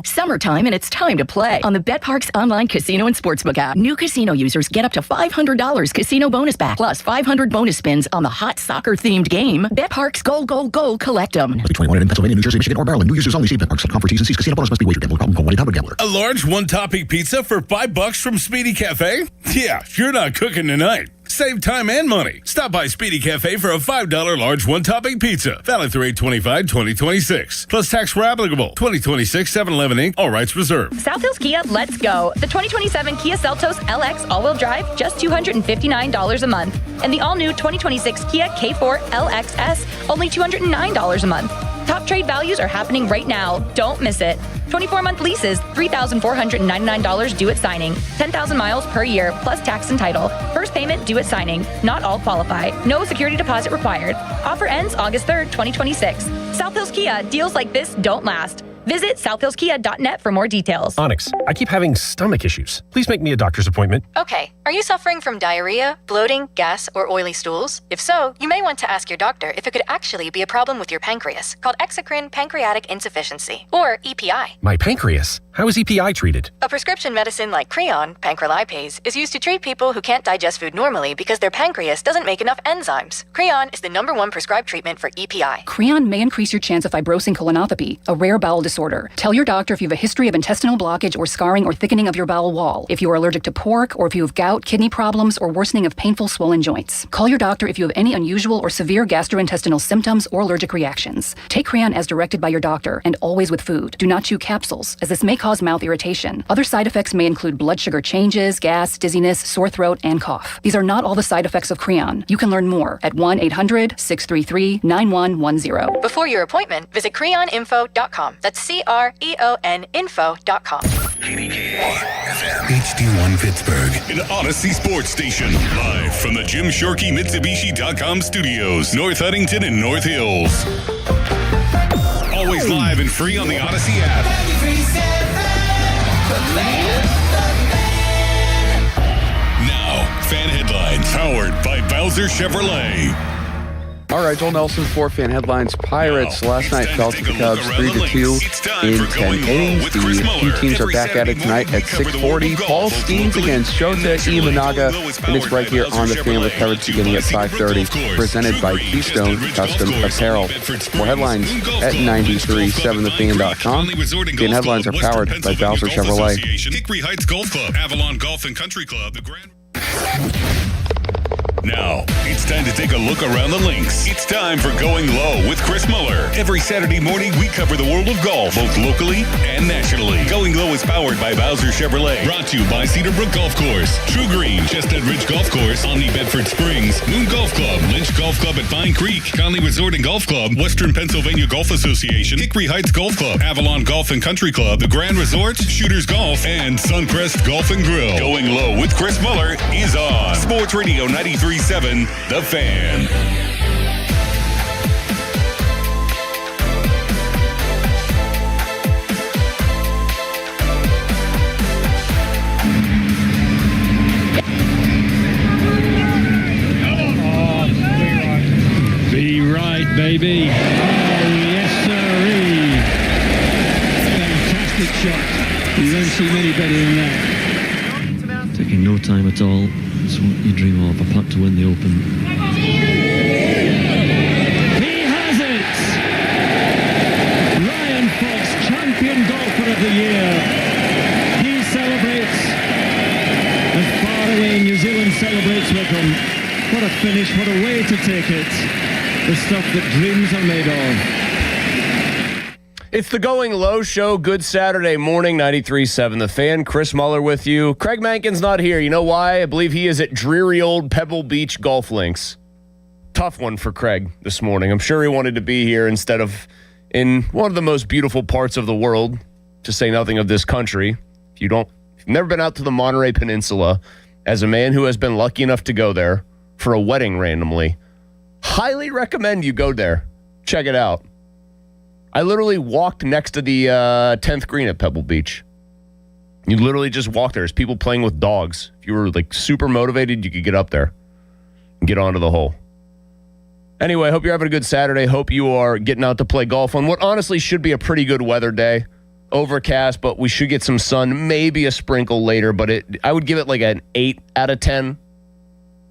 Summertime, and it's time to play on the BetParx online casino and sportsbook app. New casino users get up to $500 casino bonus back, plus 500 bonus spins on the hot soccer-themed game. BetParx Goal, Goal, Goal, collect them. 21 in Pennsylvania, New Jersey, Michigan, or Maryland. New users only. See BetParx.com for T's and C's. Casino bonus must be wagered. Gambler problem. Call 1-800-GAMBLER. A large one-topping pizza for $5 from Speedy Cafe? Yeah, you're not cooking tonight. Save time and money. Stop by Speedy Cafe for a $5 large one-topping pizza. Valid through 8/25/2026. Plus tax where applicable. 2026 7-Eleven Inc. All rights reserved. South Hills Kia, let's go. The 2027 Kia Seltos LX all-wheel drive, just $259 a month. And the all-new 2026 Kia K4 LXS, only $209 a month. Top trade values are happening right now. Don't miss it. 24-month leases, $3,499 due at signing. 10,000 miles per year, plus tax and title. First payment due at signing. Not all qualify. No security deposit required. Offer ends August 3rd, 2026. South Hills Kia, deals like this don't last. Visit southhillskia.net for more details. Onyx, I keep having stomach issues. Please make me a doctor's appointment. Okay, are you suffering from diarrhea, bloating, gas, or oily stools? If so, you may want to ask your doctor if it could actually be a problem with your pancreas, called exocrine pancreatic insufficiency, or EPI. My pancreas? How is EPI treated? A prescription medicine like Creon, pancrelipase, is used to treat people who can't digest food normally because their pancreas doesn't make enough enzymes. Creon is the #1 prescribed treatment for EPI. Creon may increase your chance of fibrosing colonopathy, a rare bowel disorder. Tell your doctor if you have a history of intestinal blockage or scarring or thickening of your bowel wall, if you are allergic to pork, or if you have gout, kidney problems, or worsening of painful swollen joints. Call your doctor if you have any unusual or severe gastrointestinal symptoms or allergic reactions. Take Creon as directed by your doctor, and always with food. Do not chew capsules, as this may cause mouth irritation. Other side effects may include blood sugar changes, gas, dizziness, sore throat, and cough. These are not all the side effects of Creon. You can learn more at 1-800-633-9110. Before your appointment, visit creoninfo.com. That's CREON info.com. HD1 Pittsburgh, an Odyssey sports station. Live from the Jim Sharkey Mitsubishi.com studios, North Huntington and North Hills. Always live and free on the Odyssey app. Now, fan headlines powered by Bowser Chevrolet. All right, Joel Nelson for Fan Headlines. Pirates last night fell to the Cubs 3-2 in 10 innings. The two teams are back at it tonight at 6:40. Paul Steens against Shota Imanaga, and it's right here on the Fan with coverage beginning at 5:30. Presented by Keystone Custom Apparel. More headlines at 937thefan.com. Fan Headlines are powered by Bowser Chevrolet. Hickory Heights Golf Club, Avalon Golf and Country Club, the Grand. Now, it's time to take a look around the links. It's time for Going Low with Chris Muller. Every Saturday morning, we cover the world of golf, both locally and nationally. Going Low is powered by Bowser Chevrolet. Brought to you by Cedar Brook Golf Course, True Green, Chestnut Ridge Golf Course, Omni Bedford Springs, Moon Golf Club, Lynch Golf Club at Pine Creek, Conley Resort and Golf Club, Western Pennsylvania Golf Association, Hickory Heights Golf Club, Avalon Golf and Country Club, the Grand Resort, Shooters Golf, and Suncrest Golf and Grill. Going Low with Chris Muller is on Sports Radio 93.7, The Fan. Be right, baby. Oh, yes, sirree. Fantastic shot. You don't see many better than that. Taking no time at all. It's what you dream of, a putt to win the Open. He has it! Ryan Fox, champion golfer of the year. He celebrates as far away New Zealand celebrates with him. What a finish, what a way to take it. The stuff that dreams are made of. It's the Going Low Show. Good Saturday morning, 93.7 The Fan. Chris Muller with you. Craig Mankin's not here. You know why? I believe he is at dreary old Pebble Beach Golf Links. Tough one for Craig this morning. I'm sure he wanted to be here instead of in one of the most beautiful parts of the world, to say nothing of this country. If you've never been out to the Monterey Peninsula, as a man who has been lucky enough to go there for a wedding randomly, highly recommend you go there. Check it out. I literally walked next to the 10th green at Pebble Beach. You literally just walk there. There's people playing with dogs. If you were like super motivated, you could get up there and get onto the hole. Anyway, hope you're having a good Saturday. Hope you are getting out to play golf on what honestly should be a pretty good weather day. overcast, but we should get some sun, maybe a sprinkle later, but I would give it like an 8 out of 10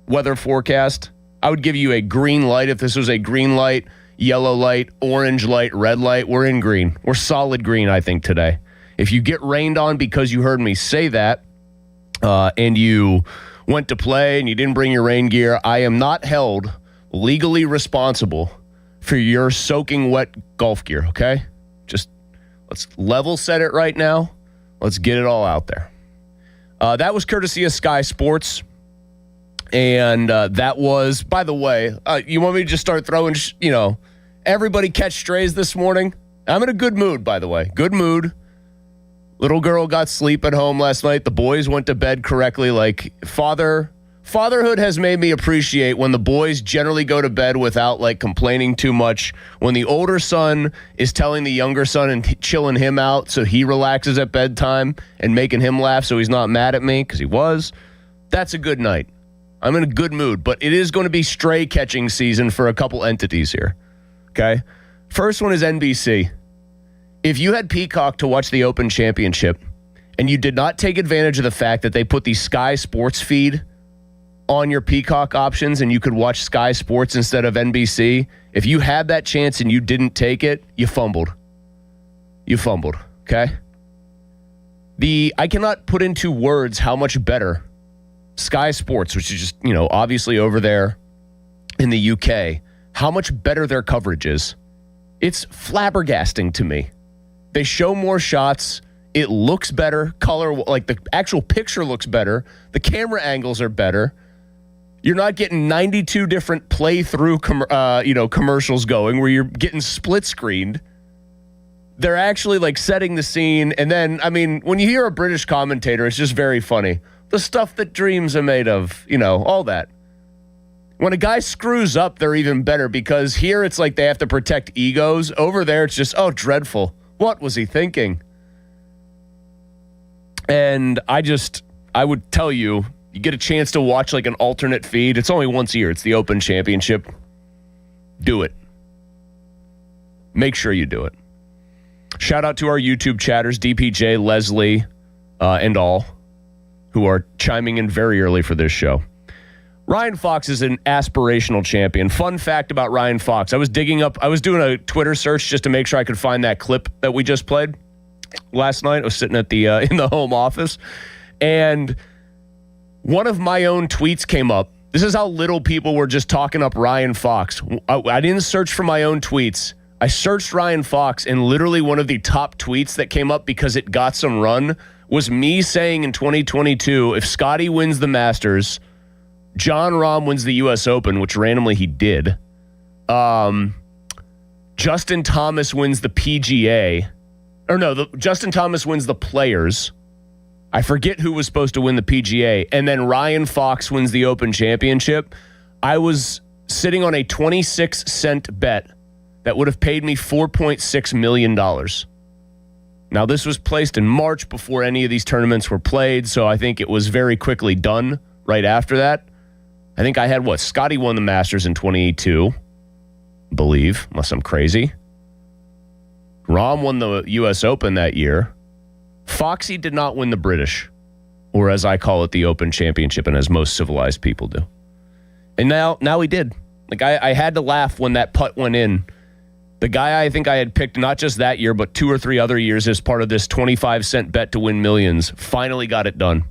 weather forecast. I would give you a green light if this was a green light, yellow light, orange light, red light. We're in green. We're solid green, I think, today. If you get rained on because you heard me say that and you went to play and you didn't bring your rain gear, I am not held legally responsible for your soaking wet golf gear, okay? Just let's level set it right now. Let's get it all out there. That was courtesy of Sky Sports. And that was, by the way, you want me to just start throwing, everybody catch strays this morning? I'm in a good mood, by the way. Good mood. Little girl got sleep at home last night. The boys went to bed correctly. Like, fatherhood has made me appreciate when the boys generally go to bed without, like, complaining too much. When the older son is telling the younger son and chilling him out so he relaxes at bedtime and making him laugh so he's not mad at me, because he was. That's a good night. I'm in a good mood, but it is going to be stray catching season for a couple entities here. Okay? First one is NBC. If you had Peacock to watch the Open Championship and you did not take advantage of the fact that they put the Sky Sports feed on your Peacock options and you could watch Sky Sports instead of NBC, if you had that chance and you didn't take it, you fumbled. You fumbled, okay? I cannot put into words how much better Sky Sports, which is just, obviously over there in the UK, how much better their coverage is. It's flabbergasting to me. They show more shots. It looks better. Color, like the actual picture looks better. The camera angles are better. You're not getting 92 different playthrough, commercials going where you're getting split screened. They're actually like setting the scene. And then, when you hear a British commentator, it's just very funny. The stuff that dreams are made of, all that. When a guy screws up, they're even better because here it's like they have to protect egos. Over there, it's just, oh, dreadful. What was he thinking? And I would tell you, you get a chance to watch like an alternate feed. It's only once a year. It's the Open Championship. Do it. Make sure you do it. Shout out to our YouTube chatters, DPJ, Leslie, and all, who are chiming in very early for this show. Ryan Fox is an aspirational champion. Fun fact about Ryan Fox. I was doing a Twitter search just to make sure I could find that clip that we just played last night. I was sitting at in the home office, and one of my own tweets came up. This is how little people were just talking up Ryan Fox. I didn't search for my own tweets. I searched Ryan Fox, and literally one of the top tweets that came up because it got some run was me saying in 2022, if Scotty wins the Masters, Jon Rahm wins the U.S. Open, which randomly he did. Justin Thomas wins the PGA. Or no, Justin Thomas wins the Players. I forget who was supposed to win the PGA. And then Ryan Fox wins the Open Championship. I was sitting on a 26-cent bet that would have paid me $4.6 million. Now, this was placed in March before any of these tournaments were played, so I think it was very quickly done right after that. I think I had, Scotty won the Masters in 2022, believe, unless I'm crazy. Rahm won the U.S. Open that year. Foxy did not win the British, or as I call it, the Open Championship, and as most civilized people do. And now he did. Like, I had to laugh when that putt went in. The guy I think I had picked not just that year, but 2 or 3 other years as part of this 25-cent bet to win millions, finally got it done.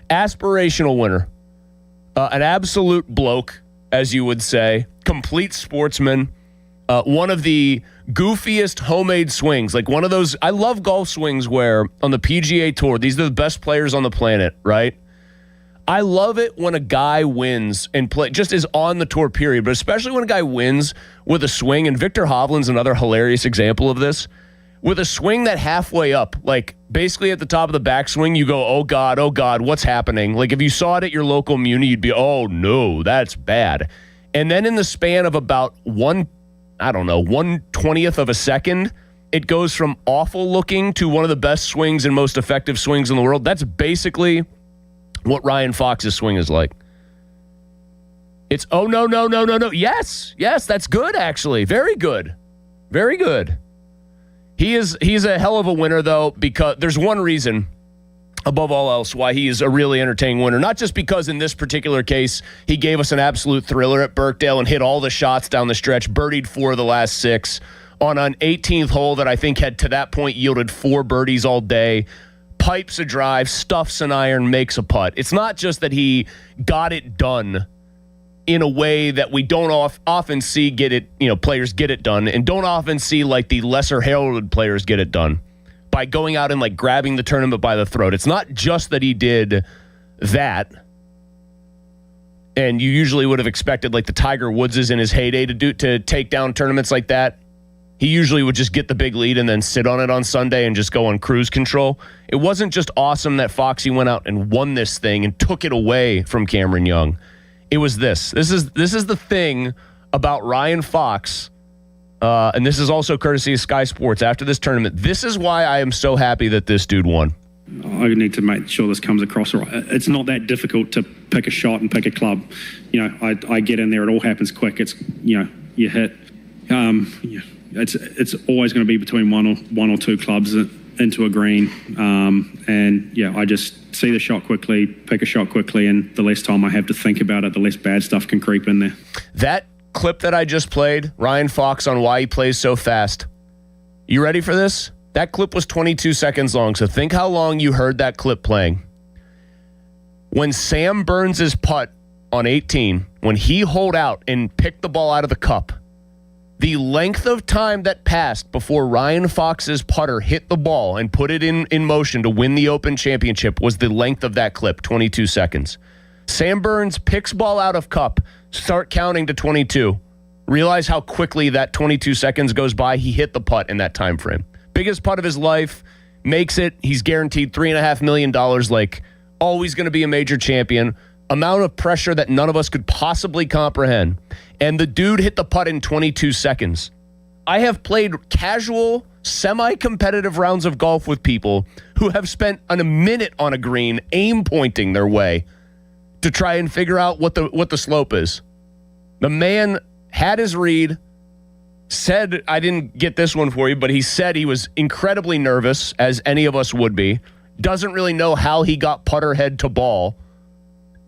Aspirational winner. An absolute bloke, as you would say. Complete sportsman. One of the goofiest homemade swings. Like one of those, I love golf swings where on the PGA Tour, these are the best players on the planet, right? I love it when a guy wins and just is on the tour period, but especially when a guy wins with a swing, and Victor Hovland's another hilarious example of this, with a swing that halfway up, like basically at the top of the backswing, you go, oh God, what's happening? Like if you saw it at your local muni, you'd be, oh no, that's bad. And then in the span of about 1/20th of a second, it goes from awful looking to one of the best swings and most effective swings in the world. That's basically what Ryan Fox's swing is like. It's, oh, no. Yes, that's good, actually. Very good. Very good. He's a hell of a winner, though, because there's one reason, above all else, why he is a really entertaining winner. Not just because in this particular case, he gave us an absolute thriller at Birkdale and hit all the shots down the stretch, birdied 4 of the last 6 on an 18th hole that I think had to that point yielded 4 birdies all day, pipes a drive, stuffs an iron, makes a putt. It's not just that he got it done in a way that we don't often see players get it done, and don't often see like the lesser heralded players get it done by going out and like grabbing the tournament by the throat. It's not just that he did that, and you usually would have expected like the Tiger Woodses in his heyday to take down tournaments like that. He usually would just get the big lead and then sit on it on Sunday and just go on cruise control. It wasn't just awesome that Foxy went out and won this thing and took it away from Cameron Young. It was this. This is the thing about Ryan Fox, and this is also courtesy of Sky Sports. After this tournament, this is why I am so happy that this dude won. I need to make sure this comes across right. It's not that difficult to pick a shot and pick a club. I get in there. It all happens quick. It's you hit. It's always going to be between one or two clubs into a green, I just see the shot quickly, pick a shot quickly, and the less time I have to think about it, the less bad stuff can creep in there. That clip that I just played, Ryan Fox on why he plays so fast. You ready for this? That clip was 22 seconds long, so think how long you heard that clip playing. When Sam Burns' putt on 18, when he holed out and picked the ball out of the cup, the length of time that passed before Ryan Fox's putter hit the ball and put it in motion to win the Open Championship was the length of that clip, 22 seconds. Sam Burns picks ball out of cup, start counting to 22. Realize how quickly that 22 seconds goes by. He hit the putt in that time frame. Biggest putt of his life, makes it. He's guaranteed $3.5 million, like always going to be a major champion. Amount of pressure that none of us could possibly comprehend. And the dude hit the putt in 22 seconds. I have played casual, semi-competitive rounds of golf with people who have spent a minute on a green aim pointing their way to try and figure out what the slope is. The man had his read, said, I didn't get this one for you, but he said he was incredibly nervous, as any of us would be. Doesn't really know how he got putter head to ball.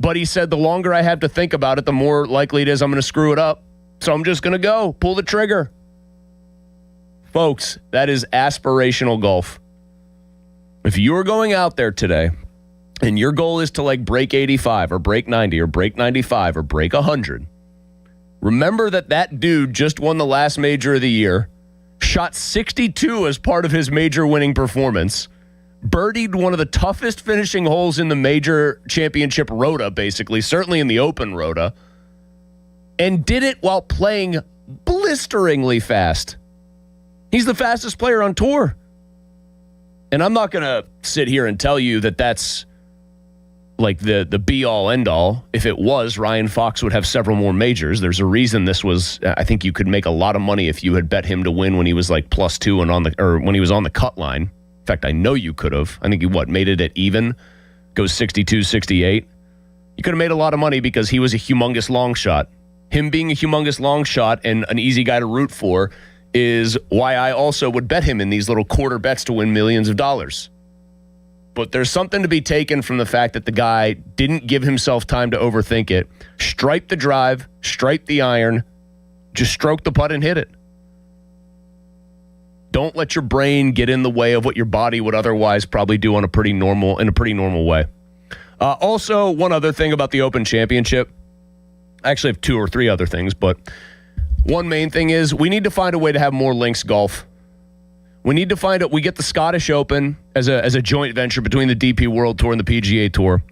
But he said, the longer I have to think about it, the more likely it is I'm going to screw it up. So I'm just going to go, pull the trigger. Folks, that is aspirational golf. If you're going out there today and your goal is to like break 85 or break 90 or break 95 or break 100, remember that dude just won the last major of the year, shot 62 as part of his major winning performance, birdied one of the toughest finishing holes in the major championship rota, basically, certainly in the Open rota, and did it while playing blisteringly fast. He's the fastest player on tour. And I'm not going to sit here and tell you that that's like the be-all, end-all. If it was, Ryan Fox would have several more majors. There's a reason this was, I think you could make a lot of money if you had bet him to win when he was like +2 and when he was on the cut line. In fact, I know you could have. I think he, made it at even, goes 62, 68. You could have made a lot of money because he was a humongous long shot. Him being a humongous long shot and an easy guy to root for is why I also would bet him in these little quarter bets to win millions of dollars. But there's something to be taken from the fact that the guy didn't give himself time to overthink it. Striped the drive, striped the iron, just stroked the putt and hit it. Don't let your brain get in the way of what your body would otherwise probably do in a pretty normal way. Also, one other thing about the Open Championship. I actually have 2 or 3 other things, but one main thing is we need to find a way to have more links golf. We need to find out. We get the Scottish Open as a joint venture between the DP World Tour and the PGA Tour.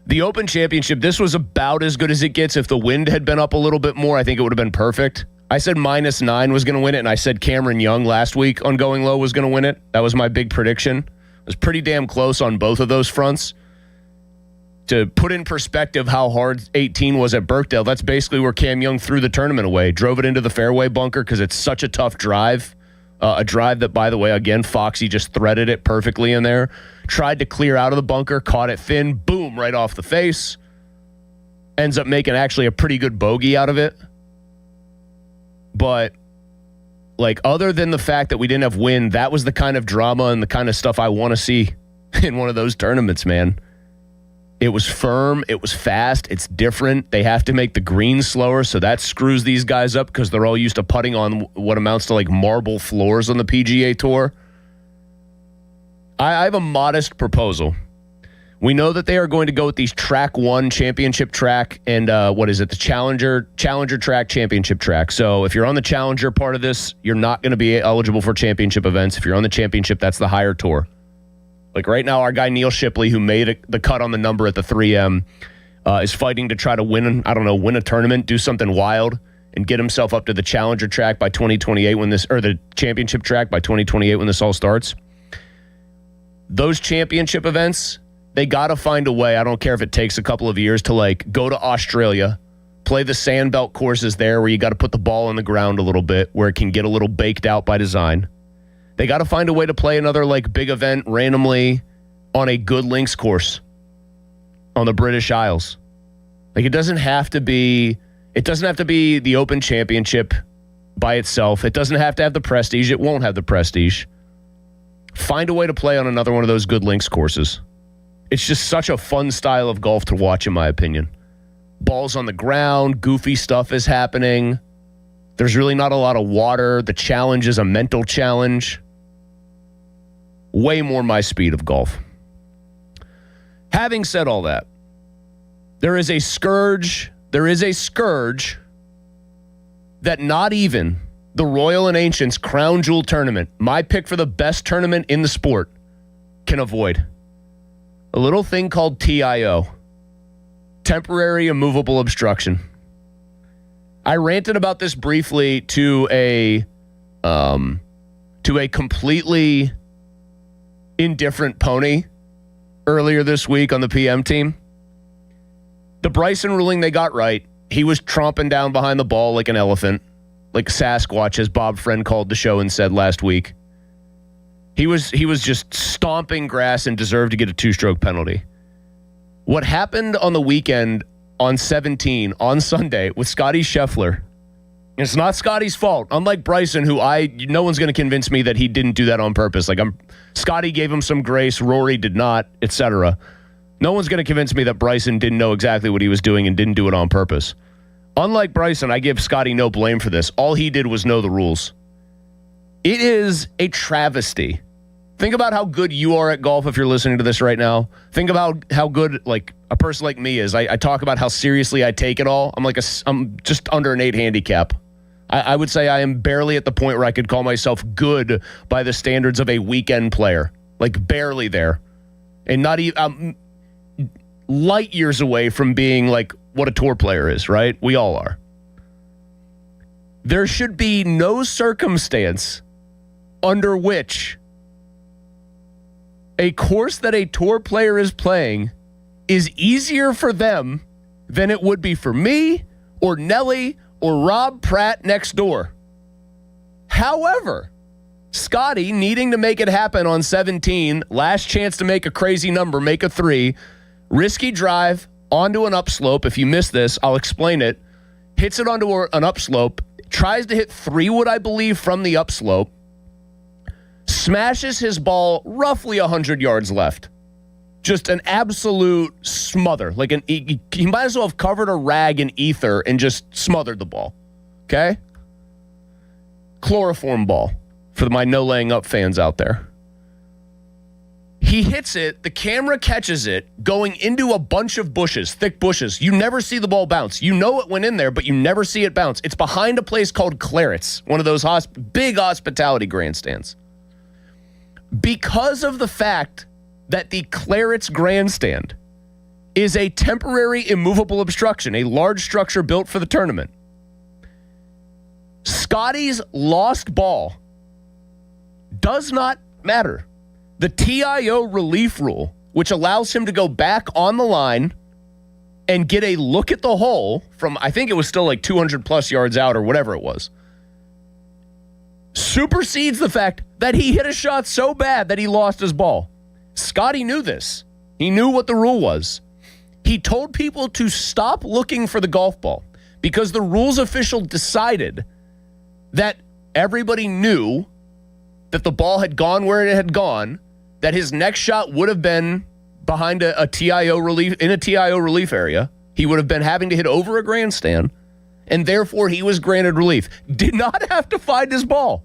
The Open Championship, this was about as good as it gets. If the wind had been up a little bit more, I think it would have been perfect. I said -9 was going to win it, and I said Cameron Young last week on Going Low was going to win it. That was my big prediction. It was pretty damn close on both of those fronts. To put in perspective how hard 18 was at Birkdale, that's basically where Cam Young threw the tournament away. Drove it into the fairway bunker because it's such a tough drive. A drive that, by the way, again, Foxy just threaded it perfectly in there. Tried to clear out of the bunker, caught it thin, boom, right off the face. Ends up making actually a pretty good bogey out of it. But like, other than the fact that we didn't have wind, that was the kind of drama and the kind of stuff I want to see in one of those tournaments, man. It was firm. It was fast. It's different. They have to make the greens slower, so that screws these guys up because they're all used to putting on what amounts to like marble floors on the PGA Tour. I have a modest proposal. We know that they are going to go with these Track 1 championship track and the Challenger track championship track. So if you're on the Challenger part of this, you're not going to be eligible for championship events. If you're on the championship, that's the higher tour. Like right now, our guy Neil Shipley, who made the cut on the number at the 3M, is fighting to try to win a tournament, do something wild, and get himself up to the Challenger track by 2028 or the championship track by 2028 when this all starts. Those championship events, they got to find a way. I don't care if it takes a couple of years to like go to Australia, play the sandbelt courses there where you got to put the ball on the ground a little bit, where it can get a little baked out by design. They got to find a way to play another like big event randomly on a good links course on the British Isles. Like it doesn't have to be the Open Championship by itself. It doesn't have to have the prestige. It won't have the prestige. Find a way to play on another one of those good links courses. It's just such a fun style of golf to watch, in my opinion. Balls on the ground, goofy stuff is happening. There's really not a lot of water. The challenge is a mental challenge. Way more my speed of golf. Having said all that, there is a scourge that not even the Royal and Ancients Crown Jewel Tournament, my pick for the best tournament in the sport, can avoid. A little thing called TIO, temporary immovable obstruction. I ranted about this briefly to a completely indifferent pony earlier this week on the PM team. The Bryson ruling they got right. He was tromping down behind the ball like an elephant, like Sasquatch, as Bob Friend called the show and said last week. He was just stomping grass and deserved to get a 2-stroke penalty. What happened on the weekend on 17 on Sunday with Scottie Scheffler, it's not Scotty's fault. Unlike Bryson, who no one's going to convince me that he didn't do that on purpose. Scotty gave him some grace, Rory did not, etc. No one's going to convince me that Bryson didn't know exactly what he was doing and didn't do it on purpose. Unlike Bryson, I give Scotty no blame for this. All he did was know the rules. It is a travesty. Think about how good you are at golf if you're listening to this right now. Think about how good like a person like me is. I talk about how seriously I take it all. I'm just under an 8 handicap. I would say I am barely at the point where I could call myself good by the standards of a weekend player. Like barely there. And not even light years away from being like what a tour player is, right? We all are. There should be no circumstance under which a course that a tour player is playing is easier for them than it would be for me or Nelly or Rob Pratt next door. However, Scotty needing to make it happen on 17, last chance to make a crazy number, make a 3, risky drive onto an upslope. If you missed this, I'll explain it. Hits it onto an upslope, tries to hit 3 wood, I believe, from the upslope, smashes his ball roughly 100 yards left. Just an absolute smother. Like he might as well have covered a rag in ether and just smothered the ball. Okay? Chloroform ball for my no laying up fans out there. He hits it. The camera catches it going into a bunch of bushes, thick bushes. You never see the ball bounce. You know it went in there, but you never see it bounce. It's behind a place called Claret's, one of those big hospitality grandstands. Because of the fact that the Claret's grandstand is a temporary immovable obstruction, a large structure built for the tournament, Scotty's lost ball does not matter. The TIO relief rule, which allows him to go back on the line and get a look at the hole from, I think it was still like 200 plus yards out or whatever it was, supersedes the fact that he hit a shot so bad that he lost his ball. Scotty knew this. He knew what the rule was. He told people to stop looking for the golf ball because the rules official decided that Everybody knew that the ball had gone where it had gone, that his next shot would have been behind a TIO relief, in a TIO relief area. He would have been having to hit over a grandstand, and therefore he was granted relief. Did not have to find his ball.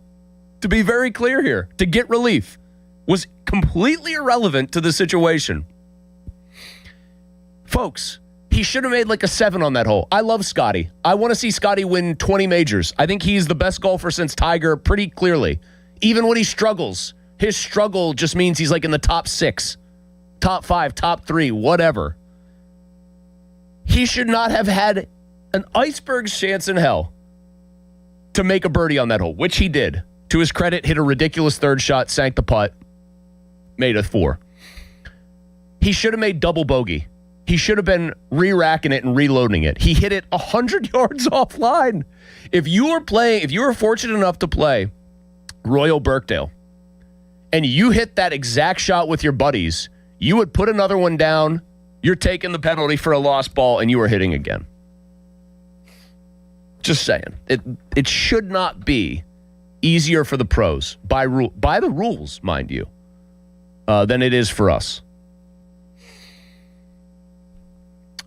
To be very clear here, to get relief was completely irrelevant to the situation. Folks, he should have made like a 7 on that hole. I love Scotty. I want to see Scotty win 20 majors. I think he's the best golfer since Tiger, pretty clearly. Even when he struggles, his struggle just means he's like in the top 6, top 5, top 3, whatever. He should not have had an iceberg's chance in hell to make a birdie on that hole, which he did. To his credit, hit a ridiculous third shot, sank the putt, made a 4. He should have made double bogey. He should have been re-racking it and reloading it. He hit it 100 yards offline. If you were fortunate enough to play Royal Birkdale and you hit that exact shot with your buddies, you would put another one down, you're taking the penalty for a lost ball, and you are hitting again. Just saying. It should not be easier for the pros, by the rules, mind you, than it is for us.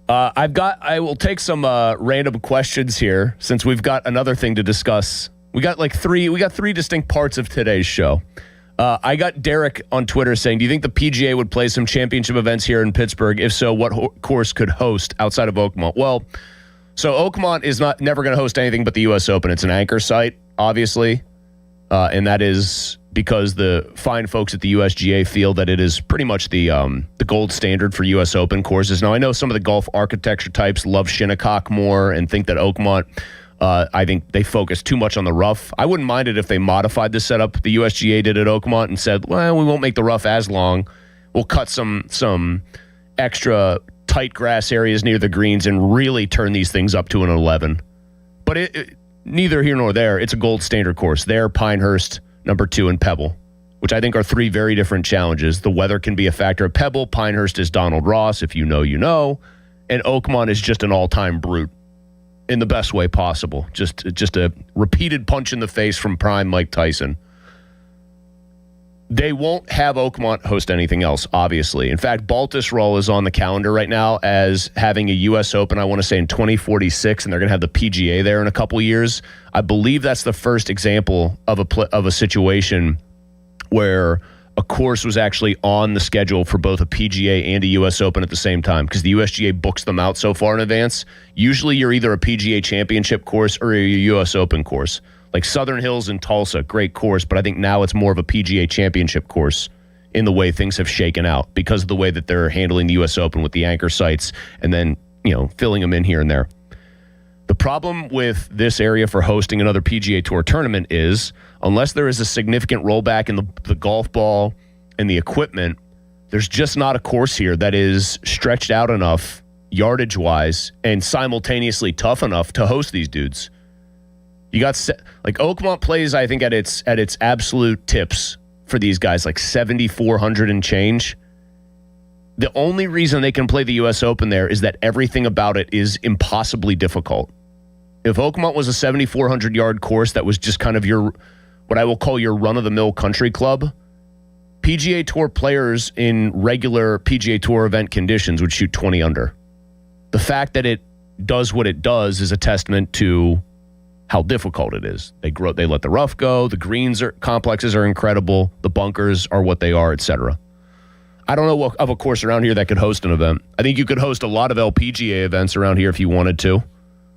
I will take some random questions here since we've got another thing to discuss. We got three distinct parts of today's show. I got Derek on Twitter saying, do you think the PGA would play some championship events here in Pittsburgh? If so, what course could host outside of Oakmont? Well, so Oakmont is never going to host anything but the U.S. Open. It's an anchor site, obviously, and that is because the fine folks at the USGA feel that it is pretty much the gold standard for U.S. Open courses. Now, I know some of the golf architecture types love Shinnecock more and think that Oakmont, I think they focus too much on the rough. I wouldn't mind it if they modified the setup the USGA did at Oakmont and said, well, we won't make the rough as long. We'll cut some extra tight grass areas near the greens and really turn these things up to an 11. But neither here nor there. It's a gold standard course. There, Pinehurst, number 2, and Pebble, which I think are 3 very different challenges. The weather can be a factor at Pebble. Pinehurst is Donald Ross, if you know, you know. And Oakmont is just an all-time brute in the best way possible. Just a repeated punch in the face from prime Mike Tyson. They won't have Oakmont host anything else, obviously. In fact, Baltusrol is on the calendar right now as having a U.S. Open, I want to say, in 2046, and they're going to have the PGA there in a couple years. I believe that's the first example of a situation where a course was actually on the schedule for both a PGA and a U.S. Open at the same time, because the USGA books them out so far in advance. Usually you're either a PGA championship course or a U.S. Open course. Like Southern Hills in Tulsa, great course, but I think now it's more of a PGA championship course in the way things have shaken out because of the way that they're handling the U.S. Open with the anchor sites and then, filling them in here and there. The problem with this area for hosting another PGA Tour tournament is, unless there is a significant rollback in the golf ball and the equipment, there's just not a course here that is stretched out enough yardage-wise and simultaneously tough enough to host these dudes. You got Oakmont plays, I think, at its absolute tips for these guys, like 7,400 and change. The only reason they can play the U.S. Open there is that everything about it is impossibly difficult. If Oakmont was a 7,400 yard course that was just kind of what I will call your run-of-the-mill country club, PGA Tour players in regular PGA Tour event conditions would shoot 20 under. The fact that it does what it does is a testament to how difficult it is. They let the rough go. The complexes are incredible. The bunkers are what they are, etc. I don't know of a course around here that could host an event. I think you could host a lot of LPGA events around here if you wanted to.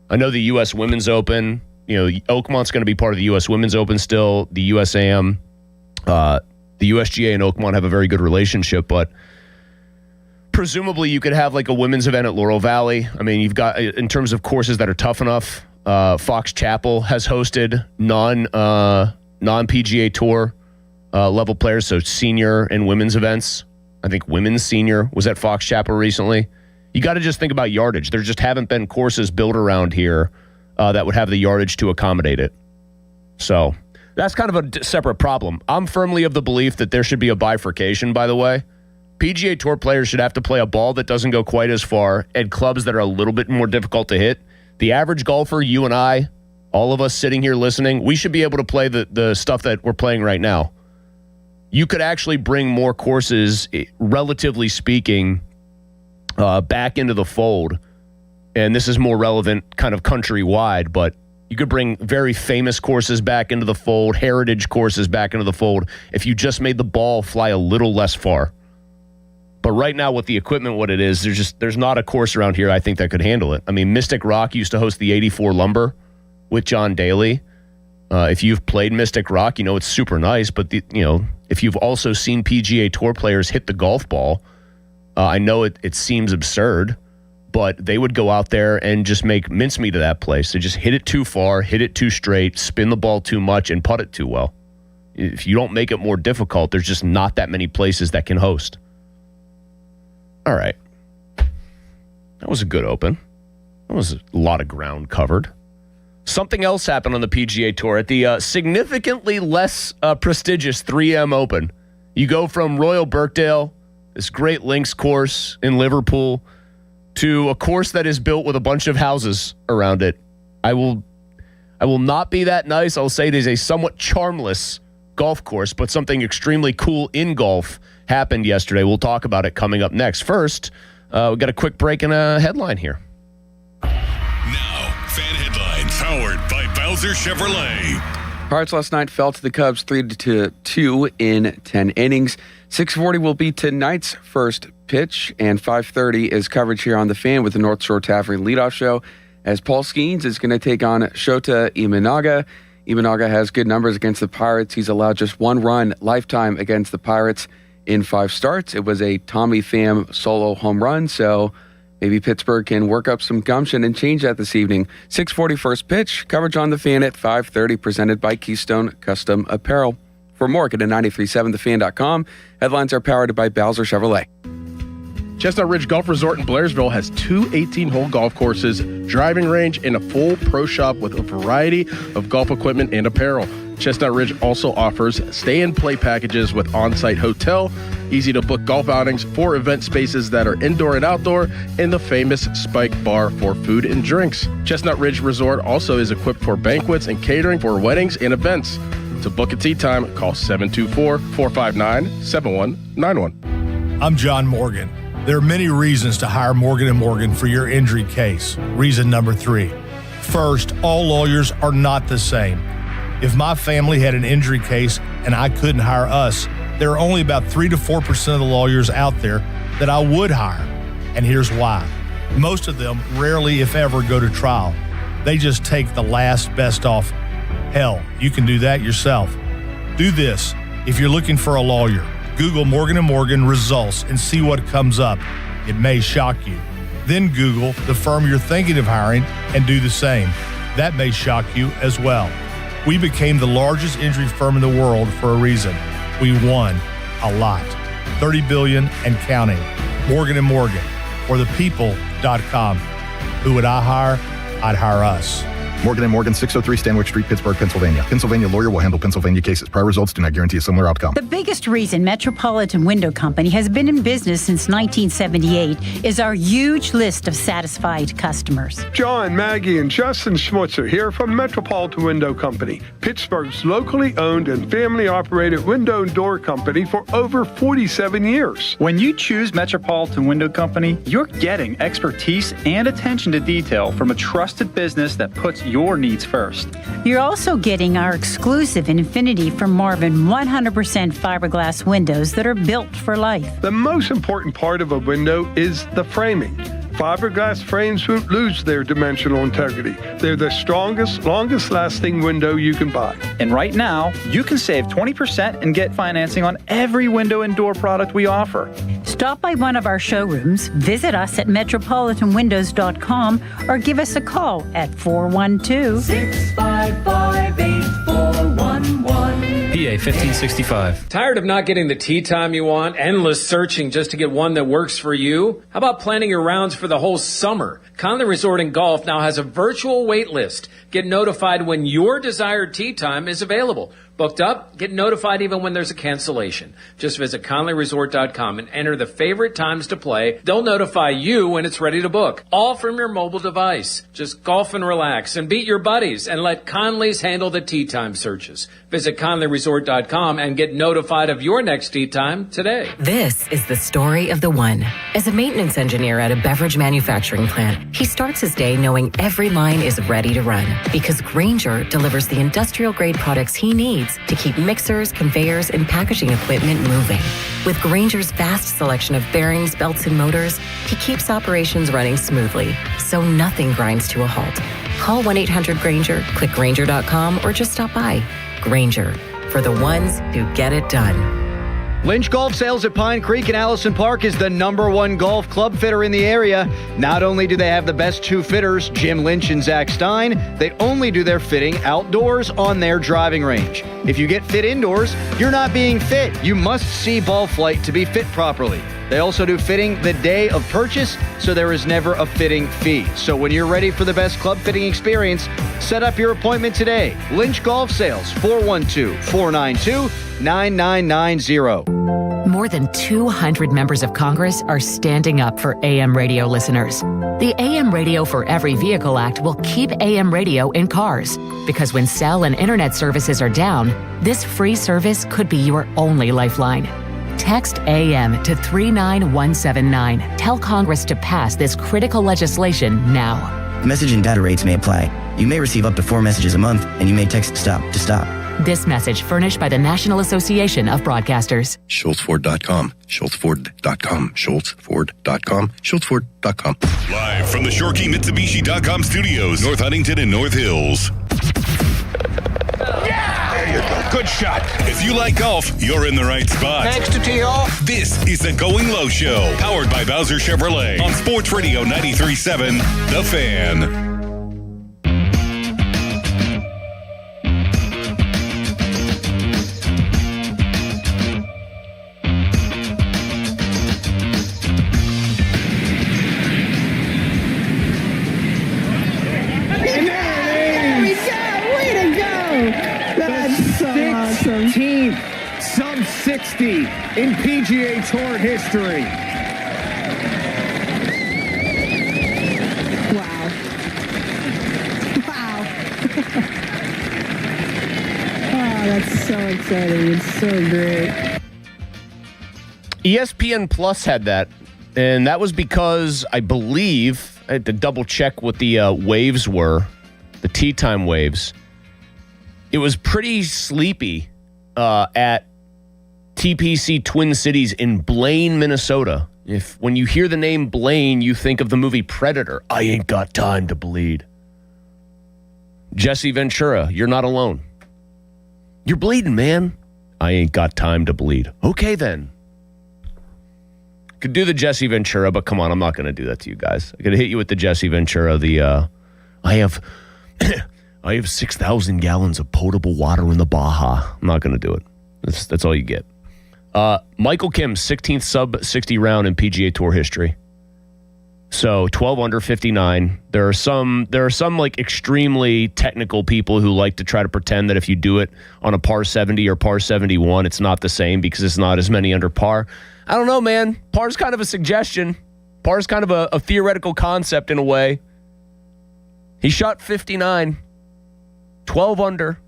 I know the U.S. Women's Open, Oakmont's going to be part of the U.S. Women's Open still, the USAM. The USGA and Oakmont have a very good relationship, but presumably you could have like a women's event at Laurel Valley. I mean, you've got, in terms of courses that are tough enough, Fox Chapel has hosted non-PGA Tour level players, so senior and women's events. I think women's senior was at Fox Chapel recently. You got to just think about yardage. There just haven't been courses built around here that would have the yardage to accommodate it. So that's kind of a separate problem. I'm firmly of the belief that there should be a bifurcation, by the way. PGA Tour players should have to play a ball that doesn't go quite as far and clubs that are a little bit more difficult to hit. The average golfer, you and I, all of us sitting here listening, we should be able to play the stuff that we're playing right now. You could actually bring more courses, relatively speaking, back into the fold. And this is more relevant kind of countrywide, but you could bring very famous courses back into the fold, heritage courses back into the fold, if you just made the ball fly a little less far. But right now with the equipment, what it is, there's not a course around here I think that could handle it. I mean, Mystic Rock used to host the 84 Lumber with John Daly. If you've played Mystic Rock, you know it's super nice, but if you've also seen PGA Tour players hit the golf ball, I know it seems absurd, but they would go out there and just make mincemeat of that place. They just hit it too far, hit it too straight, spin the ball too much, and putt it too well. If you don't make it more difficult, there's just not that many places that can host. All right. That was a good open. That was a lot of ground covered. Something else happened on the PGA Tour at the significantly less prestigious 3M Open. You go from Royal Birkdale, this great links course in Liverpool, to a course that is built with a bunch of houses around it. I will not be that nice. I'll say it is a somewhat charmless golf course, but something extremely cool in golf happened yesterday. We'll talk about it coming up next. First, we got a quick break and a headline here. Now, fan headlines powered by Bowser Chevrolet. Pirates last night fell to the Cubs 3-2 in 10 innings. 6:40 will be tonight's first pitch, and 5:30 is coverage here on The Fan with the North Shore Tavern leadoff show, as Paul Skeens is going to take on Shota Imanaga. Imanaga has good numbers against the Pirates. He's allowed just one run lifetime against the Pirates in 5 starts. It was a Tommy Pham solo home run, so maybe Pittsburgh can work up some gumption and change that this evening. 6:40 first pitch, coverage on The Fan at 5:30, presented by Keystone Custom Apparel. For more, go to 937thefan.com. Headlines are powered by Bowser Chevrolet. Chestnut Ridge Golf Resort in Blairsville has 2 18-hole golf courses, driving range, and a full pro shop with a variety of golf equipment and apparel. Chestnut Ridge also offers stay-and-play packages with on-site hotel, easy-to-book golf outings, 4 event spaces that are indoor and outdoor, and the famous Spike Bar for food and drinks. Chestnut Ridge Resort also is equipped for banquets and catering for weddings and events. To book a tee time, call 724-459-7191. I'm John Morgan. There are many reasons to hire Morgan & Morgan for your injury case. Reason number 3. First, all lawyers are not the same. If my family had an injury case and I couldn't hire us, there are only about 3 to 4% of the lawyers out there that I would hire. And here's why. Most of them rarely, if ever, go to trial. They just take the last best offer. Hell, you can do that yourself. Do this. If you're looking for a lawyer, Google Morgan & Morgan results and see what comes up. It may shock you. Then Google the firm you're thinking of hiring and do the same. That may shock you as well. We became the largest injury firm in the world for a reason. We won a lot. $30 billion and counting. Morgan & Morgan, or thepeople.com. Who would I hire? I'd hire us. Morgan & Morgan, 603 Stanwick Street, Pittsburgh, Pennsylvania. Pennsylvania lawyer will handle Pennsylvania cases. Prior results do not guarantee a similar outcome. The biggest reason Metropolitan Window Company has been in business since 1978 is our huge list of satisfied customers. John, Maggie, and Justin Schmutzer here from Metropolitan Window Company, Pittsburgh's locally owned and family-operated window and door company for over 47 years. When you choose Metropolitan Window Company, you're getting expertise and attention to detail from a trusted business that puts your needs first. You're also getting our exclusive Infinity from Marvin 100% fiberglass windows that are built for life. The most important part of a window is the framing. Fiberglass frames won't lose their dimensional integrity. They're the strongest, longest-lasting window you can buy. And right now, you can save 20% and get financing on every window and door product we offer. Stop by one of our showrooms, visit us at metropolitanwindows.com, or give us a call at 412-655-8411. PA 1565. Tired of not getting the tee time you want? Endless searching just to get one that works for you? How about planning your rounds for the whole summer? Conley Resort and Golf now has a virtual wait list. Get notified when your desired tee time is available. Booked up? Get notified even when there's a cancellation. Just visit ConleyResort.com and enter the favorite times to play. They'll notify you when it's ready to book. All from your mobile device. Just golf and relax and beat your buddies and let Conley's handle the tee time searches. Visit ConleyResort.com and get notified of your next tee time today. This is the story of the one. As a maintenance engineer at a beverage manufacturing plant, he starts his day knowing every line is ready to run because Grainger delivers the industrial-grade products he needs to keep mixers, conveyors, and packaging equipment moving. With Grainger's vast selection of bearings, belts, and motors, he keeps operations running smoothly, so nothing grinds to a halt. Call 1-800-GRAINGER, click Grainger.com, or just stop by. Grainger, for the ones who get it done. Lynch Golf Sales at Pine Creek and Allison Park is the #1 golf club fitter in the area. Not only do they have the best two fitters, Jim Lynch and Zach Stein, they only do their fitting outdoors on their driving range. If you get fit indoors, you're not being fit. You must see ball flight to be fit properly. They also do fitting the day of purchase, so there is never a fitting fee. So when you're ready for the best club fitting experience, set up your appointment today. Lynch Golf Sales, 412-492-9990. More than 200 members of Congress are standing up for AM radio listeners. The AM Radio for Every Vehicle Act will keep AM radio in cars because when cell and internet services are down, this free service could be your only lifeline. Text AM to 39179. Tell Congress to pass this critical legislation now. Message and data rates may apply. You may receive up to 4 messages a month, and you may text STOP to stop. This message furnished by the National Association of Broadcasters. SchultzFord.com, SchultzFord.com, SchultzFord.com, SchultzFord.com. Live from the ShoreKeyMitsubishi.com studios, North Huntington and North Hills. There you go. Good shot. If you like golf, you're in the right spot. Thanks to T.O. This is the Going Low Show, powered by Bowser Chevrolet on Sports Radio 93.7, The Fan. Sub 60 in PGA Tour history. Wow. Oh, that's so exciting. It's so great. ESPN Plus had that, and that was because I believe, I had to double check what the waves were, the tee time waves. It was pretty sleepy at TPC Twin Cities in Blaine, Minnesota. When you hear the name Blaine, you think of the movie Predator. I ain't got time to bleed. Jesse Ventura, you're not alone. You're bleeding, man. I ain't got time to bleed. Okay, then. Could do the Jesse Ventura, but come on, I'm not going to do that to you guys. I could hit you with the Jesse Ventura. I have 6,000 gallons of potable water in the Baja. I'm not going to do it. That's all you get. Michael Kim's 16th sub 60 round in PGA Tour history. So 12 under 59. There are some like extremely technical people who like to try to pretend that if you do it on a par 70 or par 71, it's not the same because it's not as many under par. I don't know, man. Par's kind of a suggestion. Par's kind of a theoretical concept in a way. He shot 59, 12 under.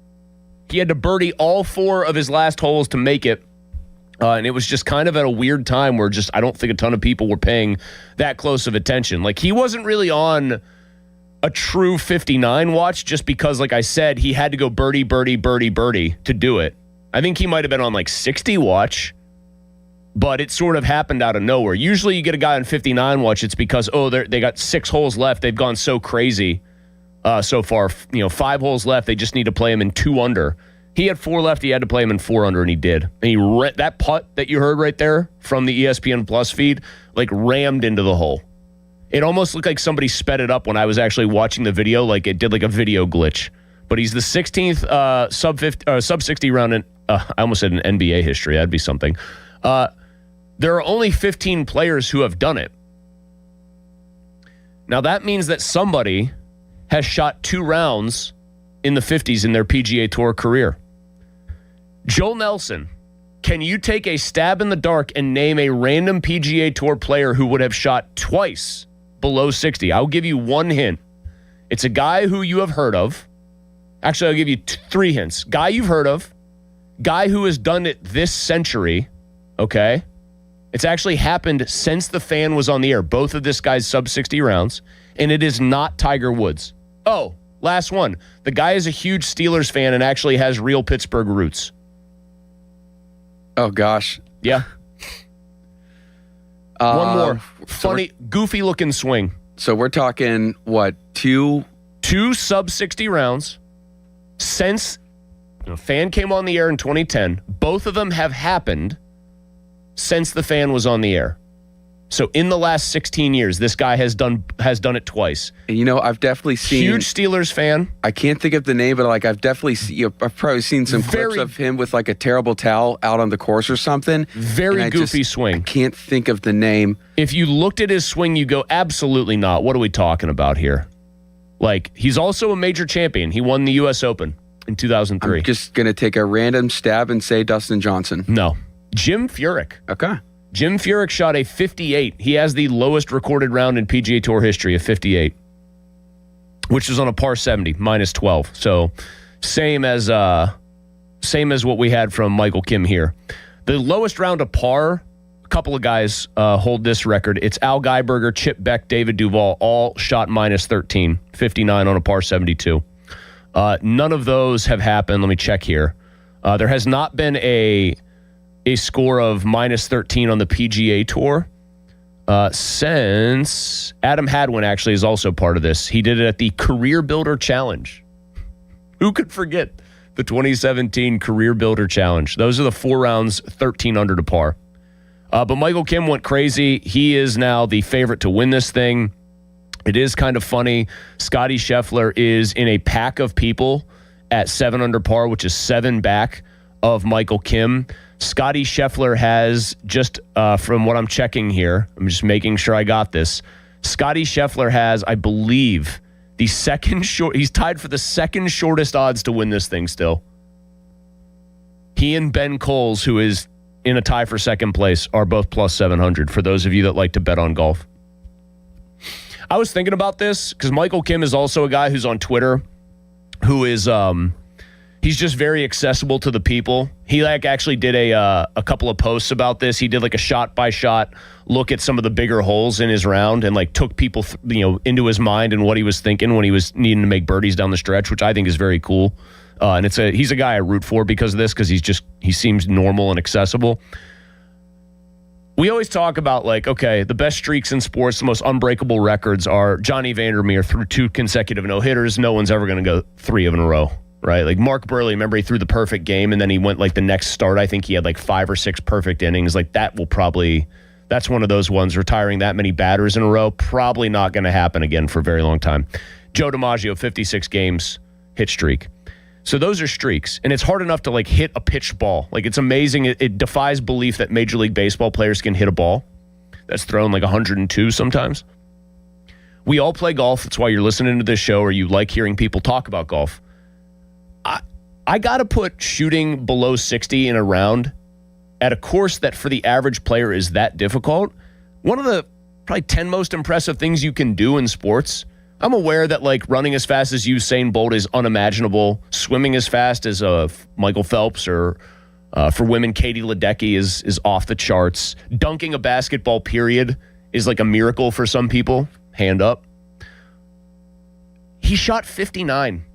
He had to birdie all 4 of his last holes to make it. And it was just kind of at a weird time where I don't think a ton of people were paying that close of attention. Like, he wasn't really on a true 59 watch just because, like I said, he had to go birdie, birdie, birdie, birdie to do it. I think he might have been on like 60 watch, but it sort of happened out of nowhere. Usually you get a guy on 59 watch, it's because, they got 6 holes left. They've gone so crazy so far. 5 holes left. They just need to play him in 2 under. He had 4 left. He had to play him in 4 under, and he did. And that putt that you heard right there from the ESPN Plus feed, like, rammed into the hole. It almost looked like somebody sped it up when I was actually watching the video, like it did like a video glitch. But he's the 16th sub 60 round in, I almost said in NBA history. That'd be something. There are only 15 players who have done it. Now, that means that somebody has shot 2 rounds in the 50s in their PGA Tour career. Joel Nelson, can you take a stab in the dark and name a random PGA Tour player who would have shot twice below 60? I'll give you one hint. It's a guy who you have heard of. Actually, I'll give you 3 hints. Guy you've heard of. Guy who has done it this century. Okay? It's actually happened since the fan was on the air. Both of this guy's sub 60 rounds. And it is not Tiger Woods. Oh, last one. The guy is a huge Steelers fan and actually has real Pittsburgh roots. Oh, gosh. Yeah. One more. Funny, goofy-looking swing. So we're talking, what, 2 sub 60 rounds since the fan came on the air in 2010. Both of them have happened since the fan was on the air. So in the last 16 years, this guy has done it twice. And I've definitely seen huge Steelers fan. I can't think of the name, but I've definitely I've probably seen some clips of him with a terrible towel out on the course or something. Very goofy swing. I can't think of the name. If you looked at his swing, you go, absolutely not. What are we talking about here? He's also a major champion. He won the U.S. Open in 2003. I'm just gonna take a random stab and say Dustin Johnson. No, Jim Furyk. Okay. Jim Furyk shot a 58. He has the lowest recorded round in PGA Tour history of 58, which was on a par 70, minus 12. So same as what we had from Michael Kim here. The lowest round of par, a couple of guys hold this record. It's Al Geiberger, Chip Beck, David Duval, all shot minus 13, 59 on a par 72. None of those have happened. Let me check here. There has not been a score of minus 13 on the PGA Tour since Adam Hadwin actually is also part of this. He did it at the Career Builder Challenge. Who could forget the 2017 Career Builder Challenge? Those are the 4 rounds, 13 under to par. But Michael Kim went crazy. He is now the favorite to win this thing. It is kind of funny. Scotty Scheffler is in a pack of people at 7 under par, which is 7 back of Michael Kim. Scotty Scheffler has just, from what I'm checking here, I'm just making sure I got this. Scotty Scheffler has, I believe, he's tied for the second shortest odds to win this thing still. He and Ben Coles, who is in a tie for second place, are both plus 700 for those of you that like to bet on golf. I was thinking about this because Michael Kim is also a guy who's on Twitter who is, he's just very accessible to the people. He actually did a couple of posts about this. He did a shot by shot look at some of the bigger holes in his round and took people into his mind and what he was thinking when he was needing to make birdies down the stretch, which I think is very cool. And he's a guy I root for because of this, because he seems normal and accessible. We always talk about okay, the best streaks in sports, the most unbreakable records are Johnny Vandermeer threw 2 consecutive no-hitters. No one's ever going to go 3 of in a row. Right? Mark Burley, remember he threw the perfect game and then he went the next start. I think he had 5 or 6 perfect innings. That's one of those ones, retiring that many batters in a row. Probably not going to happen again for a very long time. Joe DiMaggio, 56 games hit streak. So those are streaks. And it's hard enough to hit a pitched ball. It's amazing. It defies belief that Major League Baseball players can hit a ball that's thrown 102 sometimes. We all play golf. That's why you're listening to this show or you like hearing people talk about golf. I got to put shooting below 60 in a round at a course that for the average player is that difficult. One of the probably 10 most impressive things you can do in sports. I'm aware that running as fast as Usain Bolt is unimaginable. Swimming as fast as Michael Phelps or for women, Katie Ledecky is off the charts. Dunking a basketball period is a miracle for some people. Hand up. He shot 59.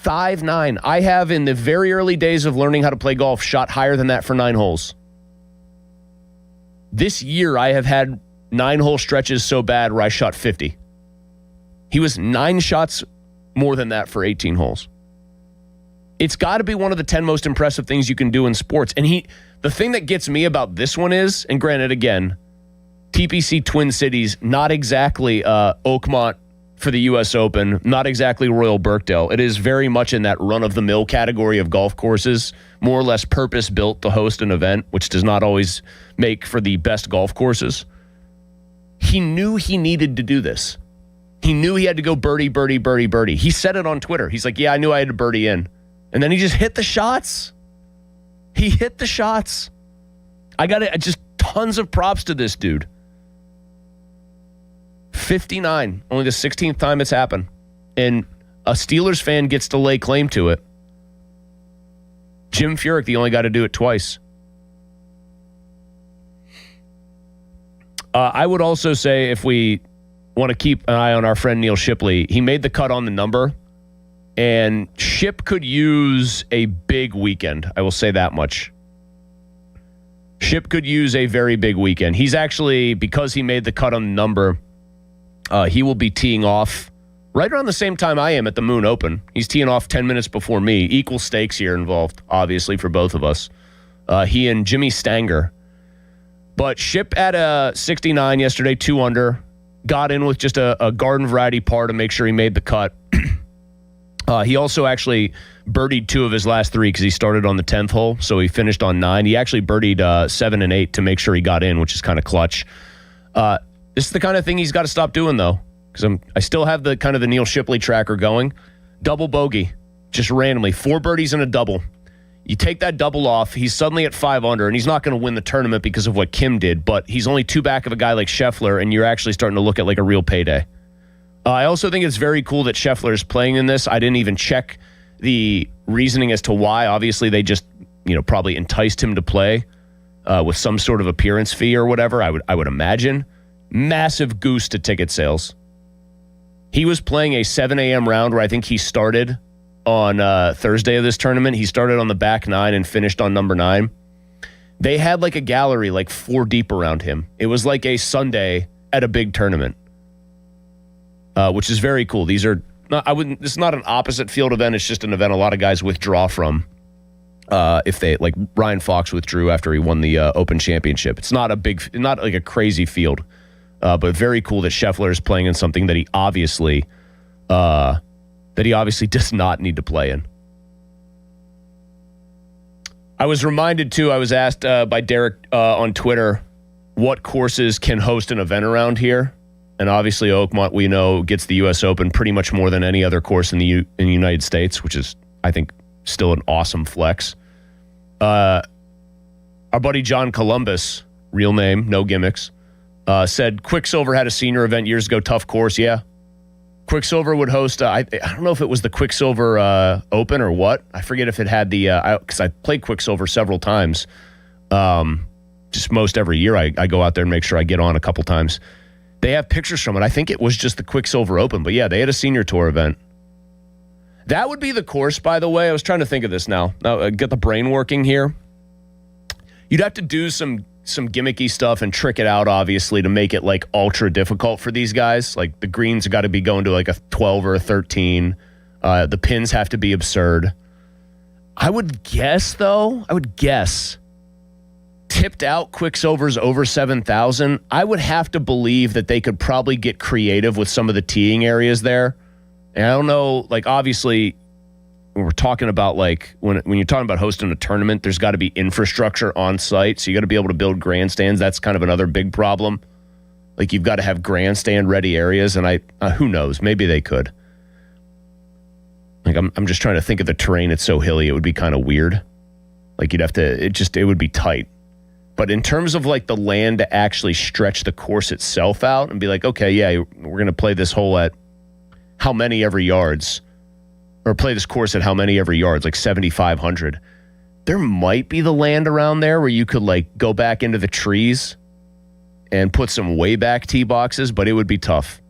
5'9". I have, in the very early days of learning how to play golf, shot higher than that for 9 holes. This year, I have had 9-hole stretches so bad where I shot 50. He was 9 shots more than that for 18 holes. It's got to be one of the 10 most impressive things you can do in sports. And the thing that gets me about this one is, and granted, again, TPC Twin Cities, not exactly Oakmont for the U.S. Open, not exactly Royal Birkdale. It is very much in that run-of-the-mill category of golf courses, more or less purpose-built to host an event, which does not always make for the best golf courses. He knew he needed to do this. He knew he had to go birdie, birdie, birdie, birdie. He said it on Twitter. He's like, yeah, I knew I had to birdie in. And then he just hit the shots. He hit the shots. I got it. Just tons of props to this dude. 59, only the 16th time it's happened. And a Steelers fan gets to lay claim to it. Jim Furyk, the only guy to do it twice. I would also say, if we want to keep an eye on our friend Neil Shipley, he made the cut on the number, and Ship could use a big weekend. I will say that much. Ship could use a very big weekend. He's actually, because he made the cut on the number, he will be teeing off right around the same time I am at the Moon Open. He's teeing off 10 minutes before me. Equal stakes here involved, obviously, for both of us. He and Jimmy Stanger. But Ship at a 69 yesterday, 2 under. Got in with just a garden variety par to make sure he made the cut. He also actually birdied 2 of his last 3 because he started on the 10th hole, so he finished on 9. He actually birdied 7 and 8 to make sure he got in, which is kind of clutch. This is the kind of thing he's got to stop doing, though, because I still have the kind of the Neil Shipley tracker going. Double bogey, just randomly. 4 birdies and a double. You take that double off, he's suddenly at 5 under, and he's not going to win the tournament because of what Kim did, but he's only 2 back of a guy like Scheffler, and you're actually starting to look at like a real payday. I also think it's very cool that Scheffler is playing in this. I didn't even check the reasoning as to why. Obviously, they just, probably enticed him to play with some sort of appearance fee or whatever, I would imagine. Massive goose to ticket sales. He was playing a 7 a.m. round where I think he started on Thursday of this tournament. He started on the back 9 and finished on number 9. They had like a gallery like 4 deep around him. It was like a Sunday at a big tournament, which is very cool. These are not, this is not an opposite field event. It's just an event a lot of guys withdraw from. If they, like Ryan Fox withdrew after he won the Open Championship. It's not not like a crazy field, but very cool that Scheffler is playing in something that he obviously does not need to play in. I was reminded, too, I was asked by Derek on Twitter what courses can host an event around here. And obviously Oakmont, we know, gets the U.S. Open pretty much more than any other course in the United States, which is, I think, still an awesome flex. Our buddy John Columbus, real name, no gimmicks, said Quicksilver had a senior event years ago, tough course, yeah. Quicksilver would host, I don't know if it was the Quicksilver Open or what. I forget if it had the, because I played Quicksilver several times. Just most every year I go out there and make sure I get on a couple times. They have pictures from it. I think it was just the Quicksilver Open, but yeah, they had a senior tour event. That would be the course, by the way. I was trying to think of this now. Now, get the brain working here. You'd have to do some gimmicky stuff and trick it out, obviously, to make it like ultra difficult for these guys. Like the greens got to be going to like a 12 or a 13. The pins have to be absurd. I would guess tipped out Quicksilver's over 7,000. I would have to believe that they could probably get creative with some of the teeing areas there. And I don't know, like obviously when we're talking about like when you're talking about hosting a tournament, there's got to be infrastructure on site. So you got to be able to build grandstands. That's kind of another big problem. Like you've got to have grandstand ready areas, and who knows? Maybe they could. Like I'm just trying to think of the terrain. It's so hilly, it would be kind of weird. Like you'd have to. It would be tight. But in terms of like the land to actually stretch the course itself out and be like, okay, yeah, we're gonna play this hole at how many every yards, or play this course at how many every yards, like 7,500. There might be the land around there where you could like go back into the trees and put some way back tee boxes, but it would be tough.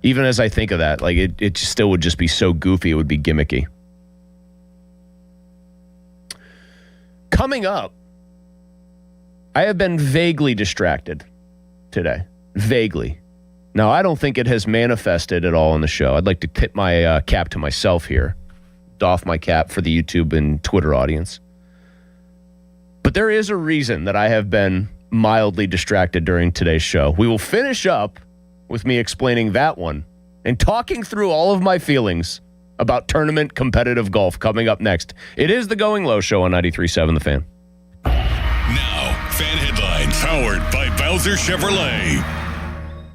Even as I think of that, like it still would just be so goofy, it would be gimmicky. Coming up, I have been vaguely distracted today. Vaguely. Now, I don't think it has manifested at all on the show. I'd like to tip my cap to myself here. Doff my cap for the YouTube and Twitter audience. But there is a reason that I have been mildly distracted during today's show. We will finish up with me explaining that one and talking through all of my feelings about tournament competitive golf coming up next. It is the Going Low Show on 93.7 The Fan. Now, Fan Headlines, powered by Bowser Chevrolet.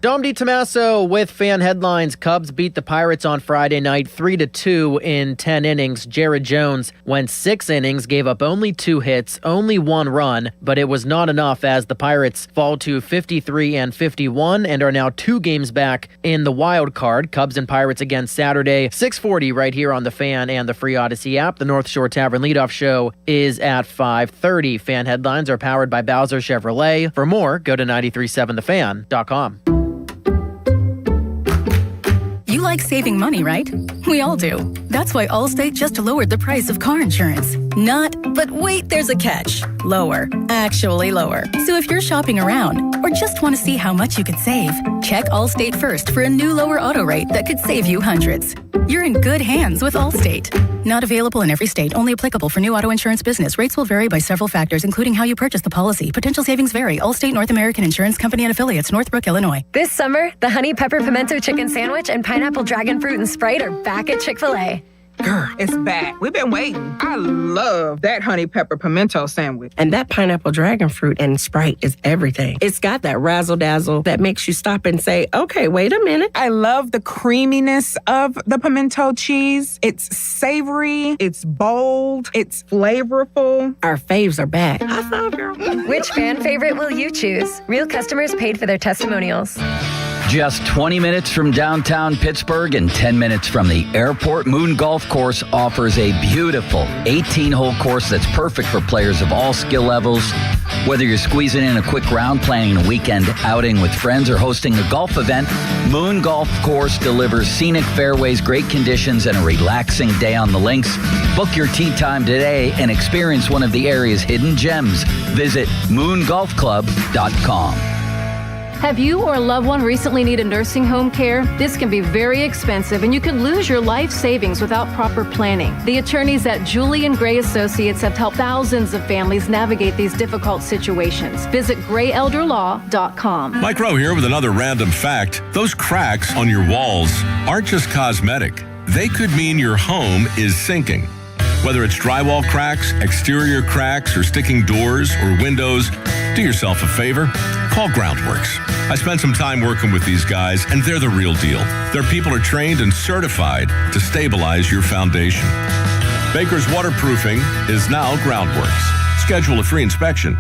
Dom DiTommaso with fan headlines. Cubs beat the Pirates on Friday night 3-2 in 10 innings. Jared Jones went 6 innings, gave up only 2 hits, only 1 run, but it was not enough as the Pirates fall to 53-51 and are now 2 games back in the wild card. Cubs and Pirates again Saturday, 6:40 right here on the Fan and the Free Odyssey app. The North Shore Tavern leadoff show is at 5:30. Fan headlines are powered by Bowser Chevrolet. For more, go to 937thefan.com. You like saving money, right? We all do. That's why Allstate just lowered the price of car insurance. Not, but wait, there's a catch. Lower. Actually lower. So if you're shopping around or just want to see how much you could save, check Allstate first for a new lower auto rate that could save you hundreds. You're in good hands with Allstate. Not available in every state. Only applicable for new auto insurance business. Rates will vary by several factors, including how you purchase the policy. Potential savings vary. Allstate North American Insurance Company and Affiliates, Northbrook, Illinois. This summer, the Honey Pepper Pimento Chicken Sandwich and Pineapple Dragon Fruit and Sprite are back at Chick-fil-A. Girl, it's back. We've been waiting. I love that honey pepper pimento sandwich. And that pineapple dragon fruit and Sprite is everything. It's got that razzle-dazzle that makes you stop and say, okay, wait a minute. I love the creaminess of the pimento cheese. It's savory, it's bold, it's flavorful. Our faves are back. High five, girl. Which fan favorite will you choose? Real customers paid for their testimonials. Just 20 minutes from downtown Pittsburgh and 10 minutes from the airport, Moon Golf Course offers a beautiful 18-hole course that's perfect for players of all skill levels. Whether you're squeezing in a quick round, planning a weekend outing with friends, or hosting a golf event, Moon Golf Course delivers scenic fairways, great conditions, and a relaxing day on the links. Book your tee time today and experience one of the area's hidden gems. Visit moongolfclub.com. Have you or a loved one recently needed nursing home care? This can be very expensive and you can lose your life savings without proper planning. The attorneys at Julian Gray Associates have helped thousands of families navigate these difficult situations. Visit grayelderlaw.com. Mike Rowe here with another random fact. Those cracks on your walls aren't just cosmetic. They could mean your home is sinking. Whether it's drywall cracks, exterior cracks, or sticking doors or windows, do yourself a favor. Call Groundworks. I spent some time working with these guys, and they're the real deal. Their people are trained and certified to stabilize your foundation. Baker's Waterproofing is now Groundworks. Schedule a free inspection.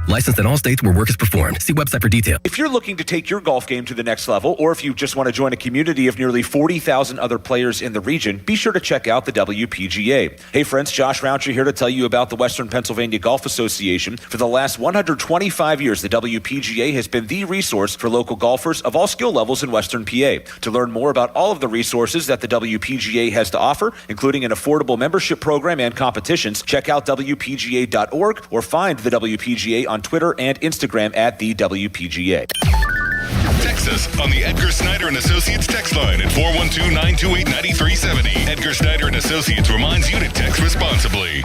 Licensed in all states where work is performed. See website for detail. If you're looking to take your golf game to the next level, or if you just want to join a community of nearly 40,000 other players in the region, be sure to check out the WPGA. Hey friends, Josh Roundtree here to tell you about the Western Pennsylvania Golf Association. For the last 125 years, the WPGA has been the resource for local golfers of all skill levels in Western PA. To learn more about all of the resources that the WPGA has to offer, including an affordable membership program and competitions, check out WPGA.org or find the WPGA on Twitter and Instagram at the WPGA. Text us on the Edgar Snyder and Associates text line at 412-928-9370. Edgar Snyder and Associates reminds you to text responsibly.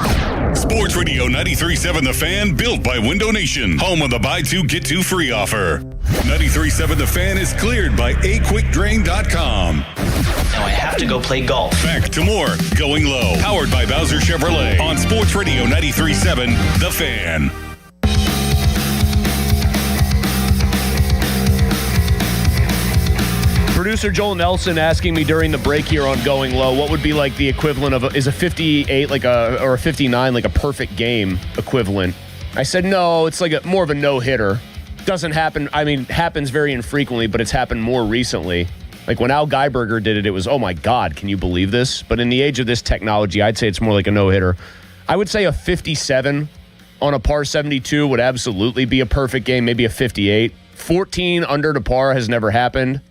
Sports Radio 93.7 The Fan, built by Window Nation, home of the buy two get two free offer. 93.7 The Fan is cleared by aquickdrain.com. Now I have to go play golf. Back to more Going Low, powered by Bowser Chevrolet on Sports Radio 93.7 The Fan. Producer Joel Nelson asking me during the break here on Going Low, what would be like the equivalent of is a 58 or a 59 like a perfect game equivalent? I said no, it's like more of a no-hitter. Doesn't happen. I mean, happens very infrequently, but it's happened more recently. Like when Al Geiberger did it, it was, oh my God, can you believe this? But in the age of this technology, I'd say it's more like a no-hitter. I would say a 57 on a par 72 would absolutely be a perfect game, maybe a 58. 14 under to par has never happened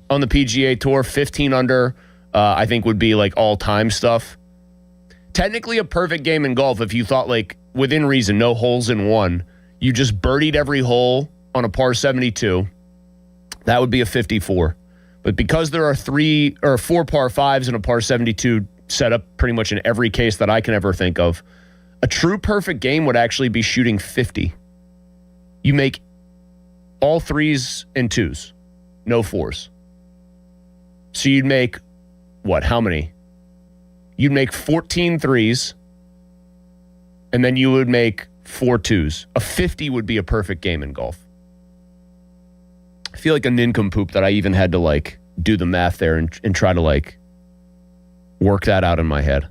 on the PGA Tour. 15 under, I think, would be like all-time stuff. Technically a perfect game in golf if you thought like within reason, no holes in one. You just birdied every hole on a par 72. That would be a 54. But because there are 4 par 5s and a par 72 set up pretty much in every case that I can ever think of, a true perfect game would actually be shooting 50. You make all 3s and 2s, no 4s. So you'd make, how many? You'd make 14 3s, and then you would make 4 2s. A 50 would be a perfect game in golf. feel like a nincompoop that I even had to like do the math there and try to like work that out in my head.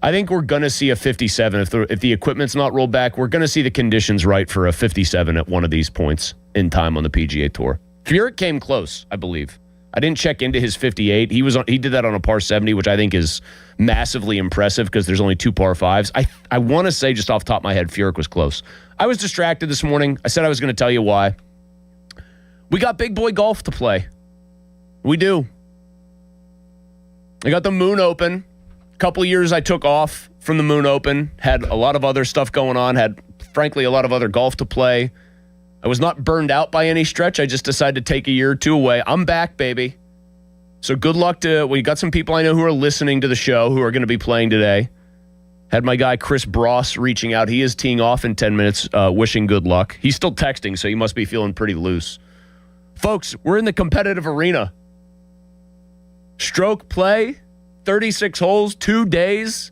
I think we're going to see a 57. If the equipment's not rolled back, we're going to see the conditions right for a 57 at one of these points in time on the PGA Tour. Furyk came close, I believe. I didn't check into his 58. He did that on a par 70, which I think is massively impressive because there's only 2 par 5s. I want to say just off the top of my head, Furyk was close. I was distracted this morning. I said I was going to tell you why. We got big boy golf to play. We do. I got the Moon Open. A couple years I took off from the Moon Open. Had a lot of other stuff going on. Had, frankly, a lot of other golf to play. I was not burned out by any stretch. I just decided to take a year or two away. I'm back, baby. So good luck we got some people I know who are listening to the show who are going to be playing today. Had my guy Chris Bross reaching out. He is teeing off in 10 minutes, wishing good luck. He's still texting, so he must be feeling pretty loose. Folks, we're in the competitive arena. Stroke play, 36 holes, 2 days.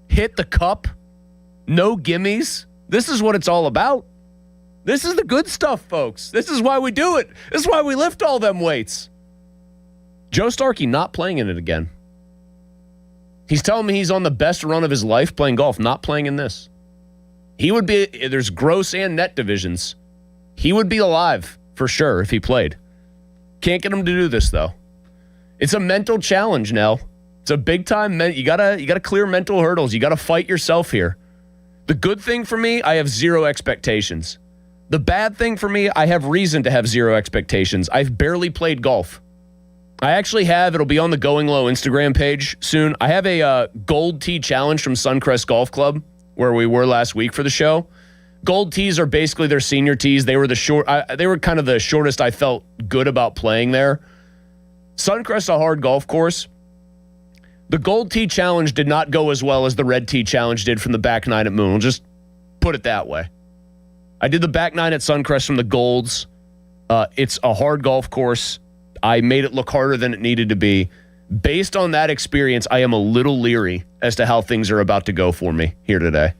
Hit the cup. No gimmies. This is what it's all about. This is the good stuff, folks. This is why we do it. This is why we lift all them weights. Joe Starkey not playing in it again. He's telling me he's on the best run of his life playing golf, not playing in this. He would be, there's gross and net divisions. He would be alive for sure if he played. Can't get him to do this, though. It's a mental challenge, Nell. It's a big time, you gotta clear mental hurdles. You gotta fight yourself here. The good thing for me, I have zero expectations. The bad thing for me, I have reason to have zero expectations. I've barely played golf. I actually have, it'll be on the Going Low Instagram page soon. I have a gold tee challenge from Suncrest Golf Club, where we were last week for the show. Gold tees are basically their senior tees. They were they were kind of the shortest I felt good about playing there. Suncrest's a hard golf course. The gold tee challenge did not go as well as the red tee challenge did from the back nine at Moon. We'll just put it that way. I did the back nine at Suncrest from the golds. It's a hard golf course. I made it look harder than it needed to be. Based on that experience, I am a little leery as to how things are about to go for me here today.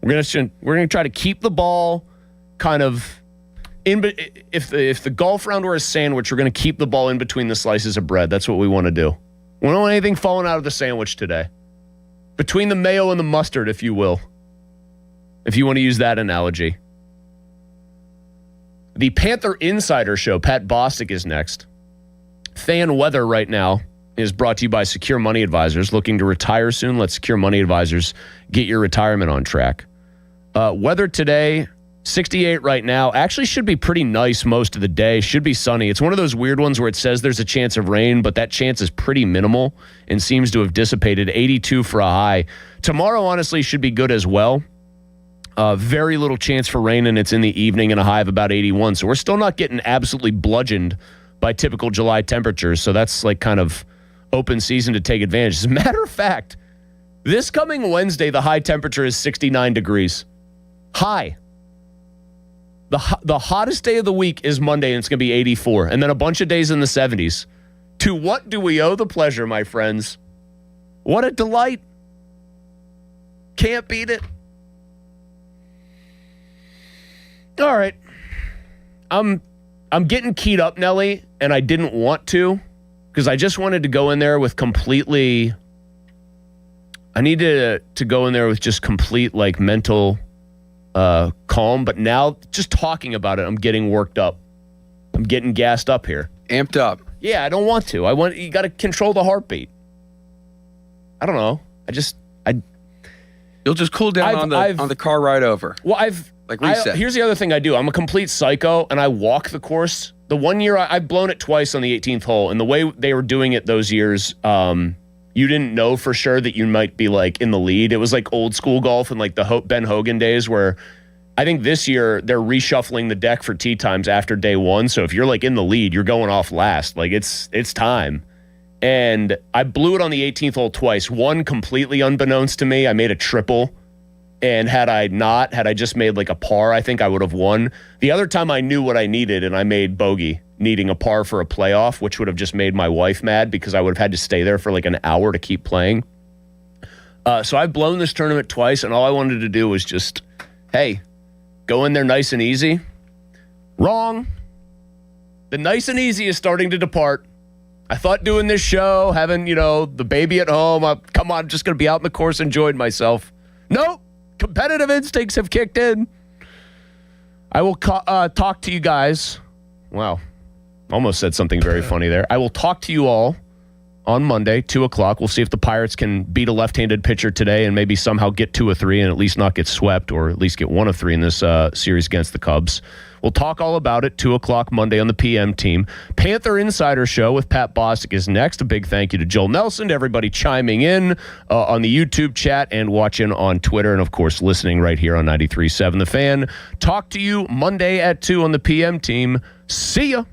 We're gonna try to keep the ball kind of in. If the golf round were a sandwich, we're gonna keep the ball in between the slices of bread. That's what we want to do. We don't want anything falling out of the sandwich today. Between the mayo and the mustard, if you will. If you want to use that analogy. The Panther Insider Show, Pat Bostic is next. Fan weather right now is brought to you by Secure Money Advisors. Looking to retire soon? Let Secure Money Advisors get your retirement on track. Weather today, 68 right now. Actually should be pretty nice most of the day. Should be sunny. It's one of those weird ones where it says there's a chance of rain, but that chance is pretty minimal and seems to have dissipated. 82 for a high. Tomorrow, honestly, should be good as well. Very little chance for rain, and it's in the evening and a high of about 81. So we're still not getting absolutely bludgeoned by typical July temperatures. So that's like kind of open season to take advantage. As a matter of fact, this coming Wednesday, the high temperature is 69 degrees. High. The hottest day of the week is Monday, and it's going to be 84. And then a bunch of days in the 70s. To what do we owe the pleasure, my friends? What a delight. Can't beat it. All right. I'm getting keyed up, Nelly, and I didn't want to because I just wanted to go in there with completely... I needed to go in there with just complete like mental calm, but now just talking about it, I'm getting worked up. I'm getting gassed up here. Amped up. Yeah, I don't want to. You got to control the heartbeat. I don't know. You'll just cool down on the car ride over. Well, reset. Here's the other thing I do. I'm a complete psycho, and I walk the course. The one year I've blown it twice on the 18th hole, and the way they were doing it those years, you didn't know for sure that you might be like in the lead. It was like old school golf and like the Ben Hogan days where I think this year they're reshuffling the deck for tee times after day one. So if you're like in the lead, you're going off last. Like it's time. And I blew it on the 18th hole twice. One completely unbeknownst to me. I made a triple. And had I just made like a par, I think I would have won. The other time I knew what I needed and I made bogey, needing a par for a playoff, which would have just made my wife mad because I would have had to stay there for like an hour to keep playing. So I've blown this tournament twice, and all I wanted to do was just, hey, go in there nice and easy. Wrong. The nice and easy is starting to depart. I thought doing this show, having, the baby at home, I'm just going to be out in the course enjoying myself. Nope. Competitive instincts have kicked in. I will talk to you guys. Wow. Almost said something very funny there. I will talk to you all on Monday, 2 o'clock. We'll see if the Pirates can beat a left-handed pitcher today and maybe somehow get 2 of 3 and at least not get swept, or at least get 1 of 3 in this series against the Cubs. We'll talk all about it, 2 o'clock Monday on the PM team. Panther Insider Show with Pat Bostic is next. A big thank you to Joel Nelson, to everybody chiming in on the YouTube chat and watching on Twitter, and, of course, listening right here on 93.7 The Fan. Talk to you Monday at 2 on the PM team. See ya.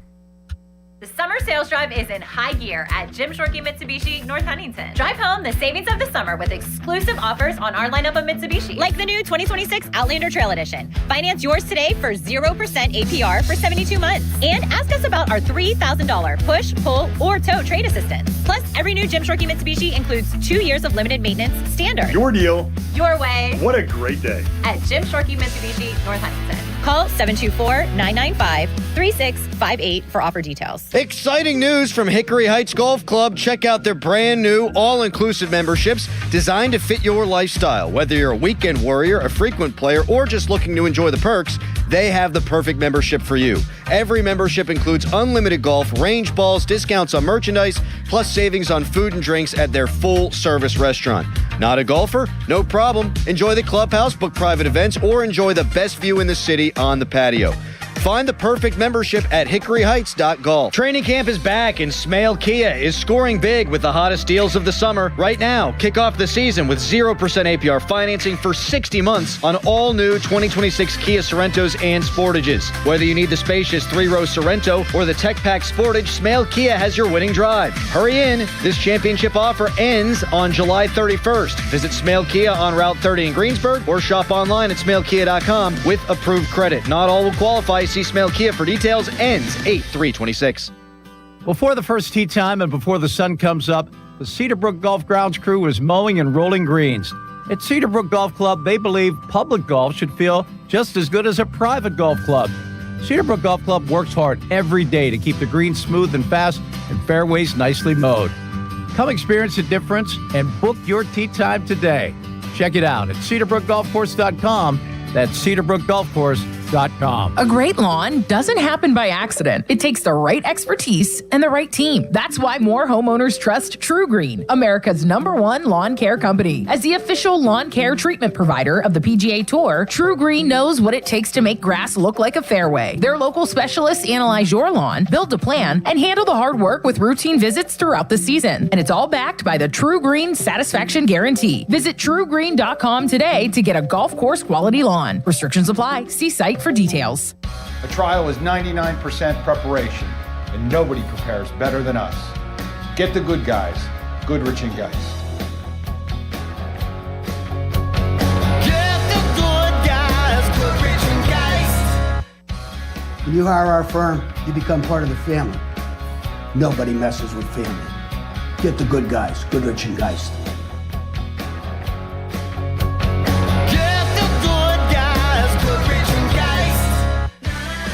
The summer sales drive is in high gear at Jim Shorkey Mitsubishi, North Huntington. Drive home the savings of the summer with exclusive offers on our lineup of Mitsubishi. Like the new 2026 Outlander Trail Edition. Finance yours today for 0% APR for 72 months. And ask us about our $3,000 push, pull, or tow trade assistance. Plus, every new Jim Shorkey Mitsubishi includes 2 years of limited maintenance standard. Your deal. Your way. What a great day. At Jim Shorkey Mitsubishi, North Huntington. Call 724-995-3658 for offer details. Exciting news from Hickory Heights Golf Club. Check out their brand new all-inclusive memberships designed to fit your lifestyle. Whether you're a weekend warrior, a frequent player, or just looking to enjoy the perks, they have the perfect membership for you. Every membership includes unlimited golf, range balls, discounts on merchandise, plus savings on food and drinks at their full-service restaurant. Not a golfer? No problem. Enjoy the clubhouse, book private events, or enjoy the best view in the city on the patio. Find the perfect membership at hickoryheights.golf. Training camp is back, and Smale Kia is scoring big with the hottest deals of the summer. Right now, kick off the season with 0% APR financing for 60 months on all new 2026 Kia Sorrentos and Sportages. Whether you need the spacious 3-row Sorrento or the Tech Pack Sportage, Smale Kia has your winning drive. Hurry in. This championship offer ends on July 31st. Visit Smale Kia on Route 30 in Greensburg or shop online at smalekia.com with approved credit. Not all will qualify. See Smale Kia for details. Ends 8/3/26. Before the first tee time and before the sun comes up, the Cedarbrook Golf Grounds crew is mowing and rolling greens. At Cedarbrook Golf Club, they believe public golf should feel just as good as a private golf club. Cedarbrook Golf Club works hard every day to keep the greens smooth and fast and fairways nicely mowed. Come experience the difference and book your tee time today. Check it out at cedarbrookgolfcourse.com. That's cedarbrookgolfcourse.com. A great lawn doesn't happen by accident. It takes the right expertise and the right team. That's why more homeowners trust TruGreen, America's #1 lawn care company. As the official lawn care treatment provider of the PGA Tour, TruGreen knows what it takes to make grass look like a fairway. Their local specialists analyze your lawn, build a plan, and handle the hard work with routine visits throughout the season. And it's all backed by the TruGreen Satisfaction Guarantee. Visit TruGreen.com today to get a golf course quality lawn. Restrictions apply. See site for details. A trial is 99% preparation, and nobody prepares better than us. Get the good guys, Goodrich and Geist. Get the good guys, Goodrich and Geist. When you hire our firm, you become part of the family. Nobody messes with family. Get the good guys, Goodrich and Geist.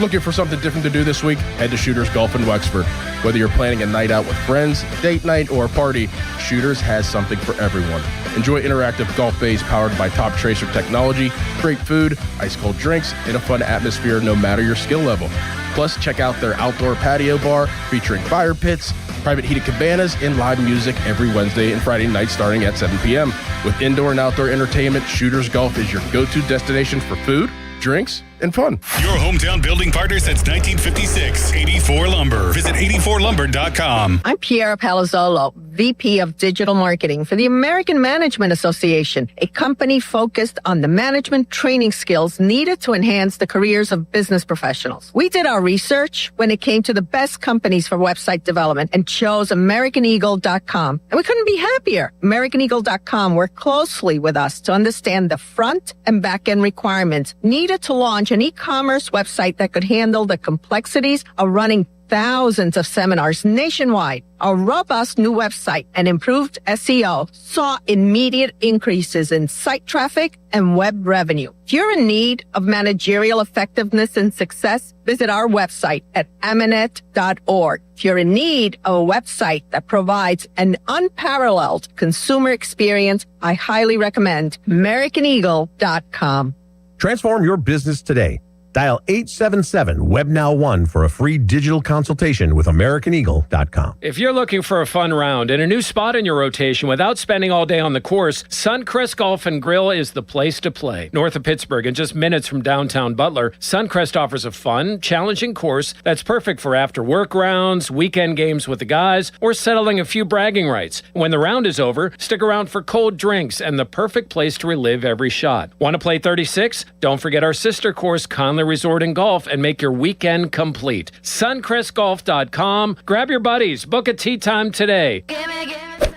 Looking for something different to do this week? Head to Shooters Golf in Wexford. Whether you're planning a night out with friends, date night, or a party, Shooters has something for everyone. Enjoy interactive golf bays powered by Top Tracer technology, great food, ice cold drinks, and a fun atmosphere no matter your skill level. Plus, check out their outdoor patio bar featuring fire pits, private heated cabanas, and live music every Wednesday and Friday night starting at 7 p.m. With indoor and outdoor entertainment, Shooters Golf is your go-to destination for food, drinks, and fun. Your hometown building partner since 1956, 84 Lumber. Visit 84lumber.com. I'm Piera Palazzolo, VP of Digital Marketing for the American Management Association, a company focused on the management training skills needed to enhance the careers of business professionals. We did our research when it came to the best companies for website development and chose AmericanEagle.com. And we couldn't be happier. AmericanEagle.com worked closely with us to understand the front and back end requirements needed to launch an e-commerce website that could handle the complexities of running thousands of seminars nationwide, a robust new website, and improved SEO saw immediate increases in site traffic and web revenue. If you're in need of managerial effectiveness and success, visit our website at Aminet.org. If you're in need of a website that provides an unparalleled consumer experience, I highly recommend AmericanEagle.com. Transform your business today. Dial 877-WebNow1 for a free digital consultation with AmericanEagle.com. If you're looking for a fun round and a new spot in your rotation without spending all day on the course, Suncrest Golf and Grill is the place to play. North of Pittsburgh and just minutes from downtown Butler, Suncrest offers a fun, challenging course that's perfect for after-work rounds, weekend games with the guys, or settling a few bragging rights. When the round is over, stick around for cold drinks and the perfect place to relive every shot. Want to play 36? Don't forget our sister course, Conley Resort and Golf, and make your weekend complete. SuncrestGolf.com. Grab your buddies. Book a tee time today.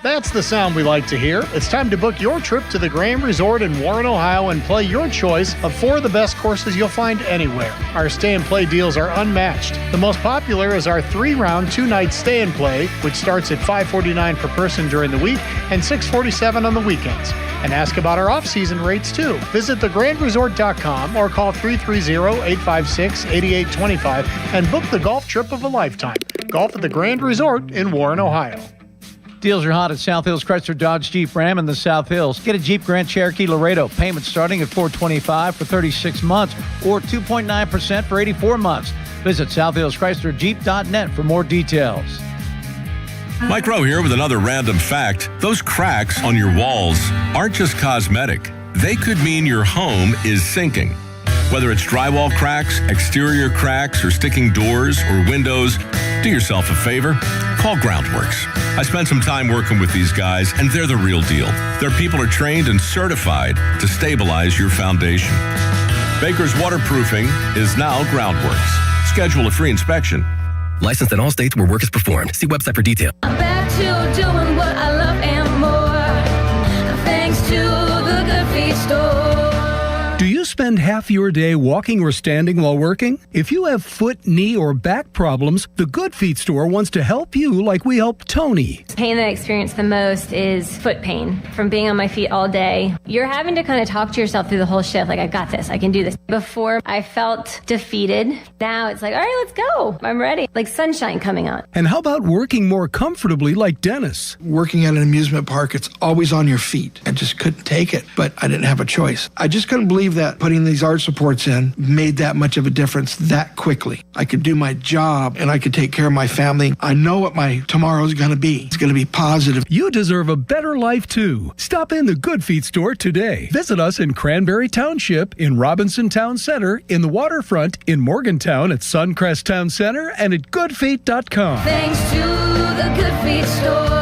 That's the sound we like to hear. It's time to book your trip to the Grand Resort in Warren, Ohio, and play your choice of 4 of the best courses you'll find anywhere. Our stay and play deals are unmatched. The most popular is our 3-round, 2-night stay and play, which starts at $549 per person during the week and $647 on the weekends. And ask about our off-season rates too. Visit thegrandresort.com or call 330-856-8825 and book the golf trip of a lifetime. Golf at the Grand Resort in Warren, Ohio. Deals are hot at South Hills Chrysler Dodge Jeep Ram in the South Hills. Get a Jeep Grand Cherokee Laredo. Payments starting at $425 for 36 months or 2.9% for 84 months. Visit SouthHillsChryslerJeep.net for more details. Mike Rowe here with another random fact. Those cracks on your walls aren't just cosmetic. They could mean your home is sinking. Whether it's drywall cracks, exterior cracks, or sticking doors or windows, do yourself a favor. Call Groundworks. I spent some time working with these guys, and they're the real deal. Their people are trained and certified to stabilize your foundation. Baker's Waterproofing is now Groundworks. Schedule a free inspection. Licensed in all states where work is performed. See website for detail. I'm back to doing what I love and more, thanks to the Good Feet store. Do you spend half your day walking or standing while working? If you have foot, knee, or back problems, the Good Feet store wants to help you like we helped Tony. The pain that I experience the most is foot pain from being on my feet all day. You're having to kind of talk to yourself through the whole shift, like, I got this, I can do this. Before, I felt defeated. Now it's like, all right, let's go. I'm ready. Like sunshine coming on. And how about working more comfortably like Dennis? Working at an amusement park, it's always on your feet. I just couldn't take it, but I didn't have a choice. I just couldn't believe that putting these arch supports in made that much of a difference that quickly. I could do my job and I could take care of my family. I know what my tomorrow's going to be. It's going to be positive. You deserve a better life too. Stop in the Good Feet store today. Visit us in Cranberry Township, in Robinson Town Center, in the Waterfront, in Morgantown at Suncrest Town Center, and at goodfeet.com. Thanks to the Good Feet store.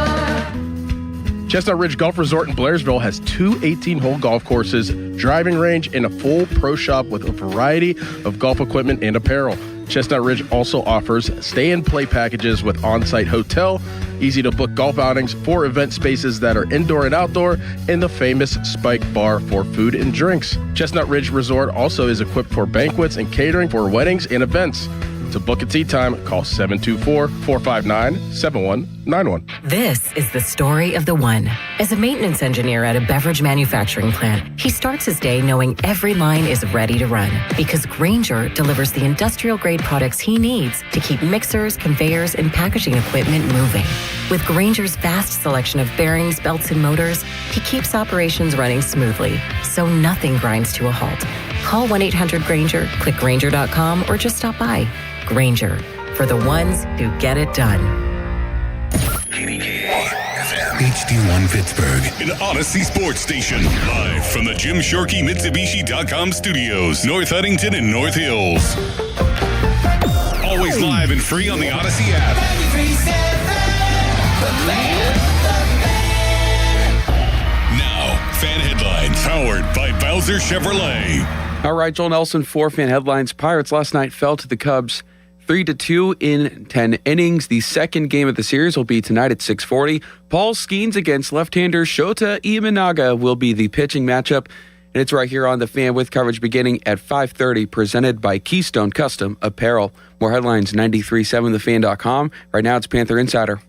Chestnut Ridge Golf Resort in Blairsville has 2 18-hole golf courses, driving range, and a full pro shop with a variety of golf equipment and apparel. Chestnut Ridge also offers stay-and-play packages with on-site hotel, easy-to-book golf outings, 4 event spaces that are indoor and outdoor, and the famous Spike Bar for food and drinks. Chestnut Ridge Resort also is equipped for banquets and catering for weddings and events. To book a tee time, call 724-459-7191. This is the story of the one. As a maintenance engineer at a beverage manufacturing plant, he starts his day knowing every line is ready to run because Grainger delivers the industrial-grade products he needs to keep mixers, conveyors, and packaging equipment moving. With Grainger's vast selection of bearings, belts, and motors, he keeps operations running smoothly, so nothing grinds to a halt. Call 1-800-GRAINGER, click Grainger.com, or just stop by. Grainger, for the ones who get it done. HD1 Pittsburgh, an Odyssey Sports Station. Live from the Jim Shorkey Mitsubishi.com studios, North Huntington and North Hills. Always live and free on the Odyssey app. Now, fan headlines powered by Bowser Chevrolet. All right, Joel Nelson, 4 fan headlines. Pirates last night fell to the Cubs 3-2 in 10 innings. The second game of the series will be tonight at 6:40. Paul Skeens against left-hander Shota Imanaga will be the pitching matchup. and it's right here on The Fan with coverage beginning at 5:30, presented by Keystone Custom Apparel. More headlines, 937thefan.com. Right now, it's Panther Insider.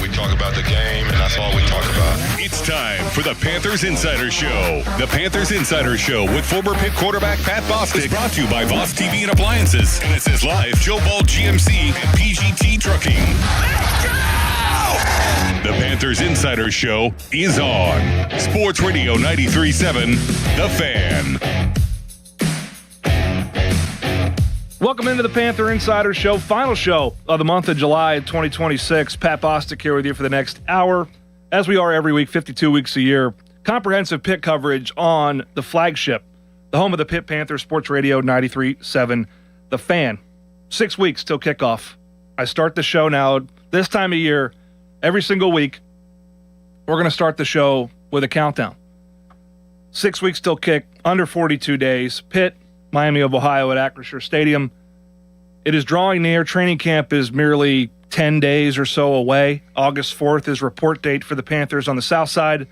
We talk about the game, and that's all we talk about. It's time for the Panthers Insider Show. The Panthers Insider Show with former Pitt quarterback Pat Bostic is brought to you by Voss TV and Appliances. And it says live, Joe Ball GMC and PGT Trucking. Let's go! The Panthers Insider Show is on Sports Radio 93.7, The Fan. Welcome into the Panther Insider Show, final show of the month of July 2026. Pat Bostic here with you for the next hour, as we are every week, 52 weeks a year. Comprehensive Pitt coverage on the flagship, the home of the Pitt Panthers, Sports Radio 93.7, The Fan. 6 weeks till kickoff. I start the show now, this time of year, every single week. We're going to start the show with a countdown. 6 weeks till kick, under 42 days. Pitt, Miami of Ohio at Acrisure Stadium. It is drawing near. Training camp is merely 10 days or so away. August 4th is report date for the Panthers on the south side.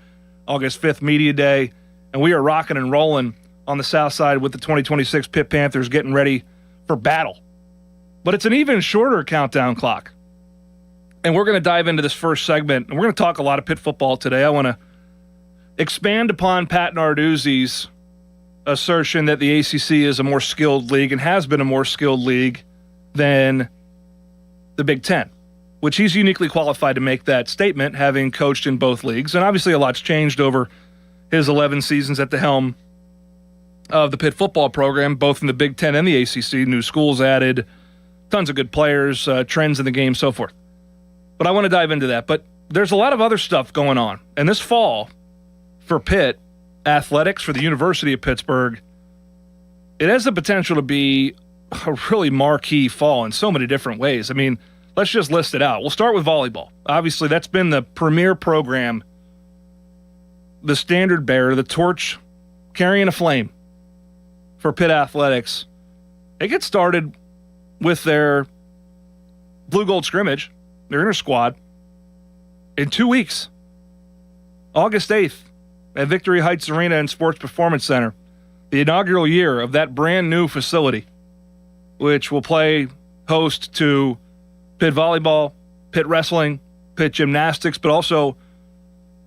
August 5th, media day. And we are rocking and rolling on the south side with the 2026 Pitt Panthers getting ready for battle. But it's an even shorter countdown clock. And we're going to dive into this first segment. And we're going to talk a lot of Pitt football today. I want to expand upon Pat Narduzzi's assertion that the ACC is a more skilled league and has been a more skilled league than the Big Ten, which he's uniquely qualified to make that statement, having coached in both leagues. And obviously a lot's changed over his 11 seasons at the helm of the Pitt football program, both in the Big Ten and the ACC. New schools added, tons of good players, trends in the game, so forth. But I want to dive into that. But there's a lot of other stuff going on. And this fall, for Pitt athletics, for the University of Pittsburgh, it has the potential to be a really marquee fall in so many different ways. I mean, let's just list it out. We'll start with volleyball. Obviously, that's been the premier program, the standard bearer, the torch carrying a flame for Pitt athletics. They get started with their blue-gold scrimmage, their inter squad, in 2 weeks. August 8th at Victory Heights Arena and Sports Performance Center, the inaugural year of that brand new facility, which will play host to Pitt volleyball, Pitt wrestling, Pitt gymnastics, but also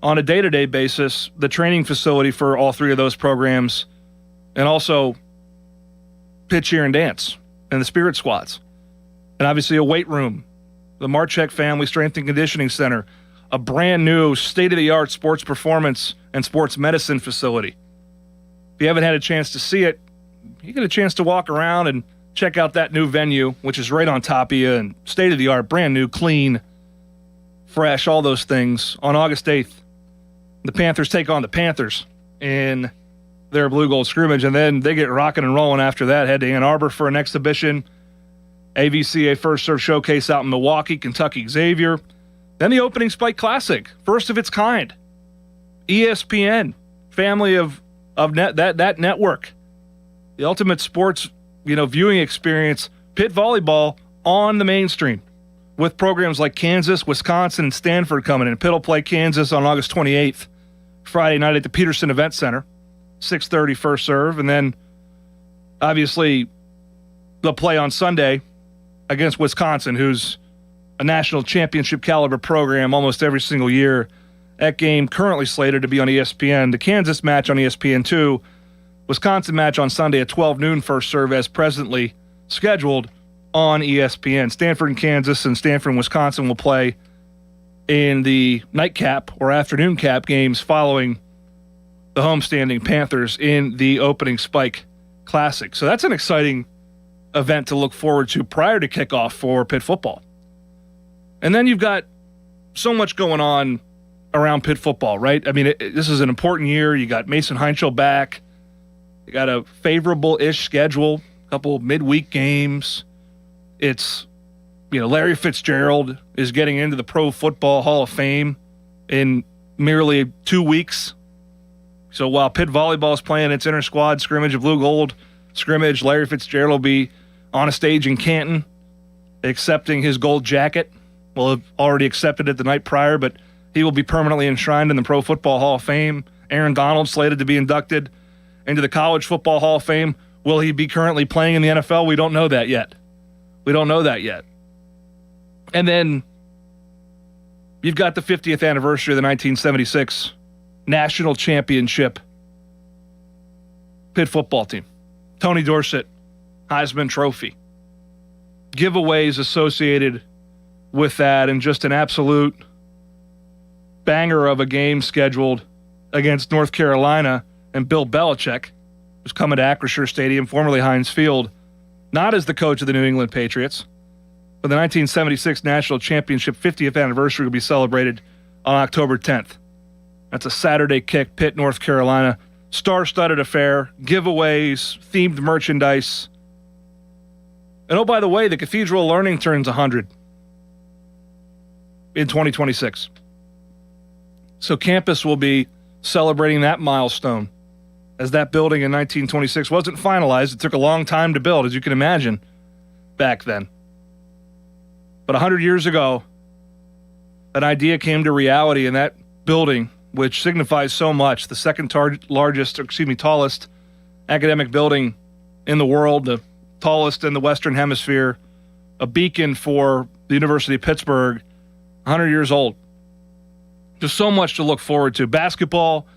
on a day-to-day basis, the training facility for all three of those programs, and also Pitt cheer and dance and the spirit squads. And obviously a weight room, the Marchek Family Strength and Conditioning Center, a brand new state-of-the-art sports performance and sports medicine facility. If you haven't had a chance to see it, you get a chance to walk around and check out that new venue, which is right on top of you, and state-of-the-art, brand new, clean, fresh, all those things. On August 8th, the Panthers take on the Panthers in their blue-gold scrimmage, and then they get rocking and rolling after that, head to Ann Arbor for an exhibition, AVCA First Serve Showcase out in Milwaukee, Kentucky Xavier. Then the opening Spike Classic, first of its kind. ESPN, family of that network. The ultimate sports, viewing experience. Pitt volleyball on the mainstream with programs like Kansas, Wisconsin, and Stanford coming in. Pitt will play Kansas on August 28th, Friday night at the Peterson Event Center, 6:30 first serve. And then, obviously, they'll play on Sunday against Wisconsin, who's a national championship caliber program almost every single year. That game currently slated to be on ESPN. The Kansas match on ESPN2. Wisconsin match on Sunday at 12 noon first serve as presently scheduled on ESPN. Stanford and Kansas and Stanford and Wisconsin will play in the nightcap or afternoon cap games following the homestanding Panthers in the opening Spike Classic. So that's an exciting event to look forward to prior to kickoff for Pitt football. And then you've got so much going on around Pitt football, right? I mean, this is an important year. You got Mason Heinchel back. You got a favorable-ish schedule, a couple of midweek games. It's, Larry Fitzgerald is getting into the Pro Football Hall of Fame in merely 2 weeks. So while Pitt volleyball is playing its inter-squad scrimmage, a blue-gold scrimmage, Larry Fitzgerald will be on a stage in Canton accepting his gold jacket. Well, have already accepted it the night prior, but he will be permanently enshrined in the Pro Football Hall of Fame. Aaron Donald slated to be inducted into the College Football Hall of Fame. Will he be currently playing in the NFL? We don't know that yet. And then you've got the 50th anniversary of the 1976 National Championship Pitt football team. Tony Dorsett, Heisman Trophy. Giveaways associated with that, and just an absolute banger of a game scheduled against North Carolina, and Bill Belichick, who's coming to Acrisure Stadium, formerly Heinz Field, not as the coach of the New England Patriots, but the 1976 National Championship 50th anniversary will be celebrated on October 10th. That's a Saturday kick, Pitt, North Carolina. Star-studded affair, giveaways, themed merchandise. And oh, by the way, the Cathedral of Learning turns 100 in 2026. So campus will be celebrating that milestone, as that building in 1926 wasn't finalized. It took a long time to build, as you can imagine, back then. But 100 years ago, an idea came to reality in that building, which signifies so much. The second tallest academic building in the world, the tallest in the Western Hemisphere, a beacon for the University of Pittsburgh, 100 years old. Just so much to look forward to. Basketball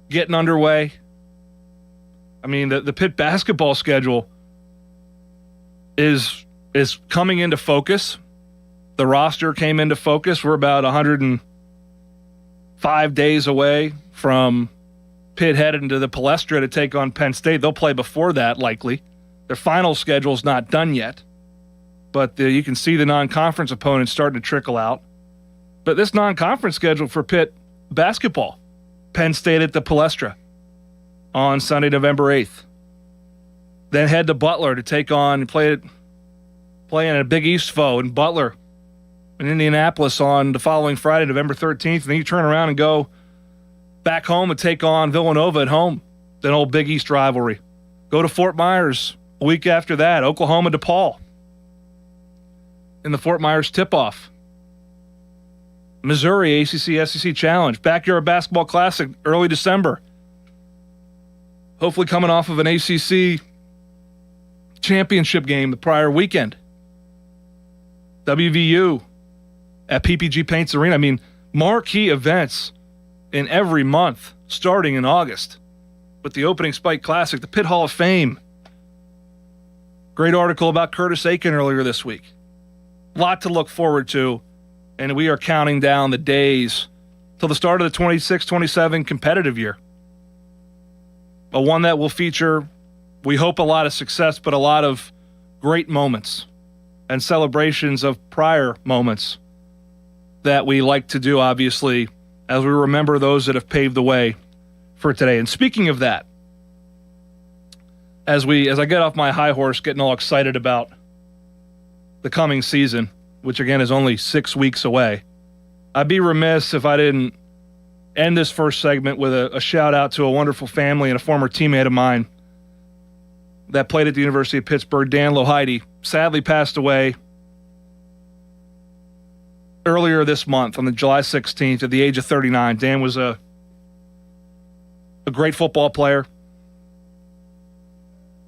getting underway. I mean, the Pitt basketball schedule is coming into focus. The roster came into focus. We're about 105 days away from Pitt headed into the Palestra to take on Penn State. They'll play before that, likely. Their final schedule's not done yet. But you can see the non-conference opponents starting to trickle out. But this non-conference schedule for Pitt basketball, Penn State at the Palestra on Sunday, November 8th. Then head to Butler to take on and play in a Big East foe in Butler in Indianapolis on the following Friday, November 13th. And then you turn around and go back home and take on Villanova at home, an old Big East rivalry. Go to Fort Myers a week after that, Oklahoma DePaul in the Fort Myers tip-off. Missouri ACC SEC Challenge, Backyard Basketball Classic, early December. Hopefully coming off of an ACC championship game the prior weekend. WVU at PPG Paints Arena. I mean, marquee events in every month starting in August with the opening Spike Classic, the Pitt Hall of Fame. Great article about Curtis Aiken earlier this week. A lot to look forward to. And we are counting down the days till the start of the 26-27 competitive year. A one that will feature, we hope, a lot of success, but a lot of great moments and celebrations of prior moments that we like to do, obviously, as we remember those that have paved the way for today. And speaking of that, as I get off my high horse getting all excited about the coming season, which again is only 6 weeks away, I'd be remiss if I didn't end this first segment with a shout out to a wonderful family and a former teammate of mine that played at the University of Pittsburgh. Dan Loheide sadly passed away earlier this month on the July 16th at the age of 39. Dan was a great football player,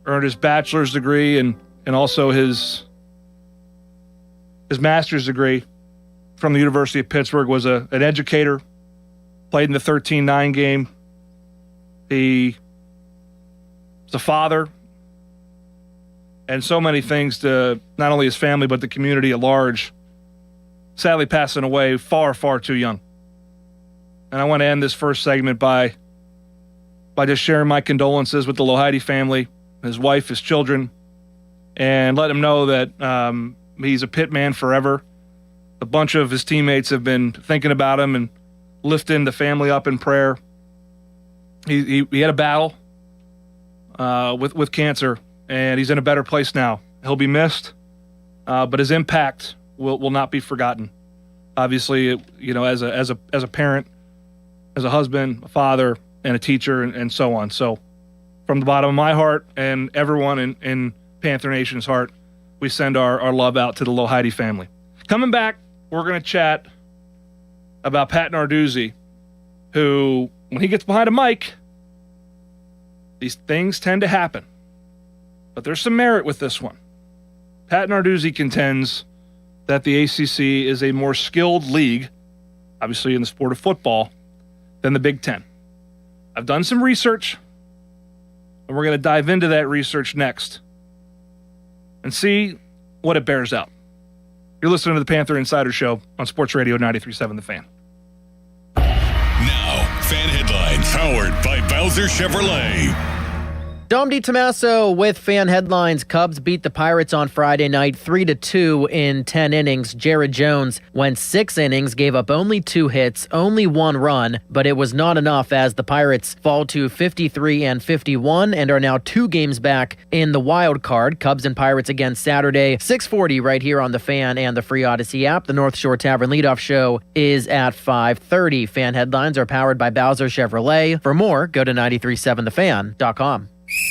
earned his bachelor's degree and also his master's degree from the University of Pittsburgh, was an educator, played in the 13-9 game. He was a father, and so many things to not only his family, but the community at large. Sadly passing away far, far too young. And I want to end this first segment by just sharing my condolences with the Loheide family, his wife, his children, and let him know that he's a Pitt man forever. A bunch of his teammates have been thinking about him and lifting the family up in prayer. He had a battle with cancer, and he's in a better place now. He'll be missed, but his impact will not be forgotten. Obviously, as a parent, as a husband, a father, and a teacher, and so on. So, from the bottom of my heart and everyone in Panther Nation's heart, we send our love out to the Loheide family. Coming back, we're going to chat about Pat Narduzzi, who when he gets behind a mic, these things tend to happen. But there's some merit with this one. Pat Narduzzi contends that the ACC is a more skilled league, obviously in the sport of football, than the Big Ten. I've done some research, and we're going to dive into that research next and see what it bears out. You're listening to the Panther Insider Show on Sports Radio 93.7 The Fan. Now, fan headlines powered by Bowser Chevrolet. Dom DiTomaso with fan headlines. Cubs beat the Pirates on Friday night 3-2 in 10 innings. Jared Jones went 6 innings, gave up only 2 hits, only 1 run, but it was not enough as the Pirates fall to 53-51 and are now 2 games back in the wild card. Cubs and Pirates again Saturday, 6:40 right here on the Fan and the Free Odyssey app. The North Shore Tavern leadoff show is at 5:30. Fan headlines are powered by Bowser Chevrolet. For more, go to 937thefan.com.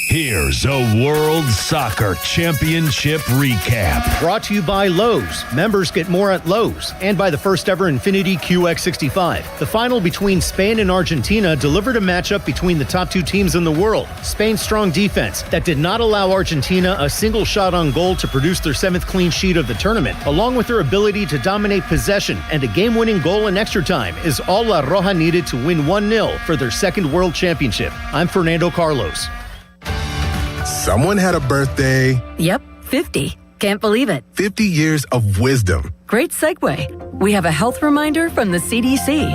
Here's a World Soccer Championship recap. Brought to you by Lowe's. Members get more at Lowe's. And by the first ever Infiniti QX65. The final between Spain and Argentina delivered a matchup between the top 2 teams in the world. Spain's strong defense that did not allow Argentina a single shot on goal to produce their 7th clean sheet of the tournament, along with their ability to dominate possession and a game-winning goal in extra time, is all La Roja needed to win 1-0 for their 2nd World Championship. I'm Fernando Carlos. Someone had a birthday. Yep, 50. Can't believe it. 50 years of wisdom. Great segue. We have a health reminder from the CDC.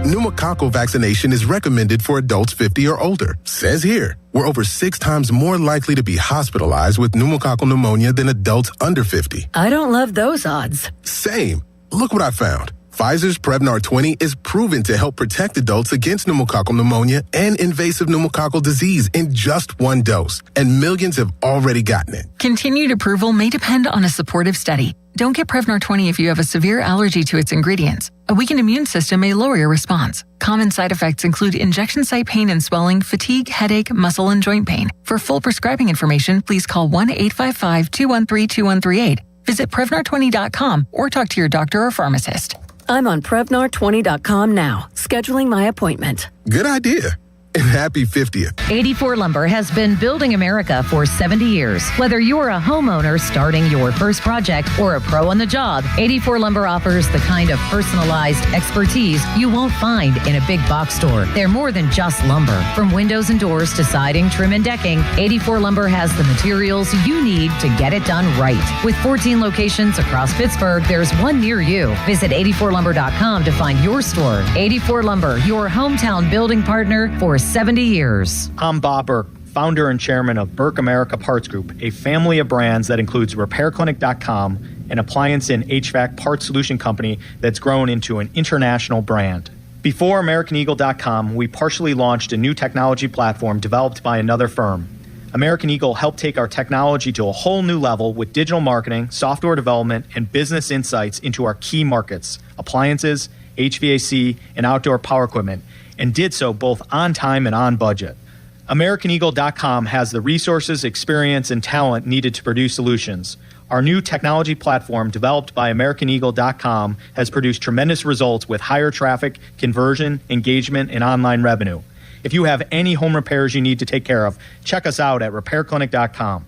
Pneumococcal vaccination is recommended for adults 50 or older. Says here, we're over 6 times more likely to be hospitalized with pneumococcal pneumonia than adults under 50. I don't love those odds. Same. Look what I found. Pfizer's Prevnar 20 is proven to help protect adults against pneumococcal pneumonia and invasive pneumococcal disease in just 1 dose, and millions have already gotten it. Continued approval may depend on a supportive study. Don't get Prevnar 20 if you have a severe allergy to its ingredients. A weakened immune system may lower your response. Common side effects include injection site pain and swelling, fatigue, headache, muscle, and joint pain. For full prescribing information, please call 1-855-213-2138. Visit Prevnar20.com or talk to your doctor or pharmacist. I'm on Prevnar20.com now, scheduling my appointment. Good idea. And happy 50th. 84 Lumber has been building America for 70 years. Whether you're a homeowner starting your first project or a pro on the job, 84 Lumber offers the kind of personalized expertise you won't find in a big box store. They're more than just lumber. From windows and doors to siding, trim, and decking, 84 Lumber has the materials you need to get it done right. With 14 locations across Pittsburgh, there's one near you. Visit 84lumber.com to find your store. 84 Lumber, your hometown building partner for 70 years. I'm Bob Burke, founder and chairman of Burke America Parts Group, a family of brands that includes RepairClinic.com, an appliance and HVAC parts solution company that's grown into an international brand. Before AmericanEagle.com, we partially launched a new technology platform developed by another firm. American Eagle helped take our technology to a whole new level with digital marketing, software development, and business insights into our key markets, appliances, HVAC, and outdoor power equipment, and did so both on time and on budget. AmericanEagle.com has the resources, experience, and talent needed to produce solutions. Our new technology platform, developed by AmericanEagle.com, has produced tremendous results with higher traffic, conversion, engagement, and online revenue. If you have any home repairs you need to take care of, check us out at RepairClinic.com.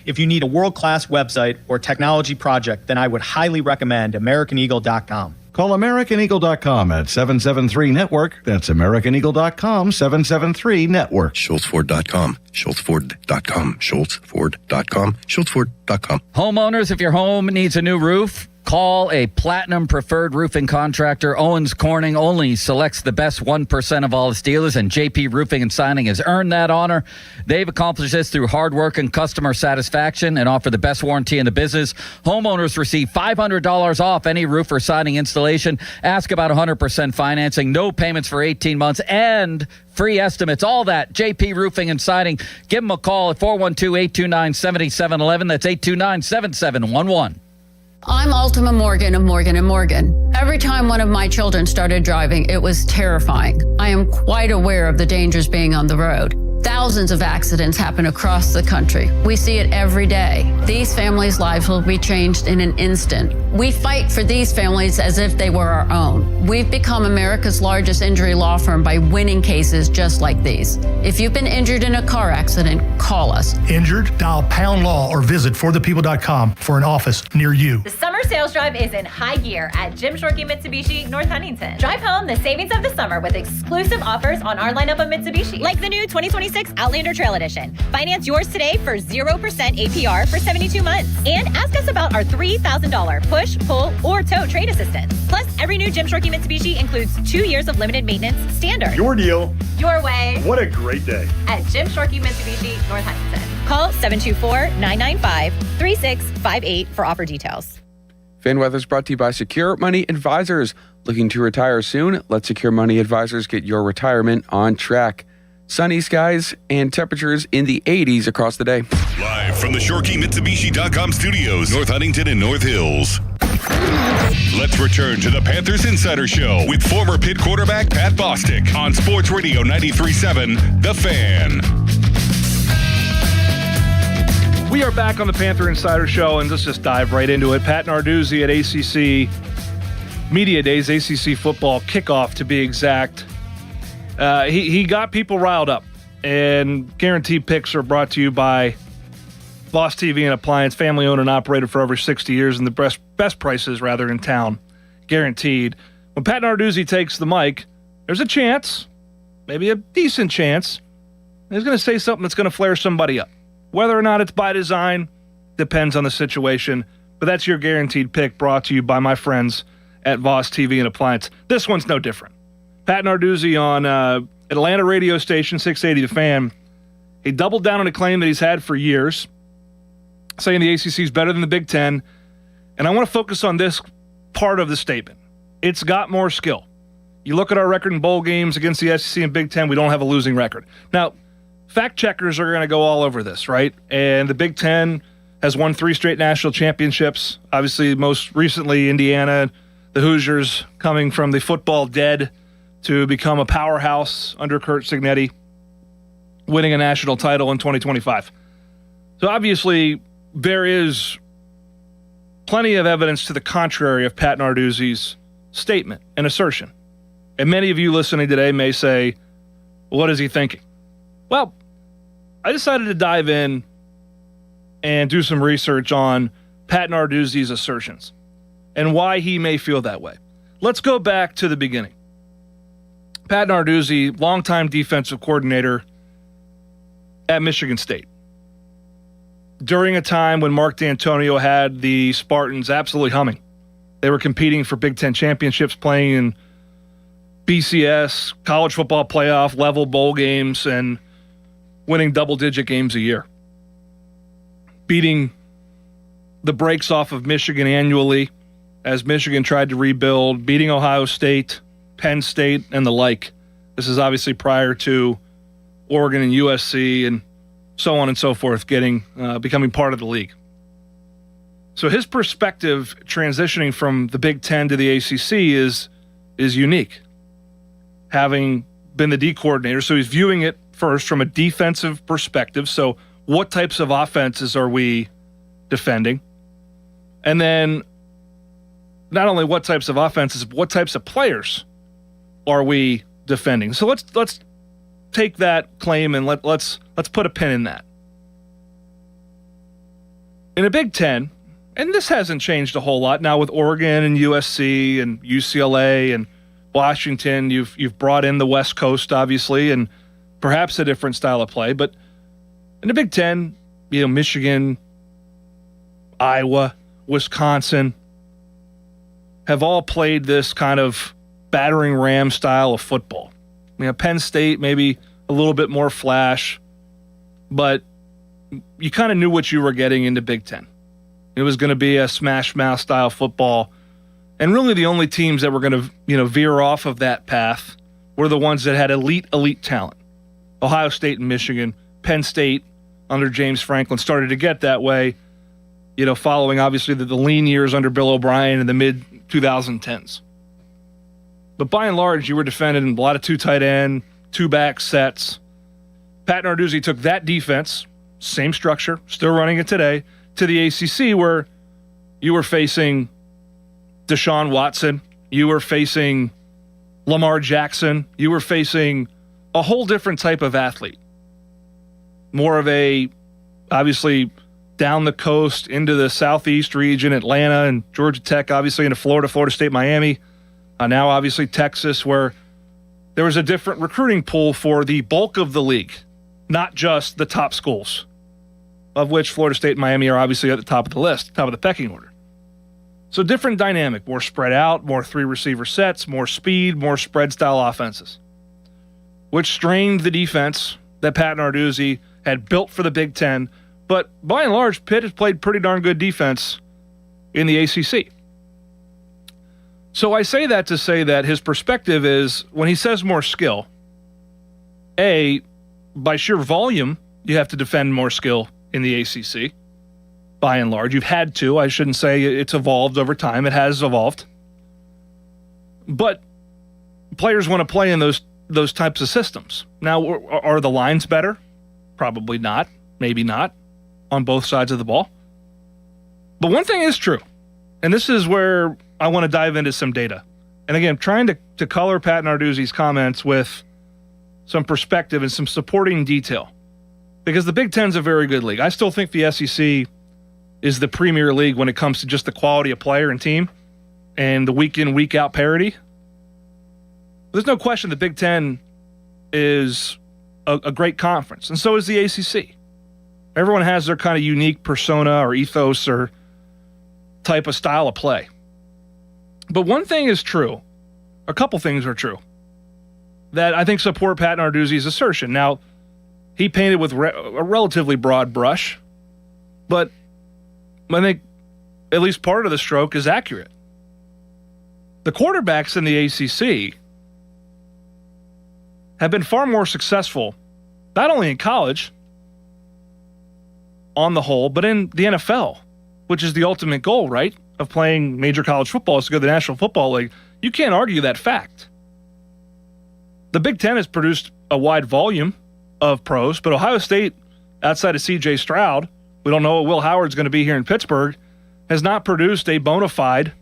If you need a world-class website or technology project, then I would highly recommend AmericanEagle.com. Call AmericanEagle.com at 773-NETWORK. That's AmericanEagle.com, 773-NETWORK. SchultzFord.com. SchultzFord.com. SchultzFord.com. SchultzFord.com. Homeowners, if your home needs a new roof, call a Platinum Preferred Roofing Contractor. Owens Corning only selects the best 1% of all its dealers, and JP Roofing and Signing has earned that honor. They've accomplished this through hard work and customer satisfaction and offer the best warranty in the business. Homeowners receive $500 off any roof or siding installation. Ask about 100% financing, no payments for 18 months, and free estimates. All that, JP Roofing and Siding. Give them a call at 412-829-7711. That's 829-7711. I'm Ultima Morgan of Morgan & Morgan. Every time one of my children started driving, it was terrifying. I am quite aware of the dangers being on the road. Thousands of accidents happen across the country. We see it every day. These families' lives will be changed in an instant. We fight for these families as if they were our own. We've become America's largest injury law firm by winning cases just like these. If you've been injured in a car accident, call us. Injured? Dial Pound Law or visit forthepeople.com for an office near you. The summer sales drive is in high gear at Jim Shorkey Mitsubishi, North Huntington. Drive home the savings of the summer with exclusive offers on our lineup of Mitsubishi, like the new 2026 Outlander Trail Edition. Finance yours today for 0% APR for 72 months. And ask us about our $3,000 push, pull, or tow trade assistance. Plus, every new Jim Shorkey Mitsubishi includes 2 years of limited maintenance standard. Your deal. Your way. What a great day. At Jim Shorkey Mitsubishi, North Huntington. Call 724-995-3658 for offer details. Fan Weather is brought to you by Secure Money Advisors. Looking to retire soon? Let Secure Money Advisors get your retirement on track. Sunny skies and temperatures in the 80s across the day. Live from the ShorkeyMitsubishi.com studios, North Huntington and North Hills. Let's return to the Panthers Insider Show with former Pitt quarterback Pat Bostic on Sports Radio 93.7 The Fan. We are back on the Panther Insider Show, and let's just dive right into it. Pat Narduzzi at ACC Media Days, ACC football kickoff to be exact. He got people riled up, and guaranteed picks are brought to you by Voss TV and Appliance, family owned and operated for over 60 years, and the best prices rather in town, guaranteed. When Pat Narduzzi takes the mic, there's a chance, maybe a decent chance, he's going to say something that's going to flare somebody up. Whether or not it's by design depends on the situation, but that's your guaranteed pick brought to you by my friends at Voss TV and Appliance. This one's no different. Pat Narduzzi on Atlanta radio station 680 The Fan, he doubled down on a claim that he's had for years, saying the ACC is better than the Big Ten, and I want to focus on this part of the statement. It's got more skill. You look at our record in bowl games against the SEC and Big Ten, we don't have a losing record. Now, fact checkers are going to go all over this, right? And the Big Ten has won 3 straight national championships. Obviously, most recently, Indiana, the Hoosiers coming from the football dead to become a powerhouse under Curt Cignetti, winning a national title in 2025. So obviously, there is plenty of evidence to the contrary of Pat Narduzzi's statement and assertion. And many of you listening today may say, what is he thinking? Well, I decided to dive in and do some research on Pat Narduzzi's assertions and why he may feel that way. Let's go back to the beginning. Pat Narduzzi, longtime defensive coordinator at Michigan State. During a time when Mark D'Antonio had the Spartans absolutely humming. They were competing for Big Ten championships, playing in BCS, college football playoff level bowl games, and winning double-digit games a year. Beating the brakes off of Michigan annually as Michigan tried to rebuild, beating Ohio State, Penn State, and the like. This is obviously prior to Oregon and USC and so on and so forth becoming part of the league. So his perspective transitioning from the Big Ten to the ACC is unique, having been the D coordinator. So he's viewing it first from a defensive perspective. So what types of offenses are we defending? And then not only what types of offenses, but what types of players are we defending? So let's take that claim and let's put a pin in that. In a Big Ten, and this hasn't changed a whole lot now with Oregon and USC and UCLA and Washington, you've brought in the West Coast, obviously, and perhaps a different style of play. But in the Big Ten, Michigan, Iowa, Wisconsin have all played this kind of battering ram style of football. Penn State maybe a little bit more flash, but you kind of knew what you were getting into Big Ten. It was going to be a smash mouth style football, and really the only teams that were going to veer off of that path were the ones that had elite talent. Ohio State and Michigan. Penn State under James Franklin started to get that way, following obviously the lean years under Bill O'Brien in the mid 2010s. But by and large, you were defending a lot of 2 tight end, 2 back sets. Pat Narduzzi took that defense, same structure, still running it today, to the ACC where you were facing Deshaun Watson, you were facing Lamar Jackson, you were facing a whole different type of athlete. More of a, obviously, down the coast into the southeast region, Atlanta and Georgia Tech, obviously into Florida, Florida State, Miami. Now, obviously, Texas, where there was a different recruiting pool for the bulk of the league, not just the top schools, of which Florida State and Miami are obviously at the top of the list, top of the pecking order. So different dynamic, more spread out, more three-receiver sets, more speed, more spread-style offenses, which strained the defense that Pat Narduzzi had built for the Big Ten. But by and large, Pitt has played pretty darn good defense in the ACC. So I say that to say that his perspective is, when he says more skill, A, by sheer volume, you have to defend more skill in the ACC. By and large, you've had to. I shouldn't say it's evolved over time. It has evolved. But players want to play in those types of systems. Now, are the lines better? Probably not. Maybe not. On both sides of the ball. But one thing is true, and this is where I want to dive into some data. And again, trying to color Pat Narduzzi's comments with some perspective and some supporting detail. Because the Big Ten's a very good league. I still think the SEC is the premier league when it comes to just the quality of player and team and the week in, week out parity. There's no question the Big Ten is a great conference, and so is the ACC. Everyone has their kind of unique persona or ethos or type of style of play. But one thing is true, a couple things are true, that I think support Pat Narduzzi's assertion. Now, he painted with a relatively broad brush, but I think at least part of the stroke is accurate. The quarterbacks in the ACC have been far more successful, not only in college, on the whole, but in the NFL, which is the ultimate goal, right, of playing major college football is to go to the National Football League. You can't argue that fact. The Big Ten has produced a wide volume of pros, but Ohio State, outside of C.J. Stroud, we don't know what Will Howard's going to be here in Pittsburgh, has not produced a bona fide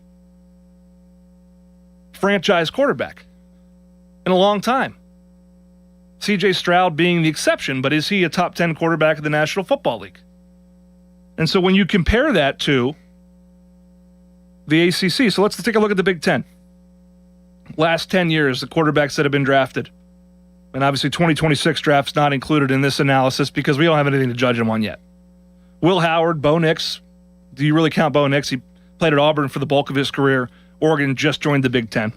franchise quarterback in a long time. C.J. Stroud being the exception, but is he a top 10 quarterback of the National Football League? And so when you compare that to the ACC, so let's take a look at the Big Ten. Last 10 years, the quarterbacks that have been drafted, and obviously 2026 draft's not included in this analysis because we don't have anything to judge him on yet. Will Howard, Bo Nix. Do you really count Bo Nix? He played at Auburn for the bulk of his career. Oregon just joined the Big Ten.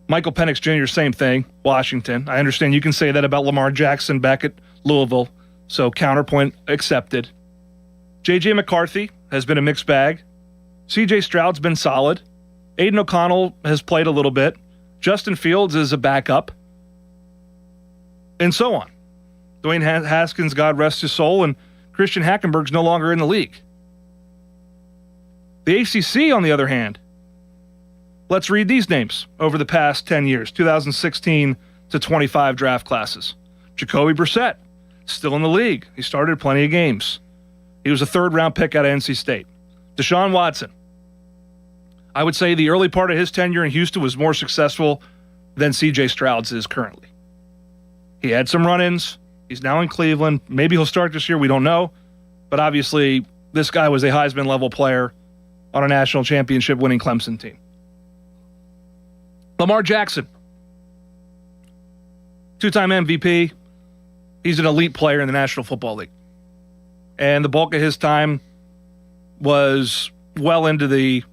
Michael Penix Jr., same thing, Washington. I understand you can say that about Lamar Jackson back at Louisville, so counterpoint accepted. J.J. McCarthy has been a mixed bag. C.J. Stroud's been solid. Aiden O'Connell has played a little bit. Justin Fields is a backup. And so on. Dwayne Haskins, God rest his soul, and Christian Hackenberg's no longer in the league. The ACC, on the other hand, let's read these names over the past 10 years, 2016 to 25 draft classes. Jacoby Brissett, still in the league. He started plenty of games. He was a third-round pick out of NC State. Deshaun Watson. I would say the early part of his tenure in Houston was more successful than C.J. Stroud's is currently. He had some run-ins. He's now in Cleveland. Maybe he'll start this year. We don't know. But obviously, this guy was a Heisman-level player on a national championship-winning Clemson team. Lamar Jackson, two-time MVP. He's an elite player in the National Football League. And the bulk of his time was well into the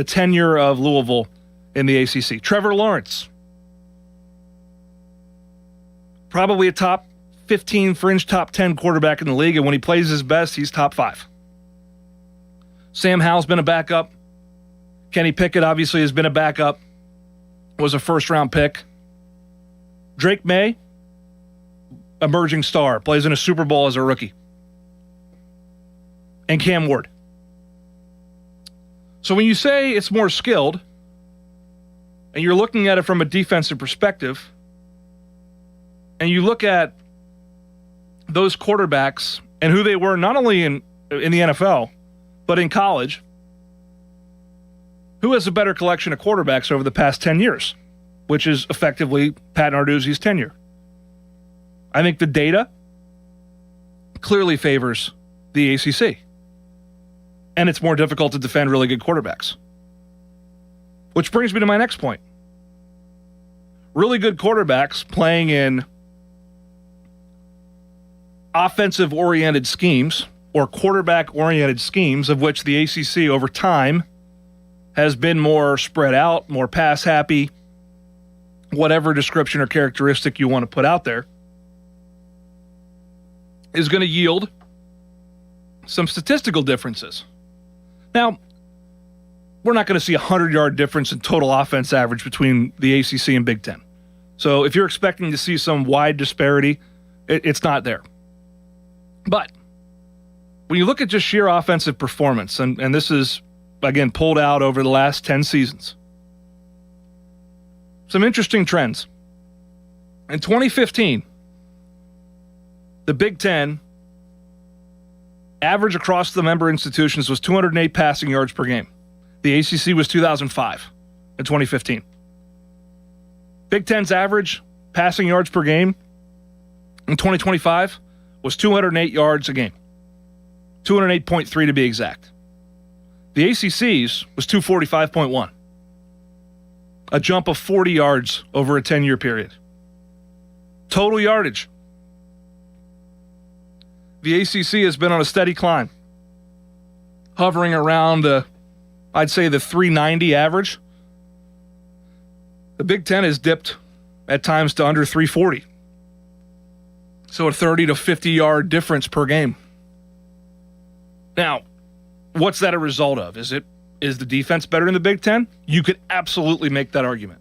tenure of Louisville in the ACC. Trevor Lawrence, probably a top 15 fringe top 10 quarterback in the league, and when he plays his best, he's top 5. Sam Howell's been a backup. Kenny Pickett obviously has been a backup. Was a first-round pick. Drake May, emerging star, plays in a Super Bowl as a rookie. And Cam Ward. So when you say it's more skilled, and you're looking at it from a defensive perspective, and you look at those quarterbacks and who they were not only in the NFL, but in college, who has a better collection of quarterbacks over the past 10 years, which is effectively Pat Narduzzi's tenure. I think the data clearly favors the ACC. And it's more difficult to defend really good quarterbacks. Which brings me to my next point. Really good quarterbacks playing in offensive-oriented schemes or quarterback-oriented schemes, of which the ACC over time has been more spread out, more pass-happy, whatever description or characteristic you want to put out there, is going to yield some statistical differences. Now, we're not going to see a 100-yard difference in total offense average between the ACC and Big Ten. So if you're expecting to see some wide disparity, it's not there. But when you look at just sheer offensive performance, and this is, again, pulled out over the last 10 seasons, some interesting trends. In 2015, the Big Ten average across the member institutions was 208 passing yards per game. The ACC was 2005 in 2015. Big Ten's average passing yards per game in 2025 was 208 yards a game. 208.3 to be exact. The ACC's was 245.1. A jump of 40 yards over a 10-year period. Total yardage. The ACC has been on a steady climb, hovering around I'd say the 390 average. The Big Ten has dipped at times to under 340. So a 30 to 50 yard difference per game. Now, what's that a result of? Is the defense better in the Big Ten? You could absolutely make that argument.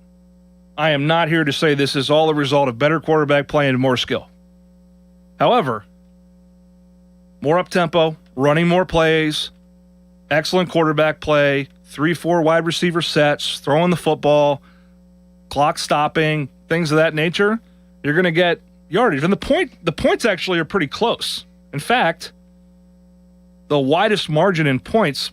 I am not here to say this is all a result of better quarterback play and more skill. However, more up-tempo, running more plays, excellent quarterback play, 3-4 wide receiver sets, throwing the football, clock stopping, things of that nature, you're going to get yardage. And the points actually are pretty close. In fact, the widest margin in points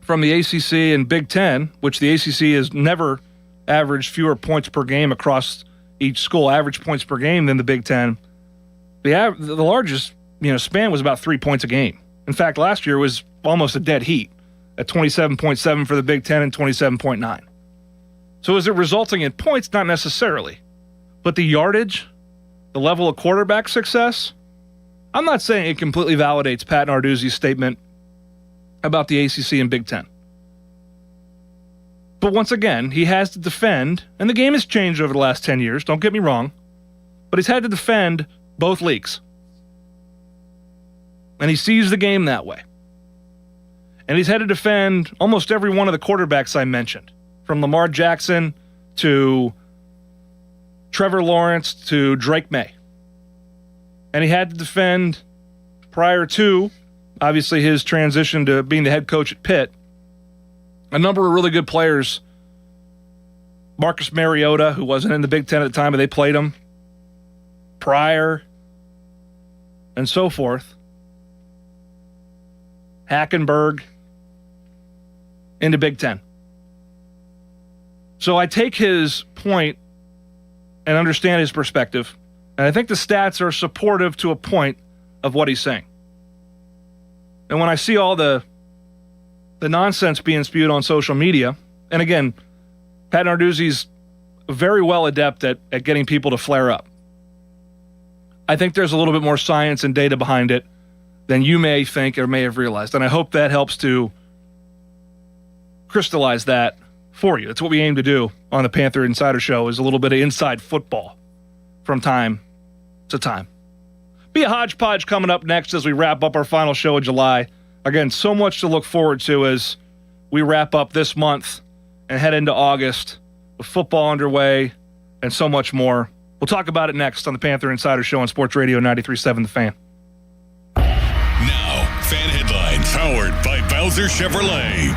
from the ACC and Big Ten, which the ACC has never averaged fewer points per game across each school, average points per game than the Big Ten. The largest span was about 3 points a game. In fact, last year was almost a dead heat at 27.7 for the Big Ten and 27.9. So is it resulting in points? Not necessarily. But the yardage, the level of quarterback success, I'm not saying it completely validates Pat Narduzzi's statement about the ACC and Big Ten. But once again, he has to defend, and the game has changed over the last 10 years, don't get me wrong, but he's had to defend both leagues. And he sees the game that way. And he's had to defend almost every one of the quarterbacks I mentioned, from Lamar Jackson to Trevor Lawrence to Drake May. And he had to defend, prior to, obviously, his transition to being the head coach at Pitt, a number of really good players. Marcus Mariota, who wasn't in the Big Ten at the time, but they played him. Pryor, and so forth. Hackenberg into Big Ten. So I take his point and understand his perspective, and I think the stats are supportive to a point of what he's saying. And when I see all the nonsense being spewed on social media, and again, Pat Narduzzi's very well adept at getting people to flare up. I think there's a little bit more science and data behind it than you may think or may have realized. And I hope that helps to crystallize that for you. It's what we aim to do on the Panther Insider Show, is a little bit of inside football from time to time. Be a hodgepodge coming up next as we wrap up our final show of July. Again, so much to look forward to as we wrap up this month and head into August with football underway and so much more. We'll talk about it next on the Panther Insider Show on Sports Radio 93.7 The Fan. Now, fan headlines powered by Bowser Chevrolet.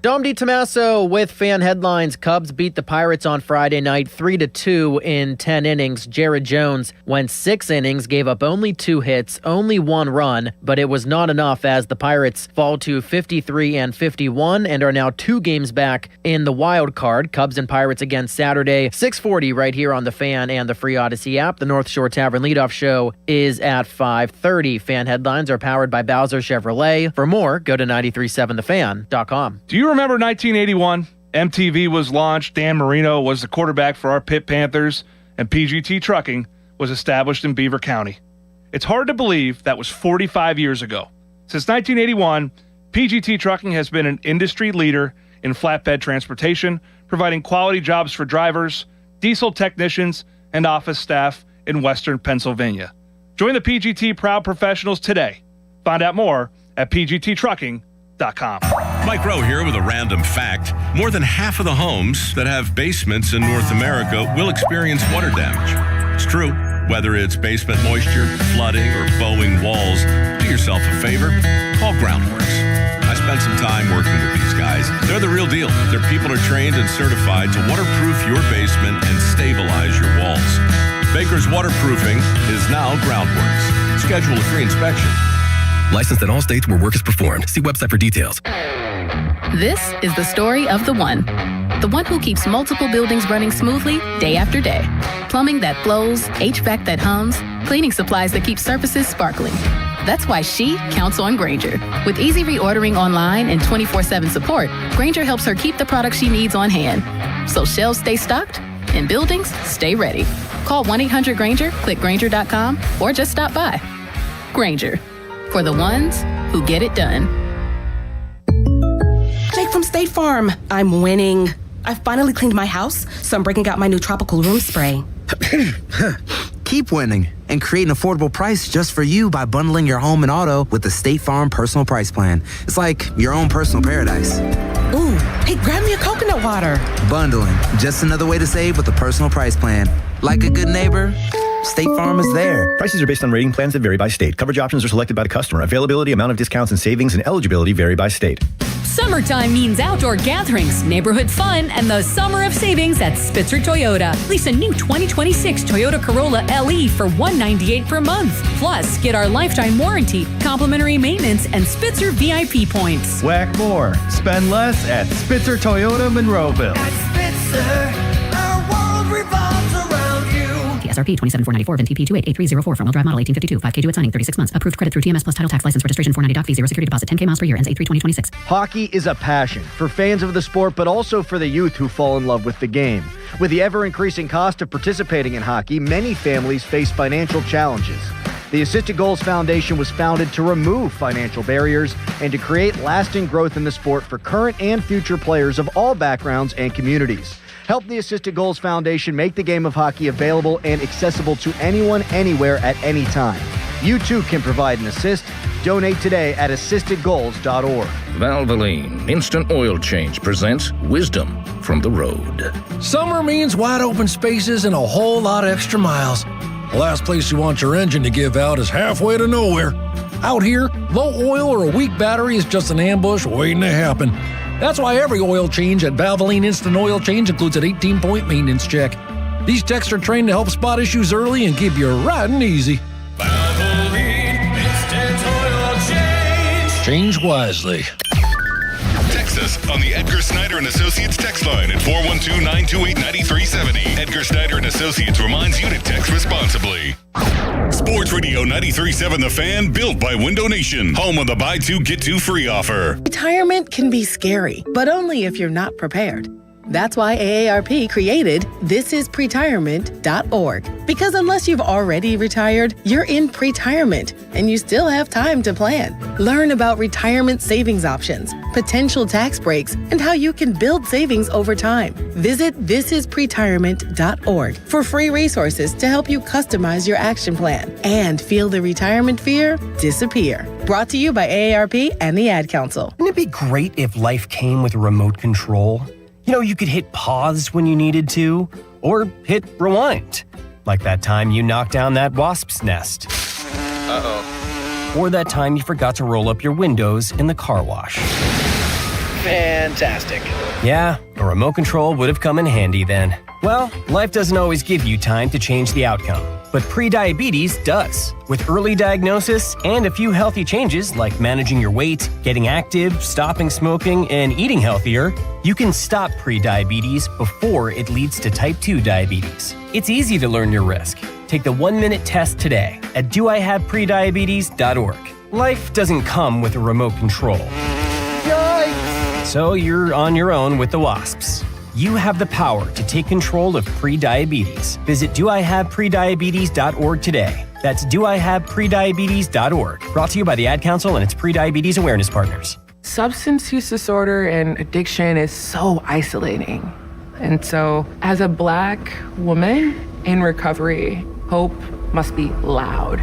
Dom DiTomaso with fan headlines. Cubs beat the Pirates on Friday night 3-2 in 10 innings. Jared Jones went 6 innings, gave up only 2 hits, only 1 run, but it was not enough as the Pirates fall to 53-51 and are now 2 games back in the wild card. Cubs and Pirates again Saturday, 6:40 right here on the Fan and the Free Odyssey app. The North Shore Tavern leadoff show is at 5:30. Fan headlines are powered by Bowser Chevrolet. For more, go to 937thefan.com. Do you remember 1981? MTV was launched. Dan Marino was the quarterback for our Pitt Panthers, and PGT Trucking was established in Beaver County. It's hard to believe that was 45 years ago. Since 1981, PGT Trucking has been an industry leader in flatbed transportation, providing quality jobs for drivers, diesel technicians, and office staff in Western Pennsylvania. Join the PGT Proud Professionals today. Find out more at pgttrucking.com. Mike Rowe here with a random fact. More than half of the homes that have basements in North America will experience water damage. It's true. Whether it's basement moisture, flooding, or bowing walls, do yourself a favor. Call Groundworks. I spent some time working with these guys. They're the real deal. Their people are trained and certified to waterproof your basement and stabilize your walls. Baker's Waterproofing is now Groundworks. Schedule a free inspection. Licensed in all states where work is performed. See website for details. This is the story of the one who keeps multiple buildings running smoothly day after day. Plumbing that flows, HVAC that hums, cleaning supplies that keep surfaces sparkling. That's why she counts on Grainger. With easy reordering online and 24/7 support, Grainger helps her keep the products she needs on hand. So shelves stay stocked and buildings stay ready. Call 1-800-GRAINGER, click Grainger.com, or just stop by. Grainger, for the ones who get it done. Jake from State Farm. I'm winning. I finally cleaned my house, so I'm breaking out my new tropical room spray. Keep winning and create an affordable price just for you by bundling your home and auto with the State Farm Personal Price Plan. It's like your own personal paradise. Ooh, hey, grab me a coconut water. Bundling, just another way to save with a personal price plan. Like a good neighbor, State Farm is there. Prices are based on rating plans that vary by state. Coverage options are selected by the customer. Availability, amount of discounts and savings, and eligibility vary by state. Summertime means outdoor gatherings, neighborhood fun, and the summer of savings at Spitzer Toyota. Lease a new 2026 Toyota Corolla LE for $198 per month. Plus, get our lifetime warranty, complimentary maintenance, and Spitzer VIP points. Whack more. Spend less at Spitzer Toyota Monroeville. At Spitzer, our world revolves around you. TSRP 27494 VIN TP 288304 front-wheel drive model 1852 5K due at signing 36 months. Approved credit through TMS plus title tax license registration 490 doc fee 0 security deposit 10K miles per year ends 8/3/2026. Hockey is a passion for fans of the sport, but also for the youth who fall in love with the game. With the ever-increasing cost of participating in hockey, many families face financial challenges. The Assisted Goals Foundation was founded to remove financial barriers and to create lasting growth in the sport for current and future players of all backgrounds and communities. Help the Assisted Goals Foundation make the game of hockey available and accessible to anyone, anywhere, at any time. You too can provide an assist. Donate today at assistedgoals.org. Valvoline Instant Oil Change presents Wisdom from the Road. Summer means wide open spaces and a whole lot of extra miles. The last place you want your engine to give out is halfway to nowhere. Out here, low oil or a weak battery is just an ambush waiting to happen. That's why every oil change at Valvoline Instant Oil Change includes an 18-point maintenance check. These techs are trained to help spot issues early and keep you riding easy. Valvoline Instant Oil Change. Change wisely. Text us on the Edgar Snyder & Associates text line at 412-928-9370. Edgar Snyder & Associates reminds you to text responsibly. Sports Radio 93.7 The Fan, built by Window Nation. Home of the buy two, get two free offer. Retirement can be scary, but only if you're not prepared. That's why AARP created thisispretirement.org. Because unless you've already retired, you're in pretirement, and you still have time to plan. Learn about retirement savings options, potential tax breaks, and how you can build savings over time. Visit thisispretirement.org for free resources to help you customize your action plan and feel the retirement fear disappear. Brought to you by AARP and the Ad Council. Wouldn't it be great if life came with remote control? You know, you could hit pause when you needed to, or hit rewind. Like that time you knocked down that wasp's nest. Uh-oh. Or that time you forgot to roll up your windows in the car wash. Fantastic. Yeah, a remote control would have come in handy then. Well, life doesn't always give you time to change the outcome, but prediabetes does. With early diagnosis and a few healthy changes like managing your weight, getting active, stopping smoking, and eating healthier, you can stop prediabetes before it leads to type 2 diabetes. It's easy to learn your risk. Take the 1-minute test today at doihaveprediabetes.org. Life doesn't come with a remote control. Yikes! So you're on your own with the WASPs. You have the power to take control of prediabetes. Visit doihaveprediabetes.org today. That's doihaveprediabetes.org. Brought to you by the Ad Council and its Prediabetes Awareness Partners. Substance use disorder and addiction is so isolating. And so, as a Black woman in recovery, hope must be loud.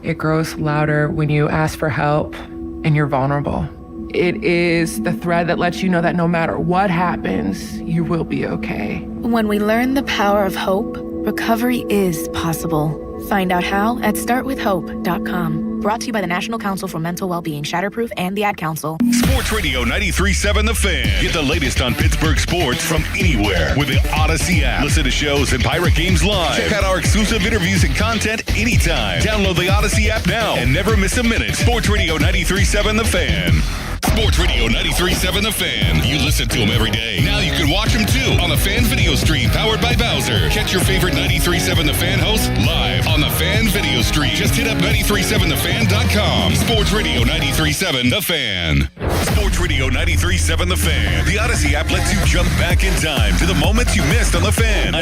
It grows louder when you ask for help and you're vulnerable. It is the thread that lets you know that no matter what happens, you will be okay. When we learn the power of hope, recovery is possible. Find out how at startwithhope.com. Brought to you by the National Council for Mental Wellbeing, Shatterproof, and the Ad Council. Sports Radio 93.7 The Fan. Get the latest on Pittsburgh sports from anywhere with the Odyssey app. Listen to shows and Pirate games live. Check out our exclusive interviews and content anytime. Download the Odyssey app now and never miss a minute. Sports Radio 93.7 The Fan. Sports Radio 93.7 The Fan. You listen to them every day. Now you can watch them too on the Fan video stream powered by Bowser. Catch your favorite 93.7 The Fan hosts live on the Fan video stream. Just hit up 937thefan.com. Sports Radio 93.7 The Fan. Sports Radio 93.7 The Fan. The Odyssey app lets you jump back in time to the moments you missed on The Fan.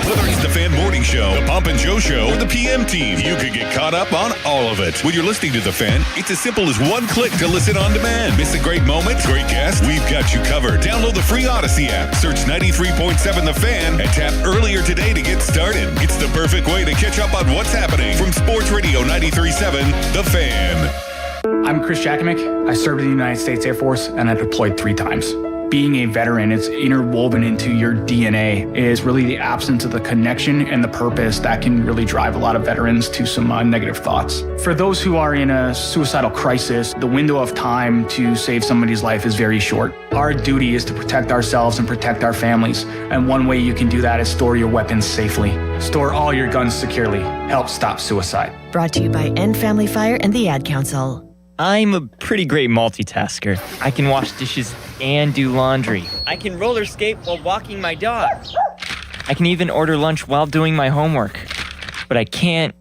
Whether it's the Fan Morning Show, the Pomp and Joe Show, or the PM Team, you can get caught up on all of it. When you're listening to The Fan, it's as simple as one click to listen on demand. Miss a great moment? Great guest? We've got you covered. Download the free Odyssey app, search 93.7 The Fan, and tap earlier today to get started. It's the perfect way to catch up on what's happening from Sports Radio 93.7 The Fan. I'm Chris Jakovic. I served in the United States Air Force and I deployed 3 times. Being a veteran, it's interwoven into your DNA. It is really the absence of the connection and the purpose that can really drive a lot of veterans to some negative thoughts. For those who are in a suicidal crisis, the window of time to save somebody's life is very short. Our duty is to protect ourselves and protect our families. And one way you can do that is store your weapons safely. Store all your guns securely. Help stop suicide. Brought to you by End Family Fire and the Ad Council. I'm a pretty great multitasker. I can wash dishes and do laundry. I can roller skate while walking my dog. I can even order lunch while doing my homework. But I can't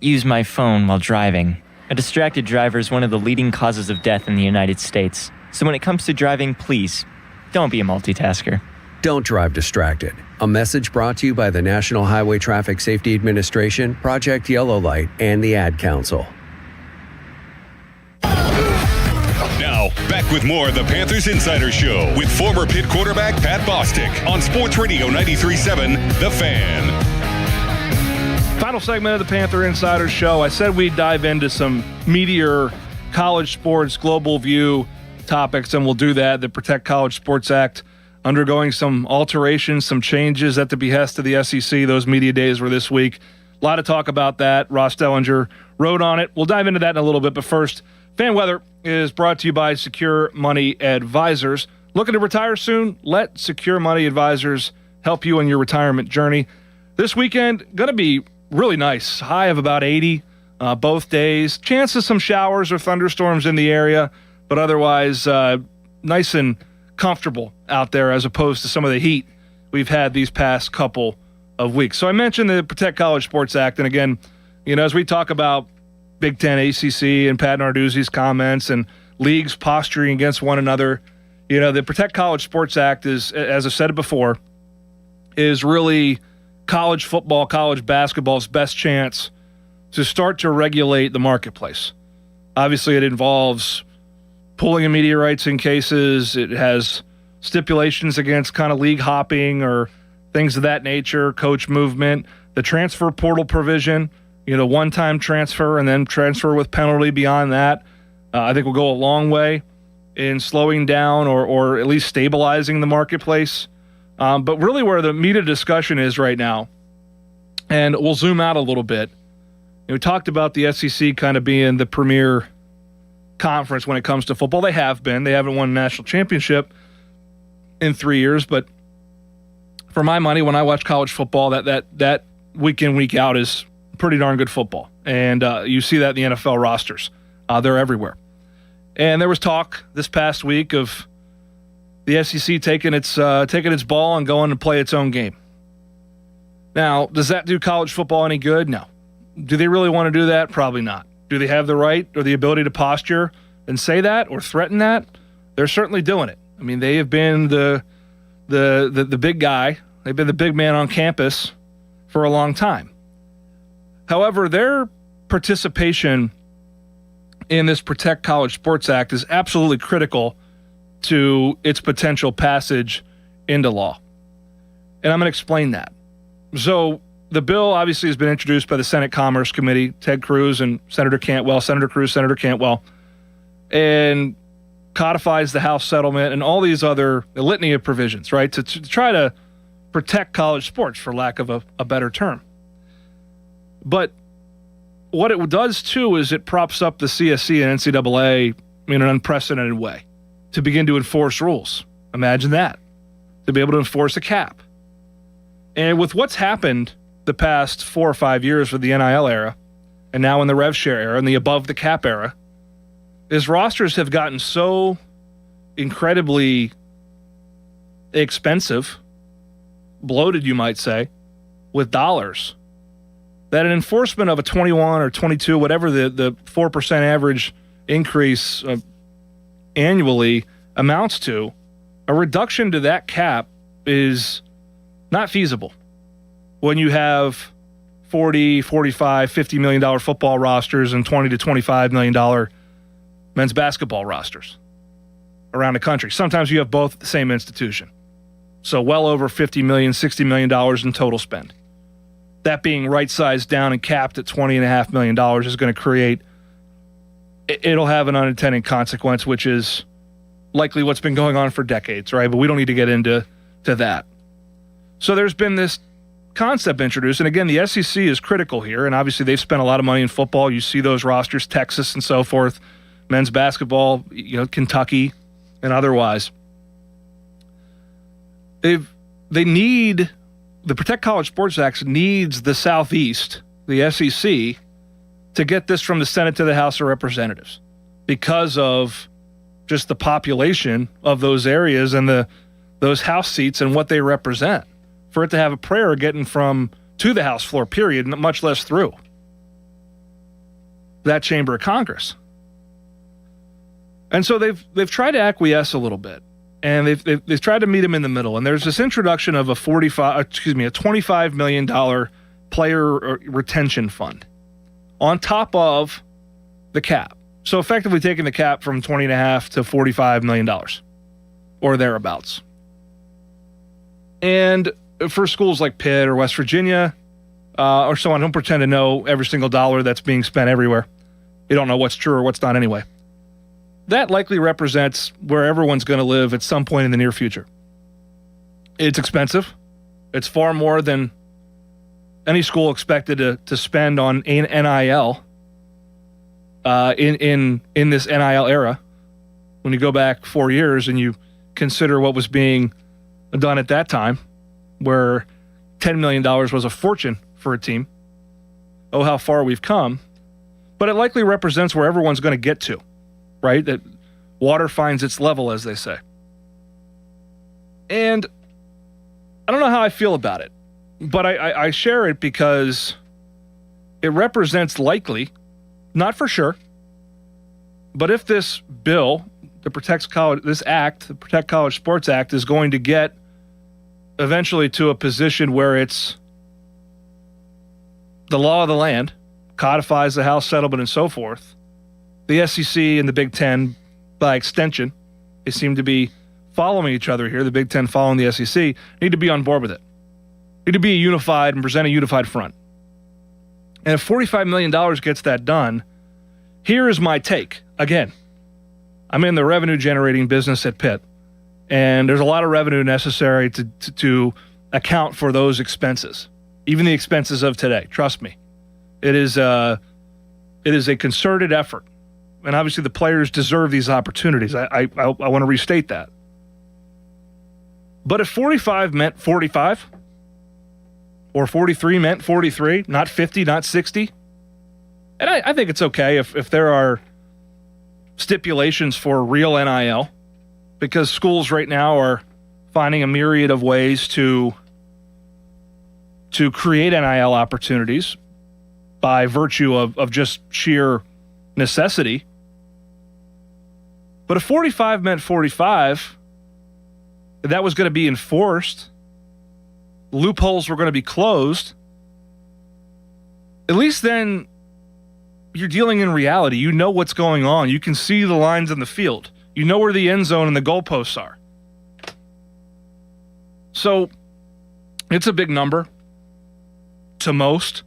use my phone while driving. A distracted driver is one of the leading causes of death in the United States. So when it comes to driving, please, don't be a multitasker. Don't drive distracted. A message brought to you by the National Highway Traffic Safety Administration, Project Yellow Light, and the Ad Council. Now, back with more of the Panthers Insider Show with former Pitt quarterback Pat Bostic on Sports Radio 93.7 The Fan. Final segment of the Panther Insider Show. I said we'd dive into some meatier college sports global view topics, and we'll do that. The Protect College Sports Act undergoing some alterations, some changes at the behest of the SEC. Those media days were this week. A lot of talk about that. Ross Dellinger wrote on it. We'll dive into that in a little bit, but first, Fan Weather is brought to you by Secure Money Advisors. Looking to retire soon? Let Secure Money Advisors help you on your retirement journey. This weekend, going to be really nice. High of about 80 both days. Chance of some showers or thunderstorms in the area, but otherwise nice and comfortable out there as opposed to some of the heat we've had these past couple of weeks. So I mentioned the Protect College Sports Act, and again, you know, as we talk about Big Ten, ACC, and Pat Narduzzi's comments and leagues posturing against one another, you know, the Protect College Sports Act is, as I've said it before, is really college football, college basketball's best chance to start to regulate the marketplace. Obviously, it involves pulling of media rights in cases. It has stipulations against kind of league hopping or things of that nature, coach movement, the transfer portal provision, you know, one-time transfer and then transfer with penalty beyond that, I think will go a long way in slowing down or at least stabilizing the marketplace. But really where the meat of discussion is right now, and we'll zoom out a little bit. We talked about the SEC kind of being the premier conference when it comes to football. They have been. They haven't won a national championship in 3 years, but for my money, when I watch college football, that week in, week out is pretty darn good football. And you see that in the NFL rosters. They're everywhere. And there was talk this past week of the SEC taking its ball and going to play its own game. Now, does that do college football any good? No. Do they really want to do that? Probably not. Do they have the right or the ability to posture and say that or threaten that? They're certainly doing it. I mean, they have been the big guy. They've been the big man on campus for a long time. However, their participation in this Protect College Sports Act is absolutely critical to its potential passage into law. And I'm going to explain that. So the bill obviously has been introduced by the Senate Commerce Committee, Ted Cruz and Senator Cantwell, Senator Cruz, Senator Cantwell, and codifies the House settlement and all these other litany of provisions, right, to try to protect college sports, for lack of a better term. But what it does, too, is it props up the CSC and NCAA in an unprecedented way to begin to enforce rules. Imagine that, to be able to enforce a cap. And with what's happened the past 4 or 5 years with the NIL era, and now in the rev share era and the above the cap era, is rosters have gotten so incredibly expensive, bloated, you might say, with dollars, that an enforcement of a 21 or 22, whatever the 4% average increase annually amounts to, a reduction to that cap is not feasible when you have 40, 45, $50 million football rosters and $20 to $25 million men's basketball rosters around the country. Sometimes you have both at the same institution. So well over $50 million, $60 million in total spend. That being right-sized down and capped at $20.5 million is going to create, it'll have an unintended consequence, which is likely what's been going on for decades, right? But we don't need to get into that. So there's been this concept introduced, and again, the SEC is critical here, and obviously they've spent a lot of money in football. You see those rosters, Texas and so forth, men's basketball, Kentucky and otherwise. They need, the Protect College Sports Act needs the Southeast, the SEC, to get this from the Senate to the House of Representatives because of just the population of those areas and those House seats and what they represent. For it to have a prayer getting from to the House floor, period, much less through that chamber of Congress. And so they've tried to acquiesce a little bit, and they've tried to meet them in the middle. And there's this introduction of a $25 million player retention fund on top of the cap. So effectively taking the cap from $20.5 to $45 million or thereabouts. And for schools like Pitt or West Virginia or so on, don't pretend to know every single dollar that's being spent everywhere. You don't know what's true or what's not anyway. That likely represents where everyone's going to live at some point in the near future. It's expensive. It's far more than any school expected to spend on NIL in this NIL era. When you go back 4 years and you consider what was being done at that time, where $10 million was a fortune for a team. Oh, how far we've come. But it likely represents where everyone's going to get to, right? That water finds its level, as they say. And I don't know how I feel about it, but I share it because it represents likely, not for sure, but if this bill, the Protect College Sports Act, is going to get eventually to a position where it's the law of the land, codifies the House settlement and so forth, the SEC and the Big Ten, by extension, they seem to be following each other here, the Big Ten following the SEC, need to be on board with it. Need to be unified and present a unified front. And if $45 million gets that done, here is my take. Again, I'm in the revenue generating business at Pitt, and there's a lot of revenue necessary to account for those expenses, even the expenses of today. Trust me, it is a concerted effort And obviously the players deserve these opportunities. I want to restate that. But if 45 meant 45, or 43 meant 43, not 50, not 60, and I think it's okay if there are stipulations for real NIL, because schools right now are finding a myriad of ways to create NIL opportunities by virtue of just sheer necessity. But if 45 meant 45, that was going to be enforced, loopholes were going to be closed, at least then you're dealing in reality. You know what's going on. You can see the lines in the field. You know where the end zone and the goalposts are. So it's a big number to most.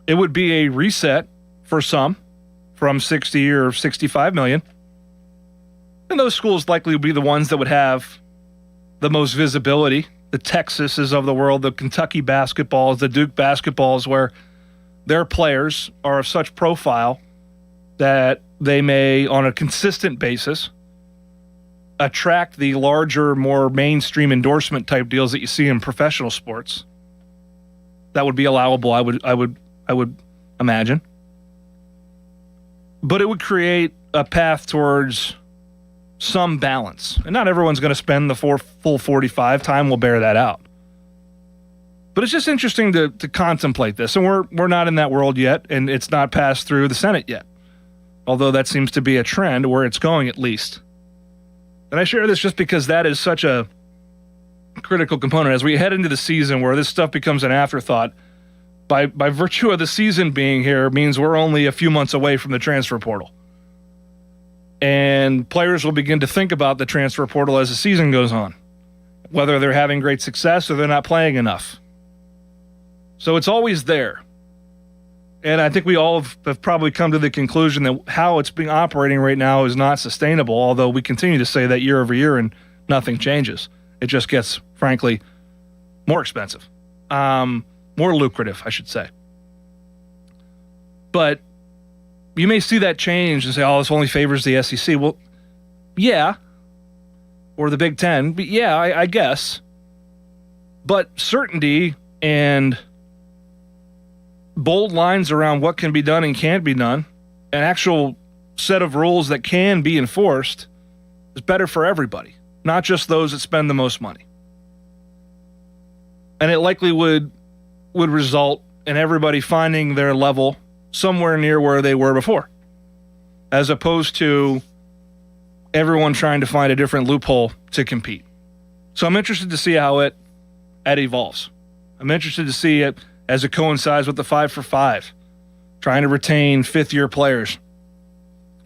It would be a reset for some from 60 or 65 million. And those schools likely would be the ones that would have the most visibility. The Texases of the world, the Kentucky basketballs, the Duke basketballs, where their players are of such profile that they may, on a consistent basis, attract the larger, more mainstream endorsement type deals that you see in professional sports. That would be allowable, I would imagine. But it would create a path towards some balance. And not everyone's going to spend the full 45. Time will bear that out. But it's just interesting to contemplate this. And we're not in that world yet, and it's not passed through the Senate yet. Although that seems to be a trend where it's going, at least. And I share this just because that is such a critical component as we head into the season where this stuff becomes an afterthought. By virtue of the season being here, means we're only a few months away from the transfer portal. And players will begin to think about the transfer portal as the season goes on, whether they're having great success or they're not playing enough. So it's always there. And I think we all have probably come to the conclusion that how it's being operating right now is not sustainable, although we continue to say that year over year and nothing changes. It just gets, frankly, more expensive. More lucrative, I should say. But you may see that change and say, oh, this only favors the SEC. Well, yeah. Or the Big Ten. But yeah, I guess. But certainty and bold lines around what can be done and can't be done, an actual set of rules that can be enforced, is better for everybody, not just those that spend the most money. And it likely would result in everybody finding their level somewhere near where they were before, as opposed to everyone trying to find a different loophole to compete. So I'm interested to see how it evolves. I'm interested to see it as it coincides with the 5 for 5, trying to retain fifth-year players.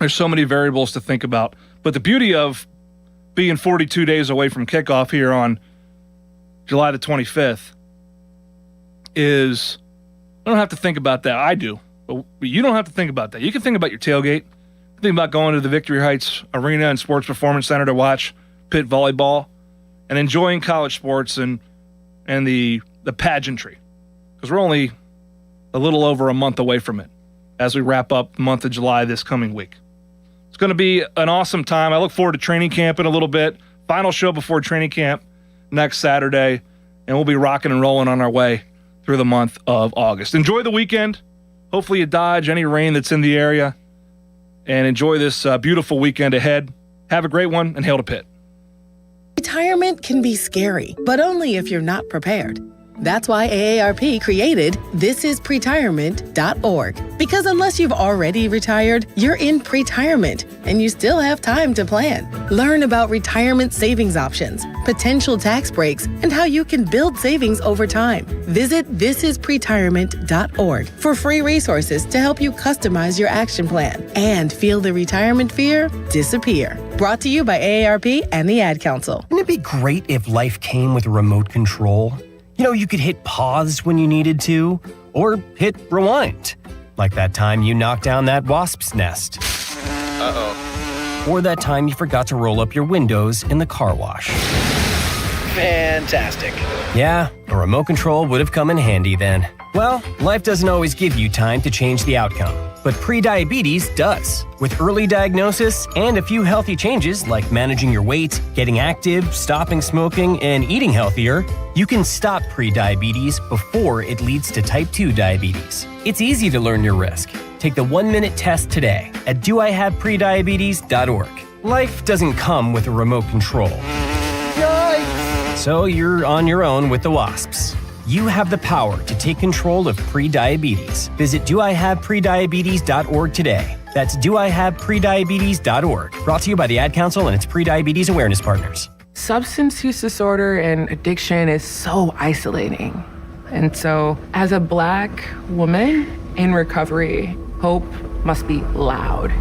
There's so many variables to think about. But the beauty of being 42 days away from kickoff here on July the 25th is I don't have to think about that. I do. But you don't have to think about that. You can think about your tailgate. Think about going to the Victory Heights Arena and Sports Performance Center to watch Pitt volleyball and enjoying college sports and the pageantry. Because we're only a little over a month away from it as we wrap up the month of July this coming week. It's going to be an awesome time. I look forward to training camp in a little bit. Final show before training camp next Saturday, and we'll be rocking and rolling on our way through the month of August. Enjoy the weekend. Hopefully you dodge any rain that's in the area, and enjoy this beautiful weekend ahead. Have a great one, and hail to Pitt. Retirement can be scary, but only if you're not prepared. That's why AARP created thisispretirement.org. Because unless you've already retired, you're in pretirement, and you still have time to plan. Learn about retirement savings options, potential tax breaks, and how you can build savings over time. Visit thisispretirement.org for free resources to help you customize your action plan and feel the retirement fear disappear. Brought to you by AARP and the Ad Council. Wouldn't it be great if life came with a remote control? You know, you could hit pause when you needed to, or hit rewind. Like that time you knocked down that wasp's nest. Uh-oh. Or that time you forgot to roll up your windows in the car wash. Fantastic. Yeah, a remote control would have come in handy then. Well, life doesn't always give you time to change the outcome. but prediabetes does. With early diagnosis and a few healthy changes like managing your weight, getting active, stopping smoking, and eating healthier, you can stop prediabetes before it leads to type 2 diabetes. It's easy to learn your risk. Take the 1-minute test today at doihaveprediabetes.org. Life doesn't come with a remote control. Yikes! So you're on your own with the WASPs. You have the power to take control of prediabetes. Visit doihaveprediabetes.org today. That's doihaveprediabetes.org. Brought to you by the Ad Council and its Prediabetes Awareness Partners. Substance use disorder and addiction is so isolating. And so, as a Black woman in recovery, hope must be loud.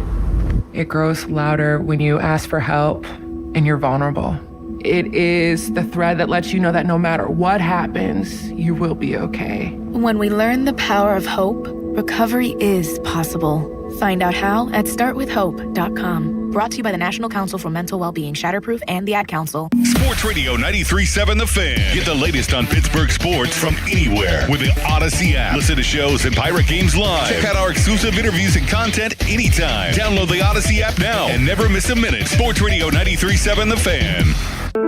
It grows louder when you ask for help and you're vulnerable. It is the thread that lets you know that no matter what happens, you will be okay. When we learn the power of hope, recovery is possible. Find out how at startwithhope.com. Brought to you by the National Council for Mental Wellbeing, Shatterproof, and the Ad Council. Sports Radio 93.7 The Fan. Get the latest on Pittsburgh sports from anywhere with the Odyssey app. Listen to shows and Pirate Games live. Check out our exclusive interviews and content anytime. Download the Odyssey app now and never miss a minute. Sports Radio 93.7 The Fan.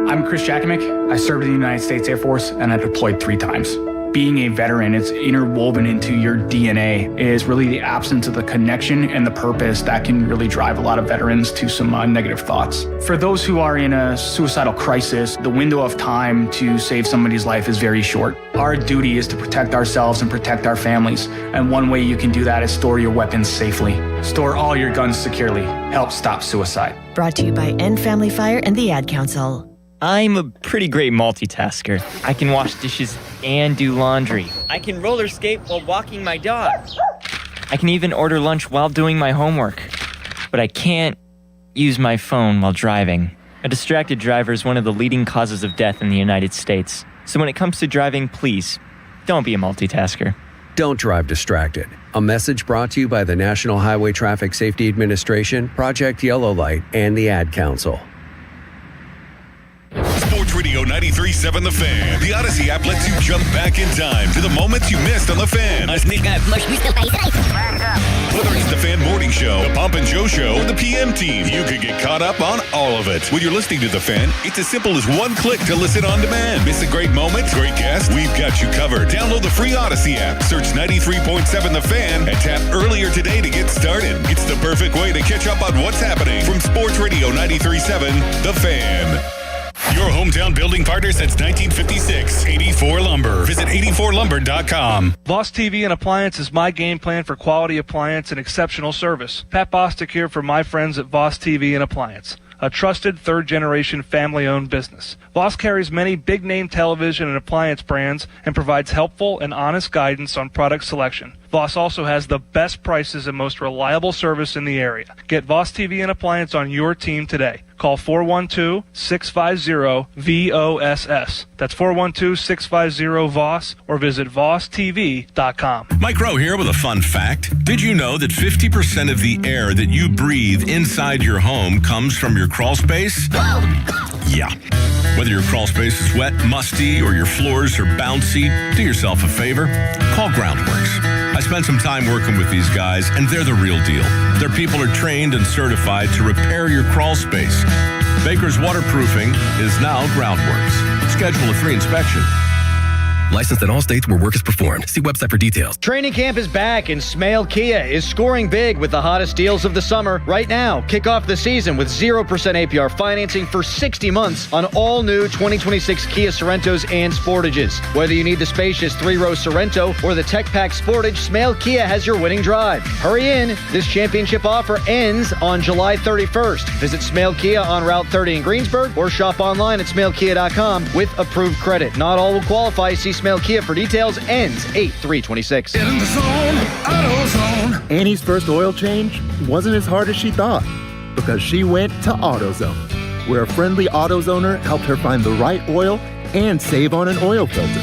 I'm Chris Jackamick. I served in the United States Air Force and I deployed 3 times. Being a veteran, it's interwoven into your DNA, is really the absence of the connection and the purpose that can really drive a lot of veterans to some negative thoughts. For those who are in a suicidal crisis, the window of time to save somebody's life is very short. Our duty is to protect ourselves and protect our families. And one way you can do that is store your weapons safely. Store all your guns securely. Help stop suicide. Brought to you by End Family Fire and the Ad Council. I'm a pretty great multitasker. I can wash dishes and do laundry. I can roller skate while walking my dog. I can even order lunch while doing my homework. But I can't use my phone while driving. A distracted driver is one of the leading causes of death in the United States. So when it comes to driving, please, don't be a multitasker. Don't drive distracted. A message brought to you by the National Highway Traffic Safety Administration, Project Yellow Light, and the Ad Council. Sports Radio 93.7 The Fan. The Odyssey app lets you jump back in time to the moments you missed on The Fan. Whether it's The Fan Morning Show, The Pomp and Joe Show, or The PM Team, you could get caught up on all of it. When you're listening to The Fan, it's as simple as one click to listen on demand. Miss a great moment, great guest? We've got you covered. Download the free Odyssey app, search 93.7 The Fan, and tap earlier today to get started. It's the perfect way to catch up on what's happening from Sports Radio 93.7 The Fan. Your hometown building partner since 1956. 84 Lumber. Visit 84lumber.com. Voss TV and Appliance is my game plan for quality appliance and exceptional service. Pat Bostic here for my friends at Voss TV and Appliance, a trusted third-generation family-owned business. Voss carries many big-name television and appliance brands and provides helpful and honest guidance on product selection. Voss also has the best prices and most reliable service in the area. Get Voss TV and Appliance on your team today. Call 412-650-VOSS. That's 412-650-VOSS or visit VossTV.com. Mike Rowe here with a fun fact. Did you know that 50% of the air that you breathe inside your home comes from your crawl space? Yeah. Whether your crawl space is wet, musty, or your floors are bouncy, do yourself a favor. Call Groundworks. I spent some time working with these guys, and they're the real deal. Their people are trained and certified to repair your crawl space. Baker's Waterproofing is now Groundworks. Schedule a free inspection. Licensed in all states where work is performed. See website for details. Training camp is back and Smale Kia is scoring big with the hottest deals of the summer. Right now, kick off the season with 0% APR financing for 60 months on all new 2026 Kia Sorentos and Sportages. Whether you need the spacious 3-row Sorento or the Tech Pack Sportage, Smale Kia has your winning drive. Hurry in. This championship offer ends on July 31st. Visit Smale Kia on Route 30 in Greensburg or shop online at smalekia.com with approved credit. Not all will qualify. See Smale Kia for details. Ends 8/3/26. Get in the zone, AutoZone. Annie's first oil change wasn't as hard as she thought because she went to AutoZone, where a friendly AutoZoner helped her find the right oil and save on an oil filter.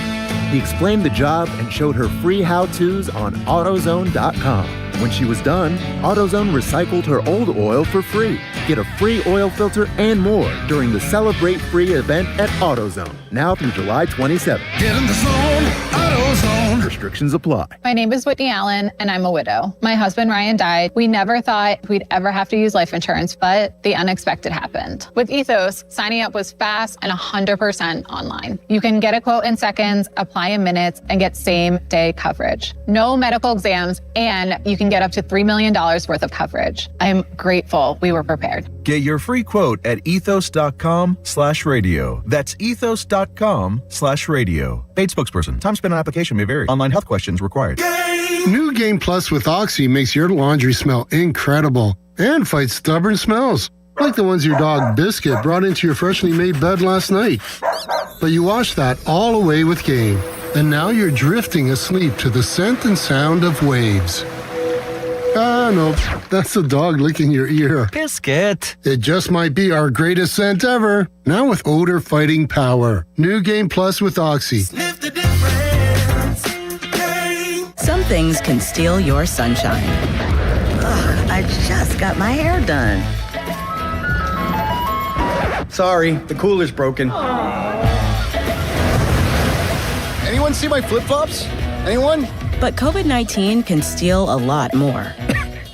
He explained the job and showed her free how-tos on AutoZone.com. When she was done, AutoZone recycled her old oil for free. Get a free oil filter and more during the Celebrate Free event at AutoZone, now through July 27th. Get in the zone, AutoZone. Restrictions apply. My name is Whitney Allen, and I'm a widow. My husband, Ryan, died. We never thought we'd ever have to use life insurance, but the unexpected happened. With Ethos, signing up was fast and 100% online. You can get a quote in seconds, apply in minutes, and get same-day coverage. No medical exams, and you can get up to $3 million worth of coverage. I'm grateful we were prepared. Get your free quote at ethos.com/radio. That's ethos.com/radio. Paid spokesperson. Time spent on application may vary. Online health questions required. New Game Plus with Oxy makes your laundry smell incredible and fights stubborn smells, like the ones your dog Biscuit brought into your freshly made bed last night. But you wash that all away with Game, and now you're drifting asleep to the scent and sound of waves. Ah, no, that's the dog licking your ear. Biscuit. It just might be our greatest scent ever. Now with odor fighting power. New Game Plus with Oxy. Some things can steal your sunshine. Ugh, I just got my hair done. Sorry, the cooler's broken. Anyone see my flip-flops? Anyone? But COVID-19 can steal a lot more.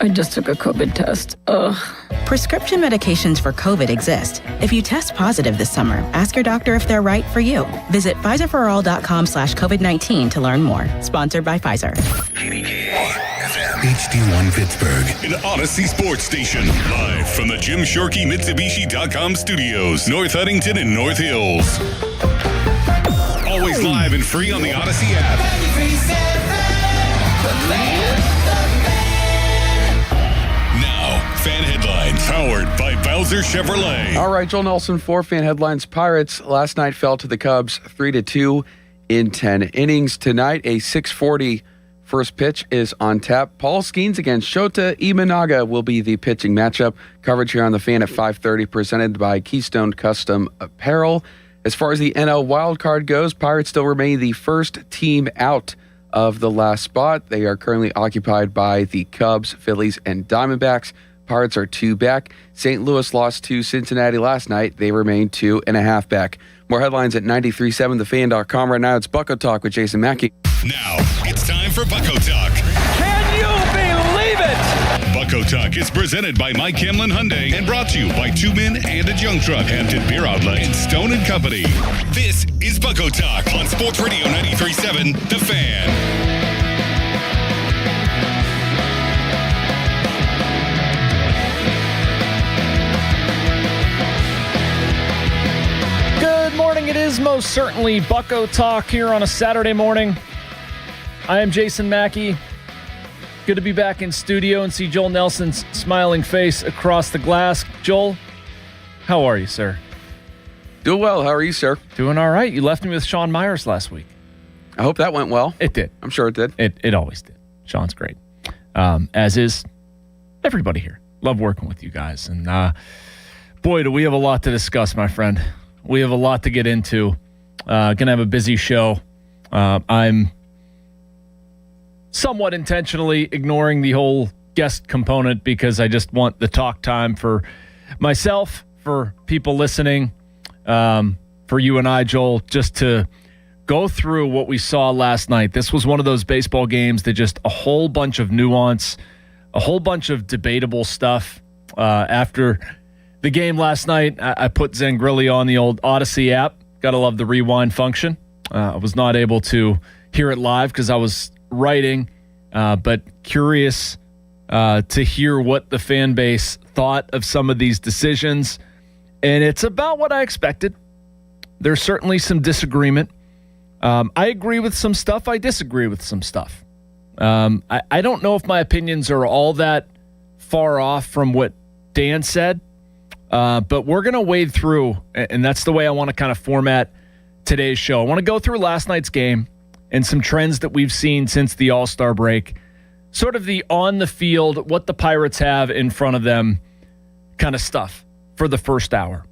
I just took a COVID test. Ugh. Prescription medications for COVID exist. If you test positive this summer, ask your doctor if they're right for you. Visit PfizerForAll.com/COVID-19 to learn more. Sponsored by Pfizer. HD1 Pittsburgh. An Odyssey Sports Station. Live from the Jim Shorkey Mitsubishi.com studios. North Huntington and North Hills. Always live and free on the Odyssey app. Now, Fan Headlines, powered by Bowser Chevrolet. All right, Joel Nelson for Fan Headlines. Pirates last night fell to the Cubs 3-2 in 10 innings. Tonight, a 6:40 first pitch is on tap. Paul Skeens against Shota Imanaga will be the pitching matchup. Coverage here on the Fan at 5:30, presented by Keystone Custom Apparel. As far as the NL wildcard goes, Pirates still remain the first team out of the last spot. They are currently occupied by the Cubs, Phillies, and Diamondbacks. Pirates are 2 back. St. Louis lost to Cincinnati last night. They remain 2.5 back. More headlines at 93.7thefan.com. Right now, it's Bucko Talk with Jason Mackey. Now, it's time for Bucko Talk. Can you believe it? Bucko Talk is presented by Mike Hamlin Hyundai and brought to you by Two Men and a Junk Truck, Hampton Beer Outlet, and Stone & Company. This is Bucko Talk on Sports Radio 93.7 The Fan. Good morning. It is most certainly Bucko Talk here on a Saturday morning. I am Jason Mackey. Good to be back in studio and see Joel Nelson's smiling face across the glass. Joel, how are you, sir? Doing well. How are you, sir? Doing all right. You left me with Sean Myers last week. I hope that went well. It did. I'm sure it did. It always did. Sean's great. As is everybody here. Love working with you guys. And boy, do we have a lot to discuss, my friend. We have a lot to get into. Gonna have a busy show. I'm somewhat intentionally ignoring the whole guest component because I just want the talk time for myself, for people listening, for you and I, Joel, just to go through what we saw last night. This was one of those baseball games that just a whole bunch of nuance, a whole bunch of debatable stuff. After the game last night, I put Zangrilli on the old Odyssey app. Gotta love the rewind function. I was not able to hear it live because I was writing, but curious to hear what the fan base thought of some of these decisions. And it's about what I expected. There's certainly some disagreement. I agree with some stuff. I disagree with some stuff. I don't know if my opinions are all that far off from what Dan said, but we're going to wade through, and that's the way I want to kind of format today's show. I want to go through last night's game and some trends that we've seen since the All-Star break, sort of the on the field, what the Pirates have in front of them kind of stuff for the first hour.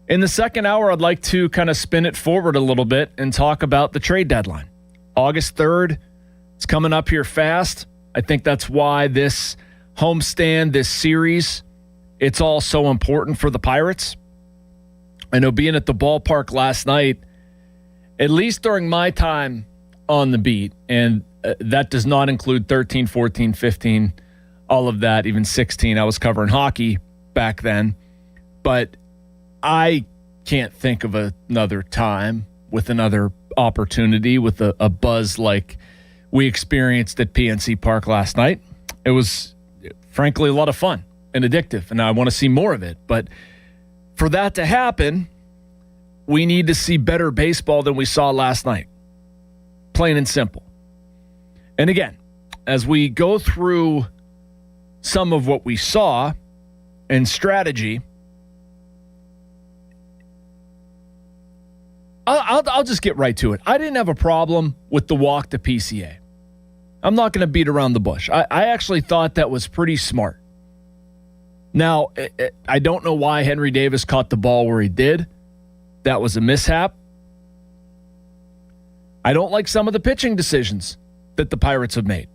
In the second hour, I'd like to kind of spin it forward a little bit and talk about the trade deadline. August 3rd, it's coming up here fast. I think that's why this homestand, this series, it's all so important for the Pirates. I know being at the ballpark last night, at least during my time on the beat, and that does not include 13, 14, 15, all of that, even 16. I was covering hockey back then, but I can't think of another time with another opportunity with a buzz like we experienced at PNC Park last night. It was, frankly, a lot of fun and addictive, and I want to see more of it. But for that to happen, we need to see better baseball than we saw last night. Plain and simple. And again, as we go through some of what we saw and strategy, I'll just get right to it. I didn't have a problem with the walk to PCA. I'm not going to beat around the bush. I actually thought that was pretty smart. Now, I don't know why Henry Davis caught the ball where he did. That was a mishap. I don't like some of the pitching decisions that the Pirates have made.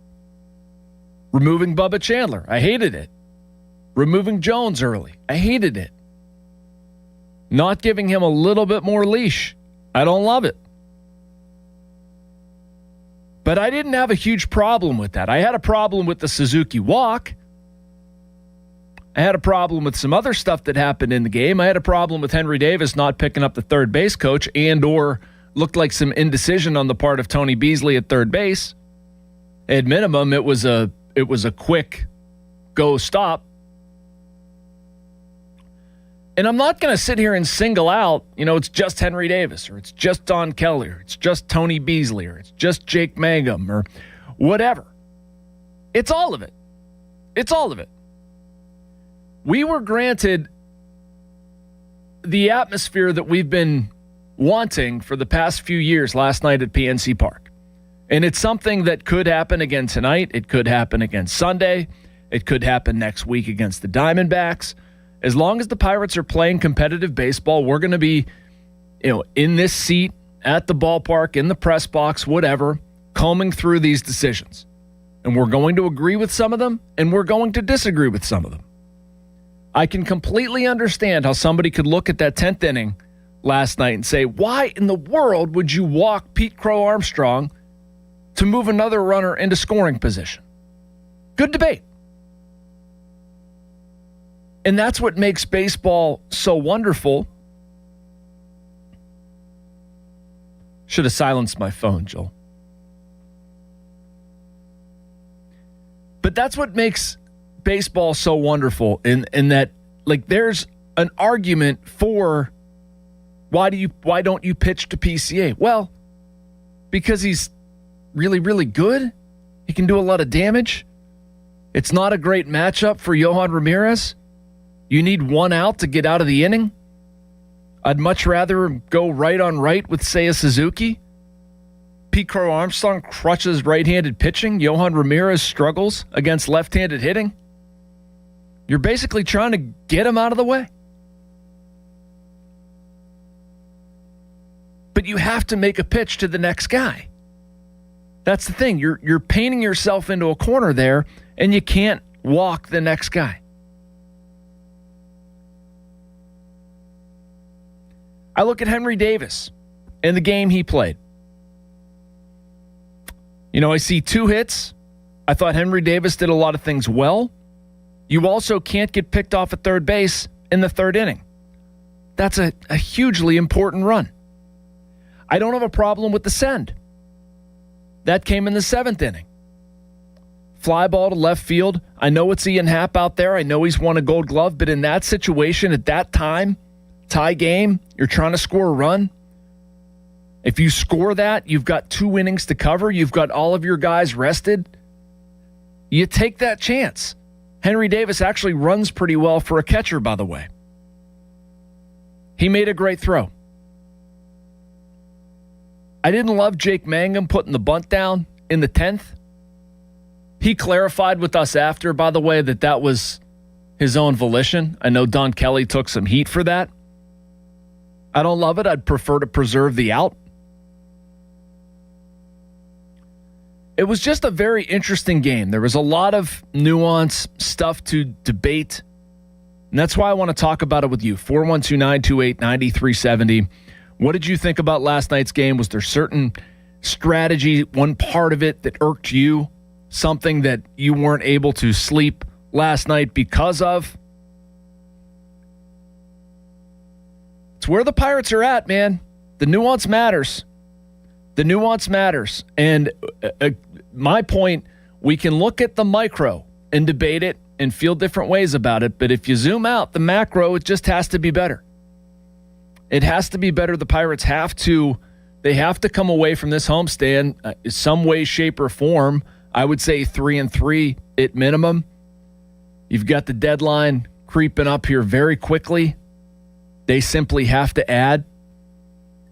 Removing Bubba Chandler, I hated it. Removing Jones early, I hated it. Not giving him a little bit more leash, I don't love it. But I didn't have a huge problem with that. I had a problem with the Suzuki walk. I had a problem with some other stuff that happened in the game. I had a problem with Henry Davis not picking up the third base coach and or looked like some indecision on the part of Tony Beasley at third base. At minimum, it was a quick go stop. And I'm not going to sit here and single out, it's just Henry Davis, or it's just Don Kelly, or it's just Tony Beasley, or it's just Jake Mangum, or whatever. It's all of it. It's all of it. We were granted the atmosphere that we've been wanting for the past few years last night at PNC Park. And it's something that could happen again tonight. It could happen again Sunday. It could happen next week against the Diamondbacks. As long as the Pirates are playing competitive baseball, we're going to be, in this seat, at the ballpark, in the press box, whatever, combing through these decisions. And we're going to agree with some of them, and we're going to disagree with some of them. I can completely understand how somebody could look at that 10th inning last night and say, why in the world would you walk Pete Crow Armstrong to move another runner into scoring position? Good debate. And that's what makes baseball so wonderful. Should have silenced my phone, Joel. But that's what makes baseball so wonderful in that, there's an argument for why don't you pitch to PCA? Well, because he's really, really good. He can do a lot of damage. It's not a great matchup for Yohan Ramirez. You need one out to get out of the inning. I'd much rather go right on right with Seiya Suzuki. Pete Crow Armstrong crushes right-handed pitching. Yohan Ramirez struggles against left-handed hitting. You're basically trying to get him out of the way. But you have to make a pitch to the next guy. That's the thing. You're painting yourself into a corner there, and you can't walk the next guy. I look at Henry Davis and the game he played. I see 2 hits. I thought Henry Davis did a lot of things well. You also can't get picked off at third base in the 3rd inning. That's a hugely important run. I don't have a problem with the send. That came in the 7th inning. Fly ball to left field. I know it's Ian Happ out there. I know he's won a Gold Glove, but in that situation at that time, tie game, you're trying to score a run. If you score that, you've got 2 innings to cover. You've got all of your guys rested. You take that chance. Henry Davis actually runs pretty well for a catcher, by the way. He made a great throw. I didn't love Jake Mangum putting the bunt down in the 10th. He clarified with us after, by the way, that was his own volition. I know Don Kelly took some heat for that. I don't love it. I'd prefer to preserve the out. It was just a very interesting game. There was a lot of nuance, stuff to debate. And that's why I want to talk about it with you. 412-928-9370. What did you think about last night's game? Was there certain strategy, one part of it that irked you, something that you weren't able to sleep last night because of? It's where the Pirates are at, man. The nuance matters. The nuance matters. And my point, we can look at the micro and debate it and feel different ways about it. But if you zoom out, the macro, it just has to be better. It has to be better. The Pirates have to come away from this homestand some way, shape, or form. I would say 3-3 at minimum. You've got the deadline creeping up here very quickly. They simply have to add.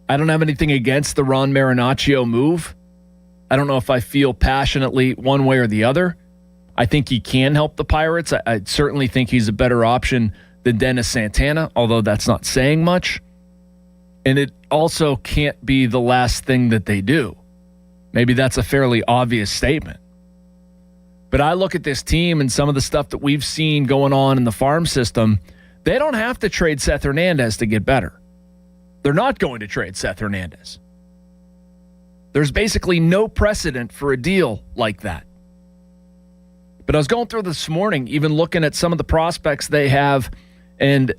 I don't have anything against the Ron Marinaccio move. I don't know if I feel passionately one way or the other. I think he can help the Pirates. I certainly think he's a better option than Dennis Santana, although that's not saying much. And it also can't be the last thing that they do. Maybe that's a fairly obvious statement. But I look at this team and some of the stuff that we've seen going on in the farm system. They don't have to trade Seth Hernandez to get better. They're not going to trade Seth Hernandez. There's basically no precedent for a deal like that. But I was going through this morning, even looking at some of the prospects they have, and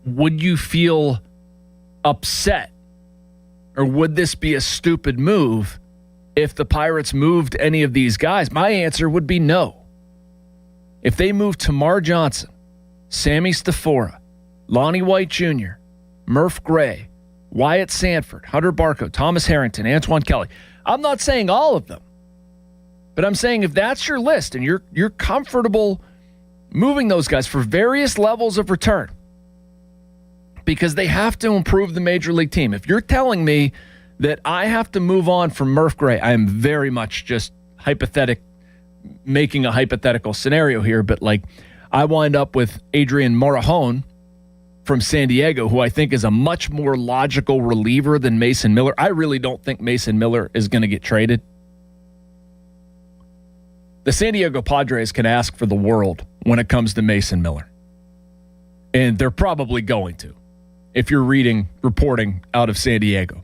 would you feel upset, or would this be a stupid move if the Pirates moved any of these guys? My answer would be no. If they moved Tamar Johnson, Sammy Stafora, Lonnie White Jr., Murph Gray, Wyatt Sanford, Hunter Barco, Thomas Harrington, Antoine Kelly. I'm not saying all of them, but I'm saying if that's your list and you're comfortable moving those guys for various levels of return, because they have to improve the major league team. If you're telling me that I have to move on from Murph Gray, I am very much just making a hypothetical scenario here, but like I wind up with Adrian Morejon from San Diego, who I think is a much more logical reliever than Mason Miller. I really don't think Mason Miller is going to get traded. The San Diego Padres can ask for the world when it comes to Mason Miller. And they're probably going to, if you're reporting out of San Diego.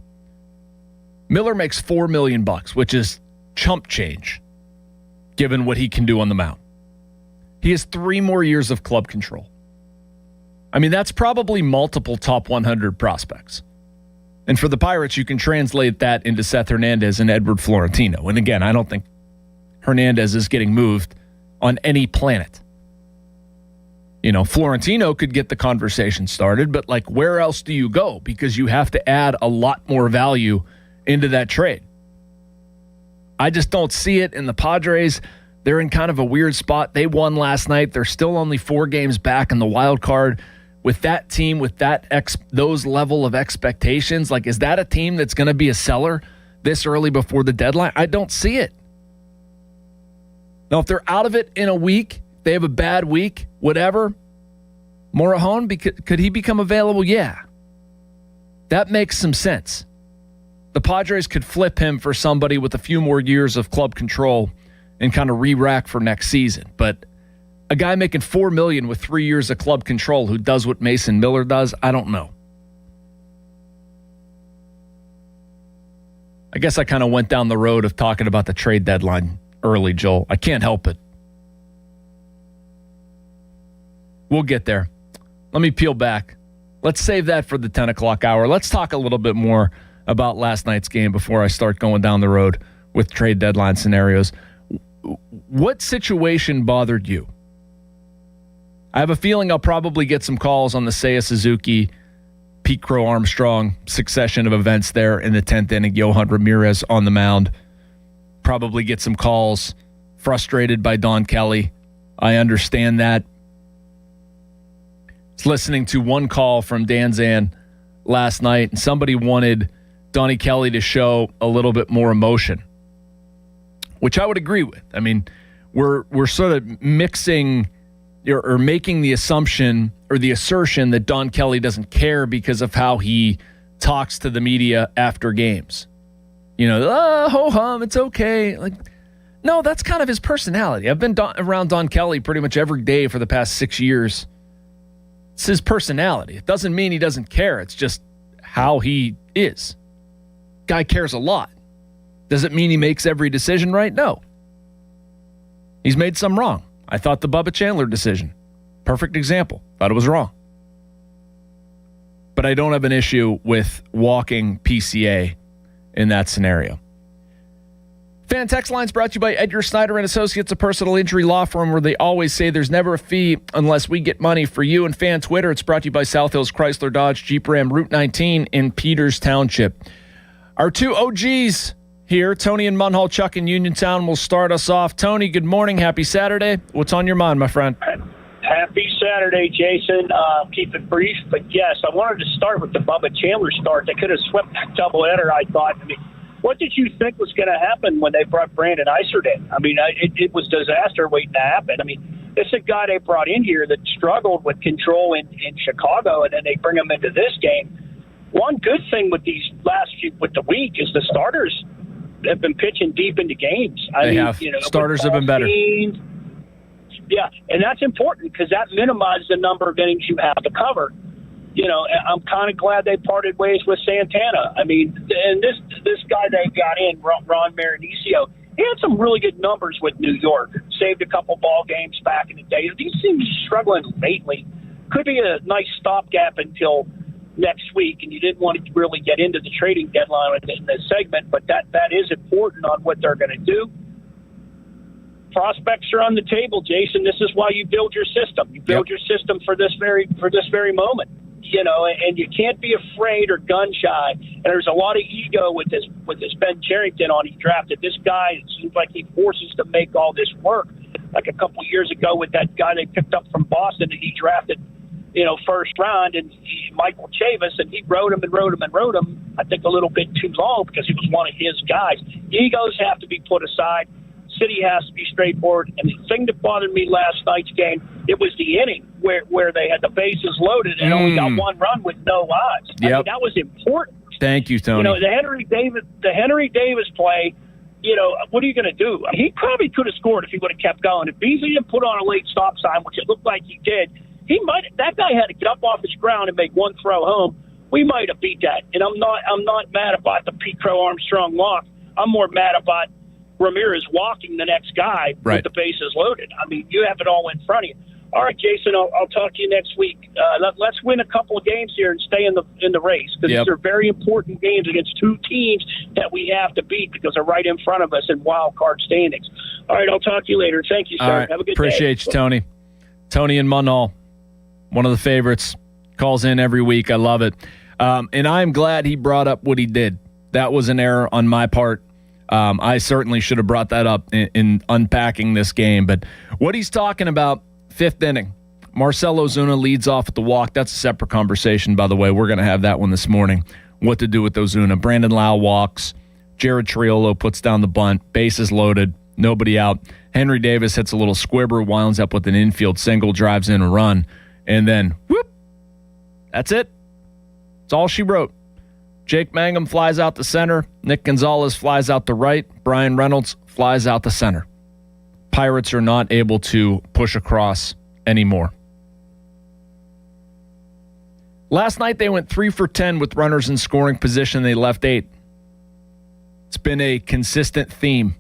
Miller makes $4 million, which is chump change, given what he can do on the mound. He has 3 more years of club control. I mean, that's probably multiple top 100 prospects. And for the Pirates, you can translate that into Seth Hernandez and Edward Florentino. And again, I don't think Hernandez is getting moved on any planet. You know, Florentino could get the conversation started, but like, where else do you go? Because you have to add a lot more value into that trade. I just don't see it in the Padres. They're in kind of a weird spot. They won last night. They're still only 4 games back in the wild card. With that team, with those level of expectations, like, is that a team that's going to be a seller this early before the deadline? I don't see it. Now, if they're out of it in a week, they have a bad week, whatever, Morejon, could he become available? Yeah. That makes some sense. The Padres could flip him for somebody with a few more years of club control and kind of re-rack for next season. But a guy making $4 million with 3 years of club control who does what Mason Miller does, I don't know. I guess I kind of went down the road of talking about the trade deadline early, Joel. I can't help it. We'll get there. Let me peel back. Let's save that for the 10 o'clock hour. Let's talk a little bit more about last night's game before I start going down the road with trade deadline scenarios. What situation bothered you? I have a feeling I'll probably get some calls on the Seiya Suzuki, Pete Crow Armstrong succession of events there in the 10th inning. Yohan Ramirez on the mound. Probably get some calls frustrated by Don Kelly. I understand that. I was listening to one call from Dan Zan last night, and somebody wanted Donnie Kelly to show a little bit more emotion, which I would agree with. I mean, we're sort of mixing or making the assumption or the assertion that Don Kelly doesn't care because of how he talks to the media after games. You know, ho-hum, it's okay. Like, no, that's kind of his personality. I've been around Don Kelly pretty much every day for the past 6 years. It's his personality. It doesn't mean he doesn't care. It's just how he is. Guy cares a lot. Does it mean he makes every decision right? No. He's made some wrong. I thought the Bubba Chandler decision, perfect example. Thought it was wrong. But I don't have an issue with walking PCA in that scenario. Fan text lines brought to you by Edgar Snyder and Associates, a personal injury law firm where they always say there's never a fee unless we get money for you. And fan Twitter, it's brought to you by South Hills Chrysler Dodge Jeep Ram Route 19 in Peters Township. Our two OGs here, Tony and Munhall, Chuck in Uniontown, will start us off. Tony, good morning. Happy Saturday. What's on your mind, my friend? Happy Saturday, Jason. Keep it brief, but yes, I wanted to start with the Bubba Chandler start. They could have swept that doubleheader, I thought. I mean, what did you think was going to happen when they brought Brandon Eisert in? I mean, it was disaster waiting to happen. I mean, this is a guy they brought in here that struggled with control in Chicago, and then they bring him into this game. One good thing with these last few, with the week, is the starters have been pitching deep into games. They have. Starters have been better. Yeah, and that's important because that minimizes the number of innings you have to cover. I'm kind of glad they parted ways with Santana. I mean, and this guy they got in, Ron Mauricio, he had some really good numbers with New York. Saved a couple ball games back in the day. These teams struggling lately. Could be a nice stopgap until next week, and you didn't want to really get into the trading deadline in this segment, but that is important on what they're going to do. Prospects are on the table, Jason. This is why you build your system. You build your system for this very moment. And you can't be afraid or gun shy. And there's a lot of ego with this Ben Cherington on. He drafted this guy. It seems like he forces to make all this work. Like a couple years ago with that guy they picked up from Boston that he drafted, first round, and Michael Chavis, and he wrote him, I think a little bit too long because he was one of his guys. Egos have to be put aside. City has to be straightforward. And the thing that bothered me last night's game, it was the inning where they had the bases loaded and only got one run with no odds. I mean, that was important. Thank you, Tony. The Henry Davis play, what are you going to do? He probably could have scored if he would have kept going. If Beasley didn't put on a late stop sign, which it looked like he did, that guy had to get up off his ground and make one throw home. We might have beat that. And I'm not mad about the Pete Crow Armstrong walk. I'm more mad about Ramirez walking the next guy with the bases loaded. I mean, you have it all in front of you. All right, Jason, I'll talk to you next week. Let's win a couple of games here and stay in the race, because these are very important games against two teams that we have to beat because they're right in front of us in wild card standings. All right, I'll talk to you later. Thank you, sir. All right. Have a good day. Appreciate you, Tony. Tony in Munhall, one of the favorites, calls in every week. I love it. And I'm glad he brought up what he did. That was an error on my part. I certainly should have brought that up in unpacking this game. But what he's talking about, fifth inning, Marcell Ozuna leads off at the walk. That's a separate conversation, by the way. We're going to have that one this morning, what to do with Ozuna. Brandon Lau walks. Jared Triolo puts down the bunt. Bases loaded. Nobody out. Henry Davis hits a little squibber, winds up with an infield single, drives in a run. And then, whoop, that's it. That's all she wrote. Jake Mangum flies out the center. Nick Gonzalez flies out the right. Brian Reynolds flies out the center. Pirates are not able to push across anymore. Last night they went 3 for 10 with runners in scoring position. They left 8. It's been a consistent theme.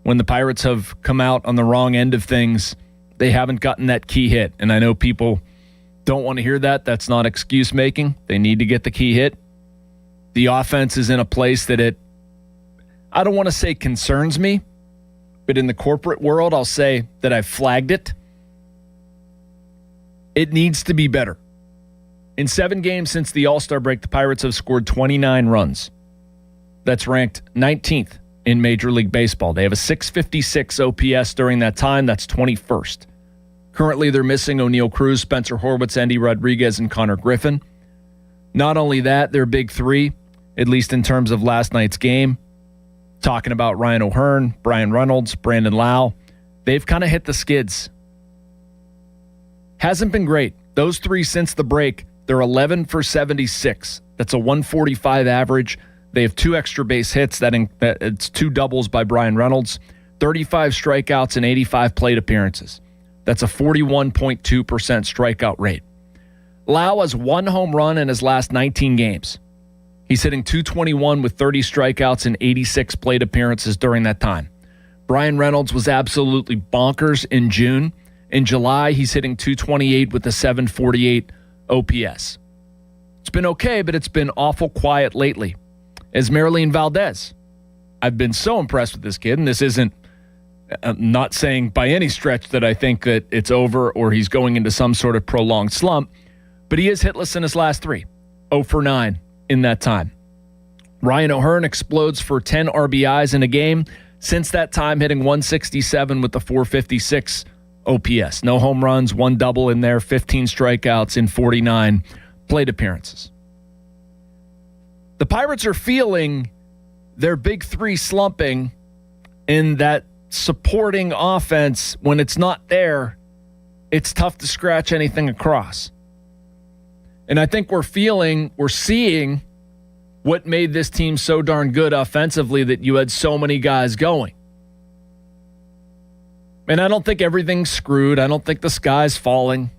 When the Pirates have come out on the wrong end of things, they haven't gotten that key hit. And I know people don't want to hear that. That's not excuse making. They need to get the key hit. The offense is in a place that I don't want to say concerns me, but in the corporate world, I'll say that I've flagged it. It needs to be better. In 7 games since the All-Star break, the Pirates have scored 29 runs. That's ranked 19th in Major League Baseball. They have a .656 OPS during that time. That's 21st. Currently, they're missing O'Neal Cruz, Spencer Horwitz, Andy Rodriguez, and Connor Griffin. Not only that, their big three, at least in terms of last night's game, talking about Ryan O'Hearn, Brian Reynolds, Brandon Lau, they've kind of hit the skids. Hasn't been great. Those 3 since the break, they're 11 for 76. That's a 145 average. They have 2 extra base hits. It's 2 doubles by Brian Reynolds, 35 strikeouts and 85 plate appearances. That's a 41.2% strikeout rate. Lau has 1 home run in his last 19 games. He's hitting .221 with 30 strikeouts and 86 plate appearances during that time. Brian Reynolds was absolutely bonkers in June. In July, he's hitting .228 with a .748 OPS. It's been okay, but it's been awful quiet lately. Esmeralyn Valdez. I've been so impressed with this kid, and this isn't, I'm not saying by any stretch that I think that it's over or he's going into some sort of prolonged slump, but he is hitless in his last 3, 0 for 9 in that time. Ryan O'Hearn explodes for 10 RBIs in a game. Since that time, hitting 167 with the .456 OPS. No home runs, 1 double in there, 15 strikeouts in 49 plate appearances. The Pirates are feeling their big 3 slumping, in that supporting offense, when it's not there, it's tough to scratch anything across. And I think we're seeing what made this team so darn good offensively, that you had so many guys going. And I don't think everything's screwed. I don't think the sky's falling.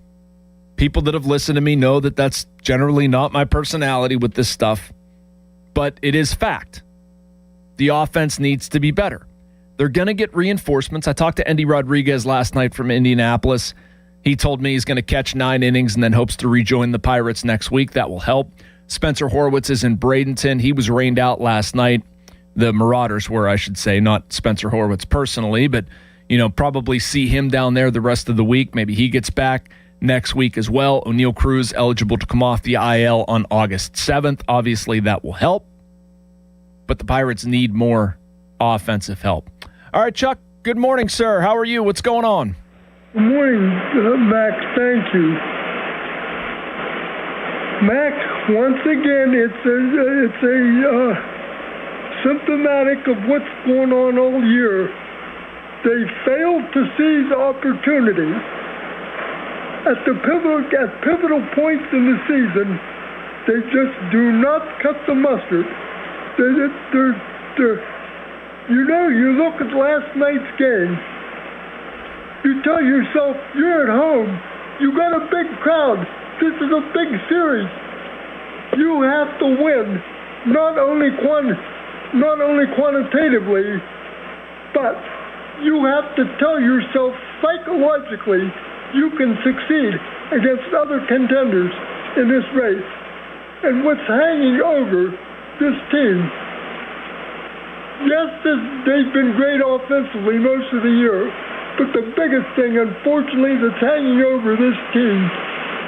People that have listened to me know that that's generally not my personality with this stuff. But it is fact. The offense needs to be better. They're going to get reinforcements. I talked to Endy Rodriguez last night from Indianapolis. He told me he's going to catch 9 innings and then hopes to rejoin the Pirates next week. That will help. Spencer Horwitz is in Bradenton. He was rained out last night. The Marauders were, I should say, not Spencer Horwitz personally, but probably see him down there the rest of the week. Maybe he gets back next week as well. O'Neal Cruz eligible to come off the IL on August 7th. Obviously, that will help. But the Pirates need more offensive help. All right, Chuck, good morning, sir. How are you? What's going on? Good morning, Max. Thank you. Max, once again, it's symptomatic of what's going on all year. They failed to seize opportunities. At pivotal points in the season, they just do not cut the mustard. You look at last night's game, you tell yourself, you're at home, you got a big crowd, this is a big series. You have to win, not only quantitatively, but you have to tell yourself psychologically you can succeed against other contenders in this race. And what's hanging over this team, yes, they've been great offensively most of the year, but the biggest thing, unfortunately, that's hanging over this team,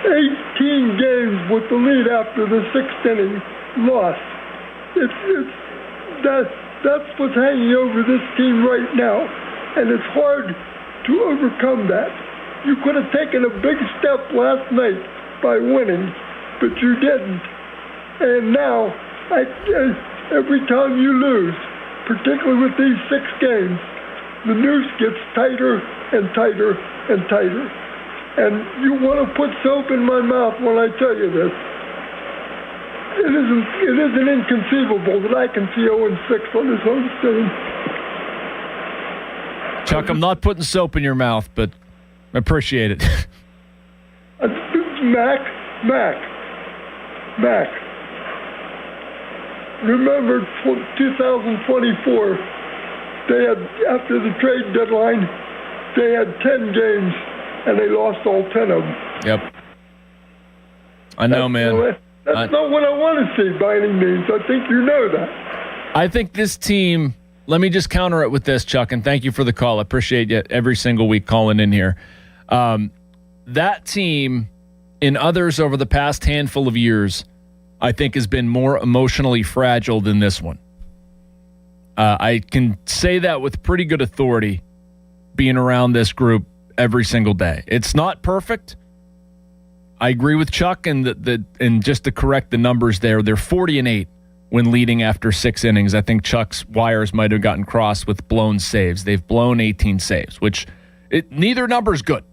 18 games with the lead after the 6th inning loss. That's what's hanging over this team right now, and it's hard to overcome that. You could have taken a big step last night by winning, but you didn't. And now, every time you lose, particularly with these 6 games, the noose gets tighter and tighter and tighter. And you want to put soap in my mouth when I tell you this. It isn't inconceivable that I can see 0-6 on this home team. Chuck, I'm not putting soap in your mouth, but I appreciate it. Mac. Remember 2024, they had, after the trade deadline, they had 10 games, and they lost all 10 of them. Yep. I know, man. That's not what I want to see by any means. I think you know that. I think this team, let me just counter it with this, Chuck, and thank you for the call. I appreciate you every single week calling in here. That team, in others over the past handful of years, I think has been more emotionally fragile than this one. I can say that with pretty good authority, being around this group every single day. It's not perfect. I agree with Chuck, and just to correct the numbers there, they're 40-8 when leading after 6 innings. I think Chuck's wires might have gotten crossed with blown saves. They've blown 18 saves, which neither number is good.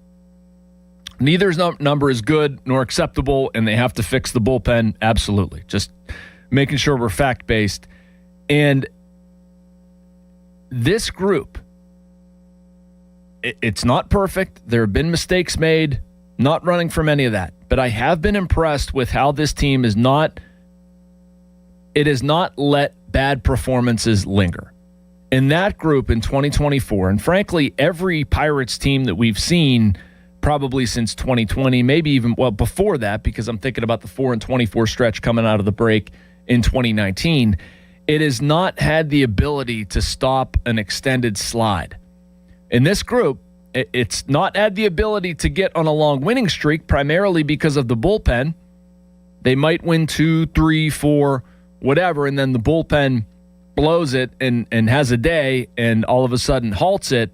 Neither number is good nor acceptable, and they have to fix the bullpen. Absolutely. Just making sure we're fact-based. And this group, it's not perfect. There have been mistakes made. Not running from any of that. But I have been impressed with how this team is not it has not let bad performances linger. In that group in 2024, and frankly, every Pirates team that we've seen probably since 2020, maybe even, well, before that, because I'm thinking about the 4-24 stretch coming out of the break in 2019, it has not had the ability to stop an extended slide. In this group, it's not had the ability to get on a long winning streak, primarily because of the bullpen. They might win 2, 3, 4, whatever, and then the bullpen blows it and has a day and all of a sudden halts it.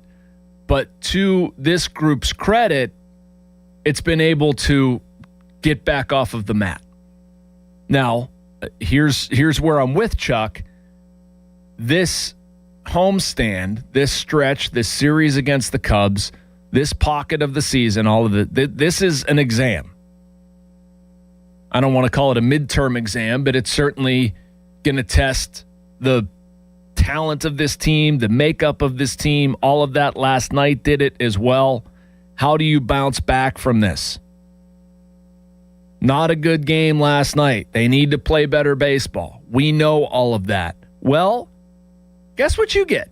But to this group's credit, it's been able to get back off of the mat. Now, here's where I'm with Chuck. This homestand, this stretch, this series against the Cubs, this pocket of the season, all of it, this is an exam. I don't want to call it a midterm exam, but it's certainly going to test the talent of this team, the makeup of this team. All of that last night did it as well. How do you bounce back from this? Not a good game last night. They need to play better baseball. We know all of that. Well, guess what you get?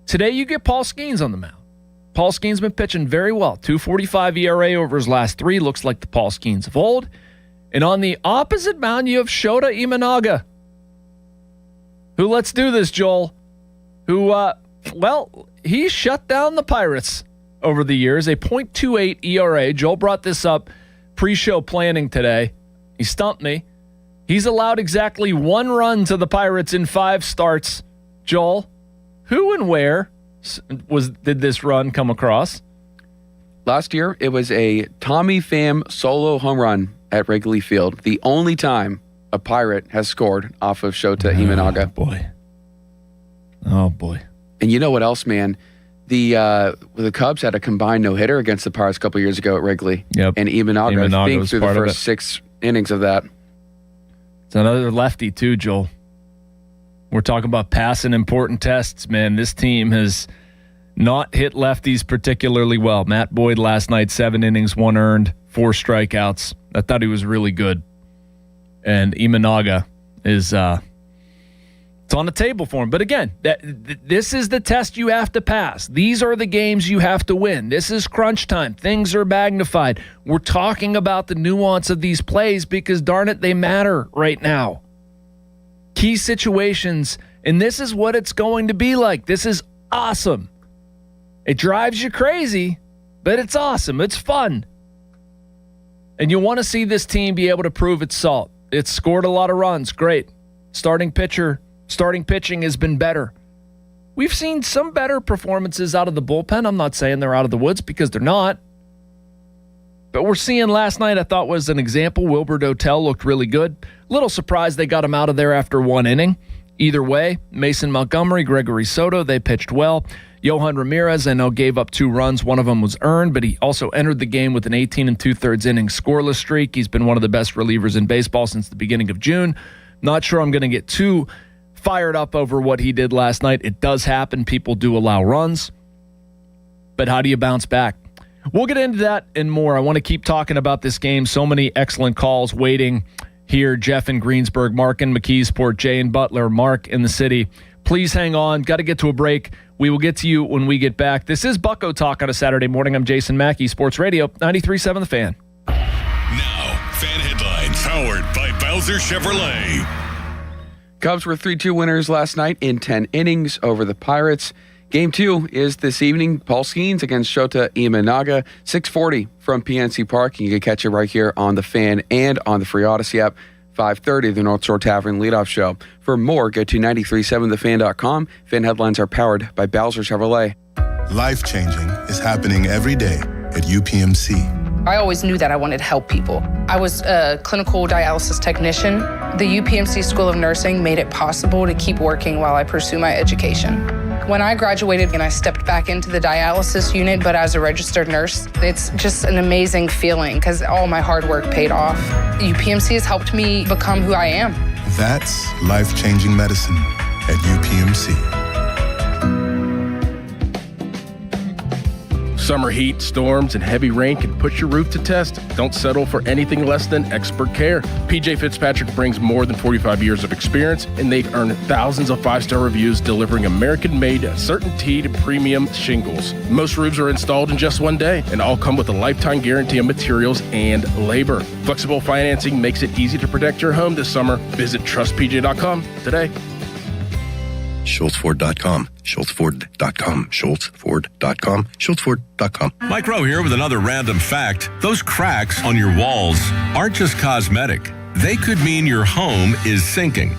Today you get Paul Skeens on the mound. Paul Skeens been pitching very well. 2.45 ERA over his last 3. Looks like the Paul Skeens of old. And on the opposite mound, you have Shota Imanaga, who, let's do this, Joel, who, he shut down the Pirates over the years, a .28 ERA. Joel brought this up pre-show planning today. He stumped me. He's allowed exactly 1 run to the Pirates in 5 starts. Joel, who and where did this run come across? Last year, it was a Tommy Pham solo home run at Wrigley Field. The only time a Pirate has scored off of Shota Imanaga. Oh, boy. And you know what else, man? The Cubs had a combined no-hitter against the Pirates a couple years ago at Wrigley. Yep. And Imanaga, I think, through the first 6 innings of that. It's another lefty, too, Joel. We're talking about passing important tests, man. This team has not hit lefties particularly well. Matt Boyd last night, 7 innings, 1 earned, 4 strikeouts. I thought he was really good. And Imanaga is... it's on the table for him. But again, this is the test you have to pass. These are the games you have to win. This is crunch time. Things are magnified. We're talking about the nuance of these plays because, darn it, they matter right now. Key situations, and this is what it's going to be like. This is awesome. It drives you crazy, but it's awesome. It's fun. And you want to see this team be able to prove its salt. It's scored a lot of runs. Great. Starting pitching has been better. We've seen some better performances out of the bullpen. I'm not saying they're out of the woods because they're not. But we're seeing last night, I thought was an example. Wilbur Dotel looked really good. Little surprised they got him out of there after 1 inning. Either way, Mason Montgomery, Gregory Soto, they pitched well. Yohan Ramirez, I know, gave up 2 runs. One of them was earned, but he also entered the game with an 18 2/3 inning scoreless streak. He's been one of the best relievers in baseball since the beginning of June. Not sure I'm going to get too fired up over what he did last night. It does happen. People do allow runs. But how do you bounce back? We'll get into that and more. I want to keep talking about this game. So many excellent calls waiting here. Jeff in Greensburg, Mark in McKeesport, Jay in Butler, Mark in the city. Please hang on. Got to get to a break. We will get to you when we get back. This is Bucko Talk on a Saturday morning. I'm Jason Mackey, Sports Radio 93.7 The Fan. Now, Fan Headlines, powered by Bowser Chevrolet. Cubs were 3-2 winners last night in 10 innings over the Pirates. Game 2 is this evening. Paul Skeens against Shota Imanaga, 6:40 from PNC Park. You can catch it right here on the Fan and on the free Odyssey app. 5:30, the North Shore Tavern leadoff show. For more, go to 937thefan.com. Fan Headlines are powered by Bowser Chevrolet. Life-changing is happening every day at UPMC. I always knew that I wanted to help people. I was a clinical dialysis technician. The UPMC School of Nursing made it possible to keep working while I pursue my education. When I graduated and I stepped back into the dialysis unit, but as a registered nurse, it's just an amazing feeling because all my hard work paid off. UPMC has helped me become who I am. That's life-changing medicine at UPMC. Summer heat, storms, and heavy rain can put your roof to test. Don't settle for anything less than expert care. PJ Fitzpatrick brings more than 45 years of experience, and they've earned thousands of 5-star reviews delivering American-made CertainTeed premium shingles. Most roofs are installed in just one day, and all come with a lifetime guarantee of materials and labor. Flexible financing makes it easy to protect your home this summer. Visit trustpj.com today. SchultzFord.com. SchultzFord.com. SchultzFord.com. SchultzFord.com. Mike Rowe here with another random fact. Those cracks on your walls aren't just cosmetic. They could mean your home is sinking.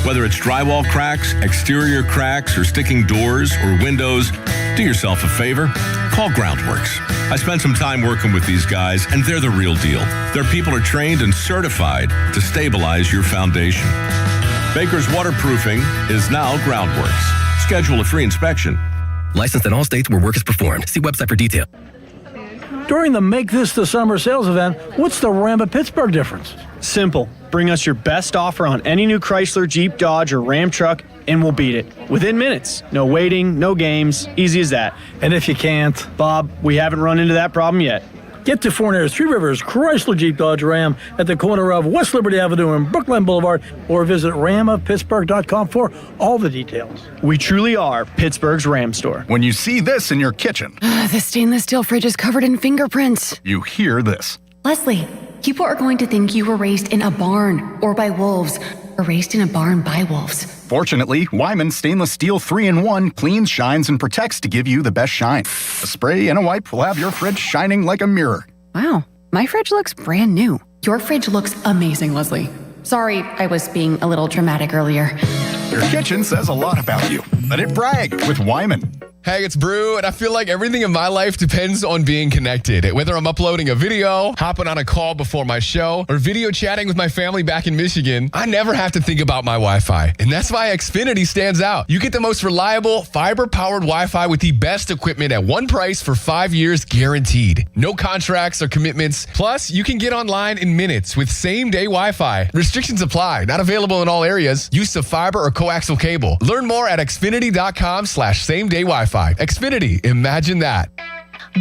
Whether it's drywall cracks, exterior cracks, or sticking doors or windows, do yourself a favor. Call Groundworks. I spent some time working with these guys, and they're the real deal. Their people are trained and certified to stabilize your foundation. Baker's Waterproofing is now Groundworks. Schedule a free inspection. Licensed in all states where work is performed. See website for detail. During the Make This the Summer sales event, what's the Ram of Pittsburgh difference? Simple. Bring us your best offer on any new Chrysler, Jeep, Dodge, or Ram truck, and we'll beat it. Within minutes. No waiting, no games. Easy as that. And if you can't? Bob, we haven't run into that problem yet. Get to Fournier's Three Rivers Chrysler Jeep Dodge Ram at the corner of West Liberty Avenue and Brookline Boulevard, or visit ramofpittsburgh.com for all the details. We truly are Pittsburgh's Ram store. When you see this in your kitchen, The stainless steel fridge is covered in fingerprints. you hear this. Leslie, people are going to think you were raised in a barn or by wolves, or raised in a barn by wolves. Fortunately, Wyman Stainless Steel 3-in-1 cleans, shines, and protects to give you the best shine. A spray and a wipe will have your fridge shining like a mirror. Wow, my fridge looks brand new. Your fridge looks amazing, Leslie. Sorry, I was being a little dramatic earlier. Your kitchen says a lot about you. Let it brag with Wyman. Hey, it's Brew, and I feel like everything in my life depends on being connected. Whether I'm uploading a video, hopping on a call before my show, or video chatting with my family back in Michigan, I never have to think about my Wi-Fi. And that's why Xfinity stands out. You get the most reliable, fiber-powered Wi-Fi with the best equipment at one price for 5 years guaranteed. No contracts or commitments. Plus, you can get online in minutes with same-day Wi-Fi. Restrictions apply. Not available in all areas. Use of fiber or coaxial cable. Learn more at xfinity.com/same-day Wi-Fi. Xfinity, imagine that.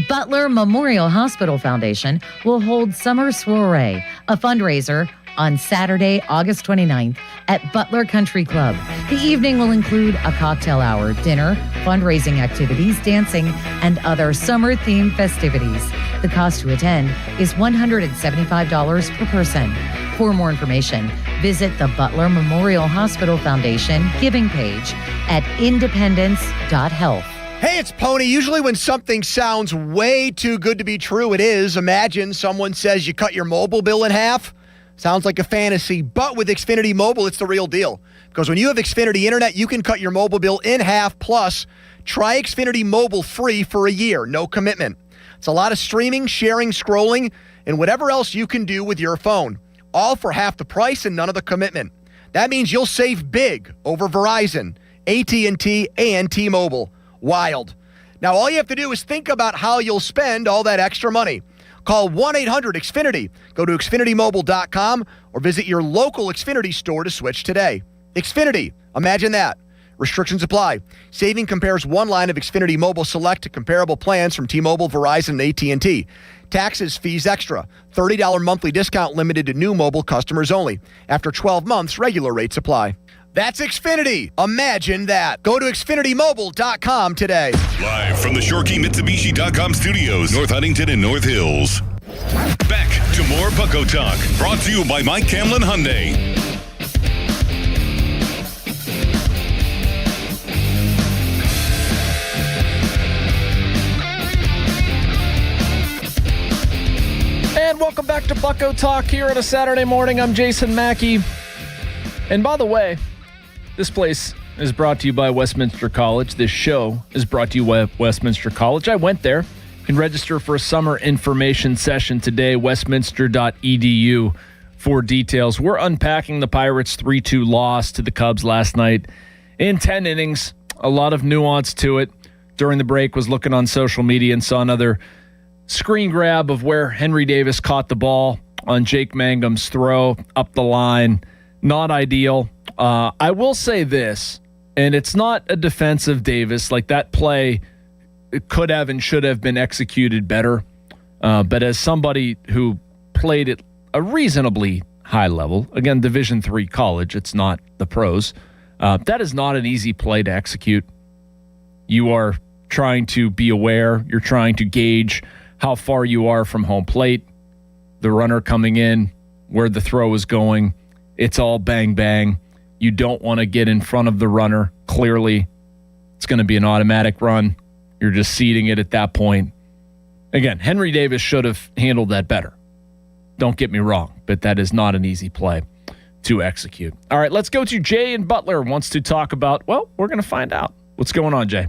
Butler Memorial Hospital Foundation will hold Summer Soiree, a fundraiser, on Saturday, August 29th at Butler Country Club. The evening will include a cocktail hour, dinner, fundraising activities, dancing, and other summer-themed festivities. The cost to attend is $175 per person. For more information, visit the Butler Memorial Hospital Foundation giving page at independence.health. Hey, it's Pony. Usually when something sounds way too good to be true, it is. Imagine someone says you cut your mobile bill in half. Sounds like a fantasy, but with Xfinity Mobile, it's the real deal. Because when you have Xfinity Internet, you can cut your mobile bill in half. Plus, try Xfinity Mobile free for a year, no commitment. It's a lot of streaming, sharing, scrolling, and whatever else you can do with your phone. All for half the price and none of the commitment. That means you'll save big over Verizon, AT&T, and T-Mobile. Wild. Now, all you have to do is think about how you'll spend all that extra money. Call 1-800-XFINITY. Go to XfinityMobile.com or visit your local Xfinity store to switch today. Xfinity. Imagine that. Restrictions apply. Saving compares one line of Xfinity Mobile Select to comparable plans from T-Mobile, Verizon, and AT&T. Taxes, fees extra. $30 monthly discount limited to new mobile customers only. After 12 months, regular rates apply. That's Xfinity. Imagine that. Go to XfinityMobile.com today. Live from the ShoreKeyMitsubishi.com studios, North Huntington and North Hills. Back to more Bucko Talk, brought to you by Mike Camlin Hyundai. And welcome back to Bucko Talk here on a Saturday morning. I'm Jason Mackey. And by the way, this place is brought to you by Westminster College. This show is brought to you by Westminster College. I went there. You can register for a summer information session today, westminster.edu for details. We're unpacking the Pirates' 3-2 loss to the Cubs last night in 10 innings. A lot of nuance to it. During the break, was looking on social media and saw another screen grab of where Henry Davis caught the ball on Jake Mangum's throw up the line. Not ideal. I will say this, and it's not a defense of Davis. Like, that play it could have and should have been executed better. But as somebody who played at a reasonably high level, again, Division III college, it's not the pros, that is not an easy play to execute. You are trying to be aware. You're trying to gauge how far you are from home plate, the runner coming in, where the throw is going. It's all bang, bang. You don't want to get in front of the runner. Clearly, it's going to be an automatic run. You're just seeding it at that point. Again, Henry Davis should have handled that better. Don't get me wrong, but that is not an easy play to execute. All right, let's go to Jay in Butler. Wants to talk about, well, we're going to find out. What's going on, Jay?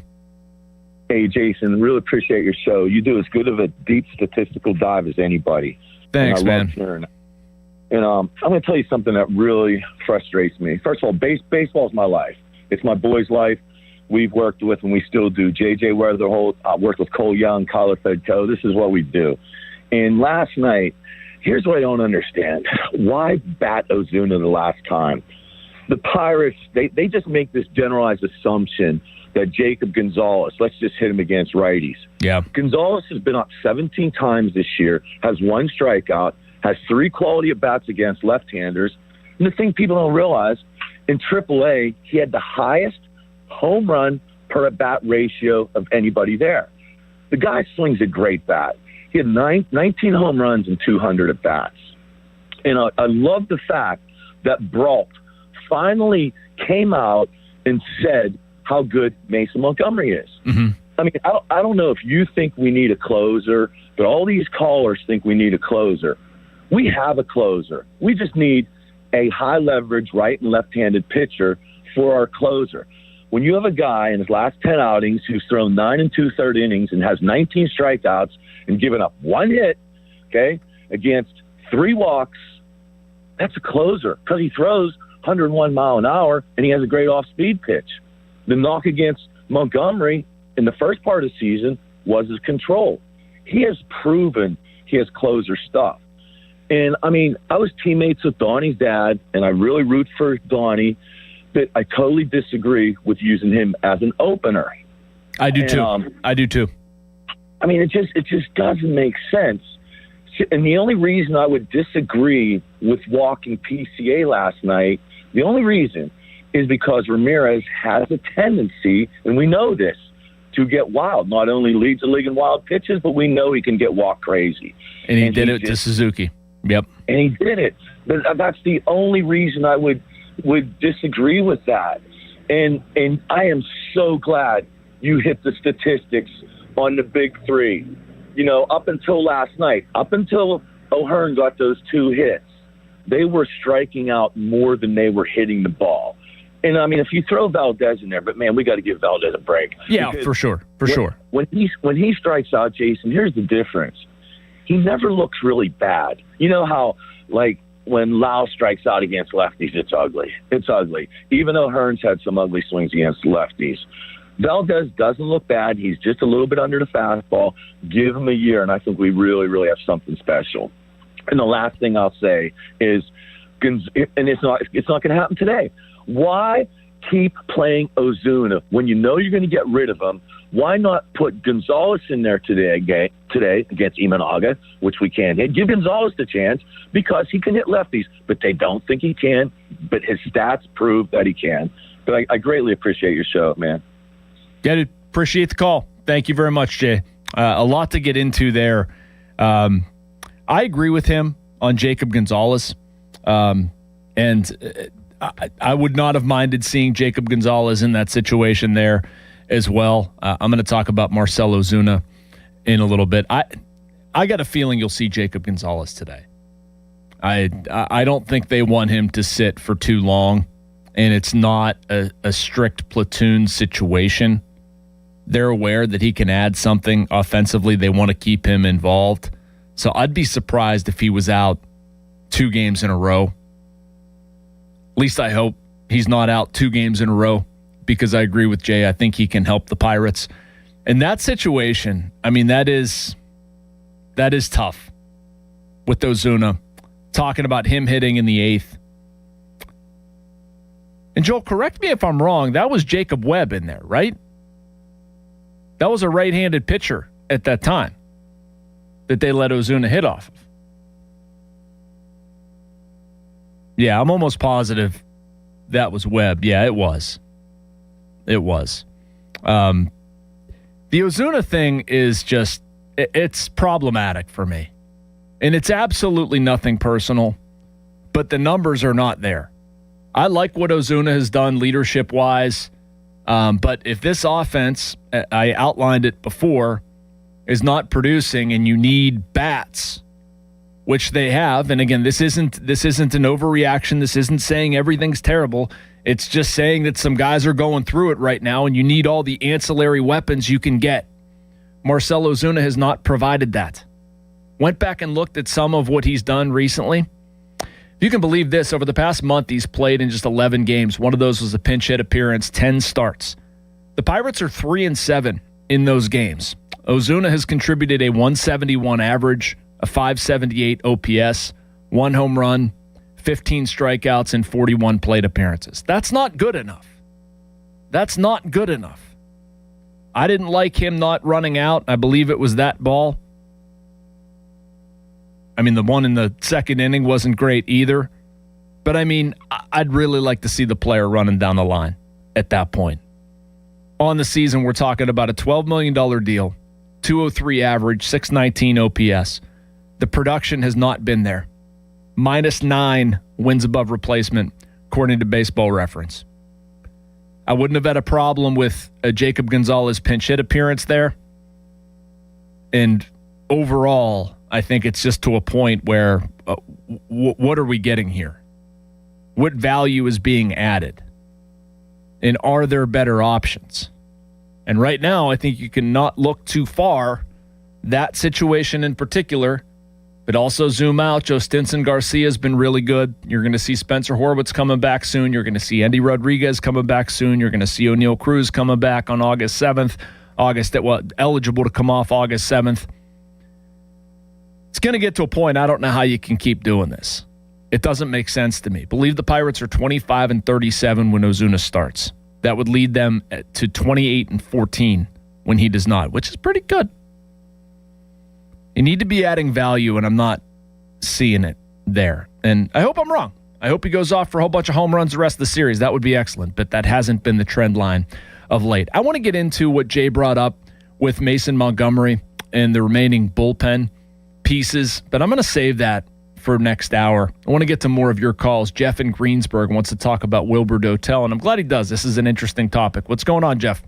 Hey, Jason, really appreciate your show. You do as good of a deep statistical dive as anybody. Thanks, man. And I'm going to tell you something that really frustrates me. First of all, baseball is my life. It's my boy's life. We've worked with, and we still do, J.J. Weatherholt. I worked with Cole Young, Kyler Fedko. This is what we do. And last night, here's what I don't understand. Why bat Ozuna the last time? The Pirates, they just make this generalized assumption that Jacob Gonzalez, let's just hit him against righties. Yeah. Gonzalez has been up 17 times this year, has 1 strikeout, has 3 quality at-bats against left-handers. And the thing people don't realize, in AAA, he had the highest home run per at-bat ratio of anybody there. The guy swings a great bat. He had 19 home runs and 200 at-bats. And I love the fact that Brault finally came out and said how good Mason Montgomery is. Mm-hmm. I mean, I don't know if you think we need a closer, but all these callers think we need a closer. We have a closer. We just need a high-leverage right and left-handed pitcher for our closer. When you have a guy in his last 10 outings who's thrown 9 2/3 innings and has 19 strikeouts and given up 1 hit, okay, against 3 walks, that's a closer because he throws 101 mile an hour and he has a great off-speed pitch. The knock against Montgomery in the first part of the season was his control. He has proven he has closer stuff. And, I mean, I was teammates with Donnie's dad, and I really root for Donnie, but I totally disagree with using him as an opener. I do too. I do too. I mean, it just doesn't make sense. And the only reason I would disagree with walking PCA last night, the only reason is because Ramirez has a tendency, and we know this, to get wild. Not only leads the league in wild pitches, but we know he can get walk crazy. And he did it to Suzuki. Yep. And he did it. But that's the only reason I would disagree with that. And I am so glad you hit the statistics on the big 3. You know, up until last night, up until O'Hearn got those 2 hits, they were striking out more than they were hitting the ball. And, I mean, if you throw Valdez in there, but, man, we got to give Valdez a break. Yeah, for sure. For sure. When he strikes out, Jason, here's the difference. He never looks really bad. You know how, like, when Lau strikes out against lefties, it's ugly. It's ugly. Even though Hearns had some ugly swings against lefties. Valdez doesn't look bad. He's just a little bit under the fastball. Give him a year, and I think we really, really have something special. And the last thing I'll say is, and it's not going to happen today. Why keep playing Ozuna when you know you're going to get rid of him? Why not put Gonzalez in there today against Imanaga, which we can hit? Give Gonzalez the chance because he can hit lefties, but they don't think he can. But his stats prove that he can. But I greatly appreciate your show, man. Yeah, dude, appreciate the call. Thank you very much, Jay. A lot to get into there. I agree with him on Jacob Gonzalez. And I would not have minded seeing Jacob Gonzalez in that situation there as well. I'm going to talk about Marcell Ozuna in a little bit. I got a feeling you'll see Jacob Gonzalez today. I don't think they want him to sit for too long, and it's not a strict platoon situation. They're aware that he can add something offensively. They want to keep him involved. So I'd be surprised if he was out 2 games in a row. At least I hope he's not out 2 games in a row, because I agree with Jay. I think he can help the Pirates. In that situation, I mean, that is tough with Ozuna. Talking about him hitting in the 8th. And Joel, correct me if I'm wrong, that was Jacob Webb in there, right? That was a right-handed pitcher at that time that they let Ozuna hit off of. Yeah, I'm almost positive that was Webb. Yeah, it was. It was. The Ozuna thing is just, it's problematic for me. And it's absolutely nothing personal, but the numbers are not there. I like what Ozuna has done leadership-wise, but if this offense, I outlined it before, is not producing and you need bats, which they have, and again, this isn't an overreaction. This isn't saying everything's terrible. It's just saying that some guys are going through it right now, and you need all the ancillary weapons you can get. Marcell Ozuna has not provided that. Went back and looked at some of what he's done recently. If you can believe this, over the past month, he's played in just 11 games. One of those was a pinch hit appearance, 10 starts. The Pirates are 3-7 in those games. Ozuna has contributed a 171 average, a 578 OPS, 1 home run, 15 strikeouts, and 41 plate appearances. That's not good enough. That's not good enough. I didn't like him not running out. I believe it was that ball. I mean, the one in the second inning wasn't great either. But, I mean, I'd really like to see the player running down the line at that point. On the season, we're talking about a $12 million deal, 203 average, 619 OPS. The production has not been there. -9 wins above replacement, according to Baseball Reference. I wouldn't have had a problem with a Jacob Gonzalez pinch hit appearance there. And overall, I think it's just to a point where what are we getting here? What value is being added? And are there better options? And right now, I think you can not look too far. That situation in particular, but also zoom out. Joe Stinson Garcia has been really good. You're going to see Spencer Horwitz coming back soon. You're going to see Andy Rodriguez coming back soon. You're going to see O'Neal Cruz coming back on August 7th. Eligible to come off August 7th. It's going to get to a point, I don't know how you can keep doing this. It doesn't make sense to me. Believe the Pirates are 25-37 when Ozuna starts. That would lead them to 28-14 when he does not, which is pretty good. You need to be adding value, and I'm not seeing it there. And I hope I'm wrong. I hope he goes off for a whole bunch of home runs the rest of the series. That would be excellent, but that hasn't been the trend line of late. I want to get into what Jay brought up with Mason Montgomery and the remaining bullpen pieces, but I'm going to save that for next hour. I want to get to more of your calls. Jeff in Greensburg wants to talk about Wilbur Dotel, and I'm glad he does. This is an interesting topic. What's going on, Jeff?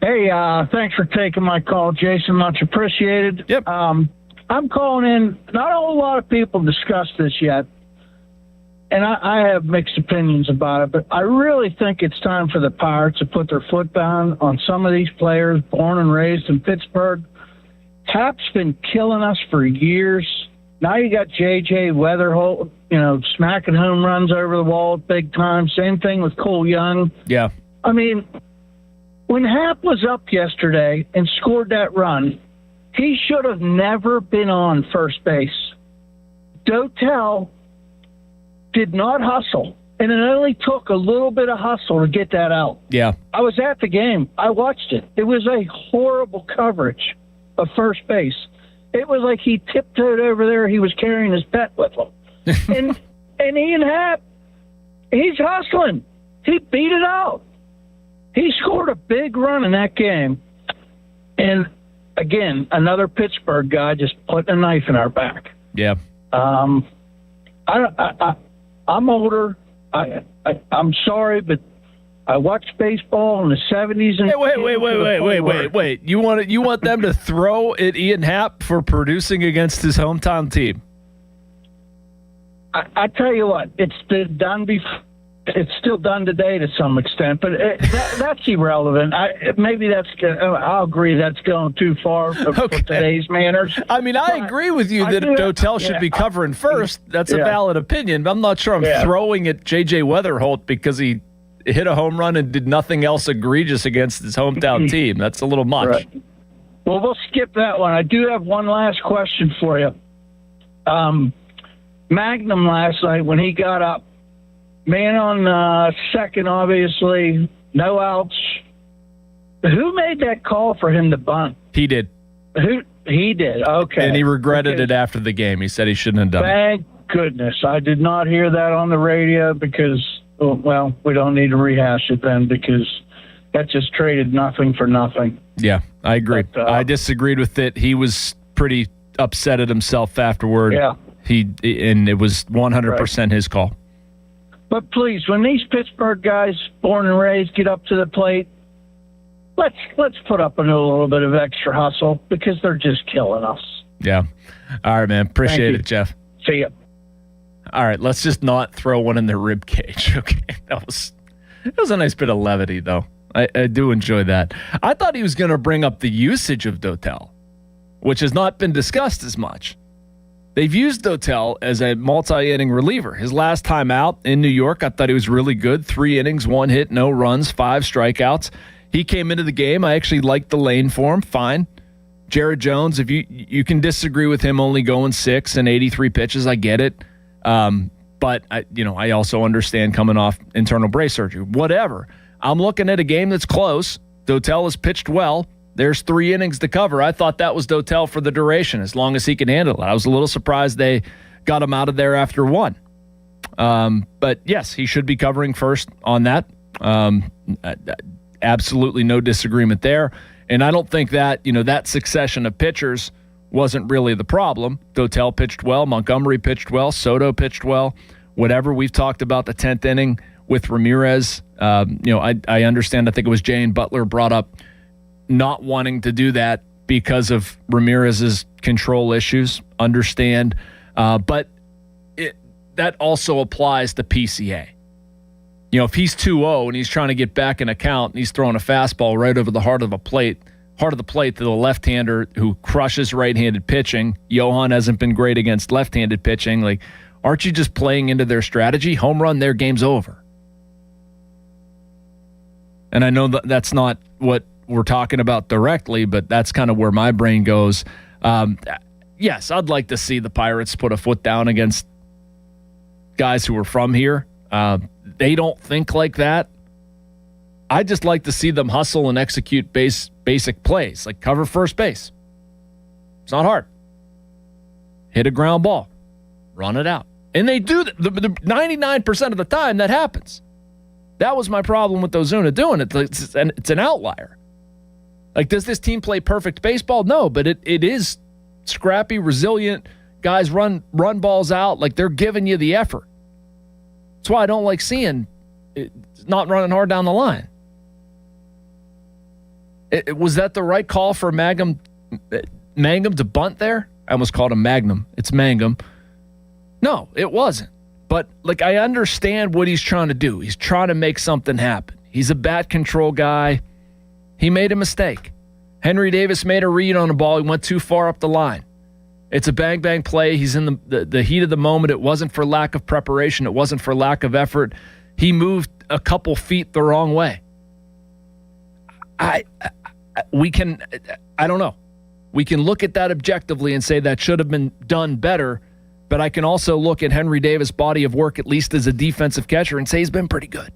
Hey, thanks for taking my call, Jason. Much appreciated. Yep. I'm calling in. Not a whole lot of people discussed this yet, and I have mixed opinions about it, but I really think it's time for the Pirates to put their foot down on some of these players born and raised in Pittsburgh. Hap's been killing us for years. Now you got J.J. Weatherholt, smacking home runs over the wall big time. Same thing with Cole Young. Yeah. I mean, when Hap was up yesterday and scored that run, he should have never been on first base. Dotel did not hustle, and it only took a little bit of hustle to get that out. Yeah. I was at the game. I watched it. It was a horrible coverage of first base. It was like he tiptoed over there. He was carrying his pet with him. and Ian Happ, he's hustling. He beat it out. He scored a big run in that game. And, again, another Pittsburgh guy just putting a knife in our back. Yeah. I'm older. I'm sorry, but I watched baseball in the 70s. And Wait. You want them to throw at Ian Happ for producing against his hometown team? I tell you what, it's been done before. It's still done today to some extent, but that's irrelevant. I'll agree that's going too far for today's manners. I mean, I agree with you that Dotel should be covering first. That's a valid opinion, but I'm not sure I'm throwing at J.J. Weatherholt because he hit a home run and did nothing else egregious against his hometown team. That's a little much. Right. Well, we'll skip that one. I do have one last question for you. Magnum last night when he got up, man on second, obviously, no outs. Who made that call for him to bunt? He did. He did. Okay. And he regretted it after the game. He said he shouldn't have done it. Thank goodness. I did not hear that on the radio because, well, we don't need to rehash it then because that just traded nothing for nothing. Yeah, I agree. But, I disagreed with it. He was pretty upset at himself afterward. Yeah. And it was 100% his call. But please, when these Pittsburgh guys, born and raised, get up to the plate, let's put up a little bit of extra hustle because they're just killing us. Yeah. All right, man. Appreciate it, Jeff. See ya. All right, let's just not throw one in their rib cage. Okay, that was a nice bit of levity, though. I do enjoy that. I thought he was going to bring up the usage of Dotel, which has not been discussed as much. They've used Dotel as a multi-inning reliever. His last time out in New York, I thought he was really good. 3 innings, 1 hit, no runs, 5 strikeouts. He came into the game. I actually liked the lane for him. Fine. Jared Jones, if you can disagree with him only going 6 and 83 pitches, I get it. But I also understand coming off internal brace surgery. Whatever. I'm looking at a game that's close. Dotel has pitched well. There's 3 innings to cover. I thought that was Dotel for the duration, as long as he can handle it. I was a little surprised they got him out of there after 1. But yes, he should be covering first on that. Absolutely no disagreement there. And I don't think that, that succession of pitchers wasn't really the problem. Dotel pitched well. Montgomery pitched well. Soto pitched well. Whatever. We've talked about the 10th inning with Ramirez. I understand. I think it was Jay and Butler brought up not wanting to do that because of Ramirez's control issues. Understand. But that also applies to PCA. If he's 2-0 and he's trying to get back in a count and he's throwing a fastball right over the heart of the plate to the left-hander who crushes right-handed pitching. Johan hasn't been great against left-handed pitching. Like, aren't you just playing into their strategy? Home run, their game's over. And I know that's not what we're talking about directly, but that's kind of where my brain goes. Yes, I'd like to see the Pirates put a foot down against guys who are from here. They don't think like that. I just like to see them hustle and execute basic plays, like cover first base. It's not hard. Hit a ground ball. Run it out. And they do that. The 99% of the time that happens. That was my problem with Ozuna doing it. It's an outlier. Like, does this team play perfect baseball? No, but it is scrappy, resilient. Guys run balls out. Like, they're giving you the effort. That's why I don't like seeing it not running hard down the line. Was that the right call for Mangum to bunt there? I almost called him Magnum. It's Mangum. No, it wasn't. But, I understand what he's trying to do. He's trying to make something happen. He's a bat control guy. He made a mistake. Henry Davis made a read on the ball. He went too far up the line. It's a bang-bang play. He's in the heat of the moment. It wasn't for lack of preparation. It wasn't for lack of effort. He moved a couple feet the wrong way. I don't know. We can look at that objectively and say that should have been done better, but I can also look at Henry Davis' body of work, at least as a defensive catcher, and say he's been pretty good.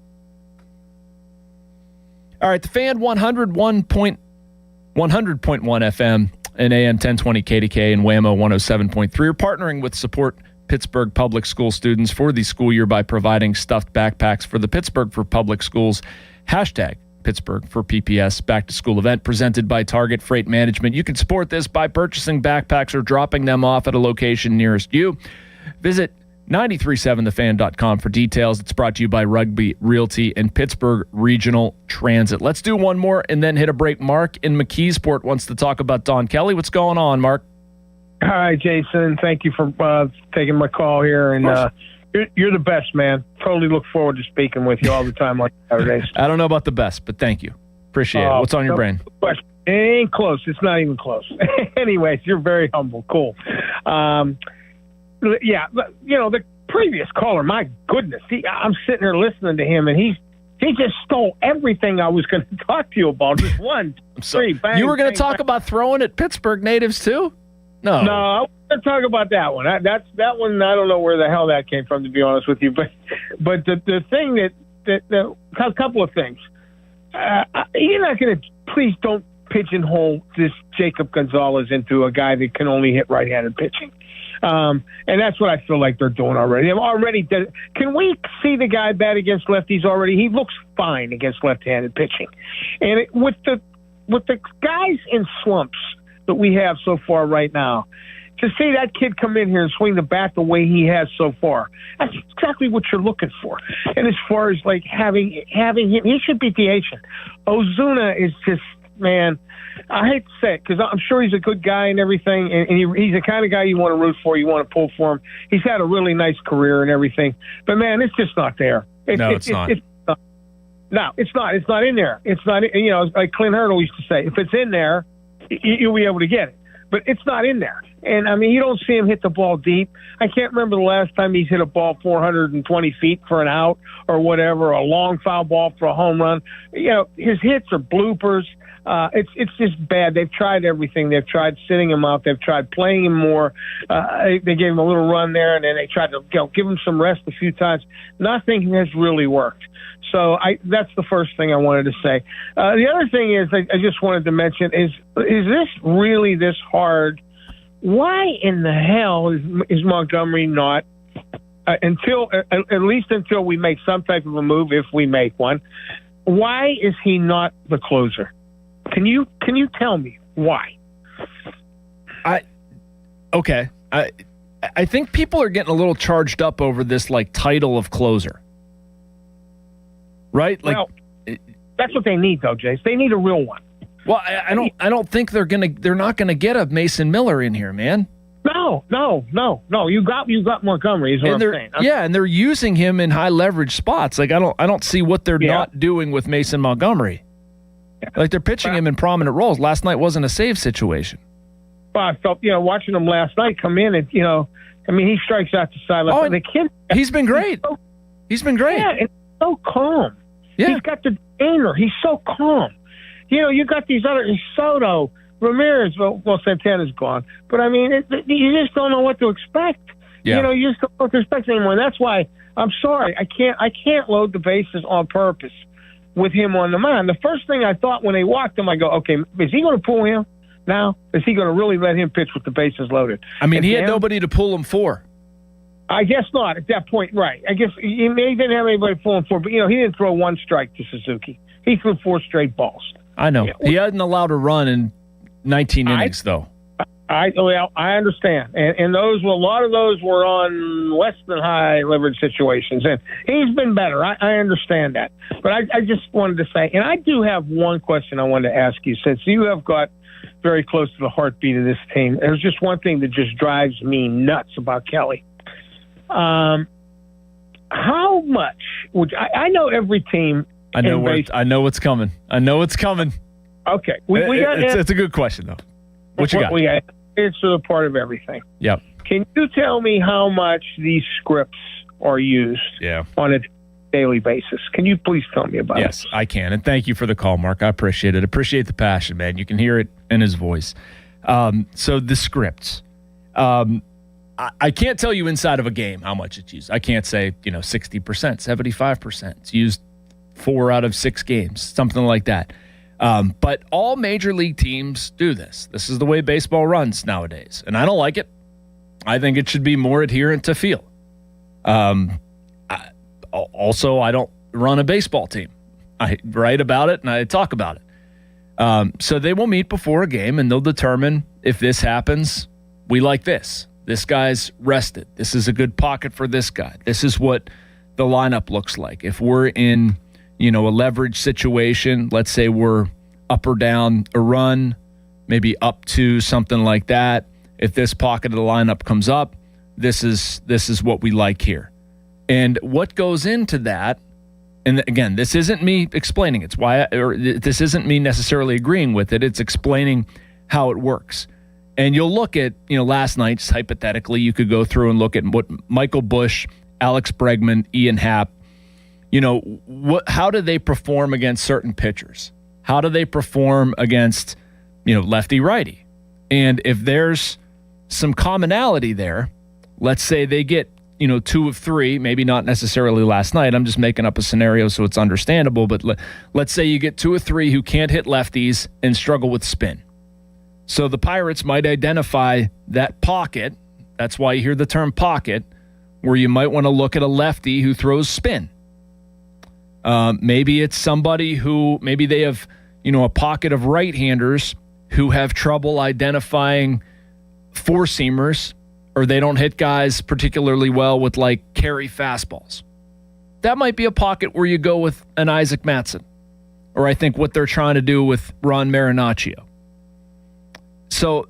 All right, the Fan 100.1 FM and AM 1020 KDK and Whammo 107.3 are partnering with Support Pittsburgh Public School students for the school year by providing stuffed backpacks for the Pittsburgh for Public Schools # Pittsburgh for PPS back to school event presented by Target Freight Management. You can support this by purchasing backpacks or dropping them off at a location nearest you. Visit 937thefan.com for details. It's brought to you by Rugby Realty and Pittsburgh Regional Transit. Let's do one more and then hit a break. Mark in McKeesport wants to talk about Don Kelly. What's going on, Mark? Hi, Jason. Thank you for taking my call here. And you're the best, man. Totally look forward to speaking with you all the time on Saturdays. I don't know about the best, but thank you. Appreciate it. What's on your brain? It ain't close. It's not even close. Anyways, you're very humble. Cool. Yeah, the previous caller, my goodness, I'm sitting here listening to him, and he just stole everything I was going to talk to you about. Just one, three, bang. You were going to talk about throwing at Pittsburgh natives too? No, I was going to talk about that one. That one. I don't know where the hell that came from, to be honest with you. But the thing that a couple of things. You're not going to please don't pigeonhole this Jacob Gonzalez into a guy that can only hit right-handed pitching. And that's what I feel like they're doing already. They've already done. Can we see the guy bat against lefties already? He looks fine against left-handed pitching. And with the guys in slumps that we have so far right now, to see that kid come in here and swing the bat the way he has so far, that's exactly what you're looking for. And as far as like having him, he should be DHing. Ozuna is just, man, I hate to say it because I'm sure he's a good guy and everything, and he's the kind of guy you want to root for, you want to pull for him. He's had a really nice career and everything, but man, it's just not there. It's not. No, it's not. It's not in there. It's not. You know, like Clint Hurdle used to say, if it's in there, you'll be able to get it. But it's not in there. And, I mean, you don't see him hit the ball deep. I can't remember the last time he's hit a ball 420 feet for an out or whatever, a long foul ball for a home run. You know, his hits are bloopers. It's just bad. They've tried everything. They've tried sitting him out. They've tried playing him more. They gave him a little run there, and then they tried to give him some rest a few times. Nothing has really worked. So that's the first thing I wanted to say. The other thing is I just wanted to mention is this really this hard? Why in the hell is Montgomery not at least until we make some type of a move, if we make one? Why is he not the closer? Can you tell me why? I think people are getting a little charged up over this like title of closer. Right? Like, well, that's what they need, though, Jace. They need a real one. Well, I don't think they're not gonna get a Mason Miller in here, man. No. You got Montgomery. Is what I'm saying. And they're using him in high leverage spots. Like I don't see what they're not doing with Mason Montgomery. Yeah. Like they're pitching him in prominent roles. Last night wasn't a save situation. Well, I felt watching him last night come in and he strikes out the side. Oh, the kid, he's been great. He's been great. Yeah, and so calm. Yeah. He's got the demeanor. He's so calm. You got these other Soto, Ramirez. Well, Santana's gone, but I mean, you just don't know what to expect. Yeah. You just don't know what to expect anymore. And that's why I'm sorry, I can't load the bases on purpose with him on the mound. The first thing I thought when they walked him, I go, okay, is he going to pull him now? Is he going to really let him pitch with the bases loaded? I mean, he had nobody to pull him for. I guess not at that point, right? I guess he didn't have anybody pulling for, but he didn't throw one strike to Suzuki. He threw 4 straight balls. I know. He hadn't allowed a run in 19 innings, though. I understand, and a lot of those were on less than high leverage situations, and he's been better. I understand that, but I just wanted to say, and I do have one question I wanted to ask you, since you have got very close to the heartbeat of this team. There's just one thing that just drives me nuts about Kelly. How much would I know every team? I know what's coming. I know it's coming. Okay, it's a good question though. What you got? We got answer the part of everything. Yep. Can you tell me how much these scripts are used? On a daily basis? Can you please tell me about it? Yes, I can. And thank you for the call, Mark. I appreciate it. Appreciate the passion, man. You can hear it in his voice. So the scripts. I can't tell you inside of a game how much it's used. I can't say, 60%, 75%. It's used 4 out of 6 games, something like that. But all major league teams do this. This is the way baseball runs nowadays. And I don't like it. I think it should be more adherent to feel. Also, I don't run a baseball team. I write about it and I talk about it. So they will meet before a game and they'll determine if this happens, we like this. This guy's rested. This is a good pocket for this guy. This is what the lineup looks like. If we're in, a leverage situation, let's say we're up or down a run, maybe up to something like that. If this pocket of the lineup comes up, this is what we like here. And what goes into that, and again, this isn't me explaining it. This isn't me necessarily agreeing with it. It's explaining how it works. And you'll look at, last night, just hypothetically, you could go through and look at what Michael Busch, Alex Bregman, Ian Happ, how do they perform against certain pitchers? How do they perform against, lefty, righty? And if there's some commonality there, let's say they get 2 of 3, maybe not necessarily last night. I'm just making up a scenario so it's understandable. But let's say you get 2 of 3 who can't hit lefties and struggle with spin. So the Pirates might identify that pocket. That's why you hear the term pocket, where you might want to look at a lefty who throws spin. Maybe it's somebody who, maybe they have, a pocket of right-handers who have trouble identifying four-seamers, or they don't hit guys particularly well with carry fastballs. That might be a pocket where you go with an Isaac Mattson, or I think what they're trying to do with Ron Marinaccio. So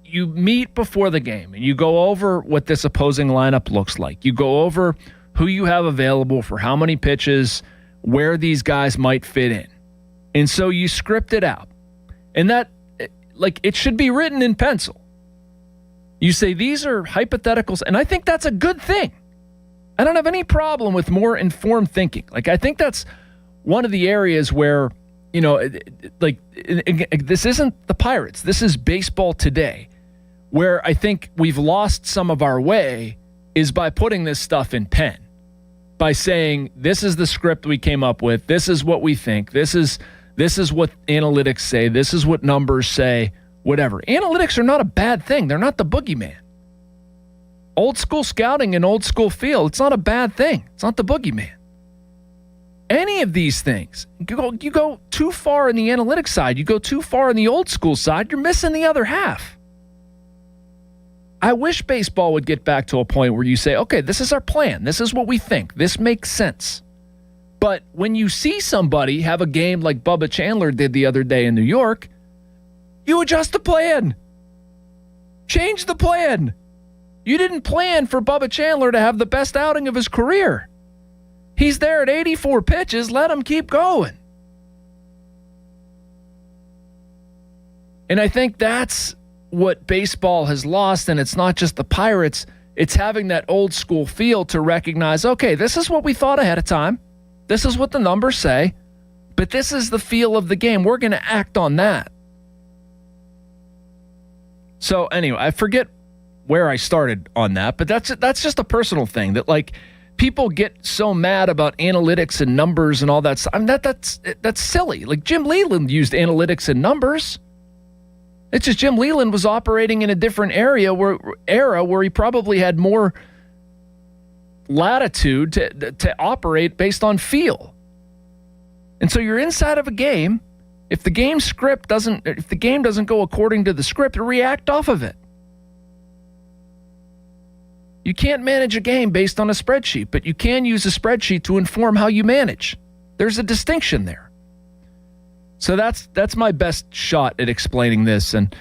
you meet before the game and you go over what this opposing lineup looks like. You go over who you have available for how many pitches, where these guys might fit in. And so you script it out. And that, it should be written in pencil. You say these are hypotheticals, and I think that's a good thing. I don't have any problem with more informed thinking. I think that's one of the areas where, this isn't the Pirates. This is baseball today, where I think we've lost some of our way is by putting this stuff in pen, by saying, this is the script we came up with. This is what we think. This is what analytics say. This is what numbers say, whatever. Analytics are not a bad thing. They're not the boogeyman. Old school scouting and old school feel, it's not a bad thing. It's not the boogeyman. Any of these things, you go too far in the analytics side, you go too far in the old school side, you're missing the other half. I wish baseball would get back to a point where you say, okay, this is our plan. This is what we think. This makes sense. But when you see somebody have a game like Bubba Chandler did the other day in New York, you adjust the plan. Change the plan. You didn't plan for Bubba Chandler to have the best outing of his career. He's there at 84 pitches. Let him keep going. And I think that's what baseball has lost, and it's not just the Pirates. It's having that old school feel to recognize, okay, this is what we thought ahead of time. This is what the numbers say, but this is the feel of the game. We're going to act on that. So anyway, I forget where I started on that, but that's just a personal thing that people get so mad about analytics and numbers and all that stuff. I mean, that's silly. Jim Leyland used analytics and numbers. It's just Jim Leyland was operating in a different era where he probably had more latitude to operate based on feel. And so you're inside of a game. If the game doesn't go according to the script, react off of it. You can't manage a game based on a spreadsheet, but you can use a spreadsheet to inform how you manage. There's a distinction there. So that's my best shot at explaining this. And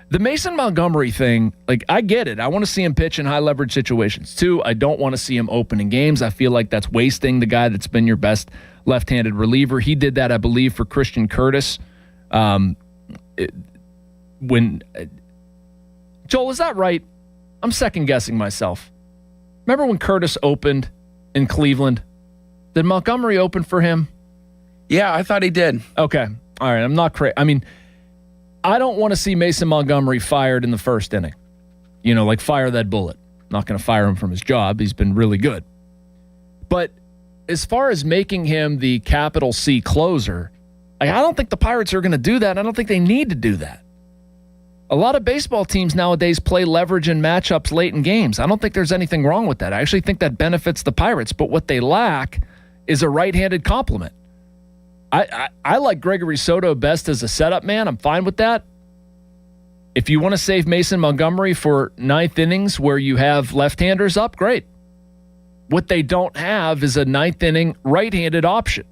the Mason Montgomery thing, I get it. I want to see him pitch in high leverage situations too. I don't want to see him opening games. I feel like that's wasting the guy that's been your best left-handed reliever. He did that, I believe, for Christian Curtis. Joel, is that right? I'm second guessing myself. Remember when Curtis opened in Cleveland? Did Montgomery open for him? Yeah, I thought he did. Okay. All right. I'm not crazy. I mean, I don't want to see Mason Montgomery fired in the first inning. Fire that bullet. Not going to fire him from his job. He's been really good. But as far as making him the capital C closer, I don't think the Pirates are going to do that. I don't think they need to do that. A lot of baseball teams nowadays play leverage and matchups late in games. I don't think there's anything wrong with that. I actually think that benefits the Pirates, but what they lack is a right-handed complement. I like Gregory Soto best as a setup man. I'm fine with that. If you want to save Mason Montgomery for ninth innings where you have left-handers up, great. What they don't have is a ninth inning right-handed option.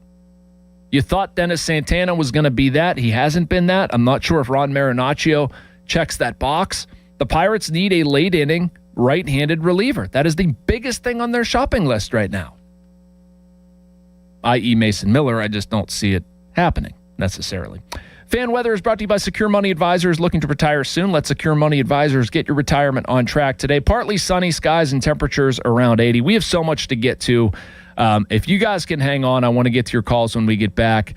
You thought Dennis Santana was going to be that. He hasn't been that. I'm not sure if Ron Marinaccio checks that box. The Pirates need a late inning right-handed reliever. That is the biggest thing on their shopping list right now. I.e. Mason Miller. I just don't see it happening necessarily. Fan Weather is brought to you by Secure Money Advisors. Looking to retire soon? Let Secure Money Advisors get your retirement on track today. Partly sunny skies and temperatures around 80. We have so much to get to. If you guys can hang on, I want to get to your calls when we get back.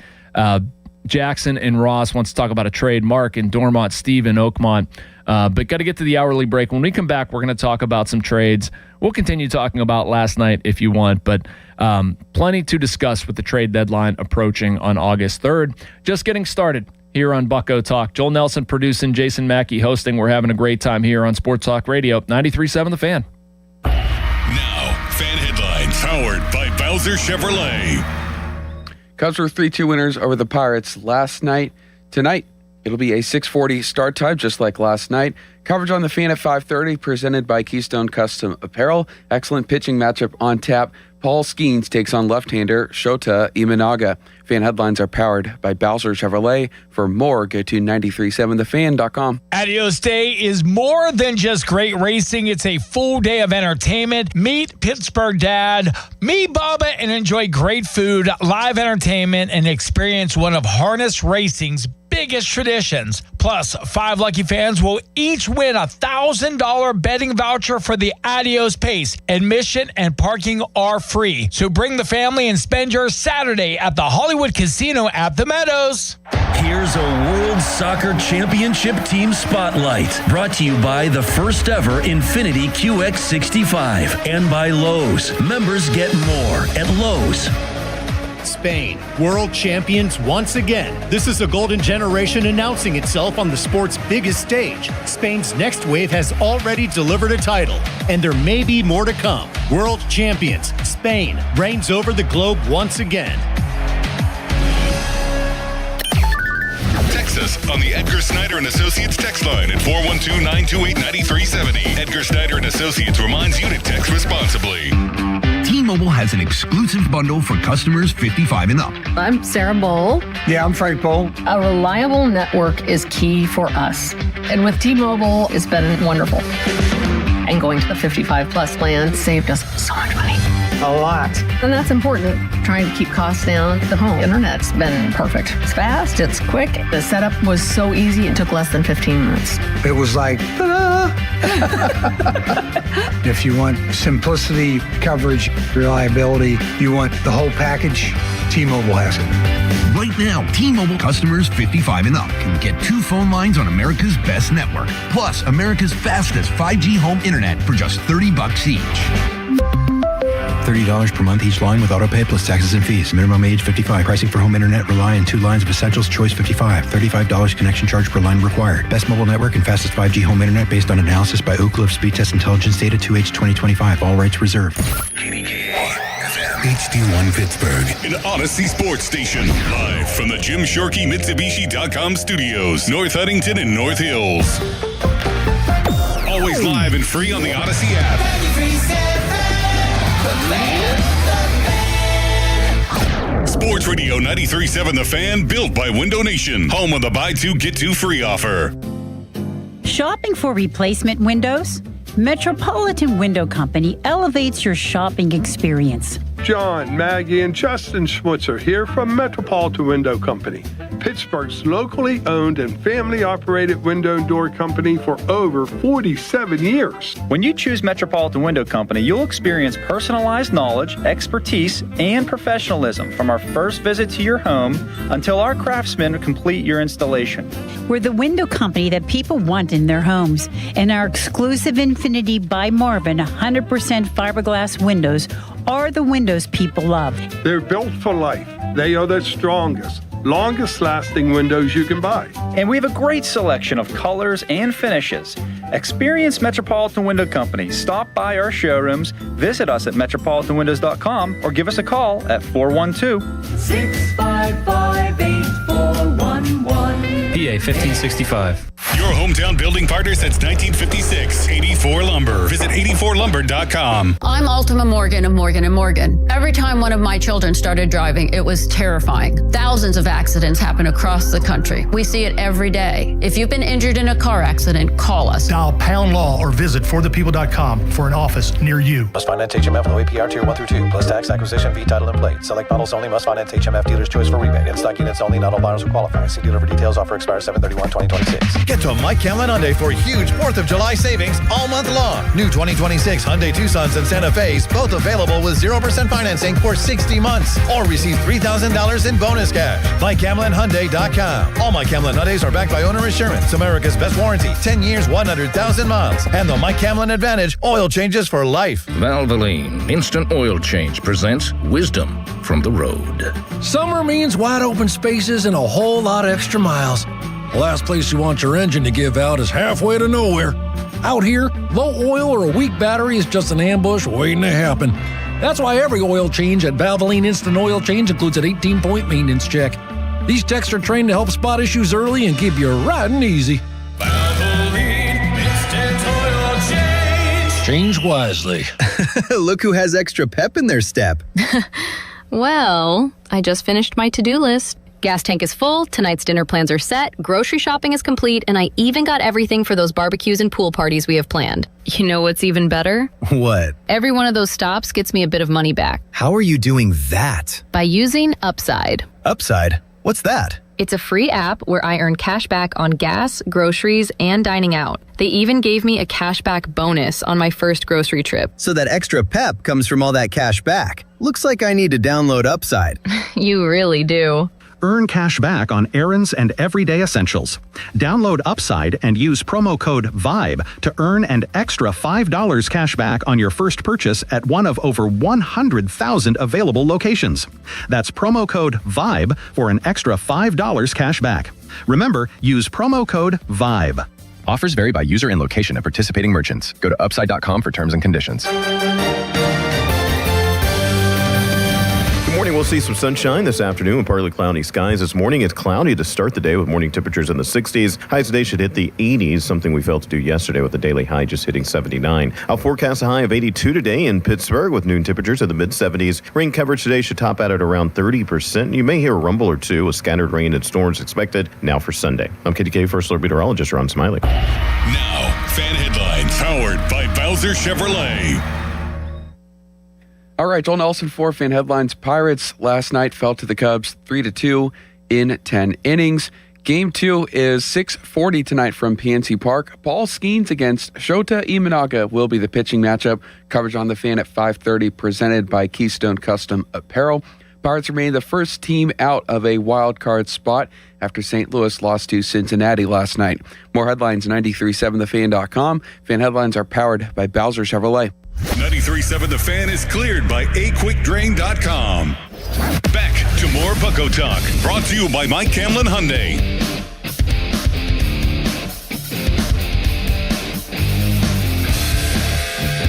Jackson and Ross wants to talk about a trade. Mark in Dormont, Steve in Oakmont. But got to get to the hourly break. When we come back, we're going to talk about some trades. We'll continue talking about last night if you want, but plenty to discuss with the trade deadline approaching on August 3rd. Just getting started here on Bucko Talk. Joel Nelson producing, Jason Mackey hosting. We're having a great time here on Sports Talk Radio, 93.7 The Fan. Now, fan headlines powered by Bowser Chevrolet. Cubs were 3-2 winners over the Pirates last night. Tonight, it'll be a 6:40 start time, just like last night. Coverage on The Fan at 5:30, presented by Keystone Custom Apparel. Excellent pitching matchup on tap. Paul Skeens takes on left-hander Shota Imanaga. Fan headlines are powered by Bowser Chevrolet. For more, go to 937thefan.com. Adios Day is more than just great racing. It's a full day of entertainment. Meet Pittsburgh Dad, meet Bubba, and enjoy great food, live entertainment, and experience one of harness racing's biggest traditions. Plus, 5 lucky fans will each win a $1,000 betting voucher for the Adios Pace. Admission and parking are free. So bring the family and spend your Saturday at the Hollywood Casino at the Meadows. Here's a World Soccer Championship Team Spotlight, brought to you by the first ever Infiniti QX65 and by Lowe's. Members get more at Lowe's. Spain, world champions once again. This is a golden generation announcing itself on the sport's biggest stage. Spain's next wave has already delivered a title, and there may be more to come. World champions, Spain reigns over the globe once again. Text us on the Edgar Snyder and Associates text line at 412-928-9370. Edgar Snyder and Associates reminds you to text responsibly. T-Mobile has an exclusive bundle for customers 55 and up. I'm Sarah Bowl. Yeah, I'm Frank Bowl. A reliable network is key for us. And with T-Mobile, it's been wonderful. And going to the 55 plus plan saved us so much money. A lot. And that's important. Trying to keep costs down. The home internet's been perfect. It's fast, it's quick. The setup was so easy, it took less than 15 minutes. It was like, ta-da! If you want simplicity, coverage, reliability, you want the whole package, T-Mobile has it. Right now, T-Mobile customers 55 and up can get 2 phone lines on America's best network, plus America's fastest 5G home internet for just $30 each. $30 per month each line with autopay plus taxes and fees. Minimum age 55. Pricing for home internet rely on 2 lines of Essentials Choice 55. $35 connection charge per line required. Best mobile network and fastest 5G home internet based on analysis by Oak Cliff Speed Test Intelligence Data 2H 2025. All rights reserved. HD1 Pittsburgh. An Odyssey Sports Station. Live from the Jim Shorkey Mitsubishi.com studios. North Huntington and North Hills. Always live and free on the Odyssey app. Sports Radio 93.7 The Fan, built by Window Nation. Home of the buy 2, get 2 free offer. Shopping for replacement windows? Metropolitan Window Company elevates your shopping experience. John, Maggie, and Justin Schmutzer here from Metropolitan Window Company, Pittsburgh's locally owned and family-operated window and door company for over 47 years. When you choose Metropolitan Window Company, you'll experience personalized knowledge, expertise, and professionalism from our first visit to your home until our craftsmen complete your installation. We're the window company that people want in their homes, and our exclusive Infiniti by Marvin 100% fiberglass windows are the windows people love. They're built for life. They are the strongest, longest lasting windows you can buy. And we have a great selection of colors and finishes. Experience Metropolitan Window Company. Stop by our showrooms, visit us at metropolitanwindows.com, or give us a call at 412-655-8411. PA 1565. Your hometown building partner since 1956. 84 Lumber. Visit 84lumber.com. I'm Ultima Morgan of Morgan & Morgan. Every time one of my children started driving, it was terrifying. Thousands of accidents happen across the country. We see it every day. If you've been injured in a car accident, call us. Dial Pound Law or visit forthepeople.com for an office near you. Must finance HMF on the APR Tier 1 through 2, plus tax, acquisition fee, title, and plate. Select models only. Must finance HMF dealer's choice for rebate. In stock units only. Not all buyers will qualify. See dealer for details. Offer expires 7/31/2026. Get to Mike Camlin Hyundai for huge 4th of July savings all month long. New 2026 Hyundai Tucsons and Santa Fe's, both available with 0% financing for 60 months. Or receive $3,000 in bonus cash. MikeCamlinHyundai.com. All Mike Camlin Hyundais are backed by owner insurance, America's best warranty, 10 years, 100,000 miles. And the Mike Camlin Advantage, oil changes for life. Valvoline Instant Oil Change presents wisdom from the road. Summer means wide open spaces and a whole lot of extra miles. The last place you want your engine to give out is halfway to nowhere. Out here, low oil or a weak battery is just an ambush waiting to happen. That's why every oil change at Valvoline Instant Oil Change includes an 18-point maintenance check. These techs are trained to help spot issues early and keep you riding easy. Valvoline Instant Oil Change. Change wisely. Look who has extra pep in their step. Well, I just finished my to-do list. Gas tank is full, tonight's dinner plans are set, grocery shopping is complete, and I even got everything for those barbecues and pool parties we have planned. You know what's even better? What? Every one of those stops gets me a bit of money back. How are you doing that? By using Upside. Upside? What's that? It's a free app where I earn cash back on gas, groceries, and dining out. They even gave me a cashback bonus on my first grocery trip. So that extra pep comes from all that cash back. Looks like I need to download Upside. You really do. Earn cash back on errands and everyday essentials. Download Upside and use promo code VIBE to earn an extra $5 cash back on your first purchase at one of over 100,000 available locations. That's promo code VIBE for an extra $5 cash back. Remember, use promo code VIBE. Offers vary by user and location at participating merchants. Go to upside.com for terms and conditions. We'll see some sunshine this afternoon and partly cloudy skies. This morning it's cloudy to start the day with morning temperatures in the 60s. Highs today should hit the 80s, something we failed to do yesterday with the daily high just hitting 79. I'll forecast a high of 82 today in Pittsburgh with noon temperatures in the mid-70s. Rain coverage today should top out at around 30%. You may hear a rumble or two with scattered rain and storms expected now for Sunday. I'm KDK First Alert Meteorologist Ron Smiley. Now, fan headlines powered by Bowser Chevrolet. All right, Joel Nelson, 4 fan headlines. Pirates last night fell to the Cubs 3-2 in 10 innings. Game 2 is 6:40 tonight from PNC Park. Paul Skeens against Shota Imanaga will be the pitching matchup. Coverage on the Fan at 5:30, presented by Keystone Custom Apparel. Pirates remain the first team out of a wild card spot after St. Louis lost to Cincinnati last night. More headlines, 937thefan.com. Fan headlines are powered by Bowser Chevrolet. 93.7 The Fan is cleared by aquickdrain.com. Back to more Bucko Talk, brought to you by Mike Camlin Hyundai.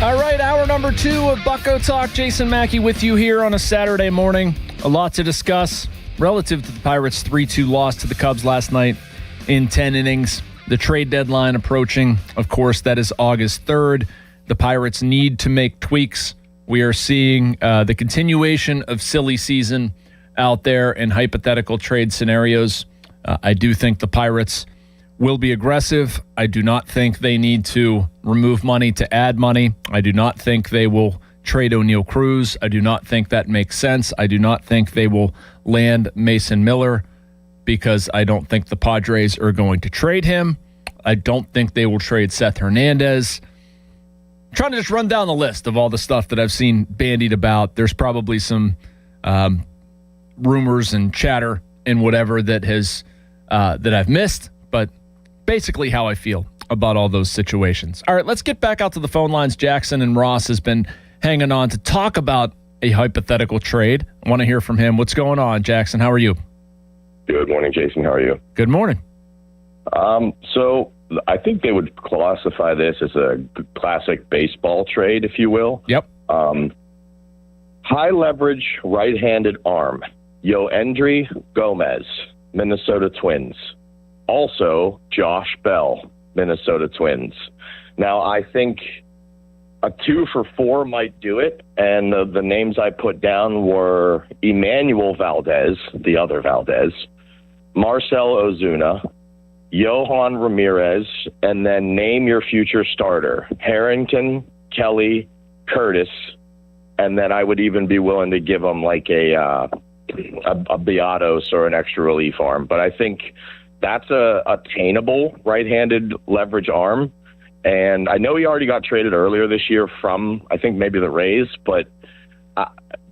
All right, hour number 2 of Bucko Talk. Jason Mackey with you here on a Saturday morning. A lot to discuss relative to the Pirates' 3-2 loss to the Cubs last night in 10 innings. The trade deadline approaching. Of course, that is August 3rd. The Pirates need to make tweaks. We are seeing the continuation of silly season out there in hypothetical trade scenarios. I do think the Pirates will be aggressive. I do not think they need to remove money to add money. I do not think they will trade O'Neal Cruz. I do not think that makes sense. I do not think they will land Mason Miller because I don't think the Padres are going to trade him. I don't think they will trade Seth Hernandez. Trying to just run down the list of all the stuff that I've seen bandied about. There's probably some rumors and chatter and whatever that has that I've missed, but basically how I feel about all those situations. All right, let's get back out to the phone lines. Jackson and Ross has been hanging on to talk about a hypothetical trade. I want to hear from him. What's going on, Jackson? How are you? Good morning, Jason. How are you? Good morning. So I think they would classify this as a classic baseball trade, if you will. Yep. High leverage right-handed arm. Yoendry Gomez, Minnesota Twins. Also, Josh Bell, Minnesota Twins. Now, I think a 2 for $4 might do it, and the names I put down were Emmanuel Valdez, the other Valdez, Marcell Ozuna, Yohan Ramirez, and then name your future starter. Harrington, Kelly, Curtis, and then I would even be willing to give them like a Beatos or an extra relief arm. But I think that's a attainable right-handed leverage arm. And I know he already got traded earlier this year from, I think, maybe the Rays, but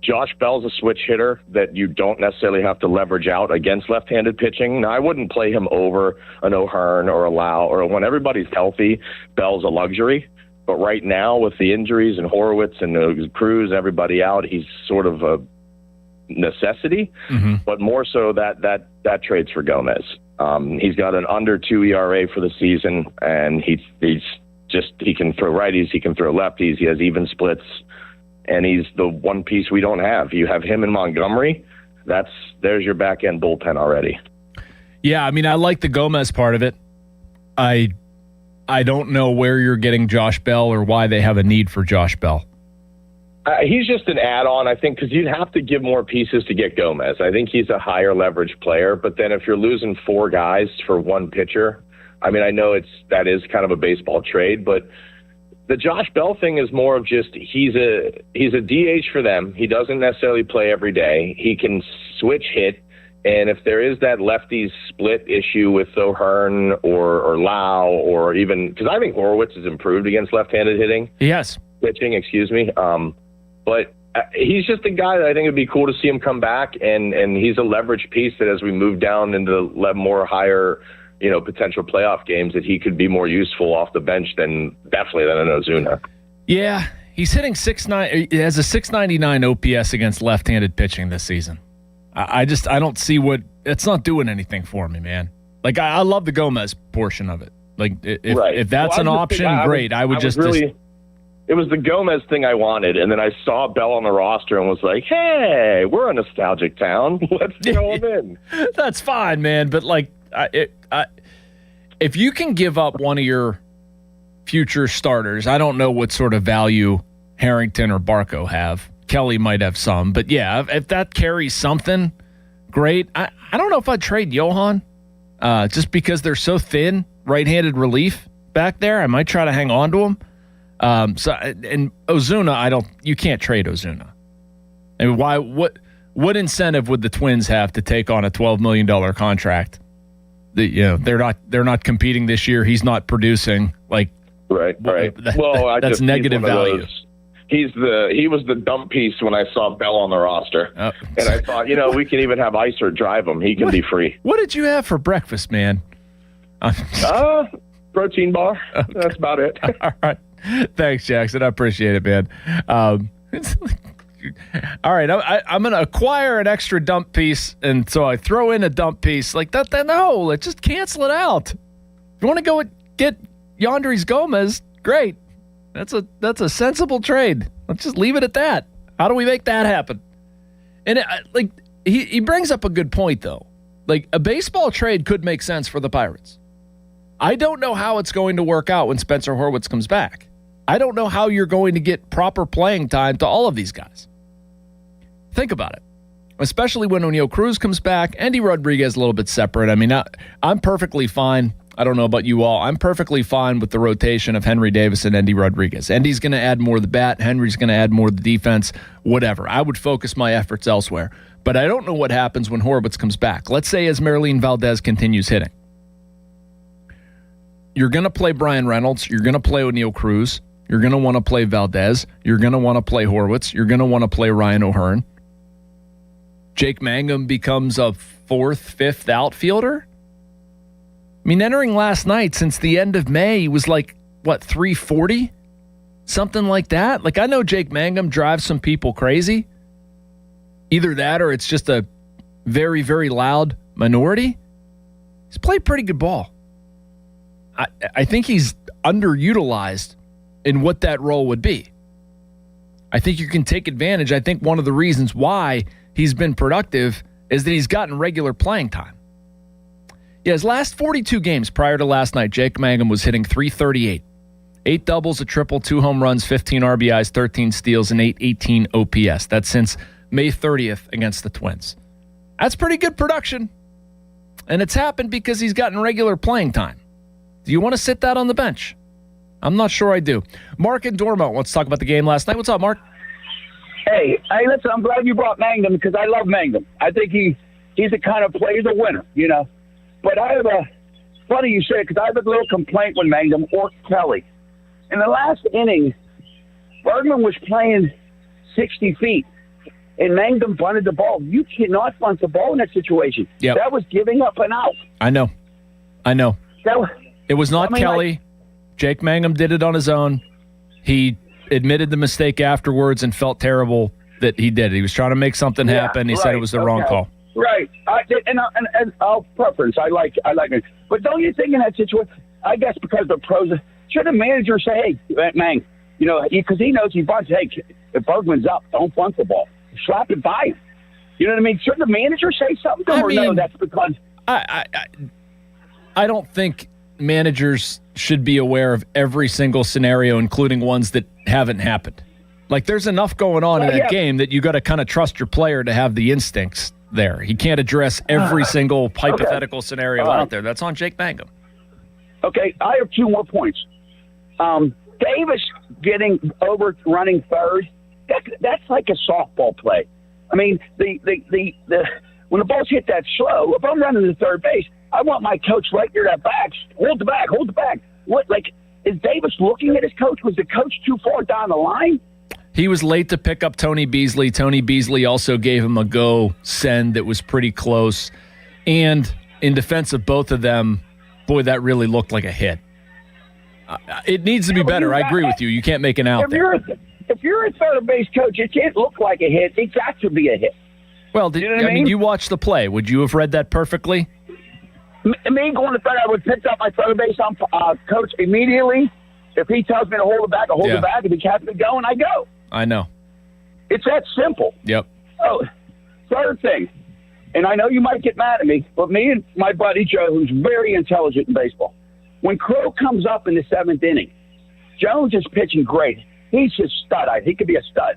Josh Bell's a switch hitter that you don't necessarily have to leverage out against left-handed pitching. Now, I wouldn't play him over an O'Hearn or a Lau, or when everybody's healthy, Bell's a luxury. But right now, with the injuries and Horwitz and Cruz, everybody out, he's sort of a necessity. Mm-hmm. But more so that trades for Gomez. He's got an under 2 ERA for the season, and he can throw righties, he can throw lefties, he has even splits. And he's the one piece we don't have. You have him in Montgomery. There's your back end bullpen already. Yeah, I mean, I like the Gomez part of it. I don't know where you're getting Josh Bell or why they have a need for Josh Bell. He's just an add-on, I think, because you'd have to give more pieces to get Gomez. I think he's a higher leverage player. But then if you're losing 4 guys for one pitcher, I mean, I know that is kind of a baseball trade, but the Josh Bell thing is more of just he's a DH for them. He doesn't necessarily play every day. He can switch hit, and if there is that lefties split issue with O'Hearn or Lau, or even because I think Horwitz has improved against left-handed hitting. Yes, pitching. Excuse me. But he's just a guy that I think it'd be cool to see him come back, and he's a leverage piece that as we move down into more higher, potential playoff games, that he could be more useful off the bench than an Ozuna. Yeah, he's hitting 6.9. He has a 699 OPS against left-handed pitching this season. I don't see it's not doing anything for me, man. Like, I love the Gomez portion of it. Like, if that's an option, great. It was the Gomez thing I wanted, and then I saw Bell on the roster and was like, hey, we're a nostalgic town. Let's throw him in. That's fine, man. But, like, if you can give up one of your future starters, I don't know what sort of value Harrington or Barco have. Kelly might have some. But, yeah, if that carries something, great. I don't know if I'd trade Johan just because they're so thin, right-handed relief back there. I might try to hang on to him. And Ozuna, you can't trade Ozuna. I mean, what incentive would the Twins have to take on a $12 million contract? They're not competing this year. He's not producing. Like, right. That's negative value. He was the dump piece when I saw Bell on the roster, and I thought, we can even have Iser drive him. He can be free. What did you have for breakfast, man? Protein bar. Okay. That's about it. All right. Thanks, Jackson. I appreciate it, man. All right, I'm going to acquire an extra dump piece, and so I throw in a dump piece. Like, that. No, just cancel it out. If you want to go get Yandres Gomez, great. That's a sensible trade. Let's just leave it at that. How do we make that happen? And he brings up a good point, though. Like, a baseball trade could make sense for the Pirates. I don't know how it's going to work out when Spencer Horwitz comes back. I don't know how you're going to get proper playing time to all of these guys. Think about it. Especially when Oneil Cruz comes back. Andy Rodriguez a little bit separate. I mean, I'm perfectly fine. I don't know about you all. I'm perfectly fine with the rotation of Henry Davis and Andy Rodriguez. Andy's going to add more of the bat. Henry's going to add more of the defense. Whatever. I would focus my efforts elsewhere. But I don't know what happens when Horwitz comes back. Let's say as Marlene Valdez continues hitting. You're going to play Brian Reynolds. You're going to play Oneil Cruz. You're going to want to play Valdez. You're going to want to play Horwitz. You're going to want to play Ryan O'Hearn. Jake Mangum becomes a 4th, 5th outfielder. I mean, entering last night, since the end of May, he was like, 340? Something like that. Like, I know Jake Mangum drives some people crazy. Either that or it's just a very, very loud minority. He's played pretty good ball. I think he's underutilized in what that role would be. I think you can take advantage. I think one of the reasons why he's been productive is that he's gotten regular playing time. Yeah, his last 42 games prior to last night, Jake Mangum was hitting .338. 8 doubles, a triple, 2 home runs, 15 RBIs, 13 steals, and 818 OPS. That's since May 30th against the Twins. That's pretty good production. And it's happened because he's gotten regular playing time. Do you want to sit that on the bench? I'm not sure I do. Mark and Dormont wants to talk about the game last night. What's up, Mark? Hey, listen, I'm glad you brought Mangum because I love Mangum. I think he's the kind of player, he's a winner, But I have funny you say it, because I have a little complaint with Mangum or Kelly. In the last inning, Bergman was playing 60 feet, and Mangum bunted the ball. You cannot bunt the ball in that situation. Yep. That was giving up an out. I know. It was not Kelly. Jake Mangum did it on his own. He admitted the mistake afterwards and felt terrible that he did it. He was trying to make something happen. He said it was the wrong call. Right. And I'll preference. I like it. But don't you think in that situation, I guess because the pros, should the manager say, hey, Mang, because he knows he bunts, hey, if Bergman's up, don't bunt the ball. Slap it by him. You know what I mean? Should the manager say something to him, no, that's because... I don't think managers should be aware of every single scenario, including ones that haven't happened. Like, there's enough going on in that game that you got to kind of trust your player to have the instincts there. He can't address every single hypothetical scenario out there. That's on Jake Mangum. Okay, I have 2 more points. Davis getting over running third, that's like a softball play. I mean, the when the ball's hit that slow, if I'm running to third base, I want my coach right near that back. Hold the bag. What, is Davis looking at his coach? Was the coach too far down the line? He was late to pick up Tony Beasley. Tony Beasley also gave him a go send that was pretty close. And in defense of both of them, boy, that really looked like a hit. It needs to be better. I agree with you. You can't make an out there. If you're a third base coach, it can't look like a hit. It got to be a hit. Well, you watched the play. Would you have read that perfectly? Me going to third, I would pick up my third base coach immediately. If he tells me to hold it back, I hold it back. If he kept it going, I go. I know. It's that simple. Yep. Oh, third thing, and I know you might get mad at me, but me and my buddy Joe, who's very intelligent in baseball, when Crow comes up in the 7th inning, Jones is pitching great. He's a stud. He could be a stud.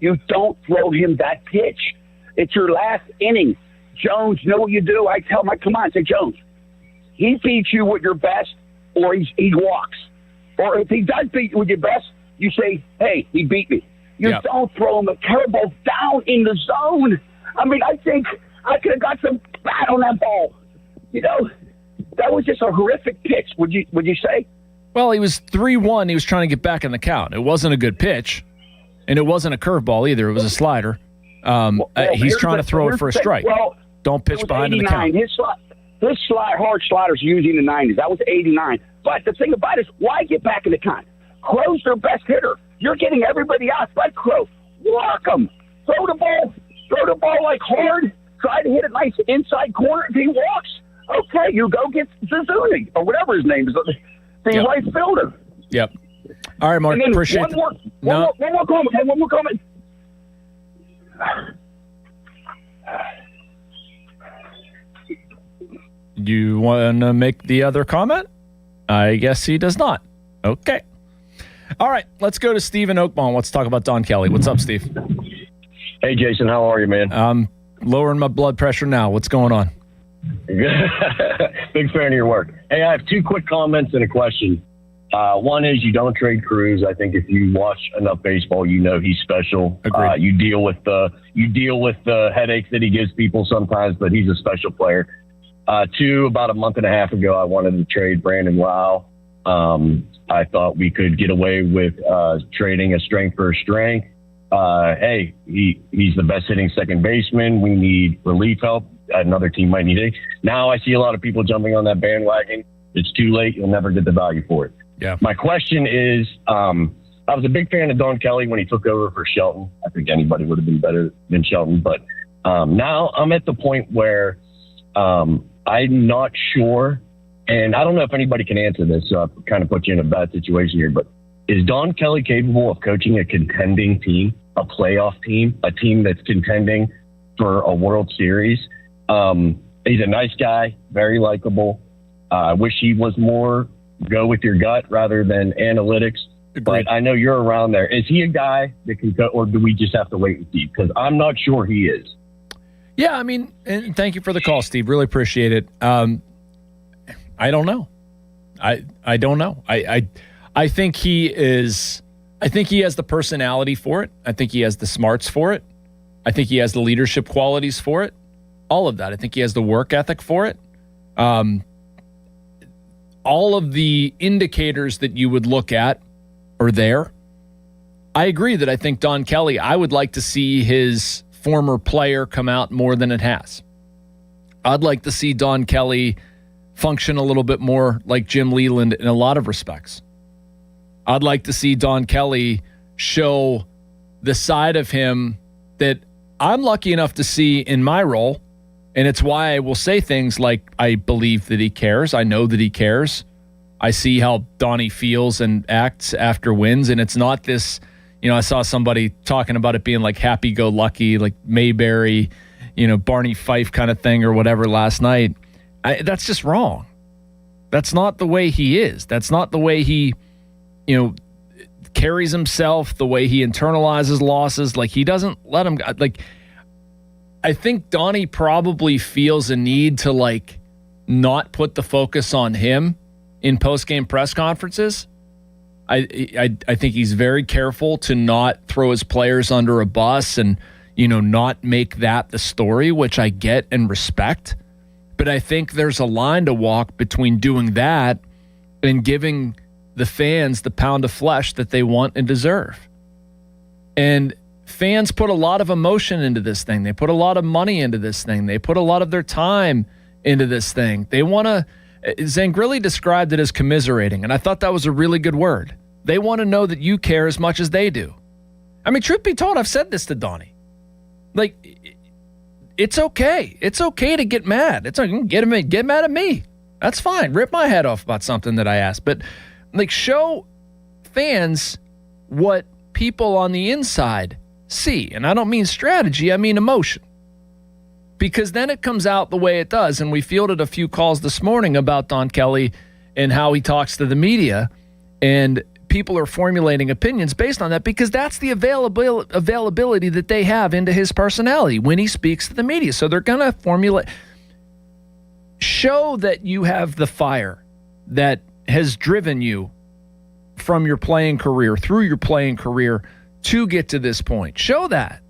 You don't throw him that pitch. It's your last inning. Jones, know what you do? I tell him, come on, say, Jones, he beats you with your best, or he walks. Or if he does beat you with your best, you say, hey, he beat me. You don't throw him a curveball down in the zone. I mean, I think I could have got some bat on that ball. That was just a horrific pitch, would you say? Well, he was 3-1. He was trying to get back in the count. It wasn't a good pitch, and it wasn't a curveball either. It was a slider. He's trying to throw it for a strike. Well, don't pitch behind the count. His hard sliders using the 90s. That was 89. But the thing about it is, why get back in the count? Crow's their best hitter. You're getting everybody out but Crow. Walk him. Throw the ball like hard. Try to hit it nice inside corner. If he walks, okay, you go get Zazuni or whatever his name is. The right fielder. Yep. All right, Mark. Appreciate it. One more comment. Hey, one more comment. You want to make the other comment? I guess he does not. Okay. All right, let's go to Steve in Oakmont. Let's talk about Don Kelly. What's up, Steve? Hey, Jason. How are you, man? I'm lowering my blood pressure now. What's going on? Big fan of your work. Hey, I have 2 quick comments and a question. One is you don't trade Cruz. I think if you watch enough baseball, you know he's special. You deal with the headaches that he gives people sometimes, but he's a special player. 2, about a month and a half ago, I wanted to trade Brandon Wow. I thought we could get away with trading a strength for a strength. Hey, he's the best hitting second baseman. We need relief help. Another team might need it. Now I see a lot of people jumping on that bandwagon. It's too late. You'll never get the value for it. Yeah. My question is, I was a big fan of Don Kelly when he took over for Shelton. I think anybody would have been better than Shelton. But now I'm at the point where I'm not sure, and I don't know if anybody can answer this, so I'll kind of put you in a bad situation here, but is Don Kelly capable of coaching a contending team, a playoff team, a team that's contending for a World Series? He's a nice guy, very likable. I wish he was more go with your gut rather than analytics. Agreed. But I know you're around there. Is he a guy that can go, or do we just have to wait and see? Because I'm not sure he is. Yeah, I mean, and thank you for the call, Steve. Really appreciate it. I don't know. I don't know. I think he is. I think he has the personality for it. I think he has the smarts for it. I think he has the leadership qualities for it. All of that. I think he has the work ethic for it. All of the indicators that you would look at are there. I agree that I think Don Kelly, I would like to see his former player come out more than it has. I'd like to see Don Kelly function a little bit more like Jim Leland in a lot of respects. I'd like to see Don Kelly show the side of him that I'm lucky enough to see in my role, and it's why I will say things like, I believe that he cares. I know that he cares. I see how Donnie feels and acts after wins, and it's not this, I saw somebody talking about it being like happy-go-lucky, like Mayberry, Barney Fife kind of thing or whatever last night. That's just wrong. That's not the way he is. That's not the way he, carries himself, the way he internalizes losses. Like, he doesn't let him, I think Donnie probably feels a need to, not put the focus on him in post-game press conferences. I think he's very careful to not throw his players under a bus and, not make that the story, which I get and respect. But I think there's a line to walk between doing that and giving the fans the pound of flesh that they want and deserve. And fans put a lot of emotion into this thing. They put a lot of money into this thing. They put a lot of their time into this thing. They want to, Zangrilli described it as commiserating, and I thought that was a really good word. They want to know that you care as much as they do. I mean, truth be told, I've said this to Donnie. It's okay. It's okay to get mad. It's like, get mad at me. That's fine. Rip my head off about something that I asked. But, show fans what people on the inside see. And I don't mean strategy. I mean emotion. Because then it comes out the way it does. And we fielded a few calls this morning about Don Kelly and how he talks to the media. And people are formulating opinions based on that because that's the availability that they have into his personality when he speaks to the media. So they're going to show that you have the fire that has driven you from your playing career, through your playing career, to get to this point. Show that.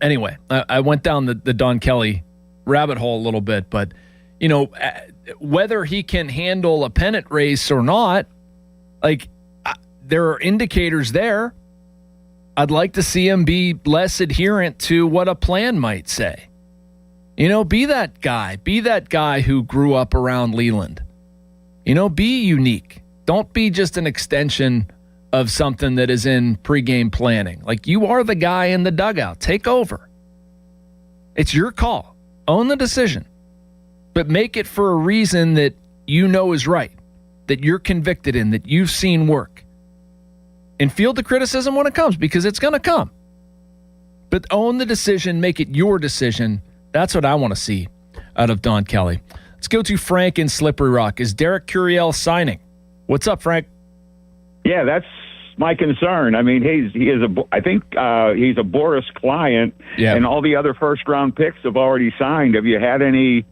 Anyway, I went down the Don Kelly rabbit hole a little bit, but, whether he can handle a pennant race or not, there are indicators there. I'd like to see him be less adherent to what a plan might say. Be that guy who grew up around Leland. Be unique. Don't be just an extension of something that is in pregame planning. You are the guy in the dugout. Take over. It's your call. Own the decision. But make it for a reason that is right, that you're convicted in, that you've seen work. And field the criticism when it comes, because it's going to come. But own the decision, make it your decision. That's what I want to see out of Don Kelly. Let's go to Frank in Slippery Rock. Is Derek Curiel signing? What's up, Frank? Yeah, that's my concern. I mean, I think he's a Boris client, and all the other first-round picks have already signed. Have you had any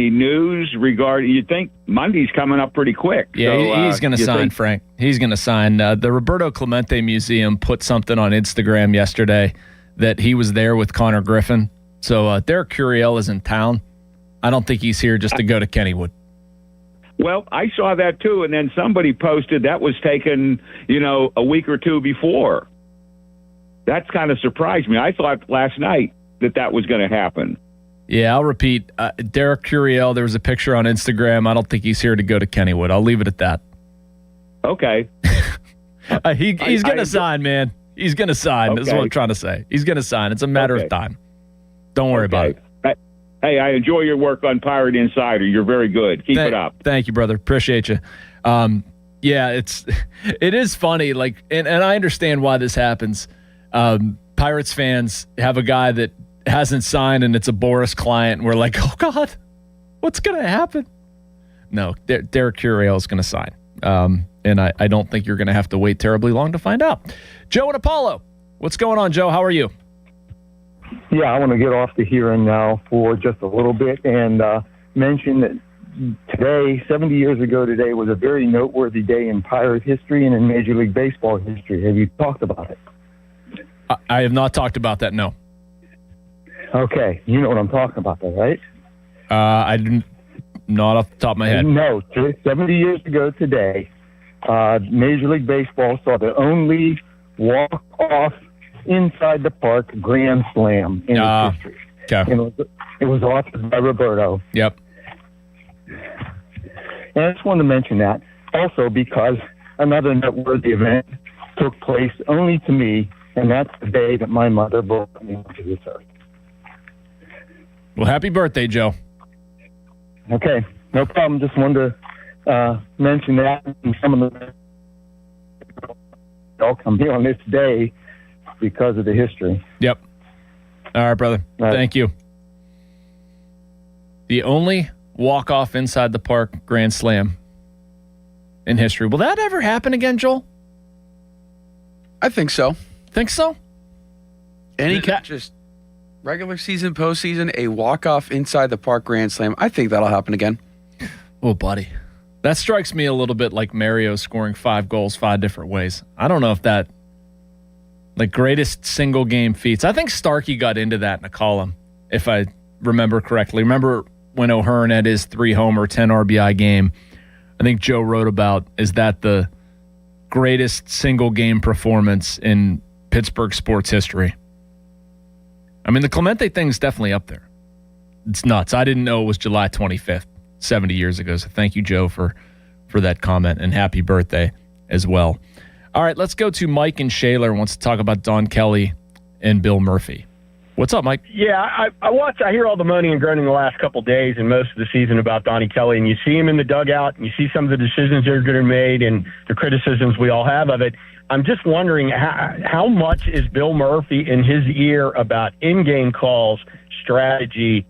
news regarding? You think Monday's coming up pretty quick? Yeah, so, he's going to sign, Frank. He's going to sign. The Roberto Clemente Museum put something on Instagram yesterday that he was there with Connor Griffin. So Derek Curiel is in town. I don't think he's here just to go to Kennywood. Well, I saw that too, and then somebody posted that was taken, a week or two before. That's kind of surprised me. I thought last night that was going to happen. Yeah, I'll repeat. Derek Curiel, there was a picture on Instagram. I don't think he's here to go to Kennywood. I'll leave it at that. Okay. He's going to sign, man. He's going to sign. Okay. Is what I'm trying to say. He's going to sign. It's a matter of time. Don't worry about it. Hey, I enjoy your work on Pirate Insider. You're very good. Keep it up. Thank you, brother. Appreciate you. Yeah, it is funny. And I understand why this happens. Pirates fans have a guy that hasn't signed, and it's a Boris client, and we're like, oh God, what's going to happen? No, Derek Curiel is going to sign. And I don't think you're going to have to wait terribly long to find out. Joe and Apollo. What's going on, Joe? How are you? Yeah, I want to get off the hearing now for just a little bit and mention that today, 70 years ago today, was a very noteworthy day in Pirate history and in Major League Baseball history. Have you talked about it? I have not talked about that, no. Okay, you know what I'm talking about, though, right? I didn't. Not off the top of my head. No, 70 years ago today, Major League Baseball saw the only walk-off inside the park grand slam in its history. Okay. And it was authored by Roberto. Yep. And I just wanted to mention that also because another noteworthy event took place only to me, and that's the day that my mother brought me to this earth. Well, happy birthday, Joe. Okay, no problem. Just wanted to mention that and some of the all come here on this day because of the history. Yep. All right, brother. Thank you. The only walk-off inside the park grand slam in history. Will that ever happen again, Joel? I think so. Think so? Just regular season, postseason, a walk-off inside the park grand slam. I think that'll happen again. Oh, buddy. That strikes me a little bit like Mario scoring 5 goals 5 different ways. I don't know if that, like, greatest single game feats. I think Starkey got into that in a column, if I remember correctly. Remember when O'Hearn had his 3-homer, 10 RBI game? I think Joe wrote about, is that the greatest single game performance in Pittsburgh sports history? I mean, the Clemente thing's definitely up there. It's nuts. I didn't know it was July 25th, 70 years ago. So thank you, Joe, for that comment, and happy birthday as well. All right, let's go to Mike and Shaler wants to talk about Don Kelly and Bill Murphy. What's up, Mike? Yeah, I hear all the moaning and groaning the last couple of days and most of the season about Donnie Kelly, and you see him in the dugout, and you see some of the decisions that are going to be made and the criticisms we all have of it. I'm just wondering how much is Bill Murphy in his ear about in-game calls, strategy,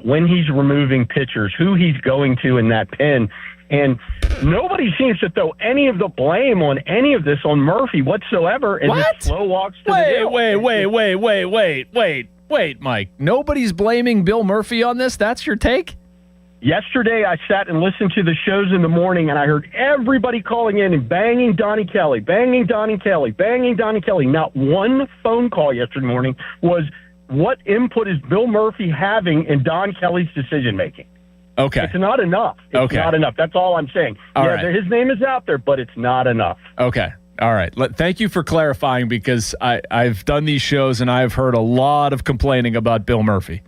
when he's removing pitchers, who he's going to in that pen. And nobody seems to throw any of the blame on any of this on Murphy whatsoever. And What? Slow walks to the Wait, Mike. Nobody's blaming Bill Murphy on this? That's your take? Yesterday, I sat and listened to the shows in the morning, and I heard everybody calling in and banging Donnie Kelly, banging Donnie Kelly, banging Donnie Kelly. Not one phone call yesterday morning was, what input is Bill Murphy having in Don Kelly's decision-making? Okay. It's not enough. It's not enough. That's all I'm saying. All right. His name is out there, but it's not enough. Okay. All right. Thank you for clarifying, because I've done these shows and I've heard a lot of complaining about Bill Murphy.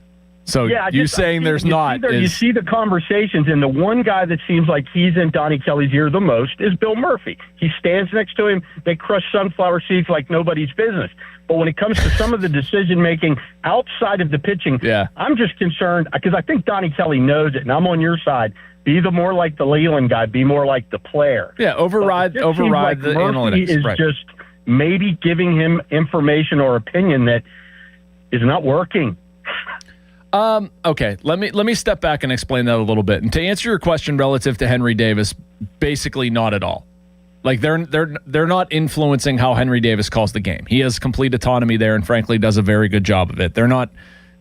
So you saying there's not. You see the conversations, and the one guy that seems like he's in Donnie Kelly's ear the most is Bill Murphy. He stands next to him. They crush sunflower seeds like nobody's business. But when it comes to some of the decision-making outside of the pitching, I'm just concerned because I think Donnie Kelly knows it, and I'm on your side. Be the more like the Leland guy. Be more like the player. Yeah, override the Murphy analytics. Is just maybe giving him information or opinion that is not working. Okay, let me step back and explain that a little bit. And to answer your question relative to Henry Davis, basically not at all. Like they're not influencing how Henry Davis calls the game. He has complete autonomy there, and frankly does a very good job of it. They're not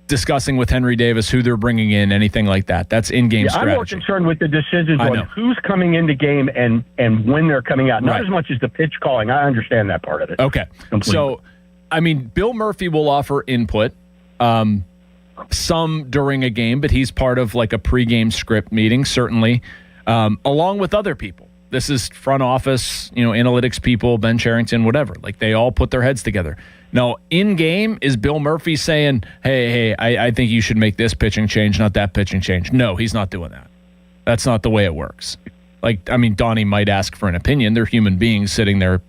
discussing with Henry Davis who they're bringing in, anything like that. That's in-game strategy. I'm more concerned with the decisions on who's coming into game and when they're coming out. Not as much as the pitch calling. I understand that part of it. Okay. Completely. So, I mean, Bill Murphy will offer input, some during a game, but he's part of like a pregame script meeting, certainly, along with other people. This is front office, analytics people, Ben Cherington, whatever. Like, they all put their heads together. Now, in-game, is Bill Murphy saying, hey, I think you should make this pitching change, not that pitching change? No, he's not doing that. That's not the way it works. Like, I mean, Donnie might ask for an opinion. They're human beings sitting there,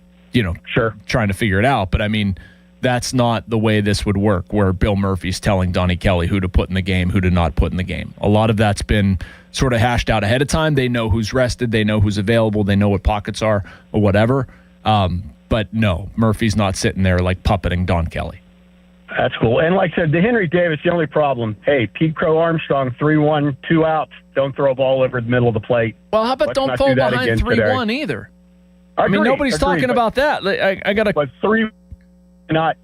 trying to figure it out. But, I mean, that's not the way this would work, where Bill Murphy's telling Donnie Kelly who to put in the game, who to not put in the game. A lot of that's been sort of hashed out ahead of time. They know who's rested. They know who's available. They know what pockets are or whatever. But no, Murphy's not sitting there like puppeting Don Kelly. That's cool. And like I said, the Henry Davis, the only problem, hey, Pete Crow Armstrong, 3-1, 2 outs. Don't throw a ball over the middle of the plate. Well, how about don't pull behind 3-1 either? I mean, nobody's talking about that. I got to. But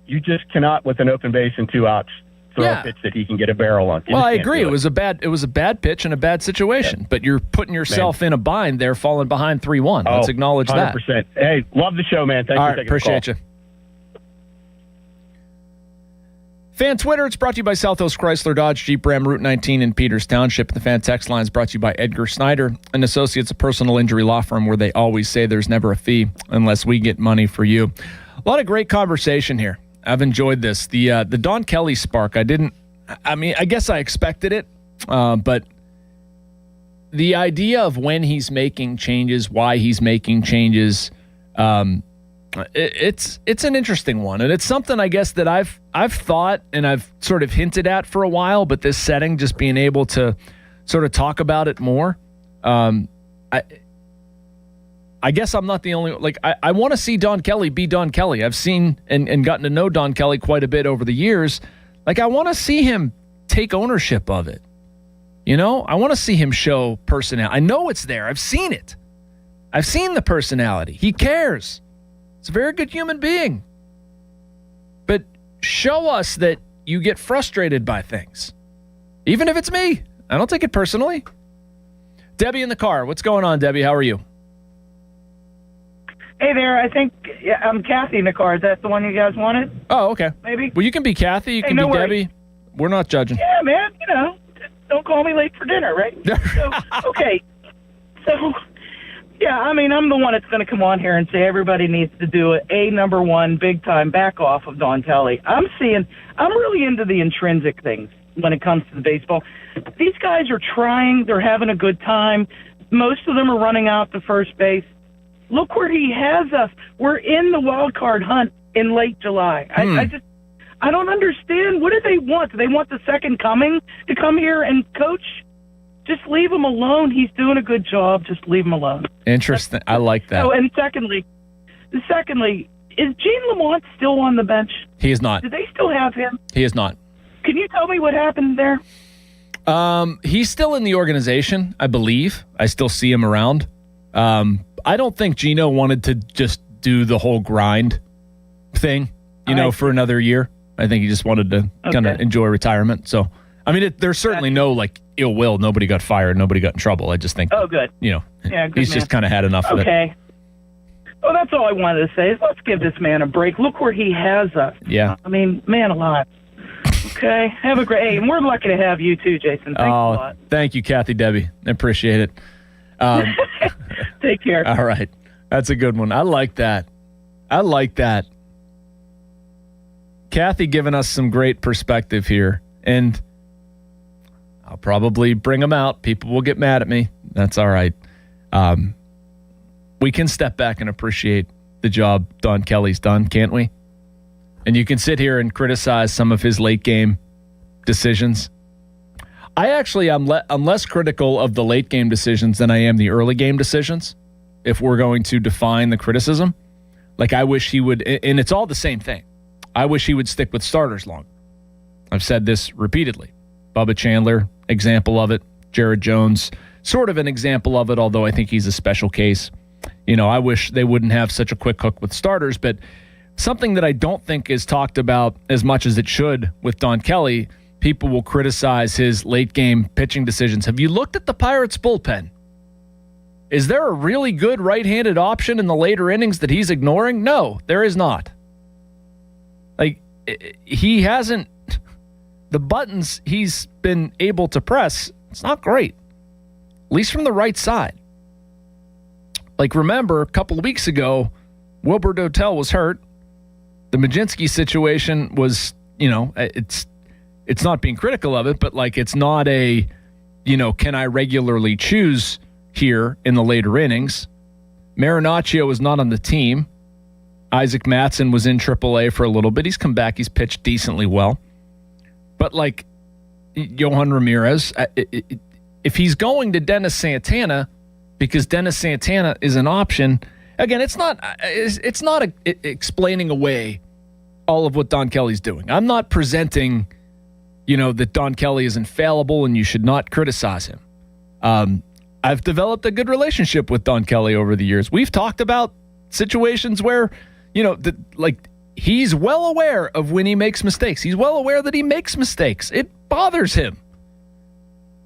you just cannot, with an open base and 2 outs, throw a pitch that he can get a barrel on. Well, I agree. It was a bad pitch and a bad situation. But you're putting yourself in a bind there, falling behind 3-1. Let's acknowledge 100%. That. Hey, love the show, man. Thanks for taking the call. Appreciate you. Fan Twitter, it's brought to you by Southwest Chrysler Dodge Jeep Ram Route 19 in Peters Township. The fan text line is brought to you by Edgar Snyder and Associates, a personal injury law firm where they always say there's never a fee unless we get money for you. A lot of great conversation here. I've enjoyed this. The Don Kelly spark, I guess I expected it, but the idea of when he's making changes, why he's making changes, it's an interesting one, and it's something I guess that I've thought and I've sort of hinted at for a while. But this setting, just being able to sort of talk about it more, I guess I'm not the only. Like I want to see Don Kelly be Don Kelly. I've seen and gotten to know Don Kelly quite a bit over the years. Like I want to see him take ownership of it. You know, I want to see him show personality. I know it's there. I've seen it. I've seen the personality. He cares. It's a very good human being. But show us that you get frustrated by things. Even if it's me. I don't take it personally. Debbie in the car. What's going on, Debbie? How are you? Hey there. I think I'm Kathy in the car. Is that the one you guys wanted? Oh, okay. Maybe. Well, you can be Kathy. You can no be worries. Debbie. We're not judging. Yeah, man. You know, don't call me late for dinner, right? Okay. So... yeah, I mean, I'm the one that's going to come on here and say everybody needs to do a number one big-time back-off of Don Kelly. I'm really into the intrinsic things when it comes to the baseball. These guys are trying. They're having a good time. Most of them are running out to first base. Look where he has us. We're in the wild card hunt in late July. I don't understand. What do they want? Do they want the second coming to come here and coach? Just leave him alone. He's doing a good job. Just leave him alone. Interesting. I like that. Oh, and secondly, is Gene Lamont still on the bench? He is not. Do they still have him? He is not. Can you tell me what happened there? He's still in the organization, I believe. I still see him around. I don't think Gino wanted to just do the whole grind thing, for another year. I think he just wanted to kind of enjoy retirement. So, I mean, there's certainly no ill will. Nobody got fired. Nobody got in trouble. I just think, oh, good. Yeah, good he's man. just kind of had enough of it. Okay. Well, that's all I wanted to say is let's give this man a break. Look where he has us. Yeah. I mean, man alive. Okay. Have a great. Hey, and we're lucky to have you too, Jason. Thanks a lot. Thank you, Kathy, Debbie. I appreciate it. Take care. All right. That's a good one. I like that. Kathy giving us some great perspective here. And I'll probably bring them out. People will get mad at me. That's all right. We can step back and appreciate the job Don Kelly's done, can't we? And you can sit here and criticize some of his late game decisions. I actually am less critical of the late game decisions than I am the early game decisions, if we're going to define the criticism. Like, I wish he would, and it's all the same thing. I wish he would stick with starters long. I've said this repeatedly. Bubba Chandler, example of it. Jared Jones, sort of an example of it, although I think he's a special case. I wish they wouldn't have such a quick hook with starters, but something that I don't think is talked about as much as it should with Don Kelly, people will criticize his late game pitching decisions. Have you looked at the Pirates bullpen? Is there a really good right-handed option in the later innings that he's ignoring? No, there is not. Like, he hasn't, the buttons he's been able to press, it's not great. At least from the right side. Like, remember, a couple of weeks ago, Wilbur Dotel was hurt. The Majinski situation was, it's not being critical of it, but it's not a, can I regularly choose here in the later innings? Marinaccio was not on the team. Isaac Mattson was in AAA for a little bit. He's come back. He's pitched decently well. But Yohan Ramirez, if he's going to Dennis Santana, because Dennis Santana is an option, again, it's not explaining away all of what Don Kelly's doing. I'm not presenting, that Don Kelly is infallible and you should not criticize him. I've developed a good relationship with Don Kelly over the years. We've talked about situations where, he's well aware of when he makes mistakes. He's well aware that he makes mistakes. It bothers him.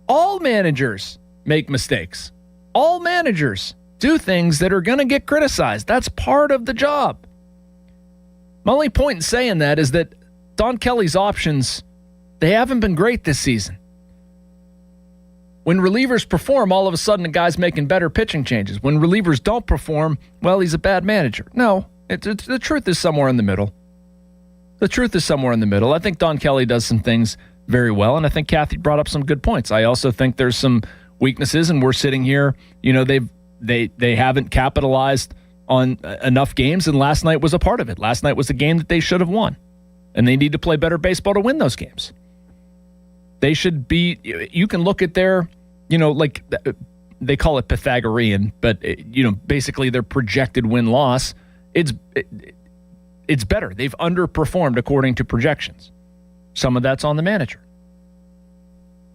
All managers make mistakes. All managers do things that are going to get criticized. That's part of the job. My only point in saying that is that Don Kelly's options, they haven't been great this season. When relievers perform, all of a sudden a guy's making better pitching changes. When relievers don't perform, well, he's a bad manager. No, the truth is somewhere in the middle. The truth is somewhere in the middle. I think Don Kelly does some things very well, and I think Kathy brought up some good points. I also think there's some weaknesses, and we're sitting here, they haven't capitalized on enough games, and last night was a part of it. Last night was a game that they should have won, and they need to play better baseball to win those games. They should be, you can look at their, like they call it Pythagorean, but basically their projected win-loss, it's better. They've underperformed according to projections. Some of that's on the manager.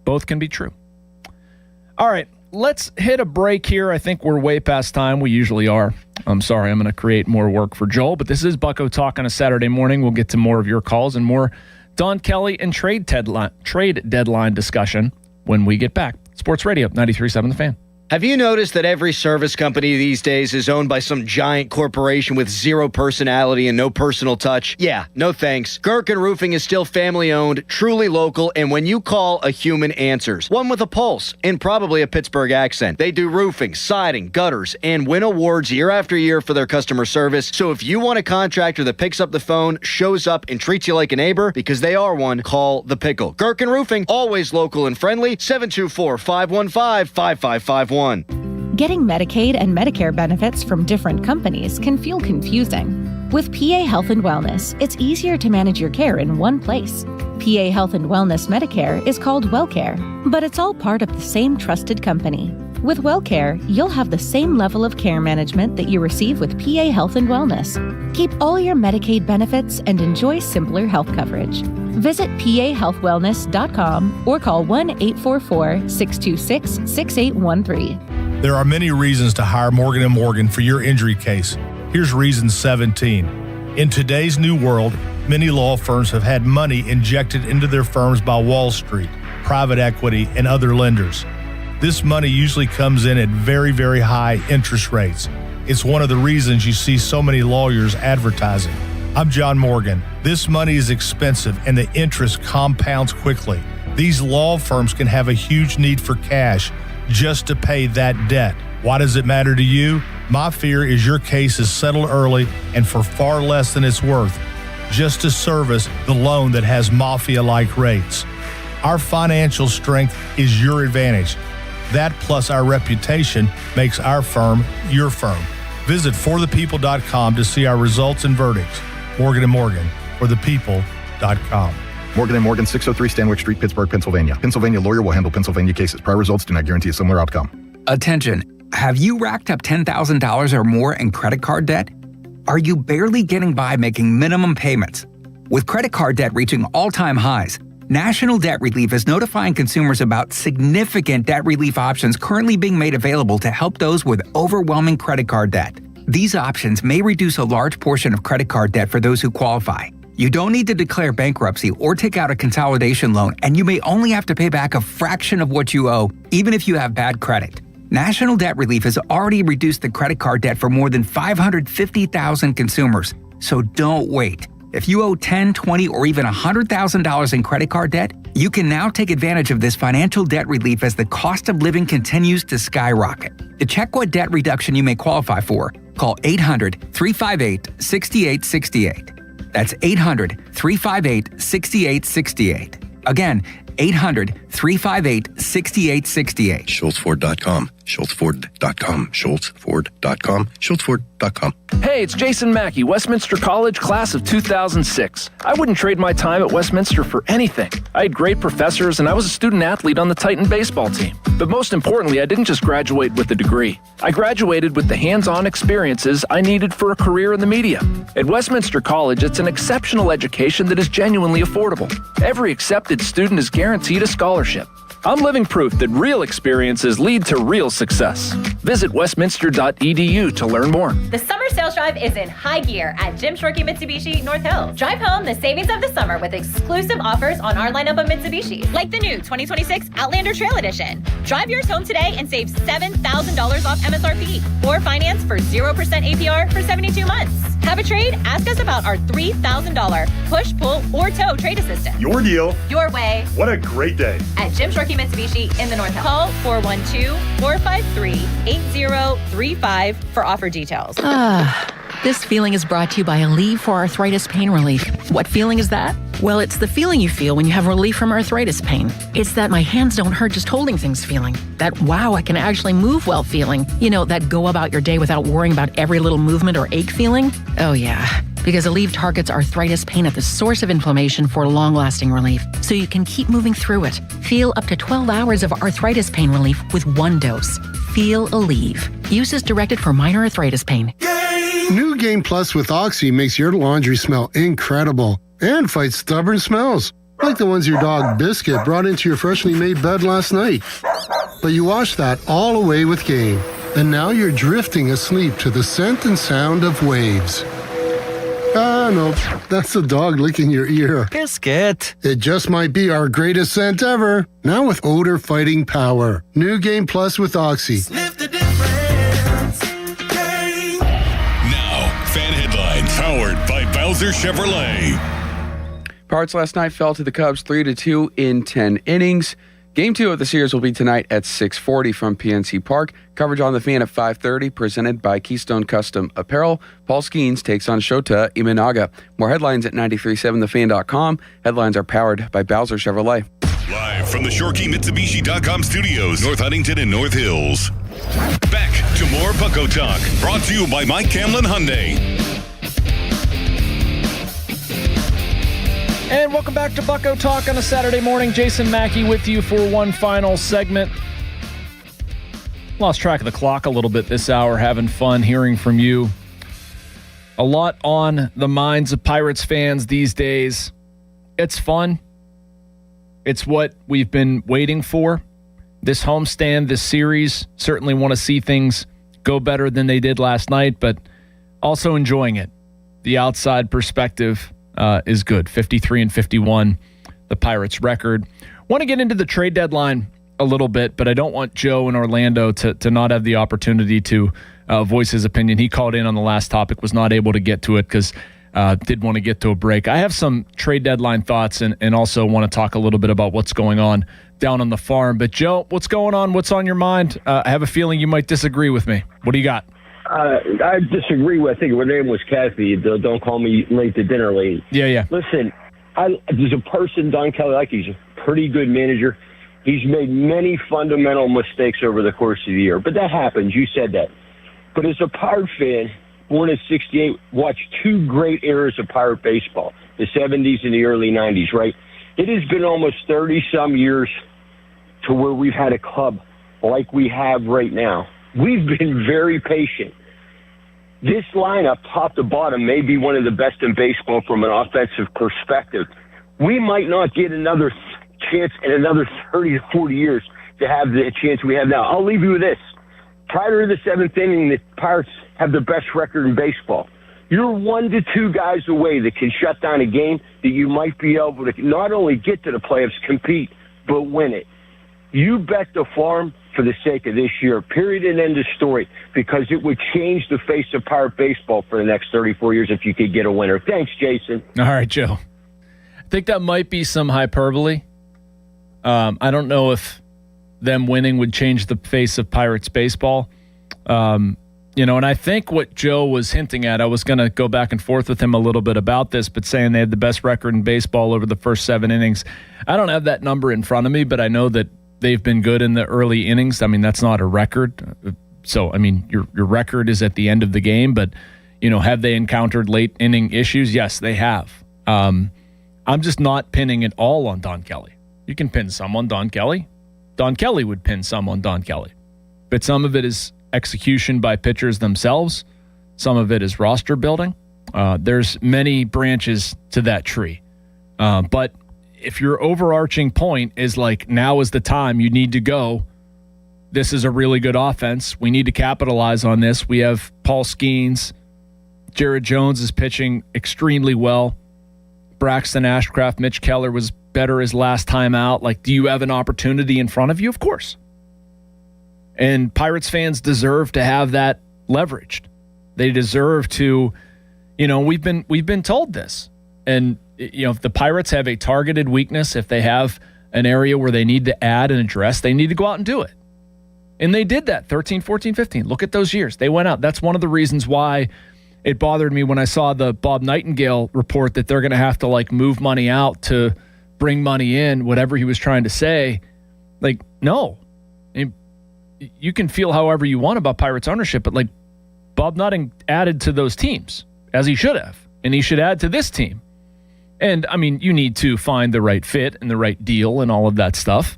Both can be true. All right, let's hit a break here. I think we're way past time. We usually are. I'm sorry, I'm going to create more work for Joel, but this is Bucko Talk on a Saturday morning. We'll get to more of your calls and more Don Kelly and trade deadline discussion when we get back. Sports Radio 93.7 The Fan. Have you noticed that every service company these days is owned by some giant corporation with zero personality and no personal touch? Yeah, no thanks. Gherkin Roofing is still family-owned, truly local, and when you call, a human answers. One with a pulse and probably a Pittsburgh accent. They do roofing, siding, gutters, and win awards year after year for their customer service. So if you want a contractor that picks up the phone, shows up, and treats you like a neighbor, because they are one, call The Pickle. Gherkin Roofing, always local and friendly, 724-515-5551. Getting Medicaid and Medicare benefits from different companies can feel confusing. With PA Health and Wellness, it's easier to manage your care in one place. PA Health and Wellness Medicare is called WellCare, but it's all part of the same trusted company. With WellCare, you'll have the same level of care management that you receive with PA Health and Wellness. Keep all your Medicaid benefits and enjoy simpler health coverage. Visit pahealthwellness.com or call 1-844-626-6813. There are many reasons to hire Morgan & Morgan for your injury case. Here's reason 17. In today's new world, many law firms have had money injected into their firms by Wall Street, private equity, and other lenders. This money usually comes in at very, very high interest rates. It's one of the reasons you see so many lawyers advertising. I'm John Morgan. This money is expensive and the interest compounds quickly. These law firms can have a huge need for cash just to pay that debt. Why does it matter to you? My fear is your case is settled early and for far less than it's worth, just to service the loan that has mafia-like rates. Our financial strength is your advantage. That plus our reputation makes our firm your firm. Visit forthepeople.com to see our results and verdicts. Morgan & Morgan, forthepeople.com. Morgan & Morgan, 603 Stanwyck Street, Pittsburgh, Pennsylvania. Pennsylvania lawyer will handle Pennsylvania cases. Prior results do not guarantee a similar outcome. Attention. Have you racked up $10,000 or more in credit card debt? Are you barely getting by making minimum payments? With credit card debt reaching all-time highs, National Debt Relief is notifying consumers about significant debt relief options currently being made available to help those with overwhelming credit card debt. These options may reduce a large portion of credit card debt for those who qualify. You don't need to declare bankruptcy or take out a consolidation loan, and you may only have to pay back a fraction of what you owe, even if you have bad credit. National Debt Relief has already reduced the credit card debt for more than 550,000 consumers, so don't wait. If you owe $10,000, $20,000, or even $100,000 in credit card debt, you can now take advantage of this financial debt relief as the cost of living continues to skyrocket. To check what debt reduction you may qualify for, call 800-358-6868. That's 800-358-6868. Again, 800-358-6868. SchultzFord.com. SchultzFord.com. SchultzFord.com. SchultzFord.com. Hey, it's Jason Mackey, Westminster College, class of 2006. I wouldn't trade my time at Westminster for anything. I had great professors, and I was a student athlete on the Titan baseball team. But most importantly, I didn't just graduate with a degree. I graduated with the hands-on experiences I needed for a career in the media. At Westminster College, it's an exceptional education that is genuinely affordable. Every accepted student is guaranteed a scholarship. I'm living proof that real experiences lead to real success. Visit westminster.edu to learn more. The summer sales drive is in high gear at Jim Shorkey Mitsubishi North Hills. Drive home the savings of the summer with exclusive offers on our lineup of Mitsubishis, like the new 2026 Outlander Trail Edition. Drive yours home today and save $7,000 off MSRP, or finance for 0% APR for 72 months. Have a trade? Ask us about our $3,000 push, pull, or tow trade assistance. Your deal. Your way. What a great day. At Jim Shorkey Mitsubishi in the North Hills. Call 412-453-8035 for offer details. This feeling is brought to you by Aleve for Arthritis Pain Relief. What feeling is that? Well, it's the feeling you feel when you have relief from arthritis pain. It's that my hands don't hurt just holding things feeling. That wow, I can actually move well feeling. You know, that go about your day without worrying about every little movement or ache feeling. Oh yeah, because Aleve targets arthritis pain at the source of inflammation for long-lasting relief, so you can keep moving through it. Feel up to 12 hours of arthritis pain relief with one dose. Feel Aleve. Use is directed for minor arthritis pain. New Game Plus with Oxy makes your laundry smell incredible and fights stubborn smells, like the ones your dog Biscuit brought into your freshly made bed last night. But you washed that all away with Game, and now you're drifting asleep to the scent and sound of waves. No, that's the dog licking your ear. Biscuit. It just might be our greatest scent ever, now with odor fighting power. New Game Plus with Oxy. Fan headlines powered by Bowser Chevrolet. Pirates last night fell to the Cubs 3-2 in 10 innings. Game 2 of the series will be tonight at 6:40 from PNC Park. Coverage on the Fan at 5:30, presented by Keystone Custom Apparel. Paul Skeens takes on Shota Imanaga. More headlines at 937thefan.com. Headlines are powered by Bowser Chevrolet. Live from the ShorkeyMitsubishi.com studios, North Huntington and North Hills. Back to more Bucko Talk, brought to you by Mike Camlin Hyundai. And welcome back to Bucko Talk on a Saturday morning. Jason Mackey with you for one final segment. Lost track of the clock a little bit this hour, having fun hearing from you. A lot on the minds of Pirates fans these days. It's fun. It's what we've been waiting for. This homestand, this series, certainly want to see things go better than they did last night, but also enjoying it. The outside perspective is good. 53-51, the Pirates record. Want to get into the trade deadline a little bit, but I don't want Joe in Orlando to not have the opportunity to voice his opinion. He called in on the last topic, was not able to get to it because did want to get to a break. I have some trade deadline thoughts and also want to talk a little bit about what's going on down on the farm. But Joe, what's going on? What's on your mind? I have a feeling you might disagree with me. What do you got? I disagree with, I think her name was Kathy. Don't call me late to dinner lady. Yeah. Listen, there's a person, Don Kelly, he's a pretty good manager. He's made many fundamental mistakes over the course of the year, but that happens. You said that. But as a Pirate fan, born in 68, watched two great eras of Pirate baseball, the 70s and the early 90s, right? It has been almost 30-some years to where we've had a club like we have right now. We've been very patient. This lineup, top to bottom, may be one of the best in baseball from an offensive perspective. We might not get another chance in another 30 to 40 years to have the chance we have now. I'll leave you with this. Prior to the seventh inning, the Pirates have the best record in baseball. You're 1 to 2 guys away that can shut down a game that you might be able to not only get to the playoffs, compete, but win it. You bet the farm for the sake of this year, period and end of story, because it would change the face of Pirate baseball for the next 34 years if you could get a winner. Thanks, Jason. All right, Joe. I think that might be some hyperbole. I don't know if them winning would change the face of Pirates baseball. And I think what Joe was hinting at, I was going to go back and forth with him a little bit about this, but saying they had the best record in baseball over the first 7 innings. I don't have that number in front of me, but I know that they've been good in the early innings. I mean, that's not a record. So, I mean, your record is at the end of the game, but, have they encountered late inning issues? Yes, they have. I'm just not pinning it all on Don Kelly. You can pin some on Don Kelly. Don Kelly would pin some on Don Kelly. But some of it is execution by pitchers themselves. Some of it is roster building. There's many branches to that tree. But if your overarching point is like, now is the time, you need to go, this is a really good offense, we need to capitalize on this. We have Paul Skeens, Jared Jones is pitching extremely well. Braxton Ashcraft, Mitch Keller was better his last time out. Like, do you have an opportunity in front of you? Of course. And Pirates fans deserve to have that leveraged. They deserve to, we've been told this. And, if the Pirates have a targeted weakness, if they have an area where they need to add and address, they need to go out and do it. And they did that 13, 14, 15. Look at those years. They went out. That's one of the reasons why it bothered me when I saw the Bob Nightingale report that they're going to have to move money out to bring money in, whatever he was trying to say. No. I mean, you can feel however you want about Pirates ownership, but Bob Nutting added to those teams as he should have, and he should add to this team. And I mean, you need to find the right fit and the right deal and all of that stuff.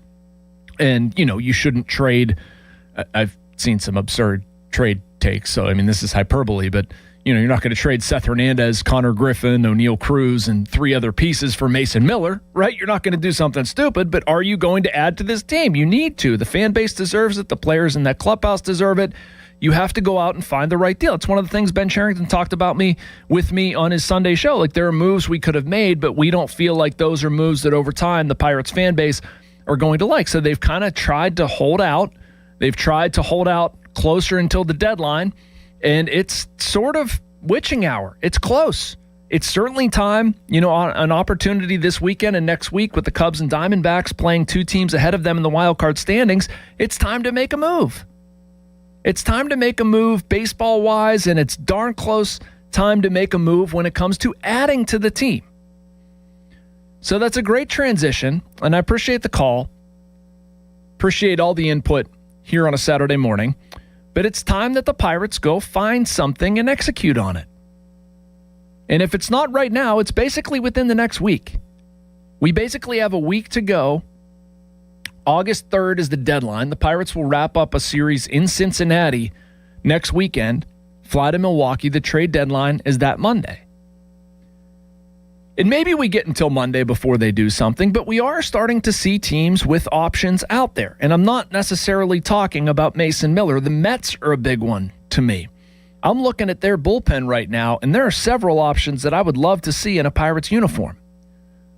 And, you shouldn't trade. I've seen some absurd trade takes. So, I mean, this is hyperbole, but you're not going to trade Seth Hernandez, Connor Griffin, O'Neal Cruz, and 3 other pieces for Mason Miller, right? You're not going to do something stupid, but are you going to add to this team? You need to. The fan base deserves it. The players in that clubhouse deserve it. You have to go out and find the right deal. It's one of the things Ben Cherington talked about with me on his Sunday show. There are moves we could have made, but we don't feel like those are moves that over time the Pirates fan base are going to like. So they've kind of tried to hold out. They've tried to hold out closer until the deadline. And it's sort of witching hour. It's close. It's certainly time, an opportunity this weekend and next week with the Cubs and Diamondbacks playing 2 teams ahead of them in the wild card standings. It's time to make a move. It's time to make a move baseball-wise, and it's darn close time to make a move when it comes to adding to the team. So that's a great transition, and I appreciate the call. Appreciate all the input here on a Saturday morning. But it's time that the Pirates go find something and execute on it. And if it's not right now, it's basically within the next week. We basically have a week to go. August 3rd is the deadline. The Pirates will wrap up a series in Cincinnati next weekend, fly to Milwaukee. The trade deadline is that Monday. And maybe we get until Monday before they do something, but we are starting to see teams with options out there. And I'm not necessarily talking about Mason Miller. The Mets are a big one to me. I'm looking at their bullpen right now, and there are several options that I would love to see in a Pirates uniform.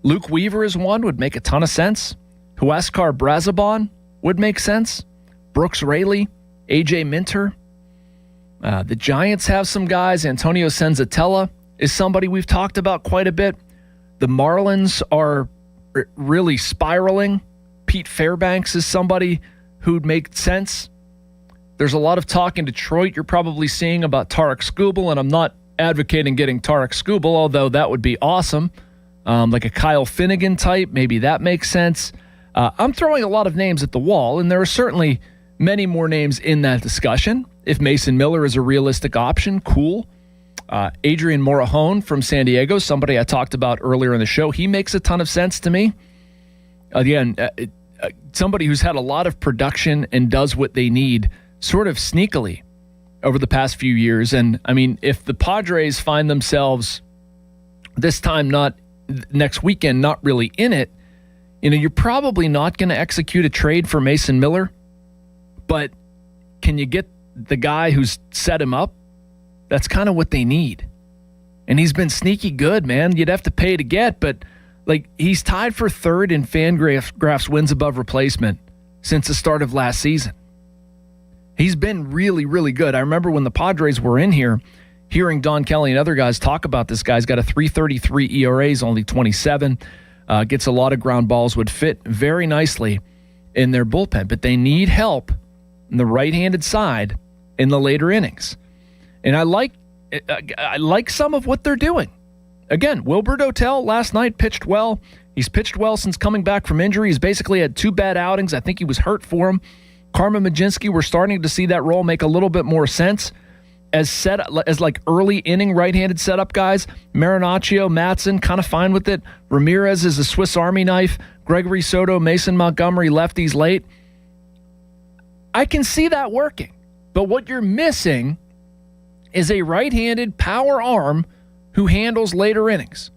Luke Weaver is one, would make a ton of sense. Huascar Brazoban would make sense. Brooks Raley, AJ Minter. The Giants have some guys. Antonio Senzatella is somebody we've talked about quite a bit. The Marlins are really spiraling. Pete Fairbanks is somebody who'd make sense. There's a lot of talk in Detroit you're probably seeing about Tarek Skubal, and I'm not advocating getting Tarek Skubal, although that would be awesome. Like a Kyle Finnegan type, maybe that makes sense. I'm throwing a lot of names at the wall, and there are certainly many more names in that discussion. If Mason Miller is a realistic option, cool. Adrian Morejon from San Diego, somebody I talked about earlier in the show, he makes a ton of sense to me. Again, somebody who's had a lot of production and does what they need sort of sneakily over the past few years. And, I mean, if the Padres find themselves this time next weekend not really in it, you're probably not going to execute a trade for Mason Miller. But can you get the guy who's set him up? That's kind of what they need. And he's been sneaky good, man. You'd have to pay to get, but he's tied for 3rd in Fangraphs wins above replacement since the start of last season. He's been really, really good. I remember when the Padres were in here, hearing Don Kelly and other guys talk about this guy's got a 3.33 ERA, is only 27, gets a lot of ground balls, would fit very nicely in their bullpen, but they need help on the right-handed side in the later innings. And I like some of what they're doing. Again, Wilbert Otell last night pitched well. He's pitched well since coming back from injury. He's basically had 2 bad outings. I think he was hurt for him. Carmen Majinski, we're starting to see that role make a little bit more sense as early inning right-handed setup guys. Marinaccio, Matson, kind of fine with it. Ramirez is a Swiss Army knife. Gregory Soto, Mason Montgomery, lefties late. I can see that working. But what you're missing is a right-handed power arm who handles later innings.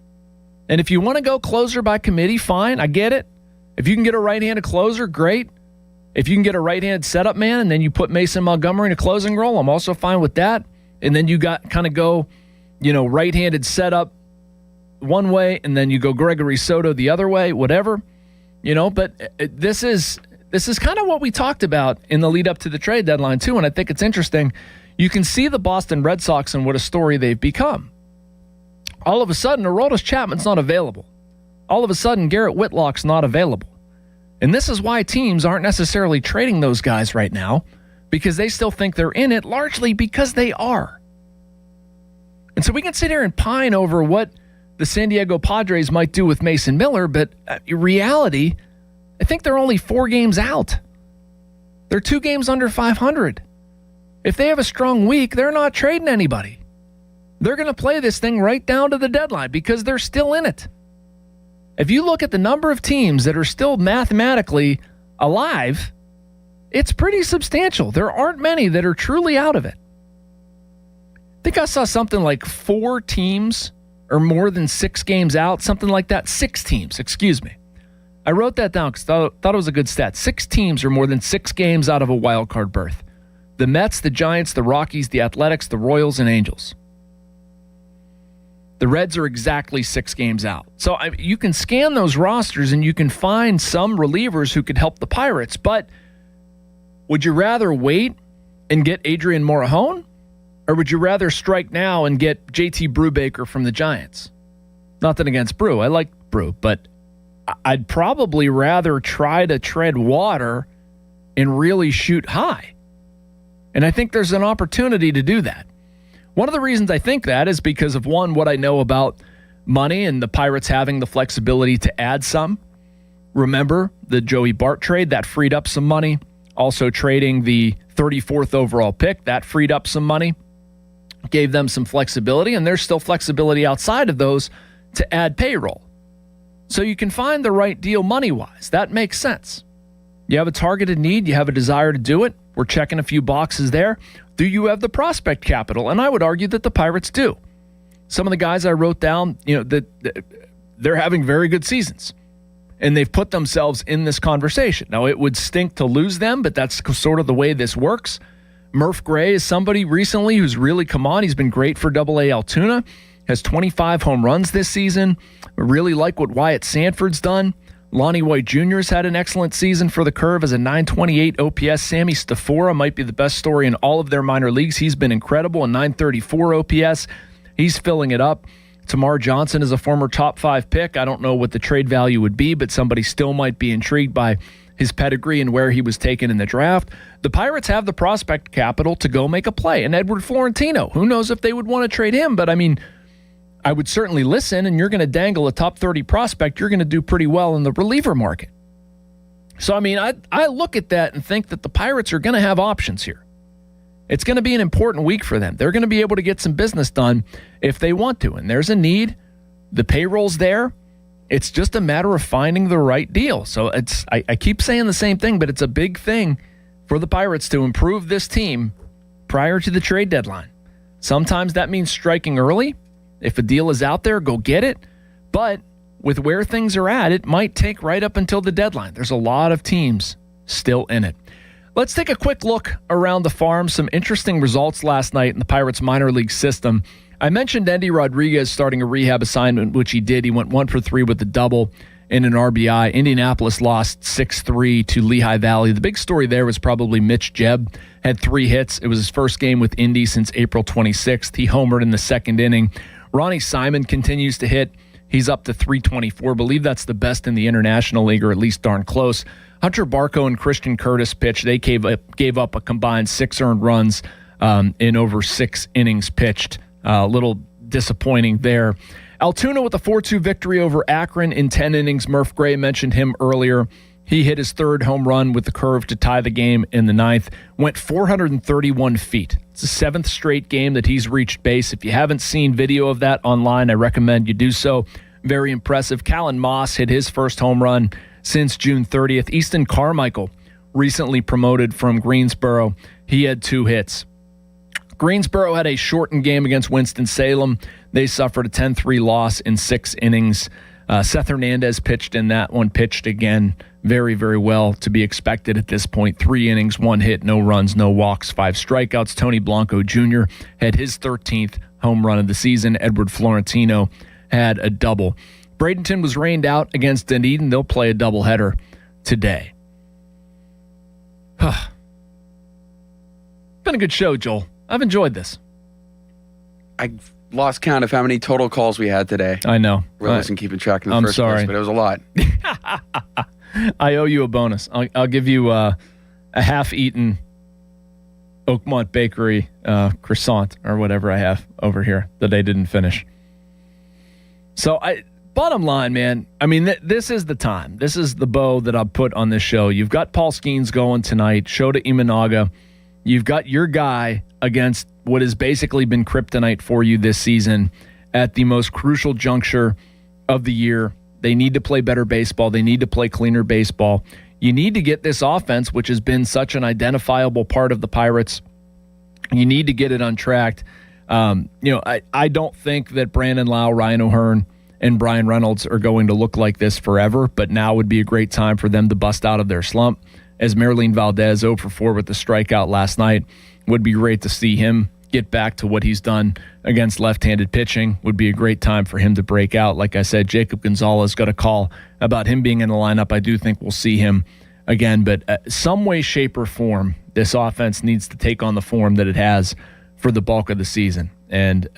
And if you want to go closer by committee, fine, I get it. If you can get a right-handed closer, great. If you can get a right-handed setup man and then you put Mason Montgomery in a closing role, I'm also fine with that. And then you got kind of go right-handed setup one way, and then you go Gregory Soto the other way, whatever, but this is kind of what we talked about in the lead up to the trade deadline too, and I think it's interesting. You can see the Boston Red Sox and what a story they've become. All of a sudden, Aroldis Chapman's not available. All of a sudden, Garrett Whitlock's not available. And this is why teams aren't necessarily trading those guys right now, because they still think they're in it, largely because they are. And so we can sit here and pine over what the San Diego Padres might do with Mason Miller, but in reality, I think they're only 4 games out. They're 2 games under 500. If they have a strong week, they're not trading anybody. They're going to play this thing right down to the deadline because they're still in it. If you look at the number of teams that are still mathematically alive, it's pretty substantial. There aren't many that are truly out of it. I think I saw something like 4 teams are more than 6 games out, something like that. 6 teams, excuse me. I wrote that down because I thought it was a good stat. 6 teams are more than 6 games out of a wild card berth. The Mets, the Giants, the Rockies, the Athletics, the Royals, and Angels. The Reds are exactly 6 games out. So you can scan those rosters and you can find some relievers who could help the Pirates, but would you rather wait and get Adrian Morejon, or would you rather strike now and get JT Brubaker from the Giants? Nothing against Brew. I like Brew, but I'd probably rather try to tread water and really shoot high. And I think there's an opportunity to do that. One of the reasons I think that is because of, one, what I know about money and the Pirates having the flexibility to add some. Remember the Joey Bart trade, that freed up some money. Also trading the 34th overall pick, that freed up some money. Gave them some flexibility, and there's still flexibility outside of those to add payroll. So you can find the right deal money-wise. That makes sense. You have a targeted need, you have a desire to do it. We're checking a few boxes there. Do you have the prospect capital? And I would argue that the Pirates do. Some of the guys I wrote down, they're having very good seasons. And they've put themselves in this conversation. Now, it would stink to lose them, but that's sort of the way this works. Murph Gray is somebody recently who's really come on. He's been great for AA Altoona. Has 25 home runs this season. I really like what Wyatt Sanford's done. Lonnie White Jr. has had an excellent season for the Curve as a 928 OPS. Sammy Stafora might be the best story in all of their minor leagues. He's been incredible, a 934 OPS. He's filling it up. Tamar Johnson is a former top 5 pick. I don't know what the trade value would be, but somebody still might be intrigued by his pedigree and where he was taken in the draft. The Pirates have the prospect capital to go make a play. And Edward Florentino, who knows if they would want to trade him, but I would certainly listen, and you're going to dangle a top 30 prospect, you're going to do pretty well in the reliever market. So, I look at that and think that the Pirates are going to have options here. It's going to be an important week for them. They're going to be able to get some business done if they want to, and there's a need. The payroll's there. It's just a matter of finding the right deal. So I keep saying the same thing, but it's a big thing for the Pirates to improve this team prior to the trade deadline. Sometimes that means striking early. If a deal is out there, go get it. But with where things are at, it might take right up until the deadline. There's a lot of teams still in it. Let's take a quick look around the farm. Some interesting results last night in the Pirates minor league system. I mentioned Endy Rodriguez starting a rehab assignment, which he did. He went 1 for 3 with the double and an RBI. Indianapolis lost 6-3 to Lehigh Valley. The big story there was probably Mitch Jebb. Had 3 hits. It was his first game with Indy since April 26th. He homered in the second inning. Ronnie Simon continues to hit. He's up to 324. Believe that's the best in the International League, or at least darn close. Hunter Barco and Christian Curtis pitched. They gave up a combined 6 earned runs in over 6 innings pitched. A little disappointing there. Altoona with a 4-2 victory over Akron in 10 innings. Murph Gray mentioned him earlier. He hit his 3rd home run with the Curve to tie the game in the 9th. Went 431 feet. It's the 7th straight game that he's reached base. If you haven't seen video of that online, I recommend you do so. Very impressive. Callan Moss hit his first home run since June 30th. Easton Carmichael, recently promoted from Greensboro. He had 2 hits. Greensboro had a shortened game against Winston-Salem. They suffered a 10-3 loss in 6 innings. Seth Hernandez pitched in that one, pitched again very, very well, to be expected at this point. 3 innings, 1 hit, no runs, no walks, 5 strikeouts. Tony Blanco Jr. had his 13th home run of the season. Edward Florentino had a double. Bradenton was rained out against Dunedin. They'll play a doubleheader today. Been a good show, Joel. I've enjoyed this. I lost count of how many total calls we had today. I know. I wasn't keeping track in the I'm first sorry. place, but it was a lot. I owe you a bonus. I'll give you a half-eaten Oakmont Bakery croissant or whatever I have over here that I didn't finish. So, bottom line, man, I mean, this is the time. This is the bow that I'll put on this show. You've got Paul Skeens going tonight, Shota Imanaga. You've got your guy against what has basically been kryptonite for you this season at the most crucial juncture of the year. They need to play better baseball. They need to play cleaner baseball. You need to get this offense, which has been such an identifiable part of the Pirates, you need to get it untracked. I don't think that Brandon Lau, Ryan O'Hearn, and Brian Reynolds are going to look like this forever, but now would be a great time for them to bust out of their slump. As Merlin Valdez 0 for 4 with the strikeout last night, would be great to see him get back to what he's done against left-handed pitching. Would be a great time for him to break out. Like I said, Jacob Gonzalez got a call about him being in the lineup. I do think we'll see him again, but some way, shape, or form, this offense needs to take on the form that it has for the bulk of the season. And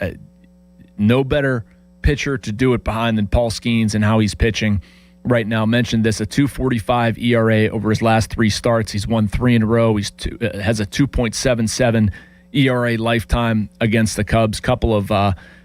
no better pitcher to do it behind than Paul Skeens and how he's pitching right now. Mentioned this, a 2.45 ERA over his last 3 starts. He's won 3 in a row. He's has a 2.77 ERA lifetime against the Cubs. Couple of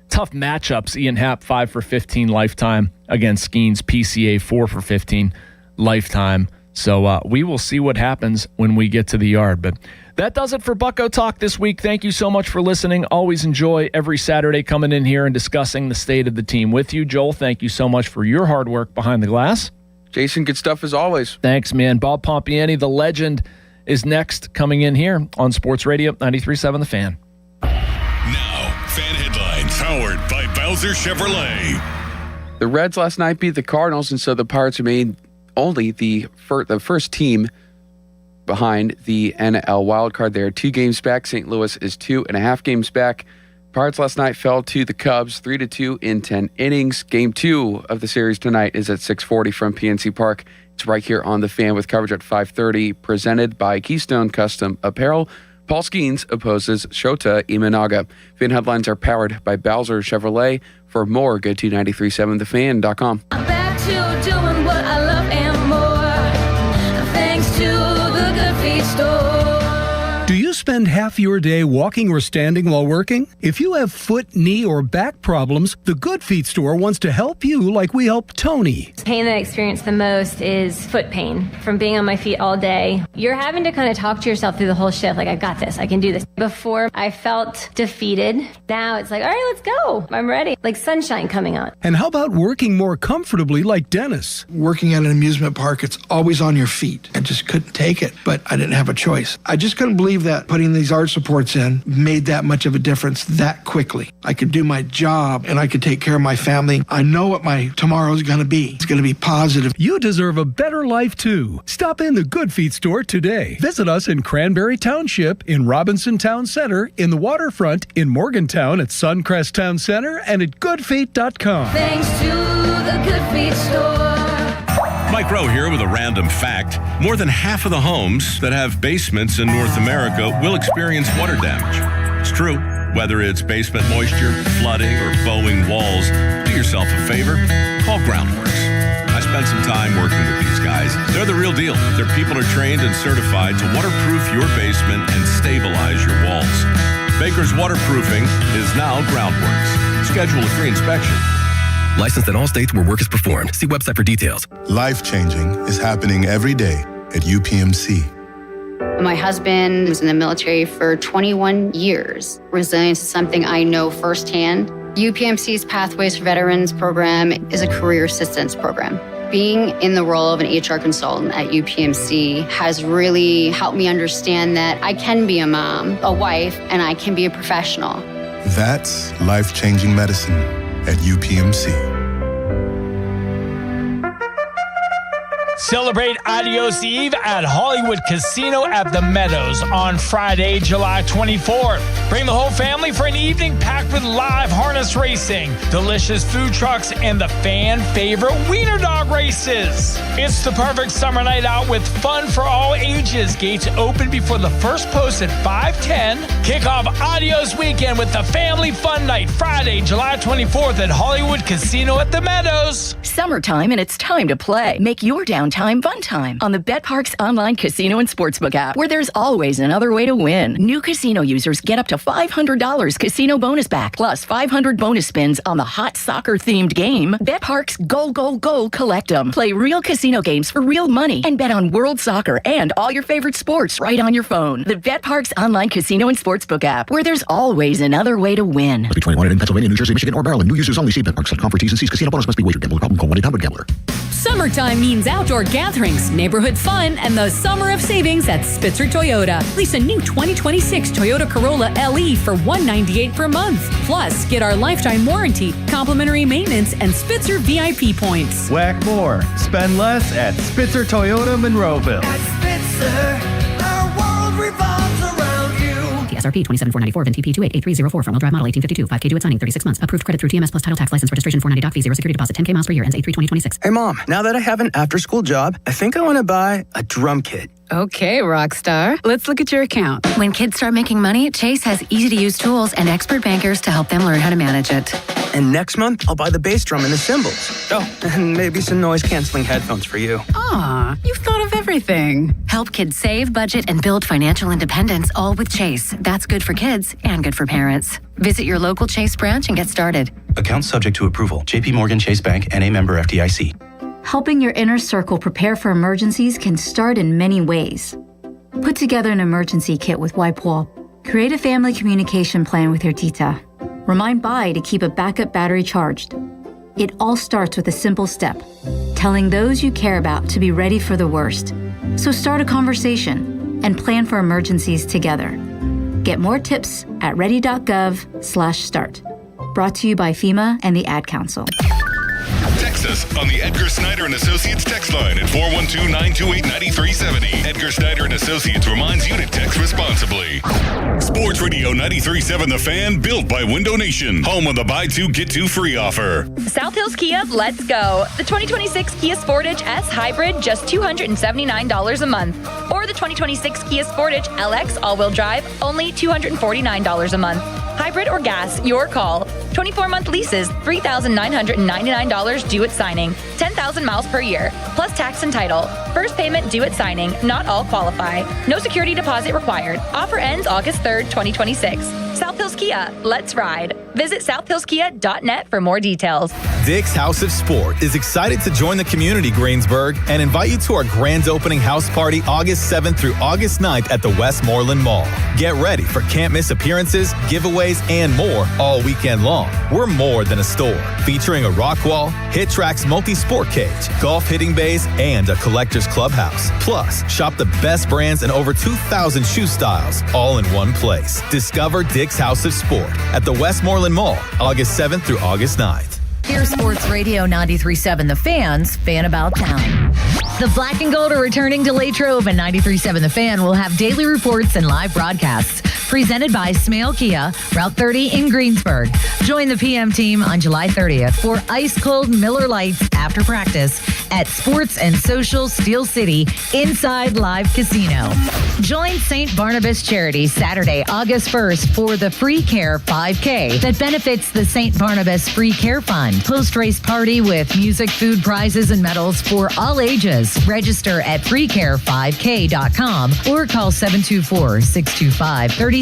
tough matchups. Ian Happ 5 for 15 lifetime against Skeens. PCA 4 for 15 lifetime. So we will see what happens when we get to the yard. But that does it for Bucko Talk this week. Thank you so much for listening. Always enjoy every Saturday coming in here and discussing the state of the team with you. Joel, thank you so much for your hard work behind the glass. Jason, good stuff as always. Thanks, man. Bob Pompiani, the legend, is next coming in here on Sports Radio 93.7 The Fan. Now, Fan Headlines, powered by Bowser Chevrolet. The Reds last night beat the Cardinals, and so the Pirates remain only the first team behind the NL wildcard. They are 2 games back. St. Louis is 2.5 games back. Pirates last night fell to the Cubs 3-2 in 10 innings. Game 2 of the series tonight is at 6:40 from PNC Park. It's right here on The Fan with coverage at 5:30, presented by Keystone Custom Apparel. Paul Skeens opposes Shota Imanaga. Fan Headlines are powered by Bowser Chevrolet. For more, go to 937thefan.com. I'm back to doing what I love and more, thanks to the Good Feet store. Do you spend half your day walking or standing while working? If you have foot, knee, or back problems, the Good Feet store wants to help you like we help Tony. The pain that I experience the most is foot pain from being on my feet all day. You're having to kind of talk to yourself through the whole shift, like, I got this, I can do this. Before, I felt defeated. Now it's like, all right, let's go. I'm ready. Like sunshine coming on. And how about working more comfortably like Dennis? Working at an amusement park, it's always on your feet. I just couldn't take it, but I didn't have a choice. I just couldn't believe that putting these arch supports in made that much of a difference that quickly. I could do my job and I could take care of my family. I know what my tomorrow is going to be. It's going to be positive. You deserve a better life too. Stop in the Good Feet store today. Visit us in Cranberry Township, in Robinson Town Center, in the Waterfront, in Morgantown at Suncrest Town Center, and at goodfeet.com. Thanks to the Good Feet store. Mike Rowe here with a random fact. More than half of the homes that have basements in North America will experience water damage. It's true. Whether it's basement moisture, flooding, or bowing walls, do yourself a favor. Call Groundworks. I spent some time working with these guys. They're the real deal. Their people are trained and certified to waterproof your basement and stabilize your walls. Baker's Waterproofing is now Groundworks. Schedule a free inspection. Licensed in all states where work is performed. See website for details. Life-changing is happening every day at UPMC. My husband was in the military for 21 years. Resilience is something I know firsthand. UPMC's Pathways for Veterans program is a career assistance program. Being in the role of an HR consultant at UPMC has really helped me understand that I can be a mom, a wife, and I can be a professional. That's life-changing medicine at UPMC. Celebrate Adios Eve at Hollywood Casino at the Meadows on Friday, July 24th. Bring the whole family for an evening packed with live harness racing, delicious food trucks, and the fan favorite wiener dog races. It's the perfect summer night out with fun for all ages. Gates open before the first post at 5:10. Kick off Adios weekend with the family fun night Friday, July 24th at Hollywood Casino at the Meadows. Summertime and it's time to play. Make your downtime fun time on the BetParx online casino and sportsbook app, where there's always another way to win. New casino users get up to $500 casino bonus back, plus 500 bonus spins on the hot soccer-themed game. BetParx Go, Go, Go Collect 'em. Play real casino games for real money and bet on world soccer and all your favorite sports right on your phone. The BetParx online casino and sportsbook app, where there's always another way to win. Must be 21 in Pennsylvania, New Jersey, Michigan, or Maryland. New users only. See BetParx.com for T's and C's. Casino bonus must be wagered. Gambler problem. Call 1-800-GAMBLER. Summertime means outdoor gatherings, neighborhood fun, and the summer of savings at Spitzer Toyota. Lease a new 2026 Toyota Corolla LE for $198 per month. Plus, get our lifetime warranty, complimentary maintenance, and Spitzer VIP points. Whack more. Spend less at Spitzer Toyota Monroeville. At Spitzer, our world revolves around you. TSRP 27494 VIN TP 288304 front-wheel drive model 1852 5K due at signing 36 months. Approved credit through TMS plus title tax license registration 490 doc fee 0 security deposit 10K miles per year ends 8/3/2026. Hey mom, now that I have an after-school job, I think I want to buy a drum kit. Okay, Rockstar. Let's look at your account. When kids start making money, Chase has easy-to-use tools and expert bankers to help them learn how to manage it. And next month, I'll buy the bass drum and the cymbals. Oh, and maybe some noise-canceling headphones for you. Aw, you've thought of everything. Help kids save, budget, and build financial independence, all with Chase. That's good for kids and good for parents. Visit your local Chase branch and get started. Account subject to approval. JP Morgan Chase Bank, N.A. member FDIC. Helping your inner circle prepare for emergencies can start in many ways. Put together an emergency kit with WipeWall. Create a family communication plan with your tita. Remind Bai to keep a backup battery charged. It all starts with a simple step, telling those you care about to be ready for the worst. So start a conversation and plan for emergencies together. Get more tips at ready.gov/start. Brought to you by FEMA and the Ad Council. Text us on the Edgar Snyder and Associates text line at 412-928-9370. Edgar Snyder and Associates reminds you to text responsibly. Sports Radio 93.7 The Fan, built by Window Nation. Home of the buy two, get two free offer. South Hills Kia, let's go. The 2026 Kia Sportage S Hybrid, just $279 a month. Or the 2026 Kia Sportage LX all-wheel drive, only $249 a month. Hybrid or gas, your call. 24-month leases, $3,999 due at signing. 10,000 miles per year, plus tax and title. First payment due at signing. Not all qualify. No security deposit required. Offer ends August 3rd, 2026. South Hills Kia, let's ride. Visit southhillskia.net for more details. Dick's House of Sport is excited to join the community, Greensburg, and invite you to our grand opening house party August 7th through August 9th at the Westmoreland Mall. Get ready for can't miss appearances, giveaways, and more all weekend long. We're more than a store, featuring a rock wall, hit tracks multi-sport cage, golf hitting bays, and a collector's clubhouse. Plus, shop the best brands and over 2,000 shoe styles, all in one place. Discover Dick's House of Sport at the Westmoreland Mall, August 7th through August 9th. Here's Sports Radio 93.7 The Fan's Fan About Town. The Black and Gold are returning to Latrobe, and 93.7 The Fan will have daily reports and live broadcasts. Presented by Smale Kia, Route 30 in Greensburg. Join the PM team on July 30th for ice-cold Miller Lights after practice at Sports and Social Steel City inside Live Casino. Join St. Barnabas Charity Saturday, August 1st for the Free Care 5K that benefits the St. Barnabas Free Care Fund. Post-race party with music, food, prizes, and medals for all ages. Register at freecare5k.com or call 724-625-3770.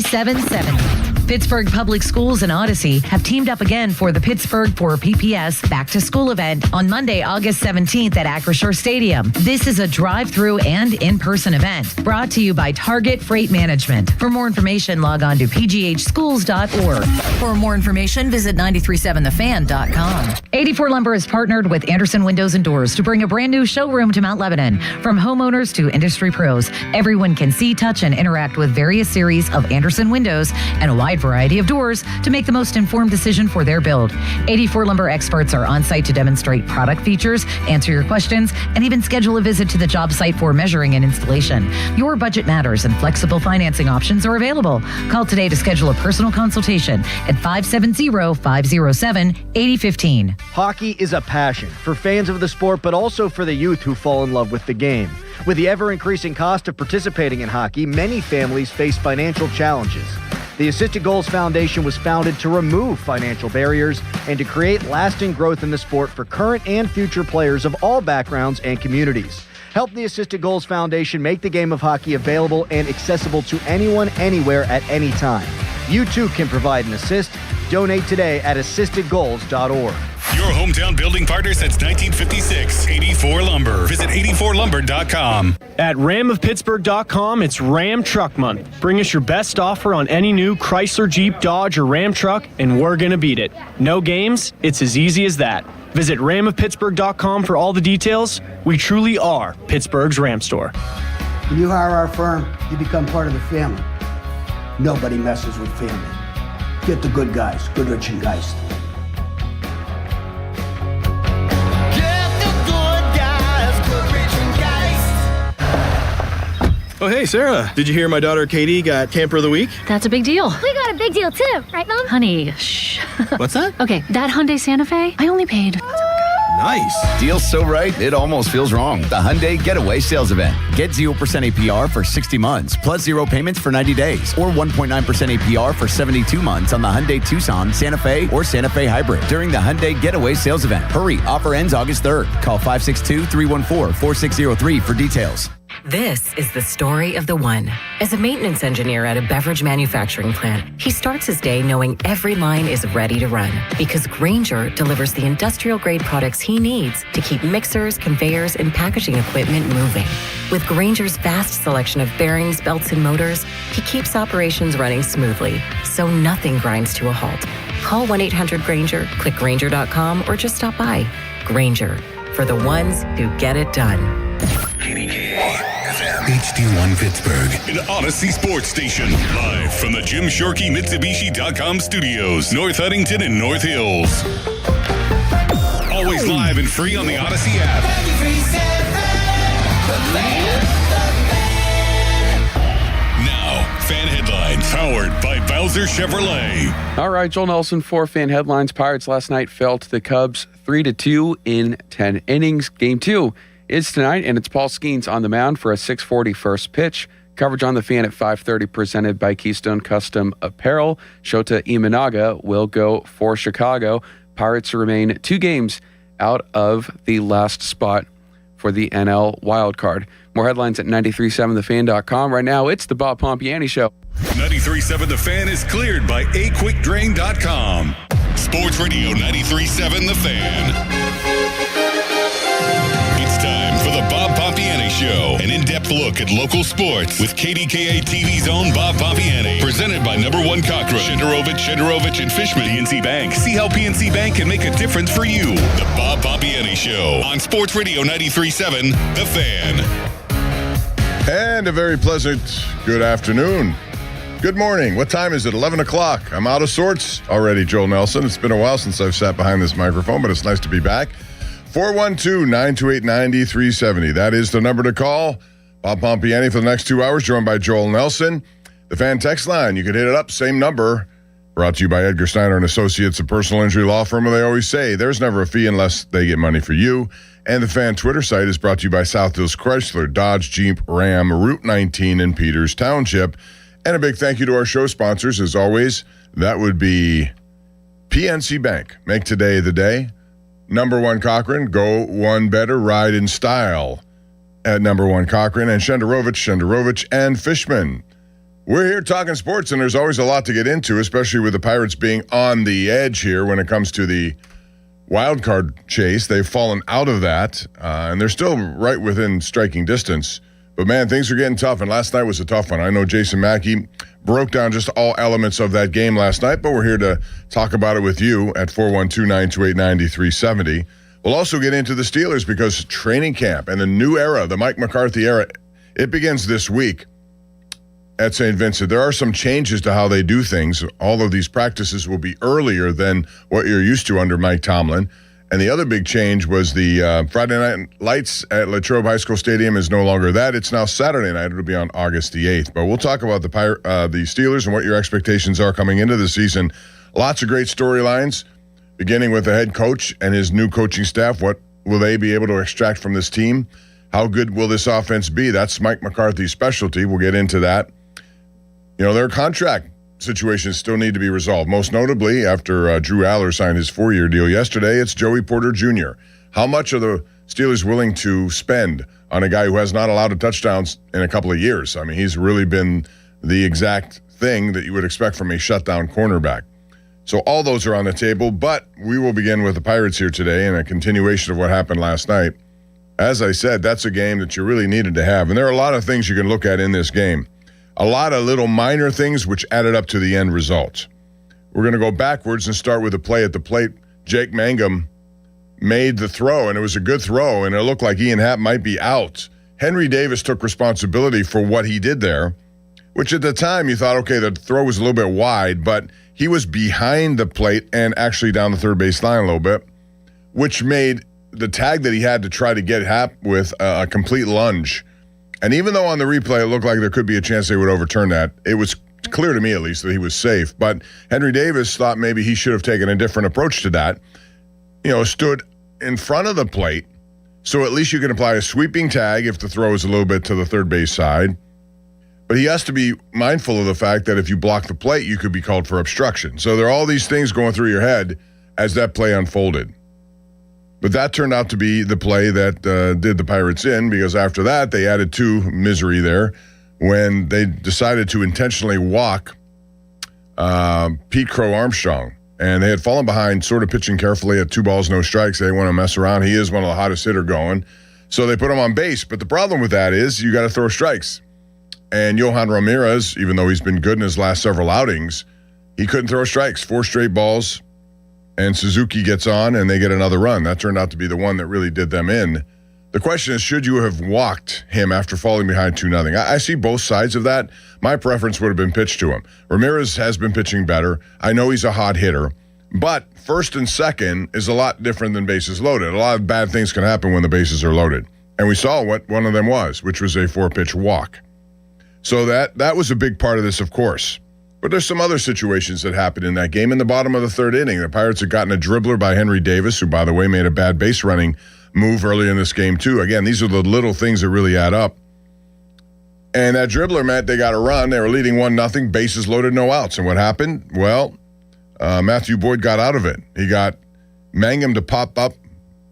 Pittsburgh Public Schools and Odyssey have teamed up again for the Pittsburgh for PPS Back to School event on Monday, August 17th at Acrisure Stadium. This is a drive-through and in-person event brought to you by Target Freight Management. For more information, log on to pghschools.org. For more information, visit 937thefan.com. 84 Lumber has partnered with Anderson Windows and Doors to bring a brand new showroom to Mount Lebanon. From homeowners to industry pros, everyone can see, touch, and interact with various series of Anderson windows and a wide wide variety of doors to make the most informed decision for their build. 84 Lumber experts are on site to demonstrate product features, answer your questions, and even schedule a visit to the job site for measuring and installation. Your budget matters, and flexible financing options are available. Call today to schedule a personal consultation at 570-507-8015. Hockey is a passion for fans of the sport, but also for the youth who fall in love with the game. With the ever-increasing cost of participating in hockey, many families face financial challenges. The Assisted Goals Foundation was founded to remove financial barriers and to create lasting growth in the sport for current and future players of all backgrounds and communities. Help the Assisted Goals Foundation make the game of hockey available and accessible to anyone, anywhere, at any time. You too can provide an assist. Donate today at assistedgoals.org. Your hometown building partner since 1956, 84 Lumber. Visit 84lumber.com. At ramofpittsburgh.com, it's Ram Truck Month. Bring us your best offer on any new Chrysler, Jeep, Dodge, or Ram truck, and we're going to beat it. No games, it's as easy as that. Visit ramofpittsburgh.com for all the details. We truly are Pittsburgh's Ram store. When you hire our firm, you become part of the family. Nobody messes with family. Get the good guys, Goodrich and Geist. Oh, hey, Sarah. Did you hear my daughter Katie got Camper of the Week? That's a big deal. We got a big deal too, right, Mom? Honey, shh. What's that? Okay, that Hyundai Santa Fe, I only paid. Nice. Deal so right, it almost feels wrong. The Hyundai Getaway Sales Event. Get 0% APR for 60 months, plus 0 payments for 90 days, or 1.9% APR for 72 months on the Hyundai Tucson, Santa Fe, or Santa Fe Hybrid during the Hyundai Getaway Sales Event. Hurry, offer ends August 3rd. Call 562-314-4603 for details. This is the story of the one. As a maintenance engineer at a beverage manufacturing plant, he starts his day knowing every line is ready to run because Grainger delivers the industrial-grade products he needs to keep mixers, conveyors, and packaging equipment moving. With Grainger's vast selection of bearings, belts, and motors, he keeps operations running smoothly, so nothing grinds to a halt. Call 1-800-GRAINGER, click Grainger.com, or just stop by. Grainger, for the ones who get it done. HD1 Pittsburgh, an Odyssey sports station. Live from the Jim Shorkey Mitsubishi.com studios, North Huntington and North Hills. Always live and free on the Odyssey app. Now, fan headlines powered by Bowser Chevrolet. All right, Joel Nelson for fan headlines. Pirates last night fell to the Cubs 3-2 in 10 innings. Game 2 is tonight, and it's Paul Skeens on the mound for a 6:40 first pitch. Coverage on the Fan at 5:30, presented by Keystone Custom Apparel. Shota Imanaga will go for Chicago. Pirates remain 2 games out of the last spot for the NL wildcard. More headlines at 937thefan.com. Right now, it's the Bob Pompiani Show. 93.7 The Fan is cleared by aquickdrain.com. Sports Radio 93.7 The Fan. It's time for the Bob Pompiani Show, an in-depth look at local sports with KDKA TV's own Bob Pompiani. Presented by Number One Cockroach, Shenderovich and Fishman, PNC Bank. See how PNC Bank can make a difference for you. The Bob Pompiani Show on Sports Radio 93.7 The Fan. And a very pleasant good afternoon. Good morning. What time is it? 11 o'clock. I'm out of sorts already, Joel Nelson. It's been a while since I've sat behind this microphone, but it's nice to be back. 412-928-9370. That is the number to call. Bob Pompiani for the next 2 hours, joined by Joel Nelson. The Fan text line, you can hit it up, same number. Brought to you by Edgar Steiner and Associates, a personal injury law firm, where they always say there's never a fee unless they get money for you. And the Fan Twitter site is brought to you by South Hills Chrysler, Dodge, Jeep, Ram, Route 19 in Peters Township. And a big thank you to our show sponsors, as always. That would be PNC Bank. Make today the day. Number One Cochran, go one better, ride in style at Number One Cochran, and Shenderovich and Fishman. We're here talking sports, and there's always a lot to get into, especially with the Pirates being on the edge here when it comes to the wild card chase. They've fallen out of that, and they're still right within striking distance. But, man, things are getting tough, and last night was a tough one. I know Jason Mackey broke down just all elements of that game last night, but we're here to talk about it with you at 412-928-9370. We'll also get into the Steelers because training camp and the new era, the Mike McCarthy era, it begins this week. at St. Vincent. There are some changes to how they do things. All of these practices will be earlier than what you're used to under Mike Tomlin. And the other big change was the Friday Night Lights at Latrobe High School Stadium is no longer that. It's now Saturday night. It'll be on August the 8th. But we'll talk about the Steelers and what your expectations are coming into the season. Lots of great storylines, beginning with the head coach and his new coaching staff. What will they be able to extract from this team? How good will this offense be? That's Mike McCarthy's specialty. We'll get into that. You know, their contract situations still need to be resolved. Most notably, after Drew Aller signed his 4-year deal yesterday, it's Joey Porter Jr. How much are the Steelers willing to spend on a guy who has not allowed touchdowns in a couple of years? I mean, he's really been the exact thing that you would expect from a shutdown cornerback. So all those are on the table, but we will begin with the Pirates here today and a continuation of what happened last night. As I said, that's a game that you really needed to have. And there are a lot of things you can look at in this game. A lot of little minor things which added up to the end result. We're going to go backwards and start with the play at the plate. Jake Mangum made the throw, and it was a good throw, and it looked like Ian Happ might be out. Henry Davis took responsibility for what he did there, which at the time you thought, okay, the throw was a little bit wide, but he was behind the plate and actually down the third base line a little bit, which made the tag that he had to try to get Happ with a complete lunge. And even though on the replay it looked like there could be a chance they would overturn that, it was clear to me at least that he was safe. But Henry Davis thought maybe he should have taken a different approach to that. You know, stood in front of the plate, so at least you can apply a sweeping tag if the throw is a little bit to the third base side. But he has to be mindful of the fact that if you block the plate, you could be called for obstruction. So there are all these things going through your head as that play unfolded. But that turned out to be the play that did the Pirates in, because after that, they added to misery there when they decided to intentionally walk Pete Crow Armstrong. And they had fallen behind, sort of pitching carefully at 2 balls, no strikes. They want to mess around. He is one of the hottest hitter going. So they put him on base. But the problem with that is you got to throw strikes. And Johan Ramirez, even though he's been good in his last several outings, he couldn't throw strikes. 4 straight balls. And Suzuki gets on, and they get another run. That turned out to be the one that really did them in. The question is, should you have walked him after falling behind 2-0? I see both sides of that. My preference would have been pitched to him. Ramirez has been pitching better. I know he's a hot hitter. But first and second is a lot different than bases loaded. A lot of bad things can happen when the bases are loaded. And we saw what one of them was, which was a 4-pitch walk. So that was a big part of this, of course. But there's some other situations that happened in that game. In the bottom of the third inning, the Pirates had gotten a dribbler by Henry Davis, who, by the way, made a bad base running move early in this game, too. Again, these are the little things that really add up. And that dribbler meant they got a run. They were leading 1-0, bases loaded, no outs. And what happened? Well, Matthew Boyd got out of it. He got Mangum to pop up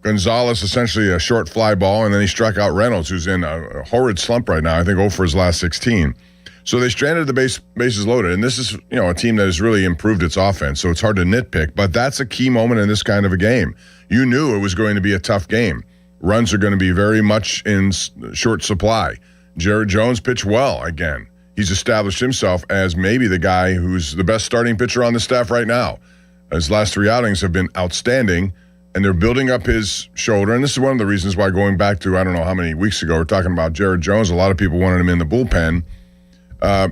Gonzalez, essentially a short fly ball, and then he struck out Reynolds, who's in a horrid slump right now, I think 0 for his last 16. So they stranded the bases loaded, and this is, you know, a team that has really improved its offense, so it's hard to nitpick, but that's a key moment in this kind of a game. You knew it was going to be a tough game. Runs are going to be very much in short supply. Jared Jones pitched well again. He's established himself as maybe the guy who's the best starting pitcher on the staff right now. His last 3 outings have been outstanding, and they're building up his shoulder, and this is one of the reasons why, going back to, I don't know how many weeks ago, we're talking about Jared Jones. A lot of people wanted him in the bullpen.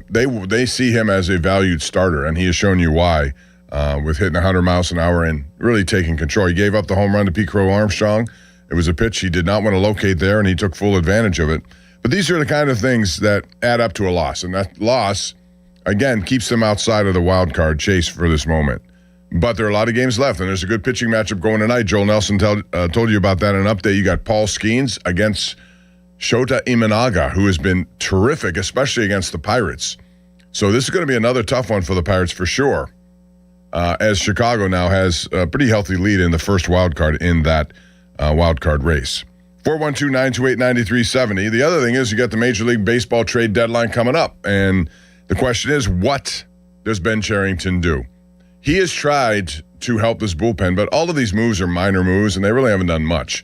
They see him as a valued starter, and he has shown you why with hitting 100 miles an hour and really taking control. He gave up the home run to Pete Crow Armstrong. It was a pitch he did not want to locate there, and he took full advantage of it. But these are the kind of things that add up to a loss, and that loss, again, keeps them outside of the wild card chase for this moment. But there are a lot of games left, and there's a good pitching matchup going tonight. Joel Nelson told you about that in an update. You got Paul Skeens against Shota Imanaga, who has been terrific, especially against the Pirates. So this is going to be another tough one for the Pirates for sure, as Chicago now has a pretty healthy lead in the first wild card in that wild card race. 412-928-9370. The other thing is you got the Major League Baseball trade deadline coming up, and the question is, what does Ben Cherington do? He has tried to help this bullpen, but all of these moves are minor moves, and they really haven't done much.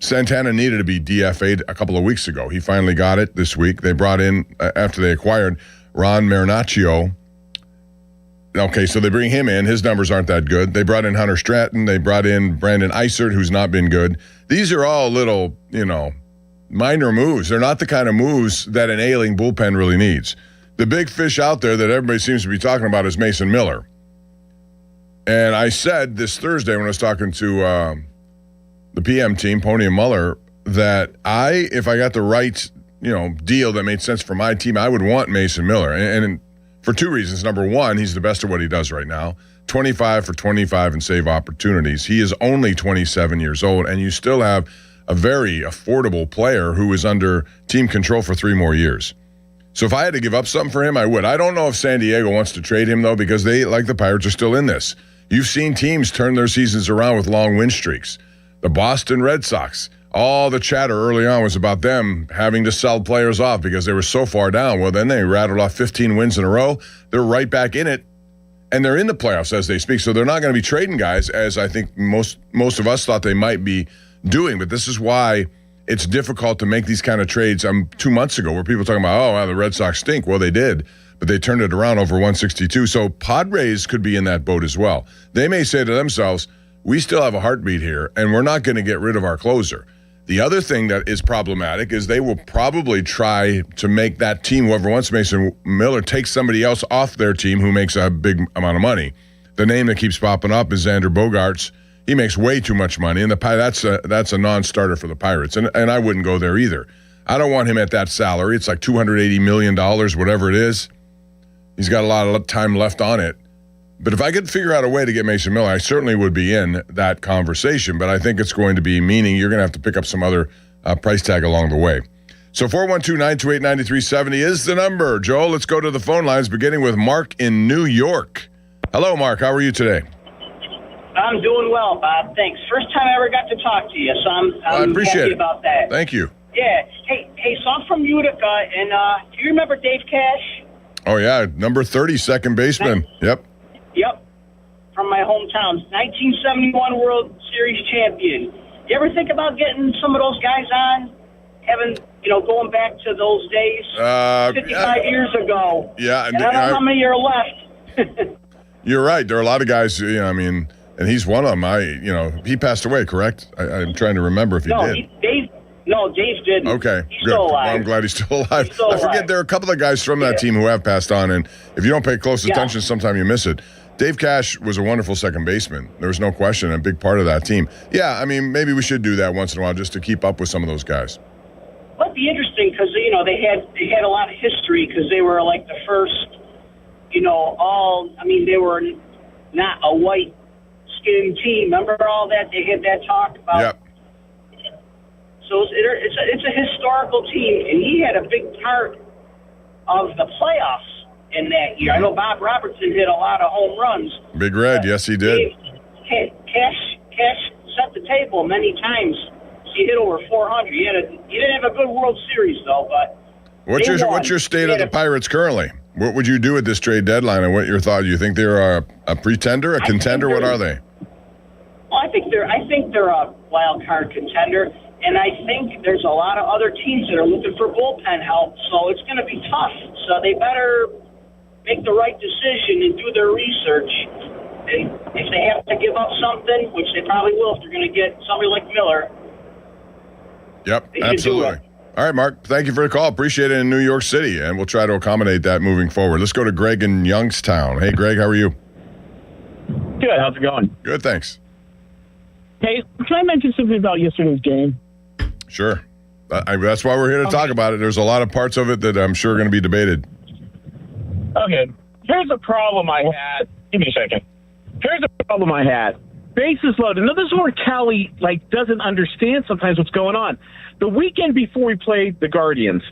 Santana needed to be DFA'd a couple of weeks ago. He finally got it this week. They brought in, after they acquired Ron Marinaccio. Okay, so they bring him in. His numbers aren't that good. They brought in Hunter Stratton. They brought in Brandon Eisert, who's not been good. These are all little, minor moves. They're not the kind of moves that an ailing bullpen really needs. The big fish out there that everybody seems to be talking about is Mason Miller. And I said this Thursday when I was talking to the PM team, Pony and Muller, that if I got the right deal that made sense for my team, I would want Mason Miller. And for two reasons. Number one, he's the best at what he does right now. 25 for 25 in save opportunities. He is only 27 years old, and you still have a very affordable player who is under team control for 3 more years. So if I had to give up something for him, I would. I don't know if San Diego wants to trade him, though, because they, like the Pirates, are still in this. You've seen teams turn their seasons around with long win streaks. The Boston Red Sox, all the chatter early on was about them having to sell players off because they were so far down. Well, then they rattled off 15 wins in a row. They're right back in it, and they're in the playoffs as they speak. So they're not going to be trading guys, as I think most of us thought they might be doing. But this is why it's difficult to make these kind of trades. 2 months ago where people were talking about, oh, wow, the Red Sox stink. Well, they did, but they turned it around over 162. So Padres could be in that boat as well. They may say to themselves, we still have a heartbeat here, and we're not going to get rid of our closer. The other thing that is problematic is they will probably try to make that team, whoever wants Mason Miller, take somebody else off their team who makes a big amount of money. The name that keeps popping up is Xander Bogaerts. He makes way too much money, and that's a non-starter for the Pirates, and I wouldn't go there either. I don't want him at that salary. It's like $280 million, whatever it is. He's got a lot of time left on it. But if I could figure out a way to get Mason Miller, I certainly would be in that conversation. But I think it's going to be meaning you're going to have to pick up some other price tag along the way. So 412-928-9370 is the number. Joel, let's go to the phone lines, beginning with Mark in New York. Hello, Mark. How are you today? I'm doing well, Bob. Thanks. First time I ever got to talk to you, so I'm happy about that. Thank you. Yeah. Hey, so I'm from Utica, and do you remember Dave Cash? Oh, yeah. Number 30, second baseman. Yep. Yep, from my hometown. 1971 World Series champion. You ever think about getting some of those guys on? Going back to those days? 55 years ago. Yeah. And I don't know how many are left. You're right. There are a lot of guys, and he's one of them. He passed away, correct? I'm trying to remember if he did. Dave didn't. Okay, he's good. Still alive. Well, I'm glad he's still alive. I forget there are a couple of guys from that team who have passed on, and if you don't pay close attention, sometimes you miss it. Dave Cash was a wonderful second baseman. There was no question, a big part of that team. Yeah, maybe we should do that once in a while just to keep up with some of those guys. Well, it'd be interesting because, they had a lot of history because they were like the first, they were not a white-skinned team. Remember all that? They had that talk about. Yep. So it's a historical team, and he had a big part of the playoffs in that year. I know Bob Robertson hit a lot of home runs. Big Red, yes, he did. Cash set the table many times. He hit over 400. He didn't have a good World Series, though, but What's your state of the Pirates currently? What would you do at this trade deadline, and what your thought? Do you think they're a pretender, a contender? What are they? Well, I think they're a wild card contender. And I think there's a lot of other teams that are looking for bullpen help, so it's going to be tough. So they better make the right decision and do their research. And if they have to give up something, which they probably will if they're going to get somebody like Miller. Yep, absolutely. All right, Mark, thank you for the call. Appreciate it in New York City, and we'll try to accommodate that moving forward. Let's go to Greg in Youngstown. Hey, Greg, how are you? Good. How's it going? Good, thanks. Hey, can I mention something about yesterday's game? Sure. That's why we're here to talk about it. There's a lot of parts of it that I'm sure are going to be debated. Okay. Here's a problem I had. Give me a second. Here's a problem I had. Bases loaded. Now, this is where Callie, doesn't understand sometimes what's going on. The weekend before we played the Guardians,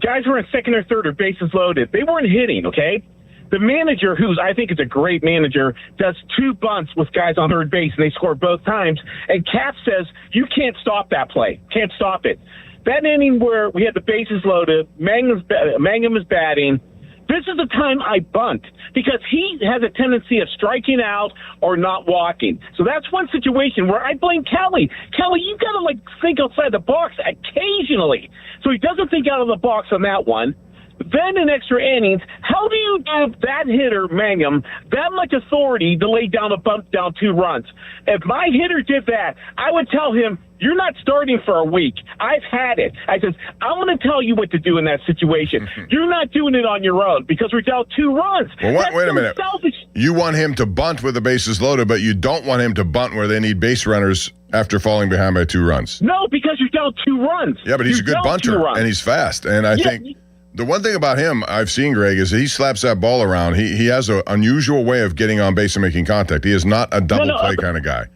guys were in second or third or bases loaded. They weren't hitting, okay? The manager, I think is a great manager, does 2 bunts with guys on third base, and they score both times. And Cap says, you can't stop that play. Can't stop it. That inning where we had the bases loaded, Mangum is batting, this is the time I bunt because he has a tendency of striking out or not walking. So that's one situation where I blame Kelly. Kelly, you got to think outside the box occasionally. So he doesn't think out of the box on that one. Then in extra innings, how do you give that hitter, Mangum, that much authority to lay down a bunt down 2 runs? If my hitter did that, I would tell him, you're not starting for a week. I've had it. I said, I'm going to tell you what to do in that situation. You're not doing it on your own because we're down 2 runs. Well, wait a minute. Selfish. You want him to bunt with the bases loaded, but you don't want him to bunt where they need base runners after falling behind by 2 runs. No, because you're down 2 runs. Yeah, but he's a good bunter, and he's fast. And I think the one thing about him I've seen, Greg, is he slaps that ball around. He has an unusual way of getting on base and making contact. He is not a double play kind of guy.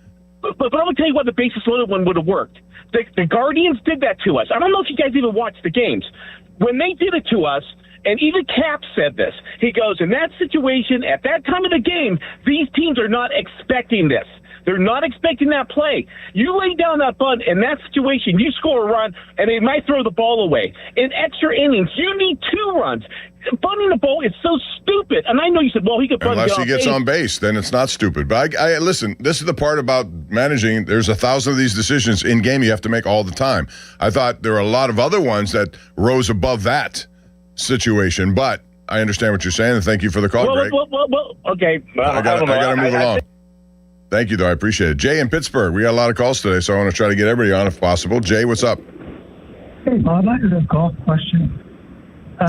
But I'm going to tell you what, the bases loaded one would have worked. The Guardians did that to us. I don't know if you guys even watched the games. When they did it to us, and even Cap said this, he goes, in that situation, at that time of the game, these teams are not expecting this. They're not expecting that play. You lay down that bunt in that situation, you score a run, and they might throw the ball away. In extra innings, you need 2 runs. Bunting the ball is so stupid. And I know you said, well, he could bunt unless he gets on base, then it's not stupid. But I listen, this is the part about managing. There's 1,000 of these decisions in game you have to make all the time. I thought there were a lot of other ones that rose above that situation, but I understand what you're saying, and thank you for the call, Greg. Well, okay. I got to move along. Thank you, though. I appreciate it. Jay in Pittsburgh. We got a lot of calls today, so I want to try to get everybody on if possible. Jay, what's up? Hey, Bob, I had a golf question.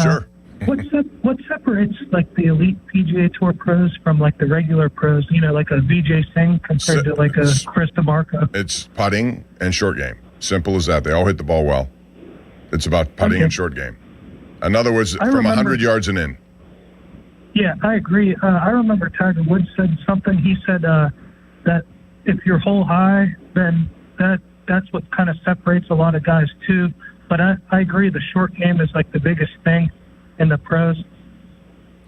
Sure. What separates like the elite PGA Tour pros from like the regular pros? You know, like a Vijay Singh compared to like a Chris DeMarco. It's putting and short game. Simple as that. They all hit the ball well. It's about putting and short game. In other words, from 100 yards and in. Yeah, I agree. I remember Tiger Woods said something. He said that if you're hole high, then that's what kind of separates a lot of guys too. But I agree, the short game is like the biggest thing in the pros.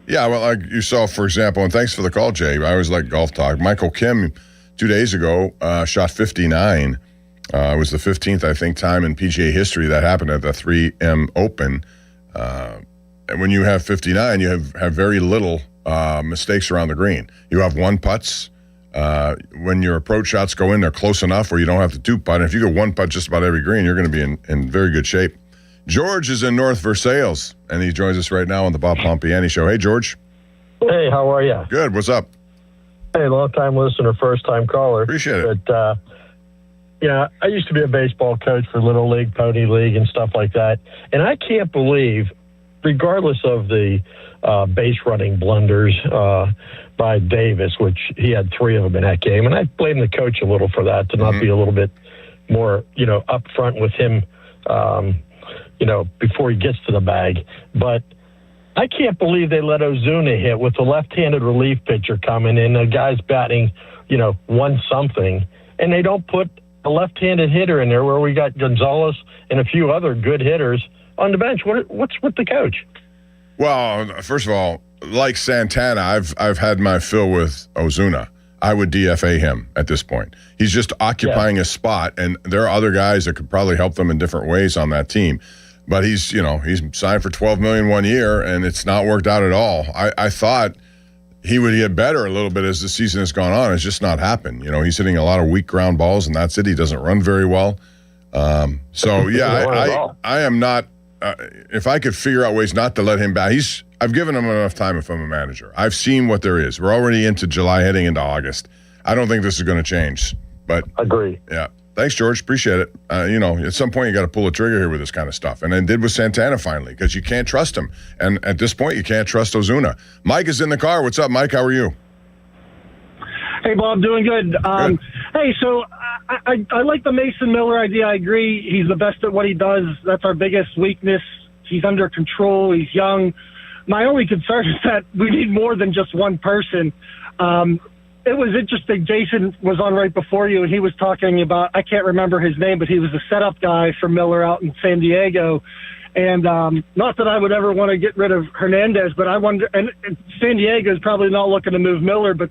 Yeah, well, like you saw, for example, and thanks for the call, Jay. I always like golf talk. Michael Kim, 2 days ago, shot 59. It was the 15th, I think, time in PGA history that happened at the 3M Open. And when you have 59, you have very little mistakes around the green. You have 1 putts. When your approach shots go in, they're close enough where you don't have to 2 putt. And if you go 1 putt just about every green, you're going to be in very good shape. George is in North Versailles, and he joins us right now on the Bob Pompiani Show. Hey, George. Hey, how are you? Good. What's up? Hey, long-time listener, first-time caller. Appreciate it. But, I used to be a baseball coach for Little League, Pony League, and stuff like that. And I can't believe, regardless of the base running blunders by Davis, which he had 3 of them in that game, and I blame the coach a little for that, to not be a little bit more, upfront with him, before he gets to the bag. But I can't believe they let Ozuna hit with the left-handed relief pitcher coming in. The guy's batting, 1-something, and they don't put a left-handed hitter in there where we got Gonzalez and a few other good hitters on the bench. What's with the coach? Well, first of all, like Santana, I've had my fill with Ozuna. I would DFA him at this point. He's just occupying a spot, and there are other guys that could probably help them in different ways on that team. But he's signed for $12 million 1 year, and it's not worked out at all. I thought he would get better a little bit as the season has gone on. It's just not happened. He's hitting a lot of weak ground balls, and that's it. He doesn't run very well. I am not. If I could figure out ways not to let him back, I've given him enough time if I'm a manager. I've seen what there is. We're already into July, heading into August. I don't think this is going to change. But agree. Yeah. Thanks, George. Appreciate it. At some point you got to pull a trigger here with this kind of stuff. And then did with Santana finally, because you can't trust him. And at this point, you can't trust Ozuna. Mike is in the car. What's up, Mike? How are you? Hey, Bob. Doing good. Good. Hey, so I like the Mason Miller idea. I agree. He's the best at what he does. That's our biggest weakness. He's under control. He's young. My only concern is that we need more than just one person. It was interesting. Jason was on right before you, and he was talking about, I can't remember his name, but he was a setup guy for Miller out in San Diego. And not that I would ever want to get rid of Hernandez, but I wonder, and San Diego is probably not looking to move Miller, but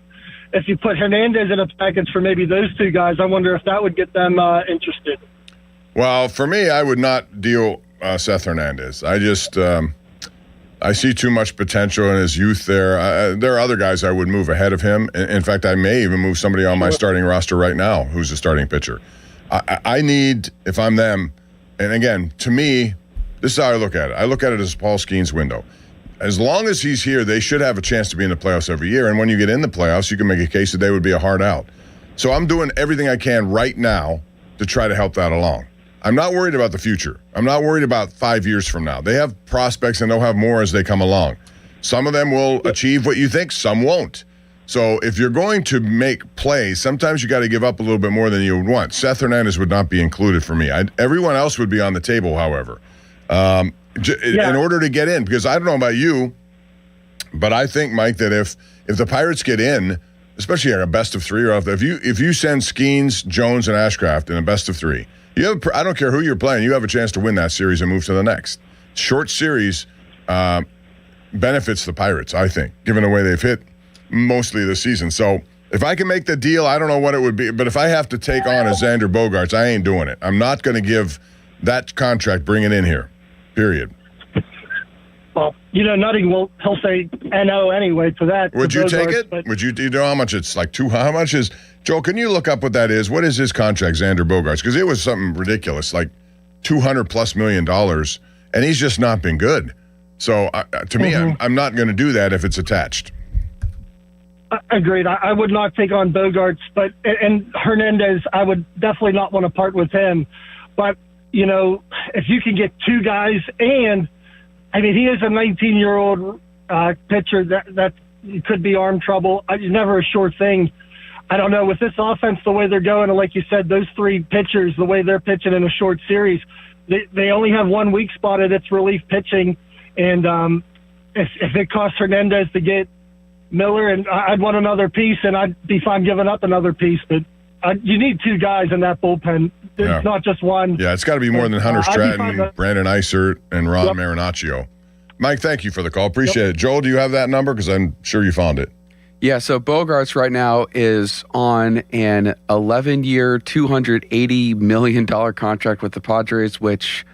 if you put Hernandez in a package for maybe those 2 guys, I wonder if that would get them interested. Well, for me, I would not deal Seth Hernandez. I just I see too much potential in his youth there. There are other guys I would move ahead of him. In fact, I may even move somebody on my starting roster right now who's a starting pitcher. I need, if I'm them, and again, to me, This is how I look at it. I look at it as Paul Skeens' window. As long as he's here, they should have a chance to be in the playoffs every year. And when you get in the playoffs, you can make a case that they would be a hard out. So I'm doing everything I can right now to try to help that along. I'm not worried about the future. I'm not worried about 5 years from now. They have prospects and they'll have more as they come along. Some of them will achieve what you think, some won't. So if you're going to make plays, sometimes you got to give up a little bit more than you would want. Seth Hernandez would not be included for me. Everyone else would be on the table, however, in order to get in. Because I don't know about you, but I think, Mike, that if the Pirates get in, especially a best of three, or if you send Skeens, Jones, and Ashcraft in a best of three, I don't care who you're playing, you have a chance to win that series and move to the next. Short series benefits the Pirates, I think, given the way they've hit mostly this season. So if I can make the deal, I don't know what it would be, but if I have to take on a Xander Bogaerts, I ain't doing it. I'm not going to give that contract, bring it in here, period. Well, Nutting he'll say NO anyway to that. Would you take it? Would you? Do you know how much it's like? How much is? Joel, can you look up what that is? What is his contract, Xander Bogaerts? Because it was something ridiculous, like $200+ million, and he's just not been good. So to me, I'm not going to do that if it's attached. Agreed. I would not take on Bogaerts, and Hernandez, I would definitely not want to part with him. But if you can get two guys and he is a 19-year-old pitcher that could be arm trouble. It's never a sure thing. I don't know. With this offense, the way they're going, and like you said, those three pitchers, the way they're pitching in a short series, they only have one weak spot at its relief pitching. And if it costs Hernandez to get Miller, and I'd want another piece, and I'd be fine giving up another piece. But you need two guys in that bullpen. It's not just one. Yeah, it's got to be more than Hunter Stratton, Brandon Isert, and Ron Marinaccio. Mike, thank you for the call. Appreciate it. Joel, do you have that number? Because I'm sure you found it. Yeah, so Bogaerts right now is on an 11-year, $280 million contract with the Padres, which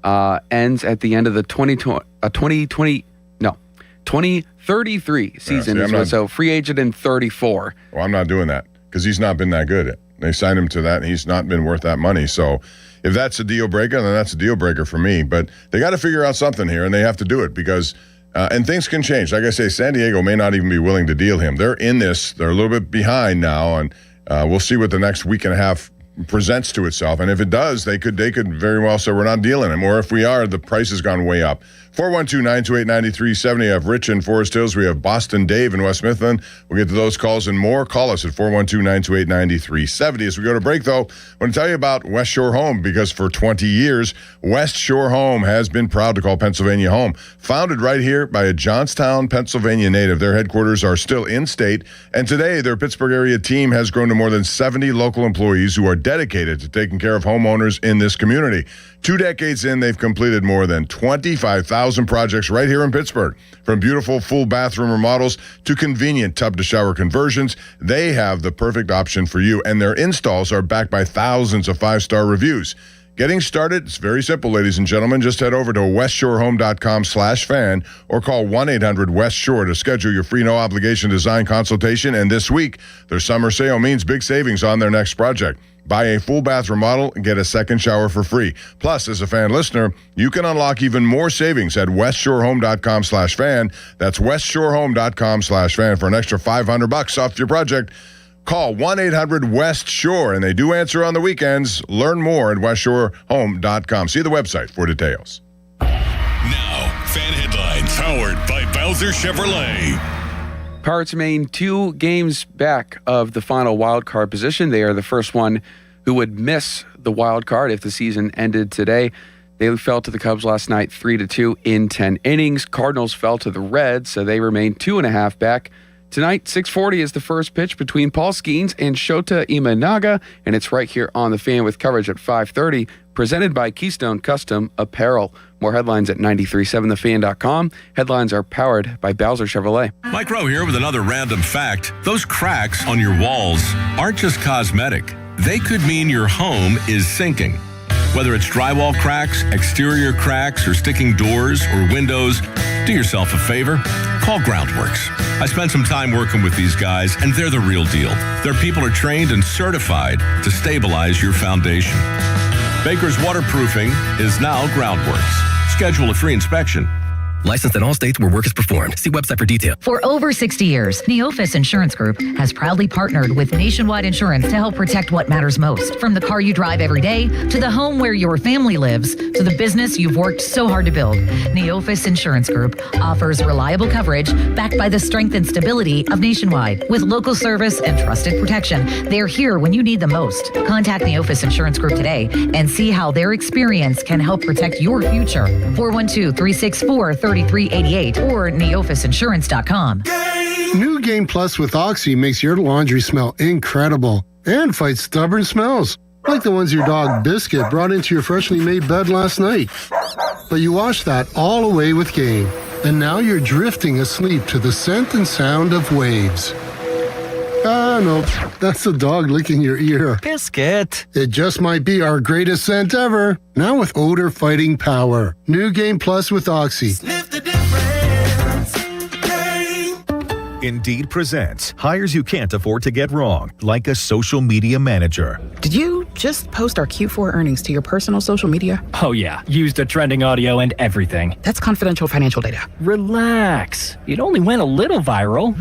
ends at the end of the 2033 season. So free agent in 34. Well, I'm not doing that because he's not been that good. They signed him to that, and he's not been worth that money. So if that's a deal breaker, then that's a deal breaker for me. But they got to figure out something here, and they have to do it because and things can change. Like I say, San Diego may not even be willing to deal him. They're in this. They're a little bit behind now, and we'll see what the next week and a half presents to itself. And if it does, they could very well say we're not dealing him. Or if we are, the price has gone way up. 412-928-9370. I have Rich in Forest Hills. We have Boston Dave in West Smithland. We'll get to those calls and more. Call us at 412-928-9370. As we go to break, though, I want to tell you about West Shore Home, because for 20 years, West Shore Home has been proud to call Pennsylvania home. Founded right here by a Johnstown, Pennsylvania native. Their headquarters are still in state, and today their Pittsburgh area team has grown to more than 70 local employees who are dedicated to taking care of homeowners in this community. 2 decades in, they've completed more than 25,000 projects right here in Pittsburgh. From beautiful full bathroom remodels to convenient tub-to-shower conversions, they have the perfect option for you, and their installs are backed by thousands of 5-star reviews. Getting started, it's very simple, ladies and gentlemen. Just head over to westshorehome.com/fan or call 1-800-WEST-SHORE to schedule your free no-obligation design consultation. And this week, their summer sale means big savings on their next project. Buy a full bath remodel and get a second shower for free. Plus, as a fan listener, you can unlock even more savings at westshorehome.com/fan. That's westshorehome.com/fan for an extra $500 off your project. Call 1-800-WEST-SHORE, and they do answer on the weekends. Learn more at westshorehome.com. See the website for details. Now, fan headlines powered by Bowser Chevrolet. Pirates remain 2 games back of the final wild card position. They are the first one who would miss the wild card if the season ended today. They fell to the Cubs last night 3-2 in 10 innings. Cardinals fell to the Reds, so they remain 2.5 back. Tonight, 6:40 is the first pitch between Paul Skeens and Shota Imanaga, and it's right here on The Fan with coverage at 5:30, presented by Keystone Custom Apparel. More headlines at 937thefan.com. Headlines are powered by Bowser Chevrolet. Mike Rowe here with another random fact. Those cracks on your walls aren't just cosmetic. They could mean your home is sinking. Whether it's drywall cracks, exterior cracks, or sticking doors or windows, do yourself a favor. Call Groundworks. I spent some time working with these guys, and they're the real deal. Their people are trained and certified to stabilize your foundation. Baker's Waterproofing is now Groundworks. schedule a free inspection. Licensed in all states where work is performed. See website for details. For over 60 years, Neophis Insurance Group has proudly partnered with Nationwide Insurance to help protect what matters most. From the car you drive every day, to the home where your family lives, to the business you've worked so hard to build, Neophis Insurance Group offers reliable coverage backed by the strength and stability of Nationwide. With local service and trusted protection, they're here when you need them most. Contact Neophis Insurance Group today and see how their experience can help protect your future. 412-364-3388 or neophisinsurance.com. New Game Plus with Oxy makes your laundry smell incredible and fights stubborn smells, like the ones your dog Biscuit brought into your freshly made bed last night. But you wash that all away with Game, and now you're drifting asleep to the scent and sound of waves. No, that's the dog licking your ear. Biscuit. It just might be our greatest scent ever. Now with odor fighting power. New Game Plus with Oxy. Indeed presents hires you can't afford to get wrong, like a social media manager. Did you just post our Q4 earnings to your personal social media? Oh yeah, used the trending audio and everything. That's confidential financial data. Relax. It only went a little viral.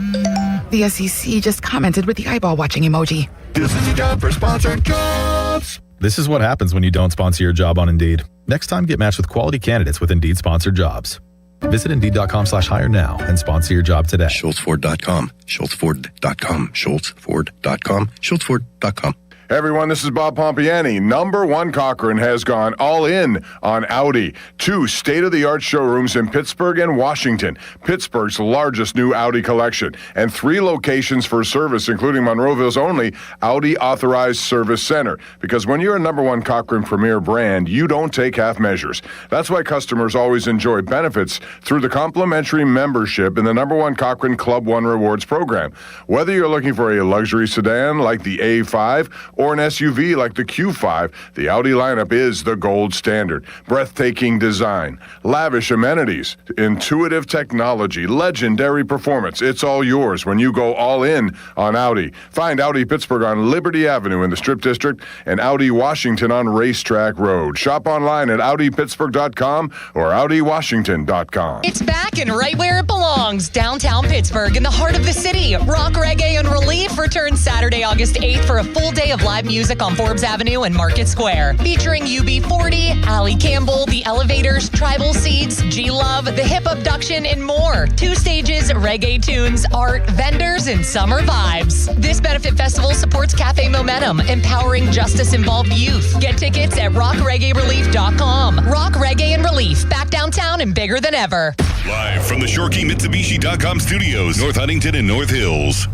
The SEC just commented with the eyeball watching emoji. This is your job for sponsored jobs. This is what happens when you don't sponsor your job on Indeed. Next time, get matched with quality candidates with Indeed sponsored jobs. Visit Indeed.com/hire now and sponsor your job today. SchultzFord.com. SchultzFord.com. SchultzFord.com. SchultzFord.com. Hey everyone, this is Bob Pompiani. Number One Cochrane has gone all in on Audi. 2 state-of-the-art showrooms in Pittsburgh and Washington, Pittsburgh's largest new Audi collection, and 3 locations for service, including Monroeville's only Audi Authorized Service Center. Because when you're a Number One Cochrane Premier brand, you don't take half measures. That's why customers always enjoy benefits through the complimentary membership in the Number One Cochrane Club One Rewards program. Whether you're looking for a luxury sedan like the A5 or an SUV like the Q5, the Audi lineup is the gold standard. Breathtaking design, lavish amenities, intuitive technology, legendary performance. It's all yours when you go all in on Audi. Find Audi Pittsburgh on Liberty Avenue in the Strip District and Audi Washington on Racetrack Road. Shop online at AudiPittsburgh.com or AudiWashington.com. It's back and right where it belongs, downtown Pittsburgh in the heart of the city. Rock, Reggae, and Relief returns Saturday, August 8th for a full day of live music on Forbes Avenue and Market Square. Featuring UB40, Allie Campbell, The Elevators, Tribal Seeds, G-Love, The Hip Abduction, and more. 2 stages, reggae tunes, art, vendors, and summer vibes. This benefit festival supports Cafe Momentum, empowering justice-involved youth. Get tickets at rockreggaerelief.com. Rock, Reggae, and Relief, back downtown and bigger than ever. Live from the ShorkeyMitsubishi.com studios, North Huntington and North Hills.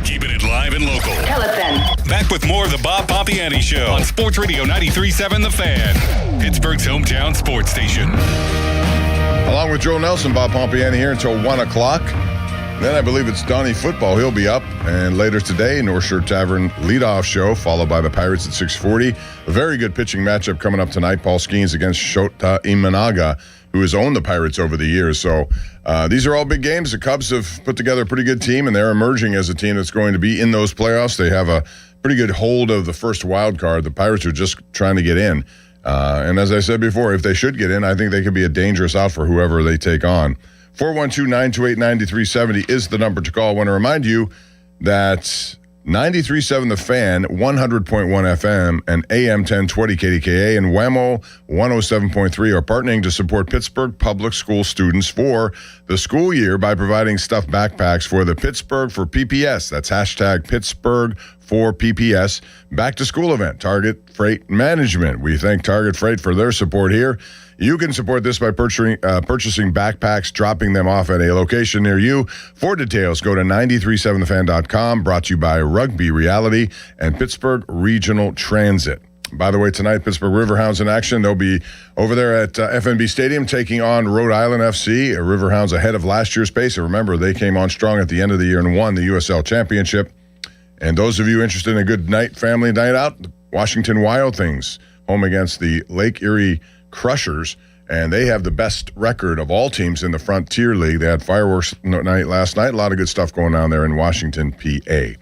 Keeping it live and local. Tell us then. Back with more of the Bob Pompiani Show on Sports Radio 93.7 The Fan, Pittsburgh's hometown sports station. Along with Joe Nelson, Bob Pompiani here until 1 o'clock. Then I believe it's Donnie Football. He'll be up. And later today, North Shore Tavern leadoff show, followed by the Pirates at 6:40. A very good pitching matchup coming up tonight. Paul Skeens against Shota Imanaga, who has owned the Pirates over the years. So these are all big games. The Cubs have put together a pretty good team, and they're emerging as a team that's going to be in those playoffs. They have a pretty good hold of the first wild card. The Pirates are just trying to get in. And as I said before, if they should get in, I think they could be a dangerous out for whoever they take on. 412-928-9370 is the number to call. I want to remind you that 93.7 The Fan, 100.1 FM, and AM 1020 KDKA and WEMO 107.3 are partnering to support Pittsburgh public school students for the school year by providing stuffed backpacks for the Pittsburgh for PPS. That's hashtag Pittsburgh for PPS back to school event. Target Freight Management. We thank Target Freight for their support here. You can support this by purchasing backpacks, dropping them off at a location near you. For details, go to 937thefan.com. Brought to you by Rugby Reality and Pittsburgh Regional Transit. By the way, tonight, Pittsburgh Riverhounds in action. They'll be over there at FNB Stadium taking on Rhode Island FC. Riverhounds ahead of last year's pace. And remember, they came on strong at the end of the year and won the USL Championship. And those of you interested in a good night, family night out, Washington Wild Things home against the Lake Erie Crushers, and they have the best record of all teams in the Frontier League. They had fireworks night last night. A lot of good stuff going on there in Washington, PA.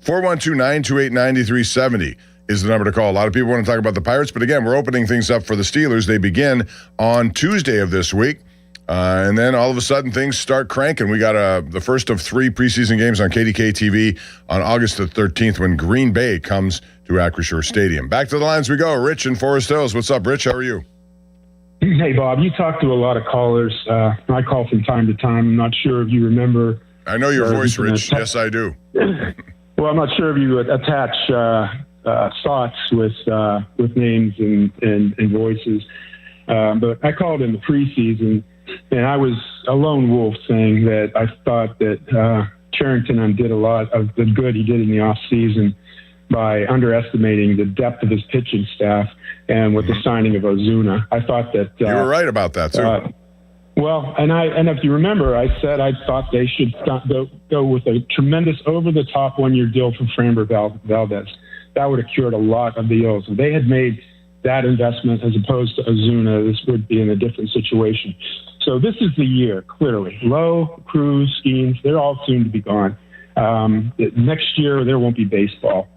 412-928-9370 is the number to call. A lot of people want to talk about the Pirates, but again, we're opening things up for the Steelers. They begin on Tuesday of this week, and then all of a sudden things start cranking. We got the first of 3 preseason games on KDK TV on August the 13th when Green Bay comes to Acrisure Stadium. Back to the lines we go. Rich in Forest Hills. What's up, Rich? How are you? Hey, Bob. You talk to a lot of callers. I call from time to time. I'm not sure if you remember. I know your voice, Rich. Yes, I do. Well, I'm not sure if you would attach thoughts with names and voices. But I called in the preseason, and I was a lone wolf saying that I thought that Cherington undid a lot of the good he did in the offseason by underestimating the depth of his pitching staff and with the signing of Ozuna. I thought that... you were right about that, too. Well, and if you remember, I said I thought they should go with a tremendous over-the-top one-year deal for Framber Valdez. That would have cured a lot of the ills. If they had made that investment as opposed to Ozuna, this would be in a different situation. So this is the year, clearly. Lowe, Cruz, Skeens, they're all soon to be gone. Next year, there won't be baseball.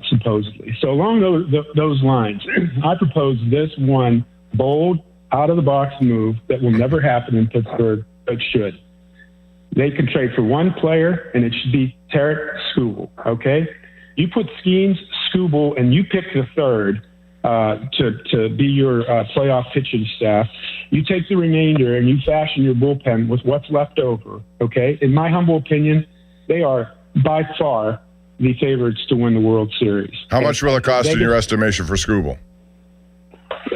Supposedly. So along those lines, I propose this one bold, out-of-the-box move that will never happen in Pittsburgh, but should. They can trade for one player, and it should be Tarek Skubal, okay? You put Skeens, Skubal, and you pick the third to be your playoff pitching staff. You take the remainder, and you fashion your bullpen with what's left over, okay? In my humble opinion, they are by far the favorites to win the World Series. How much will it cost in your estimation for Skubal?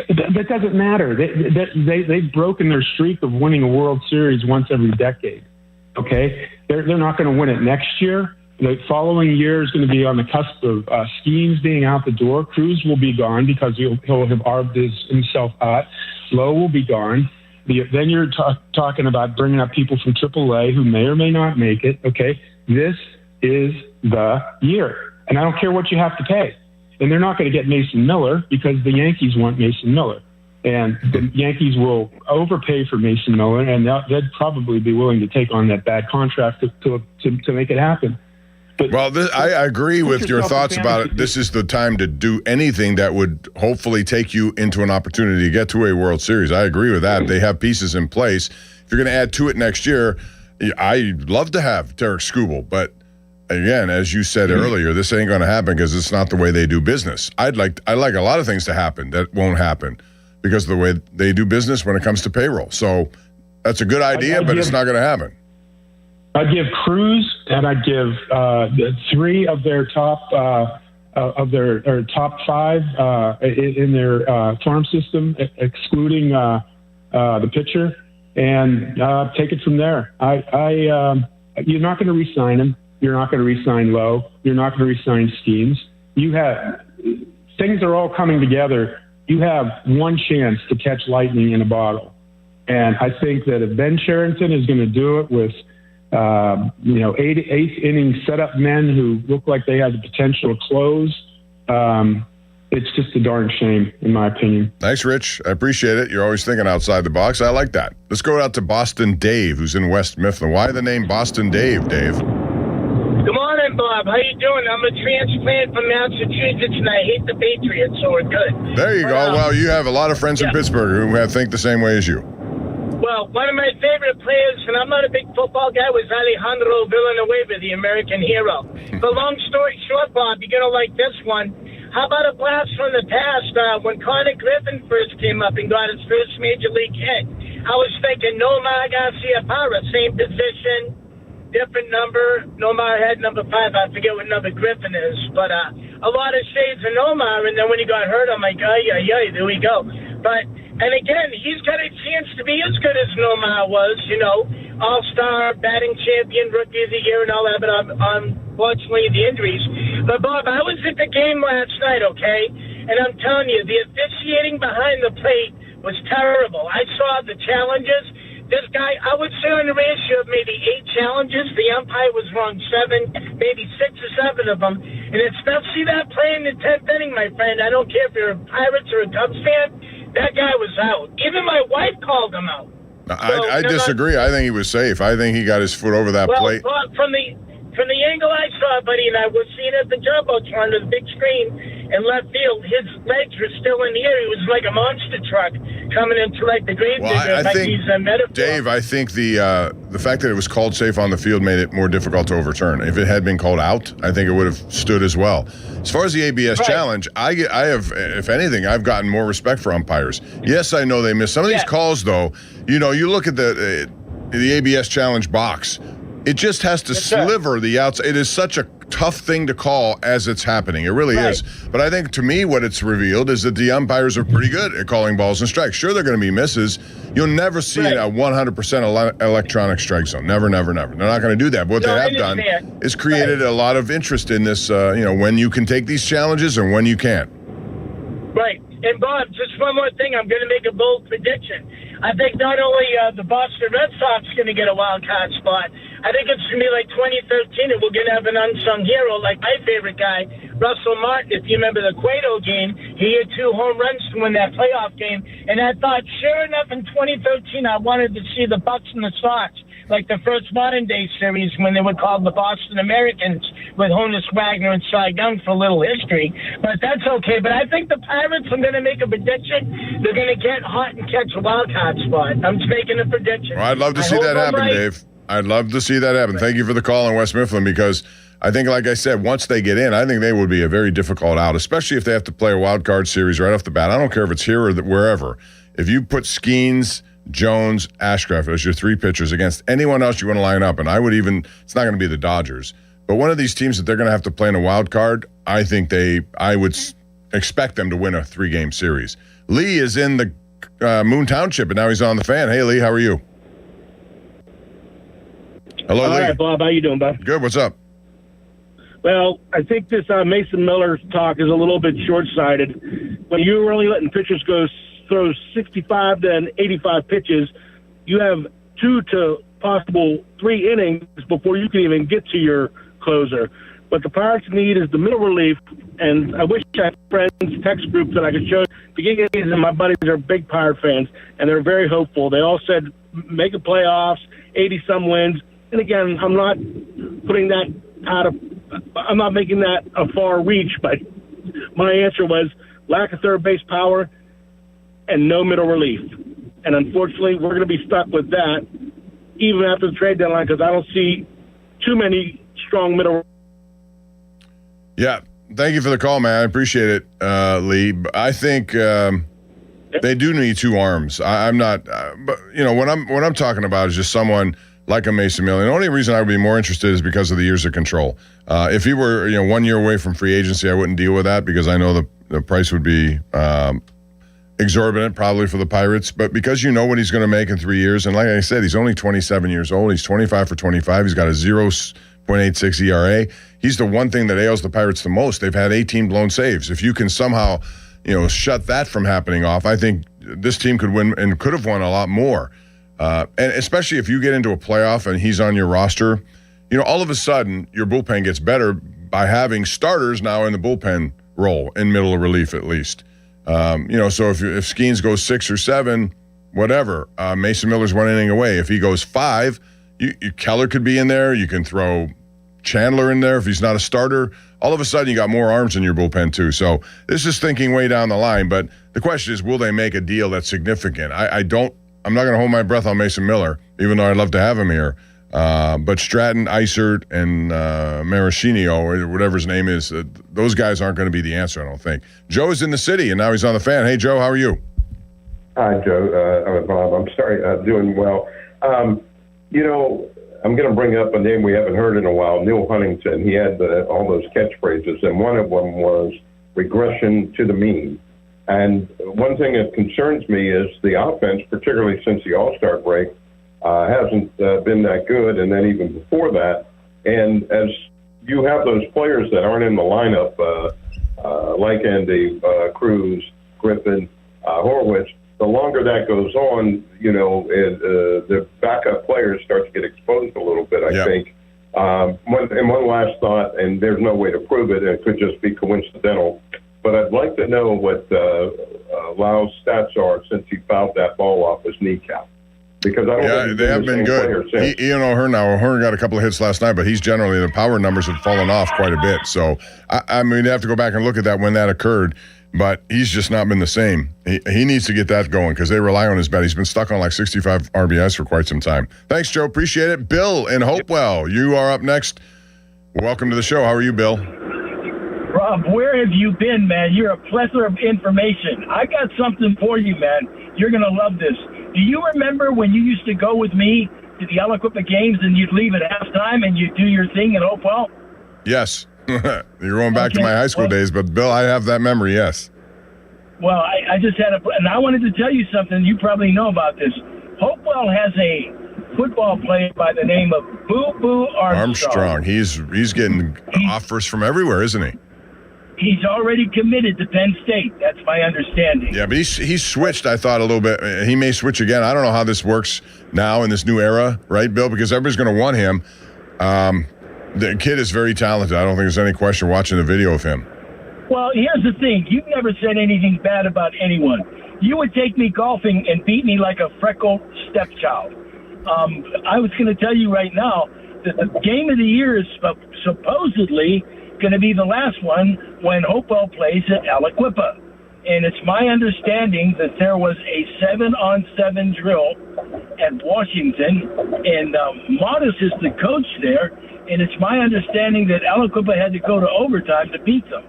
That doesn't matter. They've broken their streak of winning a World Series once every decade. Okay? They're not going to win it next year. The following year is going to be on the cusp of Skeens being out the door. Cruz will be gone because he'll have arbed himself out. Lowe will be gone. Then you're talking about bringing up people from AAA who may or may not make it. Okay? This is the year. And I don't care what you have to pay. And they're not going to get Mason Miller because the Yankees want Mason Miller. And the Yankees will overpay for Mason Miller, and they'd probably be willing to take on that bad contract to make it happen. But I agree with your thoughts about it. This is the time to do anything that would hopefully take you into an opportunity to get to a World Series. I agree with that. They have pieces in place. If you're going to add to it next year, I'd love to have Tarek Skubal, but again, as you said earlier, this ain't going to happen because it's not the way they do business. I like a lot of things to happen that won't happen because of the way they do business when it comes to payroll. So that's a good idea, but it's not going to happen. I'd give Cruz and I'd give 3 of their top top 5 in their farm system, excluding the pitcher, and take it from there. You're not going to re-sign him. You're not going to re-sign Lowe. You're not going to re-sign Skeens. Things are all coming together. You have one chance to catch lightning in a bottle. And I think that if Ben Cherington is going to do it with, 8th inning setup men who look like they have the potential to close, it's just a darn shame, in my opinion. Thanks, Rich. I appreciate it. You're always thinking outside the box. I like that. Let's go out to Boston Dave, who's in West Mifflin. Why the name Boston Dave, Dave? Good morning, Bob. How you doing? I'm a transplant from Massachusetts, and I hate the Patriots, so we're good. There you go. Well, you have a lot of friends in Pittsburgh who think the same way as you. Well, one of my favorite players, and I'm not a big football guy, was Alejandro Villanueva, the American hero. But long story short, Bob, you're going to like this one. How about a blast from the past when Conor Griffin first came up and got his first major league hit? I was thinking Nomar Garciaparra, same position, different number. Nomar had number 5. I forget what number Griffin is. But a lot of shades of Nomar, and then when he got hurt, I'm like, there we go. And again, he's got a chance to be as good as Nomar was, all-star, batting champion, rookie of the year and all that, but unfortunately the injuries. But, Bob, I was at the game last night, okay? And I'm telling you, the officiating behind the plate was terrible. I saw the challenges. This guy, I would say on the ratio of maybe 8 challenges, the umpire was wrong 7, maybe 6 or 7 of them. And especially that play in the 10th inning, my friend, I don't care if you're a Pirates or a Cubs fan, that guy was out. Even my wife called him out. I disagree. I think he was safe. I think he got his foot over that plate. Well, from the angle I saw, buddy, and I was seeing it at the Jumbotron, the big screen, in left field. His legs were still in the air. He was like a monster truck coming into like the grave digger. Well, I think, he's a metaphor. Dave, I think the fact that it was called safe on the field made it more difficult to overturn. If it had been called out, I think it would have stood as well. As far as the ABS challenge, I have, if anything, I've gotten more respect for umpires. Yes, I know they miss some of these calls, though. You know, you look at the ABS challenge box. It just has to sliver the outside. It is such a tough thing to call as it's happening. It really is. But I think, to me, what it's revealed is that the umpires are pretty good at calling balls and strikes. Sure, they're going to be misses. You'll never see a 100% electronic strike zone. Never, never, never. They're not going to do that. But what they have done is created a lot of interest in this, when you can take these challenges and when you can't. Right. And, Bob, just one more thing. I'm going to make a bold prediction. I think not only the Boston Red Sox going to get a wild card spot, I think it's going to be like 2013, and we're going to have an unsung hero like my favorite guy, Russell Martin. If you remember the Cueto game, he hit 2 home runs to win that playoff game. And I thought, sure enough, in 2013, I wanted to see the Bucks and the Sox, like the first modern-day series when they were called the Boston Americans with Honus Wagner and Cy Young for a little history. But that's okay. But I think the Pirates, I'm going to make a prediction, they're going to get hot and catch a wild card spot. I'm just making a prediction. Well, I'd love to see that happen, Dave. I'd love to see that happen. Thank you for the call in West Mifflin, because I think, like I said, once they get in, I think they would be a very difficult out, especially if they have to play a wild card series right off the bat. I don't care if it's here or wherever. If you put Skeens, Jones, Ashcraft as your 3 pitchers against anyone else you want to line up, and it's not going to be the Dodgers, but one of these teams that they're going to have to play in a wild card, I think I would expect them to win a 3-game series. Lee is in the Moon Township, and now he's on the Fan. Hey, Lee, how are you? Hello, Lee. All right, Bob. How you doing, bud? Good. What's up? Well, I think this Mason Miller talk is a little bit short-sighted. When you're only letting pitchers throw 65 to 85 pitches, you have 2 to possible 3 innings before you can even get to your closer. What the Pirates need is the middle relief, and I wish I had friends, text groups that I could show. The Gigas and my buddies are big Pirate fans, and they're very hopeful. They all said make a playoffs, 80-some wins. And again, I'm not putting that I'm not making that a far reach, but my answer was lack of third base power and no middle relief. And unfortunately, we're going to be stuck with that even after the trade deadline, because I don't see too many strong middle. Yeah. Thank you for the call, man. I appreciate it, Lee. I think they do need 2 arms. I'm not, but what I'm talking about is just someone like a Mason Miller. The only reason I would be more interested is because of the years of control. If he were 1 year away from free agency, I wouldn't deal with that because I know the price would be exorbitant probably for the Pirates. But because you know what he's going to make in 3 years, and like I said, he's only 27 years old. He's 25 for 25. He's got a 0.86 ERA. He's the one thing that ails the Pirates the most. They've had 18 blown saves. If you can somehow, shut that from happening off, I think this team could win and could have won a lot more. And especially if you get into a playoff and he's on your roster, all of a sudden your bullpen gets better by having starters now in the bullpen role in middle of relief at least. So if Skeens goes 6 or 7, whatever, Mason Miller's 1 inning away. If he goes 5, Keller could be in there. You can throw Chandler in there if he's not a starter. All of a sudden you got more arms in your bullpen too. So this is thinking way down the line. But the question is, will they make a deal that's significant? I'm not going to hold my breath on Mason Miller, even though I'd love to have him here. But Stratton, Isert, and Maraschino, or whatever his name is, those guys aren't going to be the answer, I don't think. Joe is in the city, and now he's on the Fan. Hey, Joe, how are you? Hi, Joe. Bob. I'm sorry. Doing well. I'm going to bring up a name we haven't heard in a while, Neil Huntington. He had all those catchphrases, and one of them was regression to the mean. And one thing that concerns me is the offense, particularly since the All-Star break, hasn't been that good, and then even before that. And as you have those players that aren't in the lineup, like Andy, Cruz, Griffin, Horwitz, the longer that goes on, the backup players start to get exposed a little bit, I think. One last thought, and there's no way to prove it, and it could just be coincidental, but I'd like to know what Lau's stats are since he fouled that ball off his kneecap. because I don't think he's they have been good. Ian O'Hearn got a couple of hits last night, but he's generally, the power numbers have fallen off quite a bit. So, I mean, they have to go back and look at that when that occurred, but he's just not been the same. He needs to get that going because they rely on his bat. He's been stuck on like 65 RBIs for quite some time. Thanks, Joe. Appreciate it. Bill in Hopewell, you are up next. Welcome to the show. How are you, Bill? Rob, where have you been, man? You're a plethora of information. I got something for you, man. You're going to love this. Do you remember when you used to go with me to the Aliquippa games and you'd leave at halftime and you'd do your thing in Hopewell? Yes. You're going back to my high school days, but Bill, I have that memory, yes. Well, I just had and I wanted to tell you something. You probably know about this. Hopewell has a football player by the name of Boo Boo Armstrong. He's getting offers from everywhere, isn't he? He's already committed to Penn State. That's my understanding. Yeah, but he's switched, I thought, a little bit. He may switch again. I don't know how this works now in this new era, right, Bill? Because everybody's going to want him. The kid is very talented. I don't think there's any question watching the video of him. Well, here's the thing. You've never said anything bad about anyone. You would take me golfing and beat me like a freckled stepchild. I was going to tell you right now that the game of the year is supposedly going to be the last one when Hopewell plays at Aliquippa. And it's my understanding that there was a 7-on-7 drill at Washington, and Modest is the coach there, and it's my understanding that Aliquippa had to go to overtime to beat them.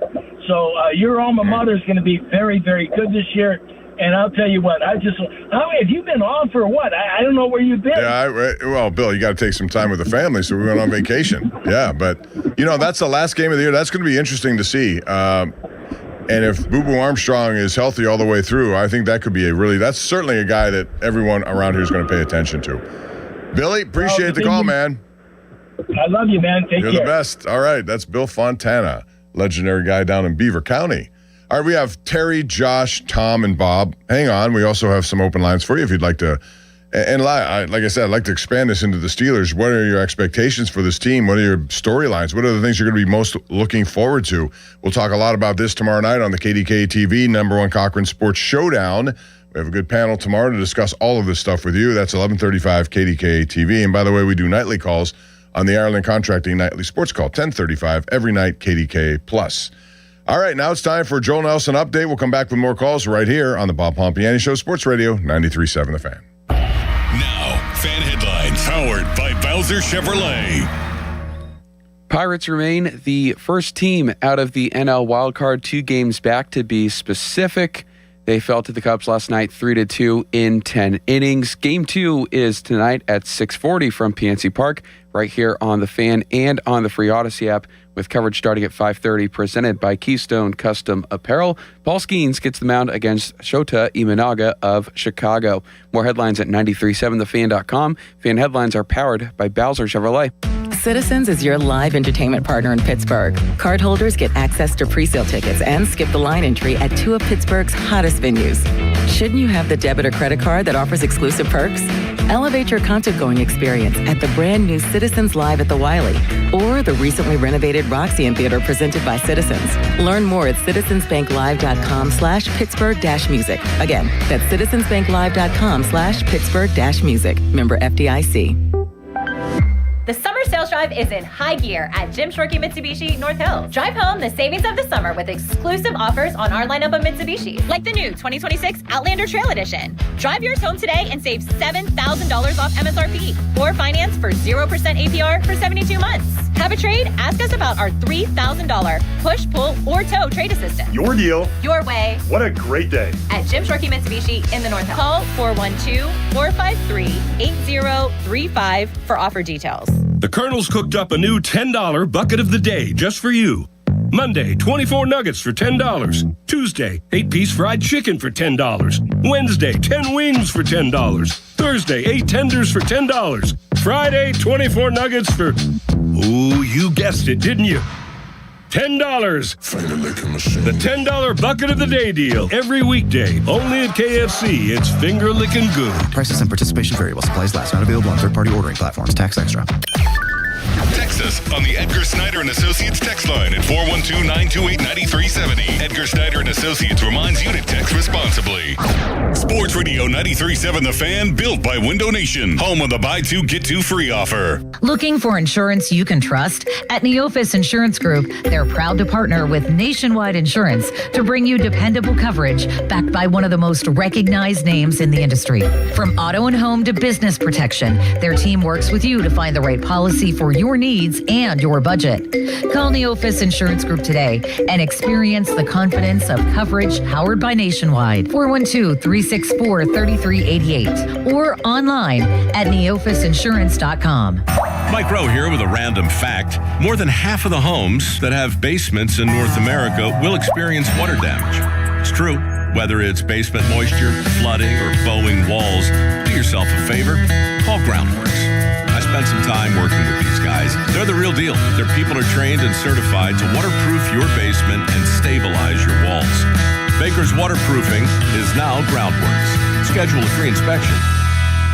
So your alma mater is going to be very, very good this year. And I'll tell you what, have you been off or what? I don't know where you've been. Yeah, well, Bill, you got to take some time with the family, so we went on vacation. Yeah, but, that's the last game of the year. That's going to be interesting to see. And if Boo Boo Armstrong is healthy all the way through, I think that could be that's certainly a guy that everyone around here is going to pay attention to. Billy, appreciate the call, man. I love you, man. Take care. You're the best. All right, that's Bill Fontana, legendary guy down in Beaver County. All right, we have Terry, Josh, Tom, and Bob. Hang on. We also have some open lines for you if you'd like to. And like I said, I'd like to expand this into the Steelers. What are your expectations for this team? What are your storylines? What are the things you're going to be most looking forward to? We'll talk a lot about this tomorrow night on the KDKA TV, #1 Cochran Sports Showdown. We have a good panel tomorrow to discuss all of this stuff with you. That's 11:35 KDKA TV. And by the way, we do nightly calls on the Ireland Contracting Nightly Sports Call, 10:35 every night, KDKA Plus. All right, now it's time for a Joel Nelson update. We'll come back with more calls right here on the Bob Pompiani Show, Sports Radio 93.7 The Fan. Now, Fan Headlines, powered by Bowser Chevrolet. Pirates remain the first team out of the NL wildcard, 2 games back to be specific. They fell to the Cubs last night 3-2 in 10 innings. Game 2 is tonight at 6:40 from PNC Park, right here on the Fan and on the free Odyssey app, with coverage starting at 5:30, presented by Keystone Custom Apparel. Paul Skeens gets the mound against Shota Imanaga of Chicago. More headlines at 937thefan.com. Fan Headlines are powered by Bowser Chevrolet. Citizens is your live entertainment partner in Pittsburgh. Cardholders get access to pre-sale tickets and skip the line entry at 2 of Pittsburgh's hottest venues. Shouldn't you have the debit or credit card that offers exclusive perks? Elevate your concert-going experience at the brand new Citizens Live at the Wiley or the recently renovated Roxy Theater presented by Citizens. Learn more at citizensbanklive.com/Pittsburgh-music. Again, that's citizensbanklive.com/Pittsburgh-music. Member FDIC. The summer sales drive is in high gear at Jim Shorkey Mitsubishi North Hills. Drive home the savings of the summer with exclusive offers on our lineup of Mitsubishi, like the new 2026 Outlander Trail Edition. Drive yours home today and save $7,000 off MSRP, or finance for 0% APR for 72 months. Have a trade? Ask us about our $3,000 push, pull, or tow trade assistance. Your deal. Your way. What a great day. At Jim Shorkey Mitsubishi in the North Hills. Call 412-453-8035 for offer details. The Colonel's cooked up a new $10 bucket of the day just for you. Monday, 24 nuggets for $10. Tuesday, 8-piece fried chicken for $10. Wednesday, 10 wings for $10. Thursday, 8 tenders for $10. Friday, 24 nuggets for, ooh, you guessed it, didn't you? $10. The $10 bucket of the day deal. Every weekday, only at KFC. It's finger licking good. Prices and participation variable. Supplies last. Not available on third-party ordering platforms. Tax extra. Text us on the Edgar Snyder and Associates text line at 412-928-9370. Edgar Snyder and Associates reminds you to text responsibly. Sports Radio 93.7 The Fan, built by Window Nation, home of the buy two, get two free offer. Looking for insurance you can trust? At Neophis Insurance Group, they're proud to partner with Nationwide Insurance to bring you dependable coverage backed by one of the most recognized names in the industry. From auto and home to business protection, their team works with you to find the right policy for your needs and your budget. Call Neophis Insurance Group today and experience the confidence of coverage powered by Nationwide. 412-364-3388 or online at neophisinsurance.com. Mike Rowe here with a random fact. More than half of the homes that have basements in North America will experience water damage. It's true. Whether it's basement moisture, flooding, or bowing walls, do yourself a favor. Call Groundworks. I spent some time working with these guys. They're the real deal. Their people are trained and certified to waterproof your basement and stabilize your walls. Baker's Waterproofing is now Groundworks. Schedule a free inspection.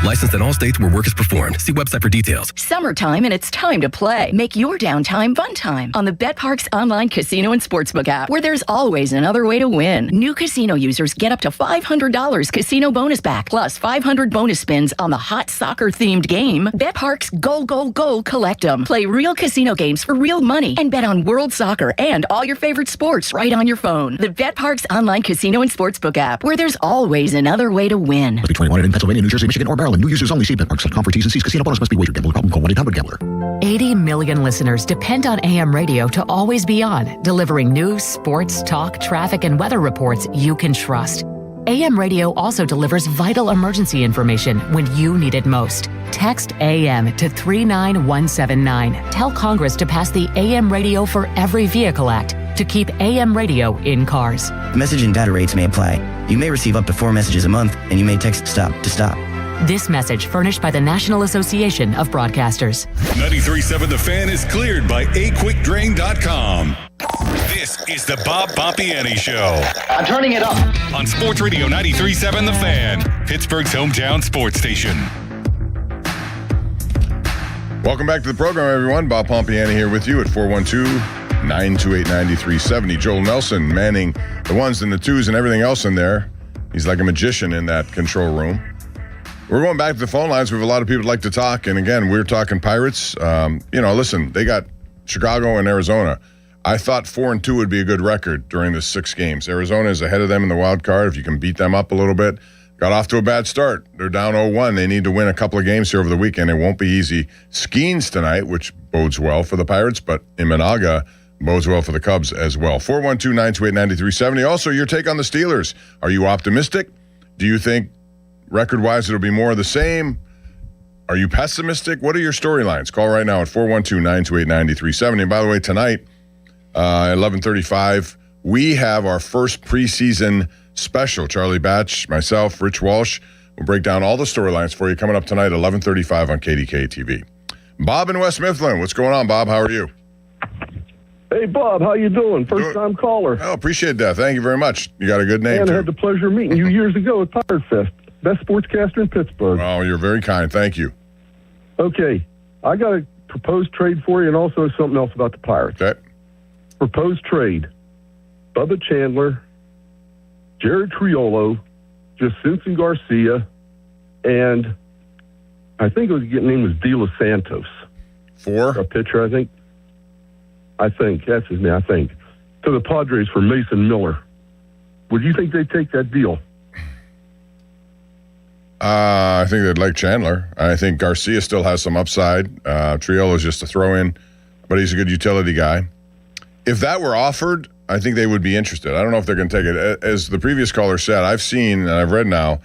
Licensed in all states where work is performed. See website for details. Summertime and it's time to play. Make your downtime fun time on the BetParx online casino and sportsbook app, where there's always another way to win. New casino users get up to $500 casino bonus back, plus 500 bonus spins on the hot soccer-themed game. BetParx Go, Go, Go Collect 'em. Play real casino games for real money and bet on world soccer and all your favorite sports right on your phone. The BetParx online casino and sportsbook app, where there's always another way to win. Must be 21 in Pennsylvania, New Jersey, Michigan, or Maryland. New users only. See BetParx.com for T's and C's. Casino bonus must be wagered. Gambling problem? Call 1-800-GAMBLER. 80 million listeners depend on AM radio to always be on, delivering news, sports, talk, traffic, and weather reports you can trust. AM radio also delivers vital emergency information when you need it most. Text AM to 39179. Tell Congress to pass the AM Radio for Every Vehicle Act to keep AM radio in cars. Message and data rates may apply. You may receive up to 4 messages a month, and you may text STOP to stop. This message furnished by the National Association of Broadcasters. 93.7 The Fan is cleared by aquickdrain.com. This is the Bob Pompiani Show. I'm turning it up. On Sports Radio 93.7 The Fan, Pittsburgh's hometown sports station. Welcome back to the program, everyone. Bob Pompiani here with you at 412-928-9370. Joel Nelson manning the ones and the twos and everything else in there. He's like a magician in that control room. We're going back to the phone lines. We have a lot of people who'd like to talk. And again, we're talking Pirates. Listen, they got Chicago and Arizona. I thought 4-2 would be a good record during the 6 games. Arizona is ahead of them in the wild card. If you can beat them up a little bit. Got off to a bad start. They're down 0-1. They need to win a couple of games here over the weekend. It won't be easy. Skeens tonight, which bodes well for the Pirates, but Imanaga bodes well for the Cubs as well. 412-928-9370. Also, your take on the Steelers. Are you optimistic? Do you think record-wise, it'll be more of the same? Are you pessimistic? What are your storylines? Call right now at 412-928-9370. And by the way, tonight, at 11:35, we have our first preseason special. Charlie Batch, myself, Rich Walsh will break down all the storylines for you coming up tonight at 11:35 on KDK TV. Bob in West Mifflin. What's going on, Bob? How are you? Hey, Bob. How you doing? First-time caller. Oh, appreciate that. Thank you very much. You got a good name, And too. I had the pleasure of meeting you years ago at Pirate Fest. Best sportscaster in Pittsburgh. Oh, you're very kind. Thank you. Okay. I got a proposed trade for you and also something else about the Pirates. Okay. Proposed trade. Bubba Chandler, Jared Triolo, Jacinson Garcia, and I think his name was De Los Santos. A pitcher, I think. That's his name, I think. To the Padres for Mason Miller. Would you think they'd take that deal? I think they'd like Chandler. I think Garcia still has some upside. Triolo's just a throw-in, but he's a good utility guy. If that were offered, I think they would be interested. I don't know if they're going to take it. As the previous caller said, I've seen and I've read now,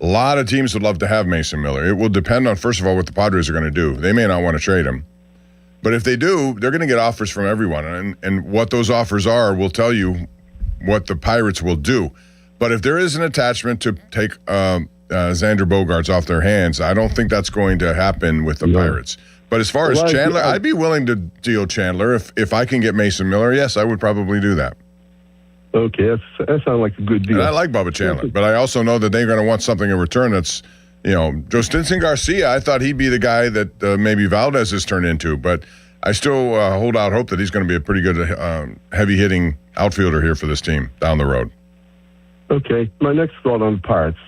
a lot of teams would love to have Mason Miller. It will depend on, first of all, what the Padres are going to do. They may not want to trade him. But if they do, they're going to get offers from everyone. And what those offers are will tell you what the Pirates will do. But if there is an attachment to take Xander Bogaerts off their hands, I don't think that's going to happen with the Pirates. But as far as Chandler, I'd be willing to deal Chandler. If I can get Mason Miller, yes, I would probably do that. Okay, that sounds like a good deal. And I like Bubba Chandler, but I also know that they're going to want something in return that's Jostinson Garcia, I thought he'd be the guy that maybe Valdez has turned into, but I still hold out hope that he's going to be a pretty good heavy-hitting outfielder here for this team down the road. Okay, my next thought on the Pirates.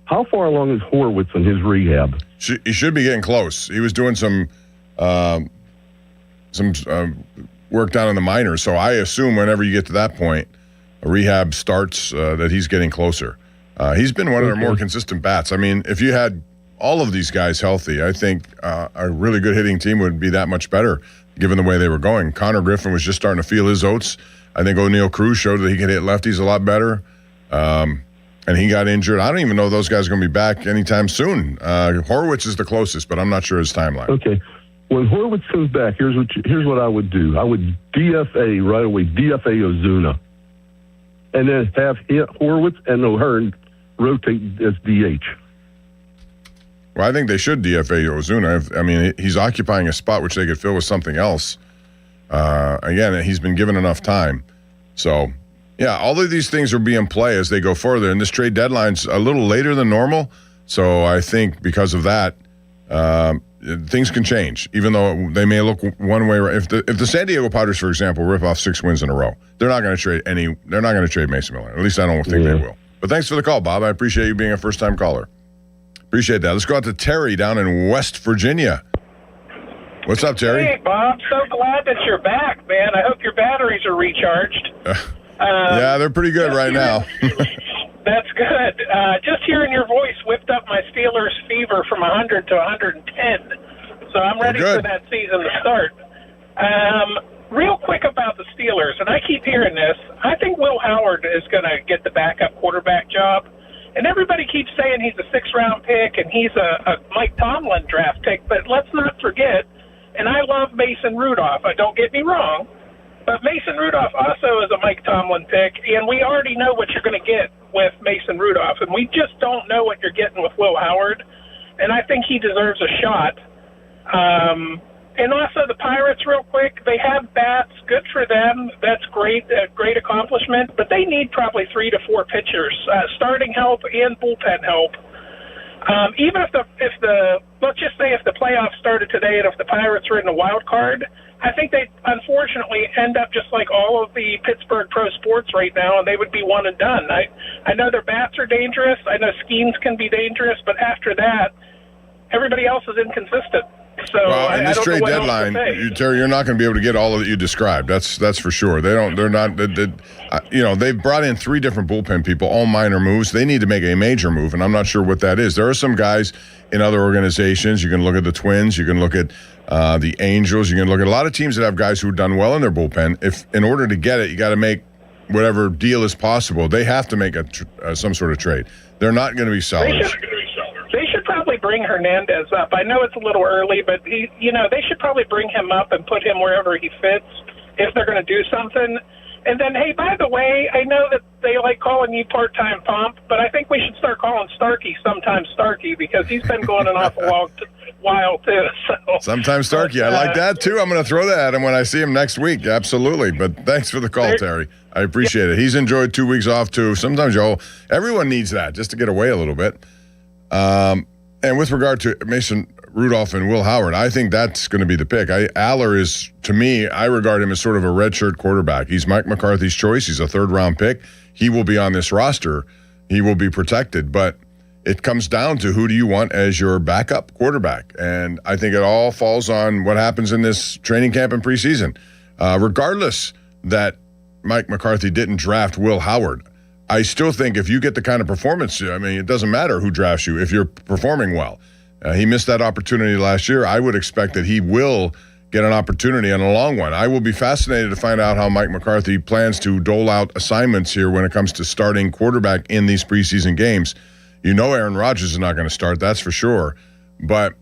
How far along is Horwitz in his rehab? He should be getting close. He was doing some work down in the minors, so I assume whenever you get to that point, a rehab starts, that he's getting closer. He's been one of their more consistent bats. I mean, if you had all of these guys healthy, I think a really good hitting team would be that much better, given the way they were going. Connor Griffin was just starting to feel his oats. I think O'Neal Cruz showed that he can hit lefties a lot better, and he got injured. I don't even know if those guys are going to be back anytime soon. Horwitz is the closest, but I'm not sure his timeline. Okay. When Horwitz comes back, here's what I would do. I would DFA right away, DFA Ozuna, and then have Horwitz and O'Hearn rotate as DH. Well, I think they should DFA Ozuna. I mean, he's occupying a spot which they could fill with something else. Again, he's been given enough time. So, yeah, all of these things will be in play as they go further. And this trade deadline's a little later than normal. So I think because of that, things can change, even though they may look one way. If the San Diego Padres, for example, rip off 6 wins in a row, they're not going to trade They're not going to trade Mason Miller. At least I don't think they will. But thanks for the call, Bob. I appreciate you being a first-time caller. Appreciate that. Let's go out to Terry down in West Virginia. What's up, Terry? Hey, Bob. So glad that you're back, man. I hope your batteries are recharged. Yeah, they're pretty good right now. That's good. Just hearing your voice whipped up my Steelers fever from 100 to 110. So I'm ready for that season to start. Real quick about the Steelers, and I keep hearing this. I think Will Howard is going to get the backup quarterback job. And everybody keeps saying he's a 6th-round pick and he's a Mike Tomlin draft pick. But let's not forget, and I love Mason Rudolph. Don't get me wrong. But Mason Rudolph also is a Mike Tomlin pick, and we already know what you're going to get with Mason Rudolph. And we just don't know what you're getting with Will Howard. And I think he deserves a shot. And also the Pirates, real quick, they have bats. Good for them. That's great, a great accomplishment. But they need probably 3 to 4 pitchers, starting help and bullpen help. Even if the let's just say if the playoffs started today and if the Pirates were in the wild card, I think they unfortunately end up just like all of the Pittsburgh pro sports right now, and they would be one and done. I know their bats are dangerous. I know Skeens can be dangerous, but after that, everybody else is inconsistent. So in this trade deadline, Terry, you're not going to be able to get all of that you described. That's for sure. They're not. They've brought in 3 different bullpen people, all minor moves. They need to make a major move, and I'm not sure what that is. There are some guys in other organizations. You can look at the Twins. You can look at the Angels. You can look at a lot of teams that have guys who've done well in their bullpen. If in order to get it, you got to make whatever deal is possible. They have to make some sort of trade. They're not going to be sellers. They should probably bring Hernandez up. I know it's a little early, but they should probably bring him up and put him wherever he fits if they're going to do something. And then, hey, by the way, I know that they like calling you part-time Pomp, but I think we should start calling Starkey sometimes Starkey because he's been going an awful while too. So sometimes Starkey, I like that too. I'm going to throw that at him when I see him next week. Absolutely. But thanks for the call, Terry. I appreciate it. He's enjoyed 2 weeks off too. Sometimes everyone needs that just to get away a little bit. And with regard to Mason Rudolph and Will Howard, I think that's going to be the pick. Aller is, to me, I regard him as sort of a redshirt quarterback. He's Mike McCarthy's choice. He's a 3rd-round pick. He will be on this roster. He will be protected. But it comes down to who do you want as your backup quarterback. And I think it all falls on what happens in this training camp and preseason. Regardless that Mike McCarthy didn't draft Will Howard, I still think if you get the kind of performance, I mean, it doesn't matter who drafts you if you're performing well. He missed that opportunity last year. I would expect that he will get an opportunity on a long one. I will be fascinated to find out how Mike McCarthy plans to dole out assignments here when it comes to starting quarterback in these preseason games. Aaron Rodgers is not going to start, that's for sure. But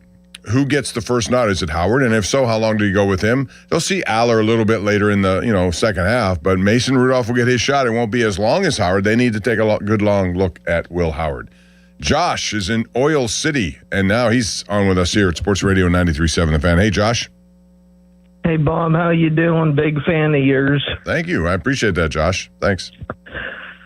who gets the first nod? Is it Howard? And if so, how long do you go with him? They'll see Aller a little bit later in the second half, but Mason Rudolph will get his shot. It won't be as long as Howard. They need to take a good long look at Will Howard. Josh is in Oil City, and now he's on with us here at Sports Radio 93.7 The Fan. Hey, Josh. Hey, Bob. How you doing? Big fan of yours. Thank you. I appreciate that, Josh. Thanks.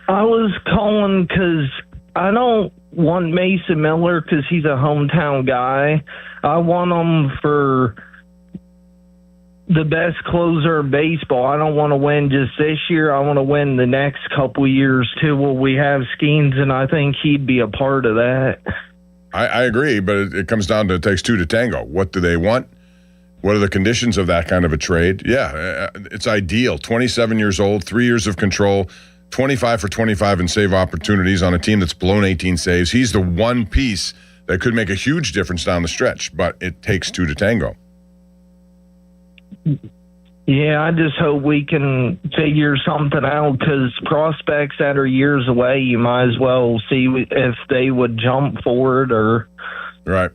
I was calling because I don't want Mason Miller because he's a hometown guy. I want him for the best closer in baseball. I don't want to win just this year. I want to win the next couple years too. Will we have Skeens? And I think he'd be a part of that. I agree, but it comes down to it takes two to tango. What do they want? What are the conditions of that kind of a trade? Yeah, it's ideal. 27 years old, 3 years of control, 25 for 25 in save opportunities on a team that's blown 18 saves. He's the one piece that could make a huge difference down the stretch, but it takes two to tango. Yeah, I just hope we can figure something out because prospects that are years away, you might as well see if they would jump forward or. Right.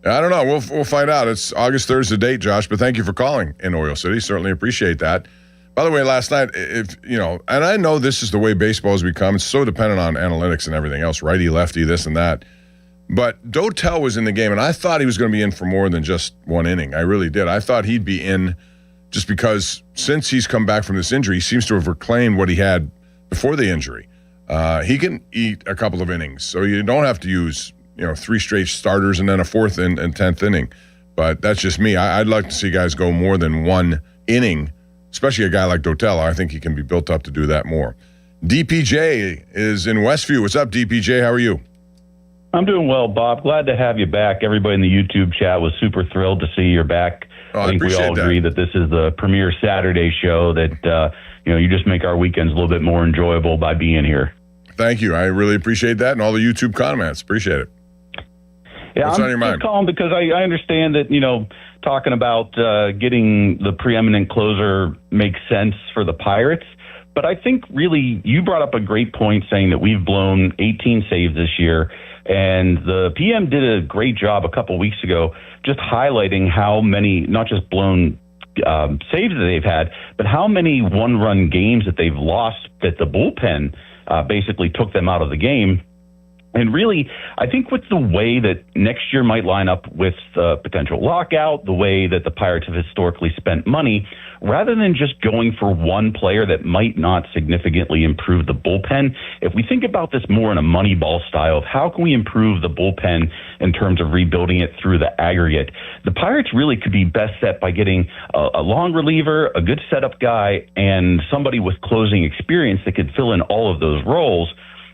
I don't know. We'll find out. It's August 3rd is the date, Josh, but thank you for calling in Oil City. Certainly appreciate that. By the way, last night, and I know this is the way baseball has become. It's so dependent on analytics and everything else, righty, lefty, this and that. But Dotel was in the game, and I thought he was going to be in for more than just one inning. I really did. I thought he'd be in just because since he's come back from this injury, he seems to have reclaimed what he had before the injury. He can eat a couple of innings, so you don't have to use 3 straight starters and then a 4th and 10th inning. But that's just me. I'd like to see guys go more than one inning, especially a guy like Dotel. I think he can be built up to do that more. DPJ is in Westview. What's up, DPJ? How are you? I'm doing well, Bob. Glad to have you back. Everybody in the YouTube chat was super thrilled to see you're back. I think we all agree that this is the premier Saturday show that, you just make our weekends a little bit more enjoyable by being here. Thank you. I really appreciate that and all the YouTube comments. Appreciate it. Yeah, What's on your I'm mind? just calling because I understand that, talking about getting the preeminent closer makes sense for the Pirates. But I think really you brought up a great point saying that we've blown 18 saves this year. And the PM did a great job a couple weeks ago just highlighting how many, not just blown saves that they've had, but how many one-run games that they've lost that the bullpen basically took them out of the game. And really, I think with the way that next year might line up with the potential lockout, the way that the Pirates have historically spent money, rather than just going for one player that might not significantly improve the bullpen, if we think about this more in a Moneyball style of how can we improve the bullpen in terms of rebuilding it through the aggregate, the Pirates really could be best set by getting a long reliever, a good setup guy, and somebody with closing experience that could fill in all of those roles.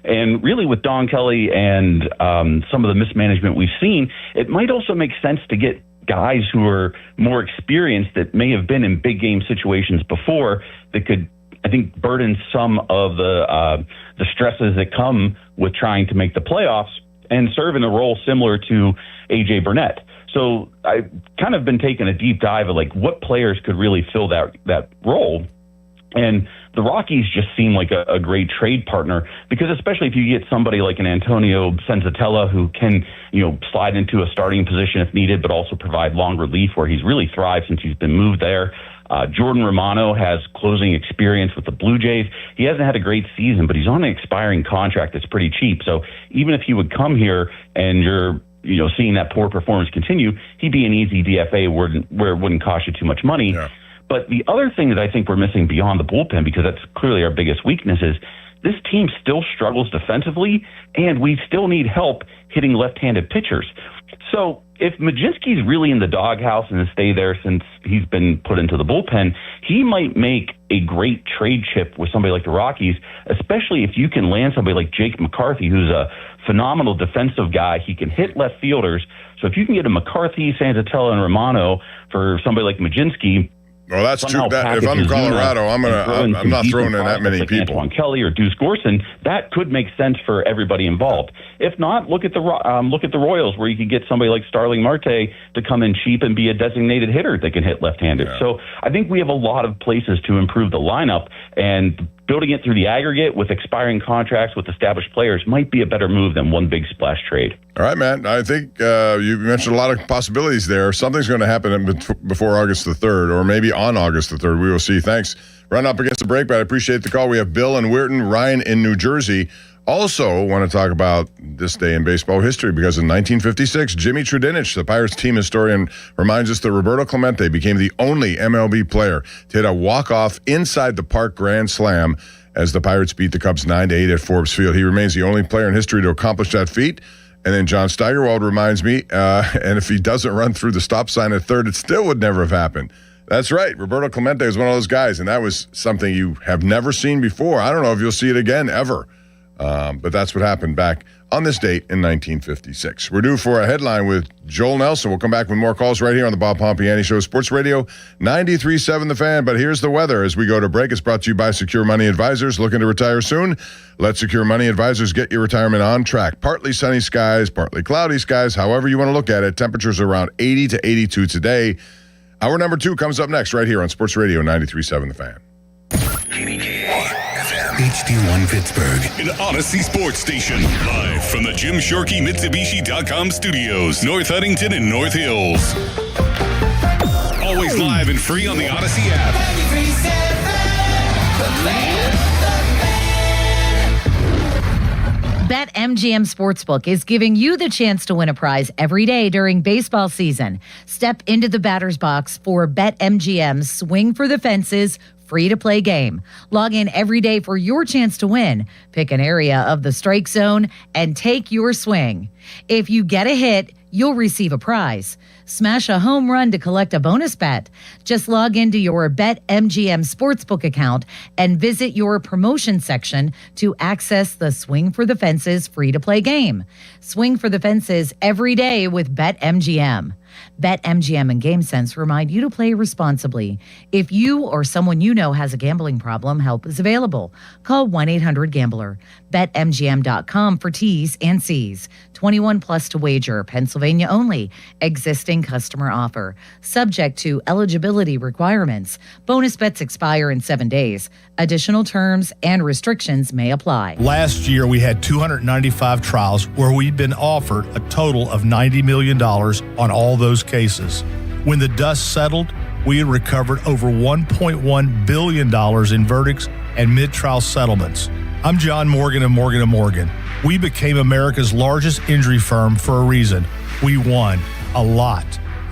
And really with Don Kelly and some of the mismanagement we've seen, it might also make sense to get guys who are more experienced that may have been in big game situations before that could, I think, burden some of the stresses that come with trying to make the playoffs and serve in a role similar to A.J. Burnett. So I've kind of been taking a deep dive of what players could really fill that role. And the Rockies just seem like a great trade partner because especially if you get somebody like an Antonio Senzatella who can, slide into a starting position if needed, but also provide long relief where he's really thrived since he's been moved there. Jordan Romano has closing experience with the Blue Jays. He hasn't had a great season, but he's on an expiring contract that's pretty cheap. So even if he would come here and you're seeing that poor performance continue, he'd be an easy DFA where it wouldn't cost you too much money. Yeah. But the other thing that I think we're missing beyond the bullpen, because that's clearly our biggest weakness, is this team still struggles defensively, and we still need help hitting left-handed pitchers. So if Majinski's really in the doghouse and has stayed there since he's been put into the bullpen, he might make a great trade chip with somebody like the Rockies, especially if you can land somebody like Jake McCarthy, who's a phenomenal defensive guy. He can hit left fielders. So if you can get a McCarthy, Senzatella, and Romano for somebody like Majinski, well, that's true. If I'm Colorado, I'm not throwing in that many people. Antoine Kelly or Deuce Gorson, that could make sense for everybody involved. If not, look at the Royals, where you could get somebody like Starling Marte to come in cheap and be a designated hitter that can hit left-handed. Yeah. So I think we have a lot of places to improve the lineup, and building it through the aggregate with expiring contracts with established players might be a better move than one big splash trade. All right, man. I think you mentioned a lot of possibilities there. Something's going to happen before August the 3rd, or maybe on August the 3rd. We will see. Thanks. Run up against the break, but I appreciate the call. We have Bill in Weirton, Ryan in New Jersey. Also want to talk about this day in baseball history because in 1956, Jimmy Trudinich, the Pirates team historian, reminds us that Roberto Clemente became the only MLB player to hit a walk-off inside the park grand slam as the Pirates beat the Cubs 9-8 at Forbes Field. He remains the only player in history to accomplish that feat. And then John Steigerwald reminds me, and if he doesn't run through the stop sign at third, it still would never have happened. That's right. Roberto Clemente is one of those guys, and that was something you have never seen before. I don't know if you'll see it again ever. But that's what happened back on this date in 1956. We're due for a headline with Joel Nelson. We'll come back with more calls right here on the Bob Pompiani Show, Sports Radio 93.7 The Fan. But here's the weather as we go to break. It's brought to you by Secure Money Advisors. Looking to retire soon? Let Secure Money Advisors get your retirement on track. Partly sunny skies, partly cloudy skies, however you want to look at it. Temperatures around 80 to 82 today. Hour number 2 comes up next right here on Sports Radio 93.7 The Fan. HD1 Pittsburgh, an Odyssey Sports Station. Live from the Jim Shorkey Mitsubishi.com studios, North Huntington and North Hills. Always live and free on the Odyssey app. 93.7 BetMGM Sportsbook is giving you the chance to win a prize every day during baseball season. Step into the batter's box for BetMGM's Swing for the Fences free-to-play game. Log in every day for your chance to win. Pick an area of the strike zone and take your swing. If you get a hit, you'll receive a prize. Smash a home run to collect a bonus bet. Just log into your BetMGM Sportsbook account and visit your promotion section to access the Swing for the Fences free-to-play game. Swing for the Fences every day with BetMGM. BetMGM and GameSense remind you to play responsibly. If you or someone you know has a gambling problem, help is available. Call 1-800-GAMBLER. BetMGM.com for T's and C's. 21 plus to wager. Pennsylvania only. Existing customer offer. Subject to eligibility requirements. Bonus bets expire in 7 days. Additional terms and restrictions may apply. Last year, we had 295 trials where we'd been offered a total of $90 million on all those cases. When the dust settled, we had recovered over $1.1 billion in verdicts and mid-trial settlements. I'm John Morgan of Morgan & Morgan. We became America's largest injury firm for a reason. We won a lot,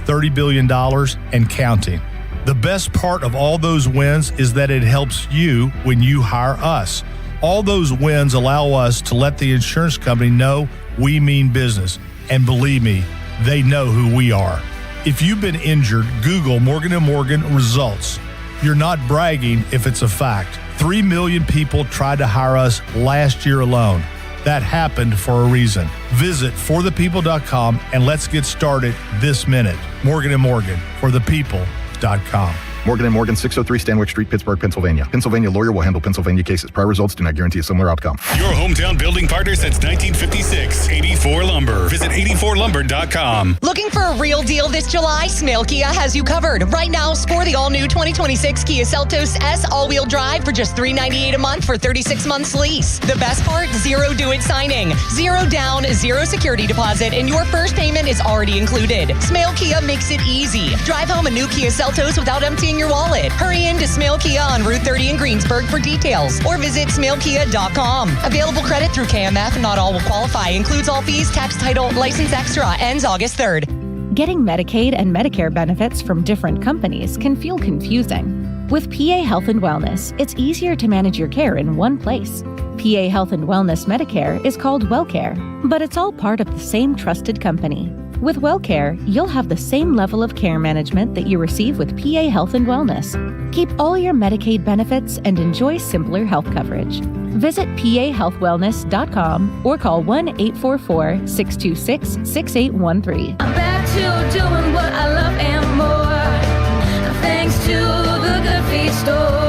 $30 billion and counting. The best part of all those wins is that it helps you when you hire us. All those wins allow us to let the insurance company know we mean business. And believe me, they know who we are. If you've been injured, Google Morgan & Morgan results. You're not bragging if it's a fact. 3 million people tried to hire us last year alone. That happened for a reason. Visit forthepeople.com and let's get started this minute. Morgan & Morgan, forthepeople.com. Morgan & Morgan, 603 Stanwyck Street, Pittsburgh, Pennsylvania. Pennsylvania lawyer will handle Pennsylvania cases. Prior results do not guarantee a similar outcome. Your hometown building partner since 1956, 84 Lumber. Visit 84lumber.com. Looking for a real deal this July? Smale Kia has you covered. Right now, score the all-new 2026 Kia Seltos S all-wheel drive for just $398 a month for 36 months lease. The best part? Zero do-it signing. Zero down, zero security deposit, and your first payment is already included. Smale Kia makes it easy. Drive home a new Kia Seltos without emptying your wallet. Hurry in to Smale Kia on Route 30 in Greensburg for details or visit smalekia.com. Available credit through KMF. Not all will qualify. Includes all fees, tax, title, license extra. Ends August 3rd. Getting Medicaid and Medicare benefits from different companies can feel confusing. With PA Health and Wellness, it's easier to manage your care in one place. PA Health and Wellness Medicare is called WellCare, but it's all part of the same trusted company. With WellCare, you'll have the same level of care management that you receive with PA Health and Wellness. Keep all your Medicaid benefits and enjoy simpler health coverage. Visit pahealthwellness.com or call 1-844-626-6813. I'm back to doing what I love and more, thanks to the Good Feet store.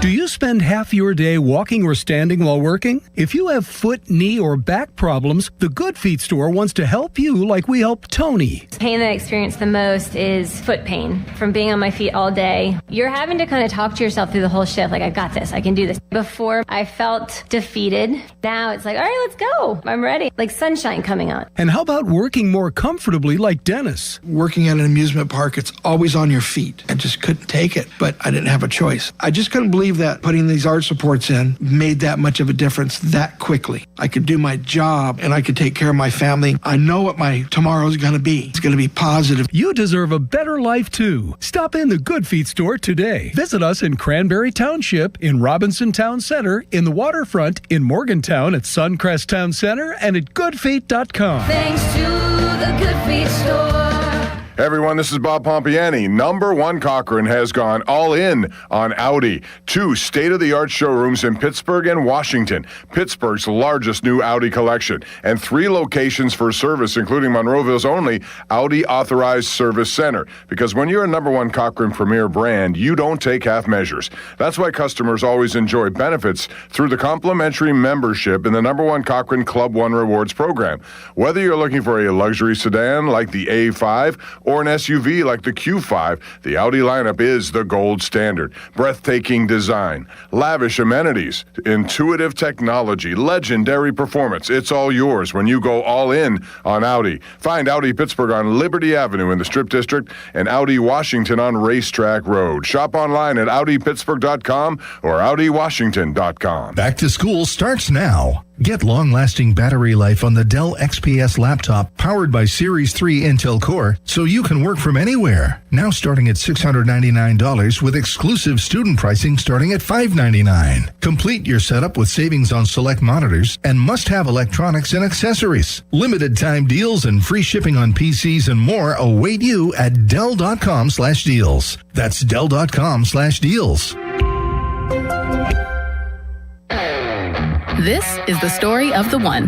Do you spend half your day walking or standing while working? If you have foot, knee, or back problems, the Good Feet store wants to help you like we helped Tony. The pain that I experience the most is foot pain from being on my feet all day. You're having to kind of talk to yourself through the whole shift, like, I've got this, I can do this. Before, I felt defeated. Now it's like, all right, let's go. I'm ready. Like sunshine coming out. And how about working more comfortably like Dennis? Working at an amusement park, it's always on your feet. I just couldn't take it, but I didn't have a choice. I just couldn't believe that that putting these arch supports in made that much of a difference that quickly. I could do my job and I could take care of my family. I know what my tomorrow is going to be. It's going to be positive. You deserve a better life too. Stop in the Good Feet store today. Visit us in Cranberry Township, in Robinson Town Center, in the Waterfront, in Morgantown at Suncrest Town Center, and at goodfeet.com. Thanks to the Good Feet store. Hey everyone, this is Bob Pompiani. Number One Cochran has gone all in on Audi. 2 state-of-the-art showrooms in Pittsburgh and Washington, Pittsburgh's largest new Audi collection, and 3 locations for service, including Monroeville's only Audi Authorized Service Center. Because when you're a Number One Cochran Premier brand, you don't take half measures. That's why customers always enjoy benefits through the complimentary membership in the Number One Cochran Club One Rewards program. Whether you're looking for a luxury sedan like the A5 or an SUV like the Q5, the Audi lineup is the gold standard. Breathtaking design, lavish amenities, intuitive technology, legendary performance. It's all yours when you go all in on Audi. Find Audi Pittsburgh on Liberty Avenue in the Strip District and Audi Washington on Racetrack Road. Shop online at AudiPittsburgh.com or AudiWashington.com. Back to school starts now. Get long-lasting battery life on the Dell XPS laptop powered by Series 3 Intel Core so you can work from anywhere. Now starting at $699 with exclusive student pricing starting at $599. Complete your setup with savings on select monitors and must-have electronics and accessories. Limited time deals and free shipping on PCs and more await you at Dell.com/deals. That's Dell.com/deals. This is the story of the one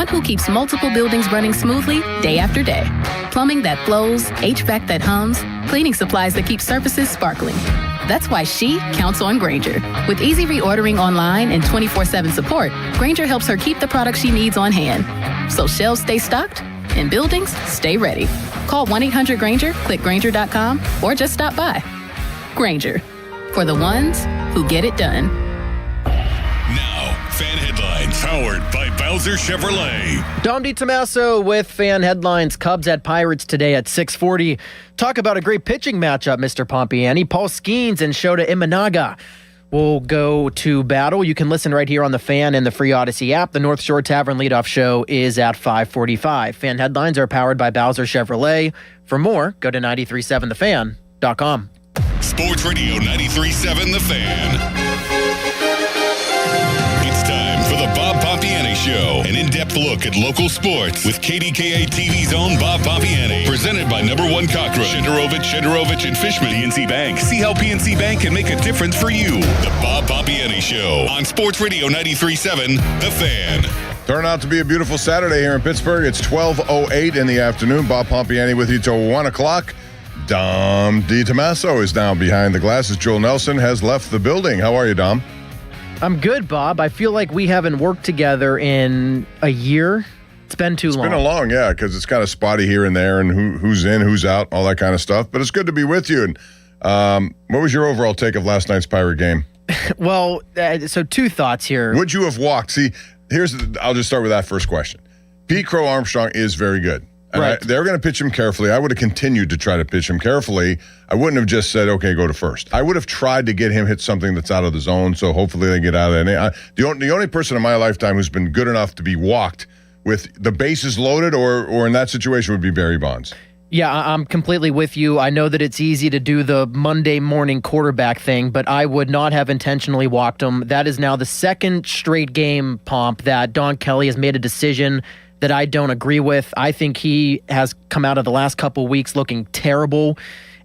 who keeps multiple buildings running smoothly day after day. Plumbing that flows, HVAC that hums, cleaning supplies that keep surfaces sparkling. That's why she counts on Grainger. With easy reordering online and 24/7 support, Grainger helps her keep the products she needs on hand. So shelves stay stocked and buildings stay ready. Call 1-800-GRAINGER, click Grainger.com, or just stop by. Grainger, for the ones who get it done. Fan Headlines, powered by Bowser Chevrolet. Dom DiTomaso with Fan Headlines. Cubs at Pirates today at 6:40. Talk about a great pitching matchup, Mr. Pompiani. Paul Skeens and Shota Imanaga will go to battle. You can listen right here on the Fan and the free Odyssey app. The North Shore Tavern leadoff show is at 5:45. Fan Headlines are powered by Bowser Chevrolet. For more, go to 937thefan.com. Sports Radio 93.7 The Fan. The Bob Pompiani Show, an in-depth look at local sports with KDKA TV's own Bob Pompiani. Presented by Number One Cochran, Shederovich and Fishman, PNC Bank. See how PNC Bank can make a difference for you. The Bob Pompiani Show on Sports Radio 93.7 The Fan. Turned out to be a beautiful Saturday here in Pittsburgh. It's 12:08 in the afternoon. Bob Pompiani with you till 1 o'clock. Dom DiTomaso is now behind the glasses. Joel Nelson has left the building. How are you, Dom? I'm good, Bob. I feel like we haven't worked together in a year. It's been too long. It's been a long, yeah, because it's kind of spotty here and there and who's in, who's out, all that kind of stuff. But it's good to be with you. And what was your overall take of last night's Pirate game? Well, so 2 thoughts here. Would you have walked? See, I'll just start with that first question. Pete Crow Armstrong is very good. And right. They were going to pitch him carefully. I would have continued to try to pitch him carefully. I wouldn't have just said, okay, go to first. I would have tried to get him hit something that's out of the zone, so hopefully they get out of that. The only person in my lifetime who's been good enough to be walked with the bases loaded or in that situation would be Barry Bonds. Yeah, I'm completely with you. I know that it's easy to do the Monday morning quarterback thing, but I would not have intentionally walked him. That is now the 2nd straight game, Pomp, that Don Kelly has made a decision that I don't agree with. I think he has come out of the last couple weeks looking terrible.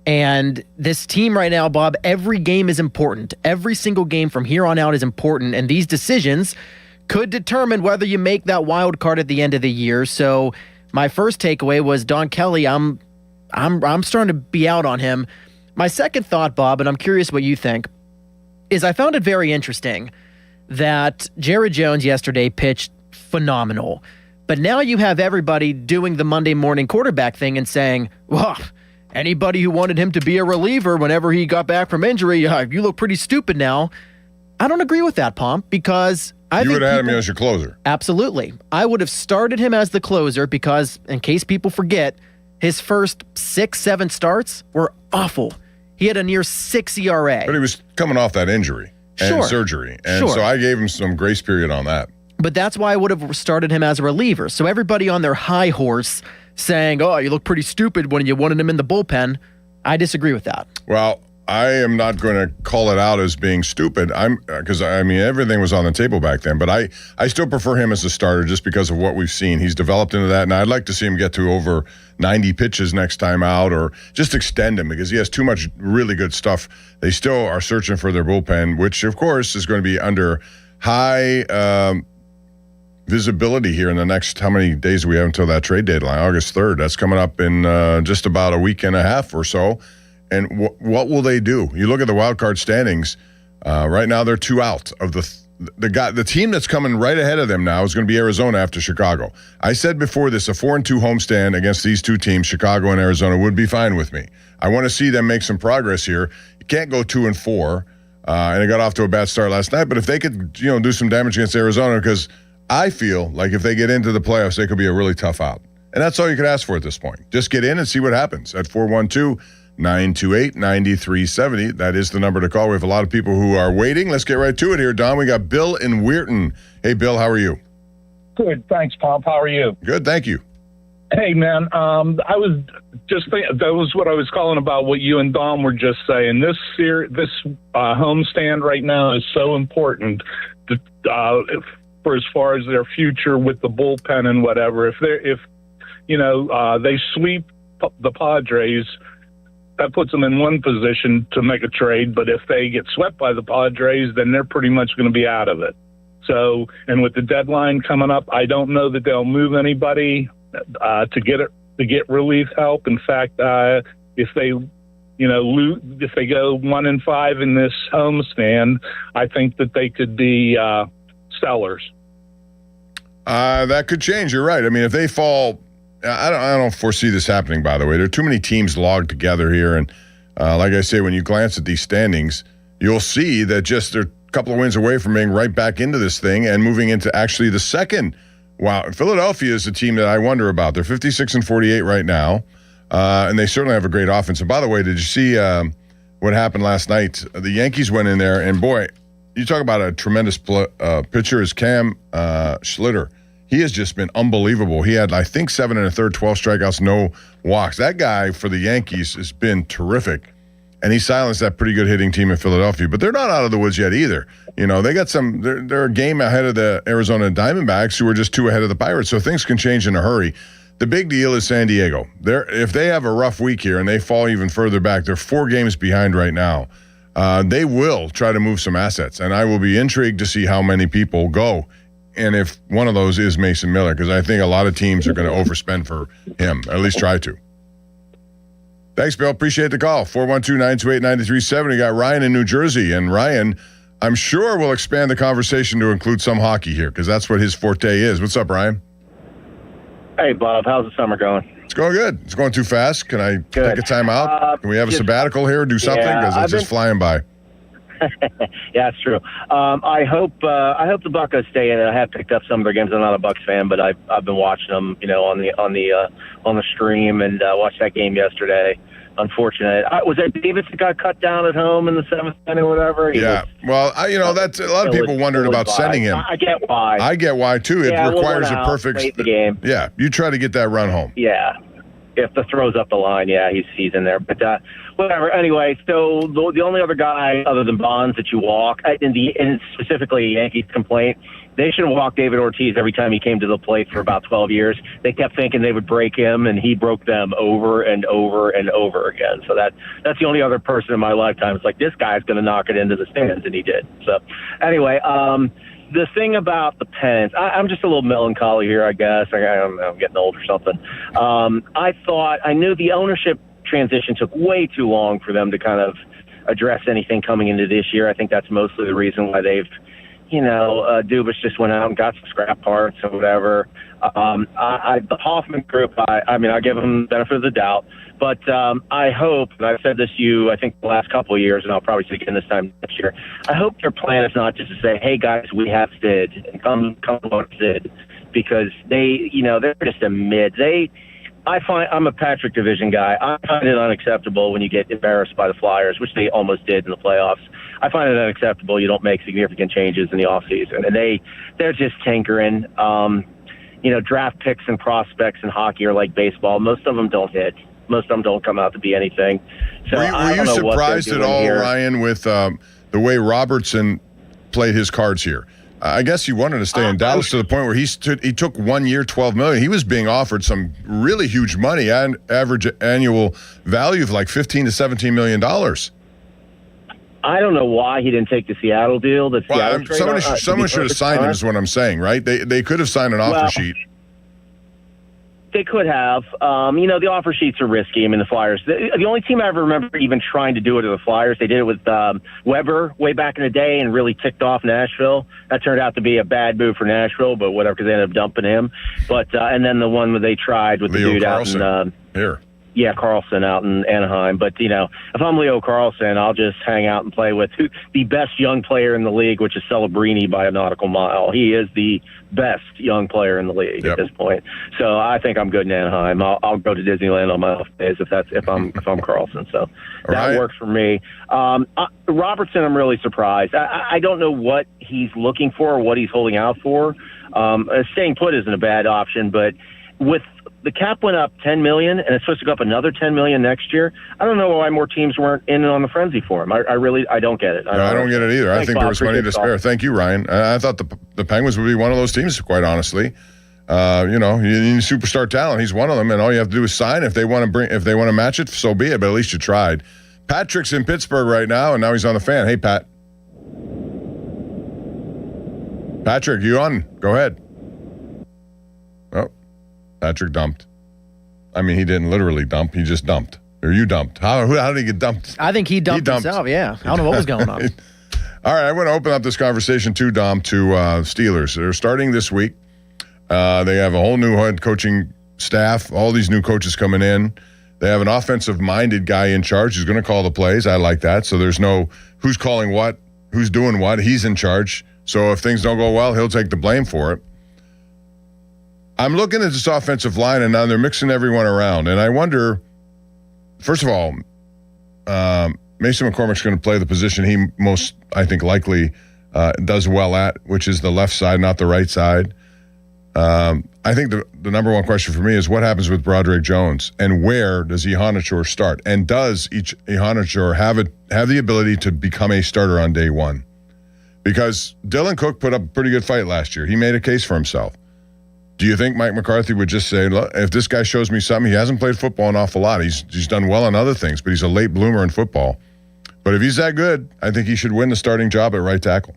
And this team right now, Bob, every game is important. Every single game from here on out is important. And these decisions could determine whether you make that wild card at the end of the year. So my first takeaway was Don Kelly, I'm starting to be out on him. My second thought, Bob, and I'm curious what you think, is I found it very interesting that Jared Jones yesterday pitched phenomenal. But now you have everybody doing the Monday morning quarterback thing and saying, well, anybody who wanted him to be a reliever whenever he got back from injury, you look pretty stupid now. I don't agree with that, Pomp, because I think you would have had him as your closer. Absolutely. I would have started him as the closer because, in case people forget, his first 6-7 starts were awful. He had a near 6 ERA. But he was coming off that injury. and surgery. And so I gave him some grace period on that. But that's why I would have started him as a reliever. So everybody on their high horse saying, oh, you look pretty stupid when you wanted him in the bullpen, I disagree with that. Well, I am not going to call it out as being stupid. Because everything was on the table back then. But I still prefer him as a starter just because of what we've seen. He's developed into that, and I'd like to see him get to over 90 pitches next time out, or just extend him because he has too much really good stuff. They still are searching for their bullpen, which of course is going to be under high visibility here in the next, how many days do we have until that trade deadline? August 3rd. That's coming up in just about a week and a half or so. And what will they do? You look at the wild card standings. Right now, they're 2 out of the team that's coming right ahead of them now is going to be Arizona after Chicago. I said before this, a 4-2 homestand against these two teams, Chicago and Arizona, would be fine with me. I want to see them make some progress here. You can't go 2-4, and they got off to a bad start last night. But if they could, do some damage against Arizona, because I feel like if they get into the playoffs, they could be a really tough out. And that's all you could ask for at this point. Just get in and see what happens at 412-928-9370. That is the number to call. We have a lot of people who are waiting. Let's get right to it here, Don. We got Bill in Weirton. Hey, Bill, how are you? Good, thanks, Pomp. How are you? Good, thank you. Hey, man, I was just thinking, that was what I was calling about what you and Dom were just saying. This homestand right now is so important for as far as their future with the bullpen and whatever. If they sweep the Padres, that puts them in one position to make a trade. But if they get swept by the Padres, then they're pretty much going to be out of it. So, and with the deadline coming up, I don't know that they'll move anybody to get relief help. In fact, if they go 1-5 in this homestand, I think that they could be sellers. That could change. You're right. I mean, if they fall, I don't foresee this happening, by the way. There are too many teams logged together here. And like I say, when you glance at these standings, you'll see that just they're a couple of wins away from being right back into this thing and moving into actually the second. Wow. Philadelphia is a team that I wonder about. They're 56-48 right now. And they certainly have a great offense. And by the way, did you see what happened last night? The Yankees went in there, and boy, you talk about a tremendous pitcher is Cam Schlitter. He has just been unbelievable. He had, I think, 7 1/3, 12 strikeouts, no walks. That guy for the Yankees has been terrific, and he silenced that pretty good hitting team in Philadelphia. But they're not out of the woods yet either. They got they're a game ahead of the Arizona Diamondbacks, who are just 2 ahead of the Pirates. So things can change in a hurry. The big deal is San Diego. If they have a rough week here and they fall even further back, they're 4 games behind right now. They will try to move some assets, and I will be intrigued to see how many people go, and if one of those is Mason Miller, because I think a lot of teams are going to overspend for him, at least try to. Thanks, Bill. Appreciate the call. 412-928-9370. You got Ryan in New Jersey, and Ryan, I'm sure will expand the conversation to include some hockey here, because that's what his forte is. What's up, Ryan? Hey, Bob. How's the summer going? It's going good. It's going too fast. Can I take a time out? Can we have a sabbatical here, do something? Because it's just flying by. Yeah, it's true. I hope the Buccos stay in. I have picked up some of their games. I'm not a Bucs fan, but I've been watching them, on the stream, and watched that game yesterday. Unfortunate. Was that Davis that got cut down at home in the 7th inning or whatever? That's a lot of people wondered about sending him. I get why. I get why too. It requires a perfect game. Yeah, you try to get that run home. Yeah. If the throw's up the line, he's in there. But whatever. Anyway, so the only other guy other than Bonds that you walk, and specifically Yankees complaint, they should have walked David Ortiz every time he came to the plate for about 12 years. They kept thinking they would break him, and he broke them over and over and over again. So that's the only other person in my lifetime. It's like, this guy's going to knock it into the stands, and he did. So anyway, the thing about the Pens, I'm just a little melancholy here, I guess. I don't know, I'm getting old or something. I knew the ownership transition took way too long for them to kind of address anything coming into this year. I think that's mostly the reason why they've, Dubas just went out and got some scrap parts or whatever. The Hoffman group, I give them the benefit of the doubt. But I hope, and I've said this to you, I think the last couple of years, and I'll probably say it again this time next year, I hope their plan is not just to say, hey, guys, we have Sid, and come vote Sid, because they're just a mid. I'm a Patrick division guy. I find it unacceptable when you get embarrassed by the Flyers, which they almost did in the playoffs. I find it unacceptable you don't make significant changes in the offseason. And they're just tinkering. Draft picks and prospects in hockey are like baseball. Most of them don't hit. Most of them don't come out to be anything. So were you surprised at all, Ryan, with the way Robertson played his cards here? I guess he wanted to stay in Dallas to the point where he took 1 year, $12 million. He was being offered some really huge money, and average annual value of like $15 to $17 million. I don't know why he didn't take the Seattle deal. Someone should have signed him, is what I'm saying, right? They could have signed an offer sheet. They could have. The offer sheets are risky. I mean, the Flyers. The only team I ever remember even trying to do it are the Flyers. They did it with Weber way back in the day and really ticked off Nashville. That turned out to be a bad move for Nashville, but whatever, because they ended up dumping him. But and then the one where they tried with Leo the dude Carlson. out in here. Yeah, Carlson out in Anaheim. But, if I'm Leo Carlson, I'll just hang out and play with the best young player in the league, which is Celebrini by a nautical mile. He is the best young player in the league at this point. So I think I'm good in Anaheim. I'll go to Disneyland on my off days if I'm Carlson. So that works for me. Robertson, I'm really surprised. I don't know what he's looking for or what he's holding out for. Staying put isn't a bad option, but with the cap went up $10 million, and it's supposed to go up another $10 million next year. I don't know why more teams weren't in on the frenzy for him. I don't get it. I don't get it either. I think there was money to spare. Thank you, Ryan. I thought the Penguins would be one of those teams, quite honestly. You need superstar talent. He's one of them, and all you have to do is sign. If they want to match it, so be it. But at least you tried. Patrick's in Pittsburgh right now, and now he's on the Fan. Hey, Pat. Patrick, you on? Go ahead. Oh. Patrick dumped. I mean, he didn't literally dump. He just dumped. Or you dumped. How did he get dumped? I think he dumped himself, yeah. I don't know what was going on. All right, I want to open up this conversation too, Dom, to Steelers. They're starting this week. They have a whole new head coaching staff, all these new coaches coming in. They have an offensive-minded guy in charge who's going to call the plays. I like that. So there's no who's calling what, who's doing what. He's in charge. So if things don't go well, he'll take the blame for it. I'm looking at this offensive line, and now they're mixing everyone around. And I wonder, first of all, Mason McCormick's going to play the position he most, I think, likely does well at, which is the left side, not the right side. I think the number one question for me is what happens with Broderick Jones, and where does Ihanacho start? And does Ihanacho have the ability to become a starter on day one? Because Dylan Cook put up a pretty good fight last year. He made a case for himself. Do you think Mike McCarthy would just say, look, if this guy shows me something, he hasn't played football an awful lot. He's done well on other things, but he's a late bloomer in football. But if he's that good, I think he should win the starting job at right tackle.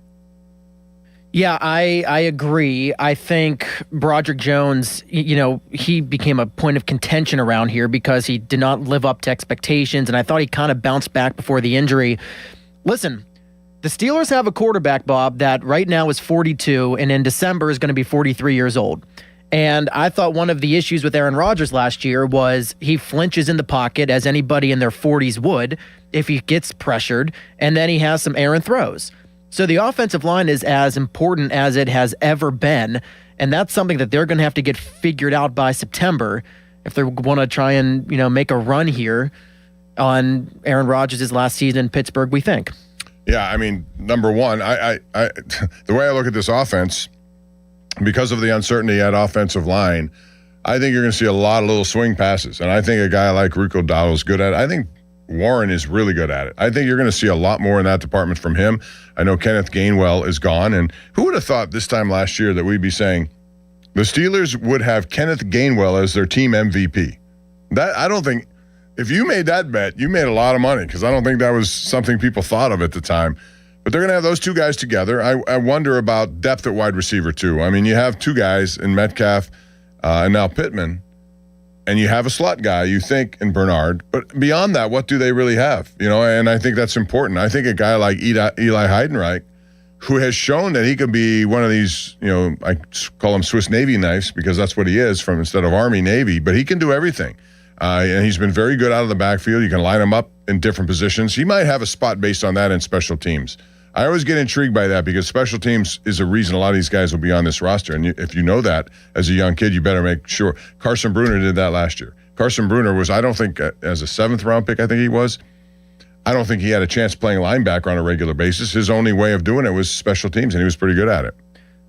Yeah, I agree. I think Broderick Jones, he became a point of contention around here because he did not live up to expectations, and I thought he kind of bounced back before the injury. Listen, the Steelers have a quarterback, Bob, that right now is 42, and in December is going to be 43 years old. And I thought one of the issues with Aaron Rodgers last year was he flinches in the pocket, as anybody in their 40s would, if he gets pressured, and then he has some errant throws. So the offensive line is as important as it has ever been, and that's something that they're going to have to get figured out by September if they want to try and make a run here on Aaron Rodgers' last season in Pittsburgh, we think. Yeah, I mean, number one, I the way I look at this offense, because of the uncertainty at offensive line, I think you're going to see a lot of little swing passes. And I think a guy like Rico Dowdle is good at it. I think Warren is really good at it. I think you're going to see a lot more in that department from him. I know Kenneth Gainwell is gone. And who would have thought this time last year that we'd be saying the Steelers would have Kenneth Gainwell as their team MVP? That I don't think, if you made that bet, you made a lot of money, because I don't think that was something people thought of at the time. But they're going to have those two guys together. I wonder about depth at wide receiver, too. I mean, you have two guys in Metcalf and now Pittman, and you have a slot guy, you think, in Bernard. But beyond that, what do they really have? And I think that's important. I think a guy like Eli Heidenreich, who has shown that he can be one of these, I call him Swiss Navy knives, because that's what he is, instead of Army Navy, but he can do everything. And he's been very good out of the backfield. You can line him up in different positions. He might have a spot based on that in special teams. I always get intrigued by that because special teams is a reason a lot of these guys will be on this roster. And if you know that as a young kid, you better make sure. Carson Bruner did that last year. Carson Bruner was, I don't think, as a 7th-round pick, I think he was. I don't think he had a chance playing linebacker on a regular basis. His only way of doing it was special teams, and he was pretty good at it.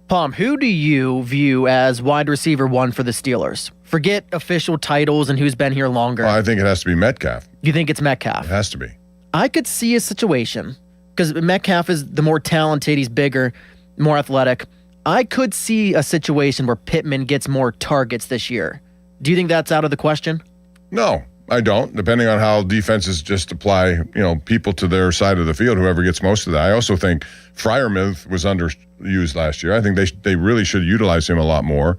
Palm, who do you view as wide receiver 1 for the Steelers? Forget official titles and who's been here longer. Well, I think it has to be Metcalf. You think it's Metcalf? It has to be. I could see a situation, because Metcalf is the more talented, he's bigger, more athletic. I could see a situation where Pittman gets more targets this year. Do you think that's out of the question? No, I don't, depending on how defenses just apply, people to their side of the field, whoever gets most of that. I also think Freiermuth was underused last year. I think they really should utilize him a lot more.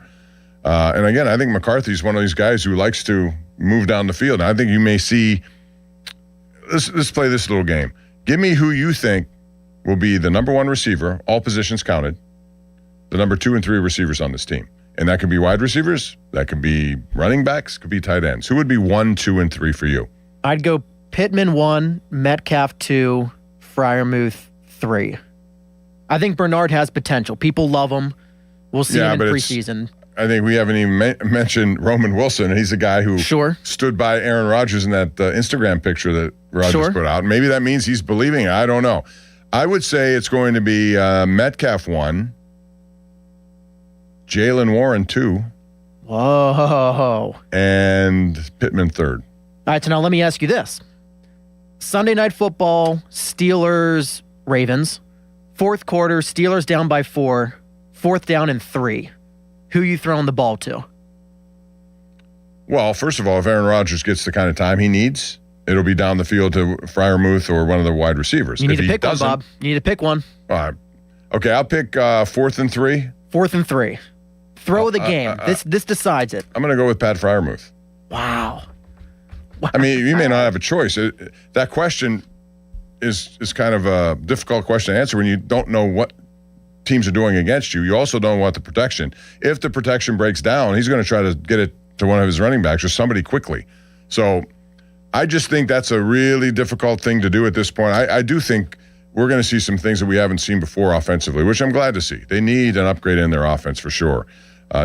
And again, I think McCarthy's one of these guys who likes to move down the field. And I think you may see, let's play this little game. Give me who you think will be the number 1 receiver, all positions counted, the number 2 and 3 receivers on this team. And that could be wide receivers, that could be running backs, could be tight ends. Who would be 1, 2, and 3 for you? I'd go Pittman 1, Metcalf 2, Freiermuth 3. I think Bernard has potential. People love him. We'll see him in preseason. I think we haven't even mentioned Roman Wilson. He's a guy who stood by Aaron Rodgers in that Instagram picture that Rodgers put out. Maybe that means he's believing it. I don't know. I would say it's going to be Metcalf 1, Jaylen Warren 2. Whoa. And Pittman 3rd. All right, so now let me ask you this. Sunday Night Football, Steelers, Ravens. 4th quarter, Steelers down by 4. 4th down and 3. Who you throwing the ball to? Well, first of all, if Aaron Rodgers gets the kind of time he needs, it'll be down the field to Freiermuth or one of the wide receivers. You need to pick one, Bob. You need to pick one. Okay, I'll pick 4th and 3. 4th and 3. Throw the game. This decides it. I'm going to go with Pat Freiermuth. Wow. I mean, you may not have a choice. That question is kind of a difficult question to answer when you don't know what teams are doing against you. You also don't want the protection. If the protection breaks down, he's going to try to get it to one of his running backs or somebody quickly. So I just think that's a really difficult thing to do at this point. I do think we're going to see some things that we haven't seen before offensively, which I'm glad to see. They need an upgrade in their offense for sure.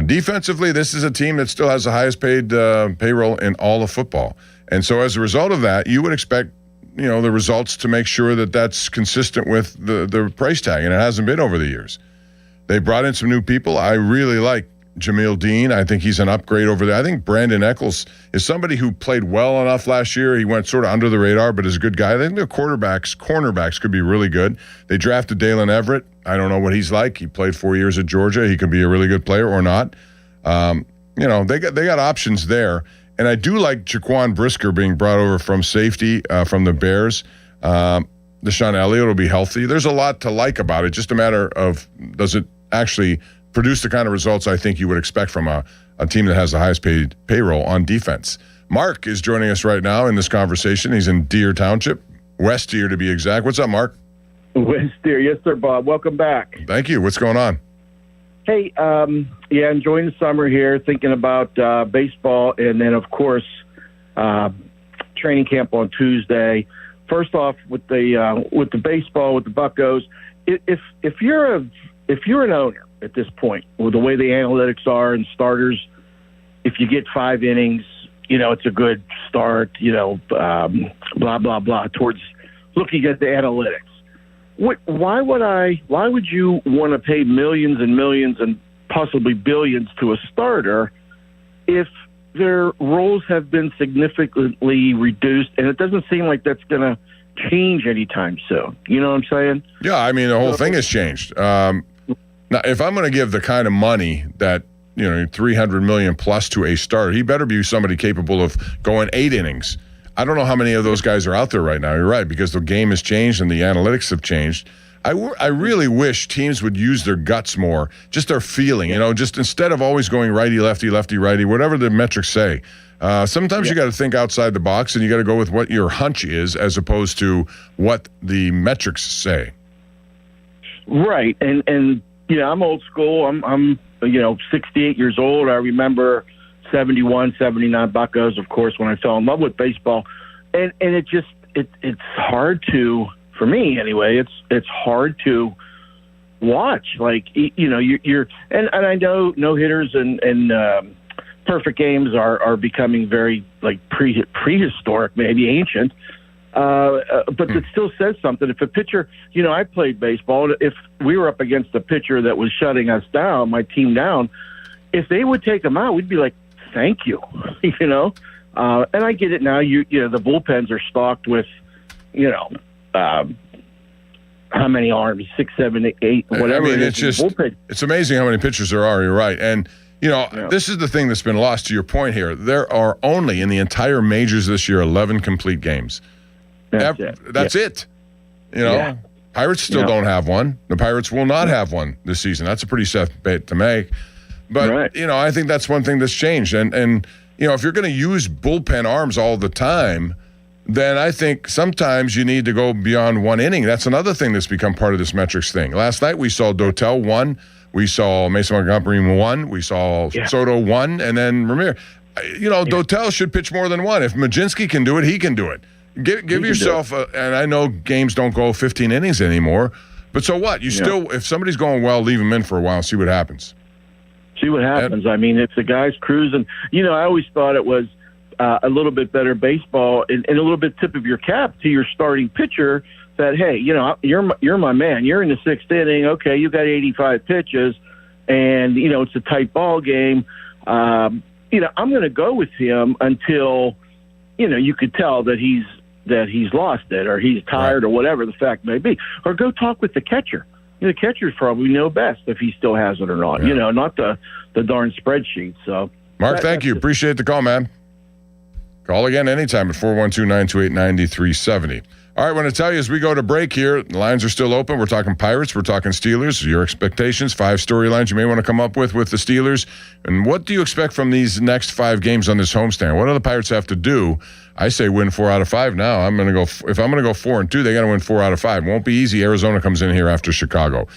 Defensively, this is a team that still has the highest paid payroll in all of football. And so as a result of that, you would expect the results to make sure that that's consistent with the price tag, and it hasn't been over the years. They brought in some new people. I really like Jamil Dean. I think he's an upgrade over there. I think Brandon Eccles is somebody who played well enough last year. He went sort of under the radar, but is a good guy. I think their cornerbacks could be really good. They drafted Dalen Everett. I don't know what he's like. He played 4 years at Georgia. He could be a really good player or not. They got options there. And I do like Jaquan Brisker being brought over from safety from the Bears. Deshaun Elliott will be healthy. There's a lot to like about it. Just a matter of, does it actually produce the kind of results I think you would expect from a team that has the highest paid payroll on defense. Mark is joining us right now in this conversation. He's in Deer Township, West Deer to be exact. What's up, Mark? West Deer. Yes, sir, Bob. Welcome back. Thank you. What's going on? Hey, enjoying the summer here, thinking about baseball, and then, of course, training camp on Tuesday. First off, with the baseball, with the Buccos, if you're an owner at this point, with the way the analytics are and starters, if you get 5 innings, it's a good start. Blah blah blah. Towards looking at the analytics. Why would you want to pay millions and millions and possibly billions to a starter if their roles have been significantly reduced, and it doesn't seem like that's going to change anytime soon? You know what I'm saying? Yeah, I mean, the whole thing has changed. Now, if I'm going to give the kind of money that, $300 million plus to a starter, he better be somebody capable of going 8 innings. I don't know how many of those guys are out there right now. You're right, because the game has changed and the analytics have changed. I really wish teams would use their guts more, just their feeling, just instead of always going righty, lefty, righty, whatever the metrics say. Sometimes you got to think outside the box, and you got to go with what your hunch is as opposed to what the metrics say. Right, and I'm old school. I'm 68 years old. I remember 71, 79 Buccos, of course, when I fell in love with baseball. And it's hard to for me anyway, it's hard to watch. Like, you're and I know no hitters and perfect games are becoming very like prehistoric, maybe ancient. But it still says something. If a pitcher, I played baseball. If we were up against a pitcher that was shutting us down, my team down, if they would take him out, we'd be like, thank you, And I get it now. The bullpens are stocked with, how many arms? 6, 7, 8, whatever. I mean, it's amazing how many pitchers there are. You're right. And, this is the thing that's been lost to your point here. There are only in the entire majors this year 11 complete games. That's it. Pirates still don't have one. The Pirates will not have one this season. That's a pretty safe bet to make. But, I think that's one thing that's changed. And if you're going to use bullpen arms all the time, then I think sometimes you need to go beyond one inning. That's another thing that's become part of this metrics thing. Last night we saw Dotel 1. We saw Mason Montgomery 1. We saw Soto 1. And then Ramirez. Dotel should pitch more than 1. If Majinski can do it, he can do it. Give yourself, and I know games don't go 15 innings anymore, but so what? You still, if somebody's going well, leave him in for a while and see what happens. See what happens. I mean, if the guy's cruising, I always thought it was a little bit better baseball and a little bit tip of your cap to your starting pitcher that, hey, you're my man. You're in the 6th inning. Okay, you got 85 pitches, and, it's a tight ball game. I'm going to go with him until, you could tell that he's lost it or he's tired or whatever the fact may be. Or go talk with the catcher. The catchers probably know best if he still has it or not. Not the darn spreadsheet. So, Mark, thank you. Appreciate the call, man. Call again anytime at 412-928-9370. All right, I want to tell you as we go to break here, the lines are still open. We're talking Pirates. We're talking Steelers. Your expectations, 5 storylines you may want to come up with the Steelers. And what do you expect from these next 5 games on this homestand? What do the Pirates have to do? I say win 4 out of 5 now. If I'm going to go 4-2, they got to win 4 out of 5. It won't be easy. Arizona comes in here after Chicago.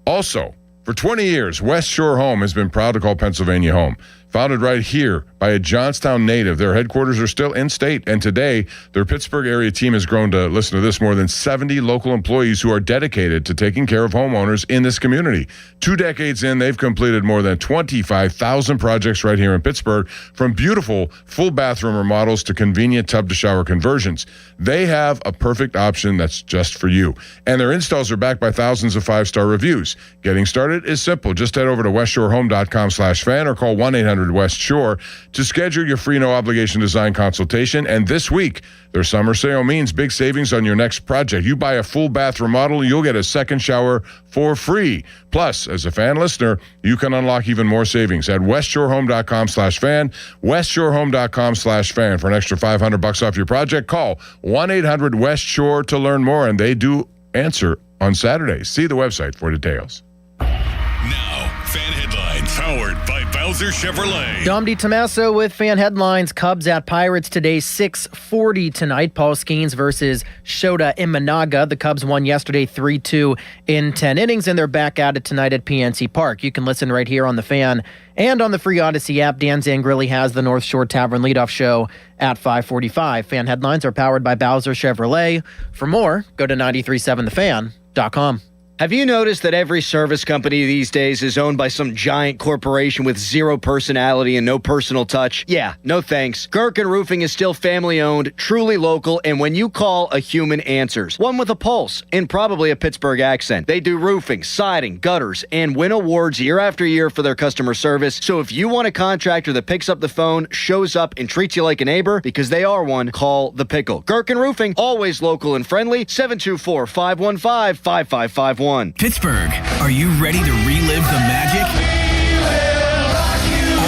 Also, for 20 years, West Shore Home has been proud to call Pennsylvania home. Founded right here by a Johnstown native, their headquarters are still in state, and today their Pittsburgh area team has grown to, listen to this, more than 70 local employees who are dedicated to taking care of homeowners in this community. 2 decades in, they've completed more than 25,000 projects right here in Pittsburgh, from beautiful full bathroom remodels to convenient tub-to-shower conversions. They have a perfect option that's just for you. And their installs are backed by thousands of 5-star reviews. Getting started is simple. Just head over to westshorehome.com/fan or call 1-800-WEST-SHORE to schedule your free no-obligation design consultation. And this week, their summer sale means big savings on your next project. You buy a full bath remodel, you'll get a second shower for free. Plus, as a fan listener, you can unlock even more savings at westshorehome.com/fan, westshorehome.com/fan. For an extra $500 off your project, call 1-800-WEST-SHORE to learn more, and they do answer on Saturdays. See the website for details. Now, Fan Headlines, powered by Bowser Chevrolet. Dom DiTomaso with Fan Headlines. Cubs at Pirates today, 6:40 tonight. Paul Skeens versus Shota Imanaga. The Cubs won yesterday 3-2 in 10 innings, and they're back at it tonight at PNC Park. You can listen right here on the Fan and on the free Odyssey app. Dan Zangrilli has the North Shore Tavern leadoff show at 5:45. Fan Headlines are powered by Bowser Chevrolet. For more, go to 937thefan.com. Have you noticed that every service company these days is owned by some giant corporation with zero personality and no personal touch? Yeah, no thanks. Gerken Roofing is still family-owned, truly local, and when you call, a human answers. One with a pulse and probably a Pittsburgh accent. They do roofing, siding, gutters, and win awards year after year for their customer service. So if you want a contractor that picks up the phone, shows up, and treats you like a neighbor, because they are one, call The Pickle. Gerken Roofing, always local and friendly, 724-515-5551. Pittsburgh, are you ready to relive the magic?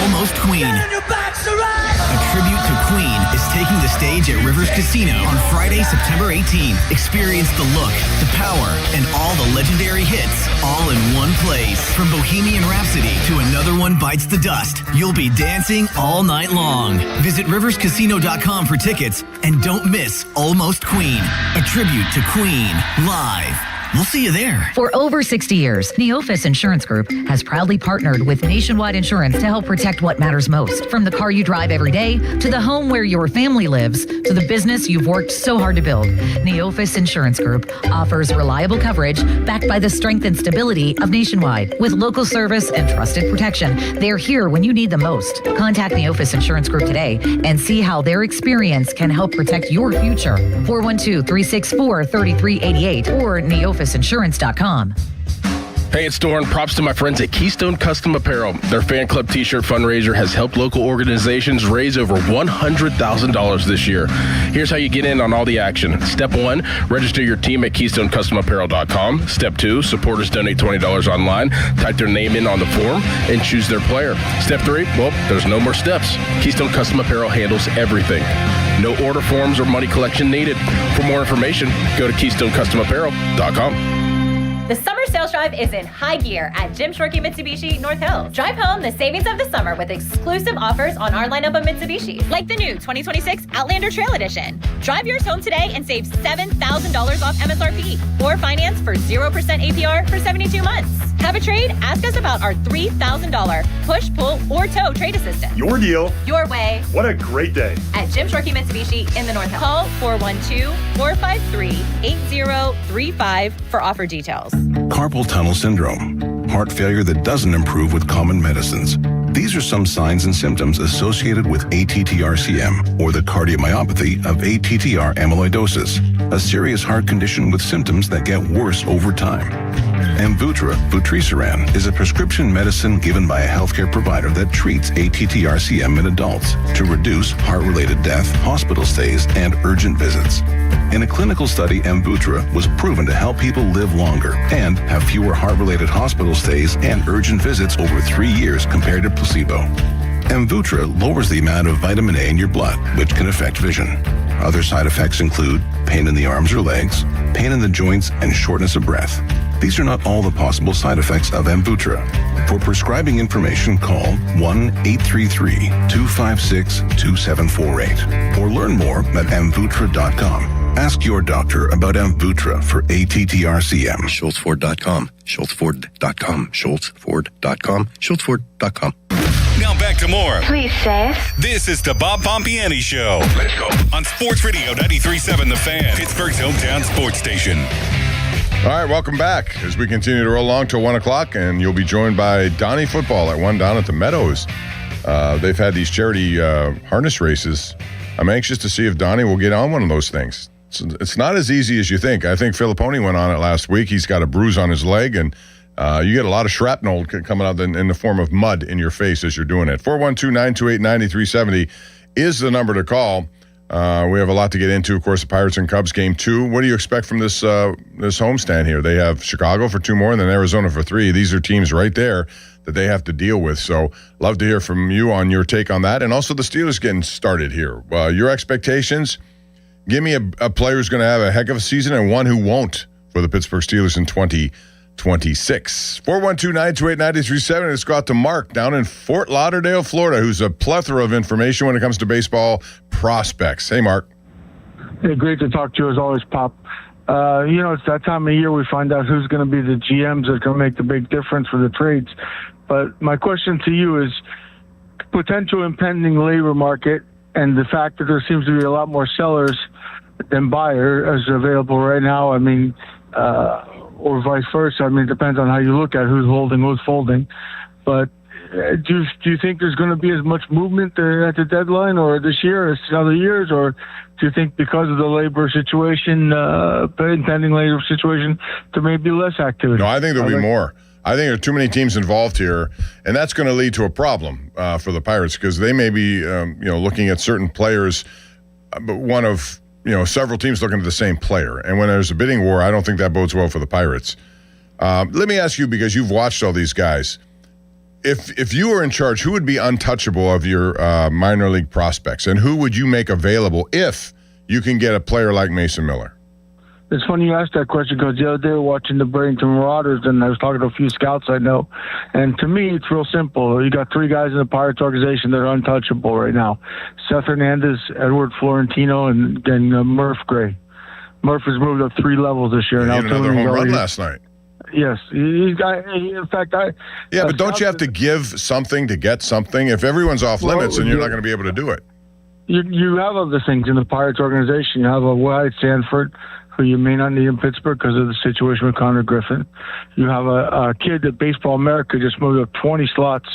Almost Queen. A tribute to Queen is taking the stage at Rivers Casino on Friday, September 18th. Experience the look, the power, and all the legendary hits all in one place. From Bohemian Rhapsody to Another One Bites the Dust, you'll be dancing all night long. Visit riverscasino.com for tickets and don't miss Almost Queen, a tribute to Queen, live. We'll see you there. For over 60 years, Neophis Insurance Group has proudly partnered with Nationwide Insurance to help protect what matters most. From the car you drive every day, to the home where your family lives, to the business you've worked so hard to build. Neophis Insurance Group offers reliable coverage backed by the strength and stability of Nationwide. With local service and trusted protection, they're here when you need them most. Contact Neophis Insurance Group today and see how their experience can help protect your future. 412-364-3388 or neophisinsurance.com. Hey, it's Doran. Props to my friends at Keystone Custom Apparel. Their fan club t-shirt fundraiser has helped local organizations raise over $100,000 this year. Here's how you get in on all the action. Step 1, register your team at KeystoneCustomApparel.com. Step 2, supporters donate $20 online, type their name in on the form, and choose their player. Step 3, well, there's no more steps. Keystone Custom Apparel handles everything. No order forms or money collection needed. For more information, go to KeystoneCustomApparel.com. The summer sales drive is in high gear at Jim Shorkey Mitsubishi North Hills. Drive home the savings of the summer with exclusive offers on our lineup of Mitsubishis, like the new 2026 Outlander Trail Edition. Drive yours home today and save $7,000 off MSRP, or finance for 0% APR for 72 months. Have a trade? Ask us about our $3,000 push, pull, or tow trade assistance. Your deal. Your way. What a great day. At Jim Shorkey Mitsubishi in the North Hills. Call 412-453-8035 for offer details. Carpal tunnel syndrome, heart failure that doesn't improve with common medicines. These are some signs and symptoms associated with ATTR-CM, or the cardiomyopathy of ATTR amyloidosis, a serious heart condition with symptoms that get worse over time. Amvuttra, vutrisiran, is a prescription medicine given by a healthcare provider that treats ATTR-CM in adults to reduce heart-related death, hospital stays, and urgent visits. In a clinical study, Amvuttra was proven to help people live longer and have fewer heart-related hospital stays and urgent visits over 3 years compared to placebo. Amvuttra lowers the amount of vitamin A in your blood, which can affect vision. Other side effects include pain in the arms or legs, pain in the joints, and shortness of breath. These are not all the possible side effects of Amvuttra. For prescribing information, call 1-833-256-2748 or learn more at amvuttra.com. Ask your doctor about Amvuttra for ATTR-CM. SchultzFord.com. SchultzFord.com. SchultzFord.com. SchultzFord.com. Now back to more. Please say it. This is the Bob Pompiani Show. Let's go. On Sports Radio 93.7 The Fan, Pittsburgh's hometown sports station. All right, welcome back as we continue to roll along till 1 o'clock, and you'll be joined by Donnie Football at 1 down at the Meadows. They've had these charity harness races. I'm anxious to see if Donnie will get on one of those things. It's not as easy as you think. I think Filipponi went on it last week. He's got a bruise on his leg, and you get a lot of shrapnel coming out in the form of mud in your face as you're doing it. 412-928-9370 is the number to call. We have a lot to get into. Of course, the Pirates and Cubs game 2. What do you expect from this homestand here? They have Chicago for 2 more and then Arizona for 3. These are teams right there that they have to deal with. So love to hear from you on your take on that. And also the Steelers getting started here. Your expectations, give me a player who's going to have a heck of a season and one who won't for the Pittsburgh Steelers in 2026. 412-928-9370. Let's go out to Mark down in Fort Lauderdale, Florida, who's a plethora of information when it comes to baseball prospects. Hey, Mark. Hey, great to talk to you as always, Pop. It's that time of year we find out who's going to be the GMs that are going to make the big difference for the trades. But my question to you is potential impending labor market and the fact that there seems to be a lot more sellers than buyers available right now. I mean, or vice versa. I mean, it depends on how you look at who's holding, who's folding. But do you think there's going to be as much movement at the deadline or this year as other years? Or do you think because of the labor situation, impending labor situation, there may be less activity? No, I think there'll be more. I think there are too many teams involved here, and that's going to lead to a problem for the Pirates because they may be, looking at certain players, but one of several teams looking at the same player. And when there's a bidding war, I don't think that bodes well for the Pirates. Let me ask you, because you've watched all these guys, if you were in charge, who would be untouchable of your minor league prospects, and who would you make available if you can get a player like Mason Miller? It's funny you asked that question because the other day we were watching the Bradenton Marauders and I was talking to a few scouts I know. And to me, it's real simple. You got 3 guys in the Pirates organization that are untouchable right now. Seth Hernandez, Edward Florentino, and Murph Gray. Murphy's moved up 3 levels this year. He Now had another home run last night. Yes, he's got. In fact, Yeah, but don't you have to give something to get something? If everyone's off limits, then you're not going to be able to do it. You have other things in the Pirates organization. You have a Wyatt Sanford, who you may not need in Pittsburgh because of the situation with Connor Griffin. You have a kid that Baseball America just moved up 20 slots,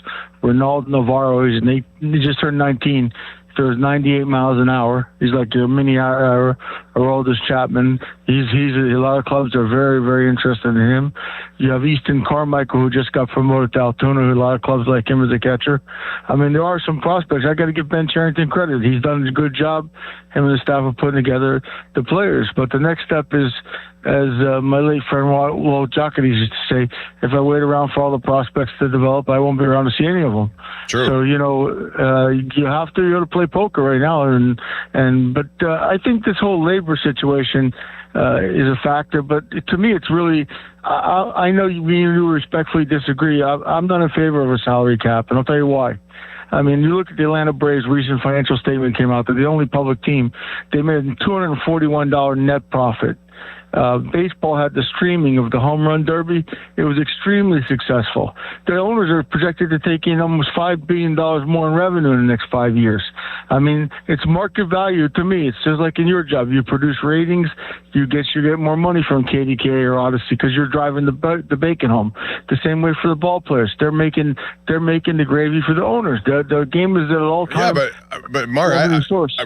Ronaldo Navarro. He just turned 19. Throws 98 miles an hour. He's like a mini Aroldis Chapman. He's a lot of clubs are very, very interested in him. You have Easton Carmichael, who just got promoted to Altoona, who a lot of clubs like him as a catcher. I mean, there are some prospects. I got to give Ben Cherington credit. He's done a good job, him and the staff, of putting together the players. But the next step is, as my late friend Walt Jocketty used to say, if I wait around for all the prospects to develop, I won't be around to see any of them. True. So, you have to play poker right now. But I think this whole labor situation is a factor. But to me, it's really, I know you respectfully disagree. I'm not in favor of a salary cap, and I'll tell you why. I mean, you look at the Atlanta Braves' recent financial statement came out. They're the only public team. They made a $241 net profit. Baseball had the streaming of the home run derby. It was extremely successful. The owners are projected to take in almost $5 billion more in revenue in the next 5 years. I mean, it's market value to me. It's just like in your job. You produce ratings, you get more money from KDK or Odyssey because you're driving the bacon home. The same way for the ball players. They're making the gravy for the owners. The game is at an all-time. Yeah, but Mark,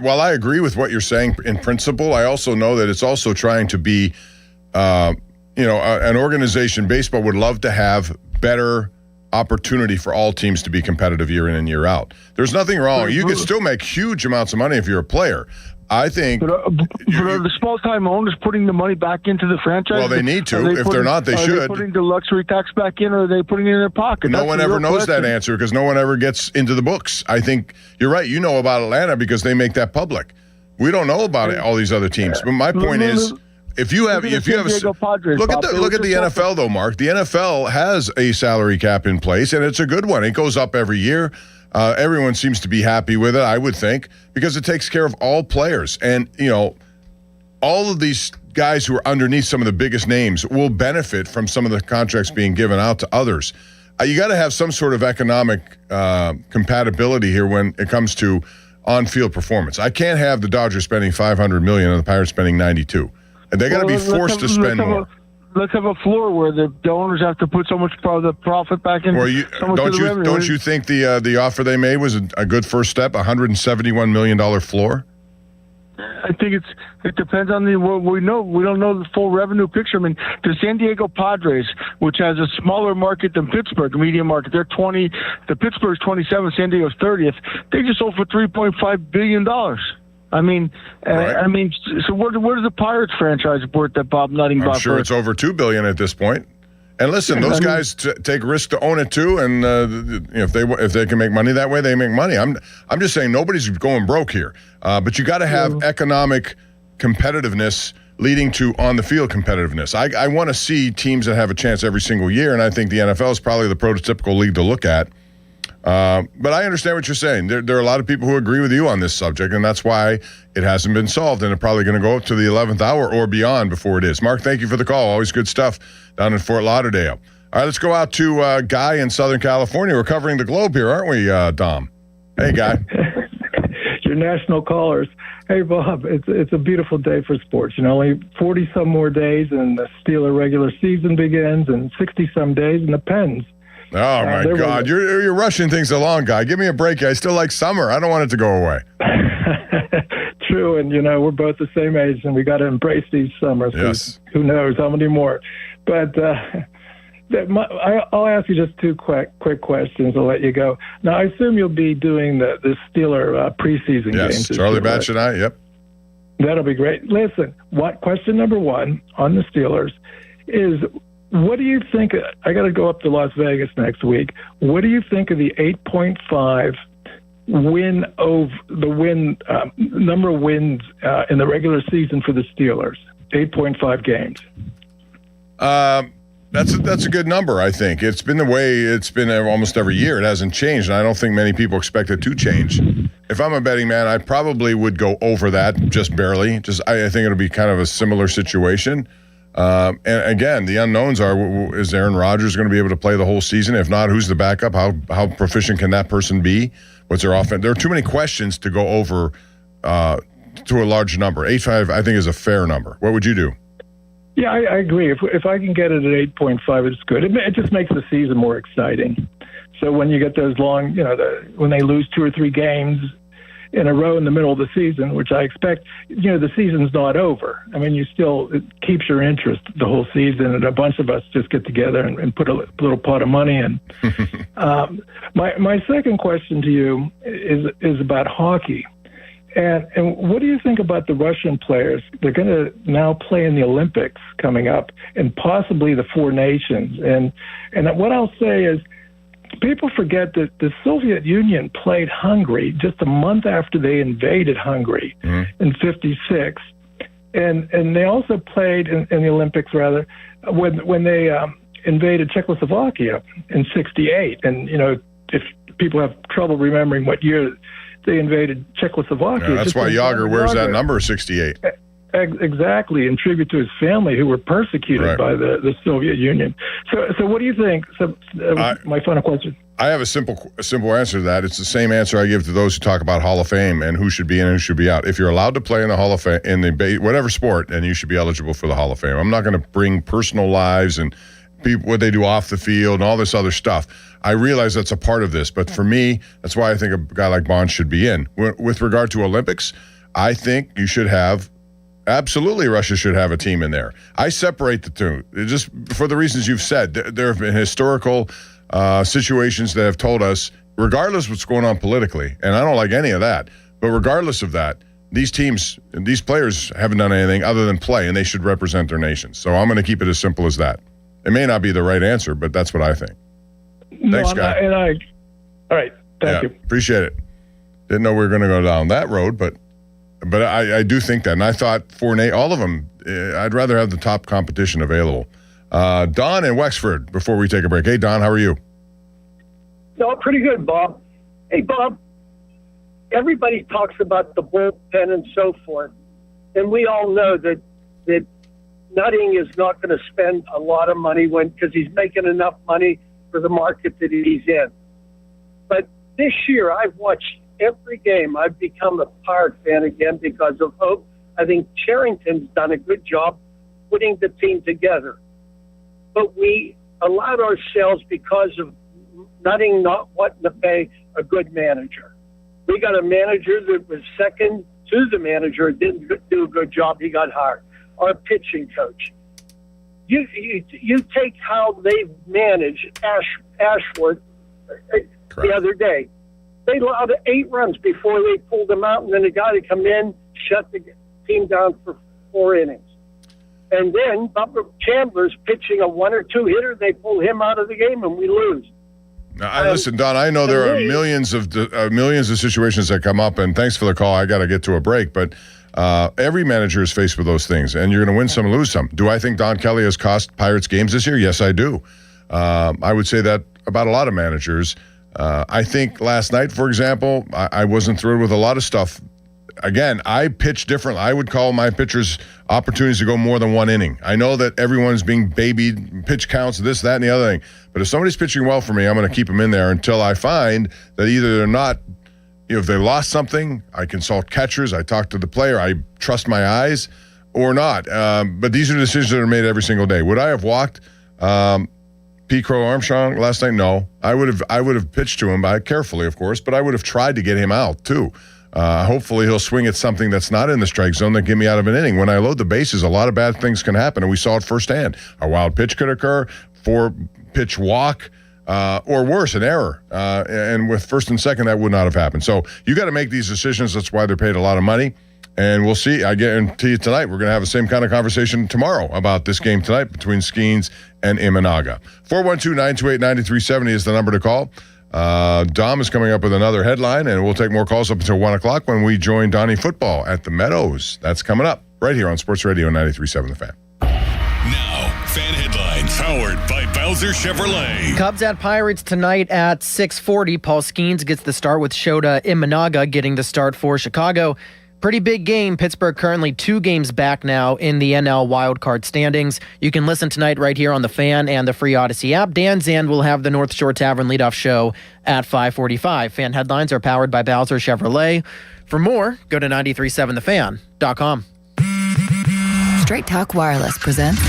while I agree with what you're saying in principle, I also know that it's also trying to be an organization. Baseball would love to have better opportunity for all teams to be competitive year in and year out. There's nothing wrong. You could still make huge amounts of money if you're a player. I think. But are the small-time owners putting the money back into the franchise? Well, they need to. If they're not, they should. Are they putting the luxury tax back in, or are they putting it in their pocket? No one ever knows that answer because no one ever gets into the books. I think you're right. You know about Atlanta because they make that public. We don't know about all these other teams. But my point is, if you have look at the NFL though, Mark. The NFL has a salary cap in place, and it's a good one. It goes up every year. Everyone seems to be happy with it, I would think, because it takes care of all players. And, all of these guys who are underneath some of the biggest names will benefit from some of the contracts being given out to others. You got to have some sort of economic compatibility here when it comes to on-field performance. I can't have the Dodgers spending $500 million and the Pirates spending $92. And they got to be forced to spend more. Let's have a floor where the owners have to put so much the profit back in. Well, don't you think the offer they made was a good first step? $171 million floor. I think it depends on what we know. We don't know the full revenue picture. I mean, the San Diego Padres, which has a smaller market than Pittsburgh, medium market, they're 20. The Pittsburgh's 27, San Diego's 30th. They just sold for $3.5 billion. I mean, right. So where does the Pirates franchise worth that Bob Nutting bought? I'm sure it's over $2 billion at this point. And listen, those guys take risk to own it too, and if they can make money that way, they make money. I'm just saying nobody's going broke here, but you got to have economic competitiveness leading to on the field competitiveness. I want to see teams that have a chance every single year, and I think the NFL is probably the prototypical league to look at. But I understand what you're saying. There are a lot of people who agree with you on this subject, and that's why it hasn't been solved, and it's probably going to go up to the 11th hour or beyond before it is. Mark, thank you for the call. Always good stuff down in Fort Lauderdale. All right, let's go out to Guy in Southern California. We're covering the globe here, aren't we, Dom? Hey, Guy. Your national callers. Hey, Bob, it's a beautiful day for sports. Only 40-some more days, and the Steeler regular season begins, and 60-some days, and the Pens. Oh, my God. You're rushing things along, Guy. Give me a break. I still like summer. I don't want it to go away. True, and, we're both the same age, and we got to embrace these summers. Yes. Who knows how many more. But I'll ask you just two quick questions. I'll let you go. Now, I assume you'll be doing the Steeler preseason games. Yes, Charlie Batch and I, yep. That'll be great. Listen, question number one on the Steelers is, what do you think? I got to go up to Las Vegas next week. What do you think of the 8.5 number of wins in the regular season for the Steelers? 8.5 games. That's a good number, I think. It's been the way it's been almost every year. It hasn't changed, and I don't think many people expect it to change. If I'm a betting man, I probably would go over that just barely. I think it'll be kind of a similar situation. And again, the unknowns are: is Aaron Rodgers going to be able to play the whole season? If not, who's the backup? How proficient can that person be? What's their offense? There are too many questions to go over to a large number. 8.5, I think, is a fair number. What would you do? Yeah, I agree. If I can get it at 8.5, it's good. It just makes the season more exciting. So when you get those long, when they lose 2 or 3 games in a row in the middle of the season, which I expect, the season's not over. I mean, it keeps your interest the whole season, and a bunch of us just get together and put a little pot of money in. My second question to you is about hockey. And what do you think about the Russian players? They're going to now play in the Olympics coming up, and possibly the 4 nations. And what I'll say is, people forget that the Soviet Union played Hungary just a month after they invaded Hungary in 1956. And they also played in the Olympics, rather, when they invaded Czechoslovakia in 1968. And, if people have trouble remembering what year they invaded Czechoslovakia. Yeah, that's why Yager wears that number, 68. Exactly, in tribute to his family, who were persecuted by the Soviet Union. So what do you think? My final question. I have a simple answer to that. It's the same answer I give to those who talk about Hall of Fame and who should be in and who should be out. If you're allowed to play in the Hall of Fame, in whatever sport, then you should be eligible for the Hall of Fame. I'm not going to bring personal lives and what they do off the field and all this other stuff. I realize that's a part of this, but for me, that's why I think a guy like Bonds should be in. With regard to Olympics, I think you should have. Absolutely, Russia should have a team in there. I separate the two, just for the reasons you've said. There have been historical situations that have told us, regardless of what's going on politically, and I don't like any of that, but regardless of that, these teams, these players haven't done anything other than play, and they should represent their nations. So I'm going to keep it as simple as that. It may not be the right answer, but that's what I think. Thanks, Guy. All right, thank you. Appreciate it. Didn't know we were going to go down that road, but I do think that. And I thought for all of them, I'd rather have the top competition available. Don in Wexford, before we take a break. Hey, Don, how are you? No, pretty good, Bob. Hey, Bob, everybody talks about the bullpen and so forth. And we all know that Nutting is not going to spend a lot of money because he's making enough money for the market that he's in. But this year, I've watched every game. I've become a Pirate fan again because of Hope. I think Charrington's done a good job putting the team together. But we allowed ourselves, because of Nutting not wanting to pay a good manager. We got a manager that was second to the manager, didn't do a good job. He got hired. Our pitching coach. You take how they've managed Ashworth the other day. They allowed 8 runs before they pulled him out, and then the guy to come in, shut the team down for 4 innings. And then Bubba Chandler's pitching a 1 or 2 hitter. They pull him out of the game, and we lose. Now, listen, Don, I know there are millions of situations that come up, and thanks for the call. I got to get to a break, but every manager is faced with those things, and you're going to win some and lose some. Do I think Don Kelly has cost Pirates games this year? Yes, I do. I would say that about a lot of managers. I think last night, for example, I wasn't thrilled with a lot of stuff. Again, I pitch differently. I would call my pitchers opportunities to go more than 1 inning. I know that everyone's being babied, pitch counts, this, that, and the other thing. But if somebody's pitching well for me, I'm going to keep them in there until I find that either they're not, if they lost something, I consult catchers, I talk to the player, I trust my eyes, or not. But these are decisions that are made every single day. Would I have walked P. Crow Armstrong last night? No. I would have pitched to him, carefully, of course, but I would have tried to get him out, too. Hopefully he'll swing at something that's not in the strike zone that get me out of an inning. When I load the bases, a lot of bad things can happen, and we saw it firsthand. A wild pitch could occur, 4-pitch walk, or worse, an error. And with first and second, that would not have happened. So you got to make these decisions. That's why they're paid a lot of money. And we'll see. I guarantee you tonight, we're going to have the same kind of conversation tomorrow about this game tonight between Skeens and Imanaga. 412-928-9370 is the number to call. Dom is coming up with another headline, and we'll take more calls up until 1 o'clock when we join Donnie Football at the Meadows. That's coming up right here on Sports Radio 93.7 The Fan. Now, fan headlines. Powered by Bowser Chevrolet. Cubs at Pirates tonight at 6:40. Paul Skeens gets the start with Shota Imanaga getting the start for Chicago. Pretty big game. Pittsburgh currently 2 games back now in the NL wildcard standings. You can listen tonight right here on The Fan and the free Odyssey app. Dan Zand will have the North Shore Tavern leadoff show at 5:45. Fan headlines are powered by Bowser Chevrolet. For more, go to 937thefan.com. Straight Talk Wireless presents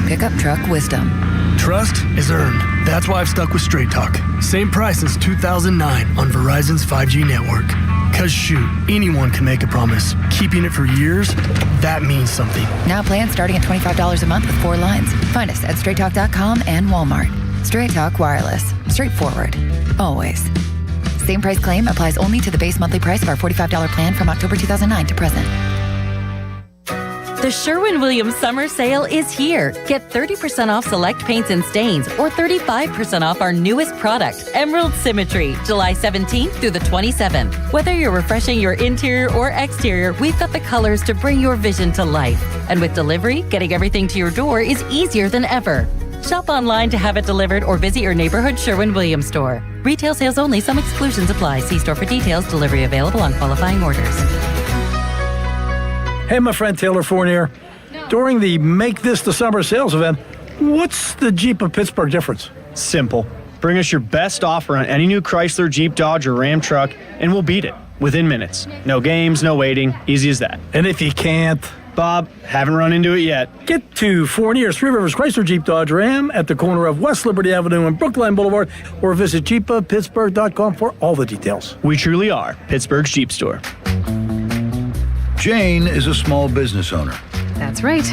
Pickup Truck Wisdom. Trust is earned. That's why I've stuck with Straight Talk. Same price since 2009 on Verizon's 5G network. Cause shoot, anyone can make a promise. Keeping it for years, that means something. Now plans starting at $25 a month with 4 lines. Find us at straighttalk.com and Walmart. Straight Talk Wireless. Straightforward. Always. Same price claim applies only to the base monthly price of our $45 plan from October 2009 to present. The Sherwin-Williams Summer Sale is here. Get 30% off select paints and stains or 35% off our newest product, Emerald Symmetry, July 17th through the 27th. Whether you're refreshing your interior or exterior, we've got the colors to bring your vision to life. And with delivery, getting everything to your door is easier than ever. Shop online to have it delivered or visit your neighborhood Sherwin-Williams store. Retail sales only. Some exclusions apply. See store for details. Delivery available on qualifying orders. Hey, my friend Taylor Fournier. During the Make This the Summer sales event, what's the Jeep of Pittsburgh difference? Simple. Bring us your best offer on any new Chrysler, Jeep, Dodge, or Ram truck, and we'll beat it within minutes. No games, no waiting. Easy as that. And if you can't? Bob, haven't run into it yet. Get to Fournier's Three Rivers Chrysler Jeep Dodge Ram at the corner of West Liberty Avenue and Brookline Boulevard, or visit jeepofpittsburgh.com for all the details. We truly are Pittsburgh's Jeep store. Jane is a small business owner. That's right.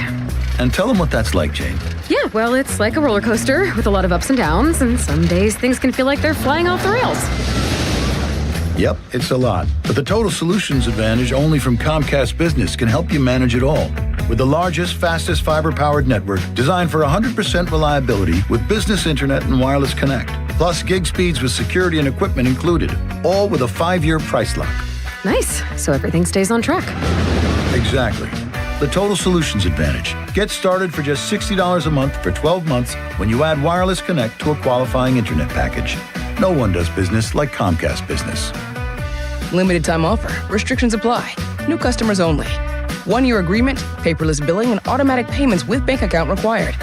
And tell them what that's like, Jane. Yeah, well, it's like a roller coaster with a lot of ups and downs, and some days things can feel like they're flying off the rails. Yep, it's a lot. But the Total Solutions Advantage only from Comcast Business can help you manage it all. With the largest, fastest fiber-powered network designed for 100% reliability with business internet and wireless connect. Plus gig speeds with security and equipment included. All with a 5-year price lock. Nice. So everything stays on track. Exactly. The Total Solutions Advantage. Get started for just $60 a month for 12 months when you add wireless connect to a qualifying internet package. No one does business like Comcast Business. Limited time offer. Restrictions apply. New customers only. 1-year agreement, paperless billing, and automatic payments with bank account required.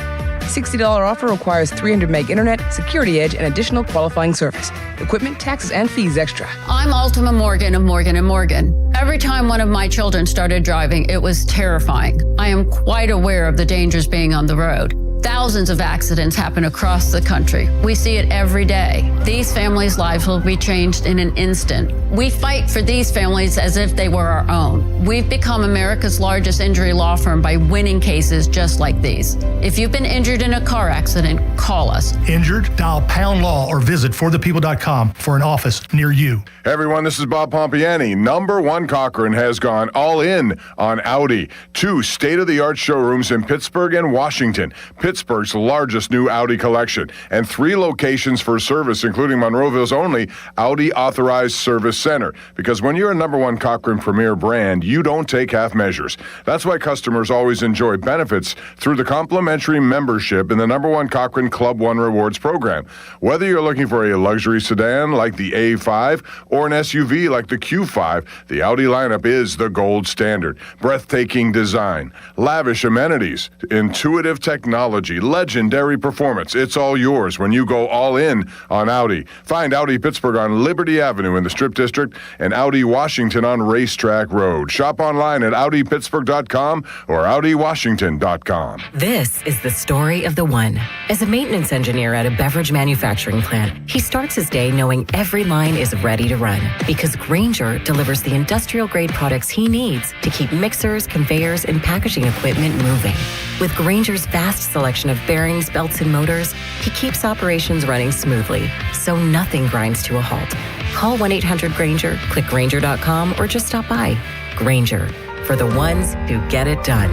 $60 offer requires 300 meg internet, security edge, and additional qualifying service. Equipment, taxes, and fees extra. I'm Ultima Morgan of Morgan & Morgan. Every time one of my children started driving, it was terrifying. I am quite aware of the dangers being on the road. Thousands of accidents happen across the country. We see it every day. These families' lives will be changed in an instant. We fight for these families as if they were our own. We've become America's largest injury law firm by winning cases just like these. If you've been injured in a car accident, call us. Injured? Dial Pound Law or visit forthepeople.com for an office near you. Hey everyone, this is Bob Pompiani. Number One Cochrane has gone all in on Audi. 2 state-of-the-art showrooms in Pittsburgh and Washington. Pittsburgh's largest new Audi collection, and 3 locations for service, including Monroeville's only Audi Authorized Service Center. Because when you're a Number One Cochrane Premier brand, you don't take half measures. That's why customers always enjoy benefits through the complimentary membership in the Number One Cochrane Club One Rewards program. Whether you're looking for a luxury sedan like the A5 or an SUV like the Q5, the Audi lineup is the gold standard. Breathtaking design, lavish amenities, intuitive technology, legendary performance. It's all yours when you go all in on Audi. Find Audi Pittsburgh on Liberty Avenue in the Strip District and Audi Washington on Racetrack Road. Shop online at AudiPittsburgh.com or AudiWashington.com. This is the story of the one. As a maintenance engineer at a beverage manufacturing plant, he starts his day knowing every line is ready to run because Grainger delivers the industrial-grade products he needs to keep mixers, conveyors, and packaging equipment moving. With Grainger's vast selection of bearings, belts, and motors, he keeps operations running smoothly, so nothing grinds to a halt. Call 1-800-GRAINGER, click Grainger.com, or just stop by. Grainger, for the ones who get it done.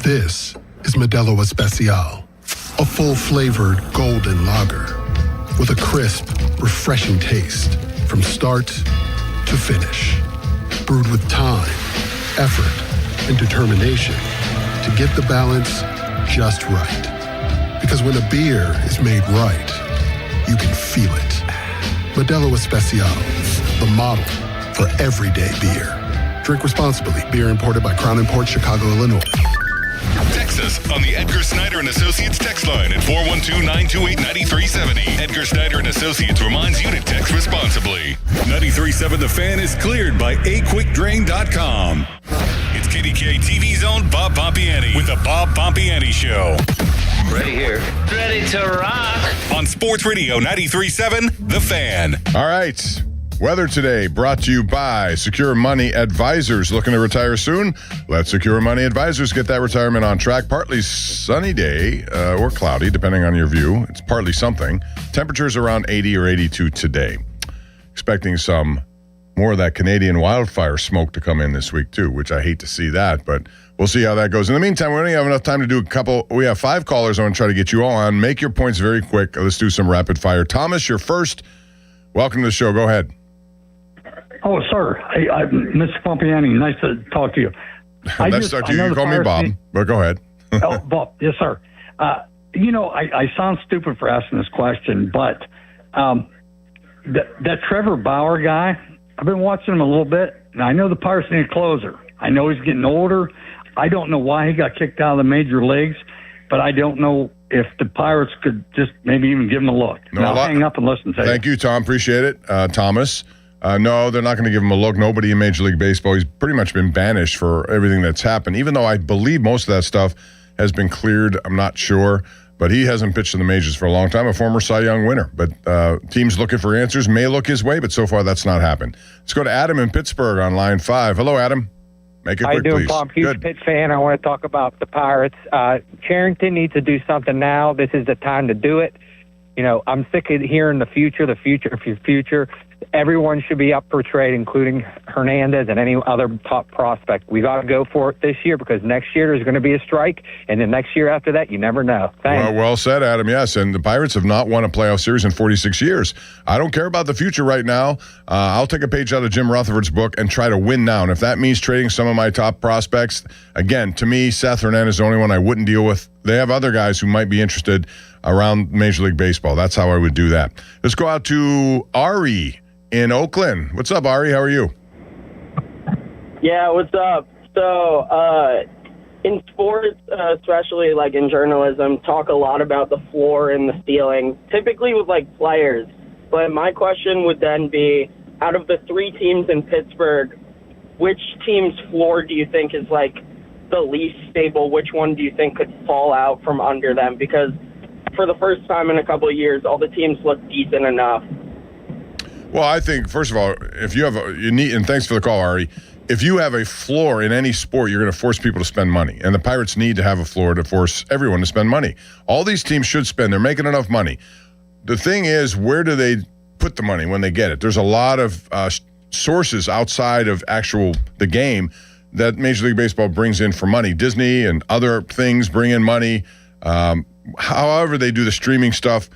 This is Modelo Especial, a full-flavored golden lager with a crisp, refreshing taste from start to finish. Brewed with time, effort, and determination to get the balance just right. Because when a beer is made right, you can feel it. Modelo Especial, the model for everyday beer. Drink responsibly. Beer imported by Crown Imports, Chicago, Illinois. Text us on the Edgar Snyder and Associates text line at 412-928-9370. Edgar Snyder and Associates reminds you to text responsibly. 93.7 The Fan is cleared by aquickdrain.com. It's KDK TV's own Bob Pompiani with the Bob Pompiani Show. Ready here. Ready to rock. On Sports Radio 93.7 The Fan. All right. Weather today brought to you by Secure Money Advisors. Looking to retire soon? Let Secure Money Advisors get that retirement on track. Partly sunny day or cloudy, depending on your view. It's partly something. Temperatures around 80 or 82 today. Expecting some more of that Canadian wildfire smoke to come in this week, too, which I hate to see that, but we'll see how that goes. In the meantime, we only have enough time to do a couple. We have 5 callers I want to try to get you all on. Make your points very quick. Let's do some rapid fire. Thomas, you're first. Welcome to the show. Go ahead. Oh, sir. Mr. Pompiani, nice to talk to you. That's to you. You call me Bob, but go ahead. Oh, Bob. Yes, sir. I sound stupid for asking this question, but that Trevor Bauer guy, I've been watching him a little bit, and I know the Pirates need a closer. I know he's getting older. I don't know why he got kicked out of the major leagues, but I don't know if the Pirates could just maybe even give him a look. No, I'll hang up and listen to you. Thank you, Tom. Appreciate it. Thomas. No, they're not going to give him a look. Nobody in Major League Baseball. He's pretty much been banished for everything that's happened, even though I believe most of that stuff has been cleared. I'm not sure, but he hasn't pitched in the majors for a long time, a former Cy Young winner. But teams looking for answers may look his way, but so far that's not happened. Let's go to Adam in Pittsburgh on line 5. Hello, Adam. Make it quick, please. How you doing, Bob? Huge Pitt fan. I want to talk about the Pirates. Carrington needs to do something now. This is the time to do it. I'm sick of hearing the future. Everyone should be up for trade, including Hernandez and any other top prospect. We got to go for it this year because next year there's going to be a strike, and then next year after that, you never know. Thanks. Well said, Adam. Yes, and the Pirates have not won a playoff series in 46 years. I don't care about the future right now. I'll take a page out of Jim Rutherford's book and try to win now. And if that means trading some of my top prospects, again, to me, Seth Hernandez is the only one I wouldn't deal with. They have other guys who might be interested around Major League Baseball. That's how I would do that. Let's go out to Ari in Oakland. What's up, Ari? How are you? Yeah, what's up? So, in sports, especially like in journalism, talk a lot about the floor and the ceiling, typically with like players. But my question would then be, out of the 3 teams in Pittsburgh, which team's floor do you think is like the least stable? Which one do you think could fall out from under them? Because for the first time in a couple of years, all the teams look decent enough. Well, I think, first of all, if you have and thanks for the call, Ari, if you have a floor in any sport, you're going to force people to spend money. And the Pirates need to have a floor to force everyone to spend money. All these teams should spend. They're making enough money. The thing is, where do they put the money when they get it? There's a lot of sources outside of the game that Major League Baseball brings in for money. Disney and other things bring in money. However they do the streaming stuff,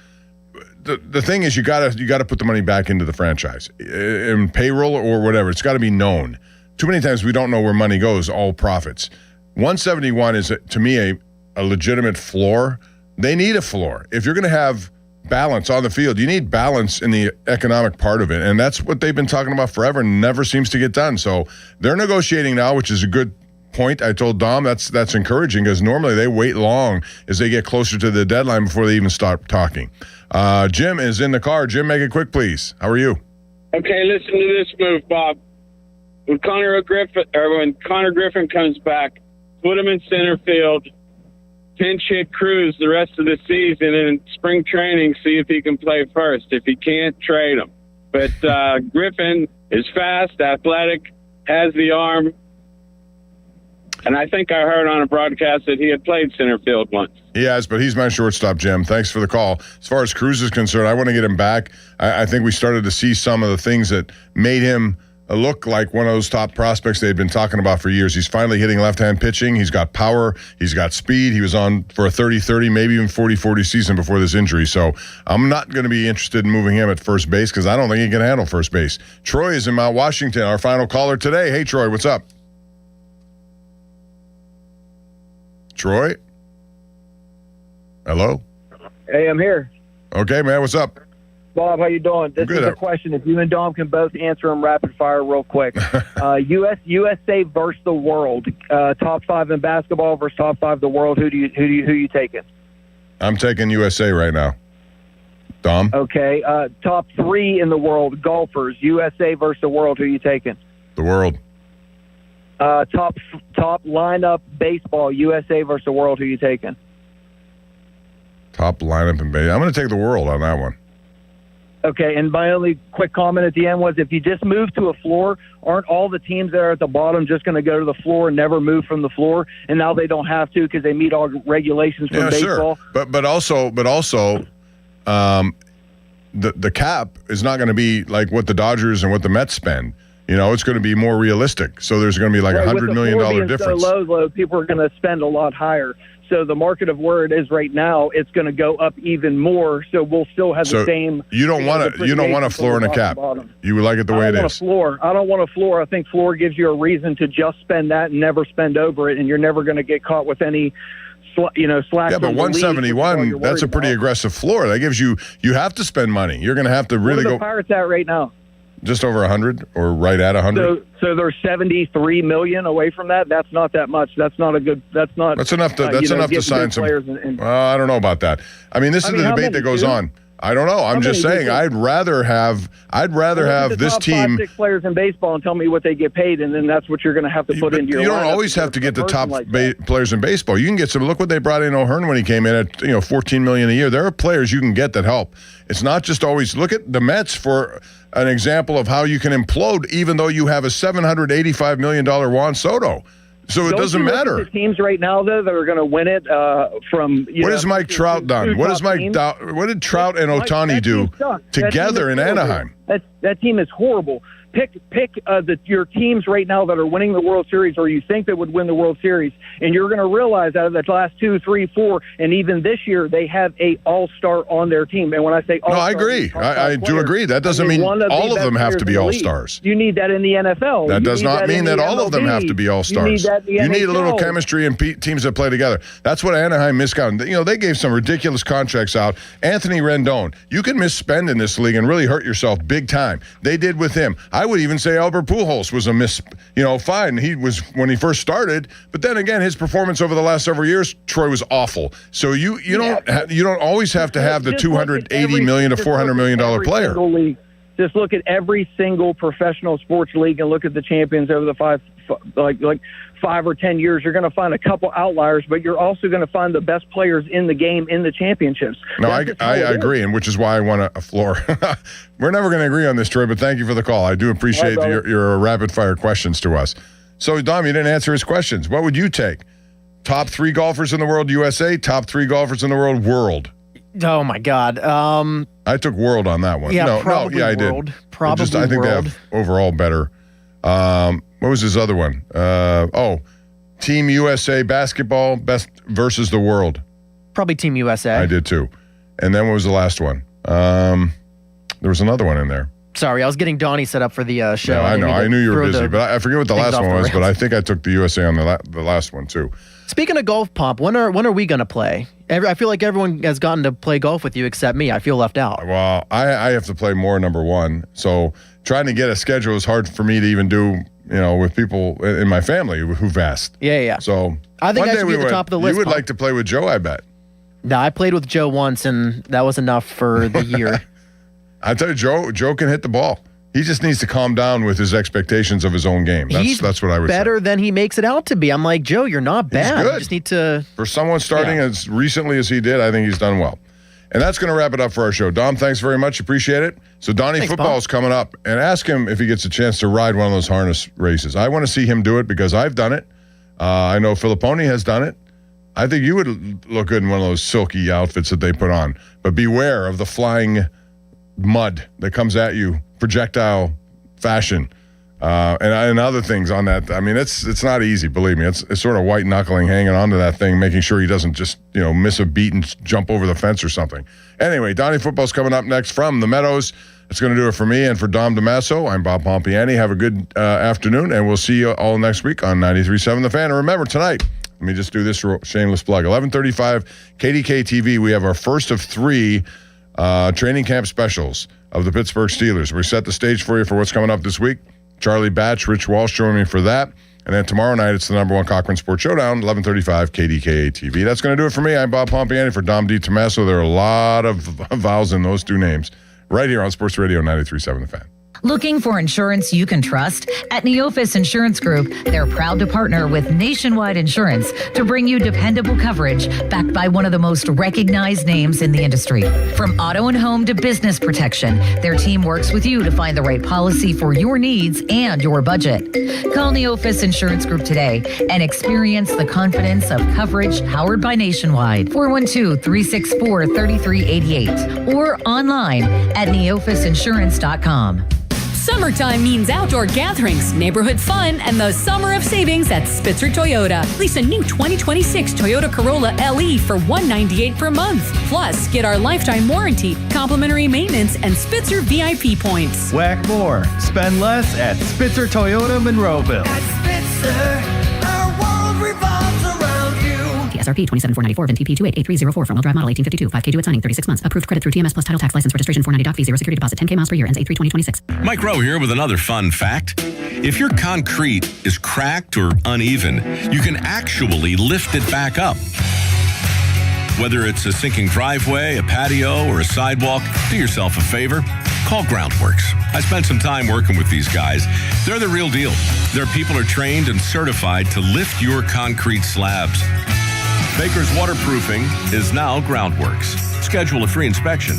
the thing is you gotta put the money back into the franchise in payroll or whatever. It's got to be known. Too many times we don't know where money goes. All profits. 171 is to me a legitimate floor. They need a floor. If you're going to have balance on the field, you need balance in the economic part of it, and that's what they've been talking about forever and never seems to get done. So they're negotiating now, which is a good point. I told Dom that's encouraging because normally they wait long as they get closer to the deadline before they even start talking. Jim is in the car. Jim, make it quick, please. How are you? Okay, listen to this move, Bob. When Connor Griffin comes back, put him in center field, pinch hit Cruz the rest of the season, and in spring training, see if he can play first. If he can't, trade him. But Griffin is fast, athletic, has the arm. And I think I heard on a broadcast that he had played center field once. He has, but he's my shortstop, Jim. Thanks for the call. As far as Cruz is concerned, I want to get him back. I think we started to see some of the things that made him look like one of those top prospects they'd been talking about for years. He's finally hitting left-hand pitching. He's got power. He's got speed. He was on for a 30-30, maybe even 40-40 season before this injury. So I'm not going to be interested in moving him at first base because I don't think he can handle first base. Troy is in Mount Washington, our final caller today. Hey, Troy, what's up? Troy? Hello? Hey, I'm here. Okay, man. What's up? Bob, how you doing? This Good. is a question. If you and Dom can both answer them rapid fire real quick. USA versus the world. Top 5 in basketball versus top 5 in the world. Who you taking? I'm taking USA right now. Dom? Okay. Top 3 in the world. Golfers. USA versus the world. Who you taking? The world. Top lineup baseball. USA versus the world. Who you taking? Top lineup in baseball. I'm going to take the world on that one. Okay, and my only quick comment at the end was if you just move to a floor, aren't all the teams that are at the bottom just going to go to the floor and never move from the floor? And now they don't have to because they meet all regulations from baseball. Sure. But also, the cap is not going to be like what the Dodgers and what the Mets spend. You know, it's going to be more realistic. So there's going to be like $100 million difference. So low, people are going to spend a lot higher. So the market of where it is right now, it's going to go up even more. So we'll still have the same. You don't want a floor and a cap. You would like it the way it is. I don't want a floor. I think floor gives you a reason to just spend that and never spend over it, and you're never going to get caught with any. Slack. Yeah, but 171. That's a pretty aggressive floor. That gives you have to spend money. You're going to have to really go. What are the Pirates at right now? Just over 100 or right at 100. So they're 73 million away from that. That's not that much. That's not a good. That's not. That's enough to. That's enough to sign some. I don't know about that. I mean, this is the debate that goes on. I don't know. I'm just saying. I'd rather have this team. 5, 6 players in baseball and tell me what they get paid, and then that's what you're going to have to put into your. You don't always have to get the top players in baseball. You can get some. Look what they brought in O'Hearn when he came in at $14 million a year. There are players you can get that help. It's not just always. Look at the Mets for an example of how you can implode, even though you have a $785 million Juan Soto. So it doesn't matter. Look at the teams right now, though, that are going to win it from. What has Mike Trout done? What did Trout and Ohtani do together in Anaheim? That team is horrible. Pick your teams right now that are winning the World Series, or you think that would win the World Series, and you're going to realize out of the last 2, 3, 4, and even this year they have a all-star on their team. And when I say all-star, no, I agree. I do agree. That doesn't mean all of them have to be all-stars. You need that in the NFL. That does not mean that all of them have to be all-stars. You need a little chemistry and teams that play together. That's what Anaheim miscounted. They gave some ridiculous contracts out. Anthony Rendon, you can misspend in this league and really hurt yourself big time. They did with him. I would even say Albert Pujols was a fine. He was when he first started, but then again, his performance over the last several years, Troy was awful. So you don't always have to have the $280 million to $400 million player. Just look at every single professional sports league and look at the champions over the 5 or 10 years. You're going to find a couple outliers, but you're also going to find the best players in the game in the championships. No, I agree, and which is why I want a floor. We're never going to agree on this, Troy, but thank you for the call. I do appreciate your rapid-fire questions to us. So, Dom, you didn't answer his questions. What would you take? Top 3 golfers in the world, USA. Top 3 golfers in the world. Oh, my God. I took world on that one. Yeah, probably I world. did. Probably I think they have overall better. What was his other one? Team USA basketball best versus the world. Probably Team USA. I did too. And then what was the last one? There was another one in there. Sorry, I was getting Donnie set up for the show. Yeah, I know. I knew you were busy, but I forget what the last one was. But I think I took the USA on the last one too. Speaking of golf, Pomp, when are we going to play? I feel like everyone has gotten to play golf with you except me. I feel left out. Well, I have to play more, number one. So trying to get a schedule is hard for me to even do, with people in my family who've asked. Yeah. So I think I should be at the top of the list. You would like to play with Joe, I bet. No, I played with Joe once, and that was enough for the year. I tell you, Joe can hit the ball. He just needs to calm down with his expectations of his own game. That's what I would say. Better than he makes it out to be. I'm like, Joe, you're not bad. He's good. You just need to. For someone starting as recently as he did, I think he's done well. And that's going to wrap it up for our show. Dom, thanks very much. Appreciate it. So Donnie Football's coming up, and ask him if he gets a chance to ride one of those harness races. I want to see him do it because I've done it. I know Filipponi has done it. I think you would look good in one of those silky outfits that they put on. But beware of the flying mud that comes at you, projectile fashion, and other things on that. I mean, it's not easy, believe me. It's sort of white knuckling, hanging onto that thing, making sure he doesn't just miss a beat and jump over the fence or something. Anyway, Donnie Football's coming up next from the Meadows. It's going to do it for me and for Dom DeMasso. I'm Bob Pompiani. Have a good afternoon, and we'll see you all next week on 93.7 The Fan. And remember, tonight, Let me just do this shameless plug. 11:35, KDK TV. We have our first of 3 training camp specials of the Pittsburgh Steelers. We set the stage for you for what's coming up this week. Charlie Batch, Rich Walsh joining me for that. And then tomorrow night, it's the number 1 Cochran Sports Showdown, 11:35, KDKA TV. That's going to do it for me. I'm Bob Pompiani for Dom D. Tommaso. There are a lot of vowels in those 2 names right here on Sports Radio 93.7 The Fan. Looking for insurance you can trust? At Neophis Insurance Group, they're proud to partner with Nationwide Insurance to bring you dependable coverage backed by one of the most recognized names in the industry. From auto and home to business protection, their team works with you to find the right policy for your needs and your budget. Call Neophis Insurance Group today and experience the confidence of coverage powered by Nationwide. 412-364-3388 or online at neophisinsurance.com. Summertime means outdoor gatherings, neighborhood fun, and the summer of savings at Spitzer Toyota. Lease a new 2026 Toyota Corolla LE for $198 per month. Plus, get our lifetime warranty, complimentary maintenance, and Spitzer VIP points. Whack more. Spend less at Spitzer Toyota Monroeville. At Spitzer, our world revolves around you. TSRP 27494 VIN TP 288304 front-wheel drive model 1852 5K due at signing 36 months. Approved credit through TMS plus title tax license registration 490 doc fee 0 security deposit 10K miles per year ends 8/3/2026. Mike Rowe here with another fun fact. If your concrete is cracked or uneven, you can actually lift it back up. Whether it's a sinking driveway, a patio, or a sidewalk, do yourself a favor. Call Groundworks. I spent some time working with these guys. They're the real deal. Their people are trained and certified to lift your concrete slabs. Baker's Waterproofing is now Groundworks. Schedule a free inspection.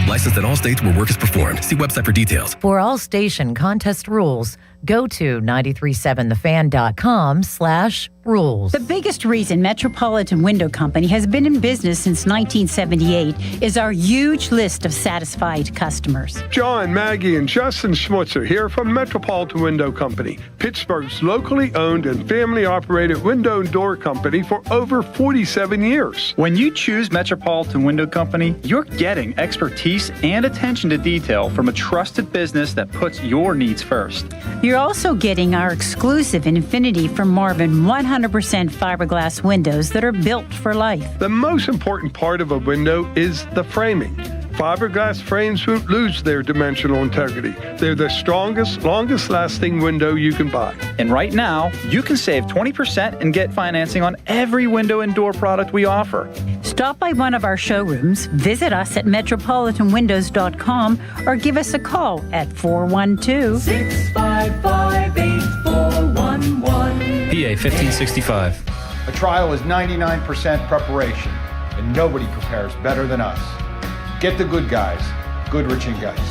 Licensed in all states where work is performed. See website for details. For all station contest rules, go to 937thefan.com/rules. The biggest reason Metropolitan Window Company has been in business since 1978 is our huge list of satisfied customers. John, Maggie, and Justin Schmutzer here from Metropolitan Window Company, Pittsburgh's locally owned and family-operated window and door company for over 47 years. When you choose Metropolitan Window Company, you're getting expertise and attention to detail from a trusted business that puts your needs first. You're also getting our exclusive Infinity from Marvin 100% fiberglass windows that are built for life. The most important part of a window is the framing. Fiberglass frames won't lose their dimensional integrity. They're the strongest, longest-lasting window you can buy. And right now, you can save 20% and get financing on every window and door product we offer. Stop by one of our showrooms, visit us at metropolitanwindows.com, or give us a call at 412-655-8411. PA 1565. A trial is 99% preparation, and nobody prepares better than us. Get the good guys, Goodrich and Geist.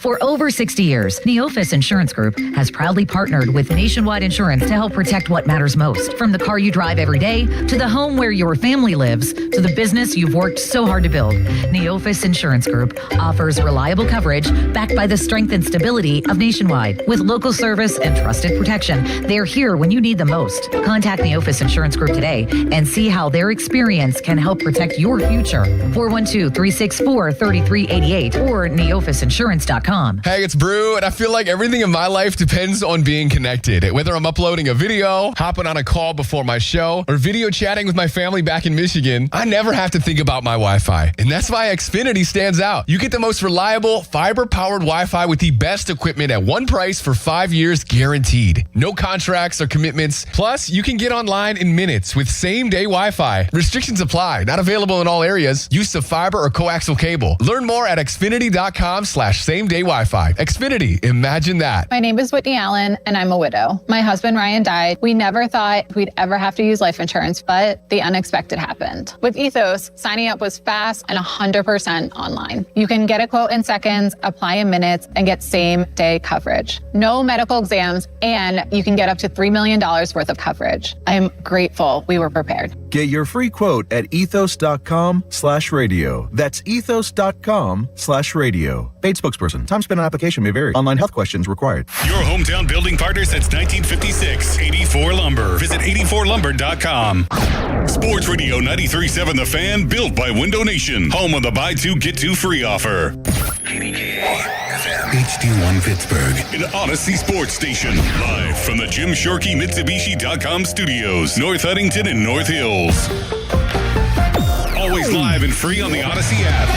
For over 60 years, Neophis Insurance Group has proudly partnered with Nationwide Insurance to help protect what matters most. From the car you drive every day, to the home where your family lives, to the business you've worked so hard to build, Neophis Insurance Group offers reliable coverage backed by the strength and stability of Nationwide. With local service and trusted protection, they're here when you need them most. Contact Neophis Insurance Group today and see how their experience can help protect your future. 412-364-3388 or neophisinsurance.com. Hey, it's Brew, and I feel like everything in my life depends on being connected. Whether I'm uploading a video, hopping on a call before my show, or video chatting with my family back in Michigan, I never have to think about my Wi-Fi. And that's why Xfinity stands out. You get the most reliable, fiber-powered Wi-Fi with the best equipment at one price for 5 years guaranteed. No contracts or commitments. Plus, you can get online in minutes with same-day Wi-Fi. Restrictions apply. Not available in all areas. Use of fiber or coaxial cable. Learn more at xfinity.com/same-day Wi-Fi. Xfinity, imagine that. My name is Whitney Allen, and I'm a widow. My husband, Ryan, died. We never thought we'd ever have to use life insurance, but the unexpected happened. With Ethos, signing up was fast and 100% online. You can get a quote in seconds, apply in minutes, and get same-day coverage. No medical exams, and you can get up to $3 million worth of coverage. I am grateful we were prepared. Get your free quote at ethos.com/radio. That's ethos.com/radio. Paid spokesperson. Time spent on application may vary. Online health questions required. Your hometown building partner since 1956. 84 Lumber. Visit 84lumber.com. Sports Radio 93.7 The Fan, built by Window Nation. Home of the buy two, get two free offer. KDKA FM. HD1 Pittsburgh. An Odyssey Sports Station. Live from the Jim Shorkey Mitsubishi.com studios. North Huntington and North Hills. Always live and free on the Odyssey app.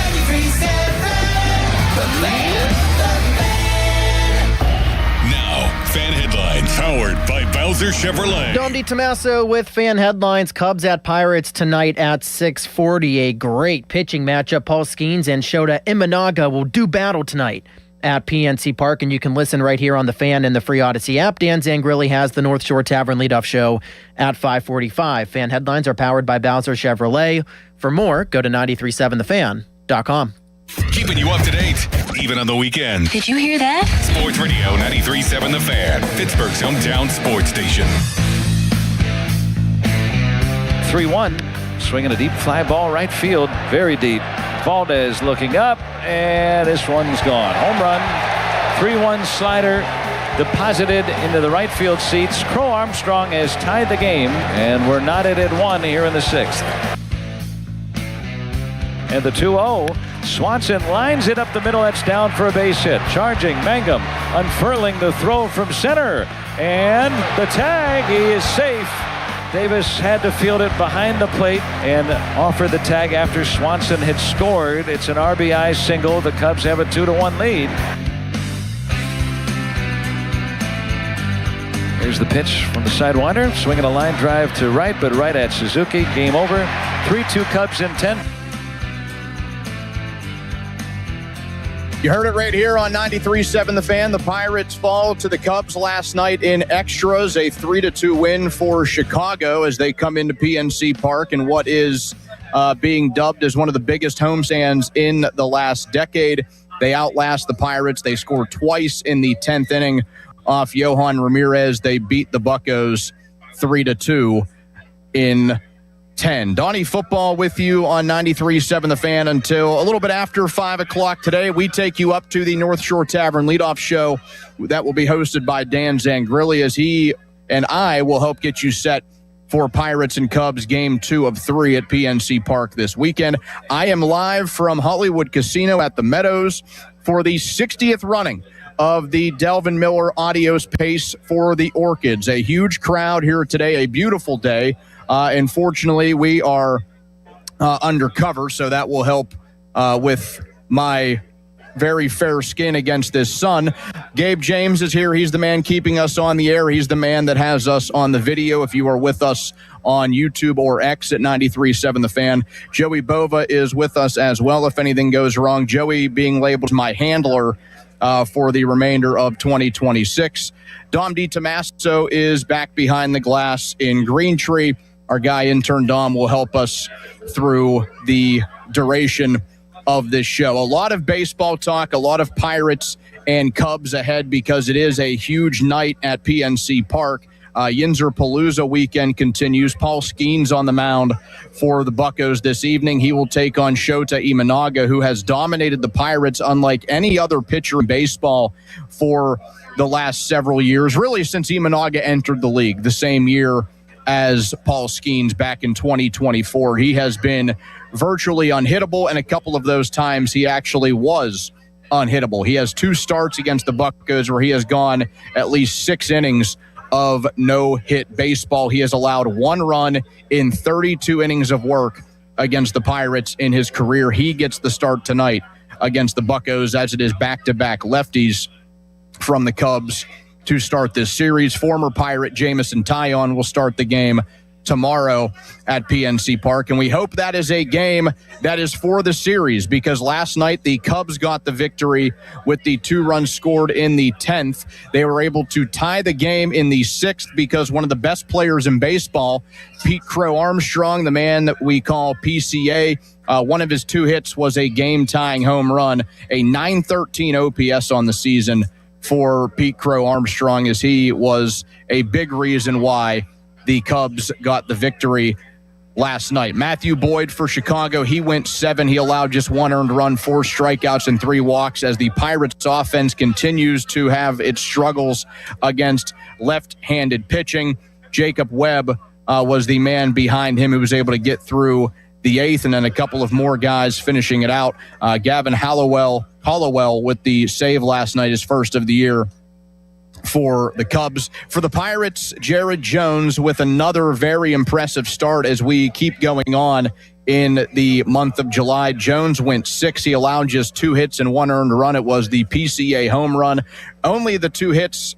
Now, fan headlines powered by Bowser Chevrolet. Dom DiTomaso with fan headlines. Cubs at Pirates tonight at 6:40. A great pitching matchup. Paul Skeens and Shota Imanaga will do battle tonight at PNC Park, and you can listen right here on the Fan and the free Odyssey app. Dan Zangrilli has the North Shore Tavern leadoff show at 5:45. Fan headlines are powered by Bowser Chevrolet. For more, go to 937thefan.com. Keeping you up to date, even on the weekend. Did you hear that? Sports Radio 93.7 The Fan, Pittsburgh's hometown sports station. 3-1, swinging a deep fly ball right field, very deep. Valdez looking up, and this one's gone. Home run, 3-1 slider deposited into the right field seats. Crow Armstrong has tied the game, and we're knotted at 1 here in the 6th. And the 2-0, Swanson lines it up the middle. That's down for a base hit. Charging Mangum, unfurling the throw from center, and the tag. He is safe. Davis had to field it behind the plate and offer the tag after Swanson had scored. It's an RBI single. The Cubs have a 2-1 lead. Here's the pitch from the sidewinder. Swinging a line drive to right, but right at Suzuki. Game over. 3-2 Cubs in 10. You heard it right here on 93.7 The Fan. The Pirates fall to the Cubs last night in extras, a 3-2 win for Chicago as they come into PNC Park in what is being dubbed as one of the biggest homestands in the last decade. They outlast the Pirates. They scored twice in the 10th inning off Yohan Ramirez. They beat the Buccos 3-2 in 10. Donnie Football with you on 93.7 The Fan until a little bit after 5 o'clock today. We take you up to the North Shore Tavern leadoff show that will be hosted by Dan Zangrilli as he and I will help get you set for Pirates and Cubs game 2 of 3 at PNC Park this weekend. I am live from Hollywood Casino at the Meadows for the 60th running of the Delvin Miller Adios Pace for the Orchids. A huge crowd here today, a beautiful day. Unfortunately, we are undercover, so that will help with my very fair skin against this sun. Gabe James is here. He's the man keeping us on the air. He's the man that has us on the video if you are with us on YouTube or X at 93.7 The Fan. Joey Bova is with us as well if anything goes wrong. Joey being labeled my handler for the remainder of 2026. Dom DiTomaso is back behind the glass in Greentree. Our guy, intern Dom, will help us through the duration of this show. A lot of baseball talk, a lot of Pirates and Cubs ahead because it is a huge night at PNC Park. Yinzer Palooza weekend continues. Paul Skeens on the mound for the Buccos this evening. He will take on Shota Imanaga, who has dominated the Pirates unlike any other pitcher in baseball for the last several years, really since Imanaga entered the league the same year as Paul Skeens back in 2024. He has been virtually unhittable, and a couple of those times he actually was unhittable. He has 2 starts against the Buccos where he has gone at least 6 innings of no-hit baseball. He has allowed 1 run in 32 innings of work against the Pirates in his career. He gets the start tonight against the Buccos as it is back-to-back lefties from the Cubs to start this series. Former Pirate Jameson Taillon will start the game tomorrow at PNC Park, and we hope that is a game that is for the series because last night the Cubs got the victory with the 2 runs scored in the 10th. They were able to tie the game in the 6th because one of the best players in baseball, Pete Crow Armstrong, the man that we call PCA, one of his 2 hits was a game-tying home run, a .913 OPS on the season for Pete Crow Armstrong, as he was a big reason why the Cubs got the victory last night. Matthew Boyd for Chicago, he went 7. He allowed just 1 earned run, 4 strikeouts, and 3 walks as the Pirates offense continues to have its struggles against left-handed pitching. Jacob Webb was the man behind him who was able to get through the 8th, and then a couple of more guys finishing it out. Gavin Hollowell with the save last night, his first of the year for the Cubs. For the Pirates, Jared Jones with another very impressive start as we keep going on in the month of July. Jones went 6. He allowed just 2 hits and 1 earned run. It was the PCA home run. Only the 2 hits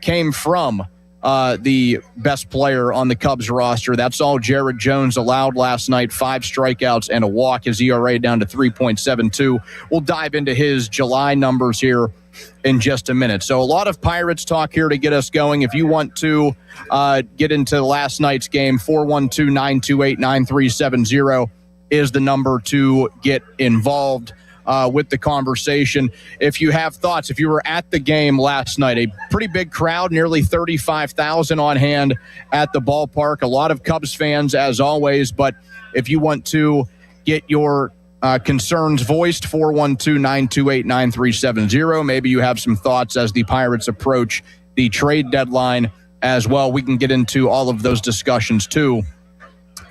came from the best player on the Cubs roster. That's all Jared Jones allowed last night. 5 strikeouts and a walk. His ERA down to 3.72. We'll dive into his July numbers here in just a minute. So a lot of Pirates talk here to get us going. If you want to get into last night's game, 412-928-9370 is the number to get involved with the conversation. If you have thoughts, if you were at the game last night, a pretty big crowd, nearly 35,000 on hand at the ballpark. A lot of Cubs fans, as always. But if you want to get your concerns voiced, 412-928-9370. Maybe you have some thoughts as the Pirates approach the trade deadline as well. We can get into all of those discussions too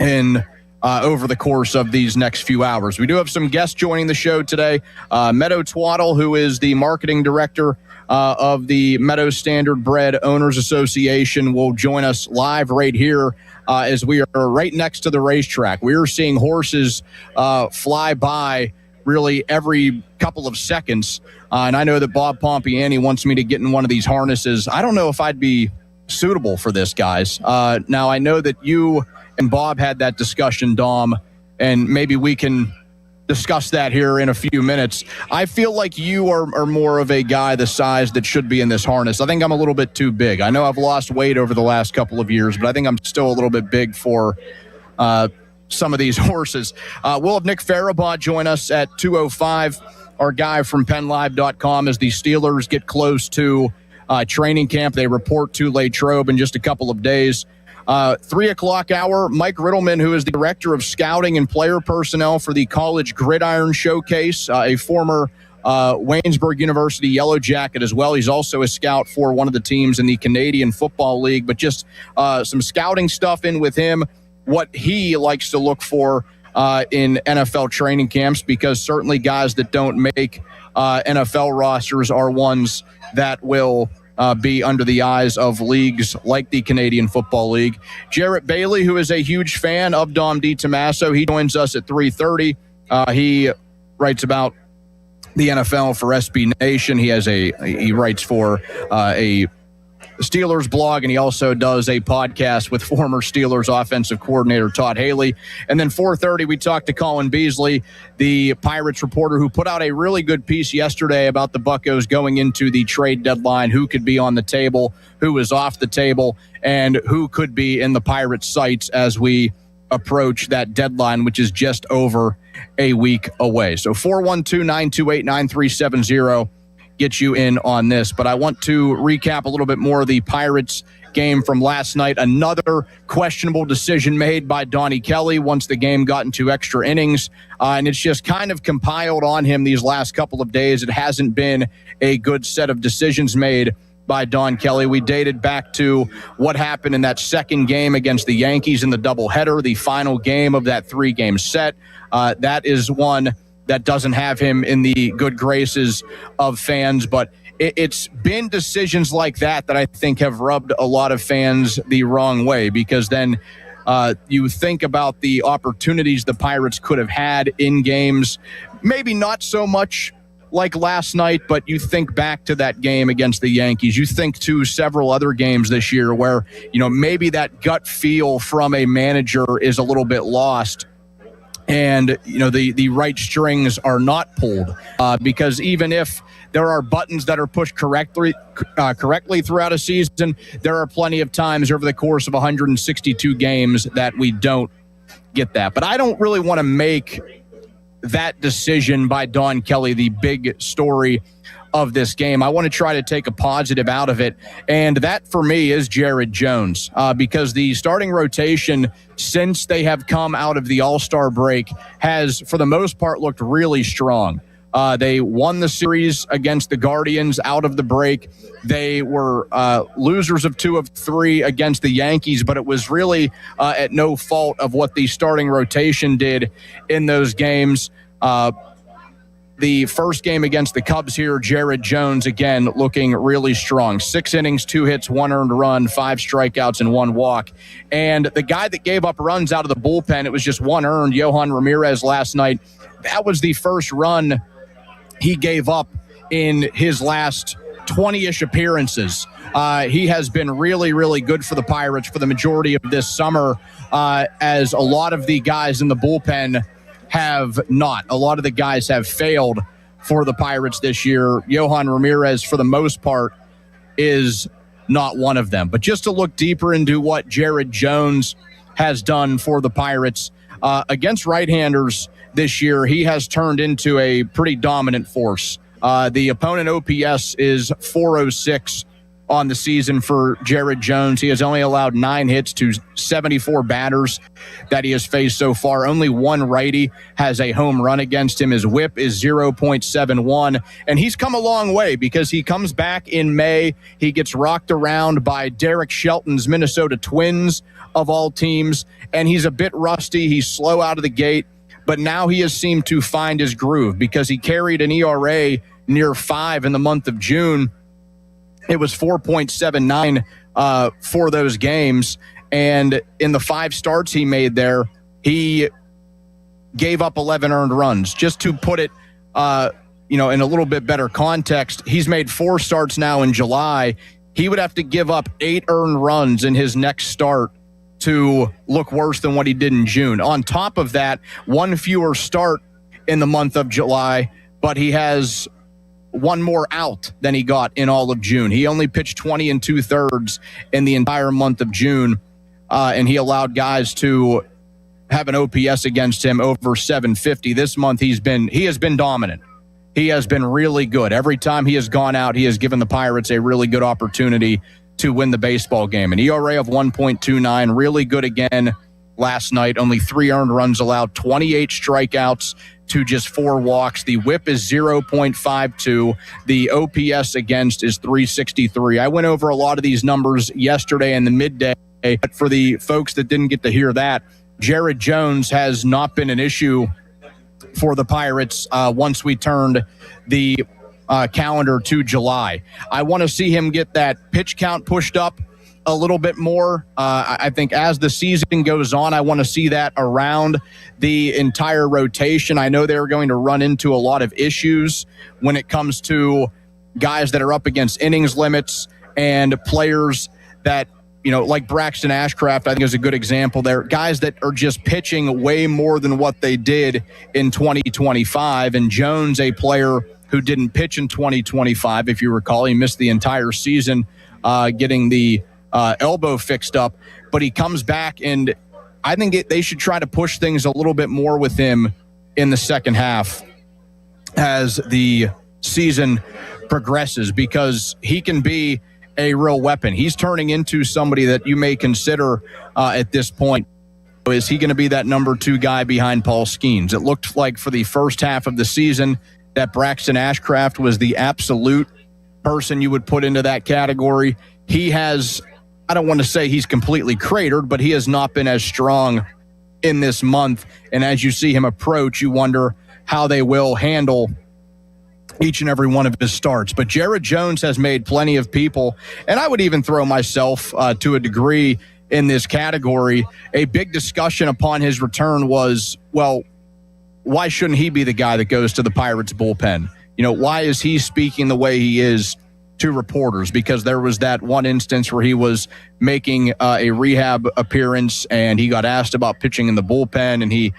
in over the course of these next few hours. We do have some guests joining the show today. Meadow Twaddle, who is the marketing director of the Meadow Standard Bred Owners Association, will join us live right here as we are right next to the racetrack. We are seeing horses fly by really every couple of seconds. And I know that Bob Pompiani wants me to get in one of these harnesses. I don't know if I'd be suitable for this, guys. Now, I know that you and Bob had that discussion, Dom, and maybe we can discuss that here in a few minutes. I feel like you are more of a guy the size that should be in this harness. I think I'm a little bit too big. I know I've lost weight over the last couple of years, but I think I'm still a little bit big for some of these horses. We'll have Nick Farabaugh join us at 2:05. Our guy from PennLive.com as the Steelers get close to training camp. They report to Latrobe in just a couple of days. 3 o'clock hour, Mike Riddleman, who is the director of scouting and player personnel for the College Gridiron Showcase, a former Waynesburg University Yellow Jacket as well. He's also a scout for one of the teams in the Canadian Football League, but just some scouting stuff in with him, what he likes to look for in NFL training camps, because certainly guys that don't make NFL rosters are ones that will be under the eyes of leagues like the Canadian Football League. Jarrett Bailey, who is a huge fan of Dom DiTomaso, he joins us at 3:30. He writes about the NFL for SB Nation. He writes for a Steelers blog, and he also does a podcast with former Steelers offensive coordinator Todd Haley. And then 4:30, we talked to Colin Beasley, the Pirates reporter, who put out a really good piece yesterday about the Buccos going into the trade deadline, who could be on the table, who is off the table, and who could be in the Pirates' sights as we approach that deadline, which is just over a week away. So 412-928-9370 get you in on this. But I want to recap a little bit more of the Pirates game from last night. Another questionable decision made by Donnie Kelly once the game got into extra innings. And it's just kind of compiled on him these last couple of days. It hasn't been a good set of decisions made by Don Kelly. We dated back to what happened in that second game against the Yankees in the doubleheader, the final game of that 3-game set. That is one that doesn't have him in the good graces of fans, but it's been decisions like that that I think have rubbed a lot of fans the wrong way, because then you think about the opportunities the Pirates could have had in games, maybe not so much like last night, but you think back to that game against the Yankees. You think to several other games this year where, maybe that gut feel from a manager is a little bit lost. And, the right strings are not pulled because even if there are buttons that are pushed correctly throughout a season, there are plenty of times over the course of 162 games that we don't get that. But I don't really want to make that decision by Don Kelly the big story of this game. I want to try to take a positive out of it, and that for me is Jared Jones, because the starting rotation since they have come out of the All-Star break has, for the most part, looked really strong. They won the series against the Guardians out of the break. They were losers of 2 of 3 against the Yankees, but it was really at no fault of what the starting rotation did in those games. The first game against the Cubs here, Jared Jones, again, looking really strong. 6 innings, 2 hits, 1 earned run, 5 strikeouts, and 1 walk. And the guy that gave up runs out of the bullpen, it was just 1 earned, Yohan Ramirez last night. That was the first run he gave up in his last 20-ish appearances. He has been really, really good for the Pirates for the majority of this summer, as a lot of the guys in the bullpen have not. A lot of the guys have failed for the Pirates this year. Yohan Ramirez, for the most part, is not one of them. But just to look deeper into what Jared Jones has done for the Pirates against right-handers this year, he has turned into a pretty dominant force. The opponent OPS is 406 on the season for Jared Jones. He has only allowed 9 hits to 74 batters that he has faced so far. Only 1 righty has a home run against him. His whip is 0.71, and he's come a long way because he comes back in May. He gets rocked around by Derek Shelton's Minnesota Twins, of all teams, and he's a bit rusty. He's slow out of the gate, but now he has seemed to find his groove because he carried an ERA near 5 in the month of June. It was 4.79 for those games. And in the 5 starts he made there, he gave up 11 earned runs. Just to put it, in a little bit better context, he's made 4 starts now in July. He would have to give up 8 earned runs in his next start to look worse than what he did in June. On top of that, 1 fewer start in the month of July, but he has 1 more out than he got in all of June. He only pitched 20 2/3 in the entire month of June, and he allowed guys to have an OPS against him over 750. This month he has been dominant. He has been really good. Every time he has gone out, he has given the Pirates a really good opportunity to win the baseball game. An ERA of 1.29, really good again last night. Only 3 earned runs allowed, 28 strikeouts to just 4 walks. The whip is 0.52. The OPS against is 363. I went over a lot of these numbers yesterday in the midday, but for the folks that didn't get to hear that, Jared Jones has not been an issue for the Pirates once we turned the calendar to July. I want to see him get that pitch count pushed up a little bit more. I think as the season goes on, I want to see that around the entire rotation. I know they're going to run into a lot of issues when it comes to guys that are up against innings limits and players that, like Braxton Ashcraft, I think is a good example there. Guys that are just pitching way more than what they did in 2025. And Jones, a player who didn't pitch in 2025, if you recall, he missed the entire season getting the elbow fixed up, but he comes back, and I think they should try to push things a little bit more with him in the second half as the season progresses, because he can be a real weapon. He's turning into somebody that you may consider at this point. Is he going to be that number 2 guy behind Paul Skeens? It looked like for the first half of the season that Braxton Ashcraft was the absolute person you would put into that category. He has, I don't want to say he's completely cratered, but he has not been as strong in this month. And as you see him approach, you wonder how they will handle each and every one of his starts. But Jared Jones has made plenty of people, and I would even throw myself to a degree in this category. A big discussion upon his return was, well, why shouldn't he be the guy that goes to the Pirates bullpen? Why is he speaking the way he is to reporters? Because there was that one instance where he was making a rehab appearance and he got asked about pitching in the bullpen, and he,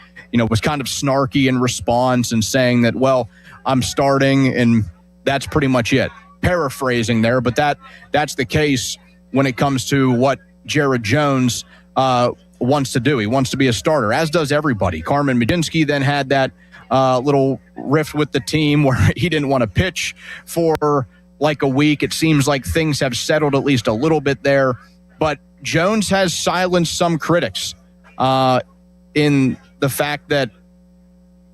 was kind of snarky in response and saying that, well, I'm starting, and that's pretty much it. Paraphrasing there, but that's the case when it comes to what Jared Jones wants to do. He wants to be a starter, as does everybody. Carmen Mlodzinski then had that little rift with the team where he didn't want to pitch for like a week. It seems like things have settled at least a little bit there, but Jones has silenced some critics in the fact that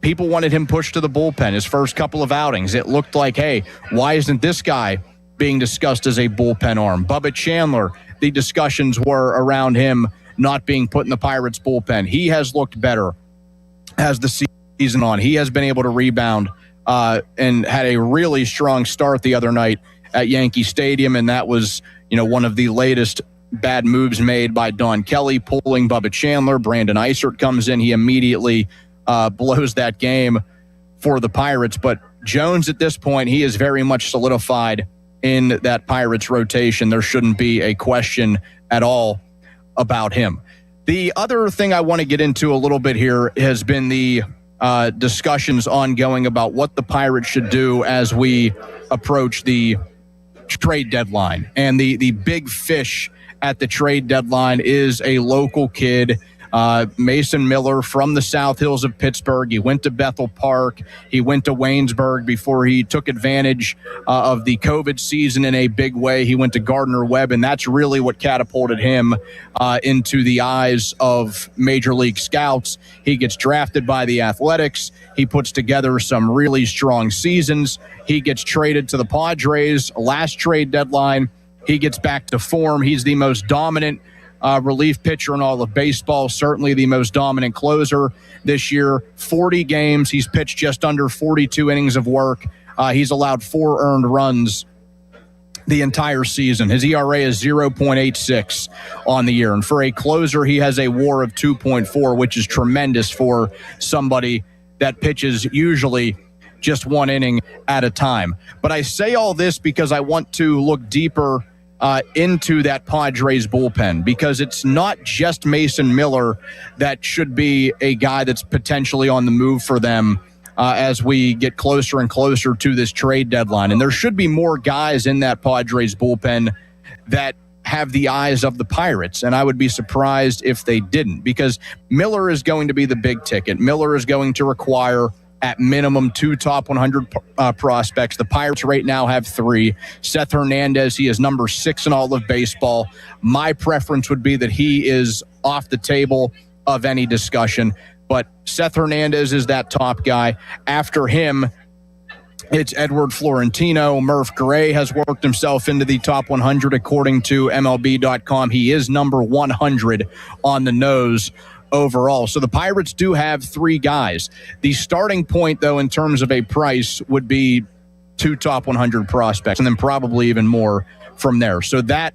people wanted him pushed to the bullpen his first couple of outings. It looked like, hey, why isn't this guy being discussed as a bullpen arm? Bubba Chandler, the discussions were around him not being put in the Pirates bullpen. He has looked better as the season on. He has been able to rebound and had a really strong start the other night at Yankee Stadium, and that was, one of the latest bad moves made by Don Kelly, pulling Bubba Chandler. Brandon Eisert comes in. He immediately blows that game for the Pirates. But Jones, at this point, he is very much solidified in that Pirates rotation. There shouldn't be a question at all about him. The other thing I want to get into a little bit here has been the discussions ongoing about what the Pirates should do as we approach the trade deadline. And the big fish at the trade deadline is a local kid, Mason Miller from the South Hills of Pittsburgh. He went to Bethel Park. He went to Waynesburg before he took advantage of the COVID season in a big way. He went to Gardner-Webb, and that's really what catapulted him into the eyes of Major League scouts. He gets drafted by the Athletics. He puts together some really strong seasons. He gets traded to the Padres last trade deadline. He gets back to form. He's the most dominant relief pitcher in all of baseball, certainly the most dominant closer this year. 40 games. He's pitched just under 42 innings of work. He's allowed 4 earned runs the entire season. His ERA is 0.86 on the year. And for a closer, he has a WAR of 2.4, which is tremendous for somebody that pitches usually just 1 inning at a time. But I say all this because I want to look deeper into that Padres bullpen, because it's not just Mason Miller that should be a guy that's potentially on the move for them as we get closer and closer to this trade deadline. And there should be more guys in that Padres bullpen that have the eyes of the Pirates, and I would be surprised if they didn't, because Miller is going to be the big ticket. Miller is going to require at minimum 2 top 100 prospects. The Pirates right now have 3. Seth Hernandez, he is number 6 in all of baseball. My preference would be that he is off the table of any discussion, but Seth Hernandez is that top guy. After him, it's Edward Florentino. Murph Gray has worked himself into the top 100 according to MLB.com. He is number 100 on the nose overall. So the Pirates do have 3 guys. The starting point, though, in terms of a price would be 2 top 100 prospects, and then probably even more from there. So that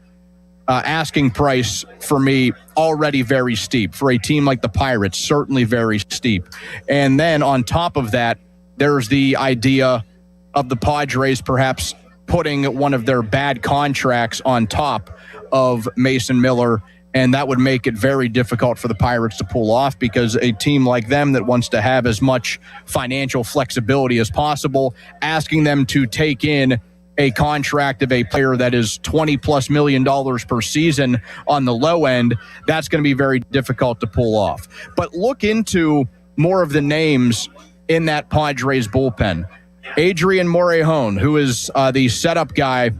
asking price for me already very steep. For a team like the Pirates, certainly very steep. And then on top of that, there's the idea of the Padres perhaps putting one of their bad contracts on top of Mason Miller, and that would make it very difficult for the Pirates to pull off, because a team like them that wants to have as much financial flexibility as possible, asking them to take in a contract of a player that is $20+ million per season on the low end, that's going to be very difficult to pull off. But look into more of the names in that Padres bullpen. Adrian Morejon, who is the setup guy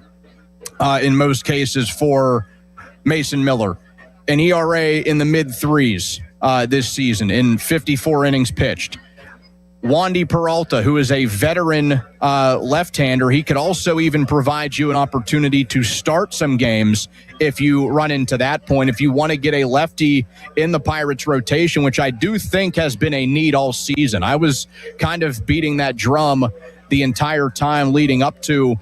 in most cases for Mason Miller. An ERA in the mid-3s this season in 54 innings pitched. Wandy Peralta, who is a veteran left-hander, he could also even provide you an opportunity to start some games if you run into that point. If you want to get a lefty in the Pirates rotation, which I do think has been a need all season. I was kind of beating that drum the entire time leading up to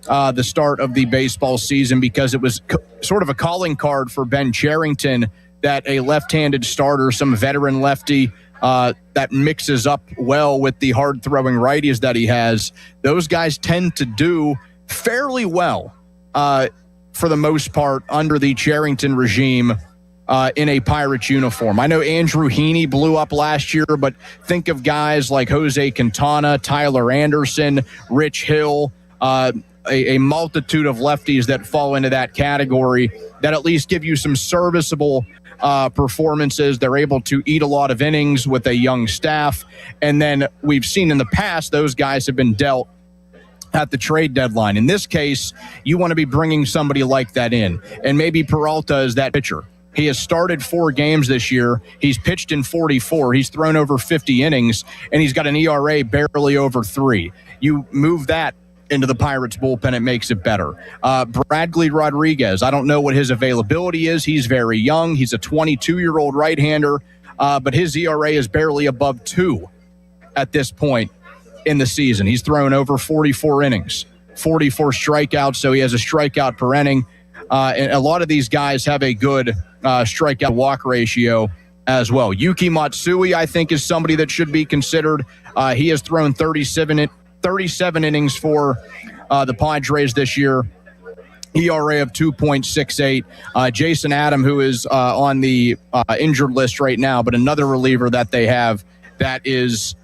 the start of the baseball season, because it was sort of a calling card for Ben Cherington that a left-handed starter, some veteran lefty that mixes up well with the hard-throwing righties that he has, those guys tend to do fairly well for the most part under the Cherington regime in a Pirates uniform. I know Andrew Heaney blew up last year, but think of guys like Jose Quintana, Tyler Anderson, Rich Hill, a multitude of lefties that fall into that category that at least give you some serviceable performances. They're able to eat a lot of innings with a young staff. And then we've seen in the past, those guys have been dealt at the trade deadline. In this case, you want to be bringing somebody like that in. And maybe Peralta is that pitcher. He has started 4 games this year. He's pitched in 44. He's thrown over 50 innings, and he's got an ERA barely over 3. You move that into the Pirates bullpen, it makes it better. Bradley Rodriguez, I don't know what his availability is. He's very young. He's a 22-year-old right-hander, but his ERA is barely above 2 at this point in the season. He's thrown over 44 innings, 44 strikeouts, so he has a strikeout per inning. And a lot of these guys have a good strikeout walk ratio as well. Yuki Matsui, I think, is somebody that should be considered. He has thrown 37 innings for the Padres this year. ERA of 2.68. Jason Adam, who is on the injured list right now, but another reliever that they have that has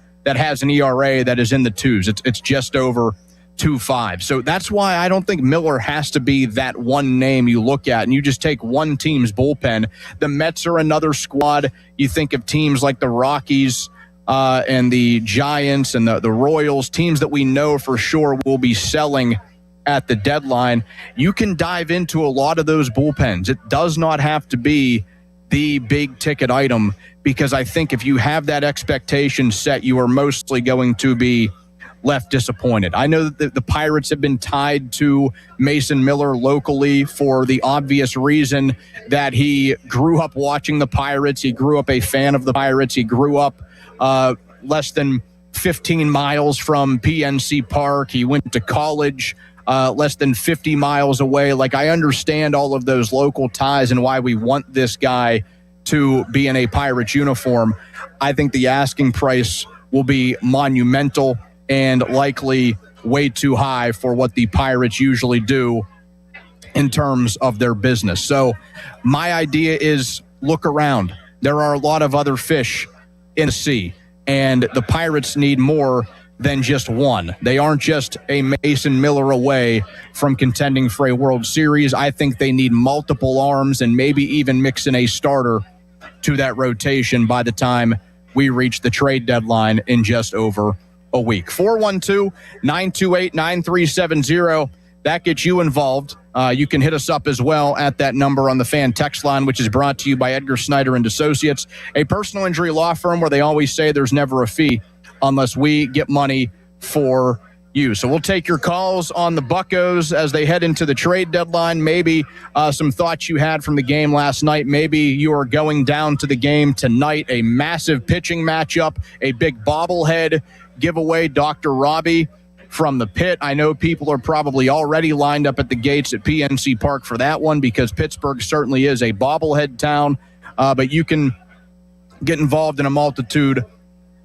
an ERA that is in the 2s. It's just over 2.5. So that's why I don't think Miller has to be that one name you look at and you just take one team's bullpen. The Mets are another squad. You think of teams like the Rockies and the Giants and the Royals, teams that we know for sure will be selling at the deadline. You can dive into a lot of those bullpens. It does not have to be the big ticket item, because I think if you have that expectation set, you are mostly going to be left disappointed. I know that the Pirates have been tied to Mason Miller locally for the obvious reason that he grew up watching the Pirates. He grew up a fan of the Pirates. He grew up less than 15 miles from PNC Park. He went to college less than 50 miles away. Like, I understand all of those local ties and why we want this guy to be in a Pirates uniform. I think the asking price will be monumental and likely way too high for what the Pirates usually do in terms of their business. So my idea is look around. There are a lot of other fish in the sea, and the Pirates need more than just one. They aren't just a Mason Miller away from contending for a World Series. I think they need multiple arms and maybe even mix in a starter to that rotation by the time we reach the trade deadline in just over a week. 412-928-9370. That gets you involved. You can hit us up as well at that number on the fan text line, which is brought to you by Edgar Snyder and Associates, a personal injury law firm where they always say there's never a fee unless we get money for you. So we'll take your calls on the Buccos as they head into the trade deadline. Maybe some thoughts you had from the game last night. Maybe you are going down to the game tonight, a massive pitching matchup, a big bobblehead giveaway, Dr. Robbie from the Pit. I know people are probably already lined up at the gates at PNC Park for that one because Pittsburgh certainly is a bobblehead town, but you can get involved in a multitude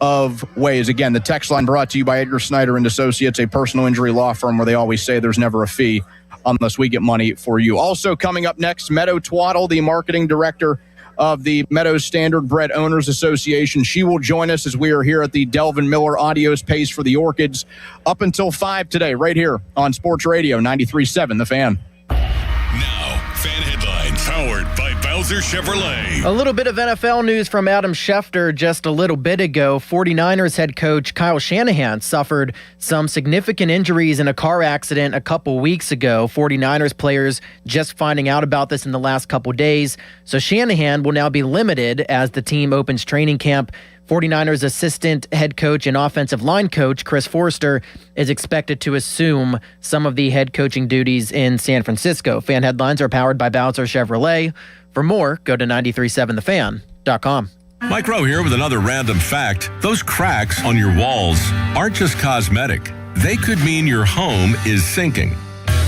of ways. Again, the text line brought to you by Edgar Snyder and Associates, a personal injury law firm where they always say there's never a fee unless we get money for you. Also coming up next, Meadow Twaddle, the marketing director of the Meadows Standard Bred Owners Association. She will join us as we are here at the Delvin Miller Audio Space for the Orchids up until 5 today, right here on Sports Radio 93.7 The Fan. Now, Fan Headlines, powered by Bowser Chevrolet. A little bit of NFL news from Adam Schefter just a little bit ago. 49ers head coach Kyle Shanahan suffered some significant injuries in a car accident a couple weeks ago. 49ers players just finding out about this in the last couple days. So Shanahan will now be limited as the team opens training camp. 49ers assistant head coach and offensive line coach Chris Forrester is expected to assume some of the head coaching duties in San Francisco. Fan Headlines are powered by Bowser Chevrolet. For more, go to 937thefan.com. Mike Rowe here with another random fact. Those cracks on your walls aren't just cosmetic. They could mean your home is sinking.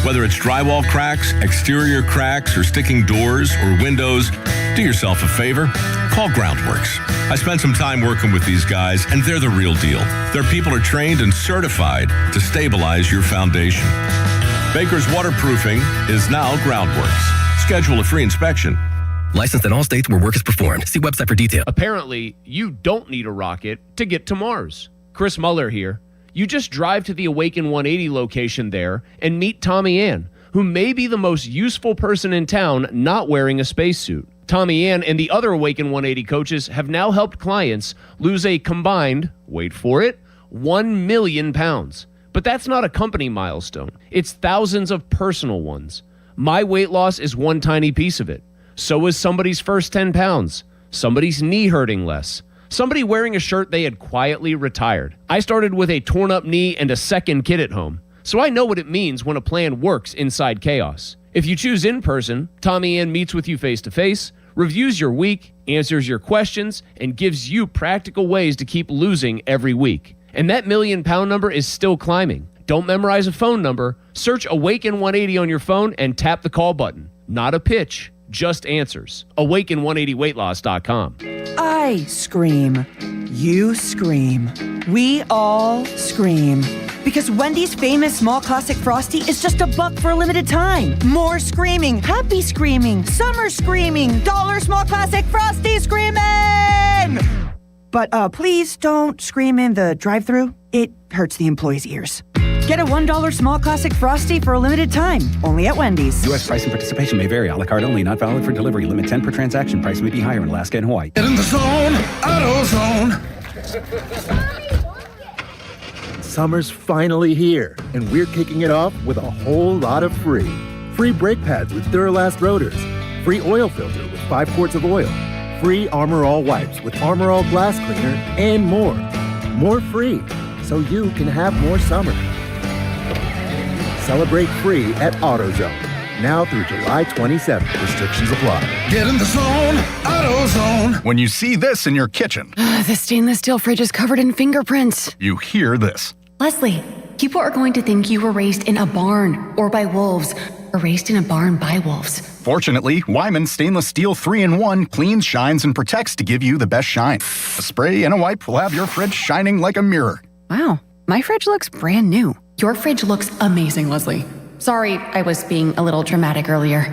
Whether it's drywall cracks, exterior cracks, or sticking doors or windows, do yourself a favor. Call Groundworks. I spent some time working with these guys, and they're the real deal. Their people are trained and certified to stabilize your foundation. Baker's Waterproofing is now Groundworks. Schedule a free inspection. Licensed in all states where work is performed. See website for details. Apparently, you don't need a rocket to get to Mars. Chris Muller here. You just drive to the Awaken 180 location there and meet Tommy Ann, who may be the most useful person in town not wearing a spacesuit. Tommy Ann and the other Awaken 180 coaches have now helped clients lose a combined, wait for it, 1 million pounds. But that's not a company milestone. It's thousands of personal ones. My weight loss is one tiny piece of it. So is somebody's first 10 pounds, somebody's knee hurting less, somebody wearing a shirt they had quietly retired. I started with a torn up knee and a second kid at home, so I know what it means when a plan works inside chaos. If you choose in person, Tommy Ann meets with you face to face, reviews your week, answers your questions, and gives you practical ways to keep losing every week. And that million-pound number is still climbing. Don't memorize a phone number. Search Awaken 180 on your phone and tap the call button. Not a pitch, just answers. Awaken180weightloss.com. I scream. You scream. We all scream. Because Wendy's famous small classic Frosty is just $1 for a limited time. More screaming, happy screaming, summer screaming, dollar small classic Frosty screaming! But please don't scream in the drive-thru. It hurts the employees' ears. Get a $1 small classic Frosty for a limited time, only at Wendy's. U.S. price and participation may vary. A la carte only, not valid for delivery. Limit 10 per transaction. Price may be higher in Alaska and Hawaii. Get in the zone, AutoZone. Summer's finally here, and we're kicking it off with a whole lot of free. Free brake pads with Duralast rotors. Free oil filter with 5 quarts of oil. Free Armor All wipes with Armor All glass cleaner, and more. More free, so you can have more summer. Celebrate free at AutoZone. Now through July 27th. Restrictions apply. Get in the zone, AutoZone. When you see this in your kitchen, The stainless steel fridge is covered in fingerprints. you hear this. Leslie, people are going to think you were raised in a barn or by wolves, or raised in a barn by wolves. Fortunately, Wyman Stainless Steel 3-in-1 cleans, shines, and protects to give you the best shine. A spray and a wipe will have your fridge shining like a mirror. Wow, my fridge looks brand new. Your fridge looks amazing, Leslie. Sorry, I was being a little dramatic earlier.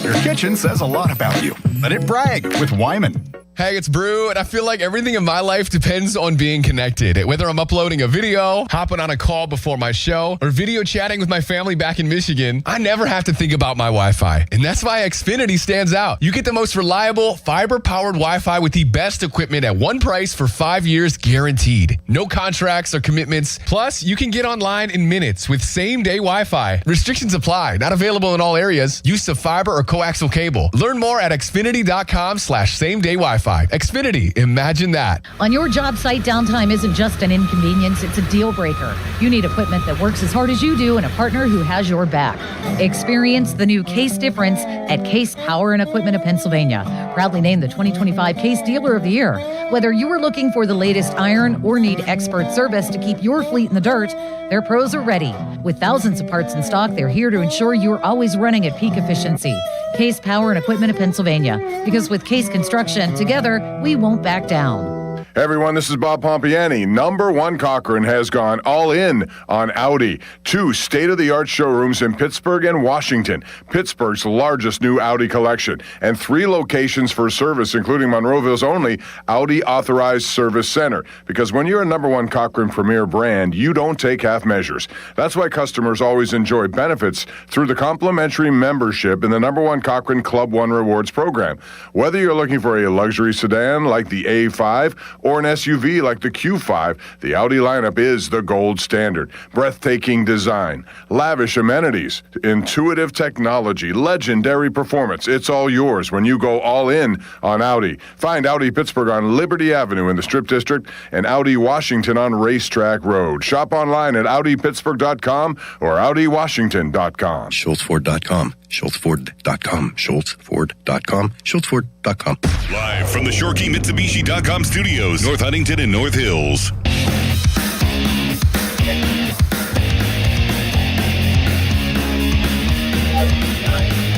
Your kitchen says a lot about you. Let it brag with Wyman. Hey, it's Brew, and I feel like everything in my life depends on being connected. Whether I'm uploading a video, hopping on a call before my show, or video chatting with my family back in Michigan, I never have to think about my Wi-Fi. And that's why Xfinity stands out. You get the most reliable, fiber-powered Wi-Fi with the best equipment at one price for 5 years guaranteed. No contracts or commitments. Plus, you can get online in minutes with same-day Wi-Fi. Restrictions apply. Not available in all areas. Use of fiber or coaxial cable. Learn more at xfinity.com/same-day Wi-Fi. Xfinity, imagine that. On your job site, downtime isn't just an inconvenience, it's a deal breaker. You need equipment that works as hard as you do and a partner who has your back. Experience the new Case difference at Case Power and Equipment of Pennsylvania. Proudly named the 2025 Case Dealer of the Year. Whether you are looking for the latest iron or need expert service to keep your fleet in the dirt, their pros are ready. With thousands of parts in stock, they're here to ensure you're always running at peak efficiency. Case Power and Equipment of Pennsylvania. Because with Case Construction, together, we won't back down. Hey everyone, this is Bob Pompiani. Number One Cochrane has gone all in on Audi. 2 state-of-the-art showrooms in Pittsburgh and Washington, Pittsburgh's largest new Audi collection, and 3 locations for service, including Monroeville's only Audi Authorized Service Center. Because when you're a Number One Cochrane Premier brand, you don't take half measures. That's why customers always enjoy benefits through the complimentary membership in the Number One Cochrane Club One Rewards program. Whether you're looking for a luxury sedan like the A5 or an SUV like the Q5, the Audi lineup is the gold standard. Breathtaking design, lavish amenities, intuitive technology, legendary performance. It's all yours when you go all in on Audi. Find Audi Pittsburgh on Liberty Avenue in the Strip District and Audi Washington on Racetrack Road. Shop online at AudiPittsburgh.com or AudiWashington.com. SchultzFord.com. SchultzFord.com. SchultzFord.com. SchultzFord.com. Live from the Shorkey Mitsubishi.com studios, North Huntington and North Hills.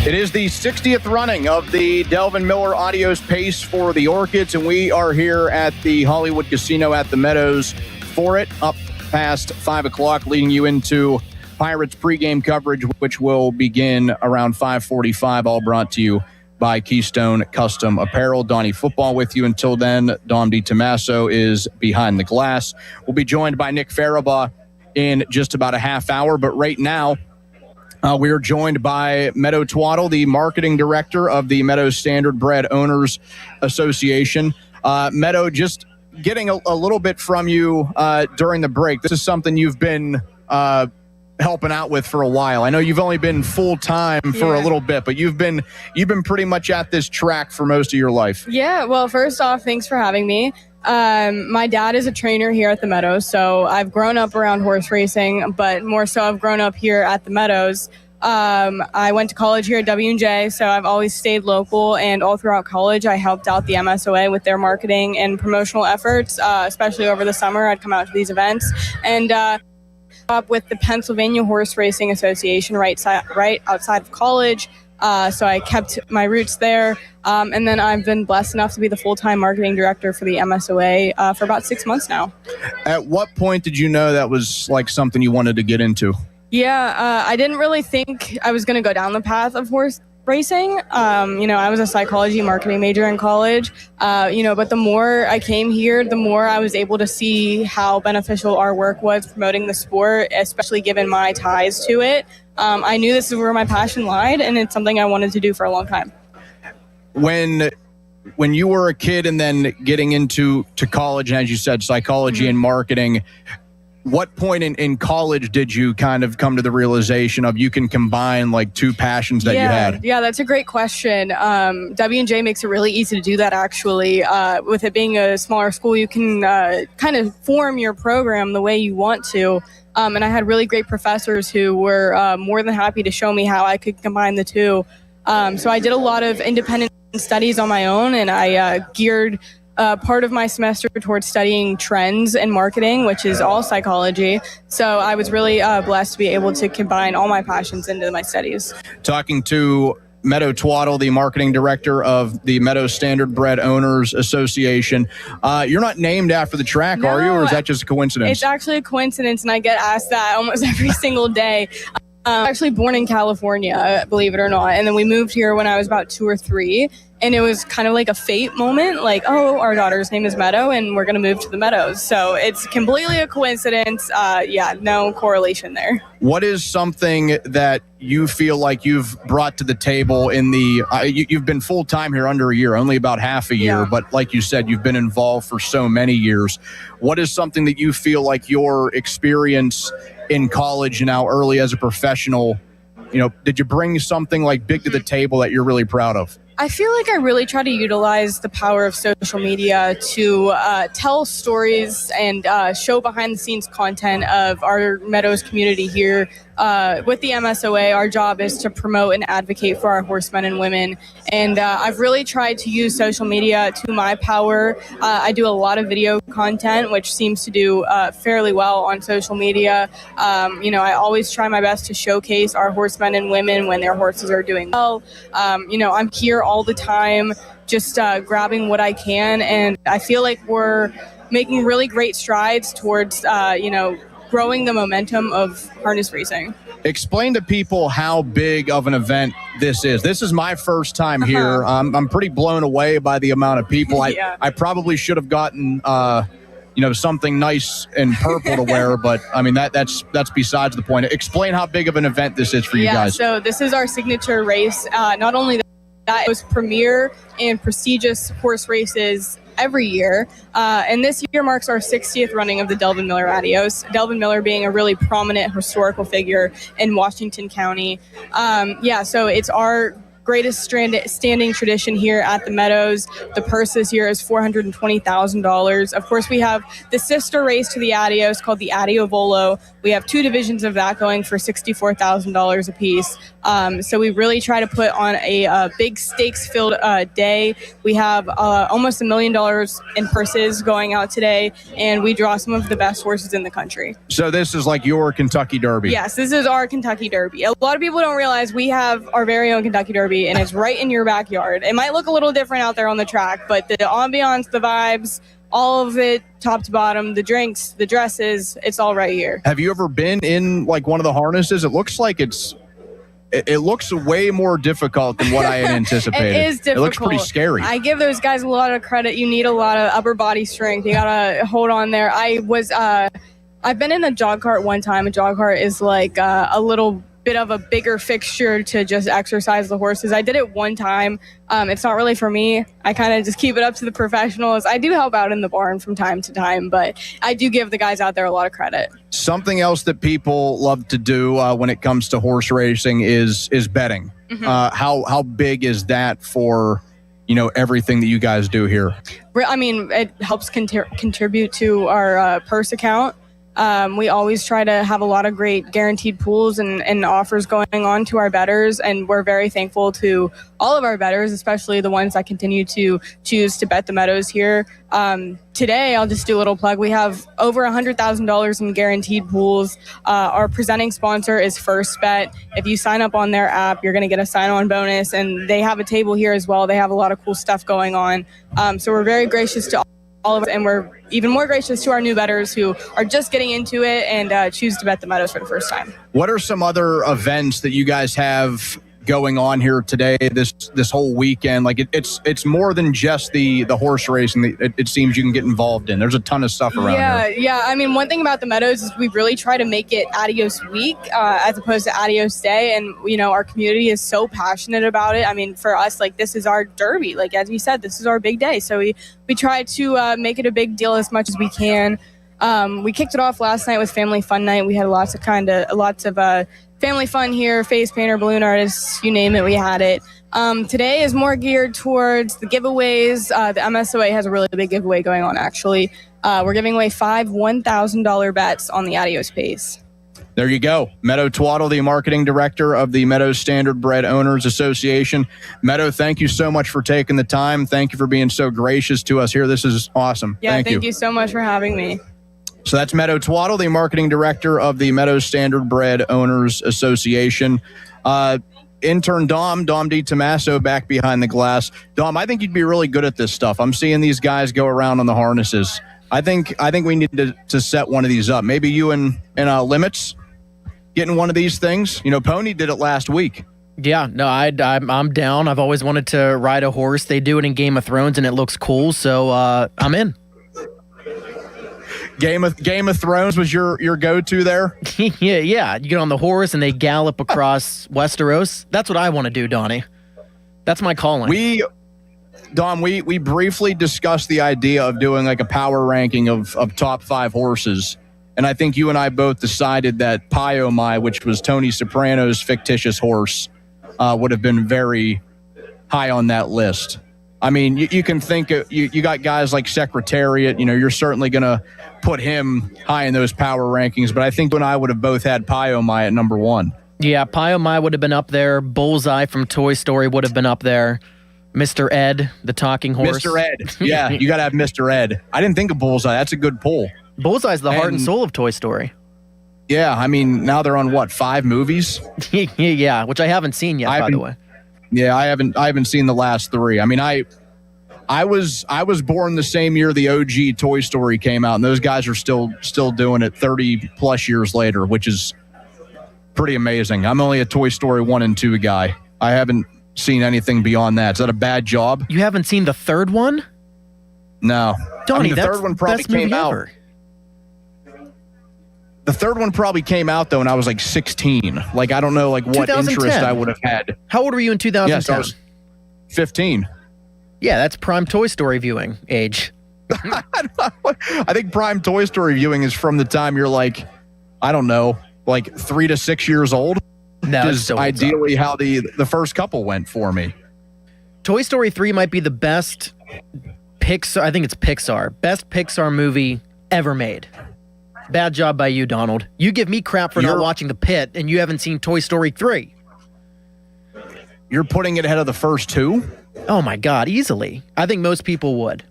It is the 60th running of the Delvin Miller Audios Pace for the Orchids, and we are here at the Hollywood Casino at the Meadows for it, up past 5 o'clock, leading you into Pirates pregame coverage, which will begin around 5:45, all brought to you by Keystone Custom Apparel. Donnie Football with you until then. Dom DiTomaso is behind the glass. We'll be joined by Nick Farabaugh in just about a half hour, but right now, we are joined by Meadow Twaddle, the marketing director of the Meadow Standard Bred Owners Association. Meadow, just getting a little bit from you during the break. This is something you've been helping out with for a while? I know you've only been full-time for a little bit, but you've been pretty much at this track for most of your life. Yeah, well, first off, thanks for having me. My dad is a trainer here at the Meadows, so I've grown up around horse racing, but more so I've grown up here at the Meadows. I went to college here at W&J, so I've always stayed local, and all throughout college I helped out the MSOA with their marketing and promotional efforts, especially over the summer. I'd come out to these events, and up with the Pennsylvania Horse Racing Association right outside of college. So I kept my roots there. And then I've been blessed enough to be the full-time marketing director for the MSOA for about 6 months now. At what point did you know that was like something you wanted to get into? Yeah, I didn't really think I was going to go down the path of horse racing. I was a psychology marketing major in college, but the more I came here, the more I was able to see how beneficial our work was promoting the sport, especially given my ties to it. I knew this is where my passion lied, and it's something I wanted to do for a long time. When you were a kid and then getting into college, and as you said, psychology and marketing, what point in college did you kind of come to the realization of you can combine like two passions that you had? Yeah, that's a great question. W&J makes it really easy to do that, actually. With it being a smaller school, you can kind of form your program the way you want to. And I had really great professors who were more than happy to show me how I could combine the two. So I did a lot of independent studies on my own, and I geared part of my semester towards studying trends and marketing, which is all psychology. So I was really blessed to be able to combine all my passions into my studies. Talking to Meadow Twaddle, the marketing director of the Meadow Standardbred Owners Association. You're not named after the track, are you? Or is that just a coincidence? It's actually a coincidence, and I get asked that almost every single day. Actually born in California, believe it or not. And then we moved here when I was about 2 or 3. And it was kind of like a fate moment, like, oh, our daughter's name is Meadow, and we're going to move to the Meadows. So it's completely a coincidence. No correlation there. What is something that you feel like you've brought to the table in the you've been full-time here under a year, only about half a year, but like you said, you've been involved for so many years. What is something that you feel like your experience in college and now early as a professional, did you bring something like big to the table that you're really proud of? I feel like I really try to utilize the power of social media to tell stories and show behind-the-scenes content of our Meadows community here. With the MSOA, our job is to promote and advocate for our horsemen and women. And I've really tried to use social media to my power. I do a lot of video content, which seems to do fairly well on social media. I always try my best to showcase our horsemen and women when their horses are doing well. I'm here all the time, just grabbing what I can. And I feel like we're making really great strides towards, growing the momentum of harness racing. Explain to people how big of an event this is. This is my first time here. I'm pretty blown away by the amount of people. I probably should have gotten something nice and purple to wear, but I mean that's besides the point. Explain how big of an event this is for you guys. So this is our signature race. Not only that, it was premier and prestigious horse races every year. And this year marks our 60th running of the Delvin Miller Adios. Delvin Miller being a really prominent historical figure in Washington County. So it's our greatest standing tradition here at the Meadows. The purse this year is $420,000. Of course, we have the sister race to the Adios called the Adio Volo. We have 2 divisions of that going for $64,000 apiece. So we really try to put on a big stakes-filled day. We have almost $1 million in purses going out today, and we draw some of the best horses in the country. So this is like your Kentucky Derby? Yes, this is our Kentucky Derby. A lot of people don't realize we have our very own Kentucky Derby, and it's right in your backyard. It might look a little different out there on the track, but the ambiance, the vibes, all of it, top to bottom, the drinks, the dresses, it's all right here. Have you ever been in like one of the harnesses? It looks like it looks way more difficult than what I had anticipated. It is difficult. It looks pretty scary. I give those guys a lot of credit. You need a lot of upper body strength. You gotta hold on there. I've been in a jog cart one time. A jog cart is like a little bit of a bigger fixture to just exercise the horses. I did it one time. It's not really for me. I kind of just keep it up to the professionals. I do help out in the barn from time to time, but I do give the guys out there a lot of credit. Something else that people love to do when it comes to horse racing is betting. Mm-hmm. How big is that for everything that you guys do here? I mean, it helps contribute to our purse account. We always try to have a lot of great guaranteed pools and offers going on to our bettors, and we're very thankful to all of our bettors, especially the ones that continue to choose to bet the Meadows here. Today, I'll just do a little plug. We have over $100,000 in guaranteed pools. Our presenting sponsor is First Bet. If you sign up on their app, you're going to get a sign-on bonus, and they have a table here as well. They have a lot of cool stuff going on. So we're very gracious to all of us, and we're even more gracious to our new bettors who are just getting into it and choose to bet the Meadows for the first time. What are some other events that you guys have going on here today, this whole weekend? Like it's more than just the horse racing that it seems you can get involved in. There's a ton of stuff around here. Yeah. I mean, one thing about the Meadows is we really try to make it Adios Week as opposed to Adios Day. And, our community is so passionate about it. I mean, for us, like, this is our derby. Like, as we said, this is our big day. So we try to make it a big deal as much as we can. We kicked it off last night with Family Fun Night. We had lots of family fun here, face painter, balloon artists, you name it, we had it. Today is more geared towards the giveaways. The MSOA has a really big giveaway going on, actually. We're giving away 5 $1,000 bets on the Adios Pace. There you go. Meadow Twaddle, the marketing director of the Meadow Standardbred Owners Association. Meadow, thank you so much for taking the time. Thank you for being so gracious to us here. This is awesome. Yeah, thank you so much for having me. So that's Meadow Twaddle, the marketing director of the Meadow Standardbred Owners Association. Intern Dom DiTommaso back behind the glass. Dom, I think you'd be really good at this stuff. I'm seeing these guys go around on the harnesses. I think we need to set one of these up. Maybe you and Limits getting one of these things. Pony did it last week. Yeah, no, I'm down. I've always wanted to ride a horse. They do it in Game of Thrones, and it looks cool, so I'm in. Game of Thrones was your go-to there? yeah. You get on the horse and they gallop across Westeros. That's what I want to do, Donnie. That's my calling. Dom, we briefly discussed the idea of doing like a power ranking of top 5 horses. And I think you and I both decided that Pyomai, which was Tony Soprano's fictitious horse, would have been very high on that list. I mean, you can think you got guys like Secretariat. You're certainly going to put him high in those power rankings. But I think you and I would have both had Pyomai at number 1. Yeah, Pyomai would have been up there. Bullseye from Toy Story would have been up there. Mr. Ed, the talking horse. Mr. Ed. Yeah, you got to have Mr. Ed. I didn't think of Bullseye. That's a good pull. Bullseye's the heart and soul of Toy Story. Yeah, I mean, now they're on 5 movies? Yeah, which I haven't seen yet, by the way. Yeah, I haven't seen the last 3. I mean, I was born the same year the OG Toy Story came out, and those guys are still doing it 30 plus years later, which is pretty amazing. I'm only a Toy Story 1 and 2 guy. I haven't seen anything beyond that. Is that a bad job? You haven't seen the third one? No. Donnie, the third one probably came out. Ever. The third one probably came out though, and I was like 16. Like, I don't know, like what interest I would have had. How old were you in 2010? Yes, I was 15. Yeah, that's prime Toy Story viewing age. I think prime Toy Story viewing is from the time you're like, I don't know, like 3 to 6 years old. No, is so ideally how the first couple went for me. Toy Story 3 might be the best Pixar. I think it's Pixar. Best Pixar movie ever made. Bad job by you, Donald. You give me crap for not watching The Pit, and you haven't seen Toy Story 3. You're putting it ahead of the first 2? Oh my God, easily. I think most people would.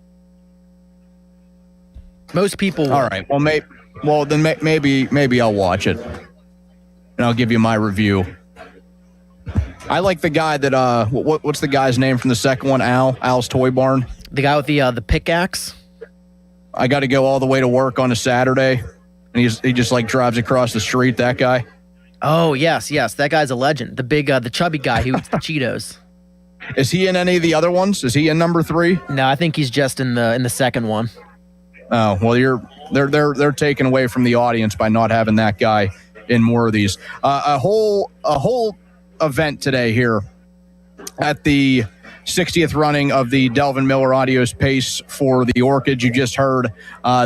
Most people would. All right. Well, then maybe I'll watch it, and I'll give you my review. I like the guy that what's the guy's name from the second one? Al's Toy Barn. The guy with the pickaxe. I got to go all the way to work on a Saturday, and he just like drives across the street. That guy. Oh yes, that guy's a legend. The big, the chubby guy who eats the Cheetos. Is he in any of the other ones? Is he in number 3? No, I think he's just in the second one. Oh well, they're taken away from the audience by not having that guy in more of these. A whole event today here at the 60th running of the Delvin Miller Adios Pace for the Orchids. You just heard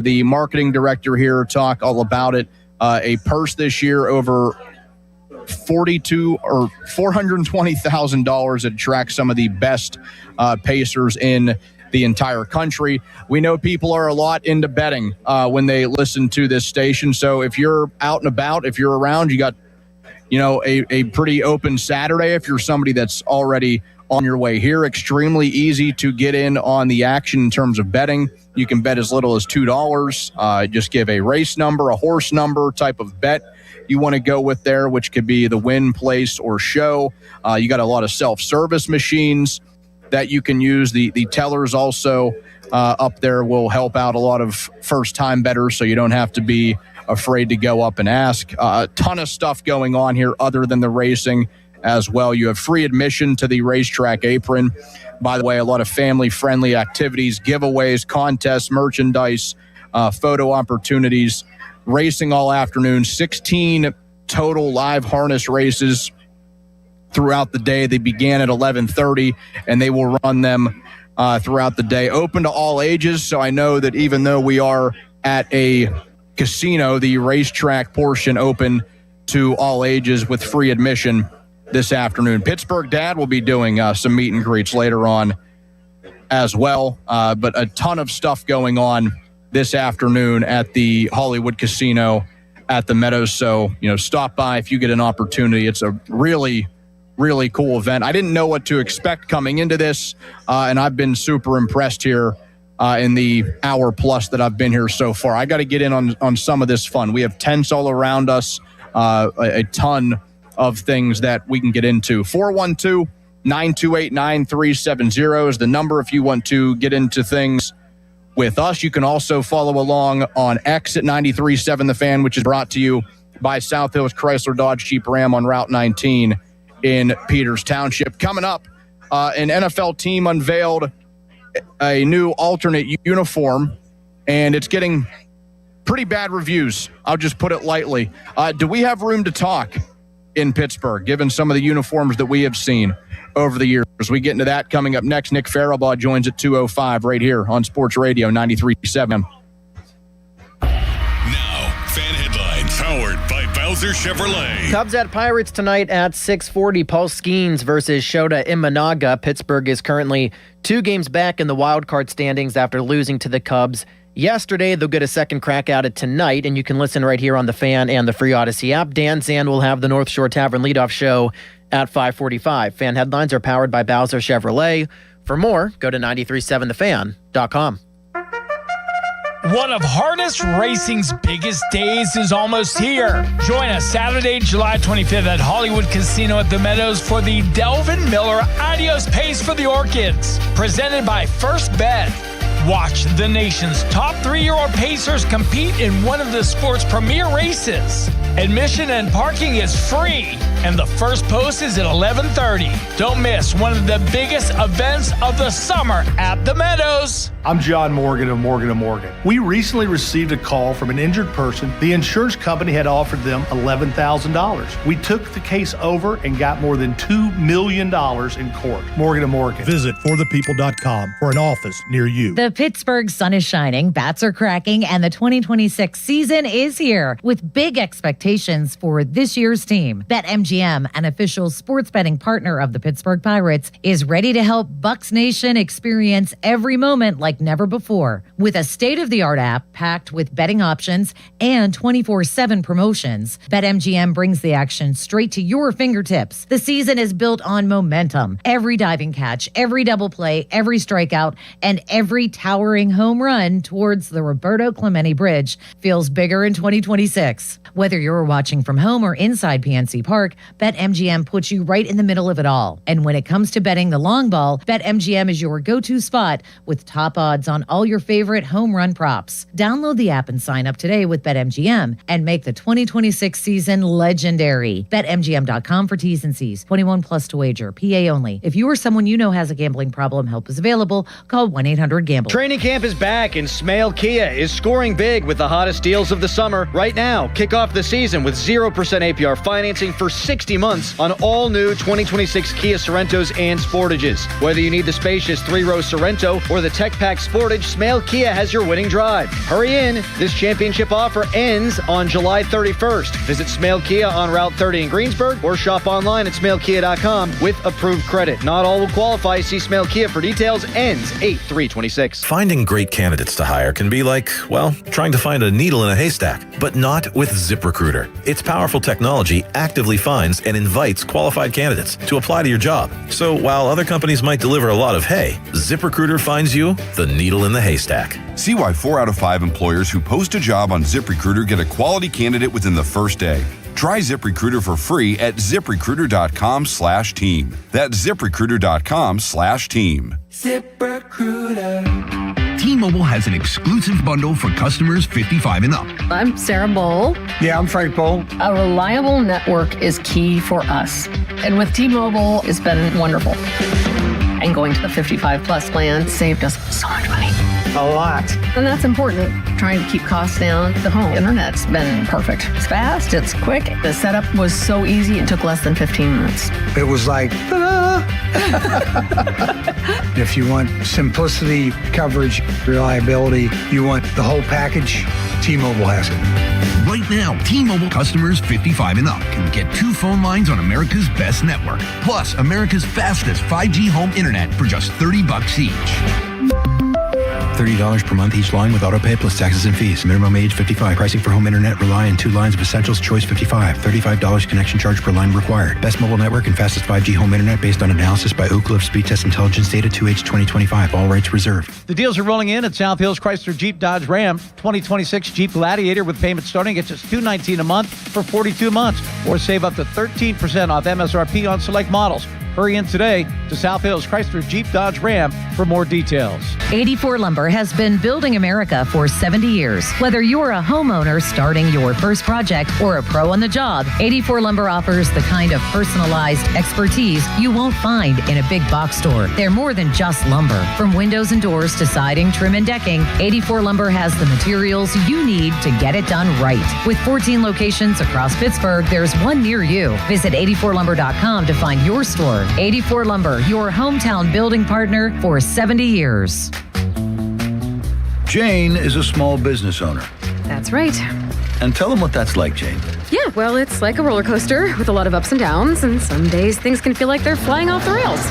the marketing director here talk all about it. A purse this year over $420,000 that attracts some of the best pacers in the entire country. We know people are a lot into betting when they listen to this station. So if you're out and about, if you're around, you got a pretty open Saturday. If you're somebody that's already on your way here, extremely easy to get in on the action in terms of betting. You can bet as little as $2. Just give a race number, a horse number type of bet you want to go with there, which could be the win, place, or show. You got a lot of self-service machines that you can use. The tellers also up there will help out a lot of first-time bettors, so you don't have to be afraid to go up and ask. A ton of stuff going on here other than the racing as well. You have free admission to the racetrack apron. By the way, a lot of family-friendly activities, giveaways, contests, merchandise, photo opportunities, racing all afternoon. 16 total live harness races throughout the day. They began at 11:30, and they will run them throughout the day. Open to all ages, so I know that even though we are at a casino, the racetrack portion open to all ages with free admission this afternoon. Pittsburgh Dad will be doing some meet and greets later on as well, but a ton of stuff going on this afternoon at the Hollywood Casino at the Meadows. So, stop by if you get an opportunity. It's a really, really cool event. I didn't know what to expect coming into this, and I've been super impressed here in the hour plus that I've been here so far. I got to get in on some of this fun. We have tents all around us, a ton of things that we can get into. 412-928-9370 is the number if you want to get into things with us. You can also follow along on X at 93.7 The Fan, which is brought to you by South Hills Chrysler Dodge Jeep Ram on Route 19 in Peters Township. Coming up, an NFL team unveiled a new alternate uniform, and it's getting pretty bad reviews. I'll just put it lightly. Do we have room to talk in Pittsburgh, given some of the uniforms that we have seen over the years? We get into that coming up next. Nick Farabaugh joins at 2:05 right here on Sports Radio 93.7. Now, fan headlines powered by Bowser Chevrolet. Cubs at Pirates tonight at 6:40. Paul Skeens versus Shota Imanaga. Pittsburgh is currently 2 games back in the wild card standings after losing to the Cubs yesterday. They'll get a second crack at it tonight, and you can listen right here on the Fan and the free Odyssey app. Dan Zan will have the North Shore Tavern leadoff show at 5:45. Fan headlines are powered by Bowser Chevrolet. For more, go to 937thefan.com. One of harness racing's biggest days is almost here. Join us Saturday, July 25th at Hollywood Casino at the Meadows for the Delvin Miller Adios Pace for the Orchids, presented by First Bet. Watch the nation's top 3-year-old pacers compete in one of the sport's premier races. Admission and parking is free, and the first post is at 11:30. Don't miss one of the biggest events of the summer at the Meadows. I'm John Morgan of Morgan & Morgan. We recently received a call from an injured person. The insurance company had offered them $11,000. We took the case over and got more than $2 million in court. Morgan & Morgan. Visit forthepeople.com for an office near you. The Pittsburgh sun is shining, bats are cracking, and the 2026 season is here with big expectations for this year's team. BetMGM, an official sports betting partner of the Pittsburgh Pirates, is ready to help Bucs Nation experience every moment like never before. With a state-of-the-art app packed with betting options and 24/7 promotions, BetMGM brings the action straight to your fingertips. The season is built on momentum. Every diving catch, every double play, every strikeout, and every towering home run towards the Roberto Clemente Bridge feels bigger in 2026. Whether you're watching from home or inside PNC Park, BetMGM puts you right in the middle of it all. And when it comes to betting the long ball, BetMGM is your go-to spot with top odds on all your favorite home run props. Download the app and sign up today with BetMGM and make the 2026 season legendary. BetMGM.com for T's and C's. 21 plus to wager. PA only. If you or someone you know has a gambling problem, help is available. Call 1-800-GAMBLE. Training camp is back and Smale Kia is scoring big with the hottest deals of the summer. Right now, kick off the season with 0% APR financing for 60 months on all new 2026 Kia Sorrentos and Sportages. Whether you need the spacious 3-row Sorrento or the Tech Pack Sportage, Smale Kia has your winning drive. Hurry in. This championship offer ends on July 31st. Visit Smale Kia on Route 30 in Greensburg or shop online at smalekia.com with approved credit. Not all will qualify. See Smale Kia for details. Ends 8/3/26. Finding great candidates to hire can be like, well, trying to find a needle in a haystack, but not with ZipRecruiter. Its powerful technology actively finds and invites qualified candidates to apply to your job. So while other companies might deliver a lot of hay, ZipRecruiter finds you the needle in the haystack. See why 4 out of 5 employers who post a job on ZipRecruiter get a quality candidate within the first day. Try ZipRecruiter for free at ZipRecruiter.com/team. That's ZipRecruiter.com/team. ZipRecruiter. T-Mobile has an exclusive bundle for customers 55 and up. I'm Sarah Bowl. Yeah, I'm Frank Bowl. A reliable network is key for us. And with T-Mobile, it's been wonderful. And going to the 55 plus plan saved us so much money. A lot. And that's important. Trying to keep costs down. The home internet's been perfect. It's fast, it's quick. The setup was so easy, it took less than 15 minutes. It was like, ta-da! If you want simplicity, coverage, reliability, you want the whole package, T-Mobile has it. Right now, T-Mobile customers 55 and up can get 2 phone lines on America's best network, plus America's fastest 5G home internet for just $30 each. $30 per month each line with autopay plus taxes and fees. Minimum age 55. Pricing for home internet rely on 2 lines of essentials. Choice 55. $35 connection charge per line required. Best mobile network and fastest 5G home internet based on analysis by Ookla of Speed Test Intelligence data 2H 2025. All rights reserved. The deals are rolling in at South Hills Chrysler Jeep Dodge Ram 2026 Jeep Gladiator with payments starting at just $219 a month for 42 months, or save up to 13% off MSRP on select models. Hurry in today to South Hills Chrysler Jeep Dodge Ram for more details. 84 Lumber has been building America for 70 years. Whether you're a homeowner starting your first project or a pro on the job, 84 Lumber offers the kind of personalized expertise you won't find in a big box store. They're more than just lumber. From windows and doors to siding, trim, and decking, 84 Lumber has the materials you need to get it done right. With 14 locations across Pittsburgh, there's one near you. Visit 84lumber.com to find your store. 84 Lumber, your hometown building partner for 70 years. Jane is a small business owner. That's right. And tell them what that's like, Jane. Yeah, well, it's like a roller coaster with a lot of ups and downs, and some days things can feel like they're flying off the rails.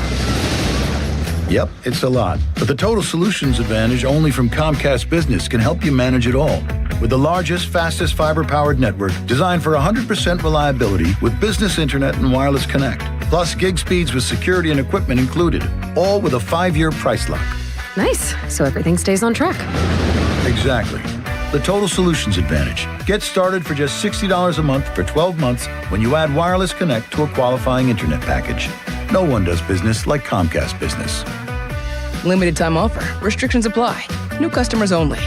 Yep, it's a lot. But the Total Solutions Advantage only from Comcast Business can help you manage it all. With the largest, fastest fiber-powered network designed for 100% reliability with business internet and wireless connect. Plus gig speeds with security and equipment included. All with a 5-year price lock. Nice. So everything stays on track. Exactly. The Total Solutions Advantage. Get started for just $60 a month for 12 months when you add Wireless Connect to a qualifying internet package. No one does business like Comcast Business. Limited time offer. Restrictions apply. New customers only.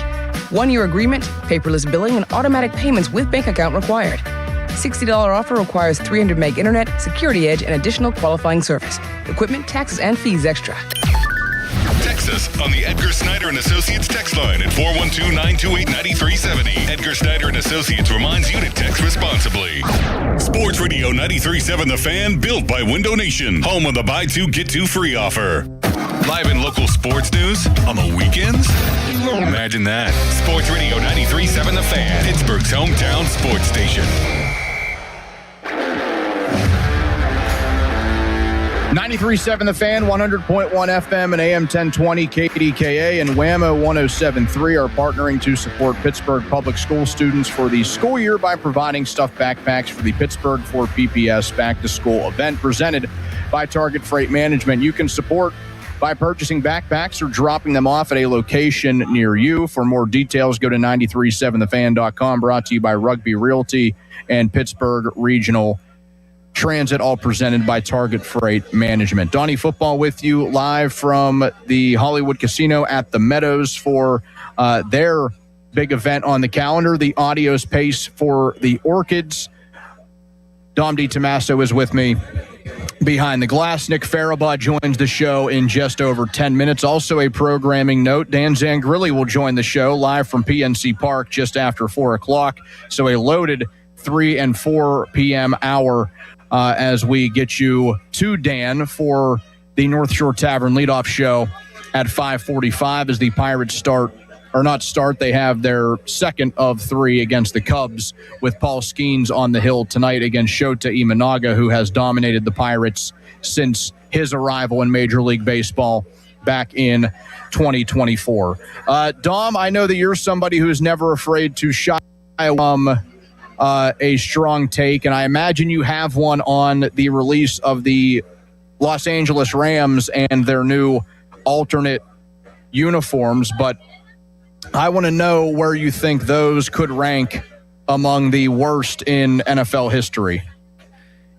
1-year agreement, paperless billing, and automatic payments with bank account required. $60 offer requires 300 meg internet, security edge, and additional qualifying service. Equipment, taxes, and fees extra. Text us on the Edgar Snyder and Associates text line at 412-928-9370. Edgar Snyder and Associates reminds you to text responsibly. Sports Radio 93.7 The Fan, built by Window Nation. Home of the buy 2, get 2 free offer. Live in local sports news on the weekends? Imagine that. Sports Radio 93.7 The Fan, Pittsburgh's hometown sports station. 93.7 The Fan, 100.1 FM and AM 1020 KDKA and WAMO 107.3 are partnering to support Pittsburgh public school students for the school year by providing stuffed backpacks for the Pittsburgh 4 PPS Back to School event presented by Target Freight Management. You can support by purchasing backpacks or dropping them off at a location near you. For more details, go to 937thefan.com. Brought to you by Rugby Realty and Pittsburgh Regional Transit, all presented by Target Freight Management. Donnie Football with you live from the Hollywood Casino at the Meadows for their big event on the calendar, the Audio Space for the Orchids. Dom DiTomaso is with me behind the glass. Nick Farabaugh joins the show in just over 10 minutes. Also a programming note, Dan Zangrilli will join the show live from PNC Park just after 4 o'clock. So a loaded 3 and 4 p.m. hour as we get you to Dan for the North Shore Tavern leadoff show at 5:45 as the Pirates they have their second of 3 against the Cubs with Paul Skeens on the hill tonight against Shota Imanaga, who has dominated the Pirates since his arrival in Major League Baseball back in 2024. Dom, I know that you're somebody who's never afraid to shy from a strong take, and I imagine you have one on the release of the Los Angeles Rams and their new alternate uniforms, but I want to know where you think those could rank among the worst in NFL history.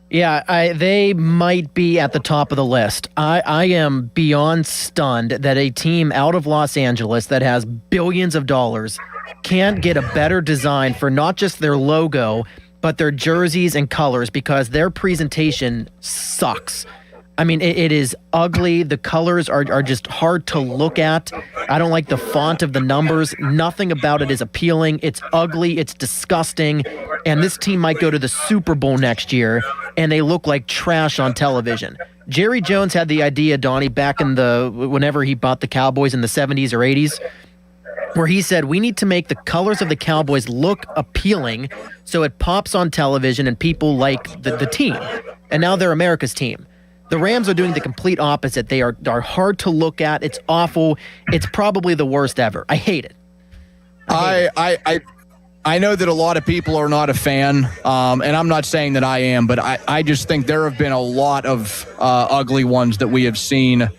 Yeah, they might be at the top of the list. I am beyond stunned that a team out of Los Angeles that has billions of dollars can't get a better design for not just their logo, but their jerseys and colors, because their presentation sucks. I mean, it is ugly. The colors are just hard to look at. I don't like the font of the numbers. Nothing about it is appealing. It's ugly. It's disgusting. And this team might go to the Super Bowl next year, and they look like trash on television. Jerry Jones had the idea, Donnie, back in whenever he bought the Cowboys in the 70s or 80s, where he said, we need to make the colors of the Cowboys look appealing so it pops on television and people like the team. And now they're America's team. The Rams are doing the complete opposite. They are hard to look at. It's awful. It's probably the worst ever. I hate it. I know that a lot of people are not a fan, and I'm not saying that I am, but I just think there have been a lot of ugly ones that we have seen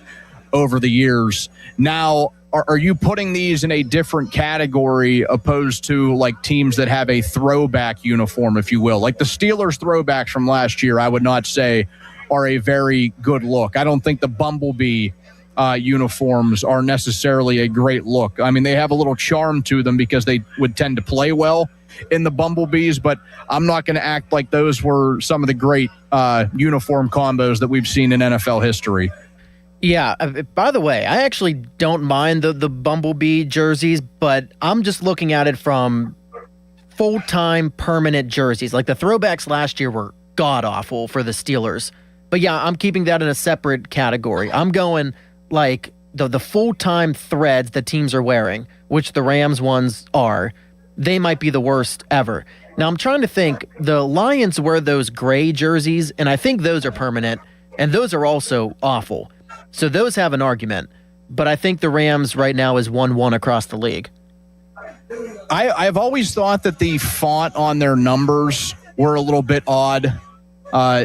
over the years. Now, are you putting these in a different category opposed to like teams that have a throwback uniform, if you will? Like the Steelers throwbacks from last year, I would not say are a very good look. I don't think the Bumblebee uniforms are necessarily a great look. I mean, they have a little charm to them because they would tend to play well in the Bumblebees, but I'm not going to act like those were some of the great uniform combos that we've seen in NFL history. Yeah, by the way, I actually don't mind the Bumblebee jerseys, but I'm just looking at it from full-time permanent jerseys. Like the throwbacks last year were god-awful for the Steelers. But yeah, I'm keeping that in a separate category. I'm going like the full-time threads that teams are wearing, which the Rams ones are. They might be the worst ever. Now I'm trying to think, the Lions wear those gray jerseys, and I think those are permanent, and those are also awful. So those have an argument. But I think the Rams right now is 1-1 across the league. I've always thought that the font on their numbers were a little bit odd.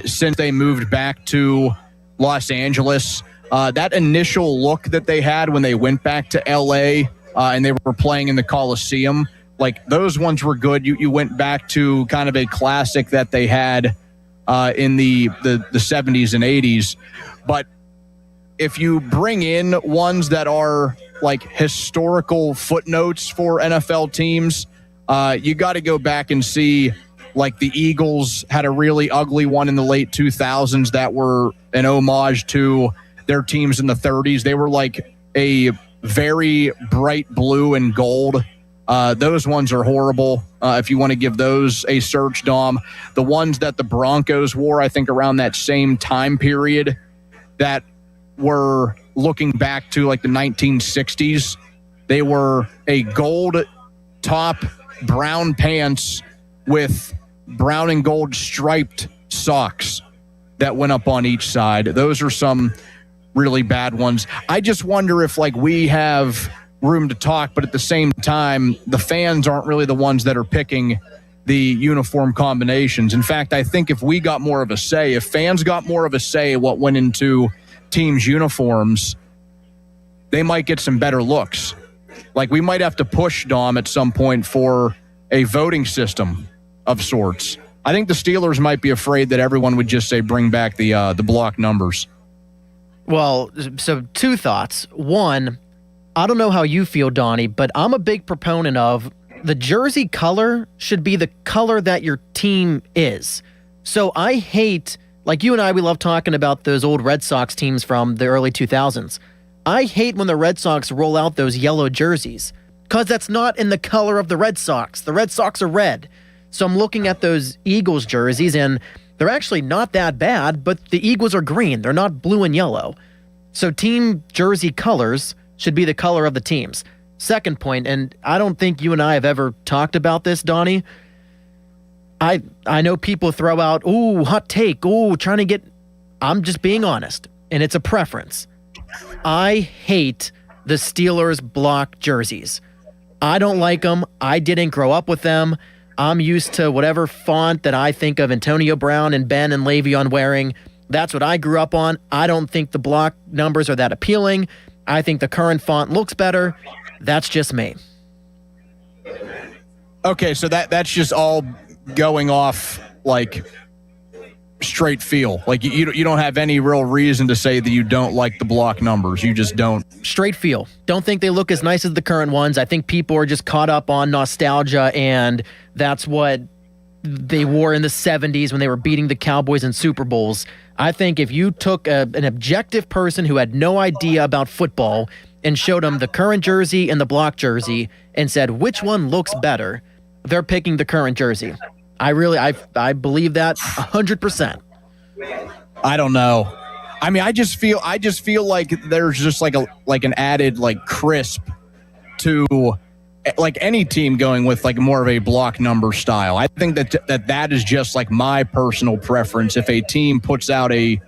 Since they moved back to Los Angeles. That initial look that they had when they went back to L.A. And they were playing in the Coliseum, like those ones were good. You went back to kind of a classic that they had in the 70s and 80s. But if you bring in ones that are like historical footnotes for NFL teams, you got to go back and see. Like the Eagles had a really ugly one in the late 2000s that were an homage to their teams in the 30s. They were like a very bright blue and gold. Those ones are horrible. If you want to give those a search, Dom. The ones that the Broncos wore, I think around that same time period that were looking back to like the 1960s, they were a gold top, brown pants with brown and gold striped socks that went up on each side. Those are some really bad ones. I just wonder if like we have room to talk, but at the same time, the fans aren't really the ones that are picking the uniform combinations. In fact, I think if we got more of a say, if fans got more of a say what went into teams' uniforms, they might get some better looks. Like we might have to push, Dom, at some point for a voting system of sorts I think the Steelers might be afraid that everyone would just say bring back the block numbers. Well, so two thoughts. One, I don't know how you feel, Donnie, but I'm a big proponent of the jersey color should be the color that your team is. So I hate, like you and I, we love talking about those old Red Sox teams from the early 2000s. I hate when the Red Sox roll out those yellow jerseys because that's not in the color of the Red Sox. The Red Sox are red. So I'm looking at those Eagles jerseys, and they're actually not that bad, but the Eagles are green. They're not blue and yellow. So team jersey colors should be the color of the teams. Second point, and I don't think you and I have ever talked about this, Donnie. I know people throw out, ooh, hot take, ooh, trying to get... I'm just being honest, and it's a preference. I hate the Steelers block jerseys. I don't like them. I didn't grow up with them. I'm used to whatever font that I think of Antonio Brown and Ben and Le'Veon wearing. That's what I grew up on. I don't think the block numbers are that appealing. I think the current font looks better. That's just me. Okay, so that's just all going off like straight feel. Like you don't have any real reason to say that you don't like the block numbers. You just don't. Straight feel. Don't think they look as nice as the current ones. I think people are just caught up on nostalgia, and that's what they wore in the 70s when they were beating the Cowboys in Super Bowls. I think if you took an objective person who had no idea about football and showed them the current jersey and the block jersey and said, which one looks better, they're picking the current jersey. I believe that 100%. I don't know. I mean, I just feel like there's just like an added like crisp to like any team going with like more of a block number style. I think that is just like my personal preference. If a team puts out a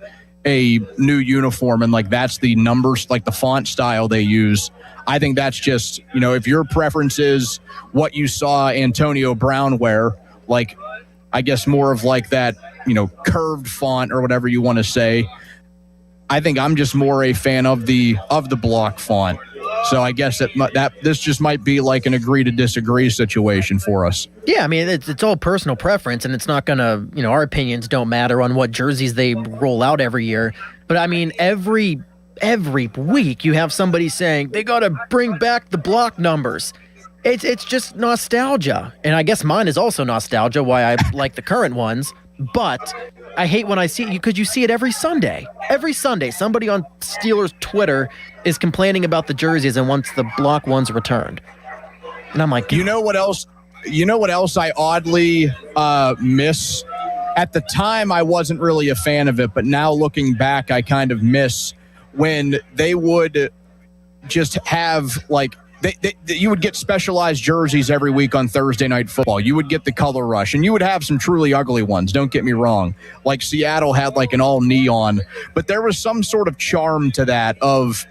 new uniform and like that's the numbers, like the font style they use, I think that's just, if your preference is what you saw Antonio Brown wear, like I guess more of like that, curved font or whatever you want to say, I think I'm just more a fan of the block font. So I guess that this just might be like an agree to disagree situation for us. Yeah, I mean, it's all personal preference, and it's not going to, our opinions don't matter on what jerseys they roll out every year. But I mean, every week you have somebody saying they got to bring back the block numbers. It's just nostalgia. And I guess mine is also nostalgia, why I like the current ones. But I hate when I see it because you see it every Sunday. Every Sunday, somebody on Steelers Twitter is complaining about the jerseys and wants the block ones returned. And I'm like, you know what else I oddly miss? At the time, I wasn't really a fan of it, but now looking back, I kind of miss when they would just have like you would get specialized jerseys every week on Thursday Night Football. You would get the color rush, and you would have some truly ugly ones. Don't get me wrong. Like Seattle had like an all neon, but there was some sort of charm to that of,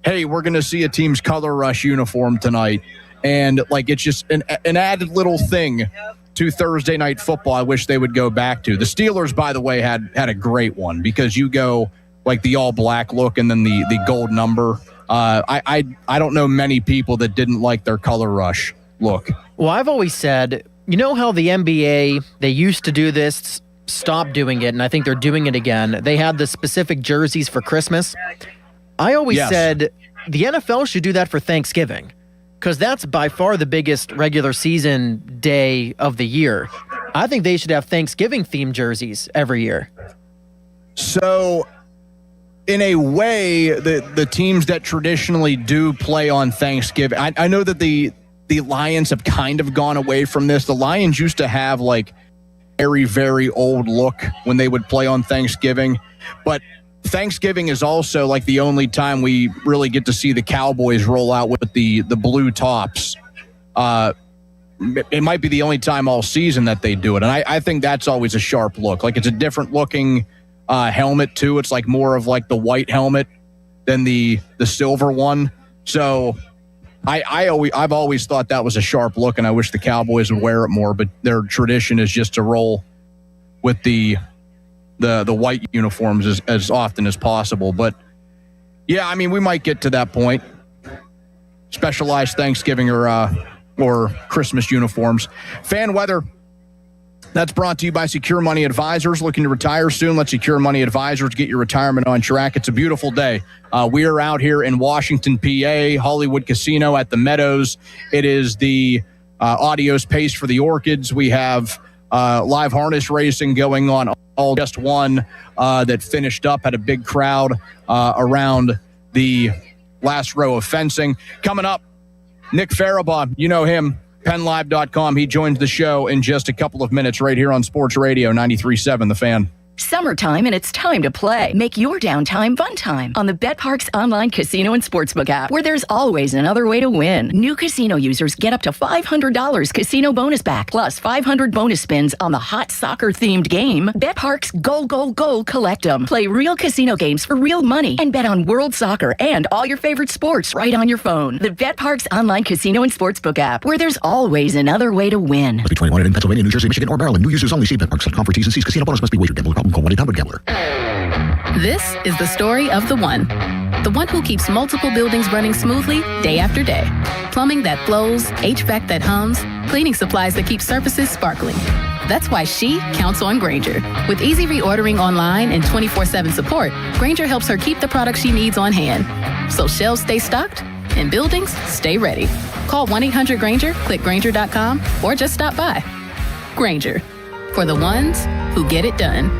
hey, we're going to see a team's color rush uniform tonight. And like, it's just an added little thing to Thursday Night Football I wish they would go back to. The Steelers, by the way, had a great one because you go like the all black look and then the gold number. I don't know many people that didn't like their color rush look. Well, I've always said, how the NBA, they used to do this, stopped doing it, and I think they're doing it again. They had the specific jerseys for Christmas. I always said the NFL should do that for Thanksgiving because that's by far the biggest regular season day of the year. I think they should have Thanksgiving-themed jerseys every year. So in a way, the teams that traditionally do play on Thanksgiving, I know that the Lions have kind of gone away from this. The Lions used to have like very, very old look when they would play on Thanksgiving. But Thanksgiving is also like the only time we really get to see the Cowboys roll out with the blue tops. It might be the only time all season that they do it. And I think that's always a sharp look. Like it's a different looking helmet too. It's like more of like the white helmet than the silver one. So I've always thought that was a sharp look, and I wish the Cowboys would wear it more, but their tradition is just to roll with the white uniforms as often as possible. But yeah, I mean, we might get to that point. Specialized Thanksgiving or Christmas uniforms. Fan weather That's brought to you by Secure Money Advisors. Looking to retire soon? Let Secure Money Advisors get your retirement on track. It's a beautiful day. We are out here in Washington, PA, Hollywood Casino at the Meadows. It is the Audios Pace for the Orchids. We have live harness racing going on. All just one that finished up, had a big crowd around the last row of fencing. Coming up, Nick Farabaugh, you know him, PennLive.com. He joins the show in just a couple of minutes right here on Sports Radio 93.7 The Fan. Summertime and it's time to play. Make your downtime fun time on the BetParx online casino and sportsbook app, where there's always another way to win. New casino users get up to $500 casino bonus back, plus 500 bonus spins on the hot soccer-themed game. BetParx Goal, Goal, Goal Collect 'em. Play real casino games for real money and bet on world soccer and all your favorite sports right on your phone. The BetParx online casino and sportsbook app, where there's always another way to win. Must be 21 in Pennsylvania, New Jersey, Michigan, or Maryland. New users only. See BetParx.com for T's and C's. Casino bonus must be wagered. Gambler problem. Call 1-800-GAMBLER. This is the story of the one who keeps multiple buildings running smoothly day after day. Plumbing that flows, HVAC that hums, cleaning supplies that keep surfaces sparkling. That's why she counts on Grainger. With easy reordering online and 24/7 support, Grainger helps her keep the products she needs on hand, so shelves stay stocked and buildings stay ready. Call 1-800-GRAINGER, click Grainger.com, or just stop by. Grainger, for the ones who get it done.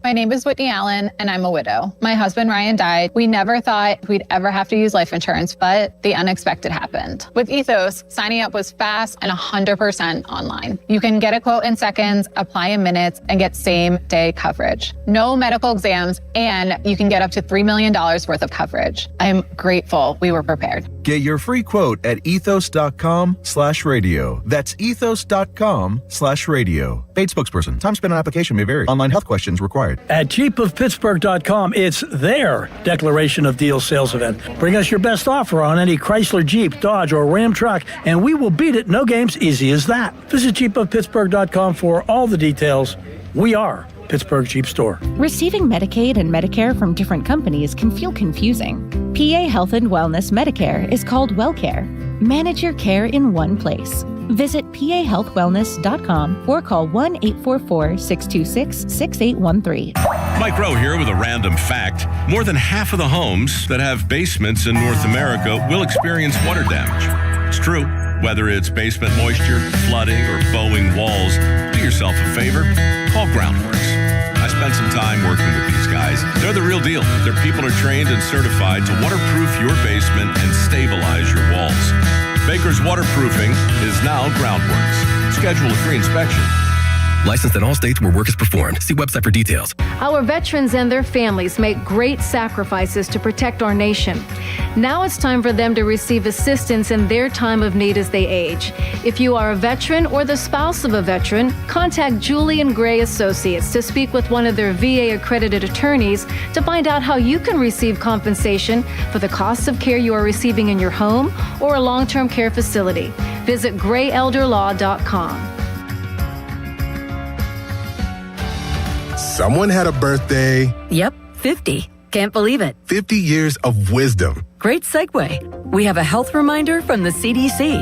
My name is Whitney Allen, and I'm a widow. My husband, Ryan, died. We never thought we'd ever have to use life insurance, but the unexpected happened. With Ethos, signing up was fast and 100% online. You can get a quote in seconds, apply in minutes, and get same-day coverage. No medical exams, and you can get up to $3 million worth of coverage. I'm grateful we were prepared. Get your free quote at ethos.com/radio. That's ethos.com/radio. Paid spokesperson. Time spent on application may vary. Online health questions required. At jeepofpittsburgh.com, it's their Declaration of Deals sales event. Bring us your best offer on any Chrysler, Jeep, Dodge, or Ram truck, and we will beat it. No games, easy as that. Visit jeepofpittsburgh.com for all the details. We are Pittsburgh Jeep Store. Receiving Medicaid and Medicare from different companies can feel confusing. PA Health and Wellness Medicare is called WellCare. Manage your care in one place. Visit pahealthwellness.com or call 1-844-626-6813. Mike Rowe here with a random fact. More than half of the homes that have basements in North America will experience water damage. It's true. Whether it's basement moisture, flooding, or bowing walls, do yourself a favor. Call Groundworks. I spent some time working with these guys. They're the real deal. Their people are trained and certified to waterproof your basement and stabilize your walls. Baker's Waterproofing is now Groundworks. Schedule a free inspection. Licensed in all states where work is performed. See website for details. Our veterans and their families make great sacrifices to protect our nation. Now it's time for them to receive assistance in their time of need as they age. If you are a veteran or the spouse of a veteran, contact Julian Gray Associates to speak with one of their VA-accredited attorneys to find out how you can receive compensation for the costs of care you are receiving in your home or a long-term care facility. Visit grayelderlaw.com. Someone had a birthday. Yep, 50. Can't believe it. 50 years of wisdom. Great segue. We have a health reminder from the CDC.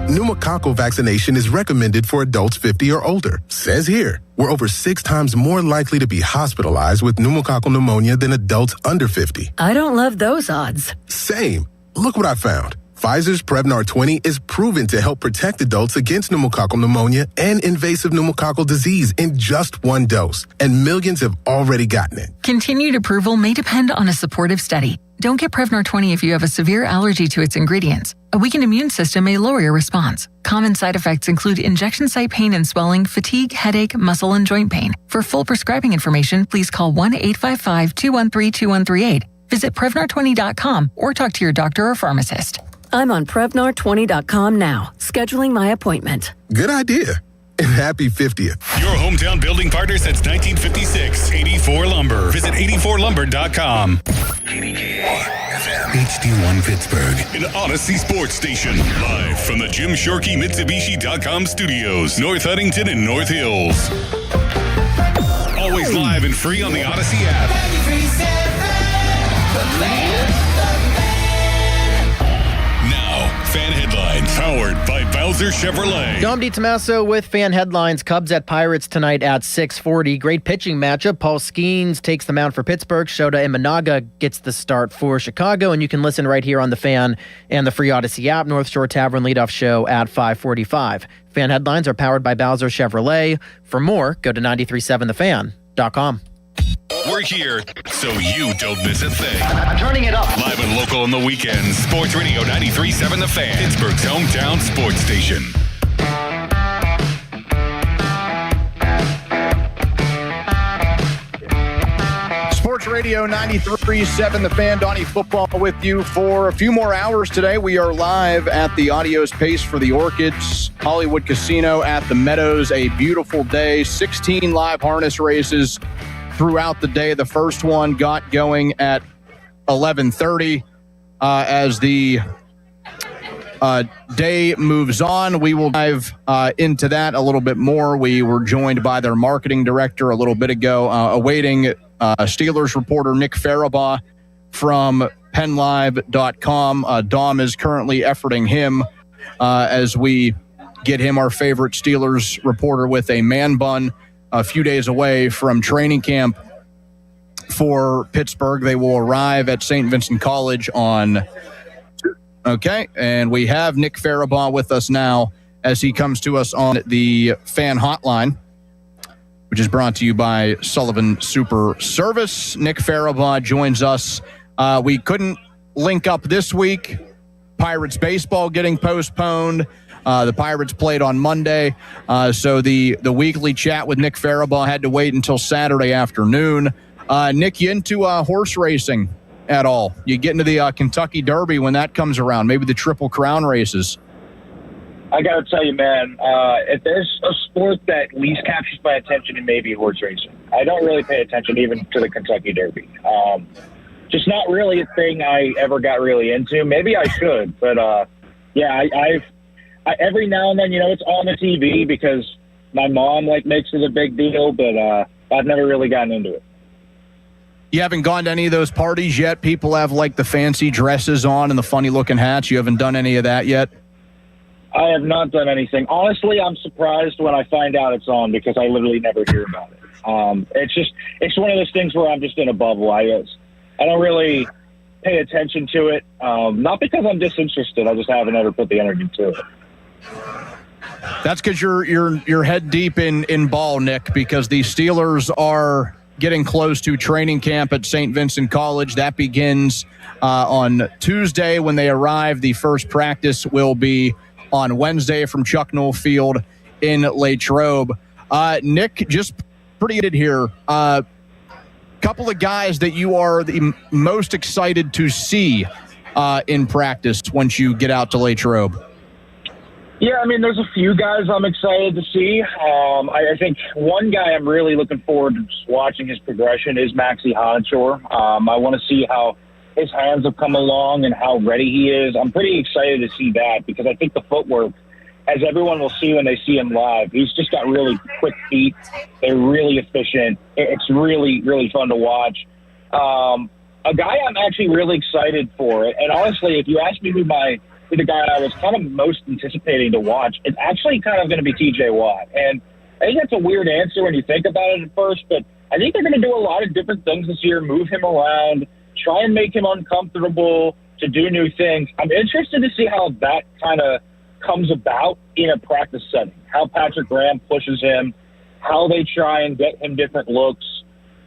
Pneumococcal vaccination is recommended for adults 50 or older. Says here, we're over 6 times more likely to be hospitalized with pneumococcal pneumonia than adults under 50. I don't love those odds. Same. Look what I found. Pfizer's Prevnar 20 is proven to help protect adults against pneumococcal pneumonia and invasive pneumococcal disease in just 1 dose, and millions have already gotten it. Continued approval may depend on a supportive study. Don't get Prevnar 20 if you have a severe allergy to its ingredients. A weakened immune system may lower your response. Common side effects include injection site pain and swelling, fatigue, headache, muscle, and joint pain. For full prescribing information, please call 1-855-213-2138. Visit Prevnar20.com or talk to your doctor or pharmacist. I'm on Prevnar20.com now, scheduling my appointment. Good idea. And happy 50th. Your hometown building partner since 1956. 84 Lumber. Visit 84lumber.com. HD1 Pittsburgh. An Odyssey Sports Station. Live from the Jim Shorkey Mitsubishi.com studios. North Huntington and North Hills. Always live and free on the Odyssey app. Fan Headlines, powered by Bowser Chevrolet. Dom DiTomaso with Fan Headlines. Cubs at Pirates tonight at 6:40. Great pitching matchup. Paul Skeens takes the mound for Pittsburgh. Shota Imanaga gets the start for Chicago. And you can listen right here on the Fan and the free Odyssey app. North Shore Tavern leadoff show at 5:45. Fan Headlines are powered by Bowser Chevrolet. For more, go to 937thefan.com. We're here so you don't miss a thing. I'm turning it up. Live and local on the weekends. Sports Radio 93.7 The Fan. Pittsburgh's hometown sports station. Sports Radio 93.7 The Fan. Donnie Football with you for a few more hours today. We are live at the Audio Space for the Orchids Hollywood Casino at the Meadows. A beautiful day. 16 live harness races throughout the day. The first one got going at 11:30. As the day moves on, we will dive into that a little bit more. We were joined by their marketing director a little bit ago, awaiting Steelers reporter Nick Farabaugh from PennLive.com. Dom is currently efforting him as we get him our favorite Steelers reporter with a man bun. A few days away from training camp for Pittsburgh. They will arrive at St. Vincent College on Okay, and we have Nick Farabaugh with us now as he comes to us on the Fan Hotline, which is brought to you by Sullivan Super Service. Nick Farabaugh joins us. We couldn't link up this week. Pirates baseball getting postponed. The Pirates played on Monday, so the weekly chat with Nick Farabaugh had to wait until Saturday afternoon. Nick, you into horse racing at all? You get into the Kentucky Derby when that comes around, maybe the Triple Crown races? I got to tell you, man, if there's a sport that least captures my attention, it may be horse racing. I don't really pay attention even to the Kentucky Derby. Just not really a thing I ever got really into. Maybe I should, but yeah, I every now and then, you know, it's on the TV because my mom makes it a big deal, but I've never really gotten into it. You haven't gone to any of those parties yet? People have the fancy dresses on and the funny looking hats. You haven't done any of that yet? I have not done anything. Honestly, I'm surprised when I find out it's on because I literally never hear about it. It's one of those things where I'm just in a bubble. I don't really pay attention to it. Not because I'm disinterested. I just haven't ever put the energy to it. That's because you're head deep in ball, Nick, because the Steelers are getting close to training camp at St. Vincent College. That begins on Tuesday when they arrive. The first practice will be on Wednesday from Chuck Noll Field in Latrobe. Nick, just pretty good here. Couple of guys that you are the most excited to see in practice once you get out to Latrobe. Yeah, I mean, there's a few guys I'm excited to see. I think one guy I'm really looking forward to just watching his progression is Maxie Honachor. I want to see how his hands have come along and how ready he is. I'm pretty excited to see that because I think the footwork, as everyone will see when they see him live, he's just got really quick feet. They're really efficient. It's really, really fun to watch. A guy I'm actually really excited for, and honestly, if you ask me who the guy I was kind of most anticipating to watch, it's actually kind of going to be TJ Watt. And I think that's a weird answer when you think about it at first, but I think they're going to do a lot of different things this year, move him around, try and make him uncomfortable to do new things. I'm interested to see how that kind of comes about in a practice setting, how Patrick Graham pushes him, how they try and get him different looks.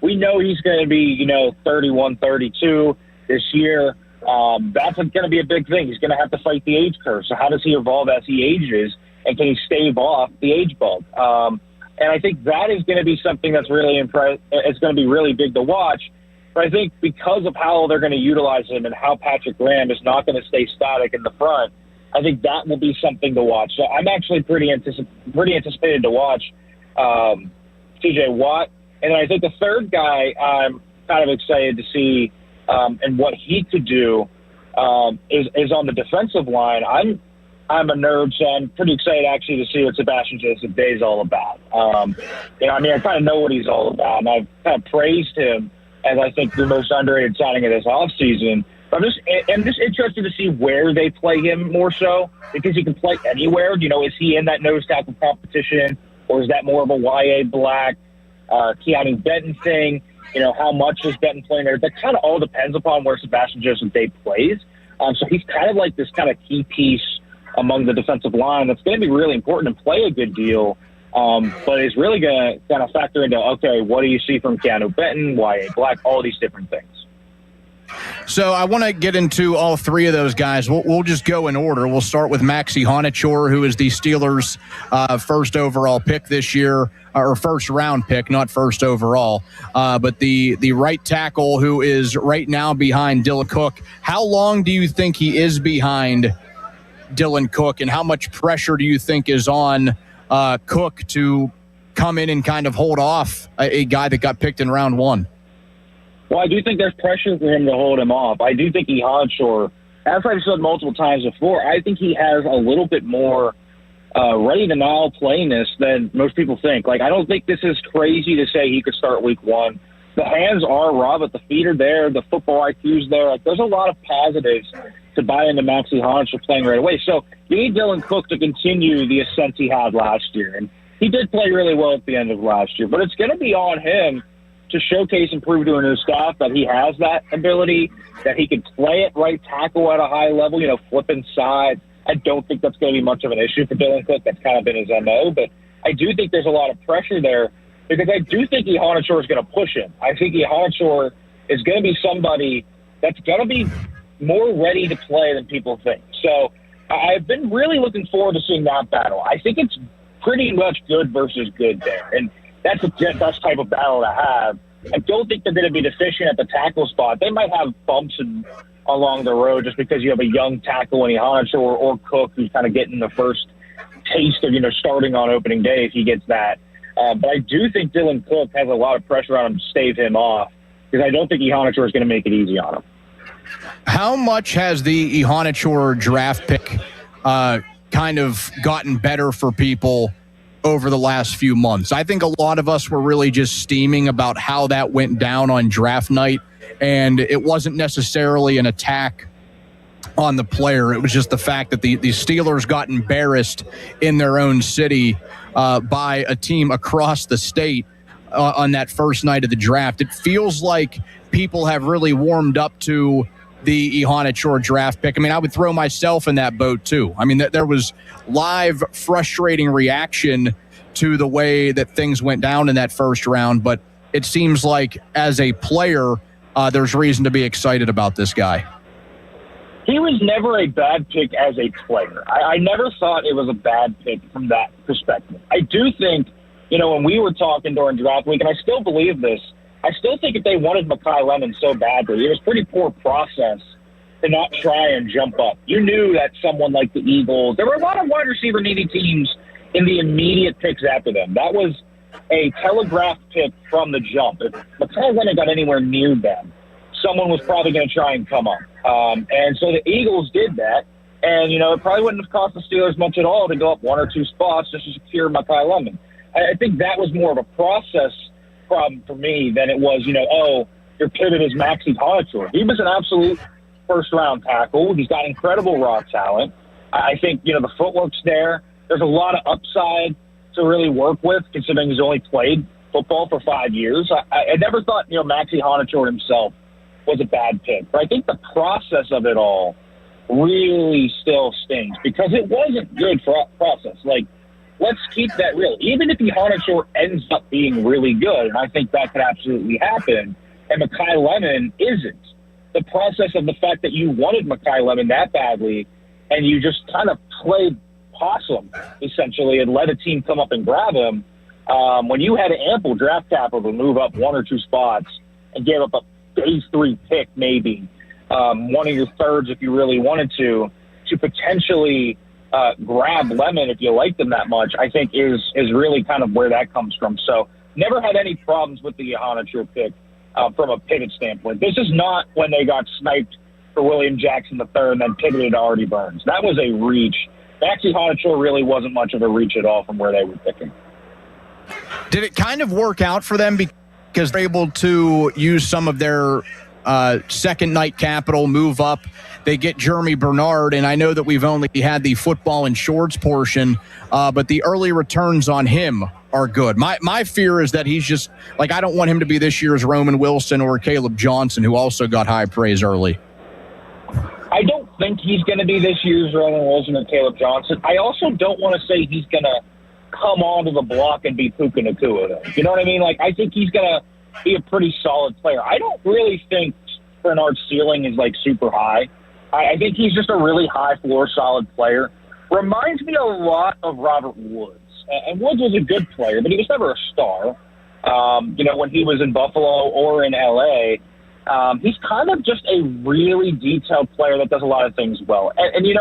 We know he's going to be, 31, 32 this year. That's going to be a big thing. He's going to have to fight the age curve. So how does he evolve as he ages, and can he stave off the age bug? And I think that is going to be something that's really it's going to be really big to watch. But I think because of how they're going to utilize him and how Patrick Graham is not going to stay static in the front, I think that will be something to watch. So I'm actually pretty anticipated to watch TJ Watt. And then I think the third guy I'm kind of excited to see and what he could do is on the defensive line. I'm a nerd, so I'm pretty excited actually to see what Sebastian Joseph Day is all about. I kind of know what he's all about, and I've kind of praised him as I think the most underrated signing of this offseason. I'm just interested to see where they play him more so, because he can play anywhere. You know, is he in that nose tackle competition, or is that more of a Y.A. Black, Keanu Benton thing? You know, how much is Benton playing there? That kind of all depends upon where Sebastian Joseph Day plays. So he's kind of like this kind of key piece among the defensive line that's going to be really important and play a good deal, but is really going to kind of factor into, okay, what do you see from Keanu Benton, Y.A. Black, all these different things. So I want to get into all three of those guys. We'll just go in order. We'll start with Maxi Honachor, who is the Steelers' first overall pick this year, or first round pick, not first overall. But the right tackle who is right now behind Dylan Cook. How long do you think he is behind Dylan Cook, and how much pressure do you think is on Cook to come in and kind of hold off a guy that got picked in round one? Well, I do think there's pressure for him to hold him off. I do think Honachor, as I've said multiple times before, I think he has a little bit more ready-to-now playiness than most people think. Like, I don't think this is crazy to say he could start week one. The hands are raw, but the feet are there. The football IQ's there. Like, there's a lot of positives to buy into Maxi Honachor playing right away. So you need Dylan Cook to continue the ascent he had last year. And he did play really well at the end of last year. But it's going to be on him to showcase and prove to a new staff that he has that ability, that he can play at right tackle at a high level, you know, flipping sides. I don't think that's going to be much of an issue for Dylan Cook. That's kind of been his MO. But I do think there's a lot of pressure there, because I do think Honachor is going to push him. I think Honachor is going to be somebody that's going to be more ready to play than people think. So I've been really looking forward to seeing that battle. I think it's pretty much good versus good there. And that's the best type of battle to have. I don't think they're going to be deficient at the tackle spot. They might have bumps along the road just because you have a young tackle in Honachor or Cook, who's kind of getting the first taste of, you know, starting on opening day if he gets that. But I do think Dylan Cook has a lot of pressure on him to stave him off, because I don't think Honachor is going to make it easy on him. How much has the Honachor draft pick kind of gotten better for people over the last few months? I think a lot of us were really just steaming about how that went down on draft night, and it wasn't necessarily an attack on the player. It was just the fact that the Steelers got embarrassed in their own city by a team across the state on that first night of the draft. It feels like people have really warmed up to the Honachor draft pick. I mean, I would throw myself in that boat too. I mean, there was live frustrating reaction to the way that things went down in that first round, but it seems like as a player, there's reason to be excited about this guy. He was never a bad pick as a player. I never thought it was a bad pick from that perspective. I do think, you know, when we were talking during draft week, and I still believe this, I still think if they wanted Makai Lemon so badly, it was pretty poor process to not try and jump up. You knew that someone like the Eagles, there were a lot of wide receiver needy teams in the immediate picks after them. That was a telegraphed pick from the jump. If Makai Lemon got anywhere near them, someone was probably going to try and come up. And so the Eagles did that. And, you know, it probably wouldn't have cost the Steelers much at all to go up one or two spots just to secure Makai Lemon. I think that was more of a process problem for me than it was, you know, oh, your pivot is Maxi Honachor. He was an absolute first-round tackle. He's got incredible raw talent. I think, you know, the footwork's there. There's a lot of upside to really work with, considering he's only played football for 5 years. I never thought, you know, Maxi Honachor himself was a bad pick. But I think the process of it all really still stings, because it wasn't good for process. Like, let's keep that real. Even if Honachor ends up being really good, and I think that could absolutely happen, and Makai Lemon isn't, the process of the fact that you wanted Makai Lemon that badly and you just kind of played possum, essentially, and let a team come up and grab him, when you had ample draft capital to move up one or two spots and give up a phase 3 pick, maybe, one of your thirds if you really wanted to potentially grab Lemon if you liked him that much, I think is really kind of where that comes from. So never had any problems with the Honachor pick from a pivot standpoint. This is not when they got sniped for William Jackson III and then pivoted to Artie Burns. That was a reach. Maxi Honachor really wasn't much of a reach at all from where they were picking. Did it kind of work out for them because they're able to use some of their second night capital, move up. They get Jeremy Bernard, and I know that we've only had the football and shorts portion, but the early returns on him are good. My fear is that he's just, like, I don't want him to be this year's Roman Wilson or Caleb Johnson, who also got high praise early. I don't think he's going to be this year's Roman Wilson or Caleb Johnson. I also don't want to say he's going to come onto the block and be Puka Nacua, though. You know what I mean? Like, I think he's going to be a pretty solid player. I don't really think Bernard's ceiling is, like, super high. I think he's just a really high-floor, solid player. Reminds me a lot of Robert Woods. And Woods was a good player, but he was never a star. When he was in Buffalo or in L.A., he's kind of just a really detailed player that does a lot of things well. And he's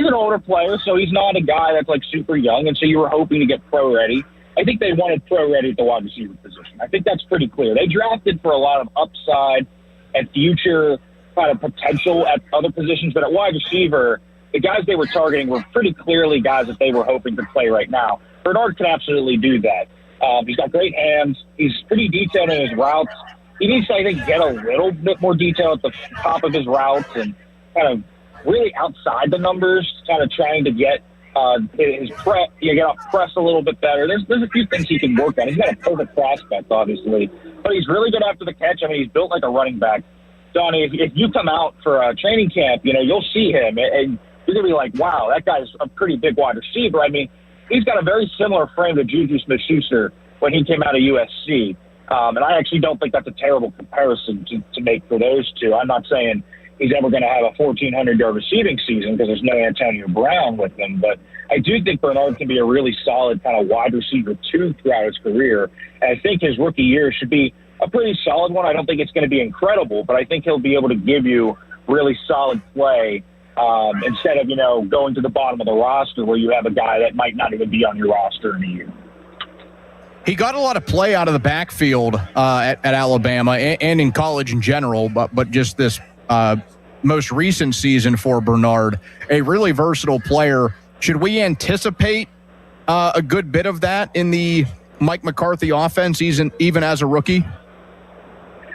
an older player, so he's not a guy that's, like, super young, and so you were hoping to get pro-ready. I think they wanted pro-ready at the wide receiver position. I think that's pretty clear. They drafted for a lot of upside and future kind of potential at other positions, but at wide receiver, the guys they were targeting were pretty clearly guys that they were hoping to play right now. Bernard can absolutely do that. He's got great hands. He's pretty detailed in his routes. He needs to, I think, get a little bit more detail at the top of his routes and kind of really outside the numbers, kind of trying to get his prep, get off press a little bit better. There's a few things he can work on. He's got a perfect prospect, obviously, but he's really good after the catch. I mean, he's built like a running back. Donnie, if you come out for a training camp, you'll see him, and you're going to be like, wow, that guy's a pretty big wide receiver. I mean, he's got a very similar frame to Juju Smith-Schuster when he came out of USC. And I actually don't think that's a terrible comparison to make for those two. I'm not saying he's ever going to have a 1,400-yard receiving season because there's no Antonio Brown with him. But I do think Bernard can be a really solid kind of wide receiver, too, throughout his career. And I think his rookie year should be a pretty solid one. I don't think it's going to be incredible, but I think he'll be able to give you really solid play instead of, going to the bottom of the roster where you have a guy that might not even be on your roster in a year. He got a lot of play out of the backfield at Alabama and in college in general, but just this most recent season for Bernard, a really versatile player. Should we anticipate a good bit of that in the Mike McCarthy offense, even as a rookie?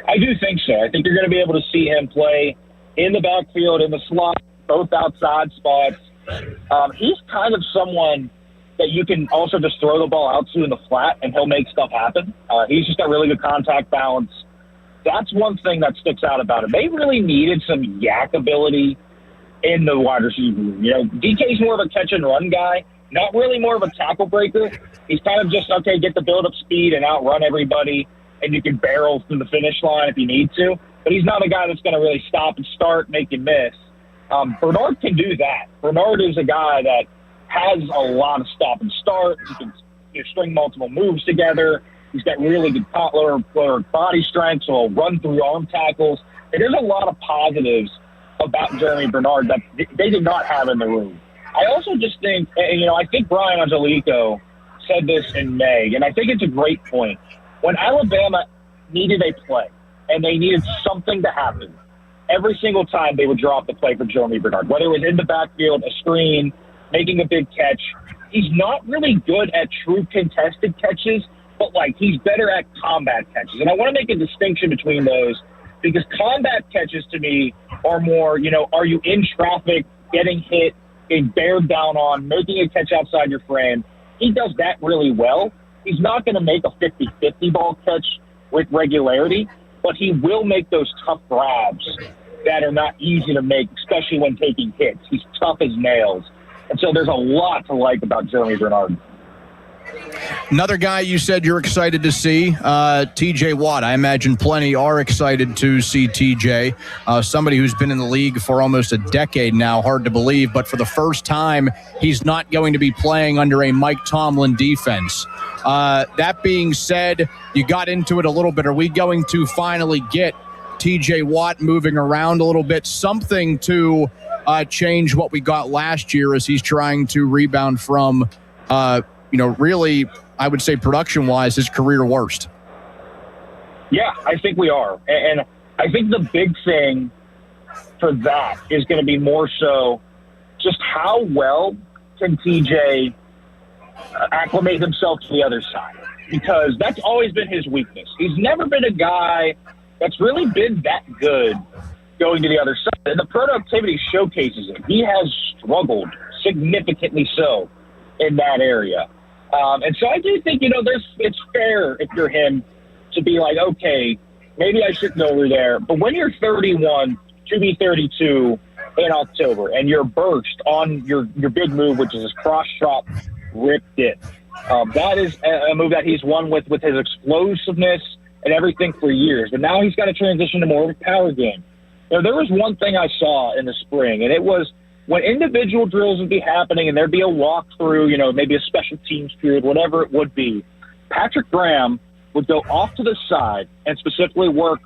I do think so. I think you're going to be able to see him play in the backfield, in the slot, both outside spots. He's kind of someone that you can also just throw the ball out to in the flat, and he'll make stuff happen. He's just got really good contact balance. That's one thing that sticks out about him. They really needed some yak ability in the wide receiver room. DK's more of a catch-and-run guy, not really more of a tackle breaker. He's kind of just, okay, get the build-up speed and outrun everybody, and you can barrel through the finish line if you need to. But he's not a guy that's going to really stop and start, make you miss. Bernard can do that. Bernard is a guy that has a lot of stop and start. He can string multiple moves together. He's got really good lower body strength, so he'll run through arm tackles. And there's a lot of positives about Jeremy Bernard that they did not have in the room. I also just think, I think Brian Angelico said this in May, and I think it's a great point. When Alabama needed a play and they needed something to happen, every single time they would draw up the play for Jeremy Bernard, whether it was in the backfield, a screen, making a big catch. He's not really good at true contested catches, but he's better at combat catches. And I want to make a distinction between those because combat catches to me are more, are you in traffic, getting hit, getting bared down on, making a catch outside your frame. He does that really well. He's not going to make a 50-50 ball catch with regularity, but he will make those tough grabs that are not easy to make, especially when taking hits. He's tough as nails. And so there's a lot to like about Jeremy Bernard. Another guy you said you're excited to see, T.J. Watt. I imagine plenty are excited to see T.J., somebody who's been in the league for almost a decade now, hard to believe, but for the first time, he's not going to be playing under a Mike Tomlin defense. That being said, you got into it a little bit. Are we going to finally get T.J. Watt moving around a little bit, something to change what we got last year as he's trying to rebound from really, I would say production-wise, his career worst? Yeah, I think we are. And I think the big thing for that is going to be more so just how well can TJ acclimate himself to the other side, because that's always been his weakness. He's never been a guy that's really been that good going to the other side. And the productivity showcases it. He has struggled significantly so in that area. And so I do think, it's fair if you're him to be like, okay, maybe I shouldn't go over there. But when you're 31 to be 32 in October and you're burst on your big move, which is his cross chop, ripped it. That is a move that he's won with his explosiveness and everything for years. But now he's got to transition to more of a power game. There was one thing I saw in the spring, and it was when individual drills would be happening and there'd be a walkthrough, maybe a special teams period, whatever it would be, Patrick Graham would go off to the side and specifically work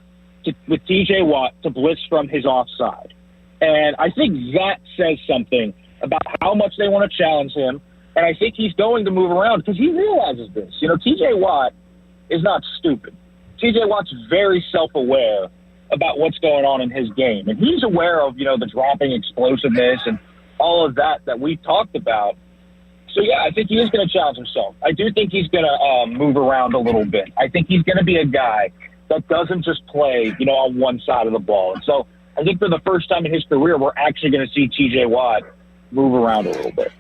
with TJ Watt to blitz from his offside. And I think that says something about how much they want to challenge him. And I think he's going to move around because he realizes this. TJ Watt is not stupid. TJ Watt's very self-aware about what's going on in his game. And he's aware of, the dropping explosiveness and all of that we've talked about. So, yeah, I think he is going to challenge himself. I do think he's going to move around a little bit. I think he's going to be a guy that doesn't just play, on one side of the ball. And so I think for the first time in his career, we're actually going to see TJ Watt move around a little bit.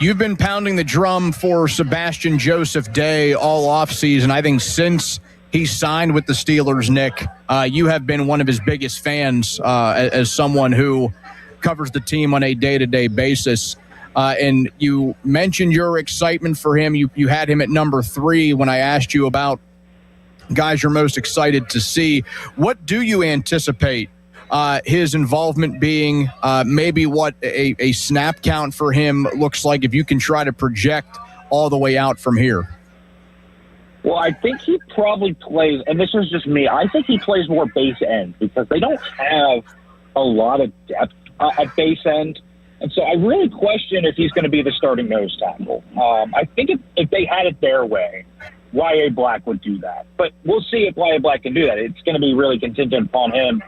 You've been pounding the drum for Sebastian Joseph Day all offseason. I think since he signed with the Steelers, Nick, you have been one of his biggest fans as someone who covers the team on a day-to-day basis. And you mentioned your excitement for him. You had him at number 3 when I asked you about guys you're most excited to see. What do you anticipate his involvement being, maybe what a snap count for him looks like if you can try to project all the way out from here? Well, I think he probably plays, and this is just me, I think he plays more base end because they don't have a lot of depth at base end. And so I really question if he's going to be the starting nose tackle. I think if they had it their way, Y.A. Black would do that. But we'll see if Y.A. Black can do that. It's going to be really contingent upon him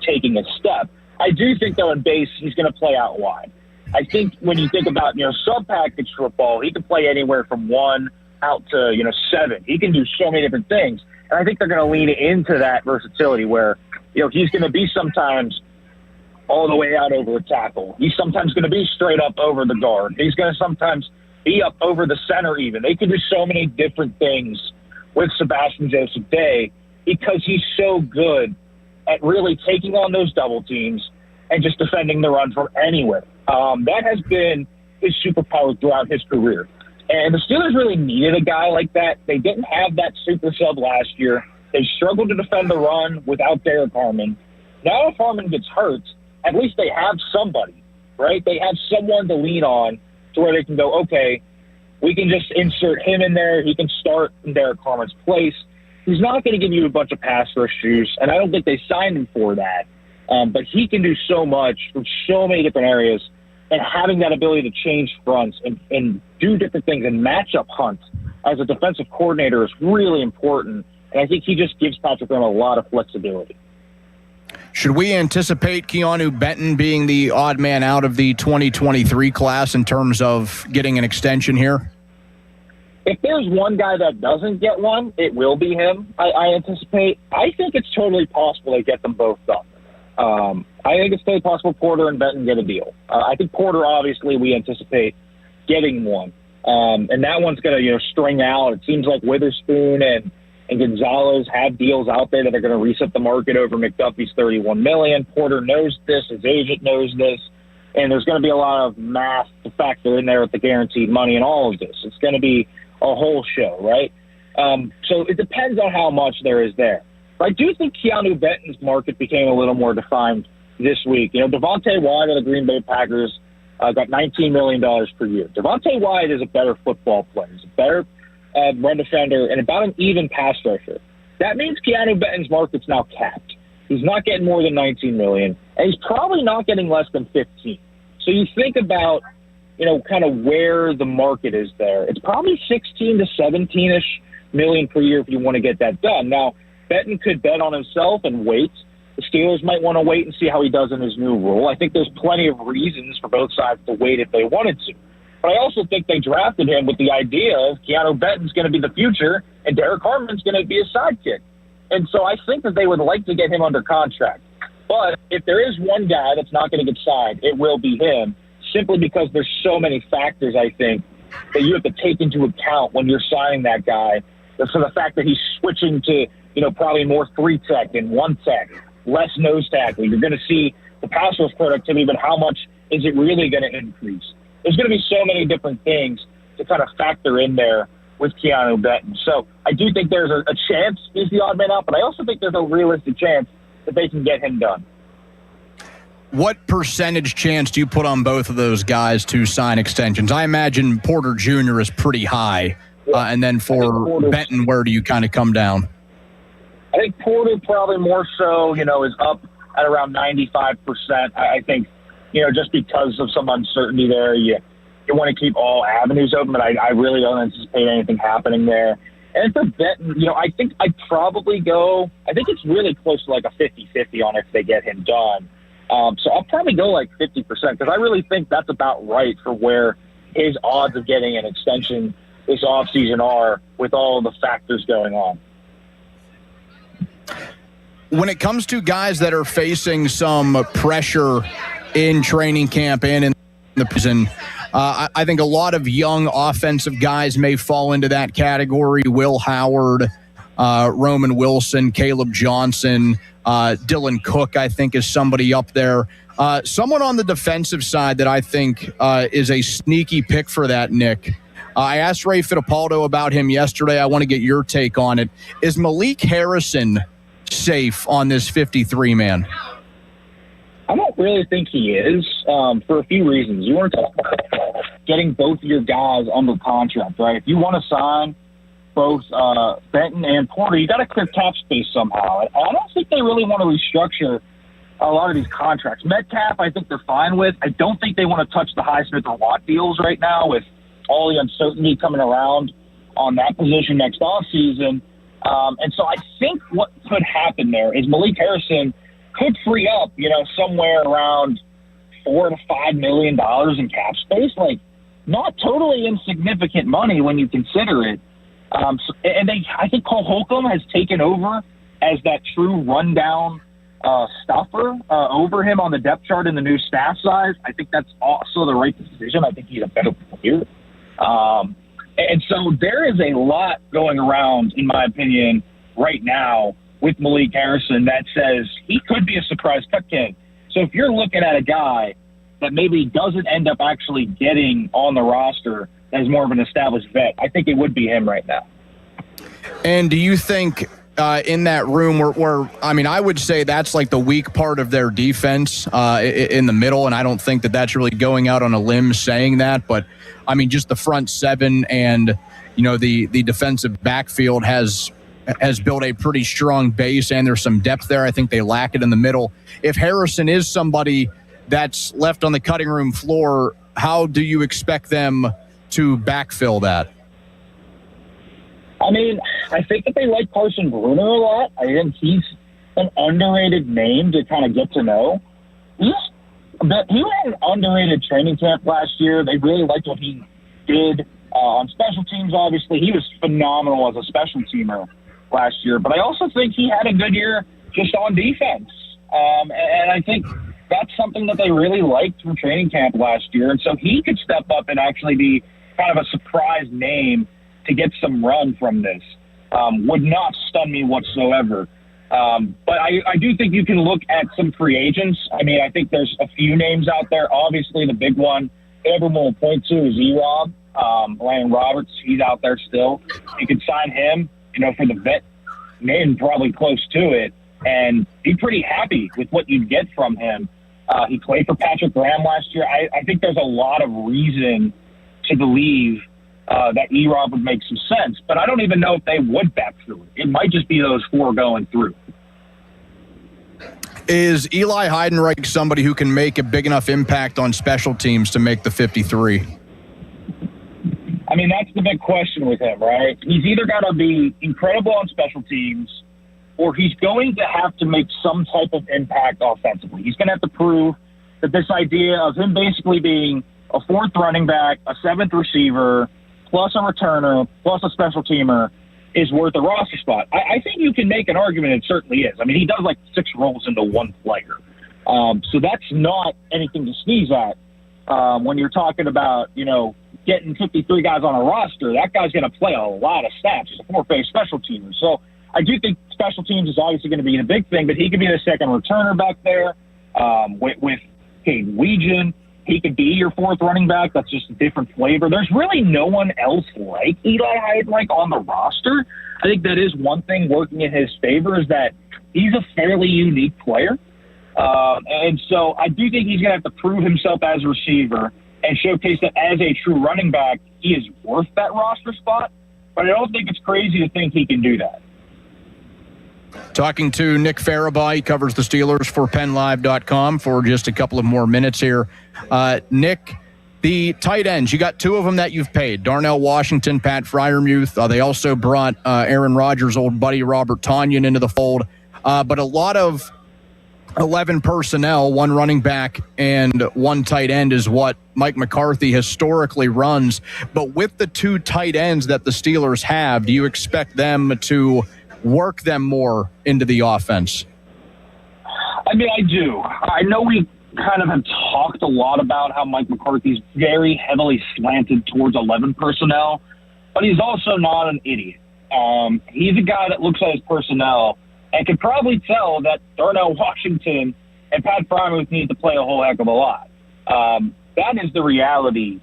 taking a step. I do think, though, in base, he's going to play out wide. I think when you think about, sub-package football, he can play anywhere from 1 out to, 7. He can do so many different things. And I think they're going to lean into that versatility where, he's going to be sometimes all the way out over a tackle. He's sometimes going to be straight up over the guard. He's going to sometimes be up over the center even. They can do so many different things with Sebastian Joseph Day because he's so good at really taking on those double teams and just defending the run from anywhere. That has been his superpower throughout his career. And the Steelers really needed a guy like that. They didn't have that super sub last year. They struggled to defend the run without Derek Harmon. Now if Harmon gets hurt, at least they have somebody, right? They have someone to lean on to where they can go, okay, we can just insert him in there. He can start in Derek Harmon's place. He's not going to give you a bunch of pass rush juice, and I don't think they signed him for that. But he can do so much from so many different areas, and having that ability to change fronts and do different things and match up hunt as a defensive coordinator is really important. And I think he just gives Patrick Graham a lot of flexibility. Should we anticipate Keanu Benton being the odd man out of the 2023 class in terms of getting an extension here? If there's one guy that doesn't get one, it will be him, I anticipate. I think it's totally possible they get them both done. I think it's totally possible Porter and Benton get a deal. I think Porter, obviously, we anticipate getting one. And that one's going to, string out. It seems like Witherspoon and Gonzalez have deals out there that are going to reset the market over McDuffie's $31 million. Porter knows this. His agent knows this. And there's going to be a lot of math to factor in there with the guaranteed money and all of this. It's going to be a whole show, right? So it depends on how much there is there. But I do think Keanu Benton's market became a little more defined this week. Devontae Wyatt of the Green Bay Packers got $19 million per year. Devontae Wyatt is a better football player. He's a better run defender and about an even pass rusher. That means Keanu Benton's market's now capped. He's not getting more than $19 million, and he's probably not getting less than $15. So you think about, kind of where the market is there. It's probably 16 to 17-ish million per year if you want to get that done. Now, Benton could bet on himself and wait. The Steelers might want to wait and see how he does in his new role. I think there's plenty of reasons for both sides to wait if they wanted to. But I also think they drafted him with the idea of Keanu Benton's going to be the future and Derek Harmon's going to be his sidekick. And so I think that they would like to get him under contract. But if there is one guy that's not going to get signed, it will be him, simply because there's so many factors, I think, that you have to take into account when you're signing that guy. So the fact that he's switching to, probably more 3-tech and 1-tech, less nose tackling. You're going to see the pass rush productivity, but how much is it really going to increase? There's going to be so many different things to kind of factor in there with Keanu Benton. So I do think there's a chance he's the odd man out, but I also think there's a realistic chance that they can get him done. What percentage chance do you put on both of those guys to sign extensions? I imagine Porter Jr. is pretty high. And then for Benton, where do you kind of come down? I think Porter probably more so, is up at around 95%. I think, just because of some uncertainty there, you want to keep all avenues open, but I really don't anticipate anything happening there. And for Benton, I think I'd probably go, I think it's really close to like a 50-50 on if they get him done. So I'll probably go like 50% because I really think that's about right for where his odds of getting an extension this offseason are with all the factors going on. When it comes to guys that are facing some pressure in training camp and in the prison, I think a lot of young offensive guys may fall into that category. Will Howard, Roman Wilson, Caleb Johnson, Dylan Cook, I think, is somebody up there. Someone on the defensive side that I think is a sneaky pick for that, Nick. I asked Ray Fittipaldo about him yesterday. I want to get your take on it. Is Malik Harrison safe on this 53-man? I don't really think he is for a few reasons. You want to talk about getting both of your guys under contract, right? If you want to sign both Benton and Porter, you got to clear cap space somehow. I don't think they really want to restructure a lot of these contracts. Metcalf, I think they're fine with. I don't think they want to touch the Highsmith or Watt deals right now with all the uncertainty coming around on that position next offseason. And so I think what could happen there is Malik Harrison could free up, somewhere around $4 to $5 million in cap space. Like, not totally insignificant money when you consider it. I think Cole Holcomb has taken over as that true rundown stuffer over him on the depth chart in the new staff size. I think that's also the right decision. I think he's a better player. And so there is a lot going around, in my opinion, right now with Malik Harrison that says he could be a surprise cut kid. So if you're looking at a guy that maybe doesn't end up actually getting on the roster as more of an established vet, I think it would be him right now. And do you think in that room where I would say that's like the weak part of their defense in the middle, and I don't think that that's really going out on a limb saying that, but just the front seven and, the defensive backfield has built a pretty strong base, and there's some depth there. I think they lack it in the middle. If Harrison is somebody that's left on the cutting room floor, how do you expect them to backfill that? I think that they like Carson Bruner a lot. I think he's an underrated name to kind of get to know. He had an underrated training camp last year. They really liked what he did on special teams, obviously. He was phenomenal as a special teamer last year. But I also think he had a good year just on defense. And I think that's something that they really liked from training camp last year. And so he could step up and actually be kind of a surprise name to get some run from this. Would not stun me whatsoever. But I do think you can look at some free agents. I think there's a few names out there. Obviously, the big one everyone will point to is E-Rob. Landon Roberts, he's out there still. You could sign him, for the vet name, probably close to it, and be pretty happy with what you'd get from him. He played for Patrick Graham last year. I think there's a lot of reason to believe that E-Rob would make some sense, but I don't even know if they would backfill it. It might just be those four going through. Is Eli Heidenreich somebody who can make a big enough impact on special teams to make the 53? That's the big question with him, right? He's either got to be incredible on special teams or he's going to have to make some type of impact offensively. He's going to have to prove that this idea of him basically being a fourth running back, a seventh receiver, plus a returner, plus a special teamer, is worth a roster spot. I think you can make an argument it certainly is. I mean, he does like 6 roles into one player. So that's not anything to sneeze at. When you're talking about, getting 53 guys on a roster, that guy's going to play a lot of snaps. He's a 4-phase special teamer. So I do think special teams is obviously going to be a big thing, but he could be the second returner back there with Cade Weegan. He could be your 4th running back. That's just a different flavor. There's really no one else like Eli Heidreich on the roster. I think that is one thing working in his favor is that he's a fairly unique player. And so I do think he's going to have to prove himself as a receiver and showcase that as a true running back, he is worth that roster spot. But I don't think it's crazy to think he can do that. Talking to Nick Farabaugh, he covers the Steelers for PennLive.com for just a couple of more minutes here. Nick, the tight ends, you got 2 of them that you've paid, Darnell Washington, Pat Freiermuth. They also brought Aaron Rodgers' old buddy Robert Tonyan into the fold. But a lot of 11 personnel, 1 running back and 1 tight end is what Mike McCarthy historically runs. But with the 2 tight ends that the Steelers have, do you expect them to work them more into the offense? I mean, I do. I know we kind of have talked a lot about how Mike McCarthy's very heavily slanted towards 11 personnel, but he's also not an idiot. He's a guy that looks at his personnel and can probably tell that Darnell Washington and Pat Freiermuth need to play a whole heck of a lot. That is the reality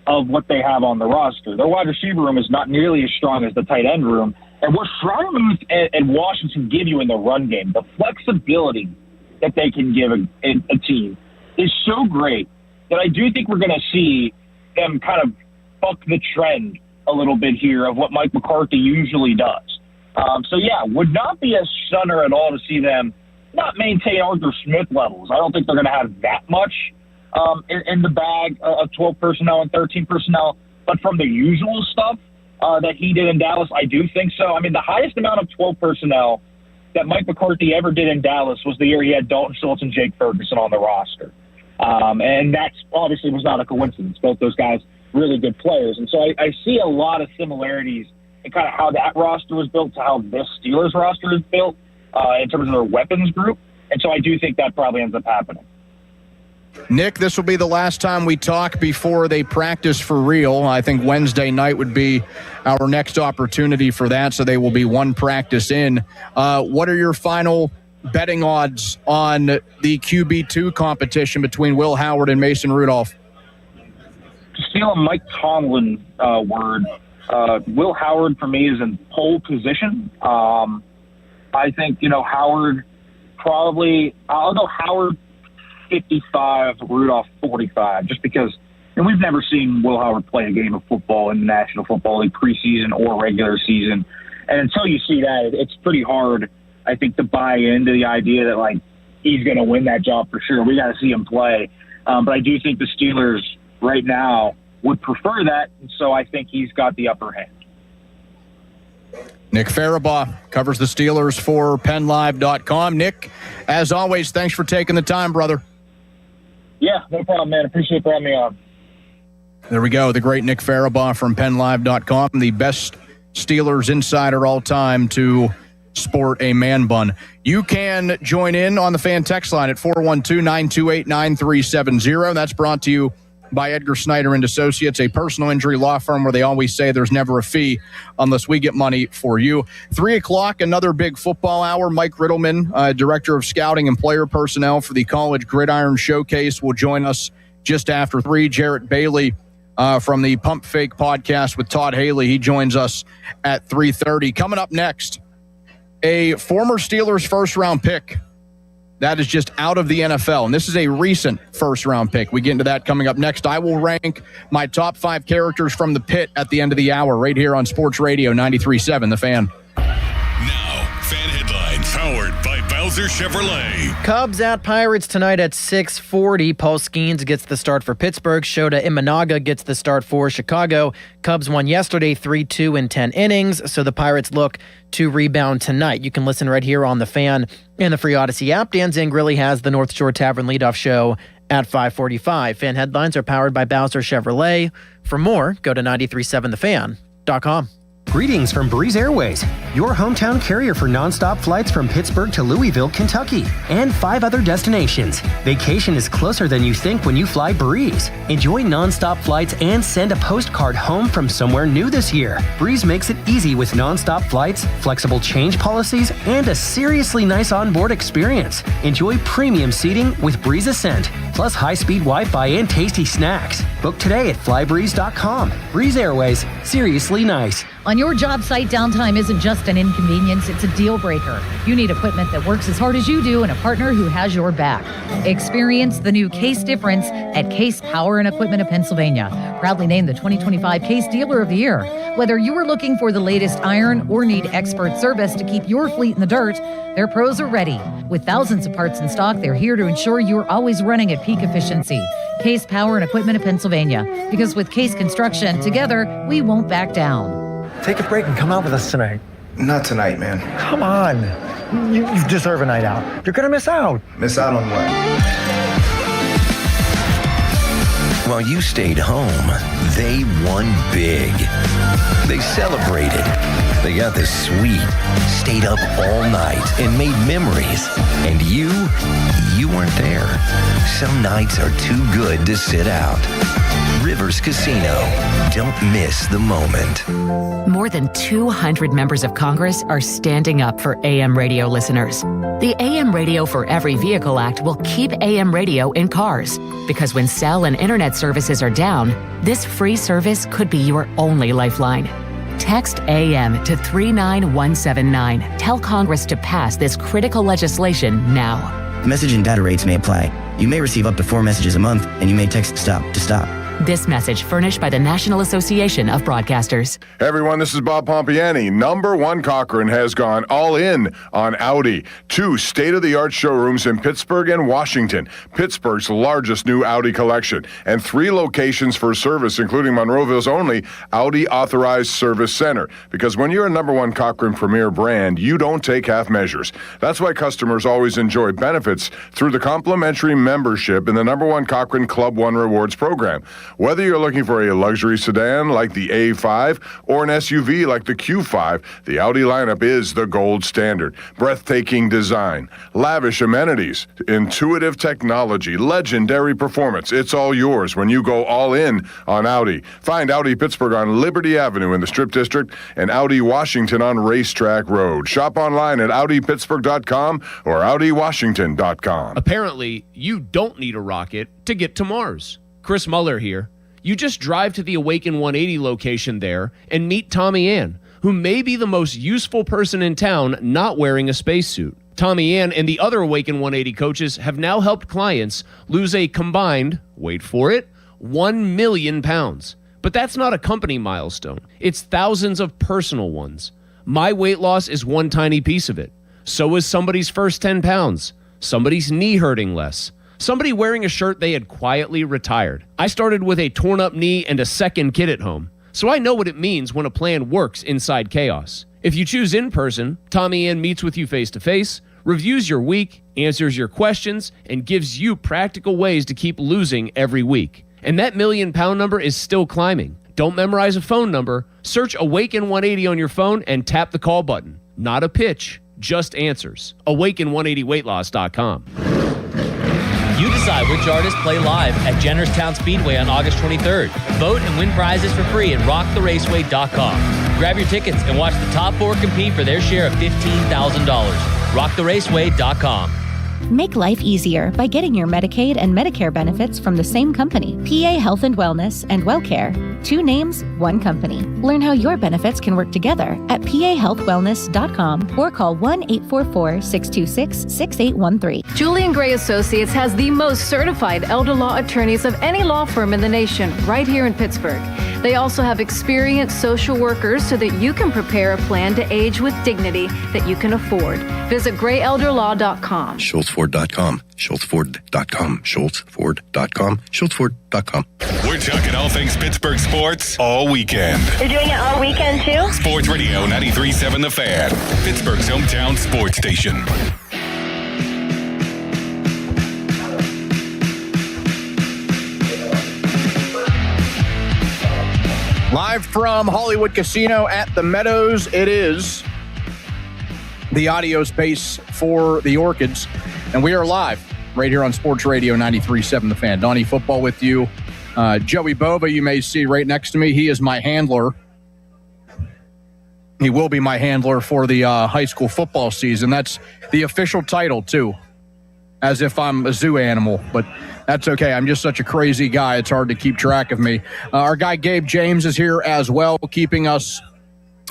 of what they have on the roster. Their wide receiver room is not nearly as strong as the tight end room. And what Freiermuth and Washington give you in the run game, the flexibility that they can give a team is so great that I do think we're going to see them kind of buck the trend a little bit here of what Mike McCarthy usually does. Would not be a stunner at all to see them not maintain Arthur Smith levels. I don't think they're going to have that much in the bag of 12 personnel and 13 personnel. But from the usual stuff that he did in Dallas, I do think so. I mean, the highest amount of 12 personnel that Mike McCarthy ever did in Dallas was the year he had Dalton Schultz and Jake Ferguson on the roster. And that obviously was not a coincidence. Both those guys really good players. And so I see a lot of similarities in kind of how that roster was built to how this Steelers roster is built in terms of their weapons group. And so I do think that probably ends up happening. Nick, this will be the last time we talk before they practice for real. I think Wednesday night would be our next opportunity for that, so they will be 1 practice in. What are your final betting odds on the QB2 competition between Will Howard and Mason Rudolph? To steal a Mike Tomlin word, Will Howard for me is in pole position. I think, Howard probably, I'll go Howard 55, Rudolph 45, just because we've never seen Will Howard play a game of football in the National Football League preseason or regular season. And until you see that, it's pretty hard, I think, to buy into the idea that, he's going to win that job for sure. We got to see him play. But I do think the Steelers right now would prefer that, and so I think he's got the upper hand. Nick Farabaugh covers the Steelers for PennLive.com. Nick, as always, thanks for taking the time, brother. Yeah, no problem, man. Appreciate you having me on. There we go. The great Nick Farabaugh from PennLive.com, the best Steelers insider all time to sport a man bun. You can join in on the fan text line at 412-928-9370. That's brought to you by Edgar Snyder and Associates, a personal injury law firm where they always say there's never a fee unless we get money for you. 3 o'clock, another big football hour. Mike Riddleman, Director of Scouting and Player Personnel for the College Gridiron Showcase, will join us just after 3. Jarrett Bailey from the Pump Fake podcast with Todd Haley, he joins us at 3:30. Coming up next, a former Steelers first-round pick that is just out of the NFL. And this is a recent first-round pick. We get into that coming up next. I will rank my top 5 characters from the pit at the end of the hour right here on Sports Radio 93.7 The Fan. Now, fan headlines powered by Bowser Chevrolet. Cubs at Pirates tonight at 6:40. Paul Skeens gets the start for Pittsburgh. Shota Imanaga gets the start for Chicago. Cubs won yesterday 3-2 in 10 innings, so the Pirates look to rebound tonight. You can listen right here on The Fan and the free Odyssey app. Dan Zangrilli has the North Shore Tavern leadoff show at 5:45. Fan headlines are powered by Bowser Chevrolet. For more, go to 937thefan.com. Greetings from Breeze Airways, your hometown carrier for nonstop flights from Pittsburgh to Louisville, Kentucky, and 5 other destinations. Vacation is closer than you think when you fly Breeze. Enjoy nonstop flights and send a postcard home from somewhere new this year. Breeze makes it easy with nonstop flights, flexible change policies, and a seriously nice onboard experience. Enjoy premium seating with Breeze Ascent, plus high-speed Wi-Fi and tasty snacks. Book today at flybreeze.com. Breeze Airways, seriously nice. On your job site, downtime isn't just an inconvenience, it's a deal breaker. You need equipment that works as hard as you do and a partner who has your back. Experience the new Case difference at Case Power and Equipment of Pennsylvania. Proudly named the 2025 Case Dealer of the Year. Whether you are looking for the latest iron or need expert service to keep your fleet in the dirt, their pros are ready. With thousands of parts in stock, they're here to ensure you're always running at peak efficiency. Case Power and Equipment of Pennsylvania. Because with Case Construction, together, we won't back down. Take a break and come out with us tonight. Not tonight, man. Come on. You deserve a night out. You're going to miss out. Miss out on what? While you stayed home, they won big. They celebrated. They got the suite, stayed up all night, and made memories. And you weren't there. Some nights are too good to sit out. Rivers Casino. Don't miss the moment. More than 200 members of Congress are standing up for AM radio listeners. The AM Radio for Every Vehicle Act will keep AM radio in cars, because when cell and internet services are down, this free service could be your only lifeline. Text AM to 39179. Tell Congress to pass this critical legislation now. Message and data rates may apply. You may receive up to 4 messages a month, and you may text STOP to stop. This message furnished by the National Association of Broadcasters. Hey everyone, this is Bob Pompiani. Number One Cochrane has gone all in on Audi. 2 state-of-the-art showrooms in Pittsburgh and Washington, Pittsburgh's largest new Audi collection, and 3 locations for service, including Monroeville's only Audi Authorized Service Center. Because when you're a Number One Cochrane Premier brand, you don't take half measures. That's why customers always enjoy benefits through the complimentary membership in the Number One Cochrane Club One Rewards program. Whether you're looking for a luxury sedan like the A5 or an SUV like the Q5, the Audi lineup is the gold standard. Breathtaking design, lavish amenities, intuitive technology, legendary performance. It's all yours when you go all in on Audi. Find Audi Pittsburgh on Liberty Avenue in the Strip District and Audi Washington on Racetrack Road. Shop online at AudiPittsburgh.com or AudiWashington.com. Apparently, you don't need a rocket to get to Mars. Chris Muller here. You just drive to the Awaken 180 location there and meet Tommy Ann, who may be the most useful person in town not wearing a spacesuit. Tommy Ann and the other Awaken 180 coaches have now helped clients lose a combined, wait for it, 1 million pounds. But that's not a company milestone. It's thousands of personal ones. My weight loss is one tiny piece of it. So is somebody's first 10 pounds. Somebody's knee hurting less. Somebody wearing a shirt they had quietly retired. I started with a torn up knee and a second kid at home, so I know what it means when a plan works inside chaos. If you choose in person, Tommy Ann meets with you face to face, reviews your week, answers your questions, and gives you practical ways to keep losing every week. And that million-pound number is still climbing. Don't memorize a phone number. Search Awaken 180 on your phone and tap the call button. Not a pitch, just answers. Awaken180weightloss.com. You decide which artists play live at Jennerstown Speedway on August 23rd. Vote and win prizes for free at rocktheraceway.com. Grab your tickets and watch the top 4 compete for their share of $15,000. rocktheraceway.com. Make life easier by getting your Medicaid and Medicare benefits from the same company. PA Health and Wellness and WellCare. 2 names, 1 company. Learn how your benefits can work together at pahealthwellness.com or call 1-844-626-6813. Julian Gray Associates has the most certified elder law attorneys of any law firm in the nation, right here in Pittsburgh. They also have experienced social workers so that you can prepare a plan to age with dignity that you can afford. Visit grayelderlaw.com. SchultzFord.com. SchultzFord.com. SchultzFord.com. SchultzFord.com. We're talking all things Pittsburgh sports all weekend. You're doing it all weekend, too? Sports Radio 93.7 The Fan, Pittsburgh's hometown sports station. Live Live from Hollywood Casino at the Meadows. It is the audio space for the Orchids, and we are live right here on Sports Radio 93.7 The Fan. Donnie Football with you. Joey Bova, you may see right next to me. He is my handler. He will be my handler for the high school football season. That's the official title, too, as if I'm a zoo animal, but that's okay. I'm just such a crazy guy. It's hard to keep track of me. Our guy Gabe James is here as well, keeping us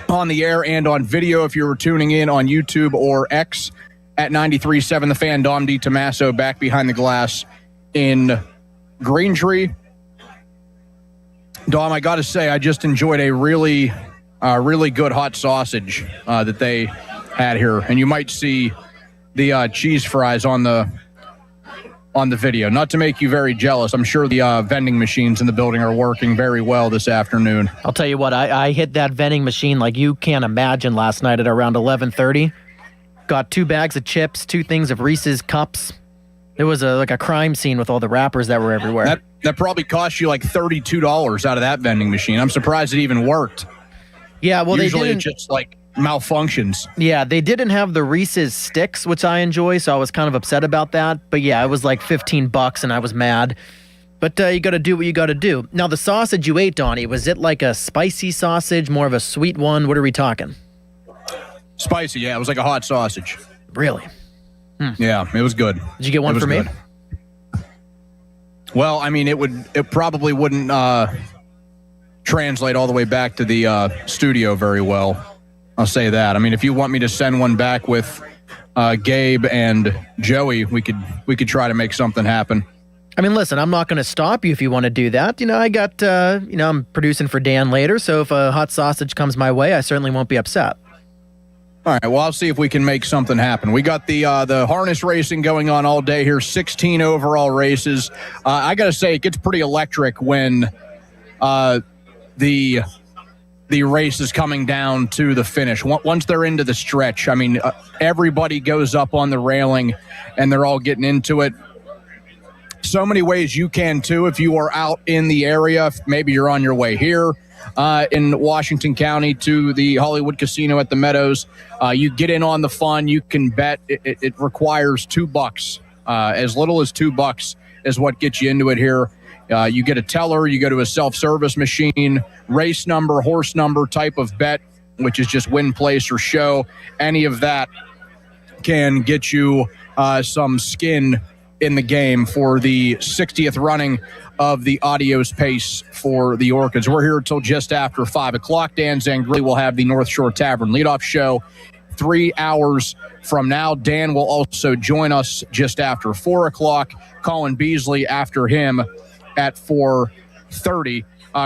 on the air and on video if you're tuning in on YouTube or X at 93.7 The Fan. Dom DiTomaso back behind the glass in Greentree. Dom, I got to say, I just enjoyed a really good hot sausage that they had here. And you might see the cheese fries on the video. Not to make you very jealous, I'm sure the vending machines in the building are working very well this afternoon. I'll tell you what, I hit that vending machine like you can't imagine last night at around 11:30. Got 2 bags of chips, 2 things of Reese's cups. It was like a crime scene with all the wrappers that were everywhere. That probably cost you like $32 out of that vending machine. I'm surprised it even worked. Yeah, well, usually they it just like malfunctions. Yeah, they didn't have the Reese's sticks, which I enjoy, so I was kind of upset about that. But yeah, it was like $15 and I was mad. But you got to do what you got to do. Now, the sausage you ate, Donnie, was it like a spicy sausage, more of a sweet one? What are we talking? Spicy, yeah. It was like a hot sausage. Really? Yeah, it was good. Did you get one for me? Good. Well, I mean, it probably wouldn't translate all the way back to the studio very well. I'll say that. I mean, if you want me to send one back with Gabe and Joey, we could try to make something happen. I mean, listen, I'm not going to stop you if you want to do that. I got, I'm producing for Dan later, so if a hot sausage comes my way, I certainly won't be upset. All right, well, I'll see if we can make something happen. We got the harness racing going on all day here, 16 overall races. I got to say, it gets pretty electric when the race is coming down to the finish. Once they're into the stretch, I mean, everybody goes up on the railing, and they're all getting into it. So many ways you can, too, if you are out in the area. Maybe you're on your way here in Washington County to the Hollywood Casino at the Meadows. You get in on the fun. You can bet. It requires $2. As little as $2 is what gets you into it here. You get a teller. You go to a self-service machine, race number, horse number type of bet, which is just win, place, or show. Any of that can get you some skin in the game for the 60th running of the Adios Pace for the Orchids. We're here until just after 5 o'clock. Dan Zangrilli will have the North Shore Tavern leadoff show 3 hours from now. Dan will also join us just after 4 o'clock. Colin Beasley after him at 4:30.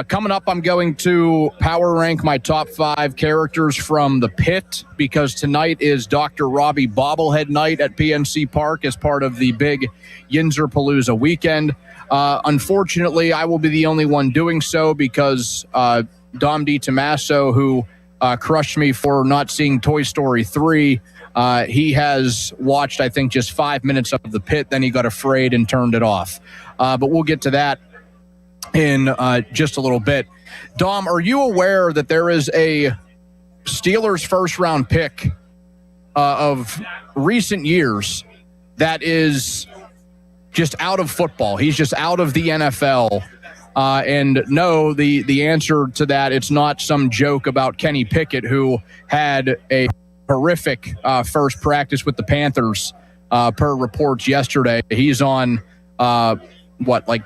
Coming up, I'm going to power rank my top 5 characters from the pit because tonight is Dr. Robbie Bobblehead night at PNC Park as part of the big Yinzer-Palooza weekend. Unfortunately, I will be the only one doing so because Dom DiTomaso, who crushed me for not seeing Toy Story 3, he has watched, I think, just 5 minutes of the pit. Then he got afraid and turned it off. But we'll get to that in just a little bit. Dom, are you aware that there is a Steelers first-round pick of recent years that is just out of football? He's just out of the NFL. And no, the answer to that, it's not some joke about Kenny Pickett, who had a horrific first practice with the Panthers per reports yesterday. He's on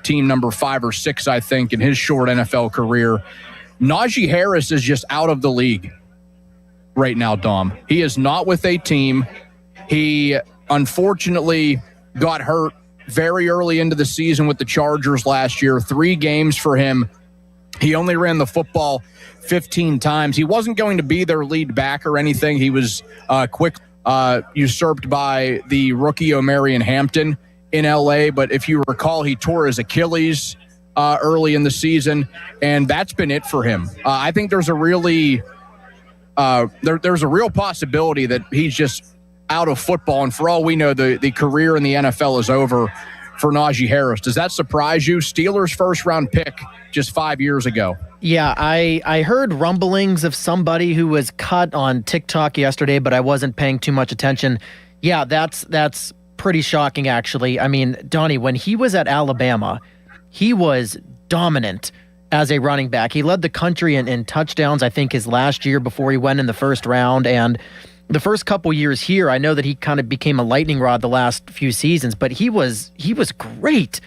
team number 5 or 6, I think, in his short NFL career. Najee Harris is just out of the league right now, Dom. He is not with a team. He unfortunately got hurt very early into the season with the Chargers last year. 3 games for him. He only ran the football 15 times. He wasn't going to be their lead back or anything. He was quick usurped by the rookie Omarion Hampton in LA, but if you recall, he tore his Achilles early in the season, and that's been it for him. I think there's a really there's a real possibility that he's just out of football, and for all we know, the career in the NFL is over for Najee Harris. Does that surprise you? Steelers first-round pick just 5 years ago. Yeah, I heard rumblings of somebody who was cut on TikTok yesterday, but I wasn't paying too much attention. Yeah, that's pretty shocking, actually. I mean, Donnie, when he was at Alabama, he was dominant as a running back. He led the country in touchdowns, I think, his last year before he went in the first round. And the first couple years here, I know that he kind of became a lightning rod the last few seasons, but he was great.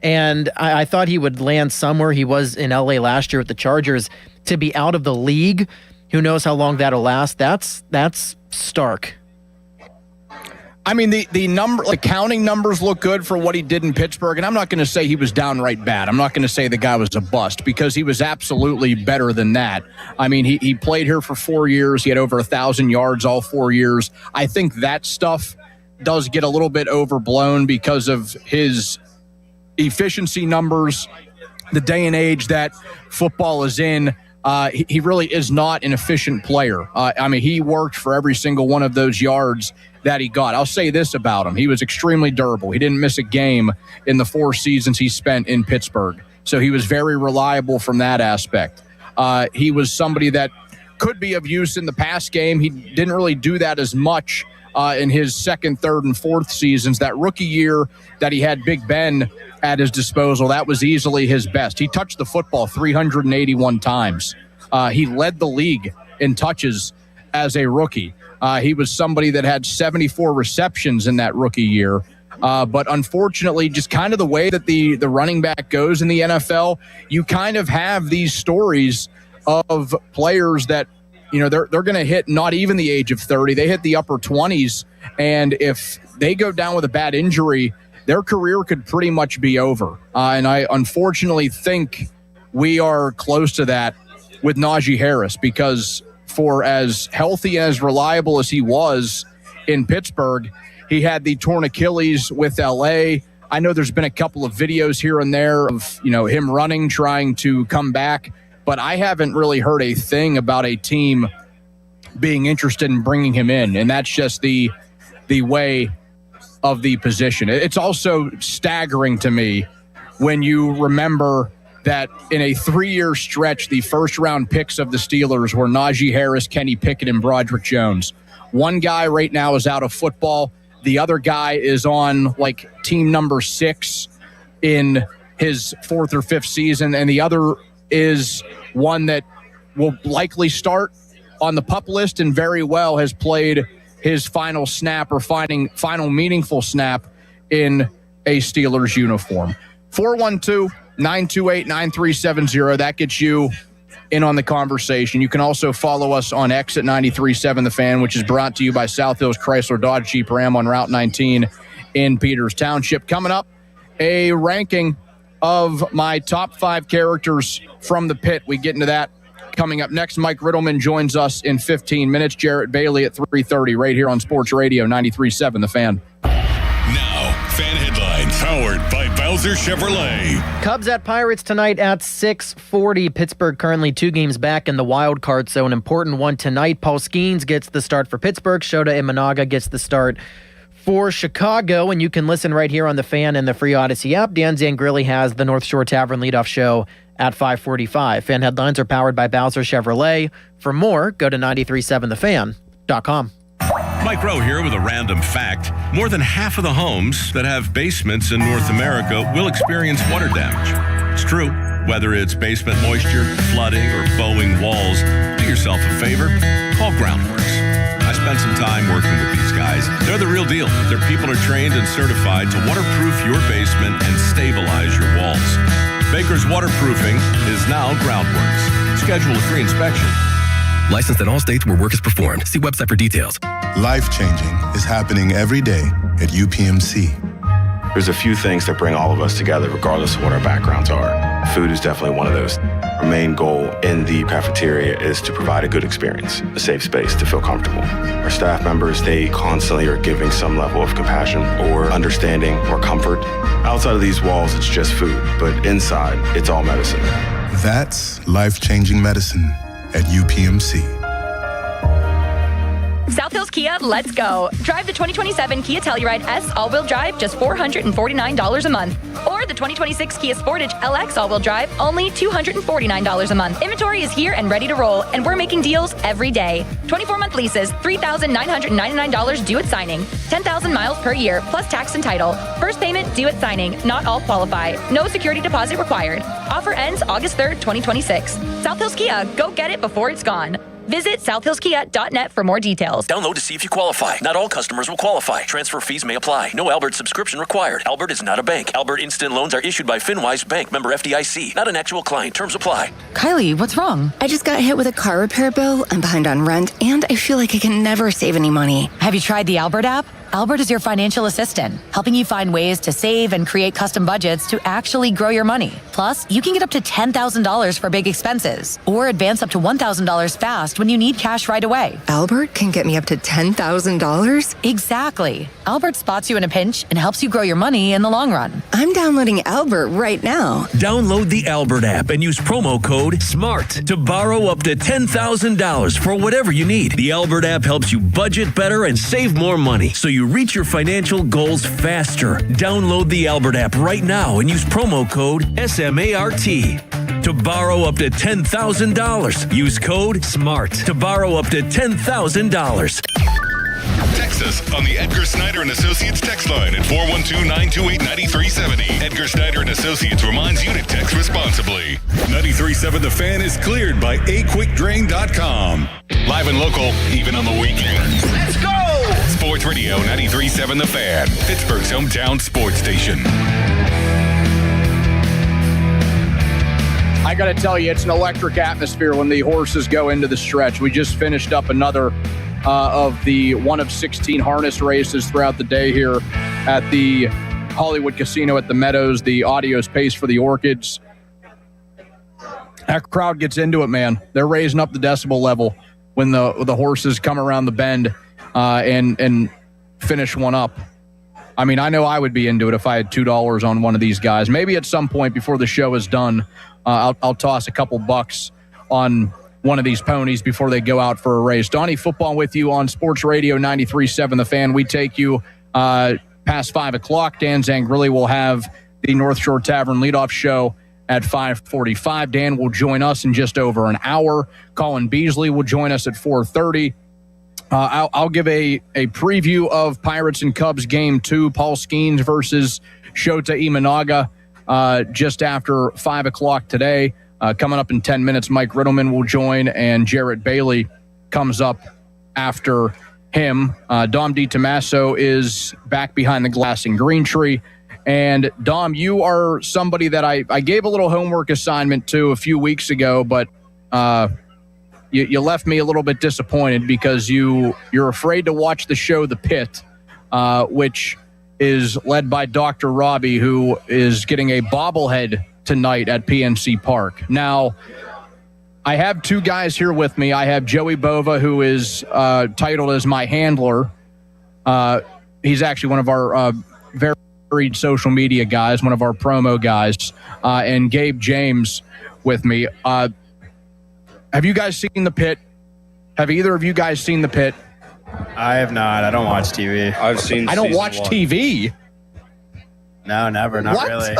And I thought he would land somewhere. He was in LA last year with the Chargers. To be out of the league, who knows how long that'll last? That's stark. I mean, the counting numbers look good for what he did in Pittsburgh, and I'm not going to say he was downright bad. I'm not going to say the guy was a bust, because he was absolutely better than that. I mean, he played here for 4 years. He had over 1,000 yards all 4 years. I think that stuff does get a little bit overblown because of his efficiency numbers, the day and age that football is in. He really is not an efficient player. I mean, he worked for every single one of those yards that he got. I'll say this about him. He was extremely durable. He didn't miss a game in the 4 seasons he spent in Pittsburgh. So he was very reliable from that aspect. He was somebody that could be of use in the pass game. He didn't really do that as much in his second, third, and fourth seasons. That rookie year that he had Big Ben at his disposal, that was easily his best. He touched the football 381 times. He led the league in touches as a rookie. He was somebody that had 74 receptions in that rookie year. But unfortunately, just kind of the way that the running back goes in the NFL, you kind of have these stories of players that, you know, they're going to hit not even the age of 30. They hit the upper 20s. And if they go down with a bad injury, their career could pretty much be over. And I unfortunately think we are close to that with Najee Harris, because for as healthy and as reliable as he was in Pittsburgh, he had the torn Achilles with LA. I know there's been a couple of videos here and there of, you know, him running, trying to come back, but I haven't really heard a thing about a team being interested in bringing him in. And that's just the way of the position. It's also staggering to me when you remember that in a 3-year stretch, the first-round picks of the Steelers were Najee Harris, Kenny Pickett, and Broderick Jones. One guy right now is out of football. The other guy is on, like, team number 6 in his 4th or 5th season, and the other is one that will likely start on the PUP list and very well has played his final snap or final meaningful snap in a Steelers uniform. 412-928-9370. That gets you in on the conversation. You can also follow us on X at 93.7 The Fan, which is brought to you by South Hills Chrysler Dodge Jeep Ram on Route 19 in Peters Township. Coming up, a ranking of my top 5 characters from the pit. We get into that coming up next. Mike Riddleman joins us in 15 minutes. Jarrett Bailey at 3:30 right here on Sports Radio 93.7 The Fan. Now, Fan Headlines, powered by Bowser Chevrolet. Cubs at Pirates tonight at 6:40. Pittsburgh currently 2 games back in the wild card, so an important one tonight. Paul Skeens gets the start for Pittsburgh. Shota Imanaga gets the start for Chicago, and you can listen right here on The Fan and the free Odyssey app. Dan Zangrilli has the North Shore Tavern leadoff show at 5:45. Fan Headlines are powered by Bowser Chevrolet. For more, go to 937thefan.com. Mike Rowe here with a random fact. More than half of the homes that have basements in North America will experience water damage. It's true. Whether it's basement moisture, flooding, or bowing walls, do yourself a favor. Call Groundworks. I spent some time working with these guys. They're the real deal. Their people are trained and certified to waterproof your basement and stabilize your walls. Baker's Waterproofing is now Groundworks. Schedule a free inspection. Licensed in all states where work is performed. See website for details. Life-changing is happening every day at UPMC. There's a few things that bring all of us together regardless of what our backgrounds are. Food is definitely one of those. Our main goal in the cafeteria is to provide a good experience, a safe space to feel comfortable. Our staff members, they constantly are giving some level of compassion or understanding or comfort. Outside of these walls, it's just food, but inside, it's all medicine. That's life-changing medicine at UPMC. South Hills Kia, let's go. Drive the 2027 Kia Telluride S all-wheel drive, just $449 a month. Or the 2026 Kia Sportage LX all-wheel drive, only $249 a month. Inventory is here and ready to roll, and we're making deals every day. 24-month leases, $3,999 due at signing. 10,000 miles per year, plus tax and title. First payment due at signing. Not all qualify. No security deposit required. Offer ends August 3rd, 2026. South Hills Kia, go get it before it's gone. Visit southhillskia.net for more details. Download to see if you qualify. Not all customers will qualify. Transfer fees may apply. No Albert subscription required. Albert is not a bank. Albert Instant Loans are issued by FinWise Bank, member FDIC. Not an actual client. Terms apply. Kylie, what's wrong? I just got hit with a car repair bill. I'm behind on rent, and I feel like I can never save any money. Have you tried the Albert app? Albert is your financial assistant, helping you find ways to save and create custom budgets to actually grow your money. Plus, you can get up to $10,000 for big expenses, or advance up to $1,000 fast when you need cash right away. Albert can get me up to $10,000? Exactly. Albert spots you in a pinch and helps you grow your money in the long run. I'm downloading Albert right now. Download the Albert app and use promo code SMART to borrow up to $10,000 for whatever you need. The Albert app helps you budget better and save more money, so you reach your financial goals faster. Download the Albert app right now and use promo code SMART to borrow up to $10,000. Use code SMART to borrow up to $10,000. Text us on the Edgar Snyder and Associates text line at 412-928-9370. Edgar Snyder and Associates reminds you to text responsibly. 93.7 The Fan is cleared by aquickdrain.com. Live and local, even on the weekends. Let's go! Sports Radio 93.7 The Fan, Pittsburgh's hometown sports station. I got to tell you, it's an electric atmosphere when the horses go into the stretch. We just finished up another of the one of 16 harness races throughout the day here at the Hollywood Casino at the Meadows. The audio's paced for the Orchids. That crowd gets into it, man. They're raising up the decibel level when the horses come around the bend and finish one up. I mean, I know I would be into it if I had $2 on one of these guys. Maybe at some point before the show is done, I'll toss a couple bucks on one of these ponies before they go out for a race. Donnie Football with you on Sports Radio 93.7 The Fan. We take you past 5 o'clock. Dan Zangrilli will have the North Shore Tavern leadoff show at 5:45. Dan will join us in just over an hour. Colin Beasley will join us at 4:30. I'll give a preview of Pirates and Cubs Game 2, Paul Skeens versus Shota Imanaga, just after 5 o'clock today. Coming up in 10 minutes, Mike Riddleman will join, and Jarrett Bailey comes up after him. Dom DiTomaso is back behind the glass in Green Tree. And, Dom, you are somebody that I gave a little homework assignment to a few weeks ago, but you left me a little bit disappointed because you're afraid to watch the show The Pit, which is led by Dr. Robbie, who is getting a bobblehead tonight at PNC Park. Now, I have two guys here with me. I have Joey Bova, who is titled as my handler. He's actually one of our varied social media guys, one of our promo guys, and Gabe James with me. Have you guys seen The Pit? Have either of you guys seen The Pit? I have not. I don't watch TV. I don't watch TV. No, never. Not really.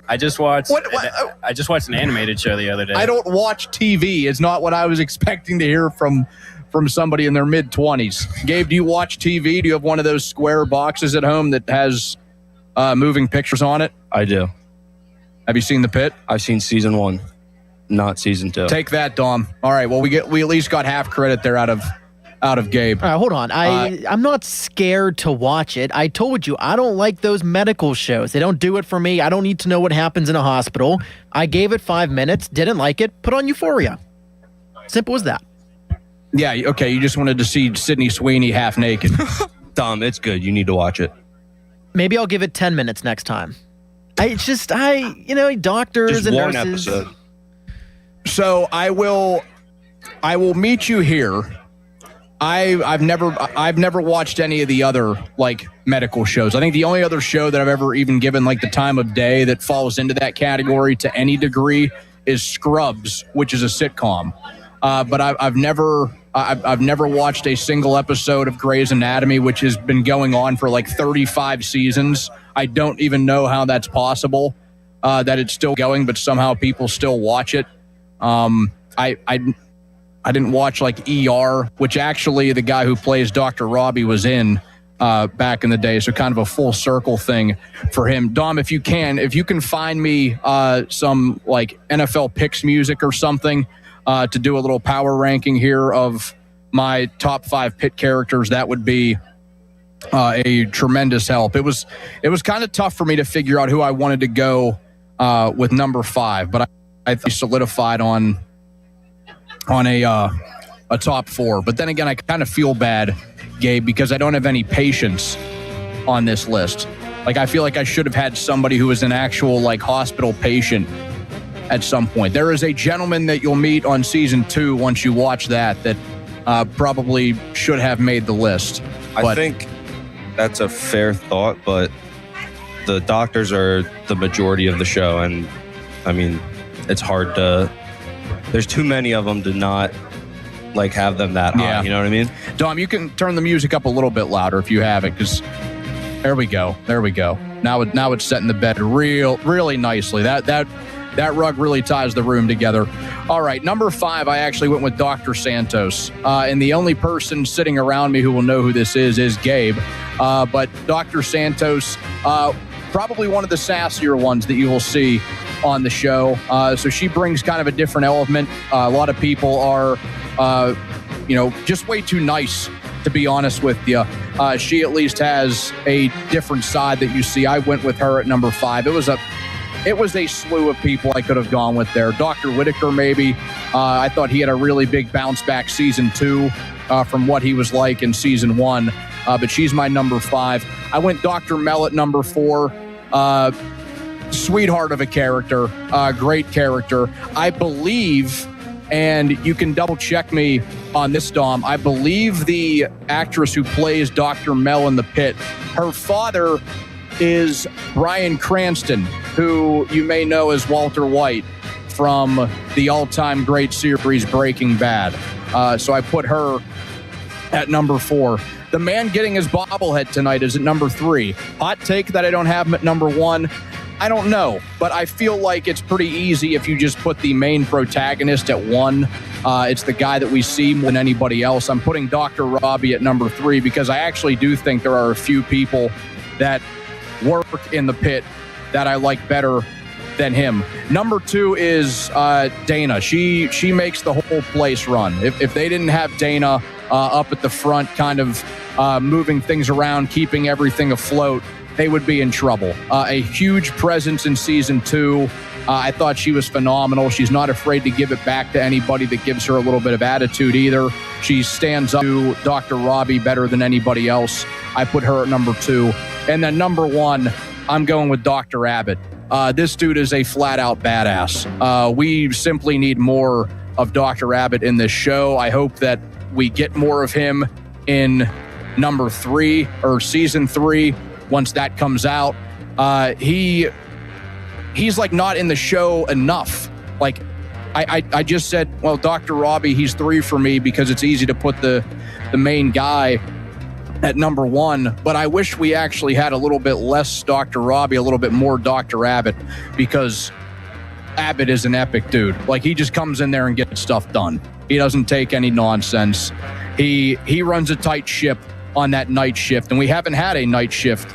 I just watched an animated show the other day. I don't watch TV. It's not what I was expecting to hear from somebody in their mid-20s. Gabe, do you watch TV? Do you have one of those square boxes at home that has moving pictures on it? I do. Have you seen The Pit? I've seen season 1, not season 2. Take that, Dom. All right. Well, we at least got half credit there out of Gabe. All right, hold on. I'm not scared to watch it. I told you, I don't like those medical shows. They don't do it for me. I don't need to know what happens in a hospital. I gave it 5 minutes, didn't like it, put on Euphoria. Simple as that. Yeah, okay, you just wanted to see Sydney Sweeney half naked. Tom, it's good. You need to watch it. Maybe I'll give it 10 minutes next time. Doctors just and one nurses. Episode. So I will meet you here. I've never watched any of the other medical shows. I think the only other show that I've ever even given the time of day that falls into that category to any degree is Scrubs, which is a sitcom. But I've never I've never watched a single episode of Grey's Anatomy, which has been going on for like 35 seasons. I don't even know how that's possible, that it's still going, but somehow people still watch it. I didn't watch like ER, which actually the guy who plays Dr. Robbie was in back in the day. So kind of a full circle thing for him. Dom, if you can find me some like NFL picks music or something to do a little power ranking here of my top 5 Pitt characters, that would be a tremendous help. It was kind of tough for me to figure out who I wanted to go with number 5, but I solidified on a top 4. But then again, I kind of feel bad, Gabe, because I don't have any patience on this list. Like, I feel like I should have had somebody who was an actual like hospital patient at some point. There is a gentleman that you'll meet on season 2 once you watch that probably should have made the list. I think that's a fair thought, but the doctors are the majority of the show, and I mean, it's hard to. There's too many of them to not like have them that high. Yeah. You know what I mean? Dom, you can turn the music up a little bit louder if you have it, because there we go. Now it's setting the bed really nicely. That rug really ties the room together. All right, number 5, I actually went with Dr. Santos. And the only person sitting around me who will know who this is Gabe. But Dr. Santos, probably one of the sassier ones that you will see on the show. So she brings kind of a different element. A lot of people are, just way too nice, to be honest with you. She at least has a different side that you see. I went with her at number 5. It was a slew of people I could have gone with there. Dr. Whitaker, maybe. I thought he had a really big bounce back season 2 from what he was like in season 1. But she's my number 5. I went Dr. Mel at number 4. Sweetheart of a character. Great character. I believe, and you can double check me on this, Dom, I believe the actress who plays Dr. Mel in The Pit, her father is Bryan Cranston, who you may know as Walter White from the all-time great series Breaking Bad. So I put her at number 4. The man getting his bobblehead tonight is at number 3. Hot take that I don't have him at number 1. I don't know, but I feel like it's pretty easy if you just put the main protagonist at 1. It's the guy that we see more than anybody else. I'm putting Dr. Robbie at number 3 because I actually do think there are a few people that work in the pit that I like better than him. Number 2 is Dana. She makes the whole place run. If they didn't have Dana up at the front, kind of moving things around, keeping everything afloat, they would be in trouble. A huge presence in season 2. I thought she was phenomenal. She's not afraid to give it back to anybody that gives her a little bit of attitude either. She stands up to Dr. Robbie better than anybody else. I put her at number 2. And then number 1, I'm going with Dr. Abbott. This dude is a flat-out badass. We simply need more of Dr. Abbott in this show. I hope that we get more of him in number 3 or season 3 once that comes out. He's like not in the show enough. Like I just said, well, Dr. Robbie, he's 3 for me because it's easy to put the main guy at number 1, but I wish we actually had a little bit less Dr. Robbie, a little bit more Dr. Abbott, because Abbott is an epic dude. Like, he just comes in there and gets stuff done. He doesn't take any nonsense. He runs a tight ship on that night shift, and we haven't had a night shift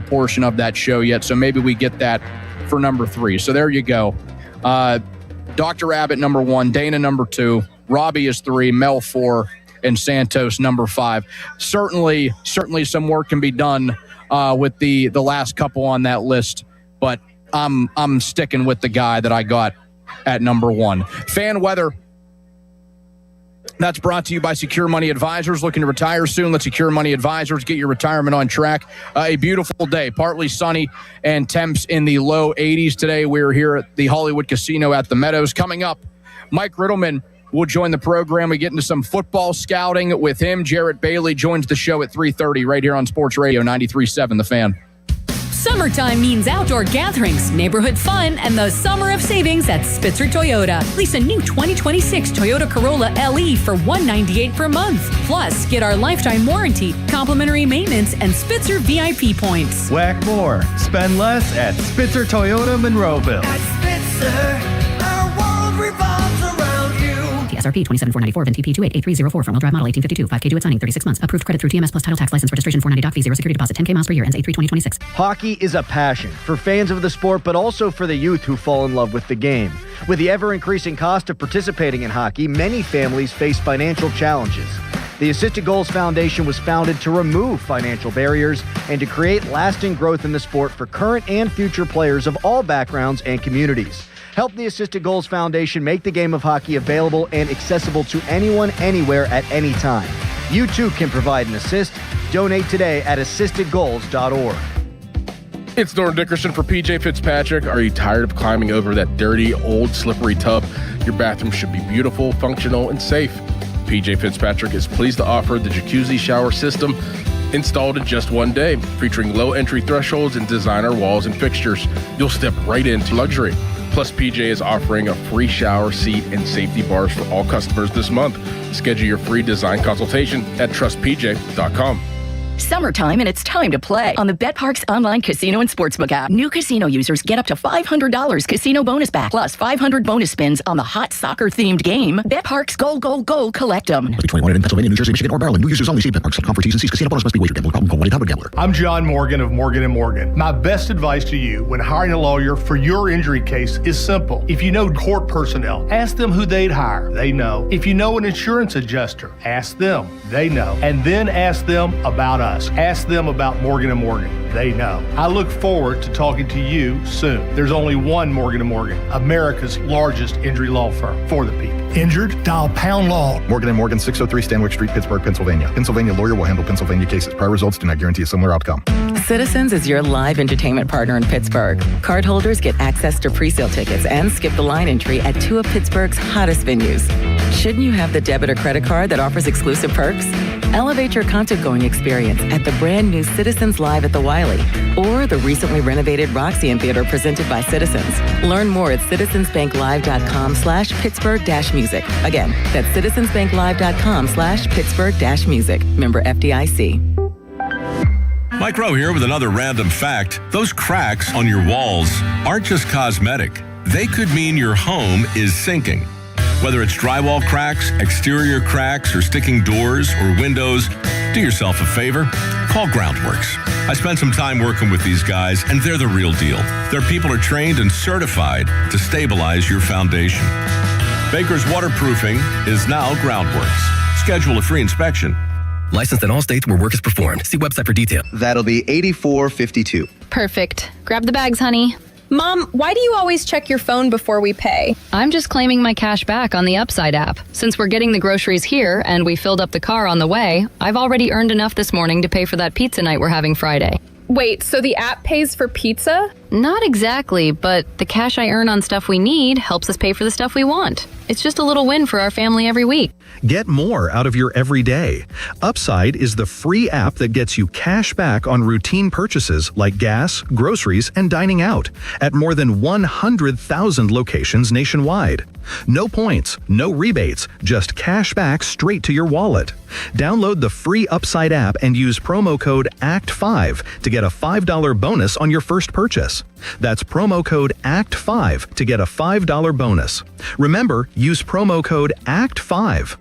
portion of that show yet, so maybe we get that for number 3. So there you go. Dr. Abbott, number 1, Dana, number 2, Robbie is 3, Mel 4, and Santos, number 5. Certainly some work can be done with the last couple on that list, but I'm sticking with the guy that I got at number 1. Fan weather. That's brought to you by Secure Money Advisors. Looking to retire soon? Let Secure Money Advisors get your retirement on track. A beautiful day, partly sunny and temps in the low 80s today. We're here at the Hollywood Casino at the Meadows. Coming up, Mike Riddleman will join the program. We get into some football scouting with him. Jarrett Bailey joins the show at 3:30 right here on Sports Radio 93.7 The Fan. Some Summertime means outdoor gatherings, neighborhood fun, and the summer of savings at Spitzer Toyota. Lease a new 2026 Toyota Corolla LE for $198 per month. Plus, get our lifetime warranty, complimentary maintenance, and Spitzer VIP points. Whack more. Spend less at Spitzer Toyota Monroeville. Spitzer, our world revolves around you. TSRP 27494 VIN TP 288304 front-wheel drive model 1852 5K due at signing 36 months. Approved credit through TMS plus title tax license registration 490 doc fee 0 security deposit 10K miles per year ends 8/3/2026. Hockey is a passion for fans of the sport, but also for the youth who fall in love with the game. With the ever-increasing cost of participating in hockey, many families face financial challenges. The Assisted Goals Foundation was founded to remove financial barriers and to create lasting growth in the sport for current and future players of all backgrounds and communities. Help the Assisted Goals Foundation make the game of hockey available and accessible to anyone, anywhere, at any time. You too can provide an assist. Donate today at assistedgoals.org. It's Thorne Dickerson for PJ Fitzpatrick. Are you tired of climbing over that dirty, old, slippery tub? Your bathroom should be beautiful, functional, and safe. PJ Fitzpatrick is pleased to offer the jacuzzi shower system installed in just one day, featuring low entry thresholds and designer walls and fixtures. You'll step right into luxury. Plus, PJ is offering a free shower, seat, and safety bars for all customers this month. Schedule your free design consultation at trustpj.com. Summertime, and it's time to play on the BetParx online casino and sportsbook app. New casino users get up to $500 casino bonus back, plus 500 bonus spins on the hot soccer-themed game. BetParx Go, collect 'em. 21 in Pennsylvania, New Jersey, Michigan, or Maryland. New users only. See BetParx.com for T's and C's. Casino bonus must be wagered. Gambling problem? Call 1-800-GAMBLER. I'm John Morgan of Morgan & Morgan. My best advice to you when hiring a lawyer for your injury case is simple. If you know court personnel, ask them who they'd hire. They know. If you know an insurance adjuster, ask them. They know. And then ask them about us. Ask them about Morgan & Morgan. They know. I look forward to talking to you soon. There's only one Morgan & Morgan, America's largest injury law firm for the people. Injured? Dial pound law. Morgan & Morgan, 603 Stanwyck Street, Pittsburgh, Pennsylvania. Pennsylvania lawyer will handle Pennsylvania cases. Prior results do not guarantee a similar outcome. Citizens is your live entertainment partner in Pittsburgh. Cardholders get access to pre-sale tickets and skip the line entry at 2 of Pittsburgh's hottest venues. Shouldn't you have the debit or credit card that offers exclusive perks? Elevate your concert-going experience at the brand new Citizens Live at the Wiley or the recently renovated Roxy Theater presented by Citizens. Learn more at citizensbanklive.com/Pittsburgh-music. Again, that's citizensbanklive.com/Pittsburgh-music. Member FDIC. Mike Rowe here with another random fact. Those cracks on your walls aren't just cosmetic. They could mean your home is sinking. Whether it's drywall cracks, exterior cracks, or sticking doors or windows, do yourself a favor. Call Groundworks. I spent some time working with these guys, and they're the real deal. Their people are trained and certified to stabilize your foundation. Baker's Waterproofing is now Groundworks. Schedule a free inspection. Licensed in all states where work is performed. See website for detail. That'll be $84.52. Perfect. Grab the bags, honey. Mom, why do you always check your phone before we pay? I'm just claiming my cash back on the Upside app. Since we're getting the groceries here and we filled up the car on the way, I've already earned enough this morning to pay for that pizza night we're having Friday. Wait, so the app pays for pizza? Not exactly, but the cash I earn on stuff we need helps us pay for the stuff we want. It's just a little win for our family every week. Get more out of your everyday. Upside is the free app that gets you cash back on routine purchases like gas, groceries, and dining out at more than 100,000 locations nationwide. No points, no rebates, just cash back straight to your wallet. Download the free Upside app and use promo code ACT5 to get a $5 bonus on your first purchase. That's promo code ACT5 to get a $5 bonus. Remember, use promo code ACT5.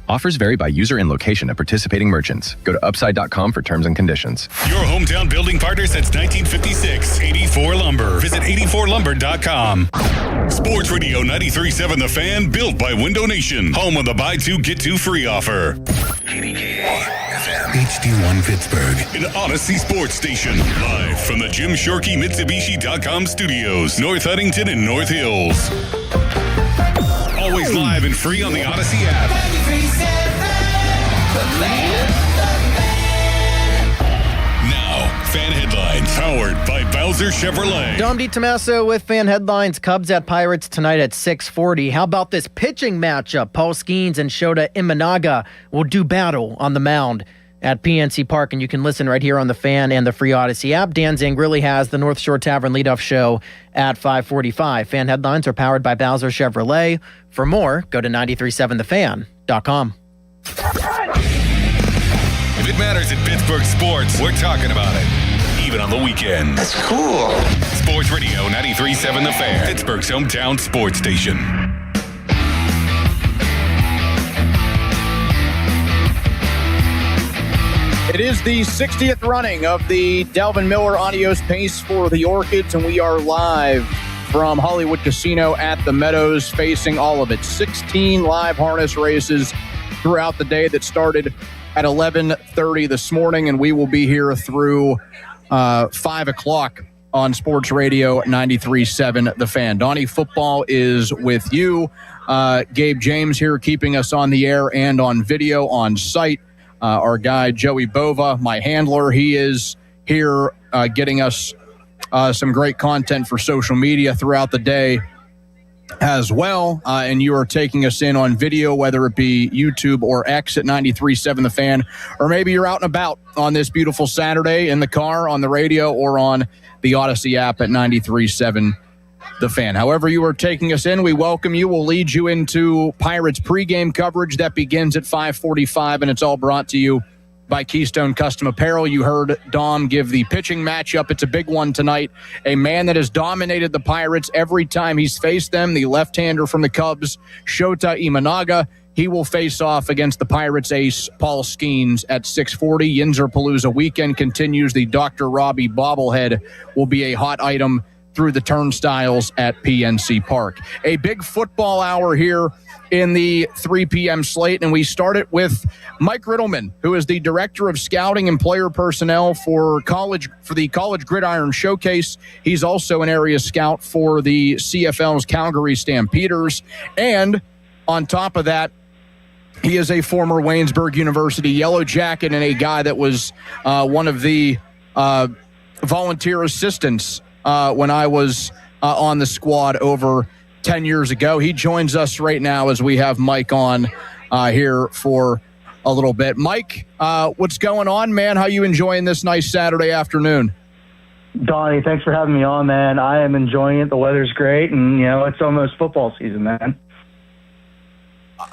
Offers vary by user and location of participating merchants. Go to upside.com for terms and conditions. Your hometown building partner since 1956, 84 Lumber. Visit 84lumber.com. Sports Radio 93.7 The Fan, built by Window Nation. Home of the buy two, get two free offer. HD1 Pittsburgh. An Odyssey Sports Station. Live from the Jim Shorkey Mitsubishi.com studios. North Huntington and North Hills. Always live and free on the Odyssey app. Now, fan headlines powered by Bowser Chevrolet. Dom DiTomaso with fan headlines. Cubs at Pirates tonight at 6:40. How about this pitching matchup? Paul Skeens and Shota Imanaga will do battle on the mound. at PNC Park, and you can listen right here on the Fan and the free Odyssey app. Dan Zangrilli has the North Shore Tavern leadoff show at 5:45. Fan headlines are powered by Bowser Chevrolet. For more, go to 937thefan.com. If it matters in Pittsburgh sports, we're talking about it. Even on the weekend. That's cool. Sports Radio 93.7 The Fan, Pittsburgh's hometown sports station. It is the 60th running of the Delvin Miller Adios Pace for the Orchids, and we are live from Hollywood Casino at the Meadows, facing all of it. 16 live harness races throughout the day that started at 11:30 this morning, and we will be here through 5 o'clock on Sports Radio 93.7 The Fan. Donnie Football is with you. Gabe James here keeping us on the air and on video on site. Our guy, Joey Bova, my handler, he is here getting us some great content for social media throughout the day as well. And you are taking us in on video, whether it be YouTube or X at 93.7 The Fan, or maybe you're out and about on this beautiful Saturday in the car, on the radio, or on the Odyssey app at 93.7 The Fan. However you are taking us in, we welcome you. We'll lead you into Pirates pregame coverage that begins at 5:45, and it's all brought to you by Keystone Custom Apparel. You heard Dom give the pitching matchup. It's a big one tonight. A man that has dominated the Pirates every time he's faced them, the left-hander from the Cubs, Shota Imanaga. He will face off against the Pirates ace, Paul Skeens, at 6:40. Yinzer Palooza weekend continues. The Dr. Robbie bobblehead will be a hot item through the turnstiles at PNC Park. A big football hour here in the 3 p.m. slate, and we start it with Mike Riddleman, who is the Director of Scouting and Player Personnel for the College Gridiron Showcase. He's also an area scout for the CFL's Calgary Stampeders, and on top of that, he is a former Waynesburg University Yellow Jacket and a guy that was one of the volunteer assistants when I was on the squad over 10 years ago. He joins us right now as we have Mike on here for a little bit. Mike, what's going on, man? How you enjoying this nice Saturday afternoon? Donnie, thanks for having me on, man. I am enjoying it. The weather's great, and, it's almost football season, man.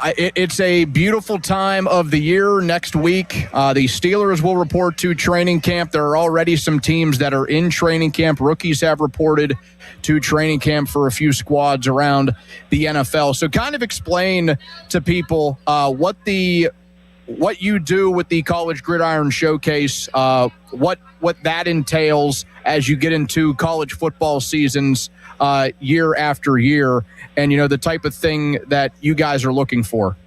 It's a beautiful time of the year. Next week, the Steelers will report to training camp. There are already some teams that are in training camp. Rookies have reported to training camp for a few squads around the NFL. So kind of explain to people what you do with the College Gridiron Showcase, what that entails as you get into college football seasons year after year, and the type of thing that you guys are looking for.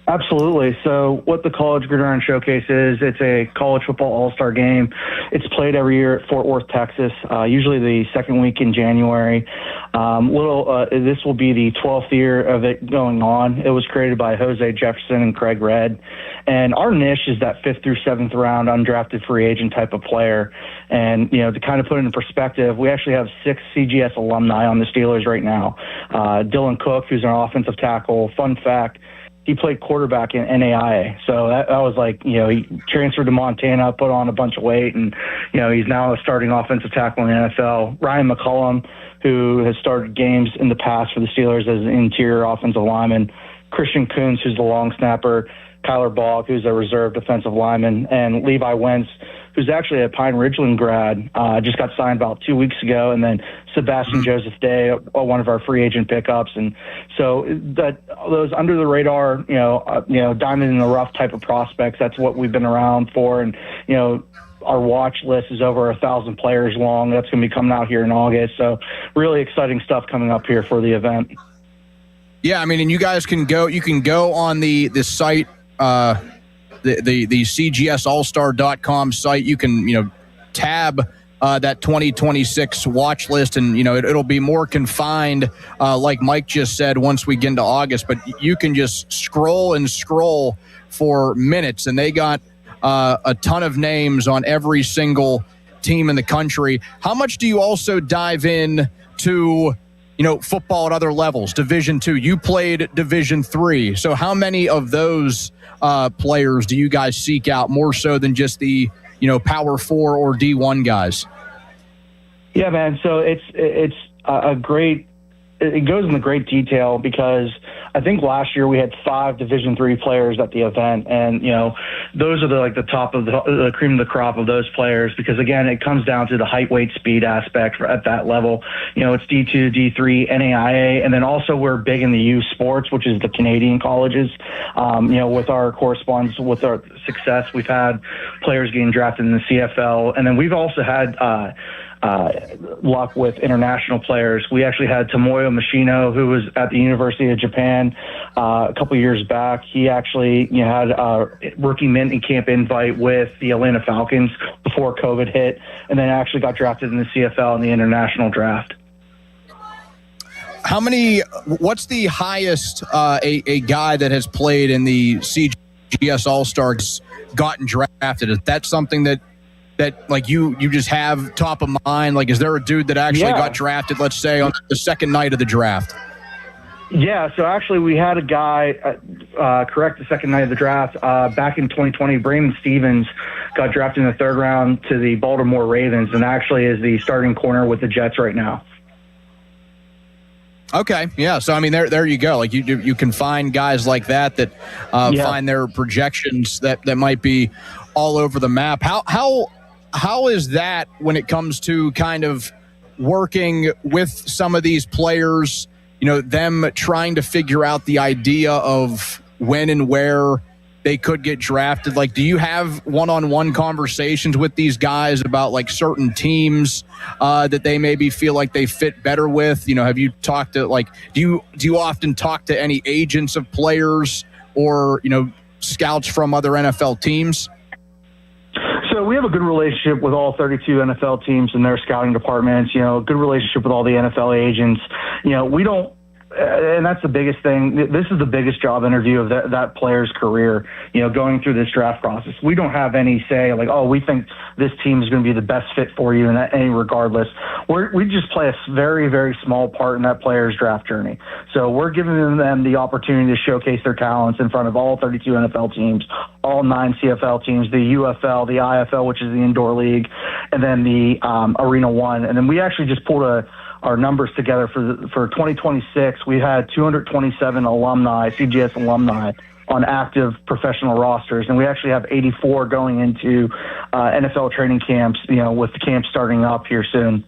Absolutely. So what the College Gridiron Showcase is, it's a college football all-star game. It's played every year at Fort Worth, Texas, usually the second week in January. This will be the 12th year of it going on. It was created by Jose Jefferson and Craig Redd. And our niche is that 5th through 7th round undrafted free agent type of player. And, to kind of put it in perspective, we actually have 6 CGS alumni on the Steelers right now. Dylan Cook, who's an offensive tackle. Fun fact, he played quarterback in NAIA. So that was like, he transferred to Montana, put on a bunch of weight, and, he's now a starting offensive tackle in the NFL. Ryan McCullum, who has started games in the past for the Steelers as an interior offensive lineman. Christian Kuntz, who's the long snapper. Kyler Bogg, who's a reserve defensive lineman. And Levi Wentz, who's actually a Pine Ridgeland grad, just got signed about 2 weeks ago. And then Sebastian Joseph Day, one of our free agent pickups. And so those under the radar, diamond in the rough type of prospects, that's what we've been around for. And, our watch list is over 1,000 players long. That's going to be coming out here in August. So really exciting stuff coming up here for the event. Yeah, and you guys can go on the site, the CGSAllstar.com site. You can, tab that 2026 watch list, and, it'll be more confined, like Mike just said, once we get into August. But you can just scroll and scroll for minutes, and they got a ton of names on every single team in the country. How much do you also dive in to, football at other levels, Division II. You played Division III. So how many of those players do you guys seek out more so than just the, Power 4 or D1 guys? Yeah, man. So it's a great. It goes into great detail because I think last year we had 5 Division III players at the event, and those are the top of the cream of the crop of those players. Because again, it comes down to the height, weight, speed aspect at that level. It's D2, D3, NAIA, and then also we're big in the youth sports, which is the Canadian colleges. With our correspondence, with our success, we've had players getting drafted in the CFL, and then we've also had luck with international players. We actually had Tomoyo Machino, who was at the University of Japan a couple years back. He actually had a rookie mini camp invite with the Atlanta Falcons before COVID hit, and then actually got drafted in the CFL in the international draft. What's the highest a guy that has played in the CGS All-Stars gotten drafted? Is that something that like you just have top of mind? Like, is there a dude that actually got drafted, let's say, on the second night of the draft? Yeah, so actually we had a guy, the second night of the draft, back in 2020, Brandon Stevens got drafted in the 3rd round to the Baltimore Ravens, and actually is the starting corner with the Jets right now. Okay, yeah. So, there you go. Like, you can find guys like that find their projections that might be all over the map. How is that when it comes to kind of working with some of these players, them trying to figure out the idea of when and where they could get drafted? Like, do you have one-on-one conversations with these guys about like certain teams that they maybe feel like they fit better with? Have you talked to do you often talk to any agents of players or, scouts from other NFL teams? So we have a good relationship with all 32 NFL teams and their scouting departments, good relationship with all the NFL agents. We don't, and that's the biggest thing. This is the biggest job interview of that player's career, going through this draft process. We don't have any say like, oh, we think this team is going to be the best fit for you, and regardless. We just play a very, very small part in that player's draft journey. So we're giving them the opportunity to showcase their talents in front of all 32 NFL teams, all 9 CFL teams, the UFL, the IFL, which is the indoor league, and then the Arena 1. And then we actually just pulled our numbers together for 2026. We had 227 CGS alumni on active professional rosters, and we actually have 84 going into NFL training camps, with the camp starting up here soon.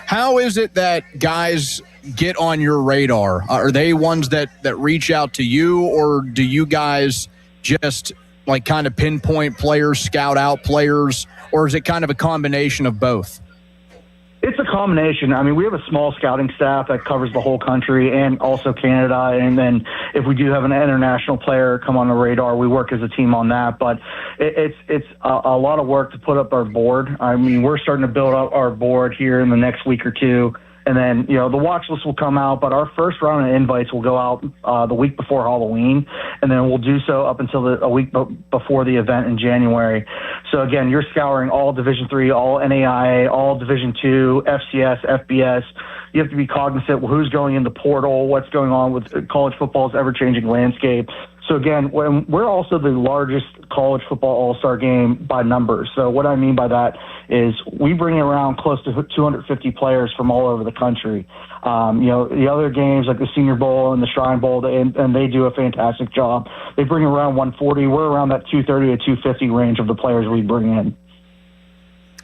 How is it that guys get on your radar? Are they ones that reach out to you, or do you guys just like kind of pinpoint players, scout out players, or is it kind of a combination of both? It's a combination. We have a small scouting staff that covers the whole country and also Canada. And then if we do have an international player come on the radar, we work as a team on that. But it's a lot of work to put up our board. We're starting to build up our board here in the next week or two. And then, the watch list will come out, but our first round of invites will go out the week before Halloween, and then we'll do so up until a week before the event in January. So again, you're scouring all Division III, all NAIA, all Division II, FCS, FBS. You have to be cognizant of who's going in the portal, what's going on with college football's ever-changing landscape. So again, we're also the largest college football all-star game by numbers. So what I mean by that is we bring around close to 250 players from all over the country. The other games like the Senior Bowl and the Shrine Bowl, and they do a fantastic job. They bring around 140. We're around that 230 to 250 range of the players we bring in.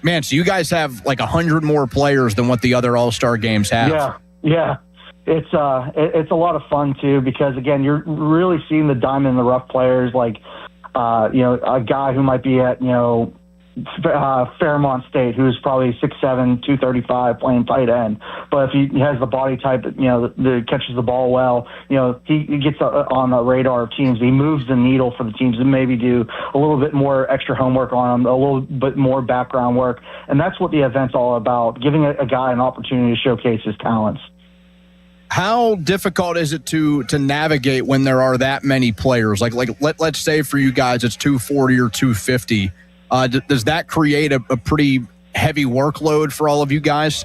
Man, so you guys have like 100 more players than what the other all-star games have. Yeah. It's a lot of fun too, because again, you're really seeing the diamond in the rough players, like a guy who might be at Fairmont State, who's probably 6'7", 235, playing tight end. But if he has the body type that catches the ball well, he gets on the radar of teams. He moves the needle for the teams and maybe do a little bit more extra homework on him, a little bit more background work, and that's what the event's all about: giving a guy an opportunity to showcase his talents. How difficult is it to navigate when there are that many players? Let's say for you guys it's 240 or 250. Does that create a pretty heavy workload for all of you guys?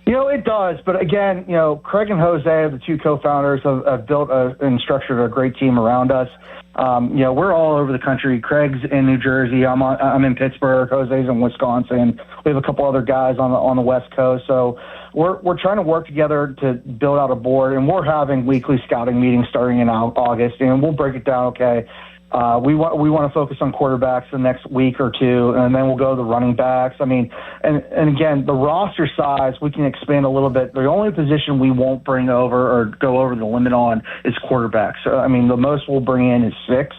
It does. But again, Craig and Jose, the two co-founders, have built and structured a great team around us. We're all over the country. Craig's in New Jersey. I'm in Pittsburgh. Jose's in Wisconsin. We have a couple other guys on the West Coast. So we're trying to work together to build out a board, and we're having weekly scouting meetings starting in August, and we'll break it down. Okay. We want to focus on quarterbacks the next week or two, and then we'll go to the running backs. I mean, and again, the roster size, we can expand a little bit. The only position we won't bring over or go over the limit on is quarterbacks. So, I mean, the most we'll bring in is 6,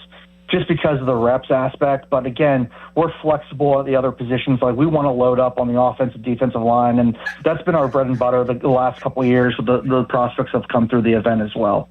just because of the reps aspect. But again, we're flexible at the other positions. Like, we want to load up on the offensive, defensive line, and that's been our bread and butter the last couple of years. The prospects have come through the event as well.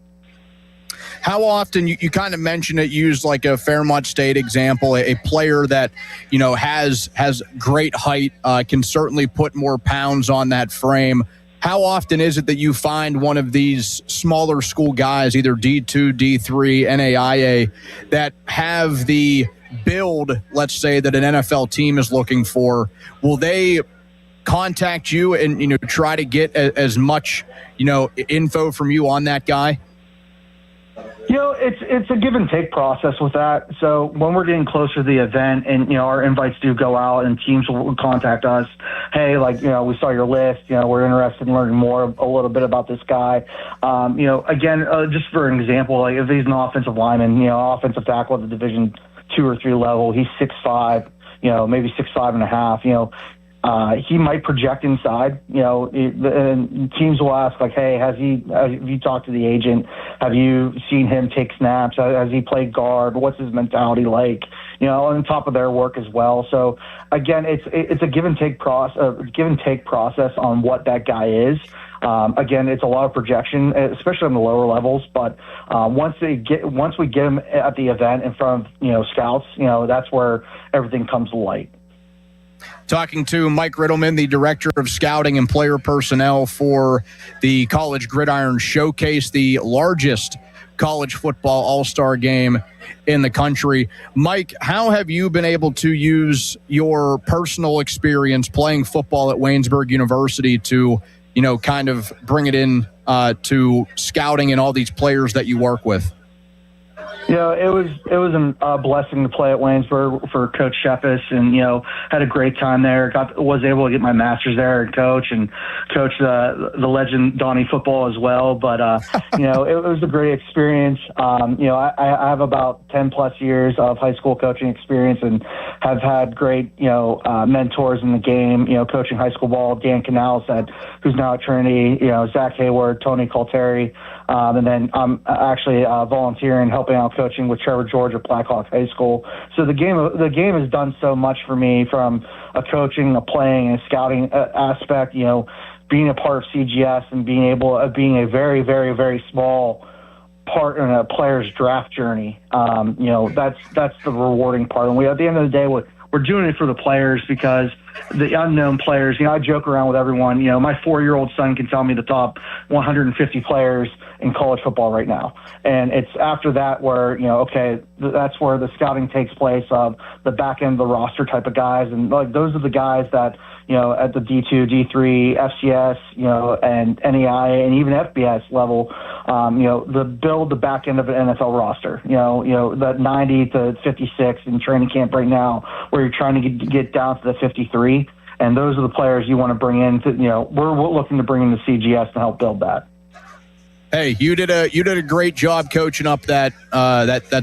How often, you kind of mentioned it, used like a Fairmont State example, a player that, has great height, can certainly put more pounds on that frame. How often is it that you find one of these smaller school guys, either D2, D3, NAIA, that have the build, let's say, that an NFL team is looking for? Will they contact you and, try to get as much, info from you on that guy? It's a give and take process with that. So when we're getting closer to the event and, our invites do go out and teams will contact us, hey, we saw your list, we're interested in learning more a little bit about this guy. Again, just for an example, like if he's an offensive lineman, offensive tackle at the Division 2 or 3 level, he's 6'5", maybe 6'5 and a half, he might project inside, and teams will ask like, hey, have you talked to the agent? Have you seen him take snaps? Has he played guard? What's his mentality like? On top of their work as well. So again, it's a give and take process on what that guy is. Again, it's a lot of projection, especially on the lower levels. But once we get him at the event in front of scouts, that's where everything comes to light. Talking to Mike Riddleman, the Director of Scouting and Player Personnel for the College Gridiron Showcase, the largest college football all-star game in the country. Mike, how have you been able to use your personal experience playing football at Waynesburg University to, kind of bring it in to scouting and all these players that you work with? It was a blessing to play at Waynesburg for Coach Shepis, and had a great time there. Was able to get my master's there and coach the legend Donnie football as well. But it was a great experience. I have about 10 plus years of high school coaching experience and have had great mentors in the game. Coaching high school ball, Dan Canals, who's now at Trinity. Zach Hayward, Tony Calteri, and then I'm actually volunteering, helping out coaching with Trevor George at Blackhawk High School. So the game has done so much for me from a coaching, a playing, and a scouting aspect. Being a part of CGS and being a very, very, very small part in a player's draft journey. That's the rewarding part. And at the end of the day, we're doing it for the players, because the unknown players, I joke around with everyone, my 4-year-old son can tell me the top 150 players in college football right now. And it's after that where, that's where the scouting takes place of the back end of the roster type of guys. And those are the guys that, at the D2, D3, FCS, and NEI and even FBS level, the back end of an NFL roster, that 90 to 56 in training camp right now, where you're trying to get down to the 53. And those are the players you want to bring in we're looking to bring in the CGS to help build that. Hey, you did a great job coaching up that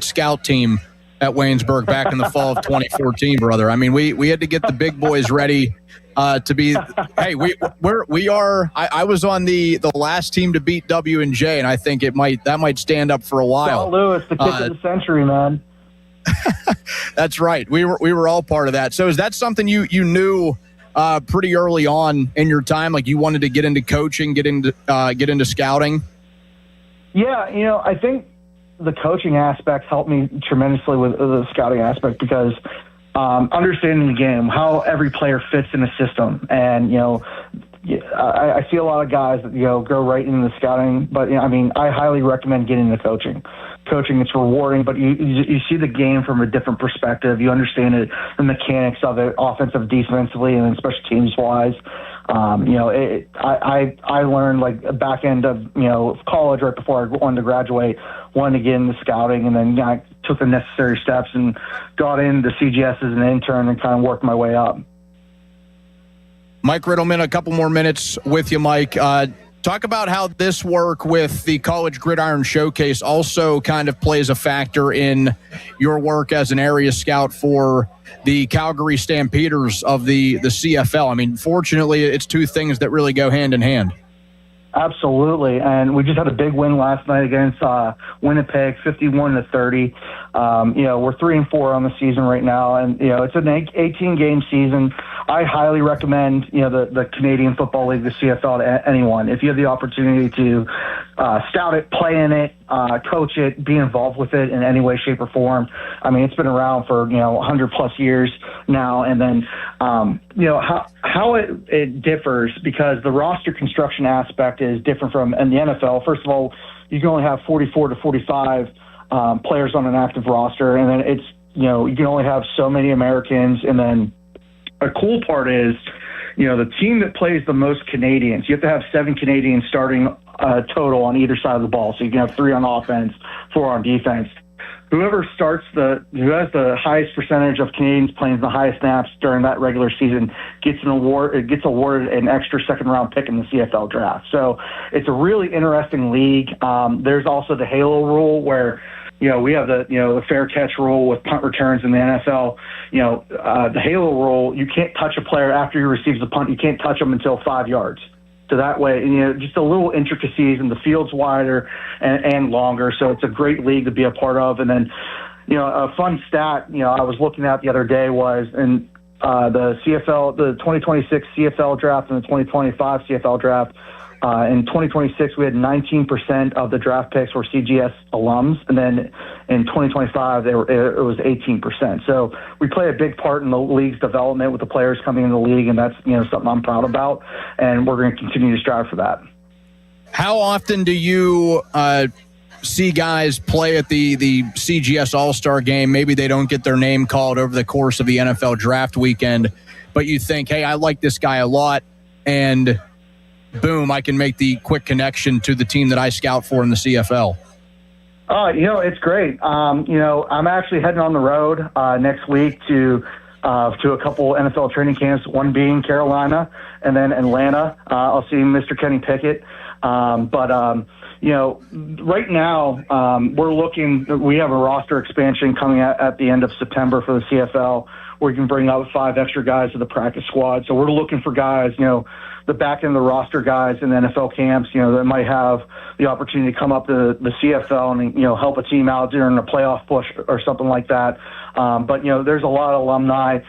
scout team at Waynesburg back in the fall of 2014, brother. I mean, we had to get the big boys ready to be. Hey, we are. I was on the last team to beat W&J, and I think that might stand up for a while. St. Louis, the kick of the century, man. That's right. We were all part of that. So is that something you knew pretty early on in your time? Like, you wanted to get into coaching, get into scouting? Yeah, I think the coaching aspect helped me tremendously with the scouting aspect, because understanding the game, how every player fits in a system. And, I see a lot of guys that, go right into the scouting, but I highly recommend getting into coaching. Coaching, it's rewarding, but you see the game from a different perspective. You understand the mechanics of it, offensive, defensively, and then special teams wise. I learned like back end of college right before I wanted to graduate, wanted to get into scouting, and then I took the necessary steps and got into CGS as an intern and kind of worked my way up. Mike Riddleman, a couple more minutes with you, Mike. Talk about how this work with the College Gridiron Showcase also kind of plays a factor in your work as an area scout for the Calgary Stampeders of the CFL. I mean, fortunately, it's two things that really go hand in hand. Absolutely, and we just had a big win last night against Winnipeg, 51-30. We're 3-4 on the season right now, and it's an 18-game season. I highly recommend the Canadian Football League, the CFL, to anyone. If you have the opportunity to scout it, play in it, coach it, be involved with it in any way, shape, or form. I mean, it's been around for 100+ years now, and then how it differs, because the roster construction aspect is different from in the NFL. First of all, you can only have 44 to 45 players on an active roster, and then it's you can only have so many Americans, and then a cool part is, the team that plays the most Canadians, you have to have 7 Canadians starting total on either side of the ball. So you can have 3 on offense, 4 on defense. Whoever who has the highest percentage of Canadians playing the highest snaps during that regular season gets awarded an extra second-round pick in the CFL draft. So it's a really interesting league. There's also the halo rule where we have the fair catch rule with punt returns in the NFL. The halo rule, you can't touch a player after he receives the punt. You can't touch them until 5 yards. So that way, just a little intricacies, and the field's wider and longer. So it's a great league to be a part of. And then, a fun stat, I was looking at the other day was in the CFL, the 2026 CFL draft and the 2025 CFL draft. In 2026, we had 19% of the draft picks were CGS alums, and then in 2025, it was 18%. So we play a big part in the league's development with the players coming in the league, and that's something I'm proud about, and we're going to continue to strive for that. How often do you see guys play at the CGS All-Star game? Maybe they don't get their name called over the course of the NFL draft weekend, but you think, hey, I like this guy a lot, and boom, I can make the quick connection to the team that I scout for in the CFL. It's great. I'm actually heading on the road next week to a couple NFL training camps, one being Carolina and then Atlanta. I'll see Mr. Kenny Pickett. Right now we have a roster expansion coming at the end of September for the CFL, where we can bring up 5 extra guys to the practice squad. So we're looking for guys, the back end of the roster guys in the NFL camps, that might have the opportunity to come up to the CFL and, help a team out during a playoff push or something like that. But there's a lot of alumni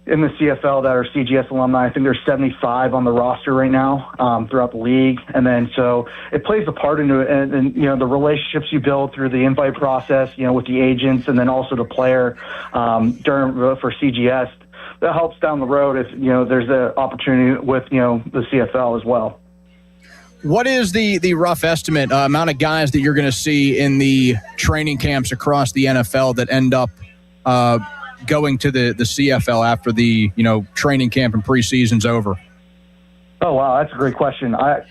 in the CFL that are CGS alumni. I think there's 75 on the roster right now throughout the league. And then so it plays a part into it. And the relationships you build through the invite process, with the agents and then also the player for CGS, that helps down the road if, there's an opportunity with, the CFL as well. What is the rough estimate amount of guys that you're going to see in the training camps across the NFL that end up going to the CFL after the, training camp and preseason's over? Oh, wow, that's a great question. I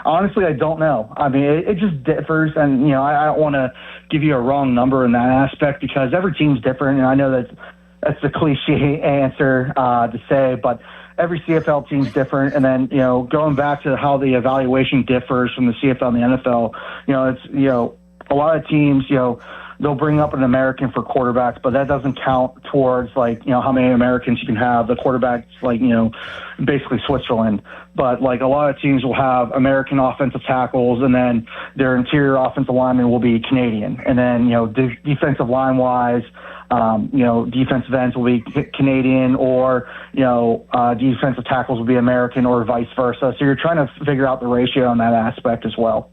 honestly, I don't know. I mean, it just differs, and, I don't want to give you a wrong number in that aspect because every team's different, and I know that's the cliche answer to say, but every CFL team's different. And then, going back to how the evaluation differs from the CFL and the NFL, it's, a lot of teams, they'll bring up an American for quarterbacks, but that doesn't count towards how many Americans you can have. The quarterback's basically Switzerland. But a lot of teams will have American offensive tackles, and then their interior offensive linemen will be Canadian. And then, defensive line wise, defensive ends will be Canadian, or, defensive tackles will be American, or vice versa. So you're trying to figure out the ratio on that aspect as well.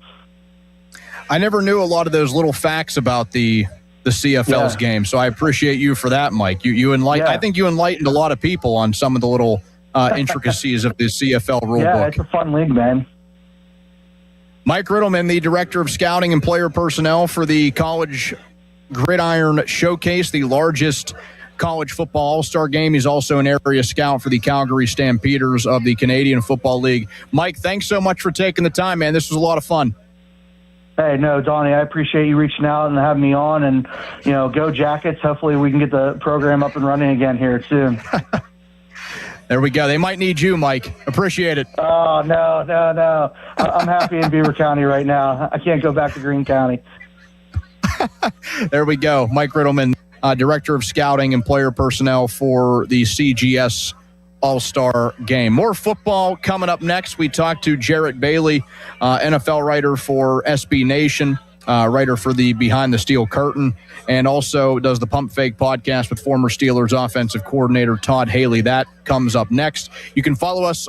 I never knew a lot of those little facts about the CFL's game, so I appreciate you for that, Mike. You enlightened. I think you enlightened a lot of people on some of the little intricacies of the CFL rulebook. Yeah, it's a fun league, man. Mike Riddleman, the Director of Scouting and Player Personnel for the College Gridiron Showcase, the largest college football all-star game. He's also an area scout for the Calgary Stampeders of the Canadian Football League. Mike, thanks so much for taking the time, man. This was a lot of fun. Hey, no, Donnie, I appreciate you reaching out and having me on. And, go Jackets. Hopefully we can get the program up and running again here soon. There we go. They might need you, Mike. Appreciate it. Oh, no. I'm happy in Beaver County right now. I can't go back to Greene County. There we go. Mike Riddleman, Director of Scouting and Player Personnel for the CGS All-Star Game. More football coming up next. We talked to Jarrett Bailey, NFL writer for SB Nation, writer for the Behind the Steel Curtain, and also does the Pump Fake podcast with former Steelers offensive coordinator Todd Haley. That comes up next. You can follow us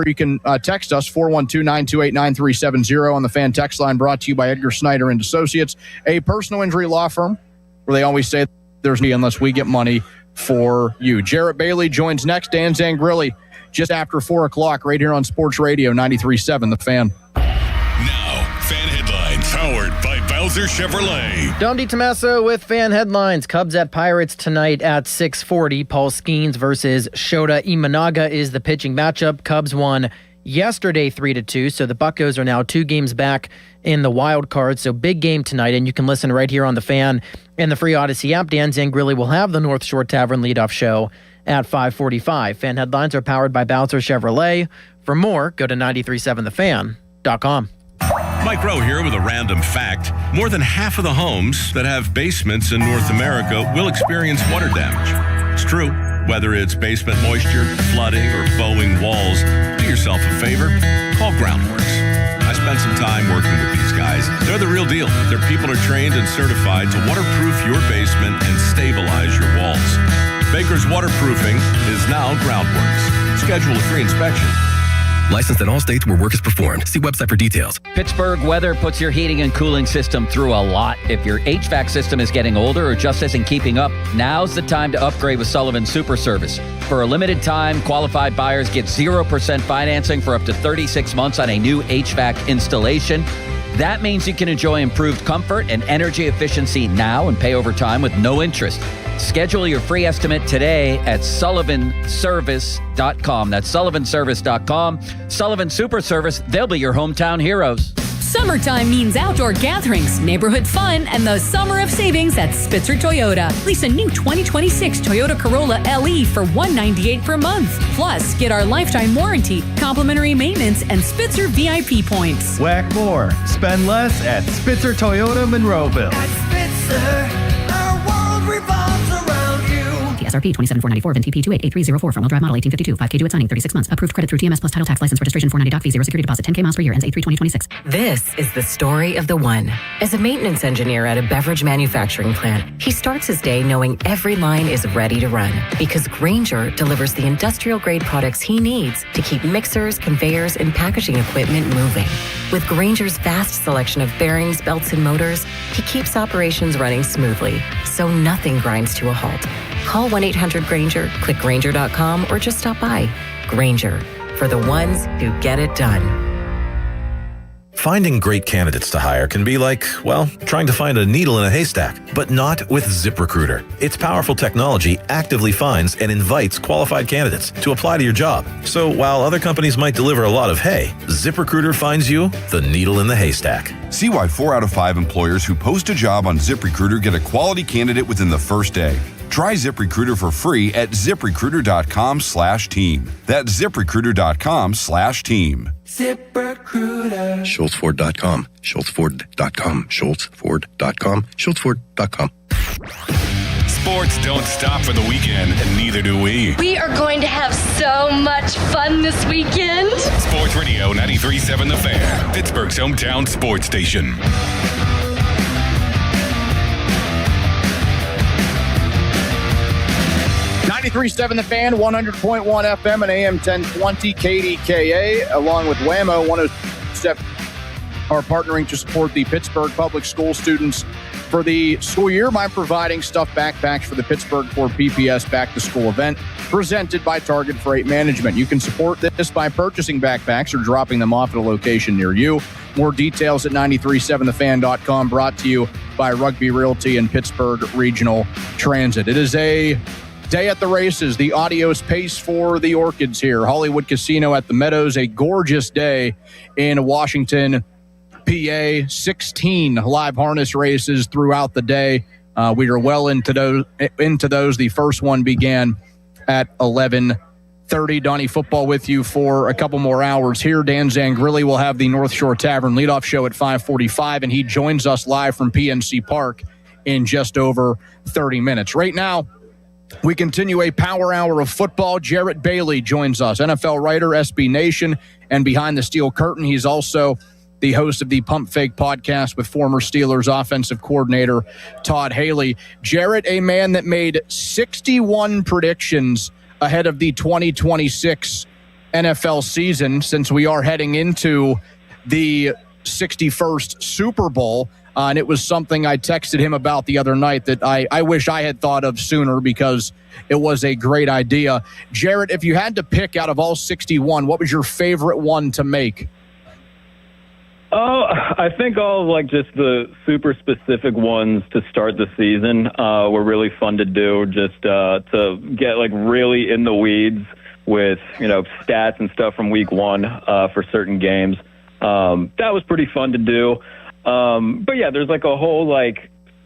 you can text us 412-928-9370 on the fan text line, brought to you by Edgar Snyder and Associates, a personal injury law firm where they always say there's no unless we get money for you. Jarrett Bailey joins next. Dan Zangrilli just after 4 o'clock right here on Sports Radio 93.7 The Fan. Now, Fan Headlines, powered by Bowser Chevrolet. Don DiTomaso with Fan Headlines. Cubs at Pirates tonight at 6:40. Paul Skeens versus Shota Imanaga is the pitching matchup. Cubs won yesterday 3-2, so the Buccos are now 2 games back in the wild card. So big game tonight, and you can listen right here on the Fan and the free Odyssey app. Dan Zangrilli will have the North Shore Tavern leadoff show at 5:45. Fan Headlines are powered by Bowser Chevrolet. For more, go to 937thefan.com. Mike Rowe here with a random fact. More than half of the homes that have basements in North America will experience water damage. It's true. Whether it's basement moisture, flooding, or bowing walls, do yourself a favor. Call Groundworks. I spent some time working with these guys. They're the real deal. Their people are trained and certified to waterproof your basement and stabilize your walls. Baker's Waterproofing is now Groundworks. Schedule a free inspection. Licensed in all states where work is performed. See website for details. Pittsburgh weather puts your heating and cooling system through a lot. If your HVAC system is getting older or just isn't keeping up, now's the time to upgrade with Sullivan Super Service. For a limited time, qualified buyers get 0% financing for up to 36 months on a new HVAC installation. That means you can enjoy improved comfort and energy efficiency now and pay over time with no interest. Schedule your free estimate today at sullivanservice.com. That's sullivanservice.com. Sullivan Super Service, they'll be your hometown heroes. Summertime means outdoor gatherings, neighborhood fun, and the summer of savings at Spitzer Toyota. Lease a new 2026 Toyota Corolla LE for $198 per month. Plus, get our lifetime warranty, complimentary maintenance, and Spitzer VIP points. Whack more. Spend less at Spitzer Toyota Monroeville. At Spitzer, our world revolves around you. TSRP 27494 VIN TP 288304 front-wheel drive model 1852 5K due outstanding 36 months. Approved credit through TMS plus title tax license registration 490 doc fee 0 security deposit 10K miles per year ends 8/3/2026. This is the story of the one. As a maintenance engineer at a beverage manufacturing plant, he starts his day knowing every line is ready to run because Grainger delivers the industrial-grade products he needs to keep mixers, conveyors, and packaging equipment moving. With Grainger's vast selection of bearings, belts, and motors, he keeps operations running smoothly, so nothing grinds to a halt. Call 1-800-GRAINGER, click Grainger.com, or just stop by. Grainger, for the ones who get it done. Finding great candidates to hire can be like, well, trying to find a needle in a haystack, but not with ZipRecruiter. Its powerful technology actively finds and invites qualified candidates to apply to your job. So while other companies might deliver a lot of hay, ZipRecruiter finds you the needle in the haystack. See why 4 out of 5 employers who post a job on ZipRecruiter get a quality candidate within the first day. Try ZipRecruiter for free at ZipRecruiter.com/team. That's ZipRecruiter.com/team. ZipRecruiter. SchultzFord.com. SchultzFord.com. SchultzFord.com. SchultzFord.com. Sports don't stop for the weekend, and neither do we. We are going to have so much fun this weekend. Sports Radio 93.7 The Fan, Pittsburgh's hometown sports station. 93.7 The Fan, 100.1 FM and AM 1020 KDKA, along with WAMO 107, are partnering to support the Pittsburgh Public School students for the school year by providing stuffed backpacks for the Pittsburgh Ford PPS back-to-school event presented by Target Freight Management. You can support this by purchasing backpacks or dropping them off at a location near you. More details at 937thefan.com, brought to you by Rugby Realty and Pittsburgh Regional Transit. It is a day at the races, the Adios Pace for the Orchids here. Hollywood Casino at the Meadows, a gorgeous day in Washington, PA. 16 live harness races throughout the day. We are well into those. The first one began at 11:30. Donnie Football with you for a couple more hours here. Dan Zangrilli will have the North Shore Tavern leadoff show at 5:45, and he joins us live from PNC Park in just over 30 minutes. Right now, we continue a power hour of football. Jarrett Bailey joins us, NFL writer, SB Nation, and Behind the Steel Curtain. He's also the host of the Pump Fake podcast with former Steelers offensive coordinator Todd Haley. Jarrett, a man that made 61 predictions ahead of the 2026 NFL season, since we are heading into the 61st Super Bowl. And it was something I texted him about the other night that I wish I had thought of sooner, because it was a great idea. Jarrett, if you had to pick out of all 61, what was your favorite one to make? Oh, I think all of just the super specific ones to start the season were really fun to do, just to get really in the weeds with, stats and stuff from week one for certain games. That was pretty fun to do. But yeah, there's a whole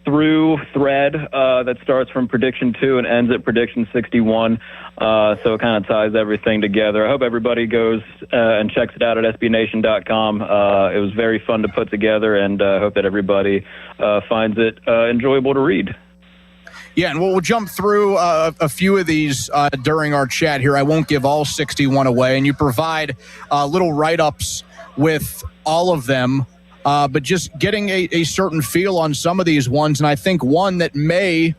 through thread that starts from prediction 2 and ends at prediction 61. So it kind of ties everything together. I hope everybody goes and checks it out at sbnation.com. It was very fun to put together, and I hope that everybody finds it enjoyable to read. Yeah, and we'll jump through a few of these during our chat here. I won't give all 61 away, and you provide little write-ups with all of them. But just getting a certain feel on some of these ones, and I think one that may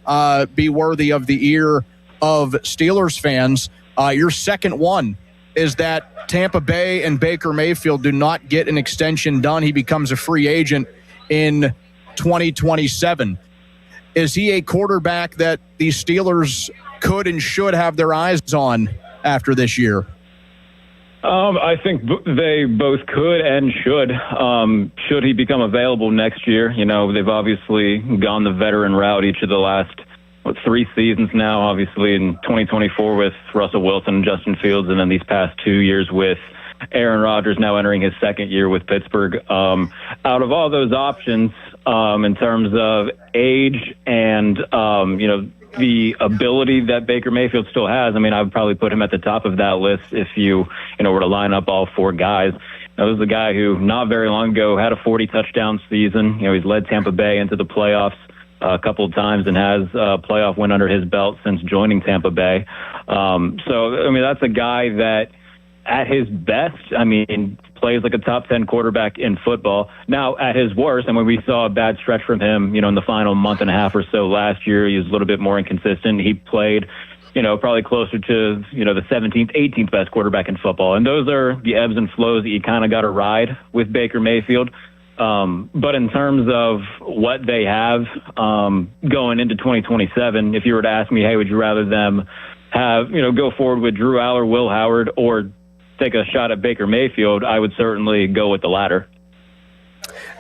be worthy of the ear of Steelers fans, your second one is that Tampa Bay and Baker Mayfield do not get an extension done. He becomes a free agent in 2027. Is he a quarterback that the Steelers could and should have their eyes on after this year? I think they both could and should he become available next year. They've obviously gone the veteran route each of the last 3 seasons now, obviously in 2024 with Russell Wilson and Justin Fields, and then these past 2 years with Aaron Rodgers now entering his second year with Pittsburgh. Out of all those options, in terms of age and, the ability that Baker Mayfield still has, I would probably put him at the top of that list if you were to line up all 4 guys. This is a guy who not very long ago had a 40-touchdown season. He's led Tampa Bay into the playoffs a couple of times and has a playoff win under his belt since joining Tampa Bay. That's a guy that at his best, plays like a top 10 quarterback in football. Now, at his worst, we saw a bad stretch from him, in the final month and a half or so last year. He was a little bit more inconsistent. He played, probably closer to, the 17th, 18th best quarterback in football. And those are the ebbs and flows that you kind of got to ride with Baker Mayfield. But in terms of what they have going into 2027, if you were to ask me, hey, would you rather them have, go forward with Drew Aller, Will Howard, or take a shot at Baker Mayfield, I would certainly go with the latter.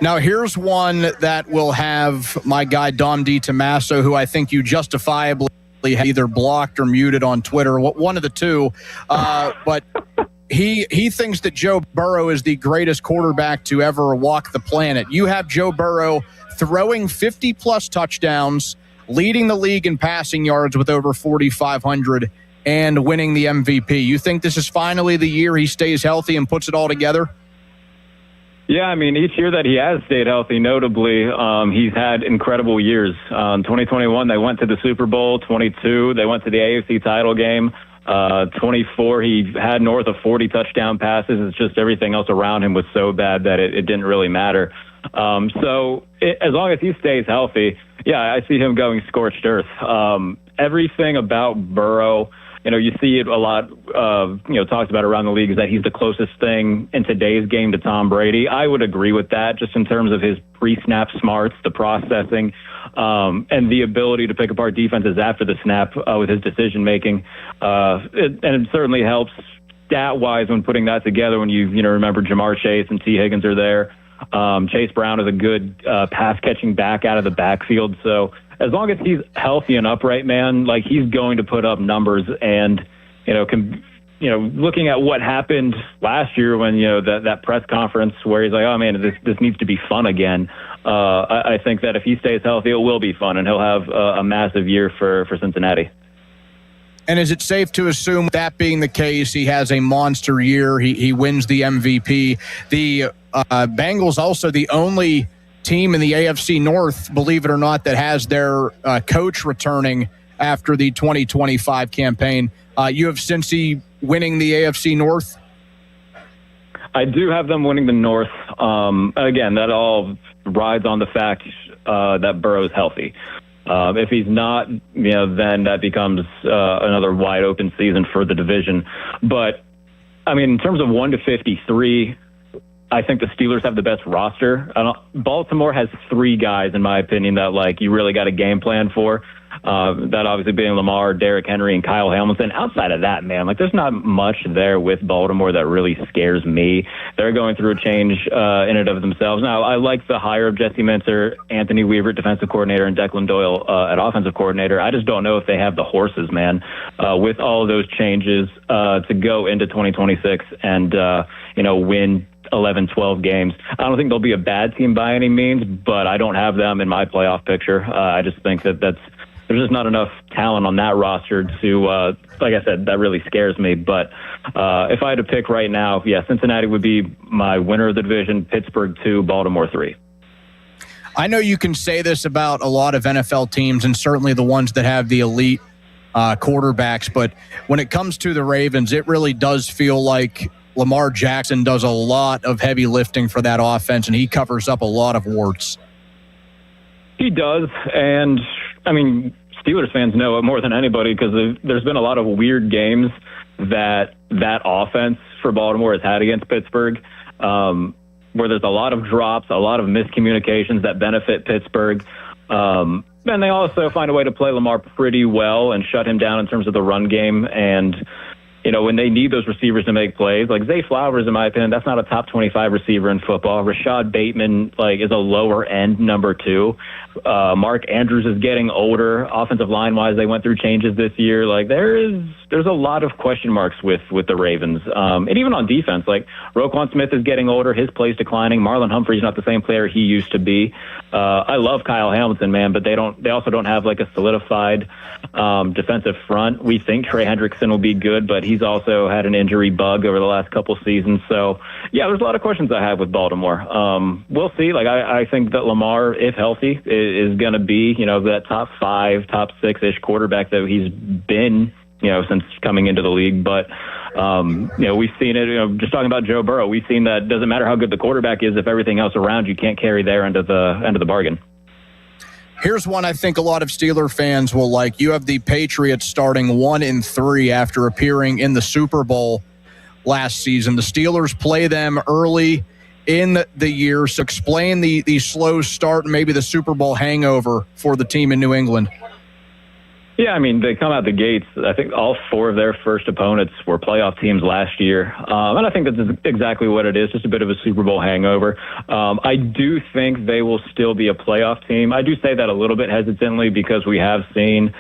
Now, here's one that will have my guy Dom DiTomaso, who I think you justifiably have either blocked or muted on Twitter, one of the two. But he thinks that Joe Burrow is the greatest quarterback to ever walk the planet. You have Joe Burrow throwing 50-plus touchdowns, leading the league in passing yards with over 4,500, and winning the MVP. You think this is finally the year he stays healthy and puts it all together? Yeah, each year that he has stayed healthy, notably, he's had incredible years. 2021, they went to the Super Bowl. 22, they went to the AFC title game. 24, he had north of 40 touchdown passes. It's just everything else around him was so bad that it didn't really matter. As long as he stays healthy, yeah, I see him going scorched earth. Everything about Burrow, you see it a lot, talked about around the league, is that he's the closest thing in today's game to Tom Brady. I would agree with that, just in terms of his pre-snap smarts, the processing, and the ability to pick apart defenses after the snap with his decision-making. And it certainly helps stat-wise when putting that together when you remember Jamar Chase and T. Higgins are there. Chase Brown is a good pass-catching back out of the backfield. So as long as he's healthy and upright, man, like he's going to put up numbers. And, looking at what happened last year when, that press conference where he's like, oh, man, this needs to be fun again. I think that if he stays healthy, it will be fun, and he'll have a massive year for Cincinnati. And is it safe to assume, that being the case, he has a monster year, he wins the MVP? The Bengals also the only team in the AFC North, believe it or not, that has their coach returning after the 2025 campaign. You have Cincy winning the AFC North? I do have them winning the North. Again, that all rides on the fact that Burrow's healthy. If he's not, then that becomes another wide open season for the division. But, I mean, in terms of 1 to 53, I think the Steelers have the best roster. Baltimore has 3 guys, in my opinion, that you really got a game plan for. That obviously being Lamar, Derrick Henry, and Kyle Hamilton. Outside of that, man, there's not much there with Baltimore that really scares me. They're going through a change in and of themselves. Now, I like the hire of Jesse Minter, Anthony Weaver, defensive coordinator, and Declan Doyle at offensive coordinator. I just don't know if they have the horses, man, with all of those changes to go into 2026 and, win 11, 12 games. I don't think they'll be a bad team by any means, but I don't have them in my playoff picture. I just think that there's just not enough talent on that roster to, like I said, that really scares me. But if I had to pick right now, Cincinnati would be my winner of the division, Pittsburgh 2, Baltimore 3. I know you can say this about a lot of NFL teams, and certainly the ones that have the elite quarterbacks, but when it comes to the Ravens, it really does feel like Lamar Jackson does a lot of heavy lifting for that offense, and he covers up a lot of warts. He does, and, I mean, Steelers fans know it more than anybody because there's been a lot of weird games that offense for Baltimore has had against Pittsburgh, where there's a lot of drops, a lot of miscommunications that benefit Pittsburgh. And they also find a way to play Lamar pretty well and shut him down in terms of the run game. And, when they need those receivers to make plays, like Zay Flowers, in my opinion, that's not a top 25 receiver in football. Rashad Bateman, is a lower end number 2. Mark Andrews is getting older. Offensive line wise, they went through changes this year. There's a lot of question marks with the Ravens. And even on defense, Roquan Smith is getting older. His play's declining. Marlon Humphrey's not the same player he used to be. I love Kyle Hamilton, man, but they also don't have a solidified defensive front. We think Trey Hendrickson will be good, but he's also had an injury bug over the last couple seasons. So, there's a lot of questions I have with Baltimore. We'll see. I think that Lamar, if healthy, is going to be, that top 5, top 6-ish quarterback that he's been, since coming into the league. But, we've seen it, just talking about Joe Burrow, we've seen that it doesn't matter how good the quarterback is if everything else around you can't carry their end of the bargain. Here's one I think a lot of Steeler fans will like. You have the Patriots starting 1-3 after appearing in the Super Bowl last season. The Steelers play them early in the year. So explain the slow start and maybe the Super Bowl hangover for the team in New England. Yeah, I mean, they come out the gates. I think all 4 of their first opponents were playoff teams last year. And I think that's exactly what it is, just a bit of a Super Bowl hangover. I do think they will still be a playoff team. I do say that a little bit hesitantly because we have seen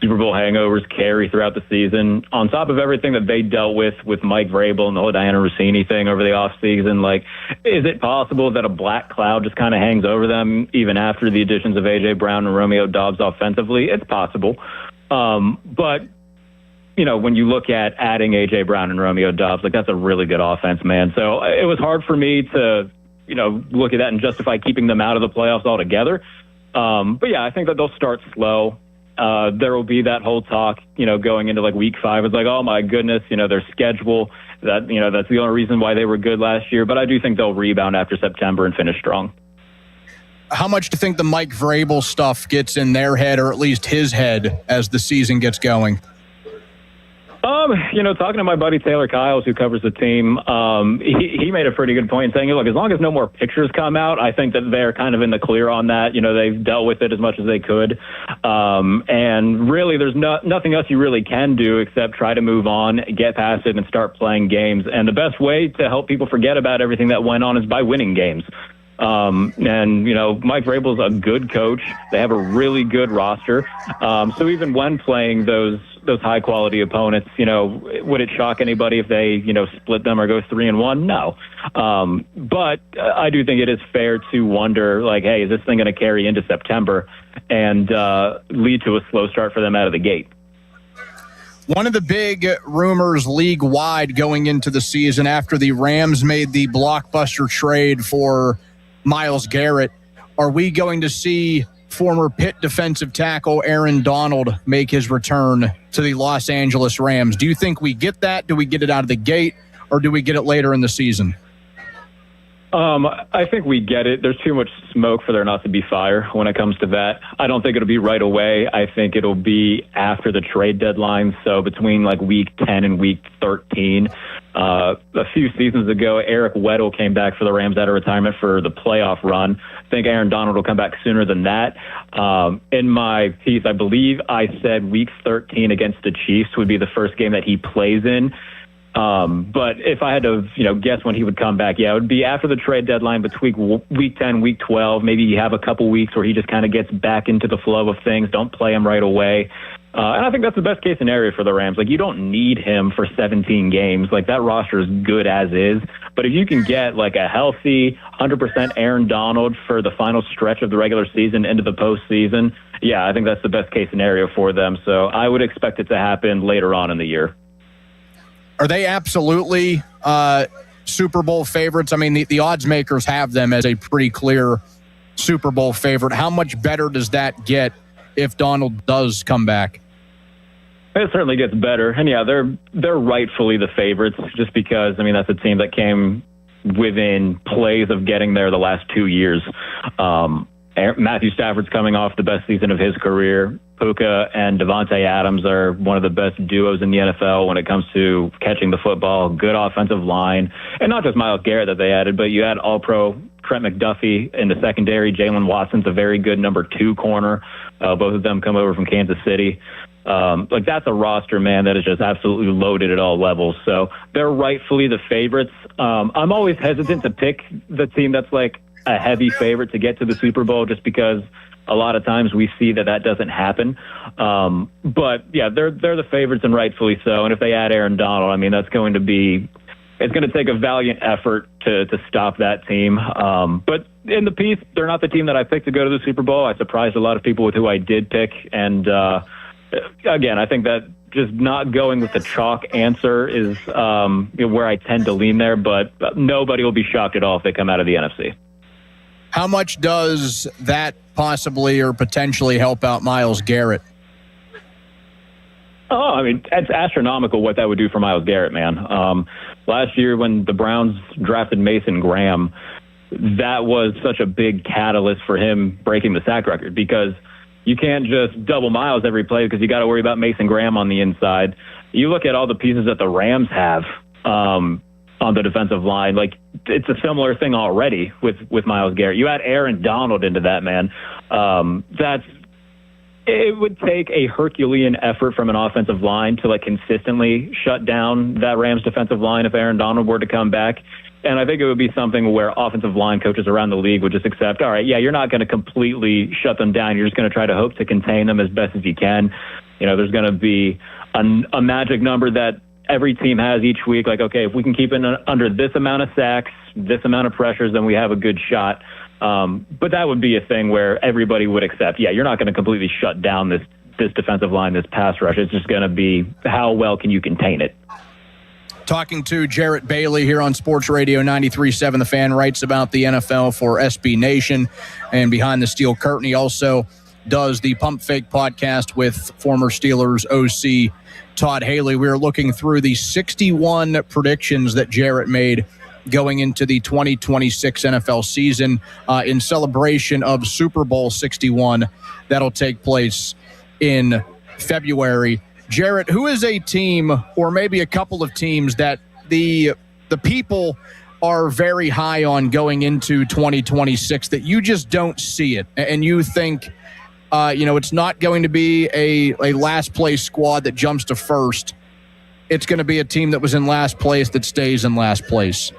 Super Bowl hangovers carry throughout the season. On top of everything that they dealt with Mike Vrabel and the whole Diana Rossini thing over the offseason, is it possible that a black cloud just kind of hangs over them even after the additions of A.J. Brown and Romeo Doubs offensively? It's possible. But, when you look at adding A.J. Brown and Romeo Doubs, that's a really good offense, man. So it was hard for me to, look at that and justify keeping them out of the playoffs altogether. But, I think that they'll start slow. There will be that whole talk, going into week 5. It's oh my goodness, their schedule, that's the only reason why they were good last year. But I do think they'll rebound after September and finish strong. How much do you think the Mike Vrabel stuff gets in their head, or at least his head, as the season gets going? Talking to my buddy Taylor Kiles, who covers the team, he made a pretty good point saying, look, as long as no more pictures come out, I think that they're kind of in the clear on that. They've dealt with it as much as they could. And really, there's nothing else you really can do except try to move on, get past it, and start playing games. And the best way to help people forget about everything that went on is by winning games. And, Mike Vrabel's a good coach. They have a really good roster. So even when playing those high-quality opponents, would it shock anybody if they, split them or go 3-1? No. But I do think it is fair to wonder, hey, is this thing going to carry into September and lead to a slow start for them out of the gate? One of the big rumors league-wide going into the season after the Rams made the blockbuster trade for Myles Garrett, are we going to see former Pitt defensive tackle Aaron Donald make his return to the Los Angeles Rams? Do you think we get that? Do we get it out of the gate, or do we get it later in the season? I think we get it. There's too much smoke for there not to be fire when it comes to that. I don't think it'll be right away. I think it'll be after the trade deadline. So between week 10 and week 13. A few seasons ago, Eric Weddle came back for the Rams out of retirement for the playoff run. I think Aaron Donald will come back sooner than that. In my piece, I believe I said week 13 against the Chiefs would be the first game that he plays in. But if I had to, guess when he would come back, it would be after the trade deadline between week 10, week 12. Maybe you have a couple weeks where he just kind of gets back into the flow of things. Don't play him right away. And I think that's the best case scenario for the Rams. You don't need him for 17 games. That roster is good as is. But if you can get a healthy 100% Aaron Donald for the final stretch of the regular season into the postseason, I think that's the best case scenario for them. So I would expect it to happen later on in the year. Are they absolutely Super Bowl favorites? I mean, the odds makers have them as a pretty clear Super Bowl favorite. How much better does that get if Donald does come back? It certainly gets better. And they're rightfully the favorites just because, that's a team that came within plays of getting there the last 2 years. Matthew Stafford's coming off the best season of his career. Puka and Devontae Adams are one of the best duos in the NFL when it comes to catching the football. Good offensive line. And not just Myles Garrett that they added, but you had All-Pro Trent McDuffie in the secondary. Jalen Watson's a very good number 2 corner. Both of them come over from Kansas City. That's a roster, man, that is just absolutely loaded at all levels. So they're rightfully the favorites. I'm always hesitant to pick the team that's a heavy favorite to get to the Super Bowl just because a lot of times we see that doesn't happen. But they're the favorites and rightfully so. And if they add Aaron Donald, that's going to be, it's going to take a valiant effort to stop that team. But in the piece, they're not the team that I picked to go to the Super Bowl. I surprised a lot of people with who I did pick. And again, I think that just not going with the chalk answer is where I tend to lean there. But nobody will be shocked at all if they come out of the NFC. How much does that possibly or potentially help out Myles Garrett? Oh, it's astronomical what that would do for Myles Garrett, man. Last year when the Browns drafted Mason Graham, that was such a big catalyst for him breaking the sack record because you can't just double Myles every play because you got to worry about Mason Graham on the inside. You look at all the pieces that the Rams have on the defensive line, it's a similar thing already with Myles Garrett. You add Aaron Donald into that, man. It would take a Herculean effort from an offensive line to consistently shut down that Rams defensive line if Aaron Donald were to come back. And I think it would be something where offensive line coaches around the league would just accept, all right, you're not going to completely shut them down. You're just going to try to hope to contain them as best as you can. There's going to be a magic number that every team has each week. Okay, if we can keep it under this amount of sacks, this amount of pressures, then we have a good shot. But that would be a thing where everybody would accept, you're not going to completely shut down this defensive line, this pass rush. It's just going to be how well can you contain it. Talking to Jarrett Bailey here on Sports Radio 93.7. The Fan writes about the NFL for SB Nation and Behind the Steel Curtain. He also does the Pump Fake podcast with former Steelers OC Todd Haley. We are looking through the 61 predictions that Jarrett made going into the 2026 NFL season in celebration of Super Bowl 61 that'll take place in February. Jarrett, who is a team or maybe a couple of teams that the people are very high on going into 2026 that you just don't see it and you think it's not going to be a last place squad that jumps to first. It's going to be a team that was in last place that stays in last place.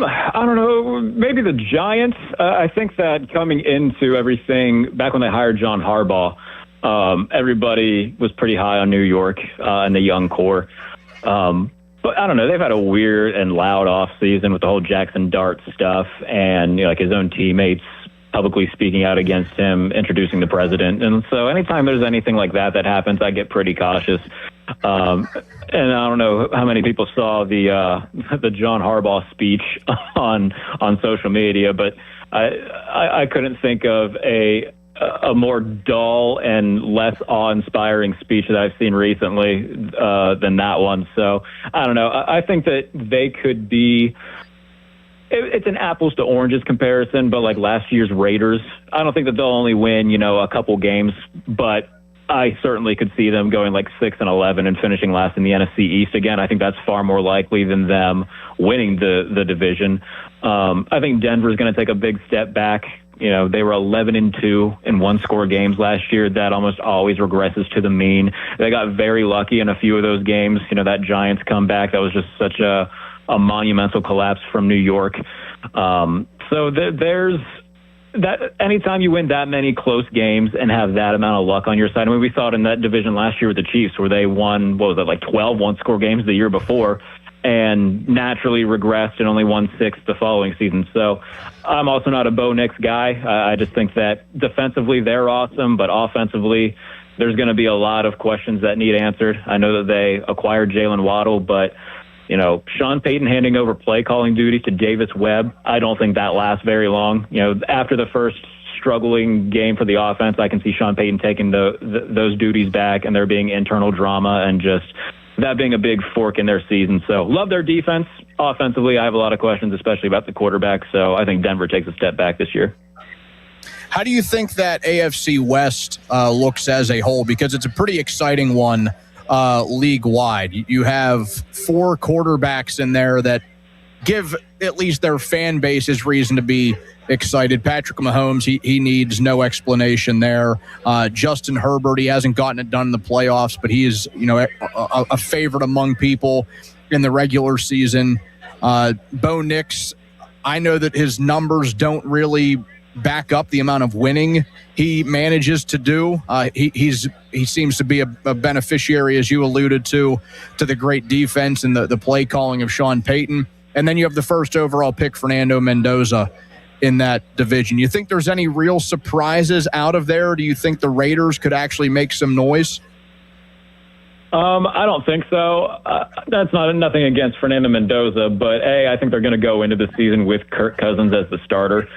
I don't know. Maybe the Giants. I think that coming into everything, back when they hired John Harbaugh, everybody was pretty high on New York and the young core. But I don't know. They've had a weird and loud offseason with the whole Jackson Dart stuff and like his own teammates publicly speaking out against him, introducing the president. And so anytime there's anything like that happens, I get pretty cautious. And I don't know how many people saw the John Harbaugh speech on social media, but I couldn't think of a more dull and less awe-inspiring speech that I've seen recently than that one. So I don't know. I think that they could be. It's an apples to oranges comparison, but like last year's Raiders, I don't think that they'll only win, a couple games, but I certainly could see them going like 6-11 and finishing last in the NFC East again. I think that's far more likely than them winning the division. I think Denver's going to take a big step back. They were 11-2 in one-score games last year. That almost always regresses to the mean. They got very lucky in a few of those games. That Giants comeback, that was just such a monumental collapse from New York. So there's that. Anytime you win that many close games and have that amount of luck on your side. I mean, we saw it in that division last year with the Chiefs, where they won 12 one-score games the year before, and naturally regressed and only won 6 the following season. So I'm also not a Bo Nix guy. I just think that defensively they're awesome, but offensively there's going to be a lot of questions that need answered. I know that they acquired Jalen Waddle, but Sean Payton handing over play calling duties to Davis Webb, I don't think that lasts very long. After the first struggling game for the offense, I can see Sean Payton taking those duties back and there being internal drama and just that being a big fork in their season. So love their defense. Offensively, I have a lot of questions, especially about the quarterback. So I think Denver takes a step back this year. How do you think that AFC West looks as a whole? Because it's a pretty exciting one. League-wide. You have 4 quarterbacks in there that give at least their fan bases reason to be excited. Patrick Mahomes, he needs no explanation there. Justin Herbert, he hasn't gotten it done in the playoffs, but he is a favorite among people in the regular season. Bo Nix, I know that his numbers don't really back up the amount of winning he manages to do. He seems to be a beneficiary, as you alluded to the great defense and the play calling of Sean Payton. And then you have the first overall pick, Fernando Mendoza, in that division. You think there's any real surprises out of there? Do you think the Raiders could actually make some noise? I don't think so. That's nothing against Fernando Mendoza, but I think they're going to go into the season with Kirk Cousins as the starter.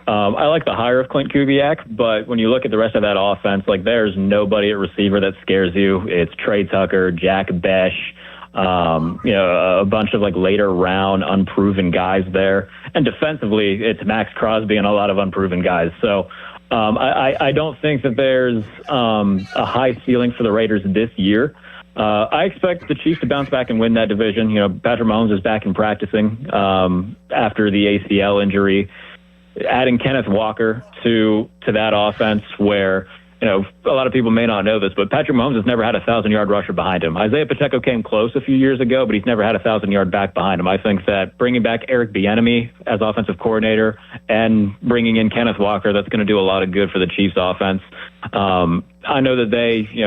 I like the hire of Clint Kubiak, but when you look at the rest of that offense, there's nobody at receiver that scares you. It's Trey Tucker, Jack Besh, a bunch of later round unproven guys there. And defensively, it's Max Crosby and a lot of unproven guys. So I don't think that there's a high ceiling for the Raiders this year. I expect the Chiefs to bounce back and win that division. Patrick Mahomes is back in practicing after the ACL injury. Adding Kenneth Walker to that offense where, a lot of people may not know this, but Patrick Mahomes has never had a 1,000-yard rusher behind him. Isaiah Pacheco came close a few years ago, but he's never had a 1,000-yard back behind him. I think that bringing back Eric Bieniemy as offensive coordinator and bringing in Kenneth Walker, that's going to do a lot of good for the Chiefs offense. I know that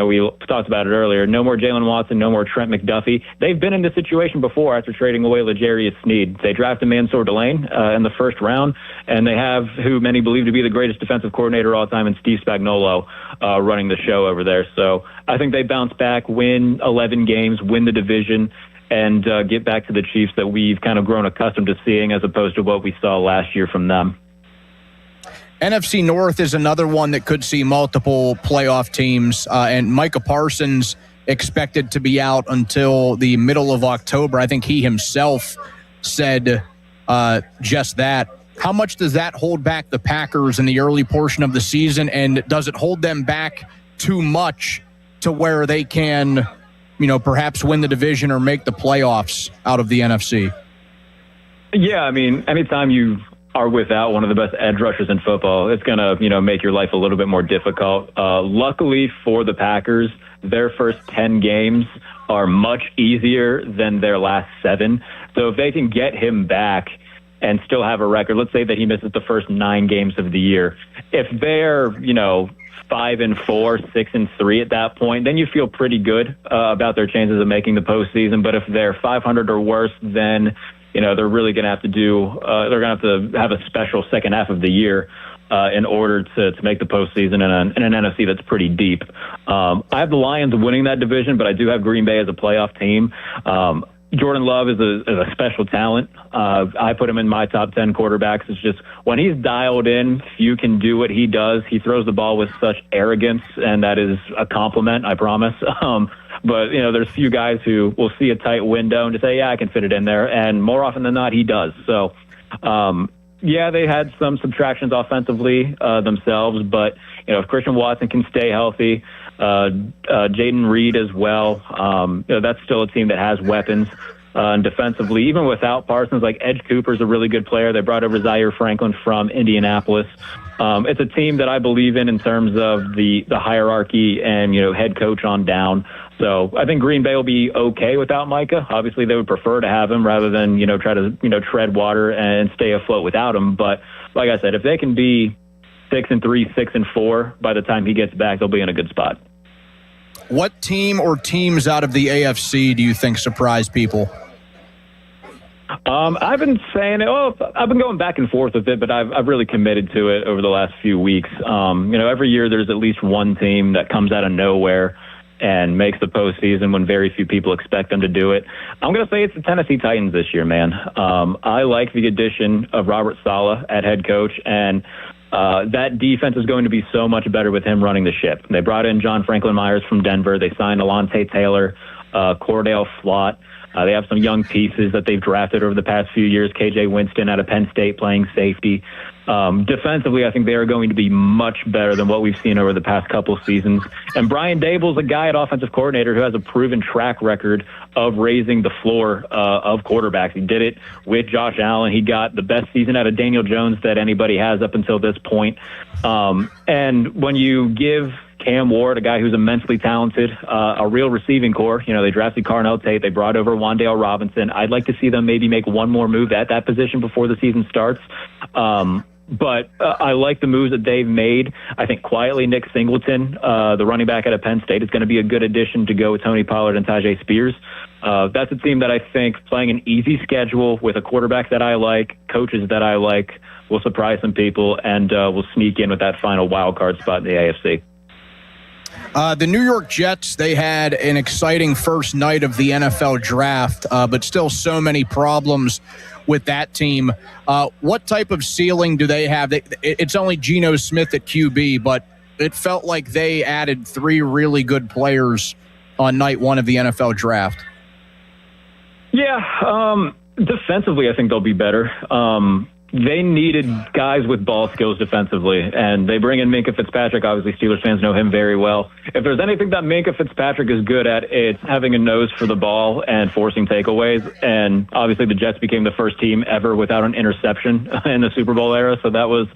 we talked about it earlier, no more Jalen Watson, no more Trent McDuffie. They've been in this situation before after trading away L'Jarius Sneed. They drafted Mansour Delane in the first round, and they have who many believe to be the greatest defensive coordinator of all time in Steve Spagnuolo running the show over there. So I think they bounce back, win 11 games, win the division, and get back to the Chiefs that we've kind of grown accustomed to seeing as opposed to what we saw last year from them. NFC North is another one that could see multiple playoff teams, and Micah Parsons expected to be out until the middle of October. I think he himself said just that. How much does that hold back the Packers in the early portion of the season, and does it hold them back too much to where they can, perhaps win the division or make the playoffs out of the NFC? Yeah, I mean, anytime you are without one of the best edge rushers in football, it's going to, make your life a little bit more difficult. Luckily for the Packers, their first 10 games are much easier than their last 7. So if they can get him back and still have a record. Let's say that he misses the first 9 games of the year. If they're, 5-4, 6-3 at that point, then you feel pretty good about their chances of making the postseason. But if they're 500 or worse, then they're really going to have to they're going to have a special second half of the year in order to make the postseason in an NFC that's pretty deep. I have the Lions winning that division, but I do have Green Bay as a playoff team. Jordan Love is a special talent. I put him in my top 10 quarterbacks. It's just when he's dialed in, few can do what he does. He throws the ball with such arrogance, and that is a compliment, I promise. But, there's few guys who will see a tight window and just say, yeah, I can fit it in there. And more often than not, he does. So, yeah, they had some subtractions offensively themselves. But, if Christian Watson can stay healthy, Jaden Reed as well, that's still a team that has weapons. And defensively, even without Parsons, like Edge Cooper's a really good player. They brought over Zaire Franklin from Indianapolis. It's a team that I believe in terms of the hierarchy and, head coach on down. So I think Green Bay will be okay without Micah. Obviously, they would prefer to have him rather than, try to, tread water and stay afloat without him. But like I said, if they can be 6-3, 6-4 by the time he gets back, they'll be in a good spot. What team or teams out of the AFC do you think surprised people? I've been saying it. I've been going back and forth with it, but I've really committed to it over the last few weeks. Every year there's at least one team that comes out of nowhere and makes the postseason when very few people expect them to do it. I'm going to say it's the Tennessee Titans this year, man. I like the addition of Robert Saleh at head coach, and that defense is going to be so much better with him running the ship. They brought in John Franklin Myers from Denver. They signed Alontae Taylor, Cordell Flott. They have some young pieces that they've drafted over the past few years. KJ Winston out of Penn State playing safety. Defensively, I think they are going to be much better than what we've seen over the past couple seasons. And Brian Daboll's a guy at offensive coordinator who has a proven track record of raising the floor of quarterbacks. He did it with Josh Allen. He got the best season out of Daniel Jones that anybody has up until this point. And when you give Cam Ward, a guy who's immensely talented, a real receiving core. They drafted Carnell Tate. They brought over Wan'Dale Robinson. I'd like to see them maybe make one more move at that position before the season starts. But I like the moves that they've made. I think quietly Nick Singleton, the running back out of Penn State, is going to be a good addition to go with Tony Pollard and Tajay Spears. That's a team that I think playing an easy schedule with a quarterback that I like, coaches that I like, will surprise some people and will sneak in with that final wild card spot in the AFC. The New York Jets, they had an exciting first night of the NFL draft, but still so many problems with that team. What type of ceiling do they have? It's only Geno Smith at QB, but it felt like they added 3 really good players on night 1 of the NFL draft. Yeah, defensively, I think they'll be better. They needed guys with ball skills defensively, and they bring in Minkah Fitzpatrick. Obviously, Steelers fans know him very well. If there's anything that Minkah Fitzpatrick is good at, it's having a nose for the ball and forcing takeaways. And obviously, the Jets became the first team ever without an interception in the Super Bowl era, so that was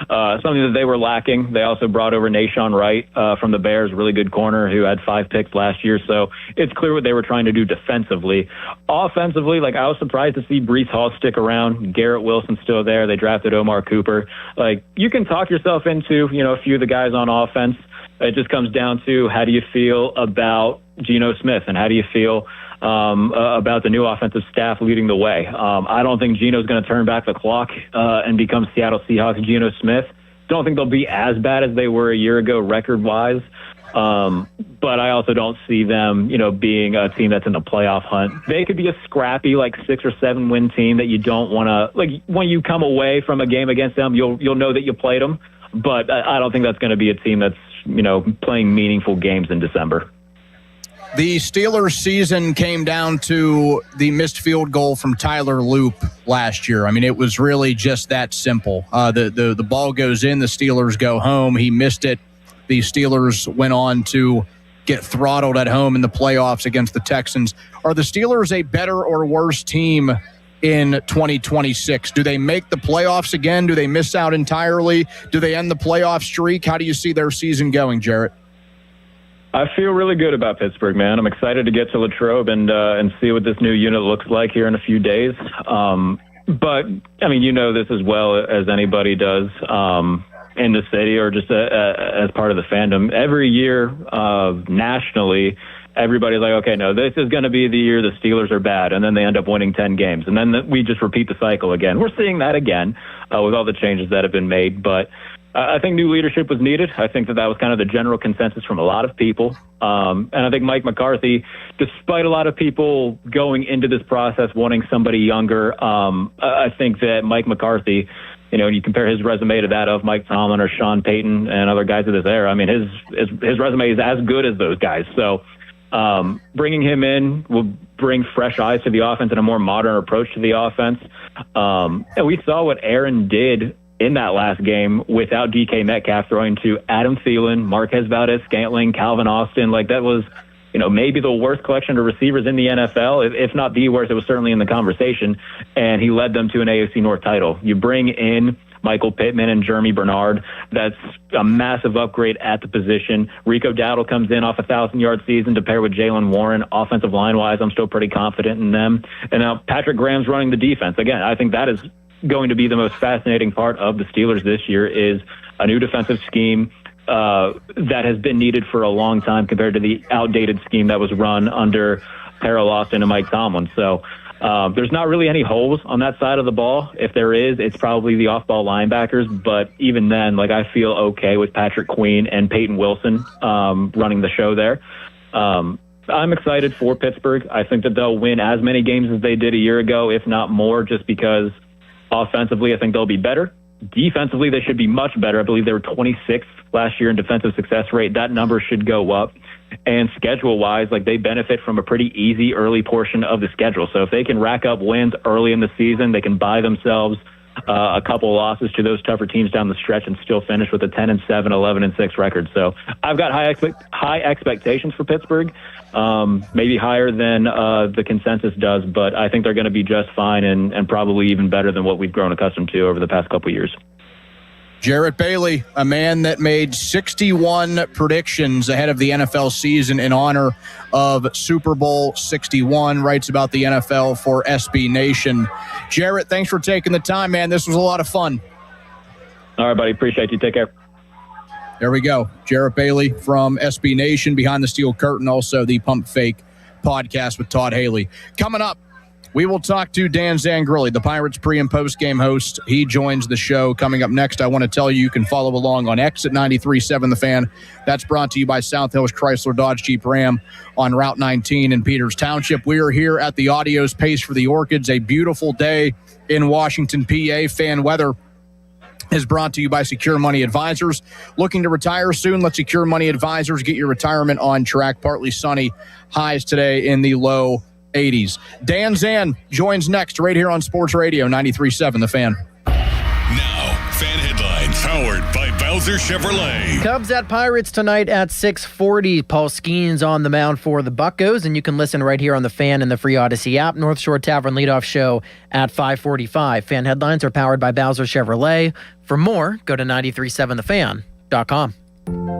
something that they were lacking. They also brought over Nashawn Wright from the Bears, really good corner who had 5 picks last year. So it's clear what they were trying to do defensively. Offensively, I was surprised to see Breece Hall stick around. Garrett Wilson's still there. They drafted Omar Cooper. You can talk yourself into, a few of the guys on offense. It just comes down to how do you feel about Geno Smith and how do you feel about the new offensive staff leading the way. I don't think Geno's going to turn back the clock and become Seattle Seahawks Geno Smith. Don't think they'll be as bad as they were a year ago record-wise. But I also don't see them, being a team that's in the playoff hunt. They could be a scrappy, 6 or 7 win team that you don't want to, when you come away from a game against them, you'll know that you played them. But I don't think that's going to be a team that's, playing meaningful games in December. The Steelers season came down to the missed field goal from Tyler Loop last year. I mean, it was really just that simple. The ball goes in, the Steelers go home. He missed it. The Steelers went on to get throttled at home in the playoffs against the Texans. Are the Steelers a better or worse team in 2026? Do they make the playoffs again? Do they miss out entirely? Do they end the playoff streak? How do you see their season going, Jarrett? I feel really good about Pittsburgh, man. I'm excited to get to Latrobe and see what this new unit looks like here in a few days. But, I mean, you know this as well as anybody does in the city or just as part of the fandom. Every year nationally, everybody's like, okay, no, this is going to be the year the Steelers are bad, and then they end up winning 10 games. And then we just repeat the cycle again. We're seeing that again with all the changes that have been made. But I think new leadership was needed. I think that was kind of the general consensus from a lot of people. And I think Mike McCarthy, despite a lot of people going into this process wanting somebody younger, I think that Mike McCarthy, you know, you compare his resume to that of Mike Tomlin or Sean Payton and other guys of this era. I mean, his resume is as good as those guys. So bringing him in will bring fresh eyes to the offense and a more modern approach to the offense. And we saw what Aaron did in that last game without DK Metcalf, throwing to Adam Thielen, Marquez Valdez-Scantling, Calvin Austin. Like, that was, you know, maybe the worst collection of receivers in the NFL. If not the worst, it was certainly in the conversation. And he led them to an AFC North title. You bring in Michael Pittman and Jeremy Bernard. That's a massive upgrade at the position. Rico Dowdle comes in off a 1,000-yard season to pair with Jalen Warren. Offensive line-wise, I'm still pretty confident in them. And now Patrick Graham's running the defense. Again, I think that is going to be the most fascinating part of the Steelers this year, is a new defensive scheme that has been needed for a long time compared to the outdated scheme that was run under Terrell Austin and Mike Tomlin. So there's not really any holes on that side of the ball. If there is, it's probably the off-ball linebackers. But even then, like, I feel okay with Patrick Queen and Peyton Wilson running the show there. I'm excited for Pittsburgh. I think that they'll win as many games as they did a year ago, if not more, just because offensively I think they'll be better. Defensively, they should be much better. I believe they were 26th last year in defensive success rate. That number should go up. And schedule-wise, like, they benefit from a pretty easy early portion of the schedule. So if they can rack up wins early in the season, they can buy themselves a couple losses to those tougher teams down the stretch and still finish with a 10-7, 11-6 record. So I've got high expectations for Pittsburgh, maybe higher than the consensus does, but I think they're going to be just fine and probably even better than what we've grown accustomed to over the past couple of years. Jarrett Bailey, a man that made 61 predictions ahead of the NFL season in honor of Super Bowl 61, writes about the NFL for SB Nation. Jarrett, thanks for taking the time, man. This was a lot of fun. All right, buddy. Appreciate you. Take care. There we go. Jarrett Bailey from SB Nation, Behind the Steel Curtain, also the Pump Fake podcast with Todd Haley. Coming up, we will talk to Dan Zangrilli, the Pirates pre- and post-game host. He joins the show. Coming up next, I want to tell you can follow along on X at 93.7 The Fan. That's brought to you by South Hills Chrysler Dodge Jeep Ram on Route 19 in Peters Township. We are here at the Audios Pace for the Orchids. A beautiful day in Washington, PA. Fan weather is brought to you by Secure Money Advisors. Looking to retire soon? Let Secure Money Advisors get your retirement on track. Partly sunny, highs today in the low 80s. Dan Zan joins next right here on Sports Radio 93.7 The Fan. Now, fan headlines powered by Bowser Chevrolet. Cubs at Pirates tonight at 6:40. Paul Skeens on the mound for the Buccos, and you can listen right here on The Fan and the free Odyssey app. North Shore Tavern leadoff show at 5:45. Fan headlines are powered by Bowser Chevrolet. For more, go to 937thefan.com.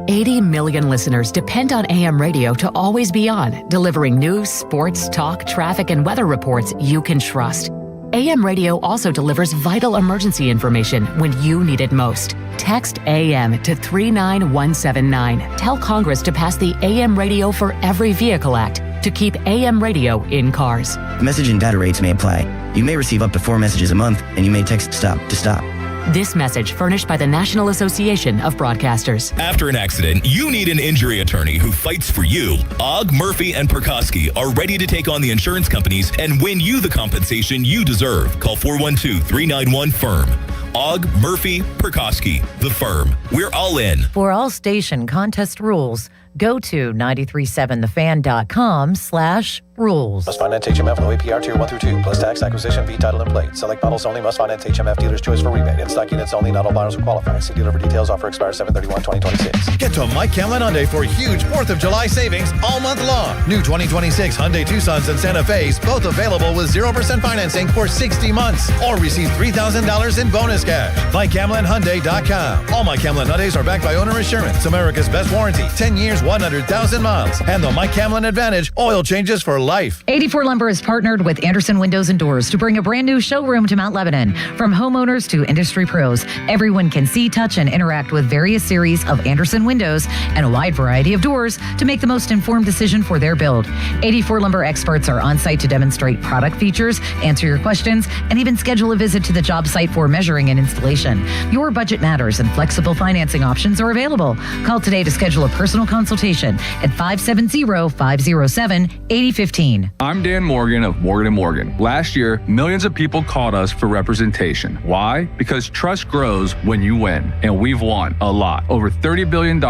80 million listeners depend on AM radio to always be on, delivering news, sports, talk, traffic, and weather reports you can trust. AM radio also delivers vital emergency information when you need it most. Text AM to 39179. Tell Congress to pass the AM Radio for Every Vehicle Act to keep AM radio in cars. Message and data rates may apply. You may receive up to 4 messages a month, and you may text STOP to stop. This message furnished by the National Association of Broadcasters. After an accident, you need an injury attorney who fights for you. Ogg, Murphy, and Perkoski are ready to take on the insurance companies and win you the compensation you deserve. Call 412-391-FIRM. Ogg, Murphy, Perkoski, the firm. We're all in. For all station contest rules, go to 937thefan.com/rules. Must finance HMF low APR tier 1 through 2, plus tax, acquisition fee, title, and plate. Select models only. Must finance HMF dealer's choice for rebate. In stock units only. Not all buyers will qualify. See dealer for details. Offer expires 7/31/2026. Get to Mike Camlin Hyundai for huge 4th of July savings all month long. New 2026 Hyundai Tucsons and Santa Fe's, both available with 0% financing for 60 months. Or receive $3,000 in bonus cash. MikeCamlinHyundai.com. All Mike Camlin Hyundais are backed by owner assurance, America's best warranty, 10 years, 100,000 miles, and the Mike Camlin Advantage oil changes for life. 84 Lumber is partnered with Anderson Windows and Doors to bring a brand new showroom to Mount Lebanon. From homeowners to industry pros, everyone can see, touch, and interact with various series of Anderson windows and a wide variety of doors to make the most informed decision for their build. 84 Lumber experts are on site to demonstrate product features, answer your questions, and even schedule a visit to the job site for measuring and installation. Your budget matters and flexible financing options are available. Call today to schedule a personal consultation at 570-507-8015. I'm Dan Morgan of Morgan & Morgan. Last year, millions of people called us for representation. Why? Because trust grows when you win, and we've won a lot. Over $30 billion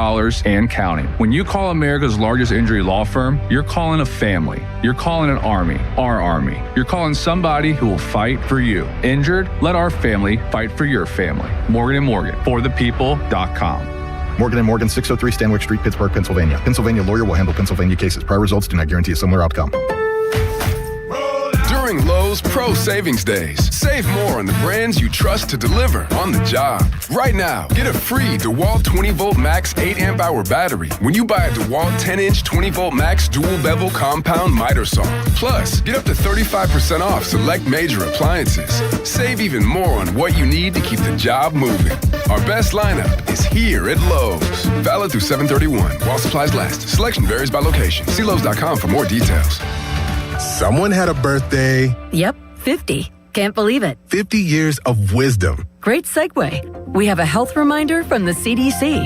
and counting. When you call America's largest injury law firm, you're calling a family. You're calling an army, our army. You're calling somebody who will fight for you. Injured? Let our family fight for your family. Morgan & Morgan, forthepeople.com. Morgan & Morgan, 603 Stanwyck Street, Pittsburgh, Pennsylvania. Pennsylvania lawyer will handle Pennsylvania cases. Prior results do not guarantee a similar outcome. During Lowe's Pro Savings Days, save more on the brands you trust to deliver on the job. Right now, get a free DeWalt 20-volt max 8-amp-hour battery when you buy a DeWalt 10-inch 20-volt max dual-bevel compound miter saw. Plus, get up to 35% off select major appliances. Save even more on what you need to keep the job moving. Our best lineup is here at Lowe's. Valid through 7/31 while supplies last. Selection varies by location. See Lowe's.com for more details. Someone had a birthday. Yep, 50. Can't believe it. 50 years of wisdom. Great segue. We have a health reminder from the CDC.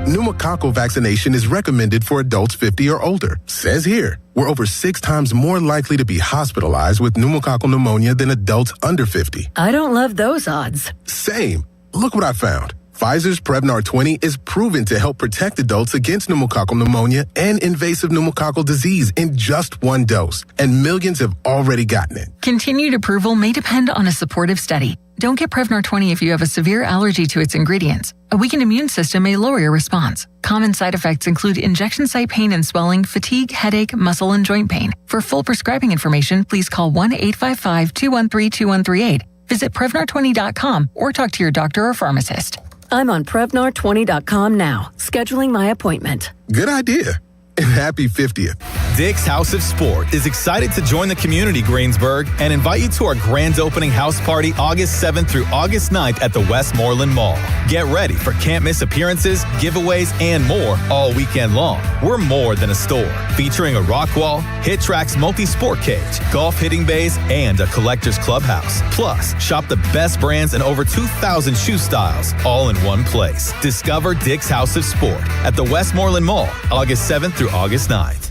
Pneumococcal vaccination is recommended for adults 50 or older. Says here, we're over 6 times more likely to be hospitalized with pneumococcal pneumonia than adults under 50. I don't love those odds. Same. Look what I found. Pfizer's Prevnar 20 is proven to help protect adults against pneumococcal pneumonia and invasive pneumococcal disease in just 1 dose, and millions have already gotten it. Continued approval may depend on a supportive study. Don't get Prevnar 20 if you have a severe allergy to its ingredients. A weakened immune system may lower your response. Common side effects include injection site pain and swelling, fatigue, headache, muscle, and joint pain. For full prescribing information, please call 1-855-213-2138. Visit Prevnar20.com or talk to your doctor or pharmacist. I'm on Prevnar20.com now, scheduling my appointment. Good idea. And happy 50th. Dick's House of Sport is excited to join the community, Greensburg, and invite you to our grand opening house party August 7th through August 9th at the Westmoreland Mall. Get ready for can't-miss appearances, giveaways, and more all weekend long. We're more than a store, featuring a rock wall, Hit Track's multi-sport cage, golf hitting bays, and a collector's clubhouse. Plus, shop the best brands and over 2,000 shoe styles, all in one place. Discover Dick's House of Sport at the Westmoreland Mall, August 7th through August 9th.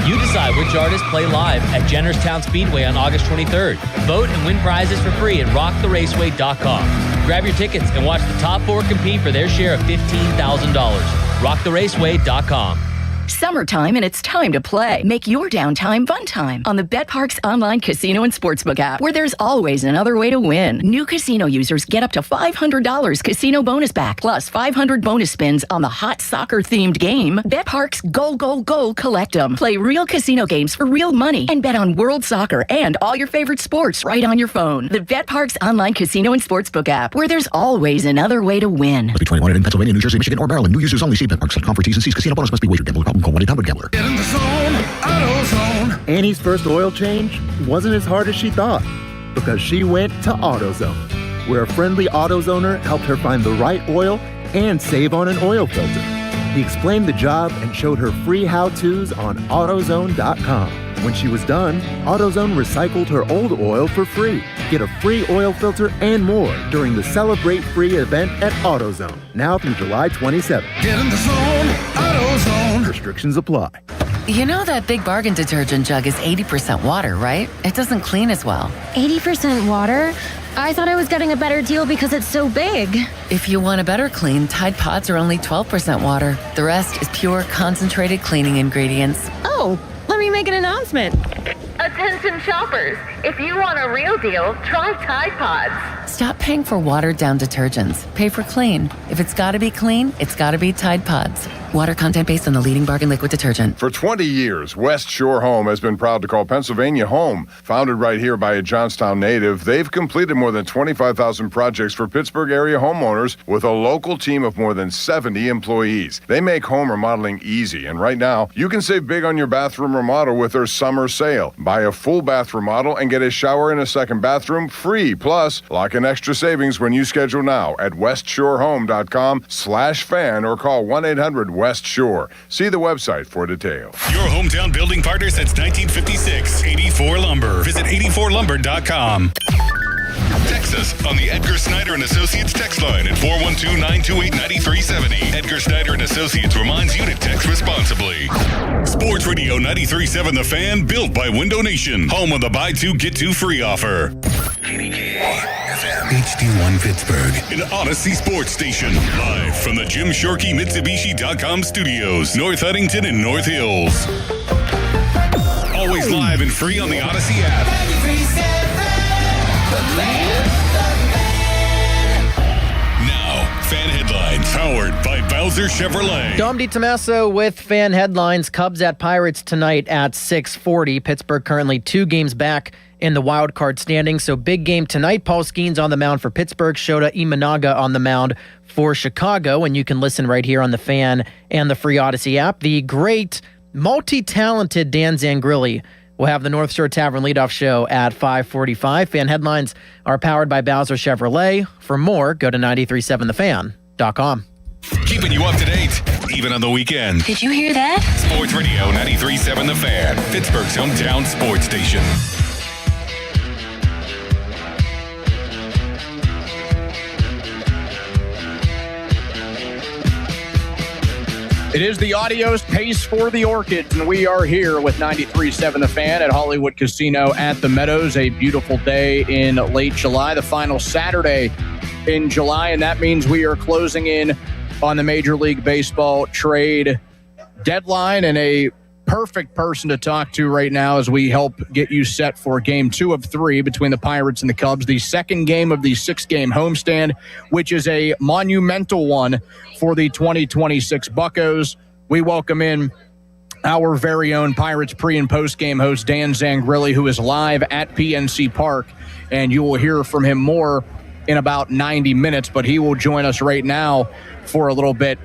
You decide which artists play live at Jennerstown Speedway on August 23rd. Vote and win prizes for free at rocktheraceway.com. Grab your tickets and watch the top 4 compete for their share of $15,000. rocktheraceway.com. Summertime and it's time to play. Make your downtime fun time on the BetParx online casino and sportsbook app, where there's always another way to win. New casino users get up to $500 casino bonus back, plus 500 bonus spins on the hot soccer-themed game. BetParx Goal, Goal, Goal Collect 'em. Play real casino games for real money and bet on world soccer and all your favorite sports right on your phone. The BetParx online casino and sportsbook app, where there's always another way to win. Must be 21 in Pennsylvania, New Jersey, Michigan, or Maryland. New users only. See BetParx.com for T's and C's. Casino bonus must be wagered. Gambling problem? Call 1-800-GAMBLER. Get in the zone, AutoZone. Annie's first oil change wasn't as hard as she thought, because she went to AutoZone, where a friendly AutoZoner helped her find the right oil and save on an oil filter. He explained the job and showed her free how-tos on AutoZone.com. When she was done, AutoZone recycled her old oil for free. Get a free oil filter and more during the Celebrate Free event at AutoZone, now through July 27th. Get in the zone, AutoZone. Restrictions apply. You know that Big Bargain detergent jug is 80% water, right? It doesn't clean as well. 80% water? I thought I was getting a better deal because it's so big. If you want a better clean, Tide Pods are only 12% water. The rest is pure, concentrated cleaning ingredients. Oh, let me make an announcement. Attention shoppers, if you want a real deal, try Tide Pods. Stop paying for watered-down detergents. Pay for clean. If it's got to be clean, it's got to be Tide Pods. Water content based on the leading bargain liquid detergent. For 20 years, West Shore Home has been proud to call Pennsylvania home. Founded right here by a Johnstown native, they've completed more than 25,000 projects for Pittsburgh area homeowners with a local team of more than 70 employees. They make home remodeling easy, and right now, you can save big on your bathroom remodel with their summer sale. Buy a full bath remodel and get a shower and a second bathroom free. Plus, lock in extra savings when you schedule now at westshorehome.com/fan or call 1-800-WEST SHORE. See the website for details. Your hometown building partner since 1956, 84 Lumber. Visit 84lumber.com. Text us on the Edgar Snyder and Associates text line at 412-928-9370. Edgar Snyder and Associates reminds you to text responsibly. Sports Radio 93.7 The Fan, built by Window Nation. Home of the buy two, get two free offer. HD1 Pittsburgh, an Odyssey sports station. Live from the Jim Shorkey Mitsubishi.com studios, North Huntington and North Hills. Always live and free on the Odyssey app. Now, Fan Headlines, powered by Bowser Chevrolet. Dom DiTomaso with Fan Headlines. Cubs at Pirates tonight at 6:40. Pittsburgh currently 2 games back in the wild card standing. So big game tonight. Paul Skeens on the mound for Pittsburgh. Shota Imanaga on the mound for Chicago. And you can listen right here on the Fan and the free Odyssey app. The great, multi-talented Dan Zangrilli will have the North Shore Tavern leadoff show at 5:45. Fan Headlines are powered by Bowser Chevrolet. For more, go to 937thefan.com. Keeping you up to date, even on the weekend. Did you hear that? Sports Radio 93.7 The Fan, Pittsburgh's hometown sports station. It is the Adios Pace for the Orchids, and we are here with 93.7 The Fan at Hollywood Casino at the Meadows. A beautiful day in late July, the final Saturday in July, and that means we are closing in on the Major League Baseball trade deadline, and a perfect person to talk to right now as we help get you set for game 2 of 3 between the Pirates and the Cubs, the second game of the 6-game homestand, which is a monumental one for the 2026 Buccos. We welcome in our very own Pirates pre- and post-game host, Dan Zangrilli, who is live at PNC Park, and you will hear from him more in about 90 minutes, but he will join us right now for a little bit.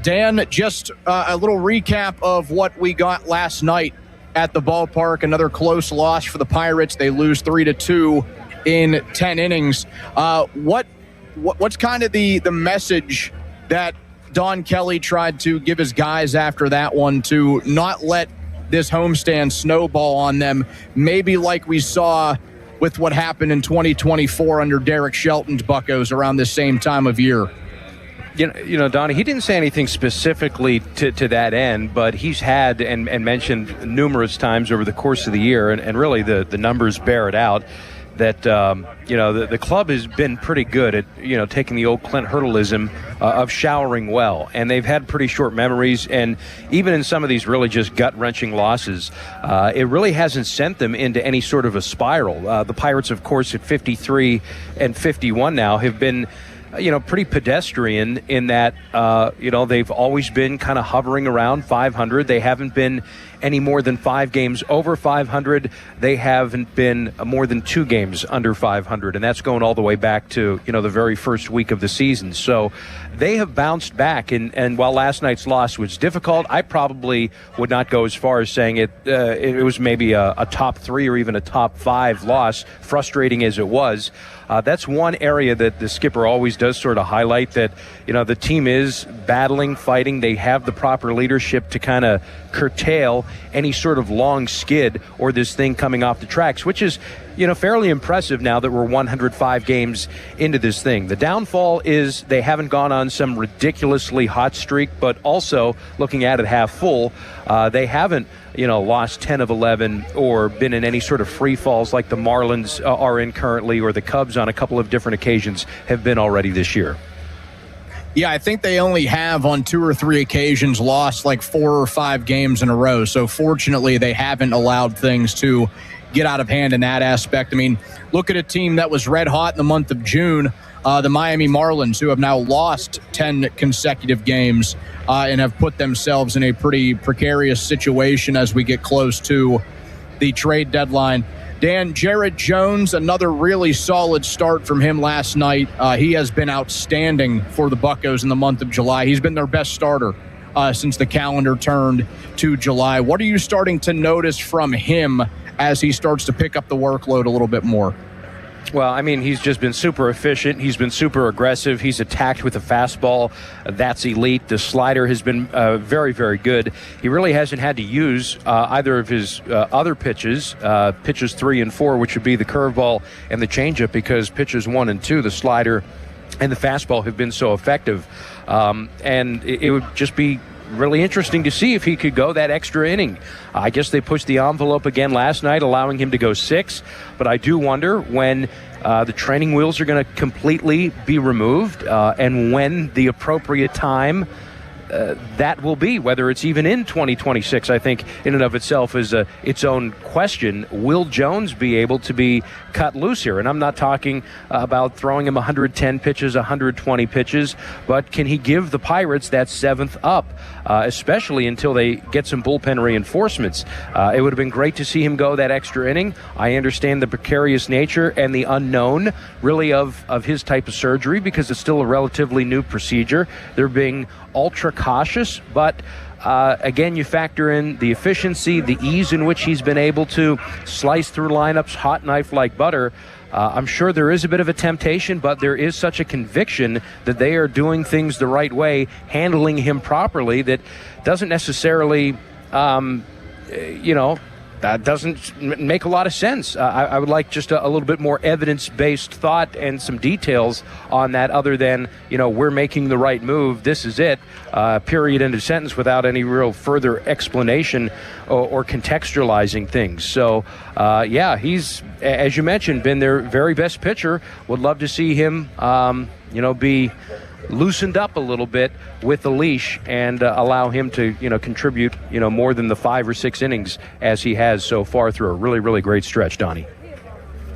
Dan, just a little recap of what we got last night at the ballpark. Another close loss for the Pirates. They lose 3-2 in 10 innings. What's kind of the message that Don Kelly tried to give his guys after that one, to not let this homestand snowball on them, maybe like we saw with what happened in 2024 under Derek Shelton's Buccos around this same time of year? You know, Donnie, he didn't say anything specifically to that end, but he's had and mentioned numerous times over the course of the year, and really the numbers bear it out, that, the club has been pretty good at, taking the old Clint Hurdleism of showering well. And they've had pretty short memories. And even in some of these really just gut-wrenching losses, it really hasn't sent them into any sort of a spiral. The Pirates, of course, at 53 and 51 now have been pretty pedestrian in that, they've always been kind of hovering around 500. They haven't been any more than 5 games over 500. They haven't been more than 2 games under 500, and that's going all the way back to, the very first week of the season. So they have bounced back, and while last night's loss was difficult, I probably would not go as far as saying it was maybe a top 3 or even a top 5 loss, frustrating as it was. That's one area that the skipper always does sort of highlight, that, the team is battling, fighting. They have the proper leadership to kind of curtail any sort of long skid or this thing coming off the tracks, which is, fairly impressive now that we're 105 games into this thing. The downfall is they haven't gone on some ridiculously hot streak, but also looking at it half full, they haven't, lost 10 of 11 or been in any sort of free falls like the Marlins are in currently, or the Cubs on a couple of different occasions have been already this year. Yeah, I think they only have on 2 or 3 occasions lost like 4 or 5 games in a row. So fortunately, they haven't allowed things to get out of hand in that aspect. I mean, look at a team that was red hot in the month of June, the Miami Marlins, who have now lost 10 consecutive games and have put themselves in a pretty precarious situation as we get close to the trade deadline. Dan, Jared Jones, another really solid start from him last night. He has been outstanding for the Buccos in the month of July. He's been their best starter since the calendar turned to July. What are you starting to notice from him as he starts to pick up the workload a little bit more? Well, I mean, he's just been super efficient. He's been super aggressive. He's attacked with a fastball. That's elite. The slider has been very, very good. He really hasn't had to use either of his other pitches 3 and 4, which would be the curveball and the changeup, because pitches 1 and 2, the slider and the fastball, have been so effective. And it would just be really interesting to see if he could go that extra inning. I guess they pushed the envelope again last night, allowing him to go 6. But I do wonder when the training wheels are going to completely be removed and when the appropriate time that will be, whether it's even in 2026. I think in and of itself is its own question. Will Jones be able to be cut loose here? And I'm not talking about throwing him 110 pitches, 120 pitches, but can he give the Pirates that 7th up, especially until they get some bullpen reinforcements? It would have been great to see him go that extra inning. I understand the precarious nature and the unknown, really, of his type of surgery, because it's still a relatively new procedure. They're being ultra cautious, but again, you factor in the efficiency, the ease in which he's been able to slice through lineups hot knife like butter. I'm sure there is a bit of a temptation, but there is such a conviction that they are doing things the right way, handling him properly, that doesn't necessarily, that doesn't make a lot of sense. I would like just a little bit more evidence-based thought and some details on that, other than, we're making the right move, this is it, period, end of sentence, without any real further explanation or contextualizing things. So, he's, as you mentioned, been their very best pitcher. Would love to see him, be loosened up a little bit with the leash and allow him to, contribute, more than the 5 or 6 innings as he has so far through a really, really great stretch, Donnie.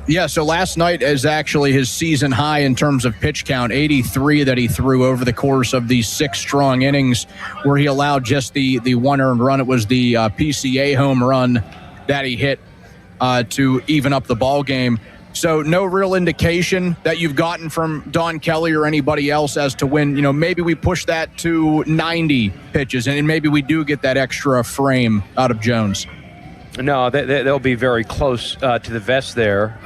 Yeah, so last night is actually his season high in terms of pitch count, 83 that he threw over the course of these 6 strong innings, where he allowed just the 1 earned run. It was the PCA home run that he hit to even up the ball game. So no real indication that you've gotten from Don Kelly or anybody else as to when, maybe we push that to 90 pitches and maybe we do get that extra frame out of Jones. No, they'll be very close to the vest there.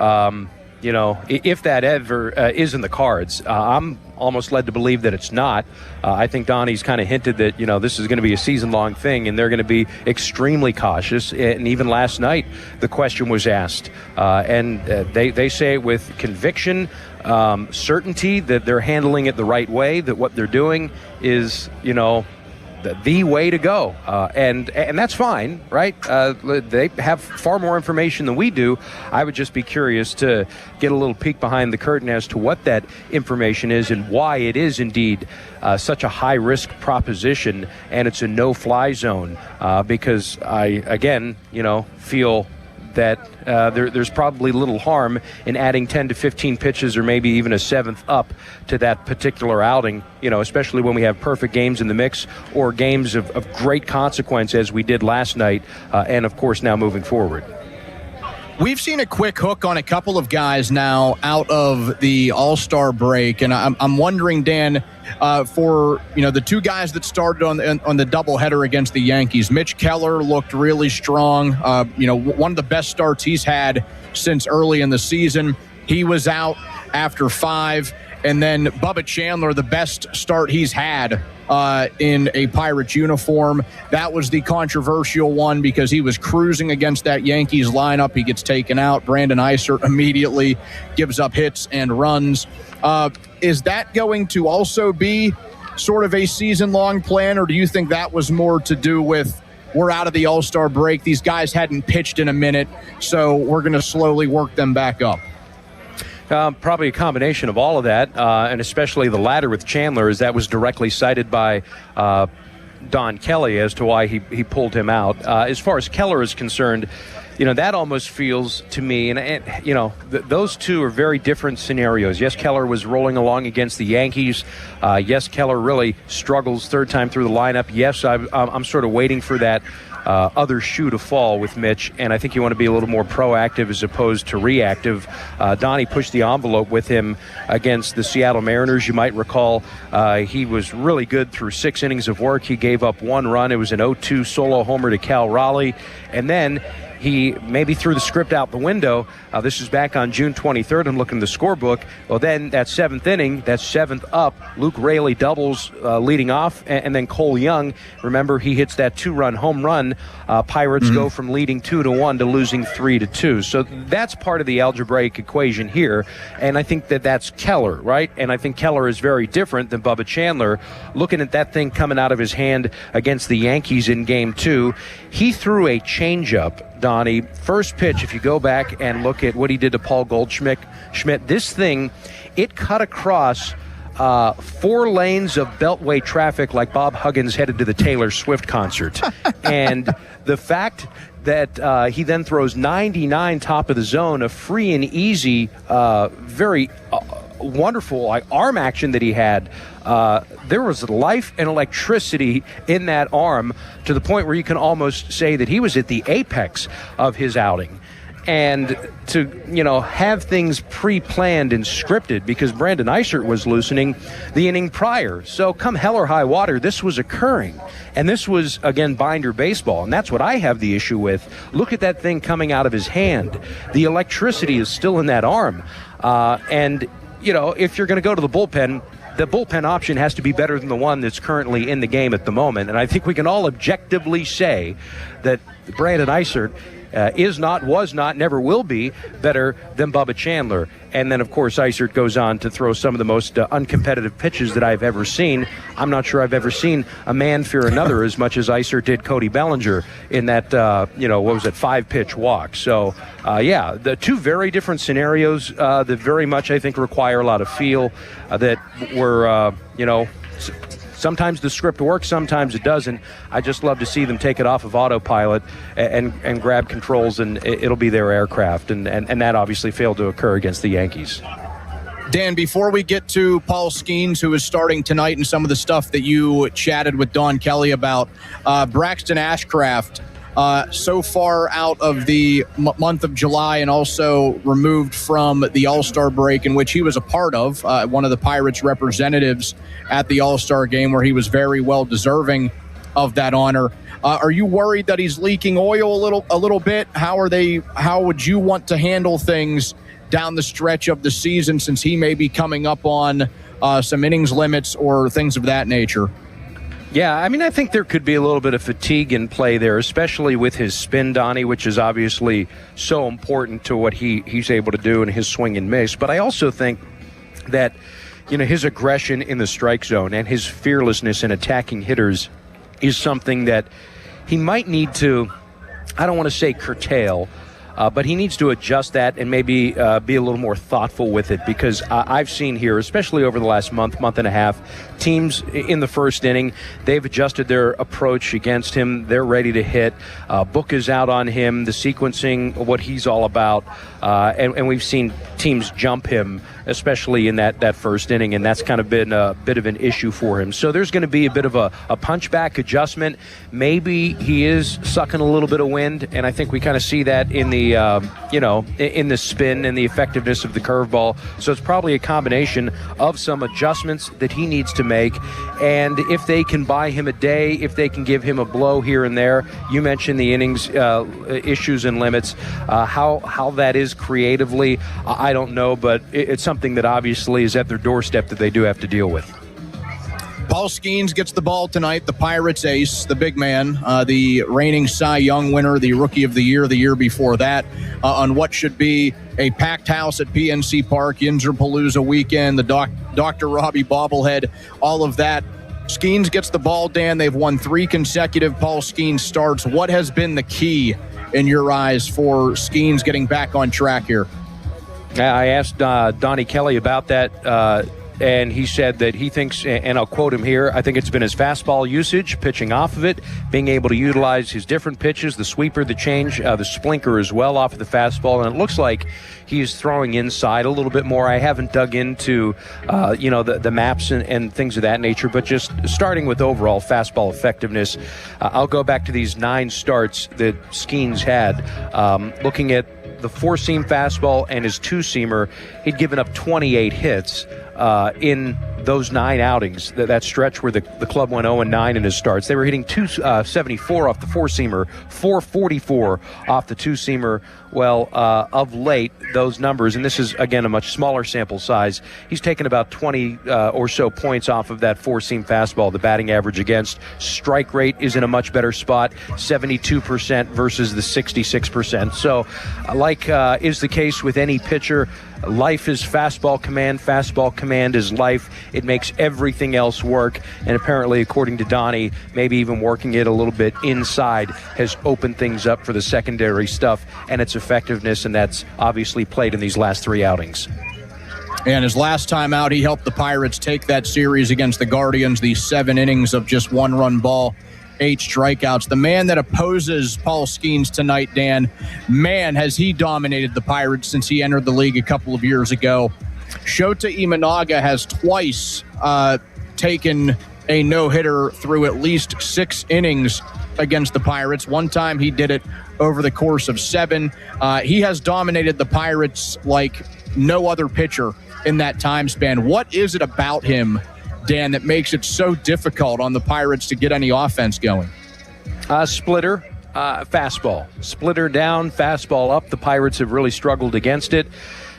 If that ever is in the cards, I'm almost led to believe that it's not. I think Donnie's kind of hinted that, this is going to be a season-long thing, and they're going to be extremely cautious. And even last night, the question was asked. And they say it with conviction, certainty that they're handling it the right way, that what they're doing is, the way to go, and that's fine, right? They have far more information than we do. I would just be curious to get a little peek behind the curtain as to what that information is and why it is indeed such a high-risk proposition, and it's a no-fly zone, because I, again, feel that there's probably little harm in adding 10 to 15 pitches or maybe even a 7th up to that particular outing, especially when we have perfect games in the mix or games of great consequence as we did last night, and of course now moving forward. We've seen a quick hook on a couple of guys now out of the All-Star break, and I'm wondering, Dan, for the 2 guys that started on the doubleheader against the Yankees. Mitch Keller looked really strong. One of the best starts he's had since early in the season. He was out after 5, and then Bubba Chandler, the best start he's had in a Pirates uniform. That was the controversial one because he was cruising against that Yankees lineup. He gets taken out. Brandon Eisert immediately gives up hits and runs. Is that going to also be sort of a season-long plan, or do you think that was more to do with we're out of the All-Star break, these guys hadn't pitched in a minute, so we're going to slowly work them back up? Probably a combination of all of that, and especially the latter with Chandler, as that was directly cited by Don Kelly as to why he pulled him out. As far as Keller is concerned, that almost feels to me, and those two are very different scenarios. Yes, Keller was rolling along against the Yankees. Yes, Keller really struggles third time through the lineup. Yes, I'm sort of waiting for that other shoe to fall with Mitch, and I think you want to be a little more proactive as opposed to reactive. Donnie pushed the envelope with him against the Seattle Mariners. You might recall he was really good through 6 innings of work. He gave up 1 run. It was an 0-2 solo homer to Cal Raleigh, and then he maybe threw the script out the window. This is back on June 23rd. I'm looking at the scorebook. Well, then that 7th inning, that 7th up, Luke Raley doubles leading off, and then Cole Young, remember, he hits that 2-run home run. Pirates go from leading 2-1 to losing 3-2. So that's part of the algebraic equation here, and I think that's Keller, right? And I think Keller is very different than Bubba Chandler. Looking at that thing coming out of his hand against the Yankees in Game 2, he threw a changeup, Donnie. First pitch, if you go back and look at what he did to Paul Goldschmidt, this thing, it cut across 4 lanes of Beltway traffic like Bob Huggins headed to the Taylor Swift concert. And the fact that he then throws 99 top of the zone, a free and easy, very wonderful arm action that he had. There was life and electricity in that arm to the point where you can almost say that he was at the apex of his outing. And to, have things pre-planned and scripted, because Brandon Eisert was loosening the inning prior. So come hell or high water, this was occurring. And this was, again, binder baseball. And that's what I have the issue with. Look at that thing coming out of his hand. The electricity is still in that arm. And if you're going to go to the bullpen option has to be better than the one that's currently in the game at the moment. And I think we can all objectively say that Brandon Eisert is not, was not, never will be better than Bubba Chandler. And then, of course, Eisert goes on to throw some of the most uncompetitive pitches that I've ever seen. I'm not sure I've ever seen a man fear another as much as Eisert did Cody Bellinger in that, 5-pitch walk. So, the two very different scenarios that very much, I think, require a lot of feel that were, sometimes the script works, sometimes it doesn't. I just love to see them take it off of autopilot and grab controls, and it'll be their aircraft. And that obviously failed to occur against the Yankees. Dan, before we get to Paul Skeens, who is starting tonight, and some of the stuff that you chatted with Don Kelly about, Braxton Ashcraft, so far out of the month of July and also removed from the All-Star break, in which he was a part of, one of the Pirates representatives at the All-Star game, where he was very well deserving of that honor. Are you worried that he's leaking oil a little bit? How would you want to handle things down the stretch of the season, since he may be coming up on some innings limits or things of that nature? Yeah, I think there could be a little bit of fatigue in play there, especially with his spin, Donnie, which is obviously so important to what he's able to do in his swing and miss. But I also think that, his aggression in the strike zone and his fearlessness in attacking hitters is something that he might need to, I don't want to say curtail, but he needs to adjust that and maybe be a little more thoughtful with it, because I've seen here, especially over the last month and a half, teams in the first inning, they've adjusted their approach against him. They're ready to hit. Book is out on him, the sequencing, what he's all about, and we've seen teams jump him, especially in that first inning, and that's kind of been a bit of an issue for him. So there's going to be a bit of a punchback adjustment. Maybe he is sucking a little bit of wind, and I think we kind of see that in the in the spin and the effectiveness of the curveball. So it's probably a combination of some adjustments that he needs to make, and if they can buy him a day, if they can give him a blow here and there. You mentioned the innings issues and limits. How that is creatively, I don't know, but it's something that obviously is at their doorstep that they do have to deal with. Paul Skeens gets the ball tonight, the Pirates ace, the big man, the reigning Cy Young winner, the Rookie of the year before that, on what should be a packed house at PNC Park, Yinzer-Palooza weekend, the Dr. Robbie bobblehead, all of that. Skeens gets the ball, Dan. They've won 3 consecutive Paul Skeens starts. What has been the key in your eyes for Skeens getting back on track here? I asked Donnie Kelly about that And he said that he thinks, and I'll quote him here, I think it's been his fastball usage, pitching off of it, being able to utilize his different pitches, the sweeper, the change, the splinker as well off of the fastball. And it looks like he's throwing inside a little bit more. I haven't dug into, the maps and things of that nature, but just starting with overall fastball effectiveness, I'll go back to these 9 starts that Skeens had. Looking at the 4-seam fastball and his 2-seamer, he'd given up 28 hits in those 9 outings, that stretch where the club went 0-9 in his starts. They were hitting 274 off the 4-seamer, 444 off the 2-seamer. Well, of late, those numbers, and this is, again, a much smaller sample size, he's taken about 20 or so points off of that 4-seam fastball. The batting average against strike rate is in a much better spot, 72% versus the 66%. So, like is the case with any pitcher, life is fastball command is life. It makes everything else work, and apparently, according to Donnie, maybe even working it a little bit inside has opened things up for the secondary stuff and its effectiveness, and that's obviously played in these last 3 outings. And his last time out, he helped the Pirates take that series against the Guardians, the 7 innings of just 1-run ball, 8 strikeouts. The man that opposes Paul Skeens tonight, Dan, man, has he dominated the Pirates since he entered the league a couple of years ago. Shota Imanaga has twice taken a no-hitter through at least 6 innings against the Pirates. One time he did it over the course of 7. He has dominated the Pirates like no other pitcher in that time span. What is it about him, Dan, that makes it so difficult on the Pirates to get any offense going? Splitter, fastball. Splitter down, fastball up. The Pirates have really struggled against it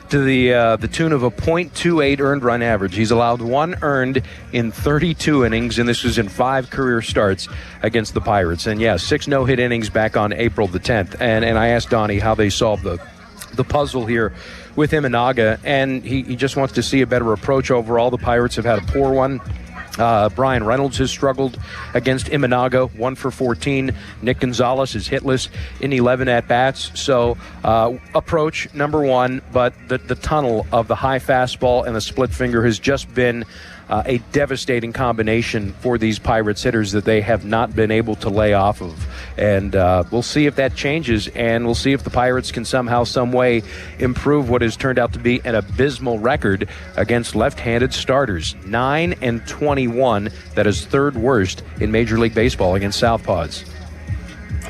to the tune of a .28 earned run average. He's allowed 1 earned in 32 innings, and this was in 5 career starts against the Pirates. And, 6 no-hit innings back on April the 10th. And I asked Donnie how they solved the puzzle here with Imanaga, and he just wants to see a better approach overall. The Pirates have had a poor one. Brian Reynolds has struggled against Imanaga, 1 for 14. Nick Gonzalez is hitless in 11 at-bats. So approach, number 1, but the tunnel of the high fastball and the split finger has just been a devastating combination for these Pirates hitters that they have not been able to lay off of. And we'll see if that changes, and we'll see if the Pirates can somehow, some way improve what has turned out to be an abysmal record against left-handed starters. 9-21, that is 3rd worst in Major League Baseball against southpaws.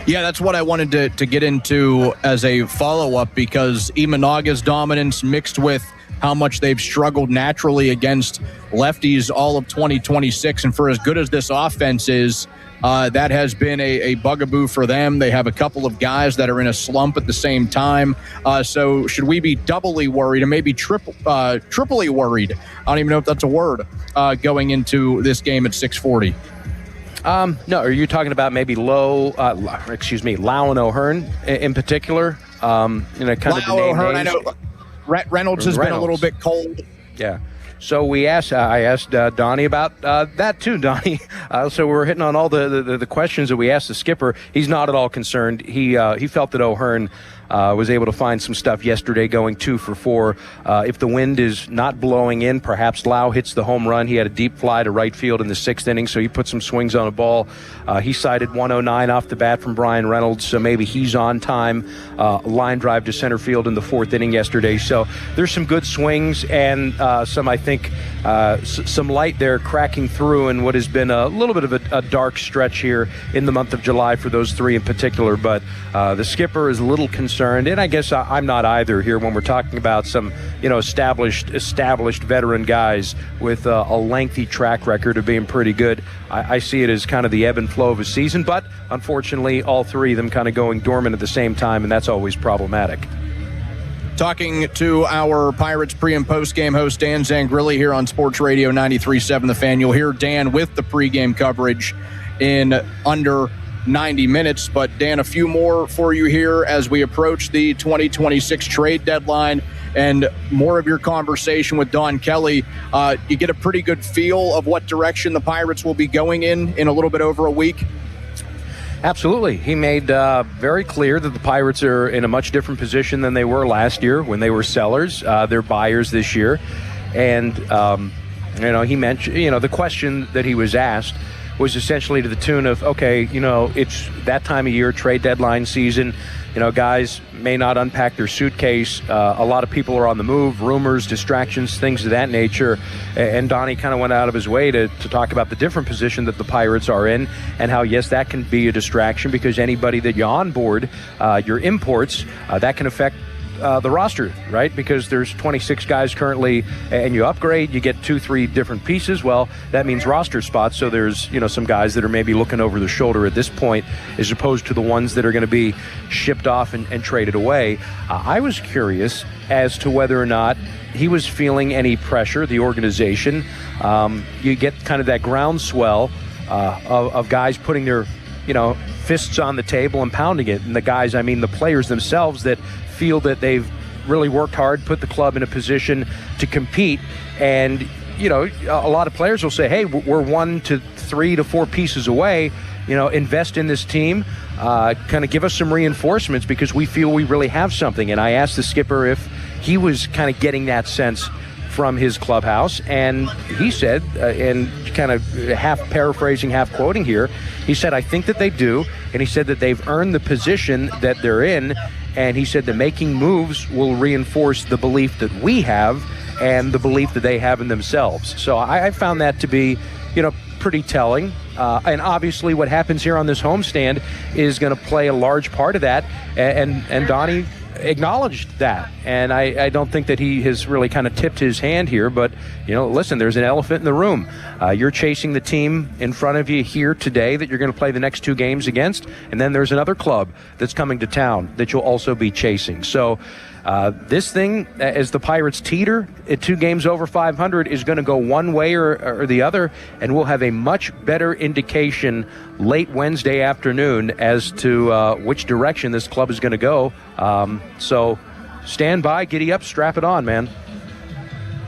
Yeah, that's what I wanted to get into as a follow-up, because Imanaga's dominance mixed with how much they've struggled naturally against lefties all of 2026. And for as good as this offense is, that has been a bugaboo for them. They have a couple of guys that are in a slump at the same time. So should we be doubly worried, or maybe triply worried? I don't even know if that's a word, going into this game at 6:40. No, are you talking about maybe Lau and O'Hearn in particular? Kind of the name O'Hearn, names. I know. Reynolds has been a little bit cold. Yeah. So I asked Donnie about that too, Donnie. So we're hitting on all the questions that we asked the skipper. He's not at all concerned. He felt that O'Hearn was able to find some stuff yesterday, going 2 for 4. If the wind is not blowing in, perhaps Lau hits the home run. He had a deep fly to right field in the 6th inning, so he put some swings on a ball. He cited 109 off the bat from Brian Reynolds, so maybe he's on time. Line drive to center field in the 4th inning yesterday. So there's some good swings and some, I think, some light there cracking through in what has been a little bit of a dark stretch here in the month of July for those 3 in particular. But the skipper is a little concerned, and I guess I'm not either here when we're talking about some, established veteran guys with a lengthy track record of being pretty good. I see it as kind of the ebb and flow of a season, but unfortunately all 3 of them kind of going dormant at the same time, and that's always problematic. Talking to our Pirates pre- and post-game host, Dan Zangrilli, here on Sports Radio 93.7 The Fan. You'll hear Dan with the pregame coverage in under 90 minutes. But, Dan, a few more for you here as we approach the 2026 trade deadline and more of your conversation with Don Kelly. You get a pretty good feel of what direction the Pirates will be going in a little bit over a week? Absolutely. He made very clear that the Pirates are in a much different position than they were last year when they were sellers. They're buyers this year. And He mentioned, the question that he was asked was essentially to the tune of, okay, it's that time of year, trade deadline season. Guys may not unpack their suitcase. A lot of people are on the move, rumors, distractions, things of that nature. And Donnie kind of went out of his way to talk about the different position that the Pirates are in and how, yes, that can be a distraction because anybody that you onboard, your imports, that can affect the roster, right? Because there's 26 guys currently, and you upgrade, you get 2-3 different pieces. Well, that means roster spots. So there's, some guys that are maybe looking over the shoulder at this point, as opposed to the ones that are going to be shipped off and traded away. I was curious as to whether or not he was feeling any pressure, the organization. You get kind of that groundswell of guys putting their, fists on the table and pounding it. And the guys, the players themselves that feel that they've really worked hard, put the club in a position to compete. And, a lot of players will say, hey, we're 1 to 3 to 4 pieces away, invest in this team, kind of give us some reinforcements because we feel we really have something. And I asked the skipper if he was kind of getting that sense from his clubhouse, and he said, and kind of half paraphrasing, half quoting here, he said, I think that they do, and he said that they've earned the position that they're in, and he said that making moves will reinforce the belief that we have and the belief that they have in themselves. So I found that to be, pretty telling. And obviously what happens here on this homestand is going to play a large part of that, and Donnie acknowledged that, and I don't think that he has really kind of tipped his hand here, but listen, there's an elephant in the room. You're chasing the team in front of you here today that you're going to play the next 2 games against, and then there's another club that's coming to town that you'll also be chasing. So this thing, as the Pirates teeter at 2 games over 500, is going to go one way or the other, and we'll have a much better indication late Wednesday afternoon as to which direction this club is going to go. So stand by, giddy up, strap it on, man.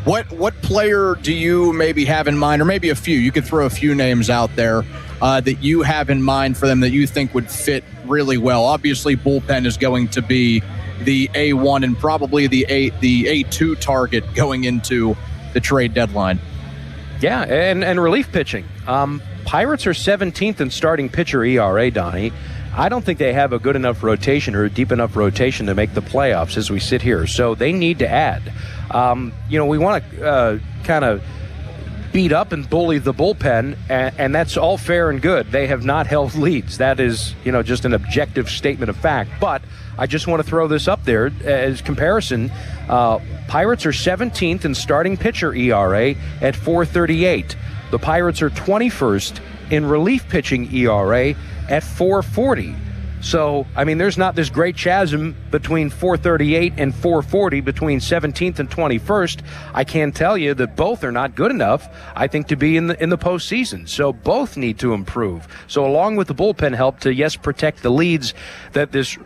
What player do you maybe have in mind, or maybe a few? You could throw a few names out there that you have in mind for them that you think would fit really well. Obviously, bullpen is going to be the A1 and probably the A2 target going into the trade deadline. Yeah, and relief pitching. Pirates are 17th in starting pitcher ERA, Donnie. I don't think they have a good enough rotation or a deep enough rotation to make the playoffs as we sit here. So they need to add. We want to kind of beat up and bully the bullpen, and that's all fair and good. They have not held leads. That is, just an objective statement of fact. But I just want to throw this up there as comparison. Pirates are 17th in starting pitcher ERA at 4.38. The Pirates are 21st in relief pitching ERA at 4.40. So, there's not this great chasm between 4.38 and 4.40 between 17th and 21st. I can tell you that both are not good enough, I think, to be in the postseason. So both need to improve. So along with the bullpen help to, yes, protect the leads that this,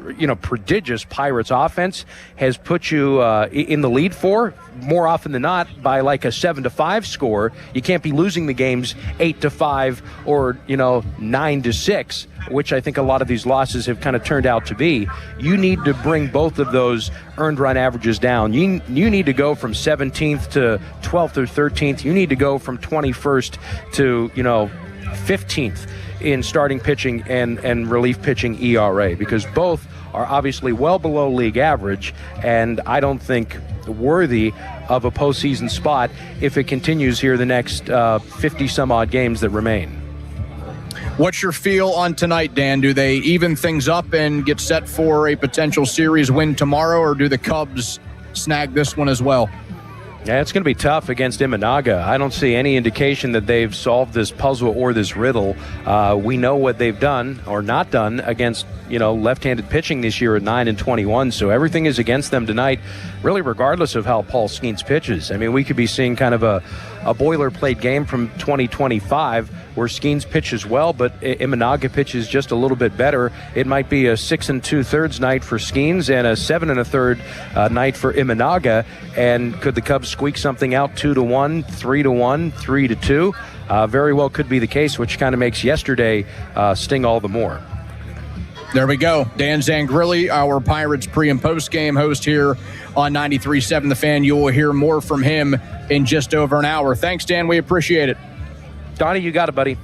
prodigious Pirates offense has put you in the lead for, more often than not, by like a 7-5 score. You can't be losing the games 8-5 or, 9-6. Which I think a lot of these losses have kind of turned out to be. You need to bring both of those earned run averages down. You need to go from 17th to 12th or 13th. You need to go from 21st to, 15th in starting pitching and relief pitching ERA, because both are obviously well below league average, and I don't think worthy of a postseason spot if it continues here the next 50-some-odd games that remain. What's your feel on tonight, Dan? Do they even things up and get set for a potential series win tomorrow, or do the Cubs snag this one as well? Yeah, it's going to be tough against Imanaga. I don't see any indication that they've solved this puzzle or this riddle. We know what they've done or not done against, left-handed pitching this year at 9-21. So everything is against them tonight, really regardless of how Paul Skeens pitches. We could be seeing kind of a boilerplate game from 2025 where Skeens pitches well, but Imanaga pitches just a little bit better. It might be a 6 2/3 night for Skeens and a 7 1/3 night for Imanaga. And could the Cubs squeak something out 2-1, 3-1, 3-2? Very well could be the case, which kind of makes yesterday sting all the more. There we go. Dan Zangrilli, our Pirates pre- and post-game host here on 93.7 The Fan. You will hear more from him in just over an hour. Thanks, Dan. We appreciate it. Donnie, you got it, buddy.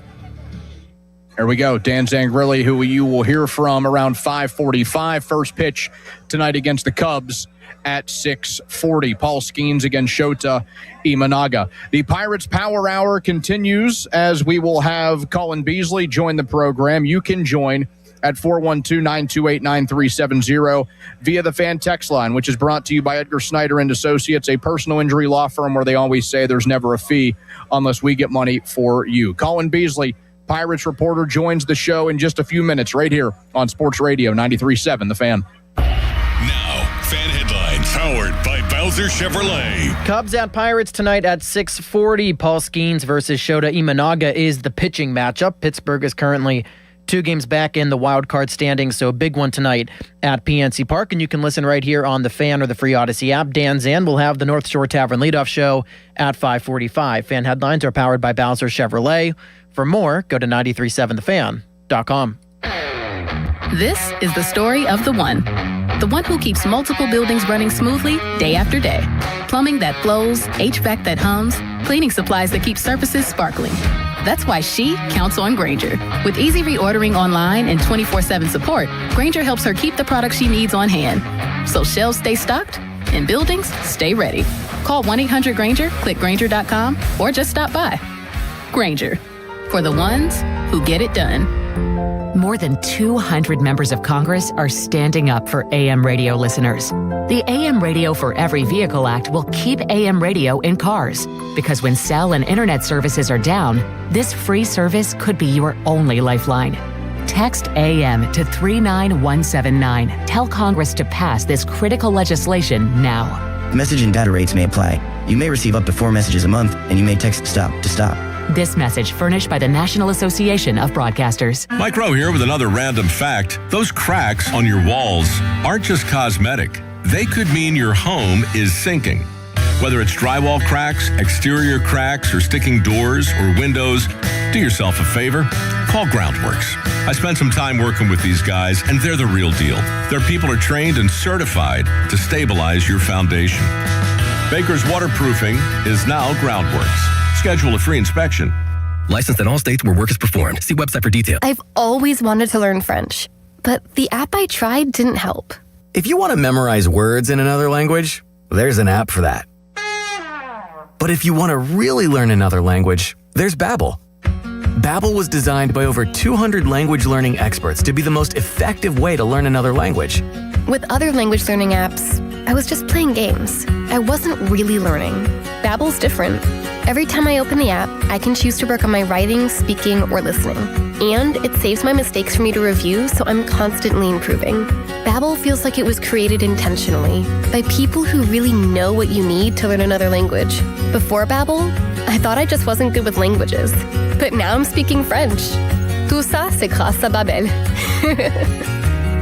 There we go. Dan Zangrilli, who you will hear from around 5:45. First pitch tonight against the Cubs at 6:40. Paul Skeens against Shota Imanaga. The Pirates Power Hour continues as we will have Colin Beasley join the program. You can join at 412-928-9370 via the Fan text line, which is brought to you by Edgar Snyder and Associates, a personal injury law firm where they always say there's never a fee unless we get money for you. Colin Beasley, Pirates reporter, joins the show in just a few minutes right here on Sports Radio 93.7 The Fan. Now, Fan Headlines, powered by Bowser Chevrolet. Cubs at Pirates tonight at 6:40. Paul Skeens versus Shota Imanaga is the pitching matchup. Pittsburgh is currently 2 games back in the wild card standings, so a big one tonight at PNC Park. And you can listen right here on the Fan or the free Odyssey app. Dan Zan will have the North Shore Tavern leadoff show at 5:45. Fan Headlines are powered by Bowser Chevrolet. For more, go to 937thefan.com. This is the story of the one who keeps multiple buildings running smoothly day after day. Plumbing that flows, HVAC that hums, cleaning supplies that keep surfaces sparkling. That's why she counts on Grainger. With easy reordering online and 24/7 support, Grainger helps her keep the products she needs on hand. So shelves stay stocked and buildings stay ready. Call 1-800-GRAINGER, click Grainger.com, or just stop by. Grainger, for the ones who get it done. More than 200 members of Congress are standing up for AM radio listeners. The AM Radio for Every Vehicle Act will keep AM radio in cars, because when cell and internet services are down, this free service could be your only lifeline. Text AM to 39179. Tell Congress to pass this critical legislation now. Message and data rates may apply. You may receive up to 4 messages a month, and you may text STOP to stop. This message furnished by the National Association of Broadcasters. Mike Rowe here with another random fact. Those cracks on your walls aren't just cosmetic. They could mean your home is sinking. Whether it's drywall cracks, exterior cracks, or sticking doors or windows, do yourself a favor. Call Groundworks. I spent some time working with these guys, and they're the real deal. Their people are trained and certified to stabilize your foundation. Baker's Waterproofing is now Groundworks. Schedule a free inspection. Licensed in all states where work is performed. See website for details. I've always wanted to learn French, but the app I tried didn't help. If you want to memorize words in another language, there's an app for that. But if you want to really learn another language, there's Babbel. Babbel was designed by over 200 language learning experts to be the most effective way to learn another language. With other language learning apps, I was just playing games. I wasn't really learning. Babbel's different. Every time I open the app, I can choose to work on my writing, speaking, or listening. And it saves my mistakes for me to review, so I'm constantly improving. Babbel feels like it was created intentionally by people who really know what you need to learn another language. Before Babbel, I thought I just wasn't good with languages. But now I'm speaking French. Tout ça, c'est grâce à Babbel.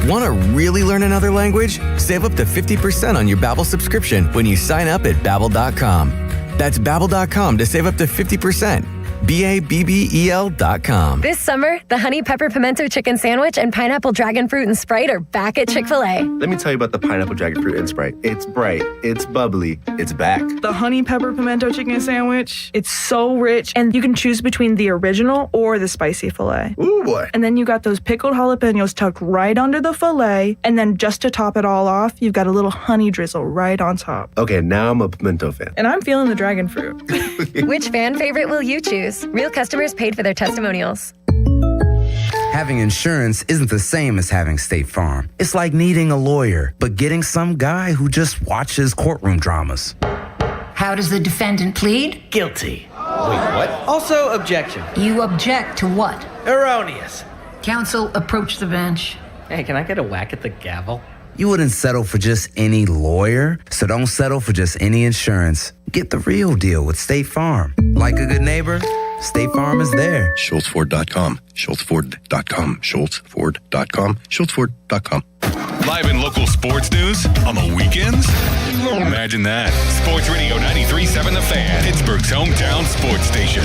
Want to really learn another language? Save up to 50% on your Babbel subscription when you sign up at Babbel.com. That's Babbel.com to save up to 50%. Babbel.com. This summer, the Honey Pepper Pimento Chicken Sandwich and Pineapple Dragon Fruit and Sprite are back at Chick-fil-A. Let me tell you about the Pineapple Dragon Fruit and Sprite. It's bright, it's bubbly, it's back. The Honey Pepper Pimento Chicken Sandwich, it's so rich, and you can choose between the original or the spicy filet. Ooh, boy. And then you got those pickled jalapenos tucked right under the filet, and then just to top it all off, you've got a little honey drizzle right on top. Okay, now I'm a pimento fan. And I'm feeling the dragon fruit. Which fan favorite will you choose? Real customers paid for their testimonials. Having insurance isn't the same as having State Farm. It's like needing a lawyer, but getting some guy who just watches courtroom dramas. How does the defendant plead? Guilty. Wait, what? Also, objection. You object to what? Erroneous. Counsel, approach the bench. Hey, can I get a whack at the gavel? You wouldn't settle for just any lawyer, so don't settle for just any insurance. Get the real deal with State Farm. Like a good neighbor, State Farm is there. SchultzFord.com. SchultzFord.com. SchultzFord.com. SchultzFord.com. Live in local sports news on the weekends? Imagine that. Sports Radio 93.7 The Fan, Pittsburgh's hometown sports station.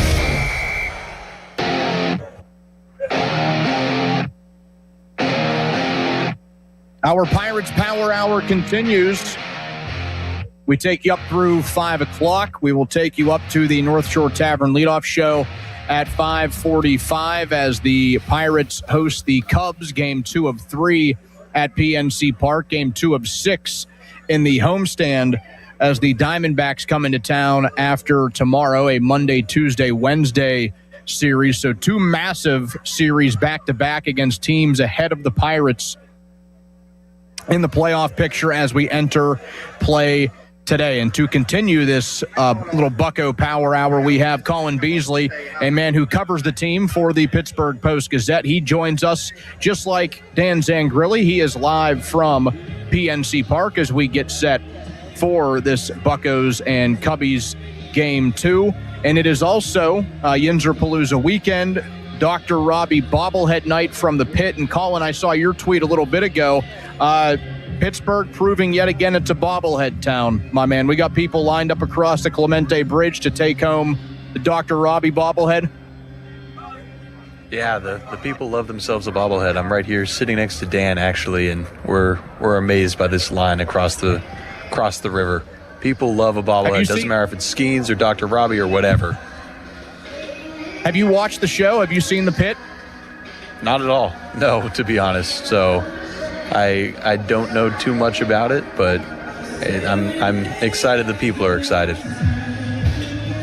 Our Pirates Power Hour continues. We take you up through 5 o'clock. We will take you up to the North Shore Tavern leadoff show at 5:45 as the Pirates host the Cubs, game 2 of 3 at PNC Park, game 2 of 6 in the homestand as the Diamondbacks come into town after tomorrow, a Monday, Tuesday, Wednesday series. So 2 massive series back-to-back against teams ahead of the Pirates in the playoff picture as we enter play today. And to continue this little Bucko Power Hour, we have Colin Beasley, a man who covers the team for the Pittsburgh Post-Gazette. He joins us just like Dan Zangrilli. He is live from PNC Park as we get set for this Buccos and Cubbies game 2. And it is also Yinzer-Palooza weekend, Dr. Robbie bobblehead night from the pit. And Colin, I saw your tweet a little bit ago. Pittsburgh proving yet again it's a bobblehead town, my man. We got people lined up across the Clemente Bridge to take home the Dr. Robbie bobblehead. Yeah, the people love themselves a bobblehead. I'm right here sitting next to Dan, actually, and we're amazed by this line across the river. People love a bobblehead. Doesn't matter if it's Skeens or Dr. Robbie or whatever. Have you watched the show? Have you seen the pit? Not at all. No, to be honest. So I don't know too much about it, but I'm excited the people are excited.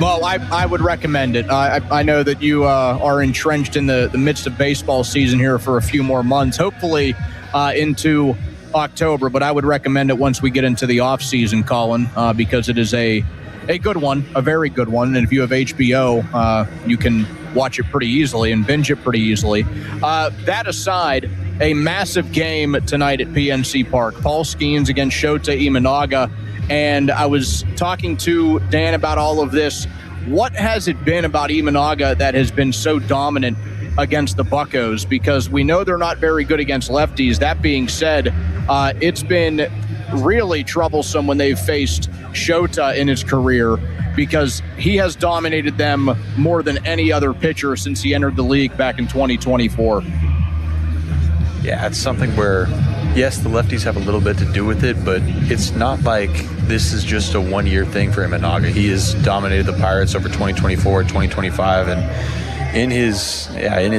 Well, I would recommend it. I know that you are entrenched in the midst of baseball season here for a few more months, hopefully into October, but I would recommend it once we get into the off season, Colin, because it is a good one, a very good one. And if you have HBO, you can watch it pretty easily and binge it pretty easily. That aside, a massive game tonight at PNC Park. Paul Skeens against Shota Imanaga. And I was talking to Dan about all of this. What has it been about Imanaga that has been so dominant against the Buccos? Because we know they're not very good against lefties. That being said, it's been really troublesome when they've faced Shota in his career, because he has dominated them more than any other pitcher since he entered the league back in 2024. Yeah, it's something where, yes, the lefties have a little bit to do with it, but it's not like this is just a one-year thing for Imanaga. He has dominated the Pirates over 2024, 2025, and in his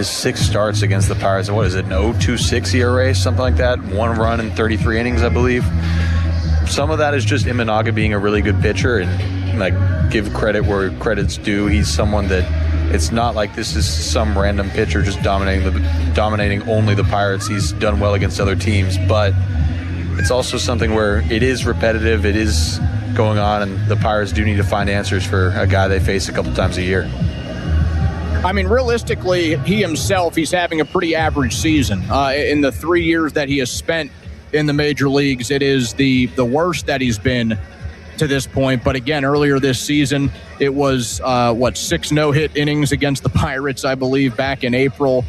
6 starts against the Pirates, what is it, an 0.26 ERA, something like that, 1 run in 33 innings, I believe. Some of that is just Imanaga being a really good pitcher, and give credit where credit's due. He's someone that it's not like this is some random pitcher just dominating only the Pirates. He's done well against other teams, but it's also something where it is repetitive, it is going on, and the Pirates do need to find answers for a guy they face a couple times a year. I mean, realistically, he's having a pretty average season. In the 3 years that he has spent in the major leagues, it is the worst that he's been to this point. But again, earlier this season, it was 6 no-hit innings against the Pirates, I believe, back in April.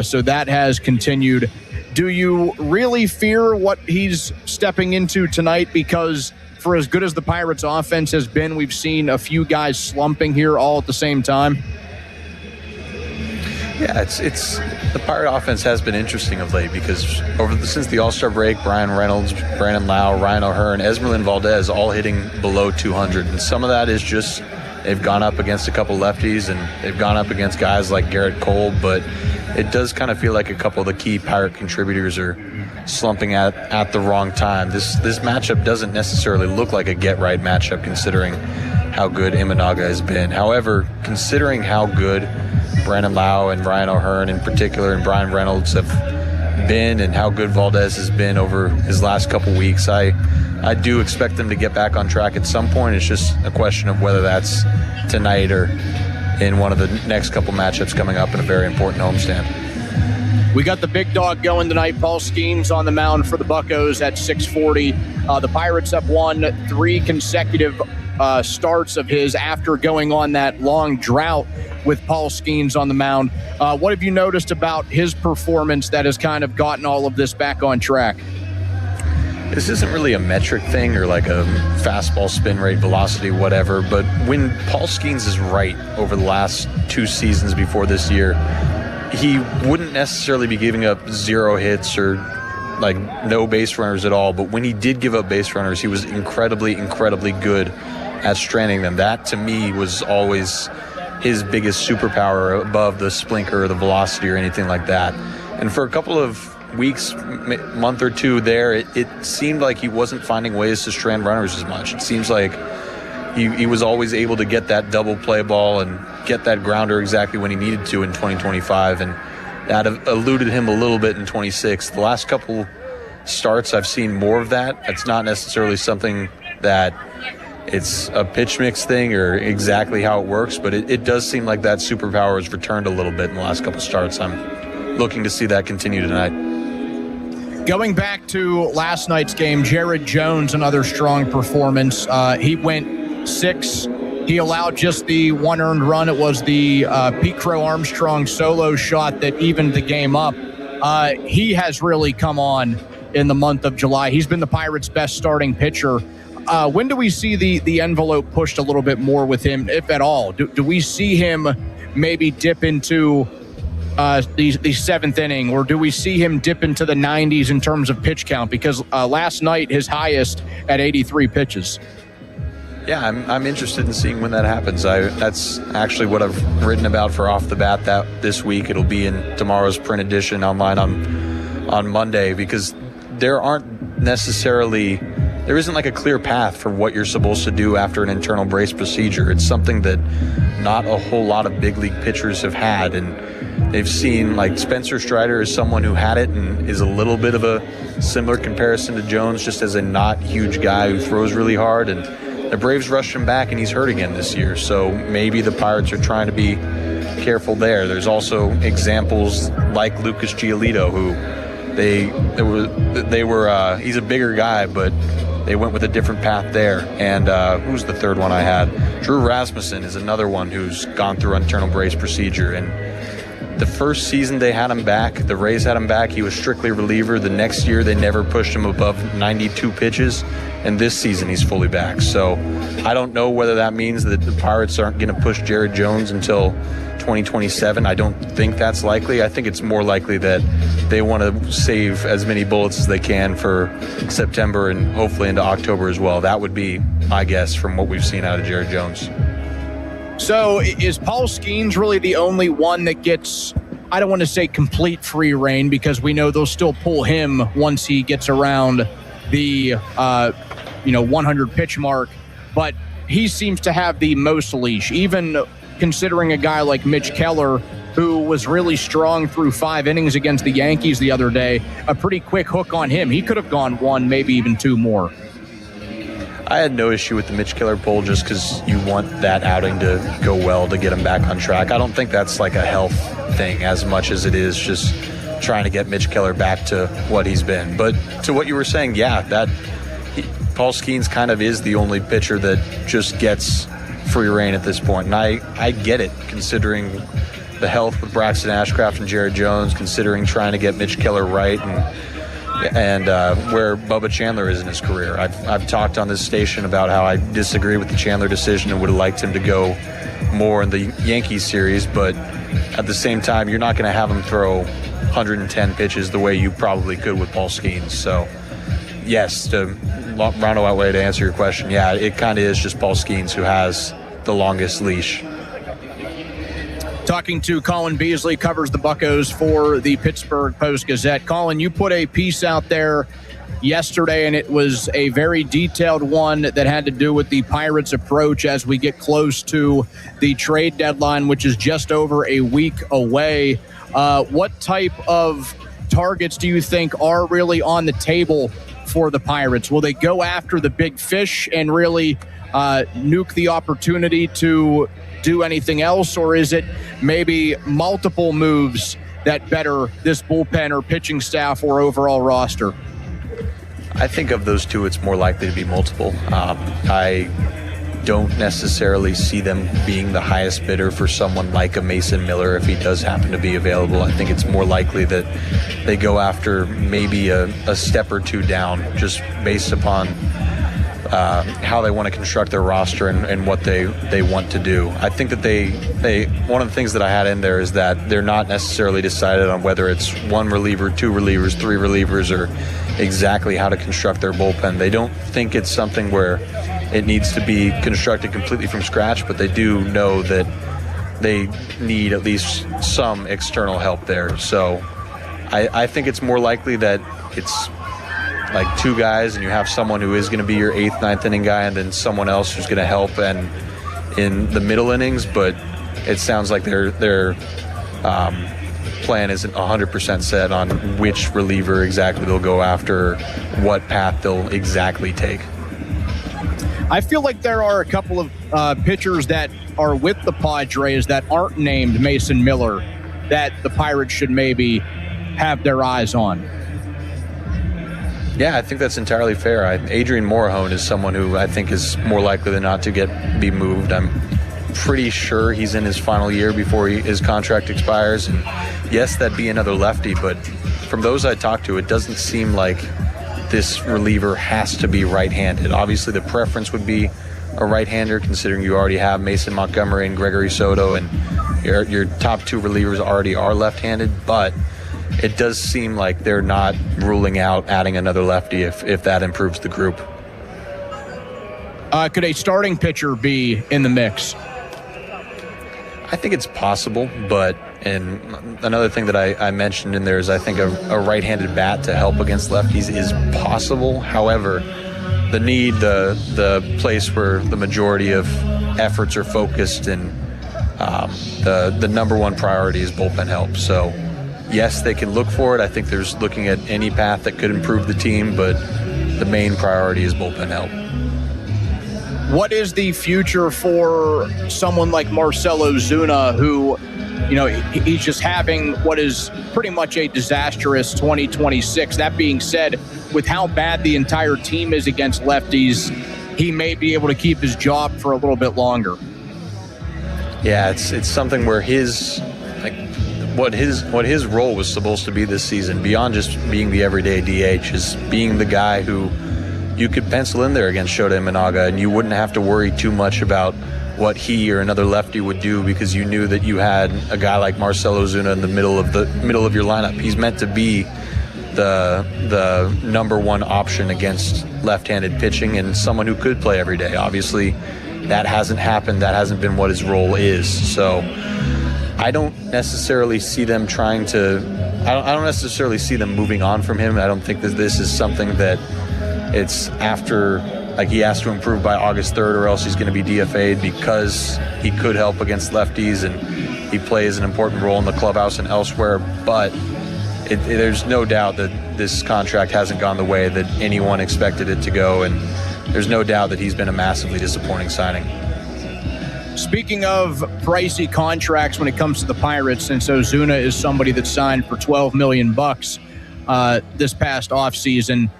So that has continued. Do you really fear what he's stepping into tonight? Because for as good as the Pirates offense has been, we've seen a few guys slumping here all at the same time. Yeah, it's the Pirate offense has been interesting of late, because since the All-Star break, Brian Reynolds, Brandon Lau, Ryan O'Hearn, Esmeralyn Valdez all hitting below 200, and some of that is just they've gone up against a couple lefties and they've gone up against guys like Garrett Cole, but it does kind of feel like a couple of the key Pirate contributors are slumping at the wrong time. This matchup doesn't necessarily look like a get-right matchup considering how good Imanaga has been. However, considering how good Brandon Lau and Ryan O'Hearn in particular and Brian Reynolds have been and how good Valdez has been over his last couple weeks, I do expect them to get back on track at some point. It's just a question of whether that's tonight or in one of the next couple matchups coming up in a very important homestand. We got the big dog going tonight. Paul Skeens on the mound for the Buccos at 6:40. The Pirates have won 3 consecutive starts of his after going on that long drought with Paul Skeens on the mound. What have you noticed about his performance that has kind of gotten all of this back on track? This isn't really a metric thing or like a fastball spin rate, velocity, whatever, but when Paul Skeens is right over the last 2 seasons before this year, he wouldn't necessarily be giving up 0 hits or like no base runners at all. But when he did give up base runners, he was incredibly, incredibly good at stranding them. That, to me, was always his biggest superpower above the splinker or the velocity or anything like that. And for a couple of weeks, month or two there, it seemed like he wasn't finding ways to strand runners as much. It seems like he was always able to get that double play ball and get that grounder exactly when he needed to in 2025, and that eluded him a little bit in 26. The last couple starts, I've seen more of that. It's not necessarily something that it's a pitch mix thing or exactly how it works, but it does seem like that superpower has returned a little bit in the last couple starts. I'm looking to see that continue tonight. Going back to last night's game, Jared Jones, another strong performance. He went 6. He allowed just the 1 earned run. It was the Pete Crow Armstrong solo shot that evened the game up. He has really come on in the month of July. He's been the Pirates' best starting pitcher. When do we see the envelope pushed a little bit more with him, if at all? Do we see him maybe dip into the 7th inning, or do we see him dip into the 90s in terms of pitch count? Because last night, his highest at 83 pitches. Yeah, I'm interested in seeing when that happens. That's actually what I've written about for Off the Bat this week. It'll be in tomorrow's print edition online on Monday, because there isn't like a clear path for what you're supposed to do after an internal brace procedure. It's something that not a whole lot of big league pitchers have had, and they've seen, like, Spencer Strider is someone who had it and is a little bit of a similar comparison to Jones, just as a not huge guy who throws really hard, and the Braves rushed him back and he's hurt again this year. So maybe the Pirates are trying to be careful there. There's also examples like Lucas Giolito, who they were he's a bigger guy, but they went with a different path there. And who's the third one I had? Drew Rasmussen is another one who's gone through internal brace procedure. And the first season they had him back, the Rays had him back, he was strictly reliever. The next year they never pushed him above 92 pitches. And this season he's fully back. So I don't know whether that means that the Pirates aren't going to push Jared Jones until 2027. I don't think that's likely. I think it's more likely that they want to save as many bullets as they can for September and hopefully into October as well. That would be my guess from what we've seen out of Jared Jones. So is Paul Skeens really the only one that gets, I don't want to say complete free reign, because we know they'll still pull him once he gets around the 100 pitch mark, but he seems to have the most leash, even considering a guy like Mitch Keller, who was really strong through 5 innings against the Yankees the other day. A pretty quick hook on him. He could have gone 1, maybe even 2 more. I had no issue with the Mitch Keller pull, just because you want that outing to go well to get him back on track. I don't think that's like a health thing as much as it is just trying to get Mitch Keller back to what he's been. But to what you were saying, yeah, Paul Skeens kind of is the only pitcher that just gets free reign at this point. And I get it, considering the health with Braxton Ashcraft and Jared Jones, considering trying to get Mitch Keller right, and where Bubba Chandler is in his career. I've talked on this station about how I disagree with the Chandler decision and would have liked him to go more in the Yankees series, but at the same time, you're not going to have him throw 110 pitches the way you probably could with Paul Skeens. So, yes, to roundabout way to answer your question, yeah, it kind of is just Paul Skeens who has the longest leash. Talking to Colin Beasley, covers the Buccos for the Pittsburgh Post-Gazette. Colin, you put a piece out there yesterday, and it was a very detailed one that had to do with the Pirates' approach as we get close to the trade deadline, which is just over a week away. What type of targets do you think are really on the table for the Pirates? Will they go after the big fish and really nuke the opportunity to do anything else, or is it maybe multiple moves that better this bullpen or pitching staff or overall roster? I think of those two, it's more likely to be multiple. I don't necessarily see them being the highest bidder for someone like a Mason Miller if he does happen to be available. I think it's more likely that they go after maybe a step or two down, just based upon how they want to construct their roster and what they want to do. I think that they one of the things that I had in there is that they're not necessarily decided on whether it's one reliever, two relievers, three relievers, or exactly how to construct their bullpen. They don't think it's something where it needs to be constructed completely from scratch, but they do know that they need at least some external help there. So I think it's more likely that it's like two guys and you have someone who is going to be your 8th, 9th inning guy and then someone else who's going to help and in the middle innings, but it sounds like their plan isn't 100% set on which reliever exactly they'll go after, what path they'll exactly take. I feel like there are a couple of pitchers that are with the Padres that aren't named Mason Miller that the Pirates should maybe have their eyes on. Yeah, I think that's entirely fair. Adrian Morahone is someone who I think is more likely than not to be moved. I'm pretty sure he's in his final year before his contract expires. And yes, that'd be another lefty, but from those I talked to, it doesn't seem like this reliever has to be right-handed. Obviously, the preference would be a right-hander, considering you already have Mason Montgomery and Gregory Soto, and your top two relievers already are left-handed, but it does seem like they're not ruling out adding another lefty if that improves the group. Could a starting pitcher be in the mix? I think it's possible, and another thing that I mentioned in there is I think a right-handed bat to help against lefties is possible. However, the need, the place where the majority of efforts are focused and the number one priority is bullpen help. So yes, they can look for it. I think there's looking at any path that could improve the team, but the main priority is bullpen help. What is the future for someone like Marcell Ozuna, who, he's just having what is pretty much a disastrous 2026? That being said, with how bad the entire team is against lefties, he may be able to keep his job for a little bit longer. Yeah, it's something where what his role was supposed to be this season, beyond just being the everyday DH, is being the guy who you could pencil in there against Shota Imanaga, and you wouldn't have to worry too much about what he or another lefty would do because you knew that you had a guy like Marcell Ozuna in the middle of your lineup. He's meant to be the number one option against left-handed pitching and someone who could play every day. Obviously, that hasn't happened. That hasn't been what his role is. So I don't necessarily see them I don't necessarily see them moving on from him. I don't think that this is something that it's after, like, he has to improve by August 3rd or else he's going to be DFA'd, because he could help against lefties and he plays an important role in the clubhouse and elsewhere. But there's no doubt that this contract hasn't gone the way that anyone expected it to go, and there's no doubt that he's been a massively disappointing signing. Speaking of pricey contracts when it comes to the Pirates, since Ozuna is somebody that signed for $12 million this past offseason,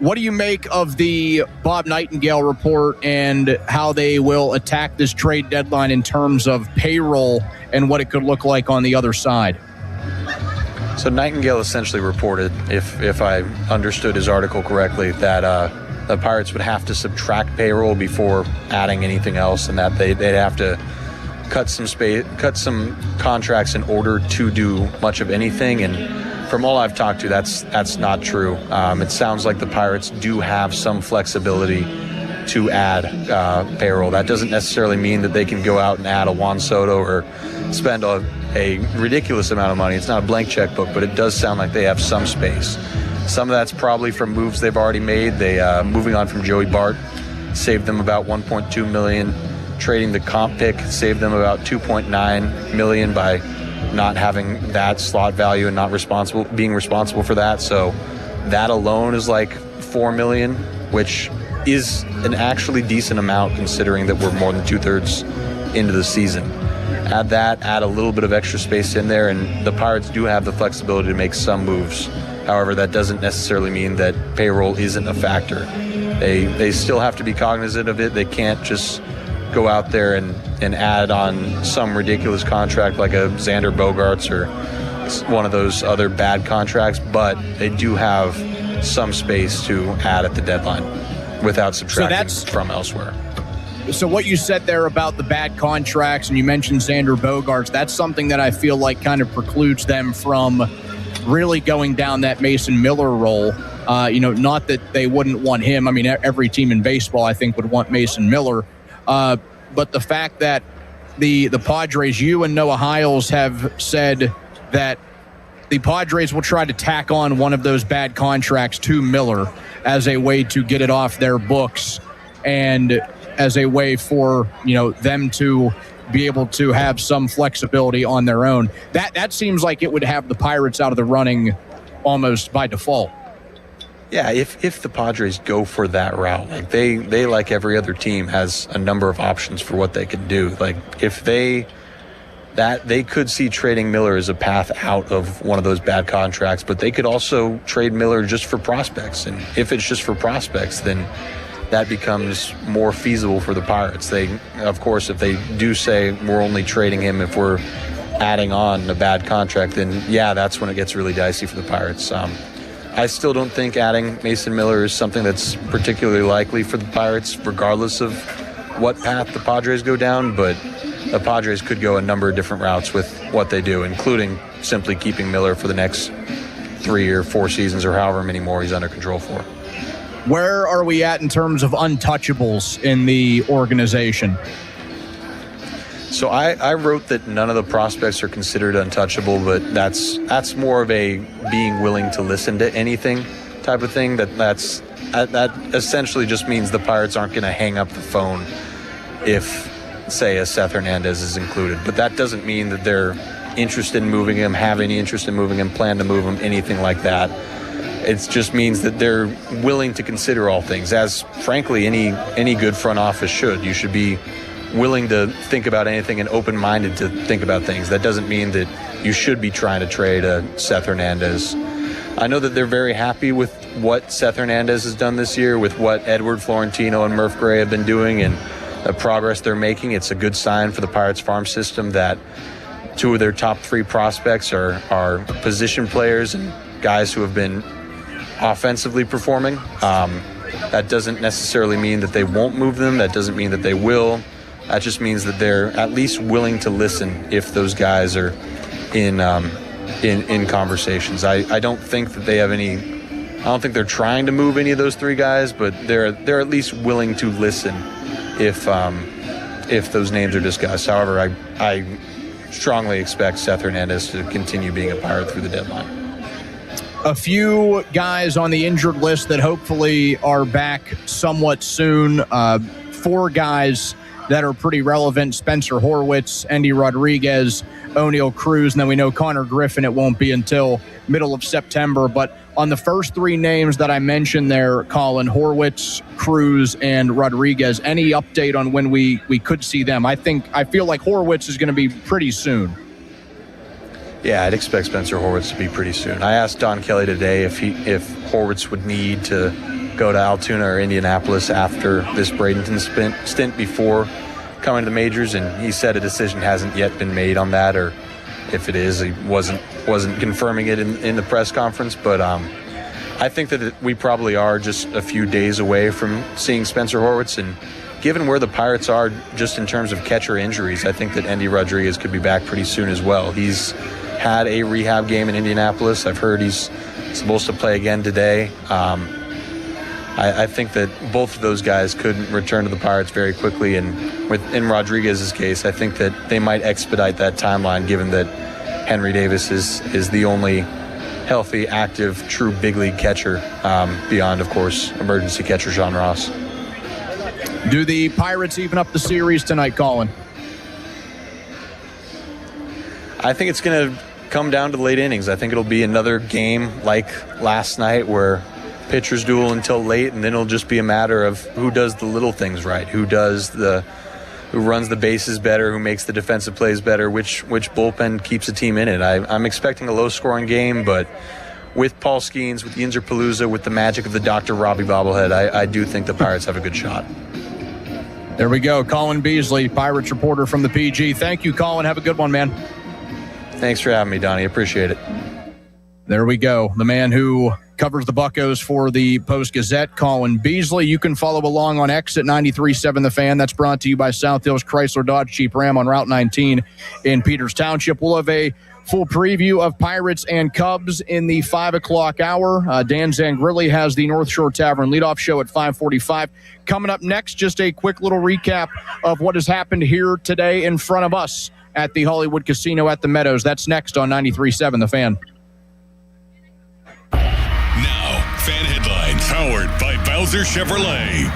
what do you make of the Bob Nightingale report and how they will attack this trade deadline in terms of payroll and what it could look like on the other side? So Nightingale essentially reported, if I understood his article correctly, that the Pirates would have to subtract payroll before adding anything else, and that they'd have to cut some contracts in order to do much of anything. And from all I've talked to, that's not true. It sounds like the Pirates do have some flexibility to add payroll. That doesn't necessarily mean that they can go out and add a Juan Soto or spend a ridiculous amount of money. It's not a blank checkbook, but it does sound like they have some space. Some of that's probably from moves they've already made. They moving on from Joey Bart saved them about $1.2 million. Trading the comp pick saved them about $2.9 million by not having that slot value and not being responsible for that. So that alone is like $4 million, which is an actually decent amount considering that we're more than 2/3 into the season. Add a little bit of extra space in there, and the Pirates do have the flexibility to make some moves. However, that doesn't necessarily mean that payroll isn't a factor. They still have to be cognizant of it. They can't just go out there and add on some ridiculous contract like a Xander Bogaerts or one of those other bad contracts, but they do have some space to add at the deadline. without subtracting from elsewhere. So what you said there about the bad contracts, and you mentioned Xander Bogaerts, that's something that I feel like kind of precludes them from really going down that Mason Miller role. Not that they wouldn't want him. I mean, every team in baseball, I think, would want Mason Miller. But the fact that the Padres, you and Noah Hiles have said that the Padres will try to tack on one of those bad contracts to Miller as a way to get it off their books and as a way for, them to be able to have some flexibility on their own. That seems like it would have the Pirates out of the running almost by default. Yeah, if the Padres go for that route, like they like every other team has a number of options for what they can do. Like if they could see trading Miller as a path out of one of those bad contracts, but they could also trade Miller just for prospects. And if it's just for prospects, then that becomes more feasible for the Pirates. Of course, if they do say we're only trading him if we're adding on a bad contract, then yeah, that's when it gets really dicey for the Pirates. I still don't think adding Mason Miller is something that's particularly likely for the Pirates, regardless of what path the Padres go down, but the Padres could go a number of different routes with what they do, including simply keeping Miller for the next 3 or 4 seasons or however many more he's under control for. Where are we at in terms of untouchables in the organization? So I wrote that none of the prospects are considered untouchable, but that's more of a being willing to listen to anything type of thing. That essentially just means the Pirates aren't going to hang up the phone if, say, a Seth Hernandez is included. But that doesn't mean that they're interested in moving him, have any interest in moving him, plan to move him, anything like that. It just means that they're willing to consider all things, as frankly any good front office should. You should be willing to think about anything and open-minded to think about things. That doesn't mean that you should be trying to trade a Seth Hernandez. I know that they're very happy with what Seth Hernandez has done this year, with what Edward Florentino and Murph Gray have been doing and the progress they're making. It's a good sign for the Pirates farm system that 2 of their top 3 prospects are position players and guys who have been offensively performing. That doesn't necessarily mean that they won't move them. That doesn't mean that they will. That just means that they're at least willing to listen if those guys are in conversations. I don't think that they have any. I don't think they're trying to move any of those 3 guys, but they're at least willing to listen if those names are discussed. However, I strongly expect Seth Hernandez to continue being a Pirate through the deadline. A few guys on the injured list that hopefully are back somewhat soon. 4 guys that are pretty relevant: Spencer Horwitz, Endy Rodriguez, O'Neal Cruz, and then we know Connor Griffin. It won't be until middle of September. But on the first 3 names that I mentioned there, Colin, Horwitz, Cruz, and Rodriguez, any update on when we could see them? I feel like Horwitz is going to be pretty soon. Yeah, I'd expect Spencer Horwitz to be pretty soon. I asked Don Kelly today if Horwitz would need to go to Altoona or Indianapolis after this Bradenton stint before coming to the majors, and he said a decision hasn't yet been made on that, or if it is, he wasn't confirming it in the press conference. But I think that we probably are just a few days away from seeing Spencer Horwitz, and given where the Pirates are just in terms of catcher injuries, I think that Endy Rodriguez could be back pretty soon as well. He's had a rehab game in Indianapolis. I've heard he's supposed to play again today. I think that both of those guys could return to the Pirates very quickly, and in Rodriguez's case, I think that they might expedite that timeline, given that Henry Davis is the only healthy, active, true big league catcher, beyond, of course, emergency catcher Sean Ross. Do the Pirates even up the series tonight, Colin? I think it's going to come down to the late innings. I think it'll be another game like last night where pitchers duel until late, and then it'll just be a matter of who does the little things right, who runs the bases better, who makes the defensive plays better, which bullpen keeps the team in it. I'm expecting a low-scoring game, but with Paul Skeens, with Yinzer-Palooza, with the magic of the Dr. Robbie bobblehead, I do think the Pirates have a good shot. There we go. Colin Beasley, Pirates reporter from the PG. Thank you, Colin. Have a good one, man. Thanks for having me, Donnie. Appreciate it. There we go. The man who covers the Buccos for the Post-Gazette, Colin Beasley. You can follow along on X at 93.7 The Fan. That's brought to you by South Hills Chrysler Dodge Jeep Ram on Route 19 in Peters Township. We'll have a full preview of Pirates and Cubs in the 5 o'clock hour. Dan Zangrilli has the North Shore Tavern leadoff show at 5:45. Coming up next, just a quick little recap of what has happened here today in front of us at the Hollywood Casino at the Meadows. That's next on 93.7 The Fan. Fan headlines powered by Bowser Chevrolet.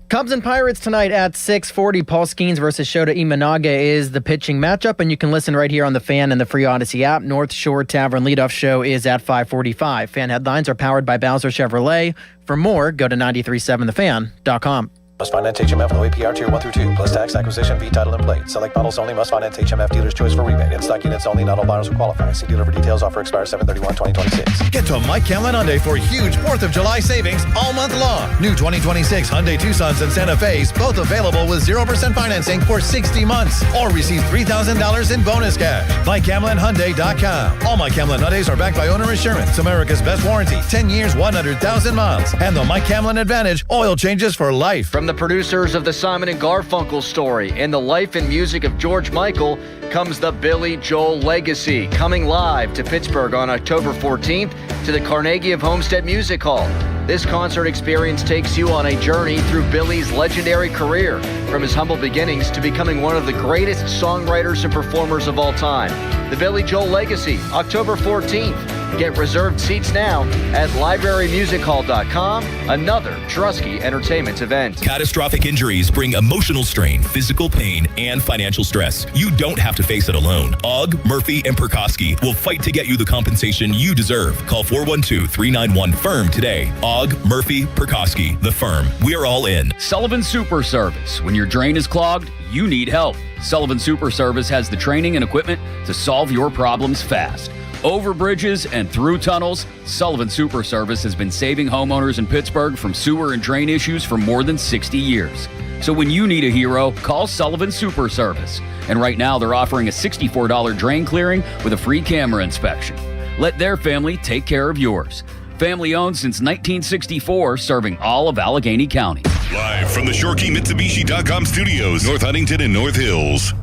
Cubs and Pirates tonight at 6:40. Paul Skeens versus Shota Imanaga is the pitching matchup, and you can listen right here on the Fan and the free Odyssey app. North Shore Tavern leadoff show is at 5:45. Fan headlines are powered by Bowser Chevrolet. For more, go to 937thefan.com. Must finance HMF and OAPR Tier 1 through 2, plus tax, acquisition, fee, title, and plate. Select models only. Must finance HMF dealer's choice for rebate. In-stock units only. Not all buyers will qualify. See dealer for details. Offer expires 7/31/2026. Get to Mike Camlin Hyundai for huge 4th of July savings all month long. New 2026 Hyundai Tucsons and Santa Fe's, both available with 0% financing for 60 months. Or receive $3,000 in bonus cash. MikeCamlinHyundai.com. All Mike Camlin Hyundais are backed by owner assurance. America's best warranty. 10 years, 100,000 miles. And the Mike Camlin Advantage. Oil changes for life. From the producers of the Simon and Garfunkel story and the life and music of George Michael comes the Billy Joel Legacy, coming live to Pittsburgh on October 14th to the Carnegie of Homestead Music Hall. This concert experience takes you on a journey through Billy's legendary career, from his humble beginnings to becoming one of the greatest songwriters and performers of all time. The Billy Joel Legacy, October 14th. Get reserved seats now at librarymusichall.com, another Trusky Entertainment event. Catastrophic injuries bring emotional strain, physical pain, and financial stress. You don't have to face it alone. Ogg, Murphy, and Perkoski will fight to get you the compensation you deserve. Call 412-391-FIRM today. Ogg, Murphy, Perkoski, the firm. We're all in. Sullivan Super Service. When your drain is clogged, you need help. Sullivan Super Service has the training and equipment to solve your problems fast. Over bridges and through tunnels, Sullivan Super Service has been saving homeowners in Pittsburgh from sewer and drain issues for more than 60 years. So when you need a hero, call Sullivan Super Service. And right now they're offering a $64 drain clearing with a free camera inspection. Let their family take care of yours. Family owned since 1964, serving all of Allegheny County. Live from the ShoreKeyMitsubishi.com studios, North Huntington and North Hills.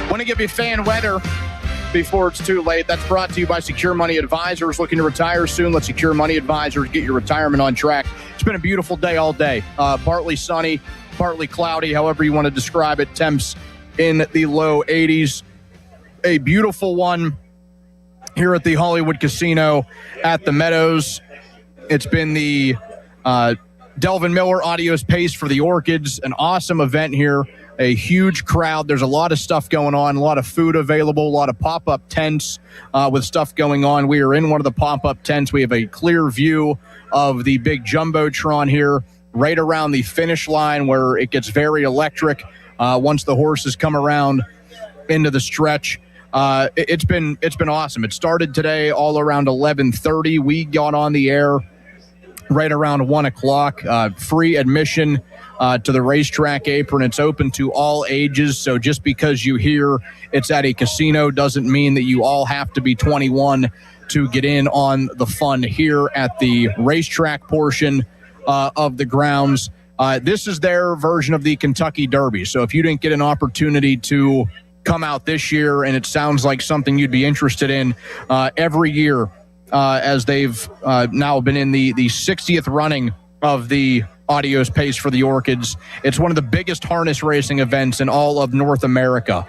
Want to give you fan weather before it's too late. That's brought to you by Secure Money Advisors. Looking to retire soon? Let Secure Money Advisors get your retirement on track. It's been a beautiful day all day. Partly sunny, partly cloudy, however you want to describe it. Temps in the low 80s. A beautiful one here at the Hollywood Casino at the Meadows. It's been the Delvin Miller Audio's Pace for the Orchids. An awesome event here. A huge crowd. There's a lot of stuff going on, a lot of food available, a lot of pop-up tents with stuff going on. We are in one of the pop-up tents. We have a clear view of the big Jumbotron here right around the finish line where it gets very electric once the horses come around into the stretch. It's been awesome. It started today all around 11:30. We got on the air right around 1 o'clock. Free admission to the racetrack apron. It's open to all ages, so just because you hear it's at a casino doesn't mean that you all have to be 21 to get in on the fun here at the racetrack portion of the grounds. This is their version of the Kentucky Derby, so if you didn't get an opportunity to come out this year, and it sounds like something you'd be interested in, every year as they've now been in the 60th running of the Audio's Pace for the Orchids. It's one of the biggest harness racing events in all of North America.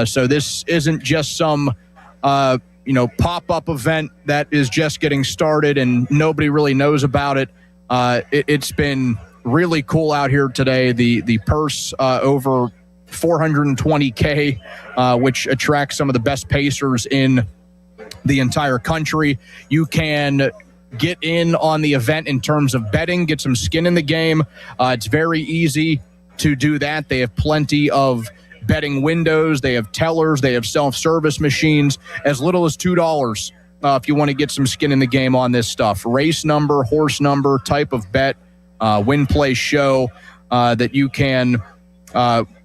So this isn't just some, pop-up event that is just getting started and nobody really knows about it. It's been really cool out here today. The purse over $420K, which attracts some of the best pacers in the entire country. You can get in on the event in terms of betting, get some skin in the game. It's very easy to do that. They have plenty of betting windows. They have tellers. They have self-service machines. As little as $2 if you want to get some skin in the game on this stuff. Race number, horse number, type of bet, win, play, show that you can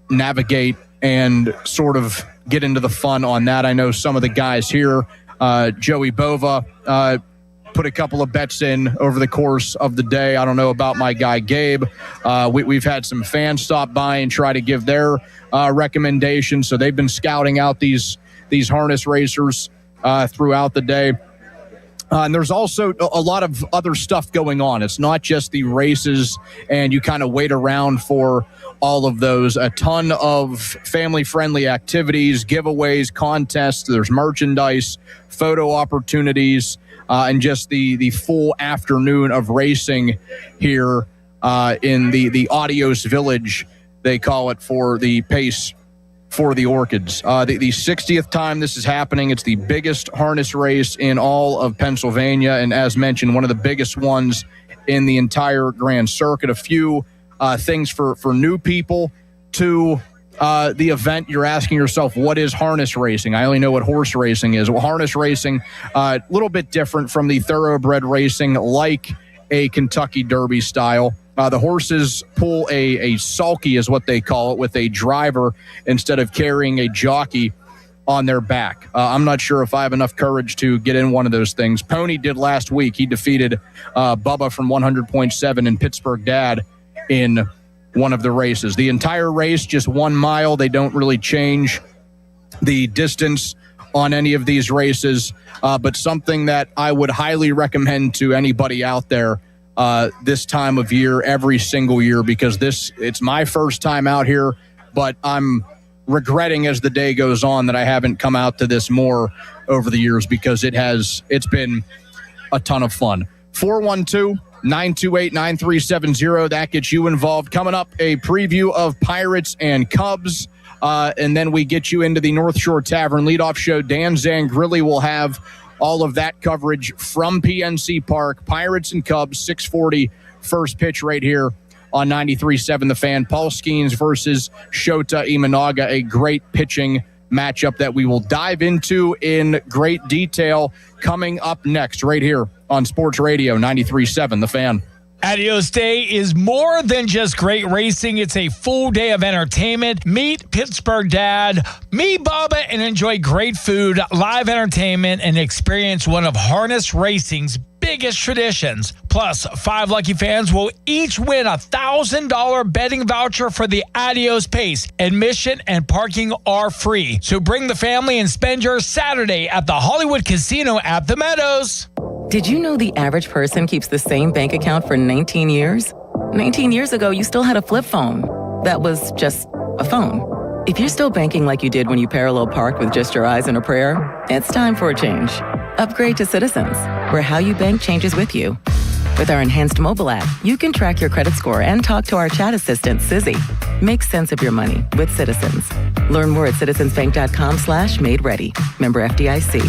navigate and sort of get into the fun on that. I know some of the guys here Joey Bova put a couple of bets in over the course of the day. I don't know about my guy Gabe. We've had some fans stop by and try to give their recommendations. So they've been scouting out these harness racers throughout the day. And there's also a lot of other stuff going on. It's not just the races, and you kind of wait around for all of those. A ton of family-friendly activities, giveaways, contests. There's merchandise, photo opportunities, and just the full afternoon of racing here in the Adios Village, they call it, for the Pace for the Orchids. The 60th time this is happening. It's the biggest harness race in all of Pennsylvania, and as mentioned, one of the biggest ones in the entire Grand Circuit. A few things for new people to the event. You're asking yourself, what is harness racing? I only know what horse racing is. Well, harness racing, a little bit different from the thoroughbred racing, like a Kentucky Derby style. The horses pull a sulky, is what they call it, with a driver instead of carrying a jockey on their back. I'm not sure if I have enough courage to get in one of those things. Pony did last week. He defeated Bubba from 100.7 and Pittsburgh Dad in one of the races. The entire race, just 1 mile. They don't really change the distance on any of these races, but something that I would highly recommend to anybody out there this time of year, every single year, because it's my first time out here, but I'm regretting as the day goes on that I haven't come out to this more over the years, because it's been a ton of fun. 412-928-9370. That gets you involved. Coming up, a preview of Pirates and Cubs, and then we get you into the North Shore Tavern leadoff show. Dan Zangrilli will have all of that coverage from PNC Park. Pirates and Cubs, 6:40 first pitch right here on 93.7 The Fan. Paul Skeens versus Shota Imanaga, a great pitching matchup that we will dive into in great detail coming up next right here on Sports Radio 93.7 The Fan. Adios Day is more than just great racing. It's a full day of entertainment. Meet Pittsburgh Dad, meet Bubba, and enjoy great food, live entertainment, and experience one of harness racing's biggest traditions. Plus, 5 lucky fans will each win a $1,000 betting voucher for the Adios Pace. Admission and parking are free. So bring the family and spend your Saturday at the Hollywood Casino at the Meadows. Did you know the average person keeps the same bank account for 19 years? 19 years ago, you still had a flip phone. That was just a phone. If you're still banking like you did when you parallel parked with just your eyes and a prayer, it's time for a change. Upgrade to Citizens, where how you bank changes with you. With our enhanced mobile app, you can track your credit score and talk to our chat assistant, Sizzy. Make sense of your money with Citizens. Learn more at citizensbank.com/made-ready. Member FDIC.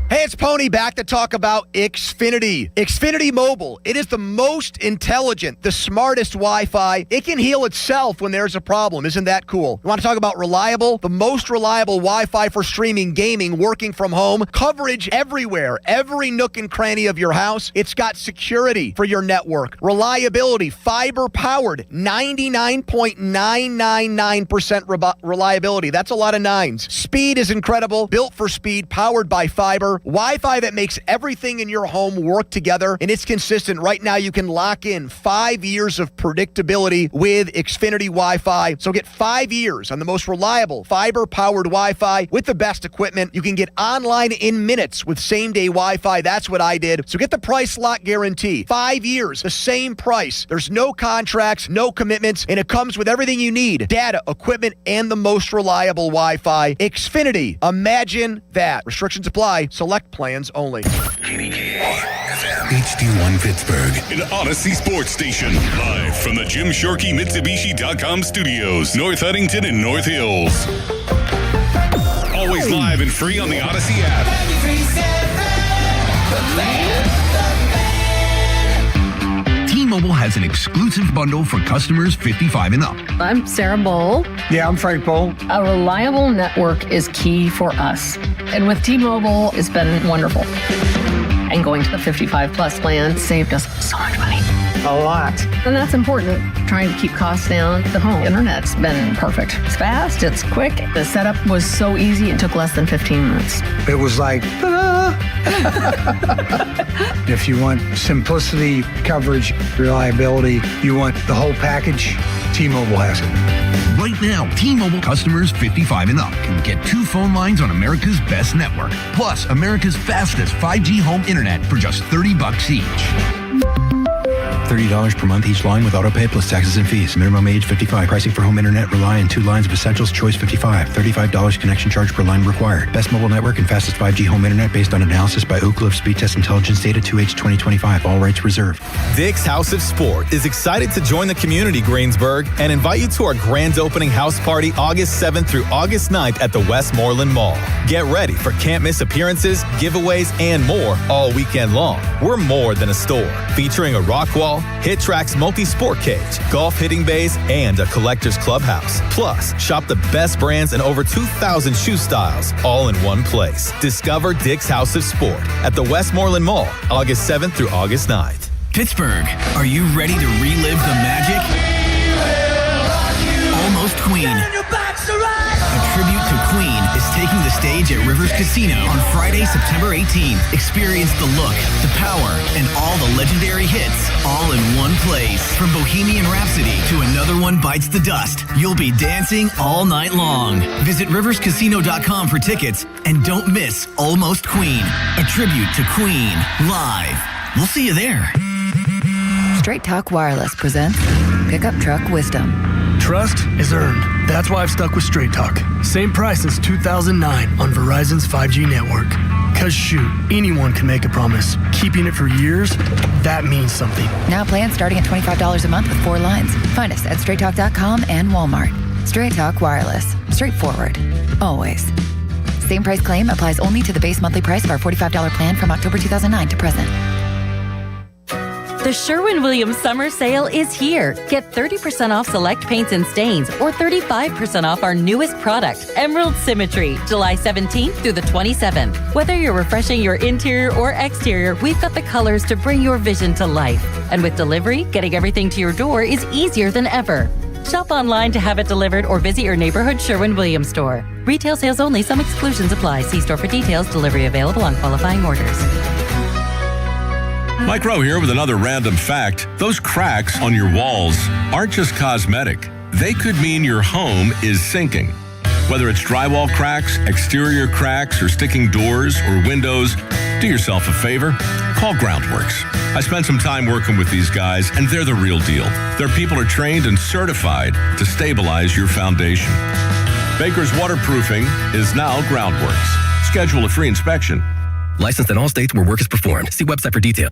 Hey, it's Pony back to talk about Xfinity. Xfinity Mobile. It is the most intelligent, the smartest Wi-Fi. It can heal itself when there's a problem. Isn't that cool? You want to talk about reliable? The most reliable Wi-Fi for streaming, gaming, working from home, coverage everywhere, every nook and cranny of your house. It's got security for your network, reliability, fiber-powered, 99.999% reliability. That's a lot of nines. Speed is incredible, built for speed, powered by fiber. Wi-Fi that makes everything in your home work together, and it's consistent. Right now, you can lock in 5 years of predictability with Xfinity Wi-Fi. So get 5 years on the most reliable fiber-powered Wi-Fi with the best equipment. You can get online in minutes with same-day Wi-Fi. That's what I did. So get the price lock guarantee. 5 years, the same price. There's no contracts, no commitments, and it comes with everything you need. Data, equipment, and the most reliable Wi-Fi. Xfinity. Imagine that. Restrictions apply. Select plans only. HD1 Pittsburgh, an Odyssey sports station. Live from the Jim Shorkey Mitsubishi.com studios, North Huntington and North Hills. Always live and free on the Odyssey app. T-Mobile has an exclusive bundle for customers 55 and up. I'm Sarah Bowl. Yeah, I'm Frank Bowl. A reliable network is key for us. And with T-Mobile, it's been wonderful. And going to the 55 plus plan saved us so much money. a lot. And that's important, trying to keep costs down. The home internet's been perfect. It's fast, it's quick. The setup was so easy, it took less than 15 minutes. It was like, ta-da! If you want simplicity, coverage, reliability, you want the whole package, T-Mobile has it. Right now, T-Mobile customers 55 and up can get 2 phone lines on America's best network, plus America's fastest 5G home internet for just $30 each. $30 per month each line with autopay plus taxes and fees. Minimum age 55. Pricing for home internet rely on 2 lines of essentials. Choice 55. $35 connection charge per line required. Best mobile network and fastest 5G home internet based on analysis by Oak Cliff Speed Test Intelligence data 2H 2025. All rights reserved. Dick's House of Sport is excited to join the community, Greensburg, and invite you to our grand opening house party August 7th through August 9th at the Westmoreland Mall. Get ready for can't miss appearances, giveaways, and more all weekend long. We're more than a store, featuring a rock wall, Hit Tracks multi-sport cage, golf hitting bays, and a collector's clubhouse. Plus, shop the best brands and over 2,000 shoe styles, all in one place. Discover Dick's House of Sport at the Westmoreland Mall, August 7th through August 9th. Pittsburgh, are you ready to relive the magic? Almost Queen. A tribute to Queen is taking the stage at Rivers Casino on Friday, September 18th. Experience the look, the power, and all the legendary hits, all in one place. From Bohemian Rhapsody to Another One Bites the Dust, you'll be dancing all night long. Visit riverscasino.com for tickets, and don't miss Almost Queen, a tribute to Queen, live. We'll see you there. Straight Talk Wireless presents Pickup Truck Wisdom. Trust is earned. That's why I've stuck with Straight Talk. Same price since 2009 on Verizon's 5G network. Cause shoot, anyone can make a promise. Keeping it for years, that means something. Now plans starting at $25 a month with 4 lines. Find us at straighttalk.com and Walmart. Straight Talk Wireless. Straightforward. Always. Same price claim applies only to the base monthly price of our $45 plan from October 2009 to present. The Sherwin-Williams Summer Sale is here. Get 30% off select paints and stains or 35% off our newest product, Emerald Symmetry, July 17th through the 27th. Whether you're refreshing your interior or exterior, we've got the colors to bring your vision to life. And with delivery, getting everything to your door is easier than ever. Shop online to have it delivered or visit your neighborhood Sherwin-Williams store. Retail sales only. Some exclusions apply. See store for details. Delivery available on qualifying orders. Mike Rowe here with another random fact. Those cracks on your walls aren't just cosmetic. They could mean your home is sinking. Whether it's drywall cracks, exterior cracks, or sticking doors or windows, do yourself a favor. Call Groundworks. I spent some time working with these guys, and they're the real deal. Their people are trained and certified to stabilize your foundation. Baker's Waterproofing is now Groundworks. Schedule a free inspection. Licensed in all states where work is performed. See website for detail.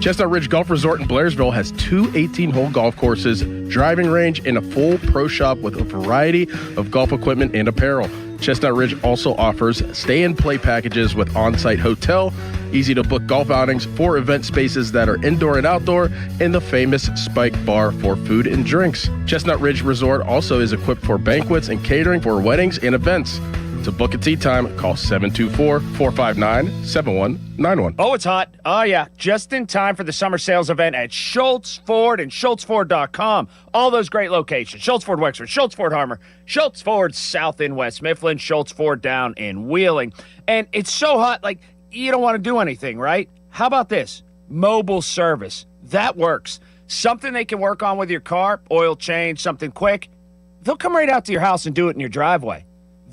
Chestnut Ridge Golf Resort in Blairsville has 2 18-hole golf courses, driving range, and a full pro shop with a variety of golf equipment and apparel. Chestnut Ridge also offers stay-and-play packages with on-site hotel, easy-to-book golf outings, 4 event spaces that are indoor and outdoor, and the famous Spike Bar for food and drinks. Chestnut Ridge Resort also is equipped for banquets and catering for weddings and events. To book a tee time, call 724-459-7191. Oh, it's hot. Oh, yeah. Just in time for the summer sales event at Schultz Ford and SchultzFord.com. All those great locations. Schultz Ford Wexford, Schultz Ford Harmer, Schultz Ford South in West Mifflin, Schultz Ford down in Wheeling. And it's so hot, like, you don't want to do anything, right? How about this? Mobile service. That works. Something they can work on with your car, oil change, something quick. They'll come right out to your house and do it in your driveway.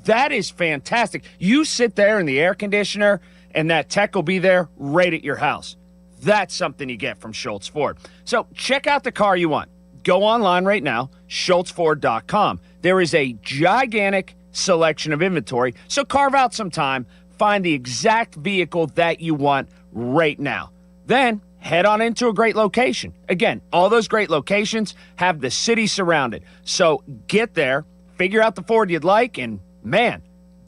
That is fantastic. You sit there in the air conditioner, and that tech will be there right at your house. That's something you get from Schultz Ford. So check out the car you want. Go online right now, SchultzFord.com. There is a gigantic selection of inventory, so carve out some time, find the exact vehicle that you want right now. Then head on into a great location. Again, all those great locations have the city surrounded. So get there, figure out the Ford you'd like, and man,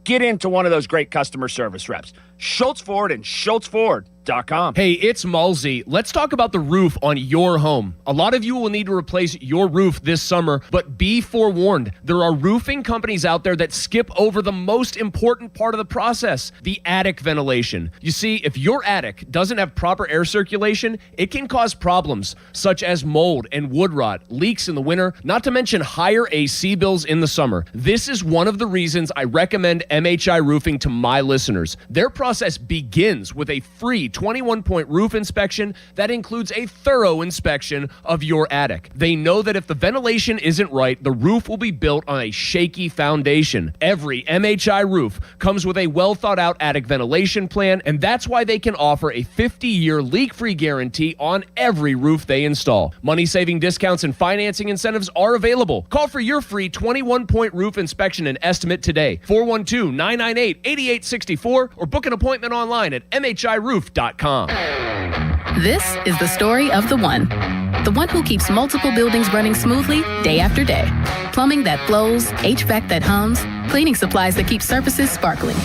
get into one of those great customer service reps. Schultz Ford and SchultzFord.com. Hey, it's Malsey. Let's talk about the roof on your home. A lot of you will need to replace your roof this summer, but be forewarned. There are roofing companies out there that skip over the most important part of the process, the attic ventilation. You see, if your attic doesn't have proper air circulation, it can cause problems such as mold and wood rot, leaks in the winter, not to mention higher AC bills in the summer. This is one of the reasons I recommend MHI Roofing to my listeners. Their process begins with a free 21-point roof inspection that includes a thorough inspection of your attic. They know that if the ventilation isn't right, the roof will be built on a shaky foundation. Every MHI roof comes with a well-thought-out attic ventilation plan, and that's why they can offer a 50-year leak-free guarantee on every roof they install. Money-saving discounts and financing incentives are available. Call for your free 21-point roof inspection and estimate today. 412-998-8864 or book an appointment online at mhiroof.com. This is the story of the one who keeps multiple buildings running smoothly day after day. Plumbing that flows, HVAC that hums, cleaning supplies that keep surfaces sparkling.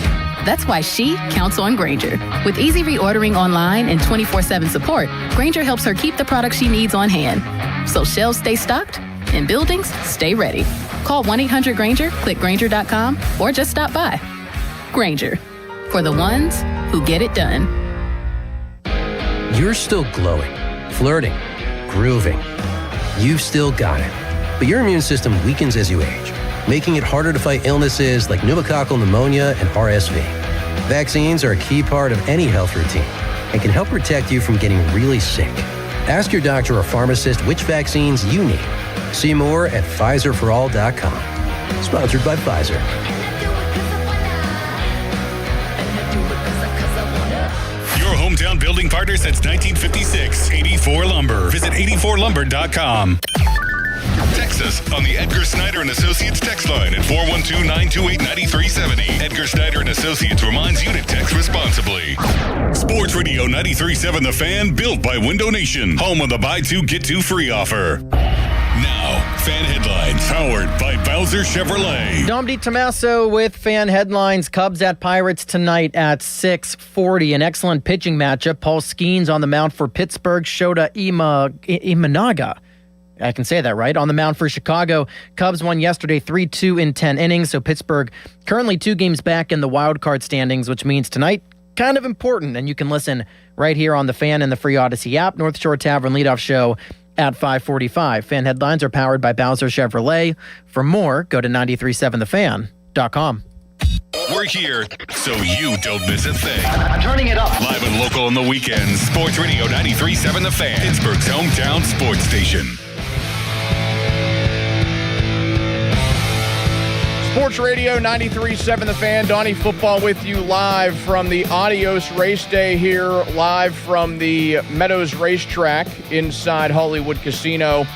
That's why she counts on Grainger. With easy reordering online and 24/7 support, Grainger helps her keep the products she needs on hand. So shelves stay stocked and buildings stay ready. Call 1-800-GRAINGER, click Grainger.com, or just stop by. Grainger, for the ones who get it done. You're still glowing, flirting, grooving. You've still got it. But your immune system weakens as you age, making it harder to fight illnesses like pneumococcal pneumonia and RSV. Vaccines are a key part of any health routine and can help protect you from getting really sick. Ask your doctor or pharmacist which vaccines you need. See more at PfizerForAll.com. Sponsored by Pfizer. Hometown building partner since 1956. 84 Lumber. Visit 84lumber.com. Text us on the Edgar Snyder and Associates text line at 412-928-9370. Edgar Snyder and Associates reminds you to text responsibly. Sports Radio 93.7 The Fan, built by Window Nation. Home of the buy two, get two free offer. Now, Fan Headlines, powered by Bowser Chevrolet. Dom DiTomaso with Fan Headlines. Cubs at Pirates tonight at 6:40. An excellent pitching matchup. Paul Skeens on the mound for Pittsburgh. Shota Imanaga. I can say that right. On the mound for Chicago. Cubs won yesterday 3-2 in 10 innings. So Pittsburgh currently 2 games back in the wild card standings, which means tonight kind of important. And you can listen right here on the Fan and the free Odyssey app. North Shore Tavern leadoff show at 5:45. Fan Headlines are powered by Bowser Chevrolet. For more, go to 937thefan.com. We're here so you don't miss a thing. I'm turning it up. Live and local on the weekends. Sports Radio 93.7 The Fan, Pittsburgh's hometown sports station. Sports Radio 93.7 The Fan. Donnie Football with you live from the Adios Race Day here, live from the Meadows Racetrack inside Hollywood Casino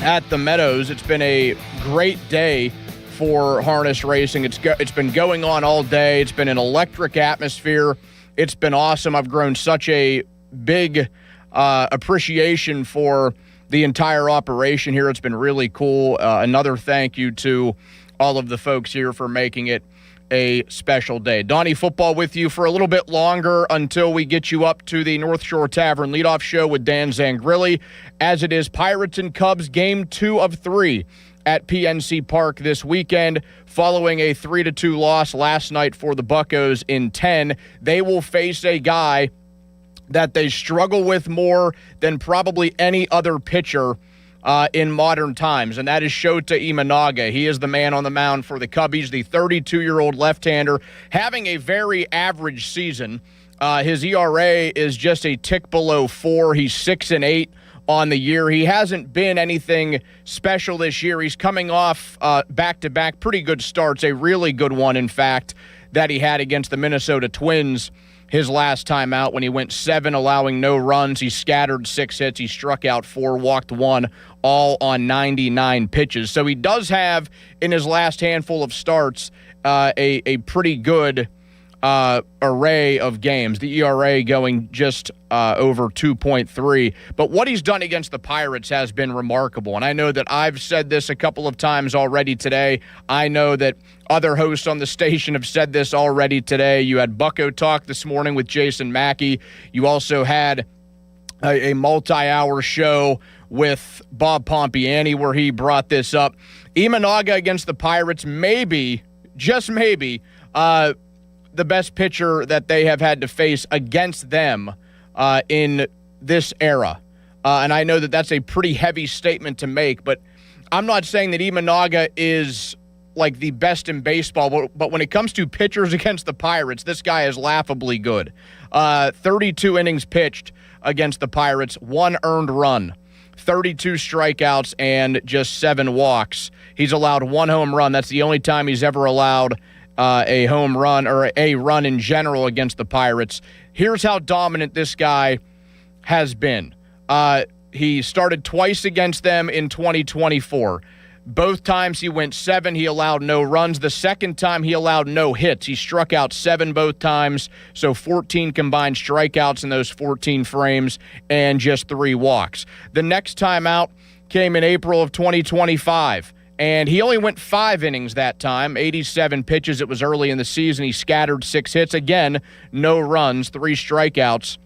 at the Meadows. It's been a great day for harness racing. It's been going on all day. It's been an electric atmosphere. It's been awesome. I've grown such a big appreciation for the entire operation here. It's been really cool. Another thank you to all of the folks here for making it a special day. Donnie Football with you for a little bit longer until we get you up to the North Shore Tavern leadoff show with Dan Zangrilli, as it is Pirates and Cubs game 2 of 3 at PNC Park this weekend. Following a 3-2 loss last night for the Buccos in 10, they will face a guy that they struggle with more than probably any other pitcher in modern times, and that is Shota Imanaga. He is the man on the mound for the Cubbies, the 32-year-old left-hander, having a very average season. His ERA is just a tick below 4. He's 6-8 on the year. He hasn't been anything special this year. He's coming off back-to-back pretty good starts, a really good one, in fact, that he had against the Minnesota Twins his last time out when he went 7, allowing no runs. He scattered 6 hits. He struck out 4, walked 1, all on 99 pitches. So he does have, in his last handful of starts, a pretty good array of games, the ERA going just over 2.3. But what he's done against the Pirates has been remarkable. And I know that I've said this a couple of times already today. I know that other hosts on the station have said this already today. You had Bucko Talk this morning with Jason Mackey. You also had a multi-hour show with Bob Pompiani where he brought this up. Imanaga against the Pirates, maybe, just maybe, the best pitcher that they have had to face against them in this era. And I know that that's a pretty heavy statement to make, but I'm not saying that Imanaga is like the best in baseball, but when it comes to pitchers against the Pirates, this guy is laughably good. 32 innings pitched against the Pirates, 1 earned run, 32 strikeouts, and just 7 walks. He's allowed 1 home run. That's the only time he's ever allowed a home run or a run in general against the Pirates. Here's how dominant this guy has been. He started twice against them in 2024. Both times he went 7. He allowed no runs. The second time he allowed no hits. He struck out 7 both times, so 14 combined strikeouts in those 14 frames and just 3 walks. The next time out came in April of 2025. And he only went 5 innings that time, 87 pitches. It was early in the season. He scattered 6 hits. Again, no runs, 3 strikeouts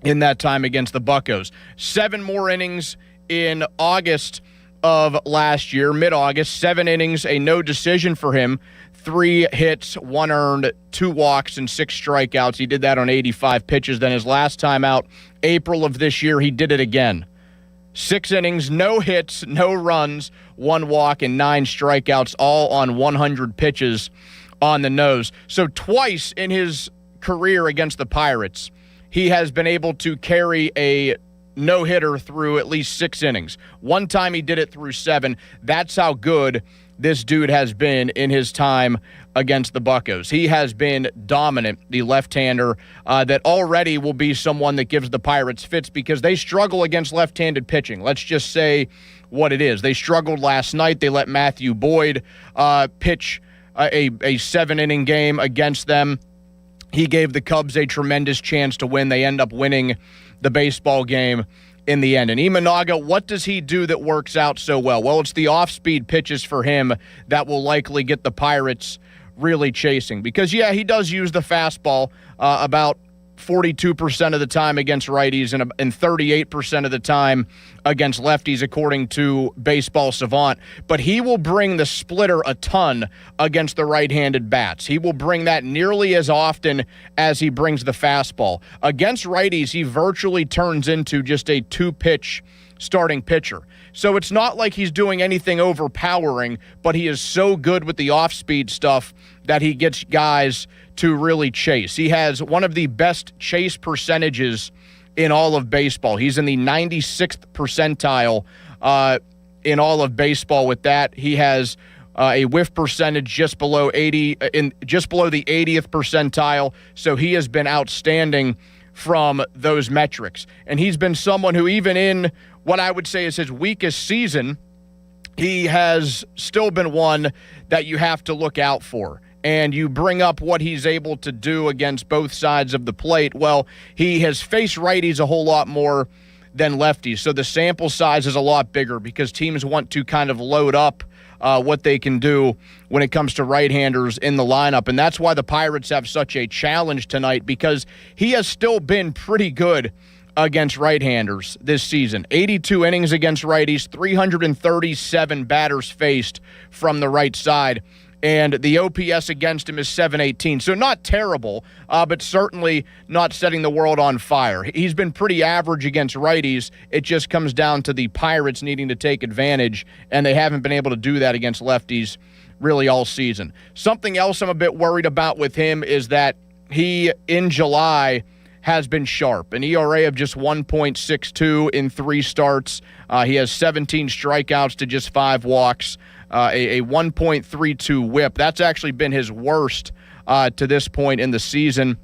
in that time against the Buccos. 7 more innings in August of last year, mid-August. 7 innings, a no decision for him. 3 hits, 1 earned, 2 walks, and 6 strikeouts. He did that on 85 pitches. Then his last time out, April of this year, he did it again. 6 innings, no hits, no runs, 1 walk, and 9 strikeouts, all on 100 pitches on the nose. So twice in his career against the Pirates, he has been able to carry a no-hitter through at least 6 innings. One time he did it through 7. That's how good this dude has been in his time against the Buccos. He has been dominant, the left-hander, that already will be someone that gives the Pirates fits because they struggle against left-handed pitching. Let's just say what it is. They struggled last night. They let Matthew Boyd pitch a 7-inning game against them. He gave the Cubs a tremendous chance to win. They end up winning the baseball game in the end. And Imanaga, what does he do that works out so well? Well, it's the off-speed pitches for him that will likely get the Pirates really chasing. Because, yeah, he does use the fastball about 42% of the time against righties and 38% of the time against lefties, according to Baseball Savant. But he will bring the splitter a ton against the right-handed bats. He will bring that nearly as often as he brings the fastball. Against righties, he virtually turns into just a 2-pitch starting pitcher. So it's not like he's doing anything overpowering, but he is so good with the off-speed stuff that he gets guys to really chase. He has one of the best chase percentages in all of baseball. He's in the 96th percentile in all of baseball with that. He has a whiff percentage just below the 80th percentile. So he has been outstanding from those metrics. And he's been someone who, even in what I would say is his weakest season, he has still been one that you have to look out for. And you bring up what he's able to do against both sides of the plate. Well, he has faced righties a whole lot more than lefties. So the sample size is a lot bigger because teams want to kind of load up what they can do when it comes to right-handers in the lineup. And that's why the Pirates have such a challenge tonight, because he has still been pretty good against right-handers this season. 82 innings against righties, 337 batters faced from the right side. And the OPS against him is 718. So not terrible, but certainly not setting the world on fire. He's been pretty average against righties. It just comes down to the Pirates needing to take advantage, and they haven't been able to do that against lefties really all season. Something else I'm a bit worried about with him is that he, in July, has been sharp. An ERA of just 1.62 in 3 starts. He has 17 strikeouts to just 5 walks. A 1.32 whip. That's actually been his worst to this point in the season.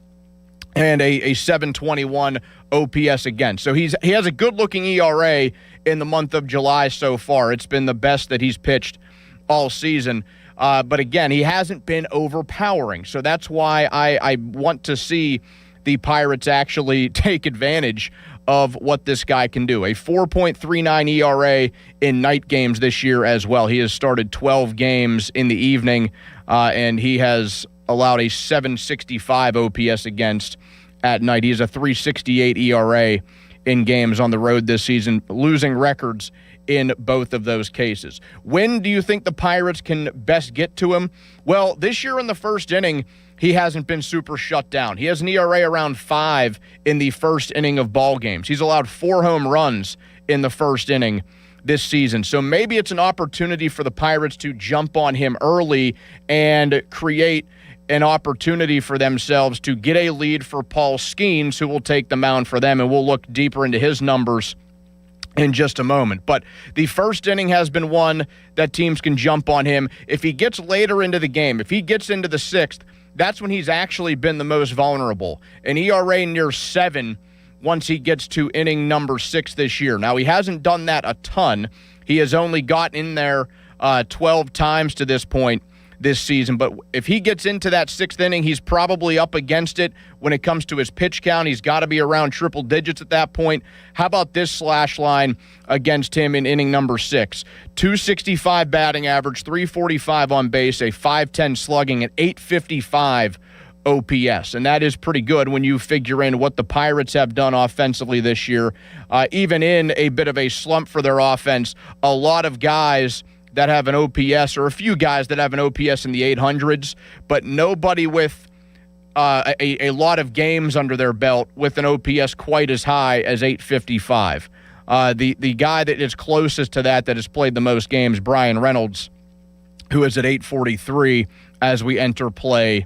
And a 721 OPS again. So he has a good-looking ERA in the month of July so far. It's been the best that he's pitched all season. But again, he hasn't been overpowering. So that's why I want to see the Pirates actually take advantage of what this guy can do. A 4.39 ERA in night games this year as well. He has started 12 games in the evening, and he has allowed a 765 OPS against at night. He has a 368 ERA in games on the road this season, losing records in both of those cases. When do you think the Pirates can best get to him? Well, this year in the first inning, he hasn't been super shut down. He has an ERA around 5 in the first inning of ball games. He's allowed 4 home runs in the first inning this season. So maybe it's an opportunity for the Pirates to jump on him early and create an opportunity for themselves to get a lead for Paul Skeens, who will take the mound for them, and we'll look deeper into his numbers in just a moment. But the first inning has been one that teams can jump on him. If he gets later into the game, if he gets into the 6th, that's when he's actually been the most vulnerable. An ERA near 7 once he gets to inning number 6 this year. Now, he hasn't done that a ton. He has only gotten in there 12 times to this point this season. But if he gets into that 6th inning, he's probably up against it when it comes to his pitch count. He's got to be around triple digits at that point. How about this slash line against him in inning number 6? 265 batting average, 345 on base, a 510 slugging, and 855 OPS. And that is pretty good when you figure in what the Pirates have done offensively this year. Even in a bit of a slump for their offense, a lot of guys that have an OPS, or a few guys that have an OPS in the 800s, but nobody with a lot of games under their belt with an OPS quite as high as 855. The guy that is closest to that has played the most games, Brian Reynolds, who is at 843 as we enter play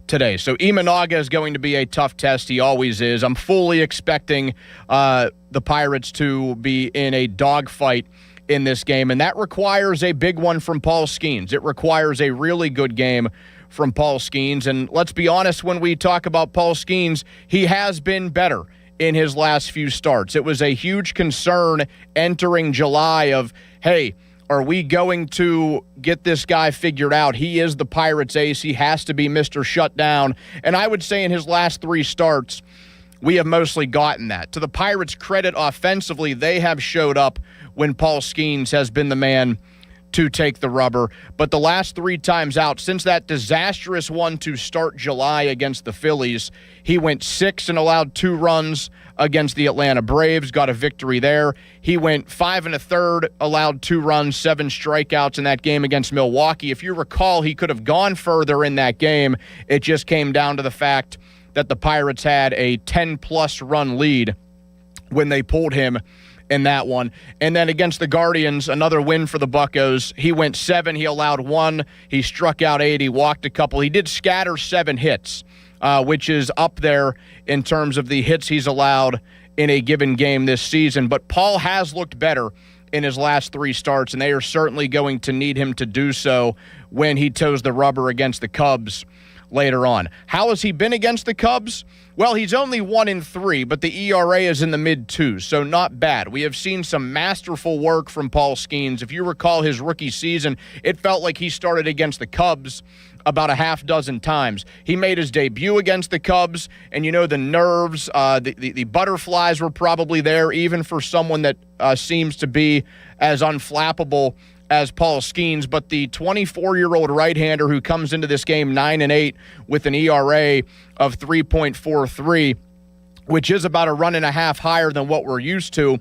today. So Imanaga is going to be a tough test. He always is. I'm fully expecting the Pirates to be in a dogfight in this game, and that requires a big one from Paul Skeens. It requires a really good game from Paul Skeens, and let's be honest, when we talk about Paul Skeens, he has been better in his last few starts. It was a huge concern entering July of, hey, are we going to get this guy figured out? He is the Pirates ace. He has to be Mr. Shutdown, and I would say in his last 3 starts, we have mostly gotten that. To the Pirates' credit, offensively, they have showed up when Paul Skeens has been the man to take the rubber. But the last 3 times out, since that disastrous one to start July against the Phillies, he went 6 and allowed 2 runs against the Atlanta Braves, got a victory there. He went 5 1/3, allowed 2 runs, 7 strikeouts in that game against Milwaukee. If you recall, he could have gone further in that game. It just came down to the fact that the Pirates had a 10-plus run lead when they pulled him in that one. And then against the Guardians, another win for the Buccos. He went 7, he allowed 1, he struck out 8, he walked a couple. He did scatter 7 hits, which is up there in terms of the hits he's allowed in a given game this season. But Paul has looked better in his last 3 starts, and they are certainly going to need him to do so when he toes the rubber against the Cubs later on. How has he been against the Cubs? Well, he's only 1-3, but the ERA is in the mid-2s, so not bad. We have seen some masterful work from Paul Skeens. If you recall his rookie season, it felt like he started against the Cubs about a half dozen times. He made his debut against the Cubs, and you know the nerves, the butterflies were probably there, even for someone that seems to be as unflappable as Paul Skeens. But the 24-year-old right-hander who comes into this game 9-8 with an ERA of 3.43, which is about a run and a half higher than what we're used to,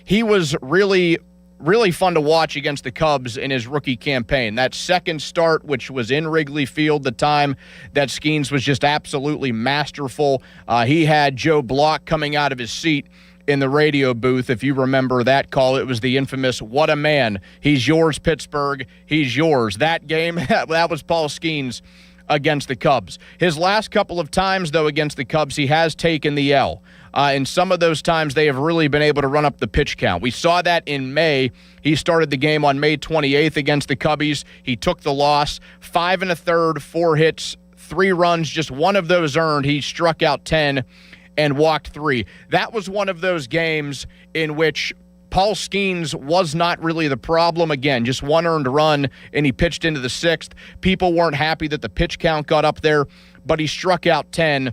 he was really fun to watch against the Cubs in his rookie campaign. That second start, which was in Wrigley Field, the time that Skeens was just absolutely masterful. He had Joe Block coming out of his seat in the radio booth. If you remember that call, it was the infamous, "What a man. He's yours, Pittsburgh. He's yours." That game, that was Paul Skeens against the Cubs. His last couple of times, though, against the Cubs, he has taken the L. And some of those times, they have really been able to run up the pitch count. We saw that in May. He started the game on May 28th against the Cubbies. He took the loss, 5 1/3, 4 hits, 3 runs, just one of those earned. He struck out 10 and walked 3. That was one of those games in which Paul Skeens was not really the problem. Again, just one earned run, and he pitched into the 6th. People weren't happy that the pitch count got up there, but he struck out 10,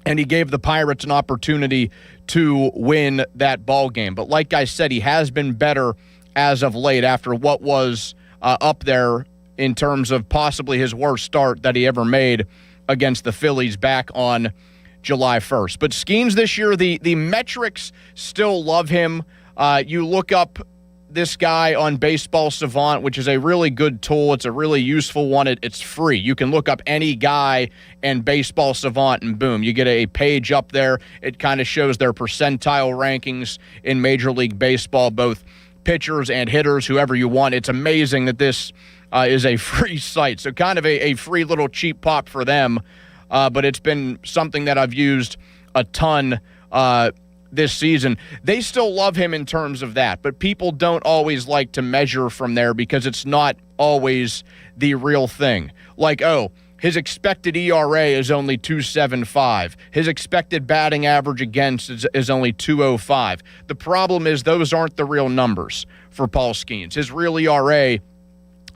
and he gave the Pirates an opportunity to win that ball game. But like I said, he has been better as of late after what was up there in terms of possibly his worst start that he ever made against the Phillies back on July 1st. But Skeens this year, the metrics still love him. You look up this guy on Baseball Savant, which is a really good tool. It's a really useful one. It's free. You can look up any guy and Baseball Savant, and boom, you get a page up there. It kind of shows their percentile rankings in Major League Baseball, both pitchers and hitters, whoever you want. It's amazing that this is a free site. So kind of a free little cheap pop for them, but it's been something that I've used a ton this season. They still love him in terms of that, but people don't always like to measure from there because it's not always the real thing. Like, his expected ERA is only 2.75. His expected batting average against is only 2.05. The problem is those aren't the real numbers for Paul Skeens. His real ERA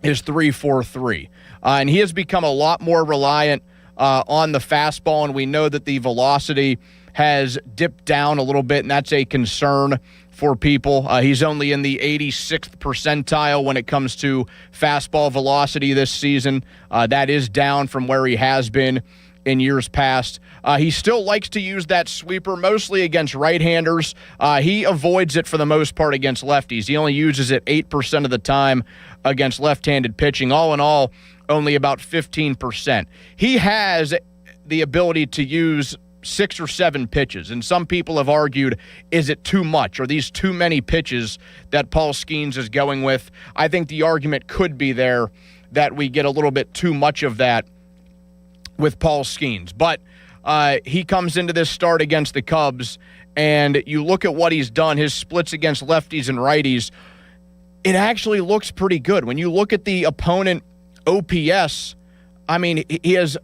is 3.43. And he has become a lot more reliant on the fastball, and we know that the velocity has dipped down a little bit, and that's a concern for people. He's only in the 86th percentile when it comes to fastball velocity this season. That is down from where he has been in years past. He still likes to use that sweeper, mostly against right-handers. He avoids it for the most part against lefties. He only uses it 8% of the time against left-handed pitching. All in all, only about 15%. He has the ability to use 6 or 7 pitches, and some people have argued, is it too much? Are these too many pitches that Paul Skeens is going with? I think the argument could be there that we get a little bit too much of that with Paul Skeens. But he comes into this start against the Cubs, and you look at what he's done, his splits against lefties and righties, it actually looks pretty good. When you look at the opponent OPS, I mean, he has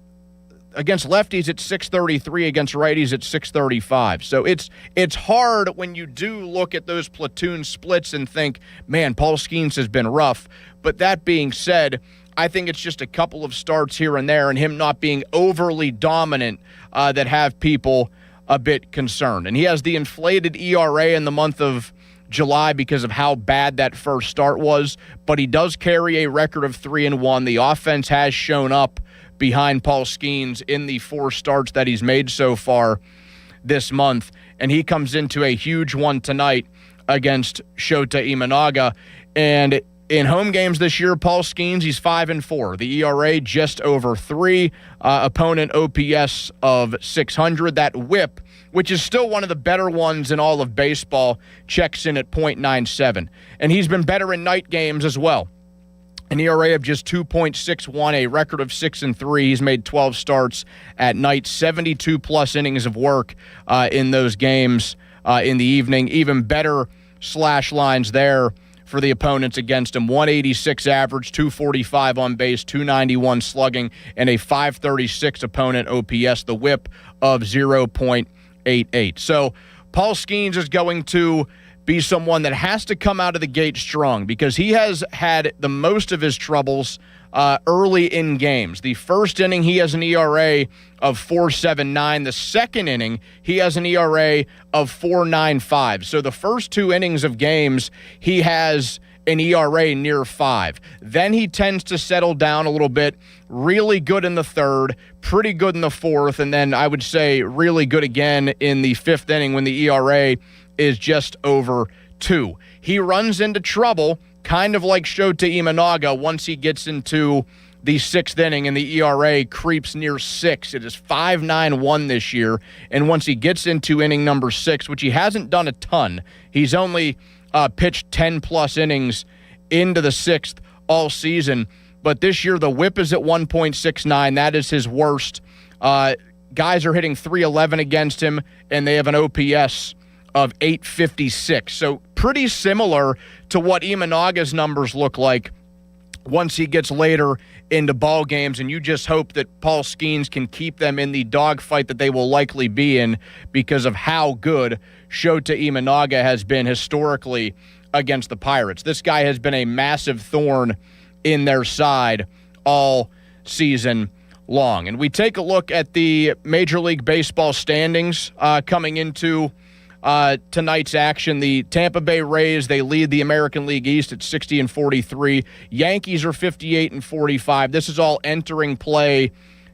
against lefties, it's 633. Against righties, it's 635. So it's hard when you do look at those platoon splits and think, man, Paul Skeens has been rough. But that being said, I think it's just a couple of starts here and there and him not being overly dominant that have people a bit concerned. And he has the inflated ERA in the month of July because of how bad that first start was. But he does carry a record of 3-1. The offense has shown up behind Paul Skeens in the 4 starts that he's made so far this month. And he comes into a huge one tonight against Shota Imanaga. And in home games this year, Paul Skeens, he's 5-4. The ERA just over 3. Opponent OPS of 600. That whip, which is still one of the better ones in all of baseball, checks in at .97. And he's been better in night games as well. An ERA of just 2.61, a record of 6-3. He's made 12 starts at night, 72-plus innings of work in those games in the evening. Even better slash lines there for the opponents against him. 186 average, 245 on base, 291 slugging, and a 536 opponent OPS, the whip of 0.88. So Paul Skeens is going to be someone that has to come out of the gate strong because he has had the most of his troubles early in games. The first inning, he has an ERA of 4.79. The second inning, he has an ERA of 4.95. So the first 2 innings of games, he has an ERA near 5. Then he tends to settle down a little bit. Really good in the third, pretty good in the fourth, and then I would say really good again in the 5th inning when the ERA is just over 2. He runs into trouble, kind of like Shota Imanaga, once he gets into the 6th inning and the ERA creeps near 6. It is 5.91 this year, and once he gets into inning number 6, which he hasn't done a ton, he's only pitched 10-plus innings into the 6th all season, but this year the whip is at 1.69. That is his worst. Guys are hitting 311 against him, and they have an OPS of 856. So pretty similar to what Imanaga's numbers look like once he gets later into ball games, and you just hope that Paul Skeens can keep them in the dogfight that they will likely be in because of how good Shota Imanaga has been historically against the Pirates. This guy has been a massive thorn in their side all season long. And we take a look at the Major League Baseball standings coming into tonight's action. The Tampa Bay Rays, they lead the American League East at 60-43. Yankees are 58-45. This is all entering play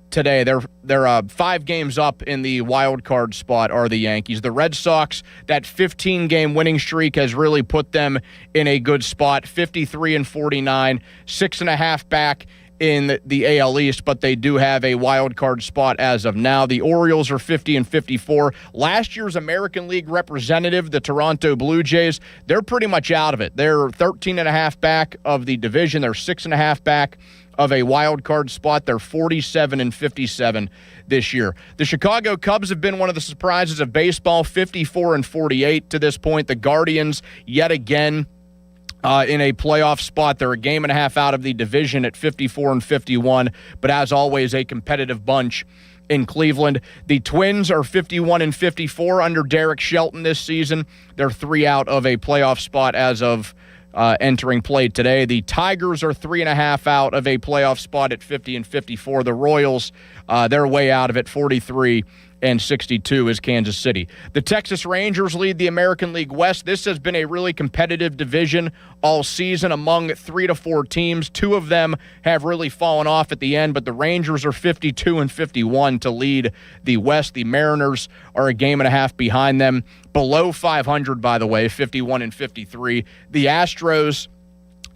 today. They're 5 games up in the wild card spot are the Yankees. The Red Sox, that 15-game winning streak has really put them in a good spot, 53-49, 6.5 back in the AL East, but they do have a wild card spot as of now. The Orioles are 50-54. Last year's American League representative, the Toronto Blue Jays, they're pretty much out of it. They're 13.5 back of the division. They're 6.5 back of a wild card spot. They're 47-57 this year. The Chicago Cubs have been one of the surprises of baseball, 54-48 to this point. The Guardians, yet again, in a playoff spot. They're a game and a half out of the division at 54-51, but as always, a competitive bunch in Cleveland. The Twins are 51-54 under Derek Shelton this season. They're 3 out of a playoff spot as of entering play today. The Tigers are 3.5 out of a playoff spot at 50-54. The Royals, they're way out of it, 43-62 is Kansas City. The Texas Rangers lead the American League West. This has been a really competitive division all season among 3 to 4 teams. 2 of them have really fallen off at the end, but the Rangers are 52-51 to lead the West. The Mariners are a game and a half behind them. Below 500, by the way, 51-53. The Astros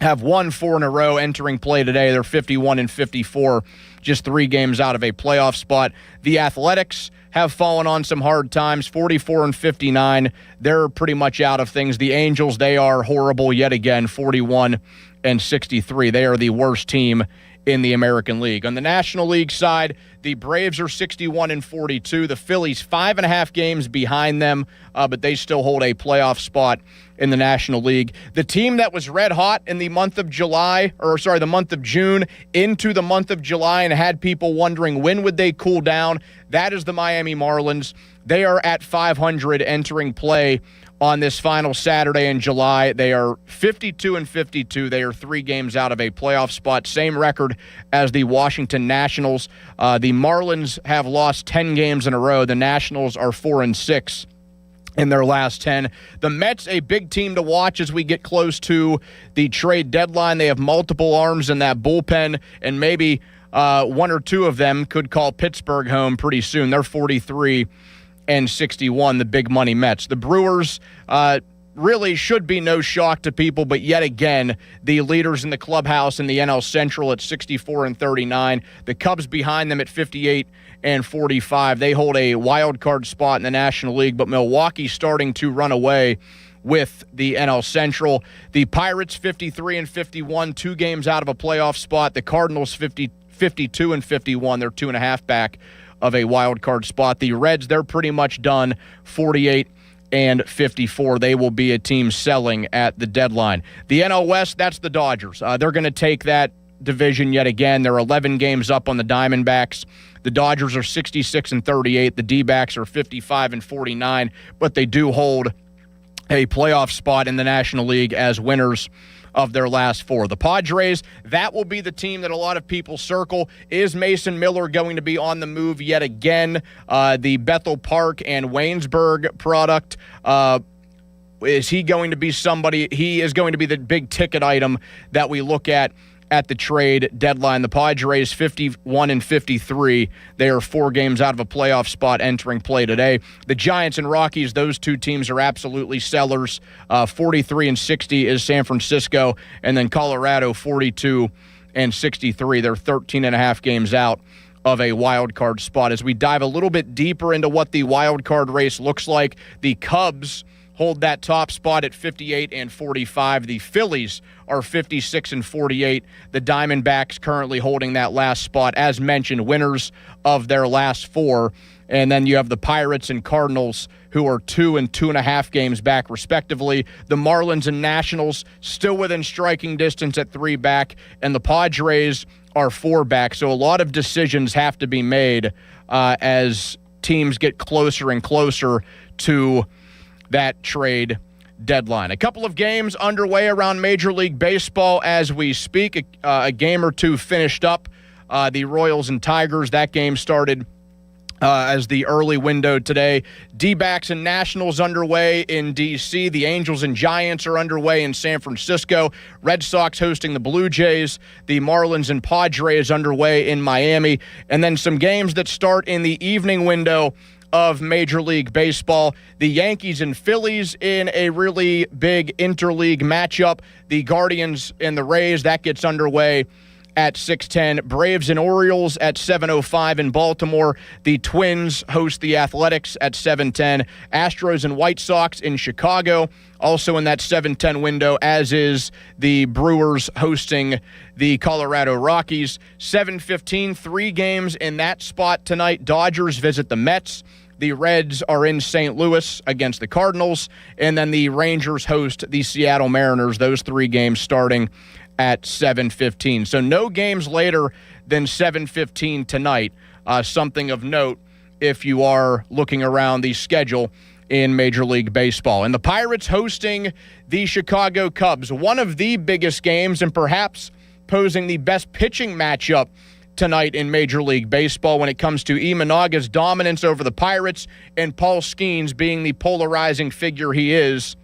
have won 4 in a row entering play today. They're 51-54, just 3 games out of a playoff spot. The Athletics have fallen on some hard times, 44-59. They're pretty much out of things. The Angels, they are horrible yet again, 41-63. They are the worst team in the American League. On the National League side, the Braves are 61-42. The Phillies 5.5 games behind them, but they still hold a playoff spot in the National League. The team that was red hot in the month of the month of June into the month of July and had people wondering when would they cool down, that is the Miami Marlins. They are at 500 entering play on this final Saturday in July. They are 52-52. They are 3 games out of a playoff spot. Same record as the Washington Nationals. The Marlins have lost 10 games in a row. The Nationals are 4-6 in their last 10. The Mets, a big team to watch as we get close to the trade deadline. They have multiple arms in that bullpen, and maybe 1 or 2 of them could call Pittsburgh home pretty soon. They're 43-61, the big money Mets. The Brewers really should be no shock to people, but yet again, the leaders in the clubhouse in the NL Central at 64-39. The Cubs behind them at 58-45. They hold a wild card spot in the National League, but Milwaukee's starting to run away with the NL Central. The Pirates 53-51, 2 games out of a playoff spot. The Cardinals 52-51. They're 2.5 back of a wild card spot. The Reds, they're pretty much done, 48-54. They will be a team selling at the deadline. The NL West, that's the Dodgers. They're going to take that division yet again. They're 11 games up on the Diamondbacks. The Dodgers are 66-38. The D-backs are 55-49, but they do hold a playoff spot in the National League as winners of their last 4. The Padres, that will be the team that a lot of people circle. Is Mason Miller going to be on the move yet again? The Bethel Park and Waynesburg product, is he going to be somebody? He is going to be the big ticket item that we look at the trade deadline. The Padres 51-53. They are 4 games out of a playoff spot entering play today. The Giants and Rockies, those 2 teams are absolutely sellers. 43-60 is San Francisco, and then Colorado 42-63. They're 13.5 games out of a wild card spot. As we dive a little bit deeper into what the wild card race looks like, the Cubs hold that top spot at 58-45. The Phillies are 56-48. The Diamondbacks currently holding that last spot. As mentioned, winners of their last 4. And then you have the Pirates and Cardinals, who are 2 and 2.5 games back, respectively. The Marlins and Nationals still within striking distance at 3 back, and the Padres are 4 back. So a lot of decisions have to be made as teams get closer and closer to that trade deadline. A couple of games underway around Major League Baseball as we speak. A game or two finished up. The Royals and Tigers, that game started as the early window today. D-backs and Nationals underway in D.C. The Angels and Giants are underway in San Francisco. Red Sox hosting the Blue Jays. The Marlins and Padres underway in Miami. And then some games that start in the evening window of Major League Baseball. The Yankees and Phillies in a really big interleague matchup. The Guardians and the Rays, that gets underway at 6:10. Braves and Orioles at 7:05 in Baltimore. The Twins host the Athletics at 7:10. Astros and White Sox in Chicago, also in that 7:10 window, as is the Brewers hosting the Colorado Rockies. 7:15, 3 games in that spot tonight. Dodgers visit the Mets. The Reds are in St. Louis against the Cardinals. And then the Rangers host the Seattle Mariners. Those 3 games starting at 7:15. So no games later than 7:15 tonight. Something of note if you are looking around the schedule in Major League Baseball. And the Pirates hosting the Chicago Cubs. One of the biggest games and perhaps posing the best pitching matchup tonight in Major League Baseball when it comes to Imanaga's dominance over the Pirates and Paul Skeens being the polarizing figure he is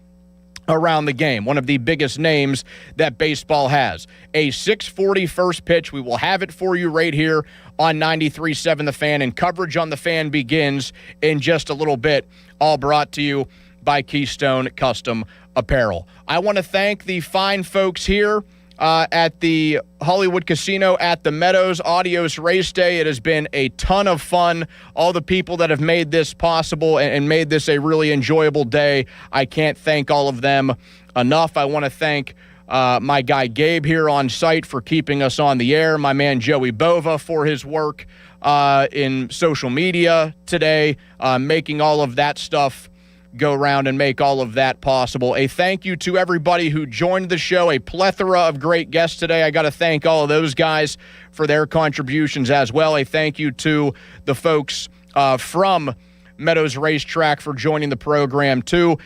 around the game, one of the biggest names that baseball has. A 6:40 first pitch. We will have it for you right here on 93.7 The Fan, and coverage on The Fan begins in just a little bit, all brought to you by Keystone Custom Apparel. I want to thank the fine folks here at the Hollywood Casino at the Meadows. Adios Race Day. It has been a ton of fun. All the people that have made this possible and made this a really enjoyable day, I can't thank all of them enough. I want to thank my guy Gabe here on site for keeping us on the air, my man Joey Bova for his work in social media today, making all of that stuff go around and make all of that possible. A thank you to everybody who joined the show, a plethora of great guests today. I got to thank all of those guys for their contributions as well. A thank you to the folks from Meadows Racetrack for joining the program too.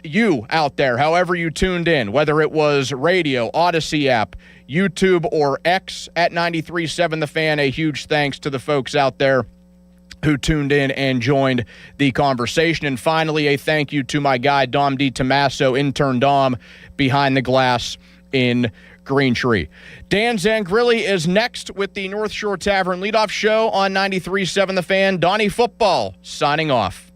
You out there, however you tuned in, whether it was radio, Odyssey app, YouTube, or X at 93.7 The Fan, a huge thanks to the folks out there who tuned in and joined the conversation. And finally, a thank you to my guy, Dom DiTomaso, intern Dom, behind the glass in Green Tree. Dan Zangrilli is next with the North Shore Tavern Leadoff Show on 93.7 The Fan. Donnie Football signing off.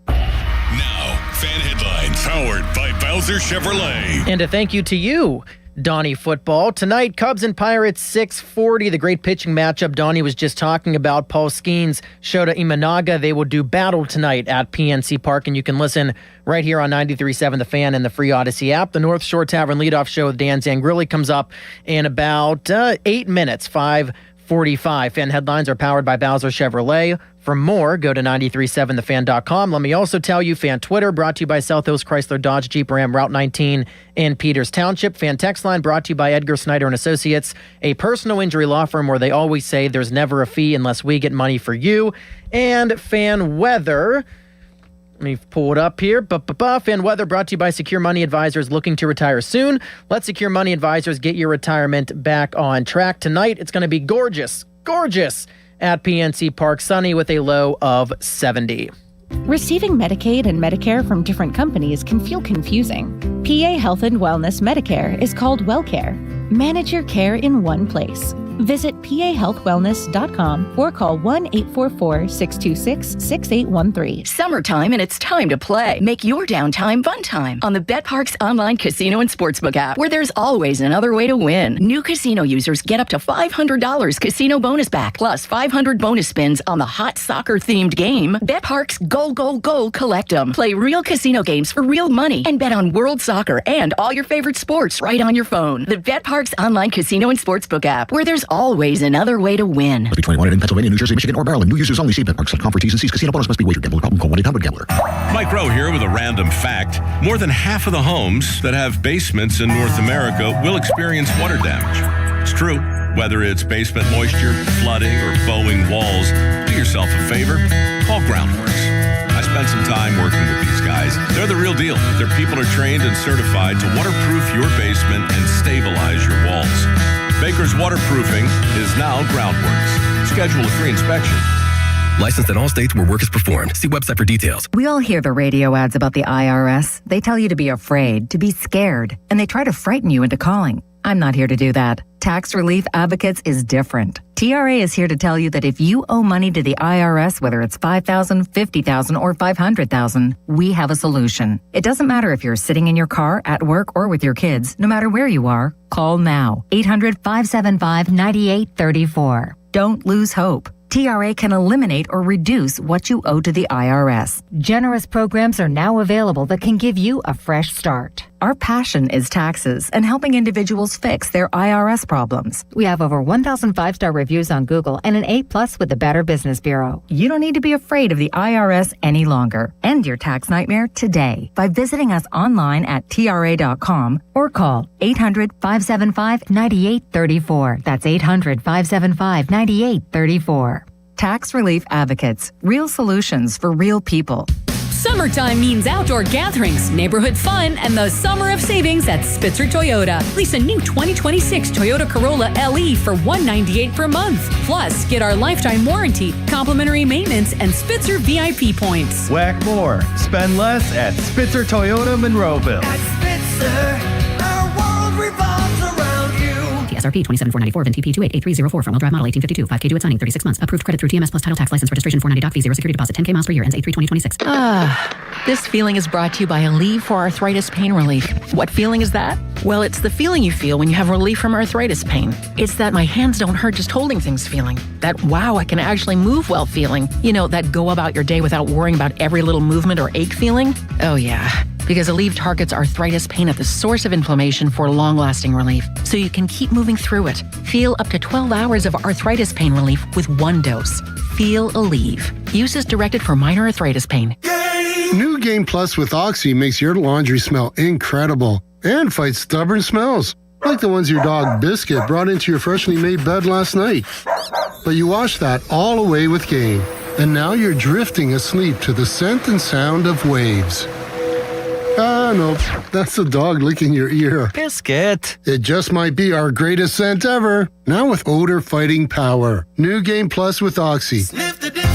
Now, Fan Headlines, powered by Bowser Chevrolet. And a thank you to you, Donnie Football. Tonight, Cubs and Pirates, 6:40, the great pitching matchup Donnie was just talking about. Paul Skeens, Shota Imanaga, they will do battle tonight at PNC Park, and you can listen right here on 93.7 The Fan and the free Odyssey app. The North Shore Tavern Leadoff Show with Dan Zangrilli comes up in about 8 minutes, 5:45. Fan Headlines are powered by Bowser Chevrolet. For more, go to 937thefan.com. Let me also tell you, Fan Twitter brought to you by South Hills Chrysler Dodge Jeep Ram Route 19 in Peters Township. Fan Text Line brought to you by Edgar Snyder and Associates, a personal injury law firm where they always say there's never a fee unless we get money for you. And Fan Weather, let me pull it up here. Fan Weather brought to you by Secure Money Advisors, looking to retire soon. Let Secure Money Advisors get your retirement back on track. Tonight, it's going to be gorgeous at PNC Park, sunny with a low of 70. Receiving Medicaid and Medicare from different companies can feel confusing. PA Health and Wellness Medicare is called WellCare. Manage your care in one place. Visit pahealthwellness.com or call 1-844-626-6813. Summertime and it's time to play. Make your downtime fun time on the BetParx online casino and sportsbook app, where there's always another way to win. New casino users get up to $500 casino bonus back, plus 500 bonus spins on the hot soccer-themed game. BetParx Go, Go, Go Collect 'em. Play real casino games for real money and bet on world soccer and all your favorite sports right on your phone. The BetParx online casino and sportsbook app, where there's always another way to win. Must be 21 in Pennsylvania, New Jersey, Michigan, or Maryland. New users only. See BetParks.com for T's and C's. Casino bonus must be wagered. Gambling problem? Call 1-800-GAMBLER. Mike Rowe here with a random fact. More than half of the homes that have basements in North America will experience water damage. It's true. Whether it's basement moisture, flooding, or bowing walls, do yourself a favor. Call Groundworks. I spent some time working with these guys. They're the real deal. Their people are trained and certified to waterproof your basement and stabilize your walls. Baker's Waterproofing is now Groundworks. Schedule a free inspection. Licensed in all states where work is performed. See website for details. We all hear the radio ads about the IRS. They tell you to be afraid, to be scared, and they try to frighten you into calling. I'm not here to do that. Tax Relief Advocates is different. TRA is here to tell you that if you owe money to the IRS, whether it's $5,000, $50,000, or $500,000, we have a solution. It doesn't matter if you're sitting in your car, at work, or with your kids. No matter where you are, call now. 800-575-9834. Don't lose hope. TRA can eliminate or reduce what you owe to the IRS. Generous programs are now available that can give you a fresh start. Our passion is taxes and helping individuals fix their IRS problems. We have over 1,000 5-star reviews on Google and an A+ with the Better Business Bureau. You don't need to be afraid of the IRS any longer. End your tax nightmare today by visiting us online at TRA.com or call 800-575-9834. That's 800-575-9834. Tax Relief Advocates. Real solutions for real people. Summertime means outdoor gatherings, neighborhood fun, and the summer of savings at Spitzer Toyota. Lease a new 2026 Toyota Corolla LE for $198 per month. Plus, get our lifetime warranty, complimentary maintenance, and Spitzer VIP points. Whack more. Spend less at Spitzer Toyota Monroeville. At Spitzer, our world revolves around you. TSRP 27494 VIN TP 288304 front-wheel drive model 1852 5K due at signing 36 months. Approved credit through TMS plus title tax license registration 490 doc fee 0 security deposit 10K miles per year ends 8/3/2026. This feeling is brought to you by Aleve for Arthritis Pain Relief. What feeling is that? Well, it's the feeling you feel when you have relief from arthritis pain. It's that my hands don't hurt just holding things feeling. That wow, I can actually move well feeling. You know, that go about your day without worrying about every little movement or ache feeling. Oh yeah. Because Aleve targets arthritis pain at the source of inflammation for long-lasting relief, so you can keep moving through it. Feel up to 12 hours of arthritis pain relief with one dose. Feel Aleve. Use is directed for minor arthritis pain. New Game Plus with Oxy makes your laundry smell incredible and fights stubborn smells, like the ones your dog Biscuit brought into your freshly made bed last night. But you wash that all away with Game, and now you're drifting asleep to the scent and sound of waves. No, that's the dog licking your ear. Biscuit. It just might be our greatest scent ever. Now with odor fighting power. New Game Plus with Oxy. Sniff the difference.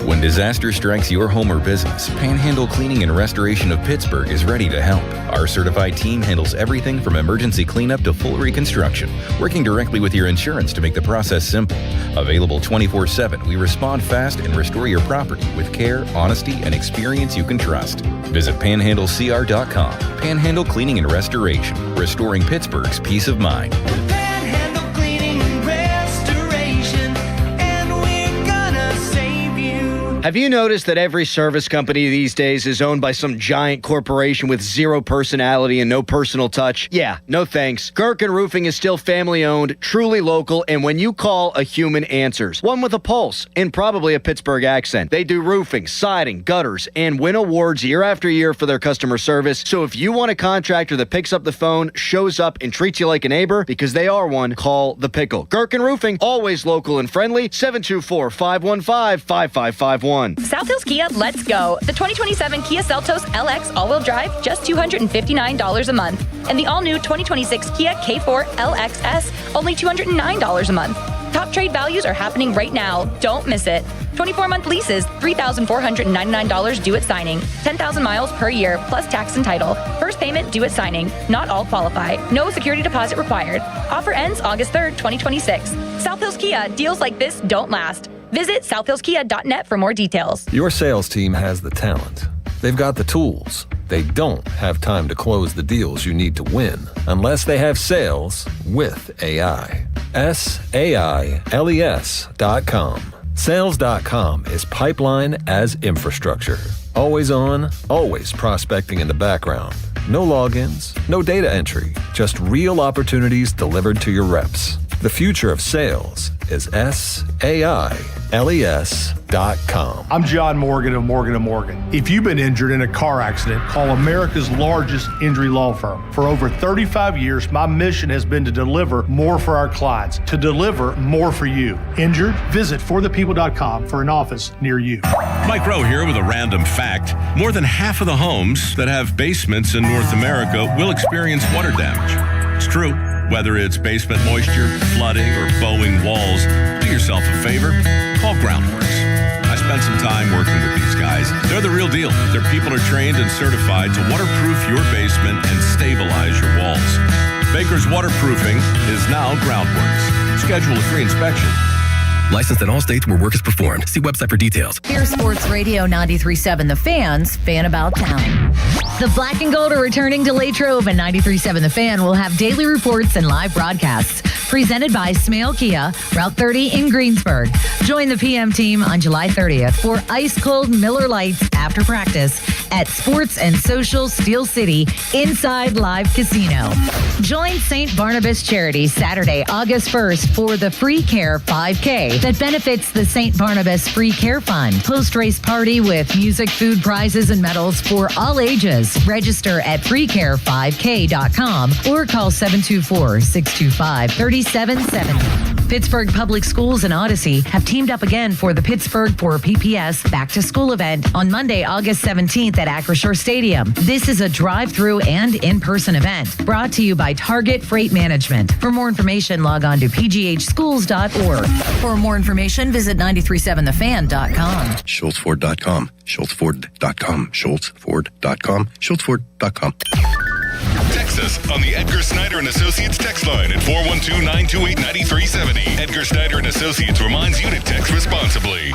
When disaster strikes your home or business, Panhandle Cleaning and Restoration of Pittsburgh is ready to help. Our certified team handles everything from emergency cleanup to full reconstruction, working directly with your insurance to make the process simple. Available 24/7, we respond fast and restore your property with care, honesty, and experience you can trust. Visit panhandlecr.com. Panhandle Cleaning and Restoration, restoring Pittsburgh's peace of mind. Panhandle Cleaning and Restoration, and we're gonna save you. Have you noticed that every service company these days is owned by some giant corporation with zero personality and no personal touch? Yeah, no thanks. Gerken Roofing is still family-owned, truly local, and when you call, a human answers. One with a pulse and probably a Pittsburgh accent. They do roofing, siding, gutters, and win awards year after year for their customer service. So if you want a contractor that picks up the phone, shows up, and treats you like a neighbor, because they are one, call The Pickle. Gerken Roofing, always local and friendly, 724-515-5551. South Hills Kia, let's go. The 2027 Kia Seltos LX all-wheel drive, just $259 a month. And the all-new 2026 Kia K4 LXS, only $209 a month. Top trade values are happening right now. Don't miss it. 24-month leases, $3,499 due at signing. 10,000 miles per year, plus tax and title. First payment due at signing. Not all qualify. No security deposit required. Offer ends August 3rd, 2026. South Hills Kia, deals like this don't last. Visit southhillskia.net for more details. Your sales team has the talent. They've got the tools. They don't have time to close the deals you need to win unless they have sales with AI. SAILES.com. Sales.com is pipeline as infrastructure. Always on, always prospecting in the background. No logins, no data entry, just real opportunities delivered to your reps. The future of sales is SAILES.com. I'm John Morgan of Morgan & Morgan. If you've been injured in a car accident, call America's largest injury law firm. For over 35 years, my mission has been to deliver more for our clients, to deliver more for you. Injured? Visit forthepeople.com for an office near you. Mike Rowe here with a random fact. More than half of the homes that have basements in North America will experience water damage. It's true. Whether it's basement moisture, flooding, or bowing walls, do yourself a favor. Call Groundworks. I spent some time working with these guys. They're the real deal. Their people are trained and certified to waterproof your basement and stabilize your walls. Baker's Waterproofing is now Groundworks. Schedule a free inspection. Licensed in all states where work is performed. See website for details. Here's Sports Radio 93.7 The Fan's Fan About Town. The Black and Gold are returning to Latrobe, and 93.7 The Fan will have daily reports and live broadcasts. Presented by Smale Kia, Route 30 in Greensburg. Join the PM team on July 30th for ice-cold Miller Lights after practice at Sports and Social Steel City inside Live Casino. Join St. Barnabas Charity Saturday, August 1st for the Free Care 5K that benefits the St. Barnabas Free Care Fund. Post-race party with music, food, prizes, and medals for all ages. Register at freecare5k.com or call 724-625-3770. Pittsburgh Public Schools and Odyssey have teamed up again for the Pittsburgh for PPS Back to School event on Monday, August 17th at Acrisure Stadium. This is a drive-through and in-person event brought to you by Target Freight Management. For more information, log on to pghschools.org. For more information, visit 937thefan.com. SchultzFord.com. SchultzFord.com. SchultzFord.com. SchultzFord.com. Text us on the Edgar Snyder and Associates text line at 412-928-9370. Edgar Snyder and Associates reminds you to text responsibly.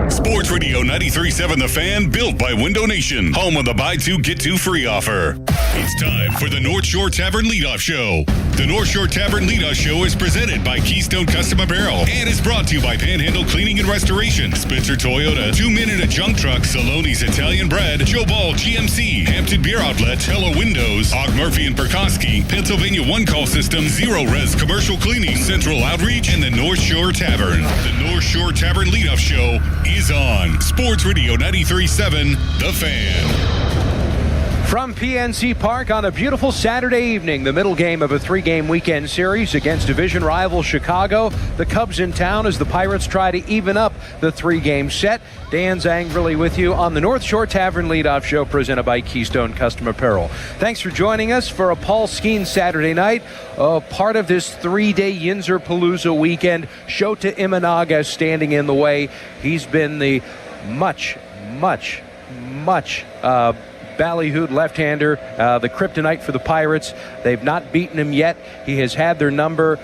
Sports Radio 93.7 The Fan, built by Window Nation, home of the buy two, get two free offer. It's time for the North Shore Tavern Leadoff Show. The North Shore Tavern Leadoff Show is presented by Keystone Custom Apparel and is brought to you by Panhandle Cleaning and Restoration, Spitzer Toyota, 2 Minute Junk Truck, Saloni's Italian Bread, Joe Ball GMC, Hampton Beer Outlet, Hello Windows, Og Murphy and Perkoski, Pennsylvania One Call System, Zero Res Commercial Cleaning, Central Outreach, and the North Shore Tavern. The North Shore Tavern Leadoff Show is on Sports Radio 93.7 The Fan. From PNC Park on a beautiful Saturday evening, the middle game of a 3-game weekend series against division rival Chicago. The Cubs in town as the Pirates try to even up the 3-game set. Dan Zangerli with you on the North Shore Tavern Leadoff Show presented by Keystone Custom Apparel. Thanks for joining us for a Paul Skeens Saturday night, part of this 3-day Yinzer Palooza weekend. Shota Imanaga standing in the way. He's been the much ballyhooed left-hander, the kryptonite for the Pirates. They've not beaten him yet. He has had their number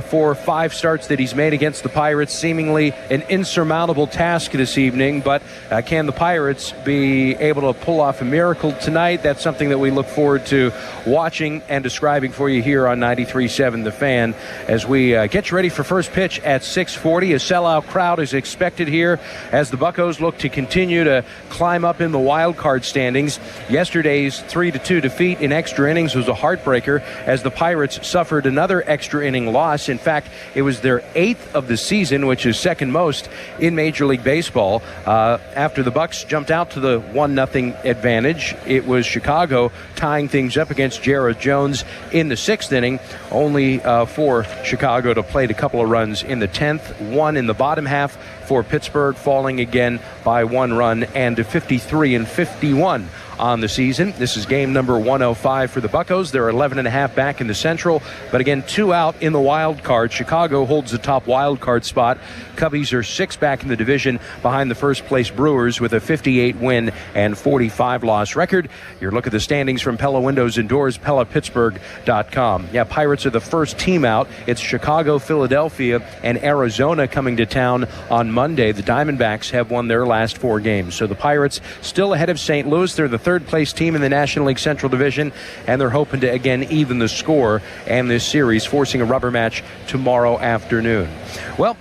for 5 starts that he's made against the Pirates. Seemingly an insurmountable task this evening, but can the Pirates be able to pull off a miracle tonight? That's something that we look forward to watching and describing for you here on 93.7 The Fan as we get you ready for first pitch at 6:40. A sellout crowd is expected here as the Buccos look to continue to climb up in the wild card standings. Yesterday's 3-2 defeat in extra innings was a heartbreaker as the Pirates suffered another extra inning loss. In fact, it was their 8th of the season, which is second most in Major League Baseball. After the Bucs jumped out to the 1-0 advantage, it was Chicago tying things up against Jared Jones in the 6th inning, only for Chicago to plate a couple of runs in the 10th, one in the bottom half for Pittsburgh, falling again by 1 run and to 53-51 on the season. This is game number 105 for the Buccos. They're 11.5 back in the Central, but again, 2 out in the wild card. Chicago holds the top wild card spot. Cubbies are 6 back in the division behind the first place Brewers with a 58 win and 45 loss record. Your look at the standings from Pella Windows and Doors, PellaPittsburgh.com. Yeah, Pirates are the first team out. It's Chicago, Philadelphia, and Arizona coming to town on Monday. The Diamondbacks have won their last 4 games. So the Pirates still ahead of St. Louis. They're the third-place team in the National League Central Division, and they're hoping to, again, even the score and this series, forcing a rubber match tomorrow afternoon. Well,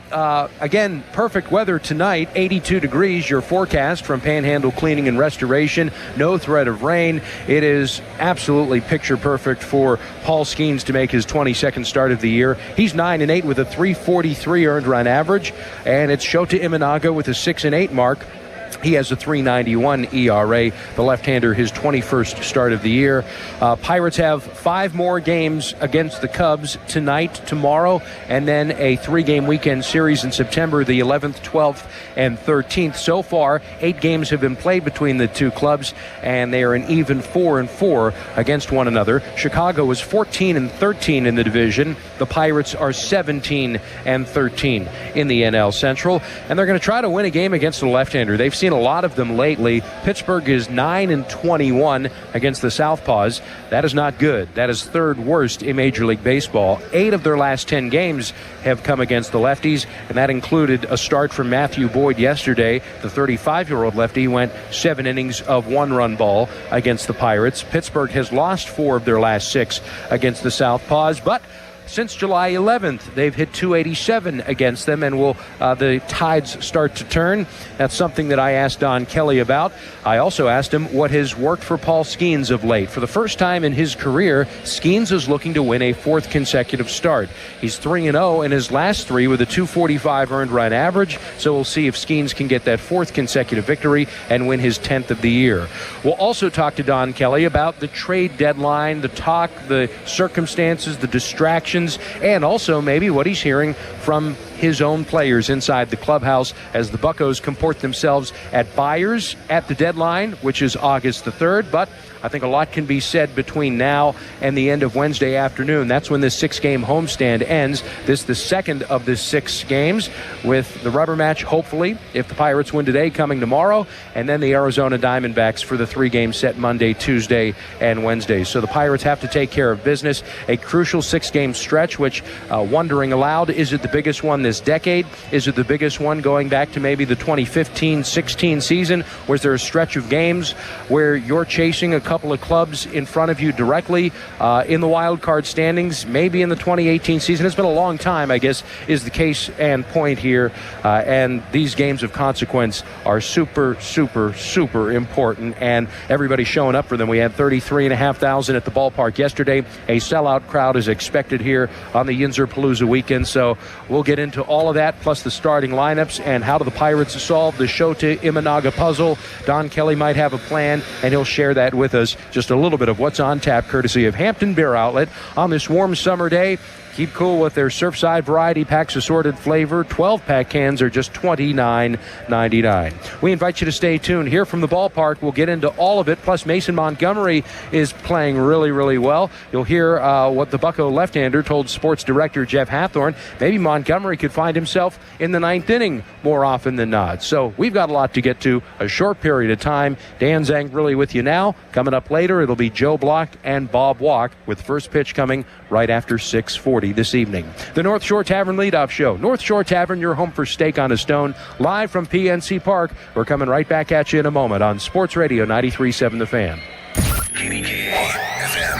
again, perfect weather tonight, 82 degrees, your forecast from Panhandle Cleaning and Restoration. No threat of rain. It is absolutely picture perfect for Paul Skeens to make his 22nd start of the year. He's 9-8 with a 343 earned run average, and it's Shota Imanaga with a 6-8 mark. He has a 3.91 ERA. The left-hander, his 21st start of the year. Pirates have 5 more games against the Cubs tonight, tomorrow, and then a 3-game weekend series in September, the 11th, 12th, and 13th. So far, 8 games have been played between the two clubs, and they are an even 4-4 against one another. Chicago is 14-13 in the division. The Pirates are 17-13 in the NL Central, and they're going to try to win a game against the left-hander. They've seen a lot of them lately. Pittsburgh is 9-21 against the Southpaws. That is not good. That is third worst in Major League Baseball. 8 of their last 10 games have come against the lefties, and that included a start from Matthew Boyd yesterday. The 35-year-old lefty went 7 innings of 1-run ball against the Pirates. Pittsburgh has lost 4 of their last 6 against the Southpaws, but since July 11th, they've hit 287 against them, and will the tides start to turn? That's something that I asked Don Kelly about. I also asked him what has worked for Paul Skeens of late. For the first time in his career, Skeens is looking to win a 4th consecutive start. He's 3-0 in his last 3 with a 245 earned run average, so we'll see if Skeens can get that 4th consecutive victory and win his 10th of the year. We'll also talk to Don Kelly about the trade deadline, the talk, the circumstances, the distractions, and also maybe what he's hearing from his own players inside the clubhouse as the Buccos comport themselves at buyers at the deadline, which is August the 3rd. But I think a lot can be said between now and the end of Wednesday afternoon. That's when this 6-game homestand ends. This is the second of the 6 games, with the rubber match, hopefully, if the Pirates win today, coming tomorrow, and then the Arizona Diamondbacks for the 3-game set Monday, Tuesday, and Wednesday. So the Pirates have to take care of business. A crucial 6-game stretch, which, wondering aloud, is it the biggest one this decade? Is it the biggest one going back to maybe the 2015-16 season? Was there a stretch of games where you're chasing a couple of clubs in front of you directly in the wild card standings? Maybe in the 2018 season. It's been a long time, I guess, is the case and point here. And these games of consequence are super, super, super important, and everybody's showing up for them. We had 33,500 at the ballpark yesterday. A sellout crowd is expected here on the Yinzer-Palooza weekend, so we'll get into all of that, plus the starting lineups and how do the Pirates solve the Shota Imanaga puzzle. Don Kelly might have a plan, and he'll share that with us. Just a little bit of what's on tap, courtesy of Hampton Beer Outlet on this warm summer day. Keep cool with their Surfside variety packs, assorted flavor. 12-pack cans are just $29.99. We invite you to stay tuned. Here from the ballpark, we'll get into all of it. Plus, Mason Montgomery is playing really, really well. You'll hear what the Bucco left-hander told sports director Jeff Hathorn. Maybe Montgomery could find himself in the 9th inning more often than not. So we've got a lot to get to, a short period of time. Dan Zangrilli with you now. Coming up later, it'll be Joe Block and Bob Walk, with first pitch coming right after 6:40 this evening. The North Shore Tavern Leadoff Show. North Shore Tavern, your home for steak on a stone, live from PNC Park. We're coming right back at you in a moment on Sports Radio 93.7 The Fan.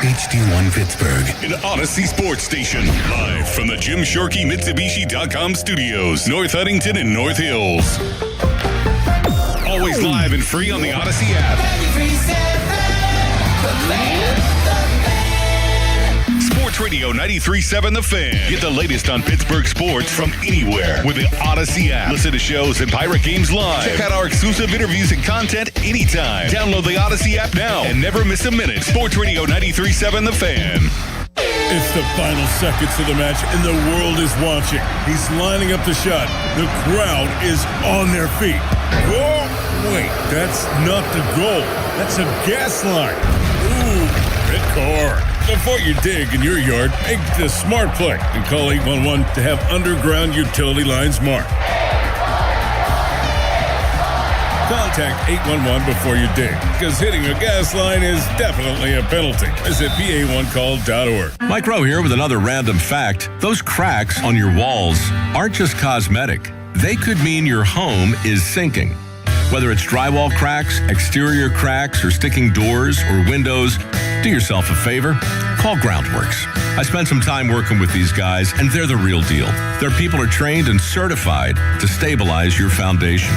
HD1 Pittsburgh, an Odyssey sports station, live from the Jim Shorkey Mitsubishi.com studios, North Huntington and North Hills. Always live and free on the Odyssey app. Sports Radio 93.7 The Fan. Get the latest on Pittsburgh sports from anywhere with the Odyssey app. Listen to shows and Pirate games live. Check out our exclusive interviews and content anytime. Download the Odyssey app now and never miss a minute. Sports Radio 93.7 The Fan. It's the final seconds of the match and the world is watching. He's lining up the shot. The crowd is on their feet. Whoa, wait, that's not the goal. That's a gas line. Ooh, red card. Before you dig in your yard, make the smart play and call 811 to have underground utility lines marked. Contact 811 before you dig, because hitting a gas line is definitely a penalty. Visit PA1call.org. Mike Rowe here with another random fact. Those cracks on your walls aren't just cosmetic. They could mean your home is sinking. Whether it's drywall cracks, exterior cracks, or sticking doors or windows, do yourself a favor. Call Groundworks. I spent some time working with these guys, and they're the real deal. Their people are trained and certified to stabilize your foundation.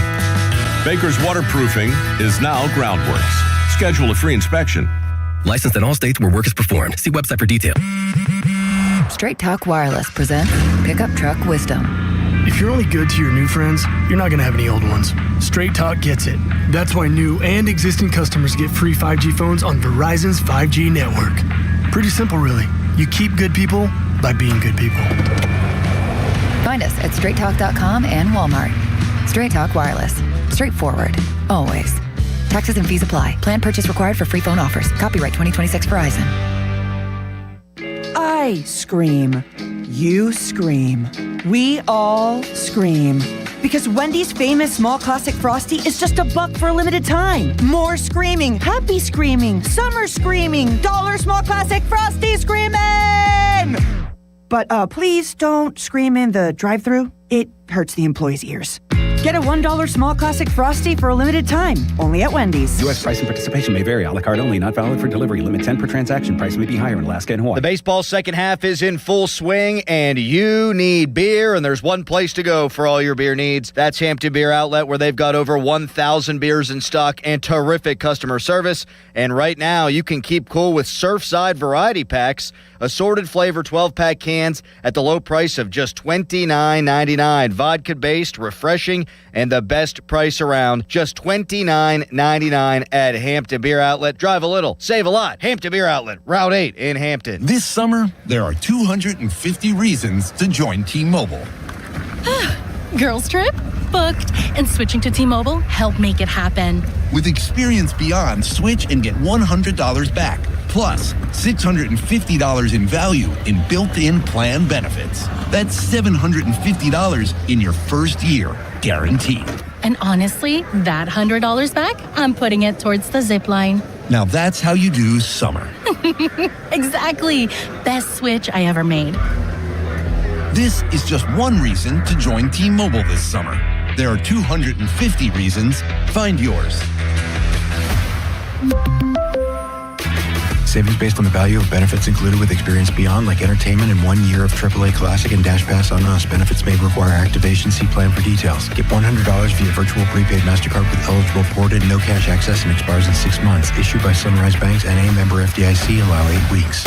Baker's Waterproofing is now Groundworks. Schedule a free inspection. Licensed in all states where work is performed. See website for details. Straight Talk Wireless presents Pickup Truck Wisdom. If you're only good to your new friends, you're not going to have any old ones. Straight Talk gets it. That's why new and existing customers get free 5G phones on Verizon's 5G network. Pretty simple, really. You keep good people by being good people. Find us at straighttalk.com and Walmart. Straight Talk Wireless. Straightforward. Always. Taxes and fees apply. Plan purchase required for free phone offers. Copyright 2026 Verizon. I scream. You scream. We all scream. Because Wendy's famous small classic Frosty is just $1 for a limited time. More screaming, happy screaming, summer screaming, dollar small classic Frosty screaming! But please don't scream in the drive-thru. It hurts the employees' ears. Get a $1 small classic Frosty for a limited time, only at Wendy's. U.S. price and participation may vary. A la carte only, not valid for delivery. Limit 10 per transaction. Price may be higher in Alaska and Hawaii. The baseball second half is in full swing, and you need beer, and there's one place to go for all your beer needs. That's Hampton Beer Outlet, where they've got over 1,000 beers in stock and terrific customer service. And right now, you can keep cool with Surfside variety packs, assorted flavor 12-pack cans at the low price of just $29.99. Vodka-based, refreshing, and the best price around, just $29.99 at Hampton Beer Outlet. Drive a little, save a lot. Hampton Beer Outlet, Route 8 in Hampton. This summer, there are 250 reasons to join T-Mobile. Girls trip? Booked. And switching to T-Mobile helped make it happen. With Experience Beyond, switch and get $100 back. Plus, $650 in value in built-in plan benefits. That's $750 in your first year, guaranteed. And honestly, that $100 back, I'm putting it towards the zip line. Now that's how you do summer. Exactly. Best switch I ever made. This is just one reason to join T-Mobile this summer. There are 250 reasons. Find yours. Savings based on the value of benefits included with Experience Beyond, like entertainment and 1 year of AAA Classic and Dash Pass on us. Benefits may require activation. See plan for details. Get $100 via virtual prepaid MasterCard with eligible ported, no cash access, and expires in 6 months. Issued by Sunrise Banks, N.A. member FDIC. Allow 8 weeks.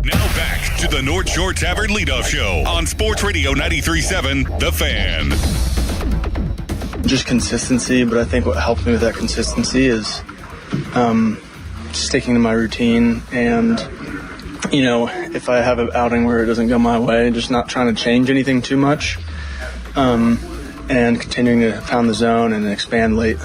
Now back to the North Shore Tavern Leadoff Show on Sports Radio 93.7 The Fan. Just consistency, but I think what helped me with that consistency is sticking to my routine, and if I have an outing where it doesn't go my way, just not trying to change anything too much, and continuing to pound the zone and expand late.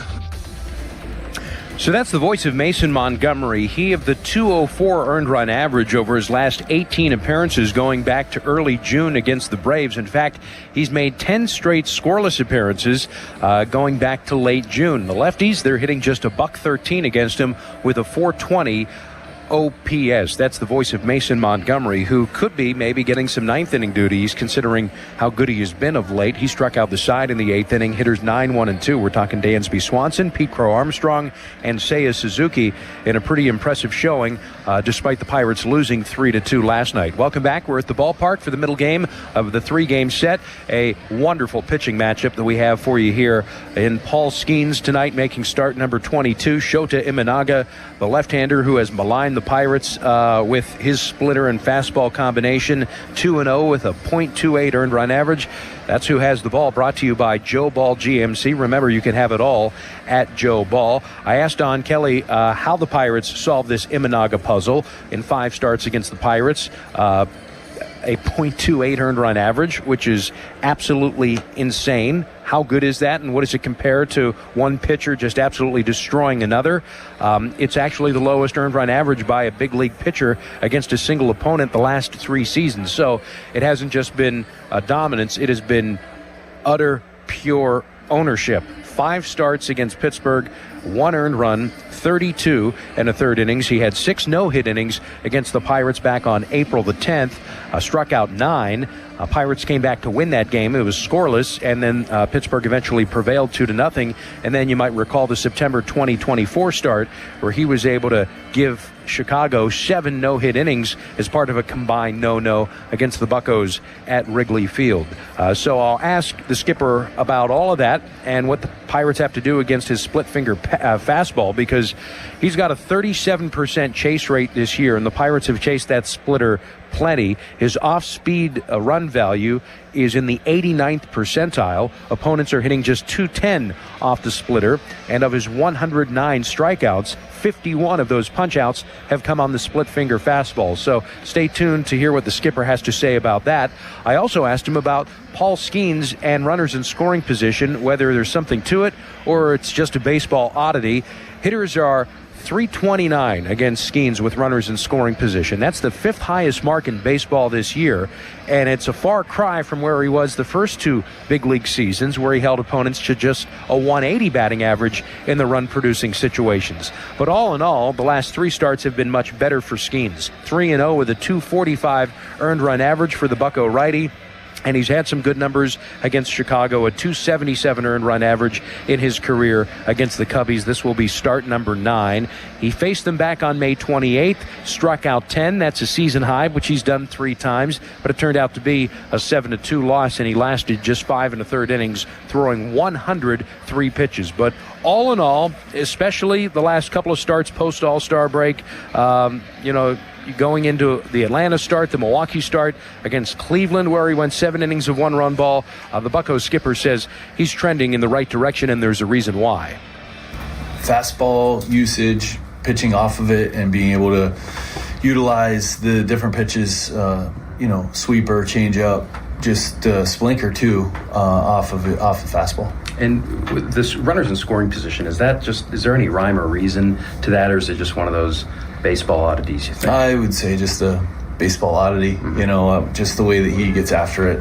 So that's the voice of Mason Montgomery. He of the 204 earned run average over his last 18 appearances going back to early June against the Braves. In fact, he's made 10 straight scoreless appearances going back to late June. The lefties, they're hitting just $113 against him with a .420 OPS. That's the voice of Mason Montgomery, who could be maybe getting some ninth inning duties considering how good he has been of late. He struck out the side in the eighth inning, hitters 9, 1, and 2. We're talking Dansby Swanson, Pete Crow Armstrong, and Seiya Suzuki in a pretty impressive showing despite the Pirates losing 3-2 last night. Welcome back. We're at the ballpark for the middle game of the 3-game set. A wonderful pitching matchup that we have for you here in Paul Skeens tonight, making start number 22, Shota Imanaga, the left-hander who has maligned the Pirates with his splitter and fastball combination, 2-0 with a .28 earned run average. That's who has the ball, brought to you by Joe Ball GMC. Remember, you can have it all at Joe Ball. I asked Don Kelly how the Pirates solved this Imanaga puzzle in 5 starts against the Pirates. A .28 earned run average, which is absolutely insane. How good is that, and what does it compare to one pitcher just absolutely destroying another? It's actually the lowest earned run average by a big league pitcher against a single opponent the last 3 seasons. So it hasn't just been dominance, it has been utter, pure ownership. 5 starts against Pittsburgh, 1 earned run, 32 and a third innings. He had 6 no-hit innings against the Pirates back on April the 10th, struck out 9. Pirates came back to win that game. It was scoreless, and then Pittsburgh eventually prevailed 2-0. And then you might recall the September 2024 start where he was able to give Chicago 7 no-hit innings as part of a combined no-no against the Buccos at Wrigley Field. So I'll ask the skipper about all of that and what the Pirates have to do against his split-finger fastball, because he's got a 37% chase rate this year, and the Pirates have chased that splitter plenty. His off-speed run value is in the 89th percentile. Opponents are hitting just 210 off the splitter, and of his 109 strikeouts, 51 of those punch-outs have come on the split-finger fastball. So stay tuned to hear what the skipper has to say about that. I also asked him about Paul Skeens and runners in scoring position, whether there's something to it or it's just a baseball oddity. Hitters are .329 against Skeens with runners in scoring position. That's the 5th highest mark in baseball this year, and it's a far cry from where he was the first 2 big league seasons, where he held opponents to just a 180 batting average in the run-producing situations. But all in all, the last 3 starts have been much better for Skeens. 3-0 with a .245 earned run average for the Bucco righty. And he's had some good numbers against Chicago, a .277 earned run average in his career against the Cubbies. This will be start number 9. He faced them back on May 28th, struck out 10. That's a season high, which he's done 3 times. But it turned out to be a 7-2 loss, and he lasted just 5 1/3 innings, throwing 103 pitches. But all in all, especially the last couple of starts post-All-Star break, going into the Atlanta start, the Milwaukee start, against Cleveland, where he went 7 innings of 1-run ball, the Bucco skipper says he's trending in the right direction, and there's a reason why. Fastball usage, pitching off of it, and being able to utilize the different pitches, sweeper, changeup, just splinker too, off of fastball. And with this runners in scoring position, is there any rhyme or reason to that, or is it just one of those baseball oddities, you think? I would say just a baseball oddity, just the way that he gets after it.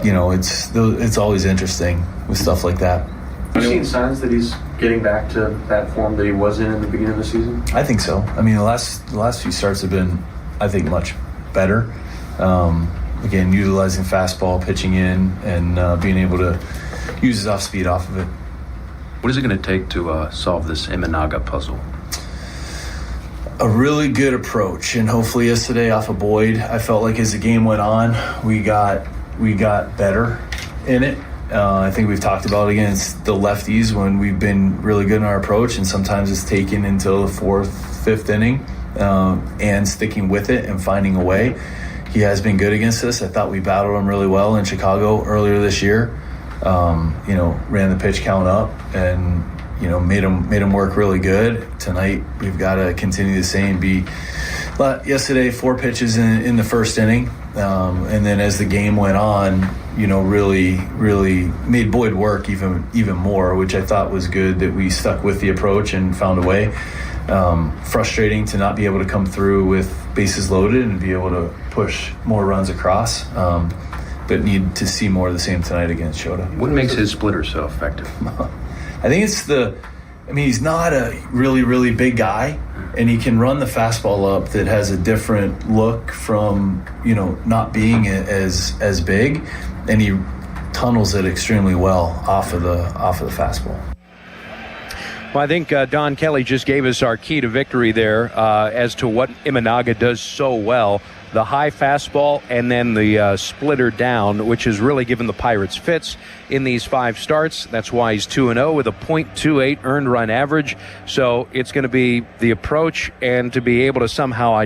It's always interesting with stuff like that. Have you seen signs that he's getting back to that form that he was in the beginning of the season? I think so. I mean, the last few starts have been, I think, much better. Again, utilizing fastball, pitching in, and being able to use his off-speed off of it. What is it going to take to solve this Imanaga puzzle? A really good approach, and hopefully yesterday off of Boyd, I felt like as the game went on, we got better in it. I think we've talked about it against the lefties when we've been really good in our approach, and sometimes it's taken until the 4th, 5th inning, and sticking with it and finding a way. He has been good against us. I thought we battled him really well in Chicago earlier this year. Ran the pitch count up and made him work really good. Tonight we've got to continue the same. Yesterday 4 pitches in the first inning, and then as the game went on, really made Boyd work even more, which I thought was good that we stuck with the approach and found a way. Frustrating to not be able to come through with bases loaded and be able to push more runs across, but need to see more of the same tonight against Shota. What makes his splitter so effective? I think it's he's not a really, really big guy, and he can run the fastball up that has a different look from, not being as big, and he tunnels it extremely well off of the fastball. Well, I think Don Kelly just gave us our key to victory there as to what Imanaga does so well. The high fastball and then the splitter down, which has really given the Pirates fits in these 5 starts. That's why he's 2-0 with a .28 earned run average. So it's going to be the approach and to be able to somehow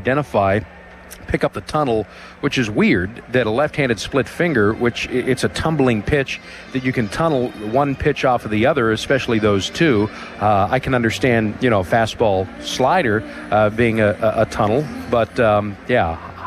pick up the tunnel, which is weird that a left-handed split finger, which it's a tumbling pitch that you can tunnel one pitch off of the other, especially those 2. I can understand, fastball slider being a tunnel, but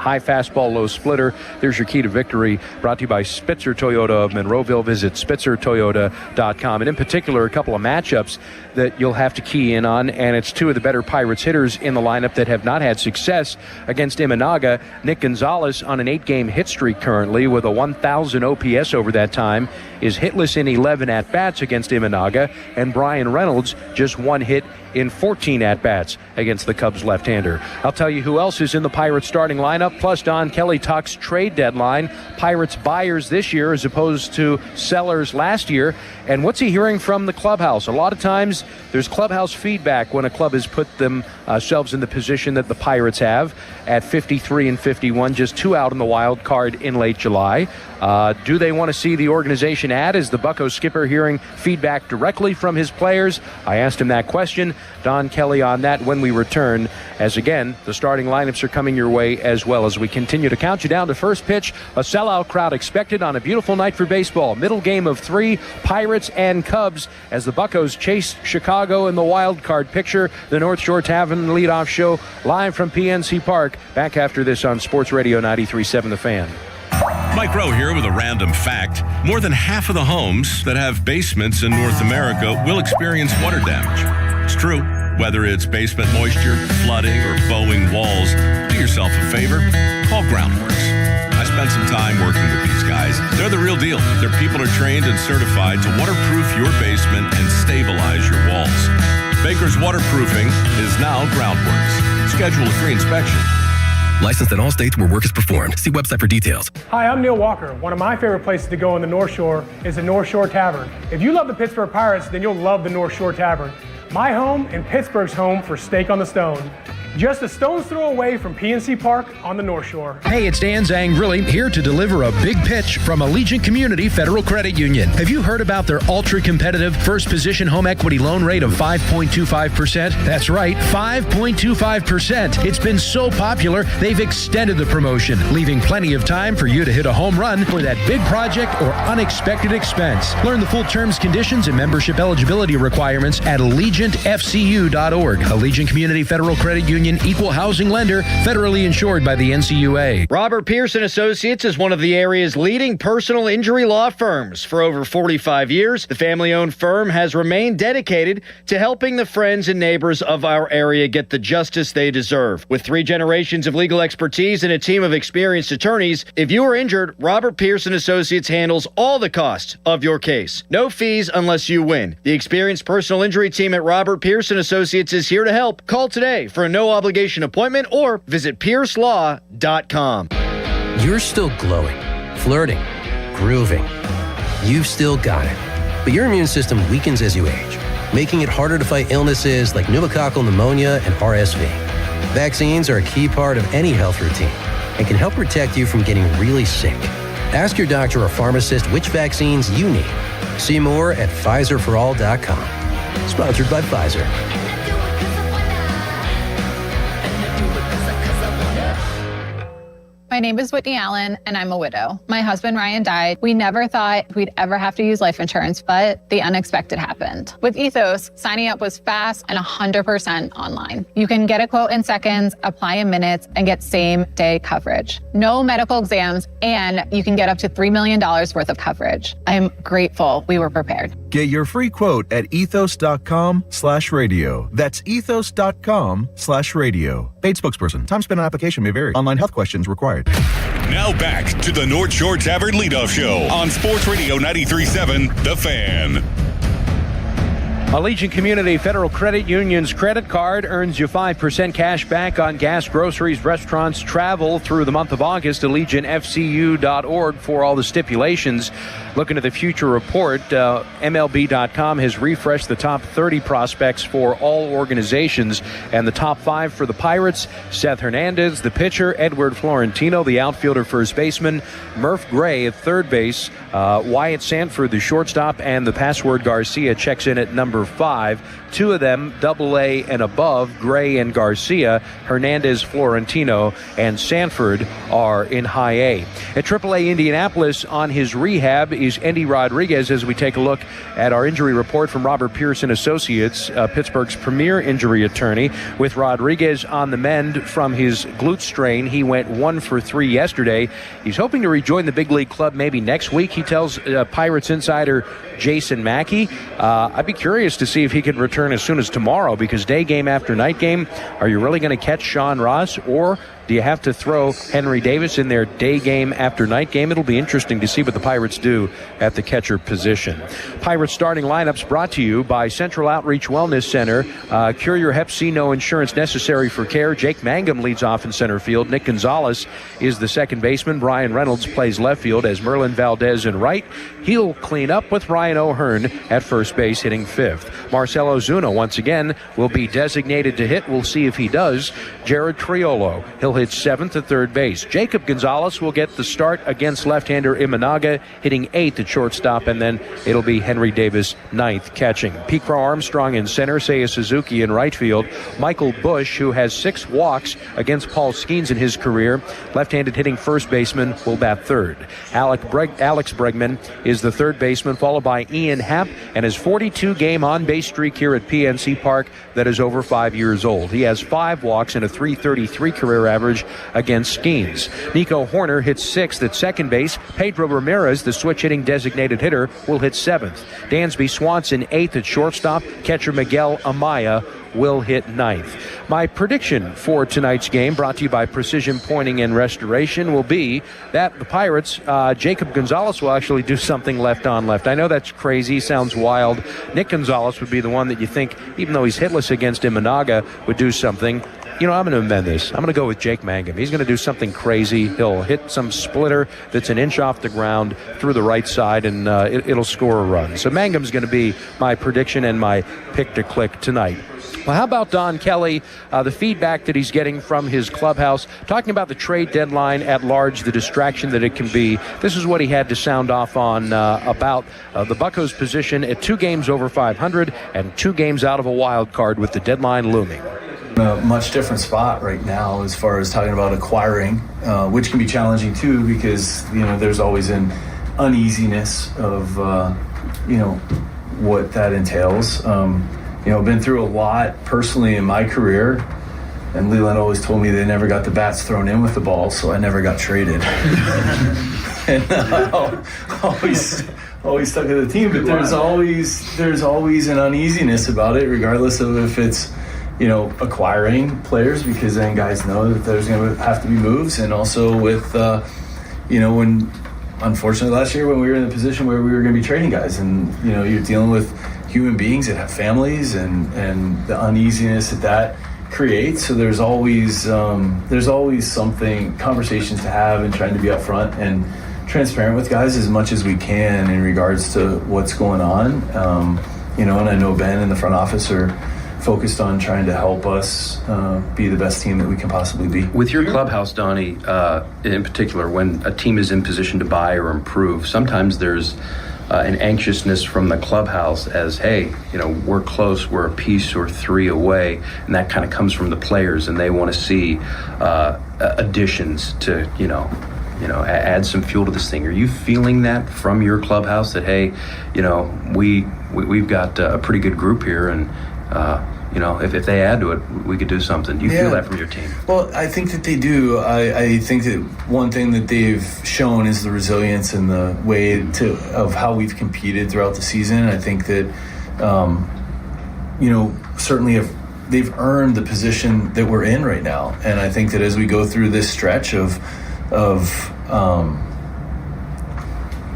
high fastball, low splitter. There's your key to victory, brought to you by Spitzer Toyota of Monroeville. Visit SpitzerToyota.com. And in particular, a couple of matchups that you'll have to key in on, and it's two of the better Pirates hitters in the lineup that have not had success against Imanaga. Nick Gonzalez on an 8-game hit streak currently with a 1,000 OPS over that time is hitless in 11 at-bats against Imanaga, and Brian Reynolds just one hit in 14 at-bats against the Cubs left-hander. I'll tell you who else is in the Pirates starting lineup, plus Don Kelly talks trade deadline, Pirates buyers this year as opposed to sellers last year, and what's he hearing from the clubhouse? A lot of times there's clubhouse feedback when a club has put themselves in the position that the Pirates have at 53 and 51, just 2 out in the wild card in late July. Do they want to see the organization add? Is the Buccos skipper hearing feedback directly from his players? I asked him that question. Don Kelly on that when we return, as again, the starting lineups are coming your way as well as we continue to count you down to first pitch. A sellout crowd expected on a beautiful night for baseball. Middle game of 3, Pirates and Cubs, as the Buccos chase Chicago in the wild card picture. The North Shore Tavern leadoff show live from PNC Park. Back after this on Sports Radio 93.7 The Fan. Mike Rowe here with a random fact. More than half of the homes that have basements in North America will experience water damage. It's true. Whether it's basement moisture, flooding, or bowing walls, do yourself a favor. Call Groundworks. I spent some time working with these guys. They're the real deal. Their people are trained and certified to waterproof your basement and stabilize your walls. Baker's Waterproofing is now Groundworks. Schedule a free inspection. Licensed in all states where work is performed. See website for details. Hi, I'm Neil Walker. One of my favorite places to go in the North Shore is the North Shore Tavern. If you love the Pittsburgh Pirates, then you'll love the North Shore Tavern. My home and Pittsburgh's home for Steak on the Stone. Just a stone's throw away from PNC Park on the North Shore. Hey, it's Dan Zangrilli here to deliver a big pitch from Allegiant Community Federal Credit Union. Have you heard about their ultra-competitive first position home equity loan rate of 5.25%? That's right, 5.25%. It's been so popular, they've extended the promotion, leaving plenty of time for you to hit a home run for that big project or unexpected expense. Learn the full terms, conditions, and membership eligibility requirements at AllegiantFCU.org. Allegiant Community Federal Credit Union, equal housing lender, federally insured by the NCUA. Robert Pierce & Associates is one of the area's leading personal injury law firms. For over 45 years, the family-owned firm has remained dedicated to helping the friends and neighbors of our area get the justice they deserve. With 3 generations of legal expertise and a team of experienced attorneys, if you are injured, Robert Pierce & Associates handles all the costs of your case. No fees unless you win. The experienced personal injury team at Robert Pierce & Associates is here to help. Call today for a no-obligation appointment or visit piercelaw.com. You're still glowing, flirting, grooving. You've still got it. But your immune system weakens as you age, making it harder to fight illnesses like pneumococcal pneumonia and RSV. Vaccines are a key part of any health routine and can help protect you from getting really sick. Ask your doctor or pharmacist which vaccines you need. See more at PfizerForAll.com. Sponsored by Pfizer. My name is Whitney Allen, and I'm a widow. My husband, Ryan, died. We never thought we'd ever have to use life insurance, but the unexpected happened. With Ethos, signing up was fast and 100% online. You can get a quote in seconds, apply in minutes, and get same-day coverage. No medical exams, and you can get up to $3 million worth of coverage. I'm grateful we were prepared. Get your free quote at ethos.com/radio. That's ethos.com/radio. Paid spokesperson. Time spent on application may vary. Online health questions required. Now back to the North Shore Tavern Leadoff Show on Sports Radio 93.7 The Fan. Allegiant Community Federal Credit Union's credit card earns you 5% cash back on gas, groceries, restaurants, travel through the month of August. AllegiantFCU.org for all the stipulations. Looking at the future report, MLB.com has refreshed the top 30 prospects for all organizations, and the top 5 for the Pirates: Seth Hernandez, the pitcher; Edward Florentino, the outfielder, first baseman; Murph Gray at third base; Wyatt Sanford, the shortstop; and the password Garcia checks in at number number 5. 2 of them AA and above, Gray and Garcia. Hernandez, Florentino, and Sanford are in high A. At AAA Indianapolis on his rehab is Endy Rodriguez as we take a look at our injury report from Robert Pearson Associates, Pittsburgh's premier injury attorney. With Rodriguez on the mend from his glute strain, he went 1 for 3 yesterday. He's hoping to rejoin the big league club maybe next week, he tells Pirates insider Jason Mackey. I'd be curious to see if he could return as soon as tomorrow, because day game after night game, are you really going to catch Sean Ross, or do you have to throw Henry Davis in their day game after night game? It'll be interesting to see what the Pirates do at the catcher position. Pirates starting lineups brought to you by Central Outreach Wellness Center. Cure your Hep C, no insurance necessary for care. Jake Mangum leads off in center field. Nick Gonzalez is the second baseman. Brian Reynolds plays left field as Merlin Valdez in right. He'll clean up with Ryan O'Hearn at first base hitting 5th. Marcell Ozuna once again will be designated to hit. We'll see if he does. Jared Triolo, he'll hit 7th at third base. Jacob Gonzalez will get the start against left-hander Imanaga, hitting 8th at shortstop, and then it'll be Henry Davis 9th catching. Pete Crow Armstrong in center, Seiya Suzuki in right field. Michael Busch, who has 6 walks against Paul Skeens in his career, left-handed hitting first baseman, will bat third. Alex Bregman is the third baseman, followed by Ian Happ, and his 42-game on-base streak here at PNC Park that is over 5 years old. He has 5 walks and a .333 career average against Skeens. Nico Horner hits 6th at second base. Pedro Ramirez, the switch-hitting designated hitter, will hit 7th. Dansby Swanson 8th at shortstop. Catcher Miguel Amaya will hit 9th. My prediction for tonight's game, brought to you by Precision Pointing and Restoration, will be that the Pirates, Jacob Gonzalez will actually do something left on left. I know that's crazy, sounds wild. Nick Gonzalez would be the one that you think, even though he's hitless against Imanaga, would do something. You know, I'm going to amend this. I'm going to go with Jake Mangum. He's going to do something crazy. He'll hit some splitter that's an inch off the ground through the right side, and it'll score a run. So Mangum's going to be my prediction and my pick to click tonight. Well, how about Don Kelly, the feedback that he's getting from his clubhouse, talking about the trade deadline at large, the distraction that it can be. This is what he had to sound off on about the Buccos' position at 2 games over 500 and 2 games out of a wild card with the deadline looming. A much different spot right now as far as talking about acquiring, which can be challenging too, because there's always an uneasiness of what that entails. Been through a lot personally in my career, and Leland always told me they never got the bats thrown in with the ball, so I never got traded. And always stuck with the team, but there's always an uneasiness about it, regardless of if it's acquiring players, because then guys know that there's going to have to be moves. And also with, when unfortunately last year when we were in the position where we were going to be trading guys, and, you're dealing with human beings that have families and the uneasiness that creates. So there's always something, conversations to have, and trying to be upfront and transparent with guys as much as we can in regards to what's going on. And I know Ben and the front office are focused on trying to help us be the best team that we can possibly be. With your clubhouse, Donnie, in particular, when a team is in position to buy or improve, sometimes there's an anxiousness from the clubhouse as, hey, we're close, we're a piece or 3 away, and that kind of comes from the players, and they want to see additions to, add some fuel to this thing. Are you feeling that from your clubhouse that, hey, we've got a pretty good group here, and if they add to it, we could do something. Do you feel that from your team? Well, I think that they do. I think that one thing that they've shown is the resilience and the way of how we've competed throughout the season. I think that, certainly they've earned the position that we're in right now. And I think that as we go through this stretch of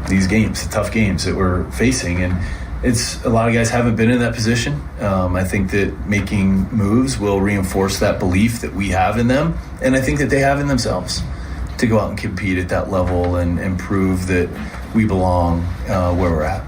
these games, the tough games that we're facing, and a lot of guys haven't been in that position. I think that making moves will reinforce that belief that we have in them, and I think that they have in themselves to go out and compete at that level and prove that we belong where we're at.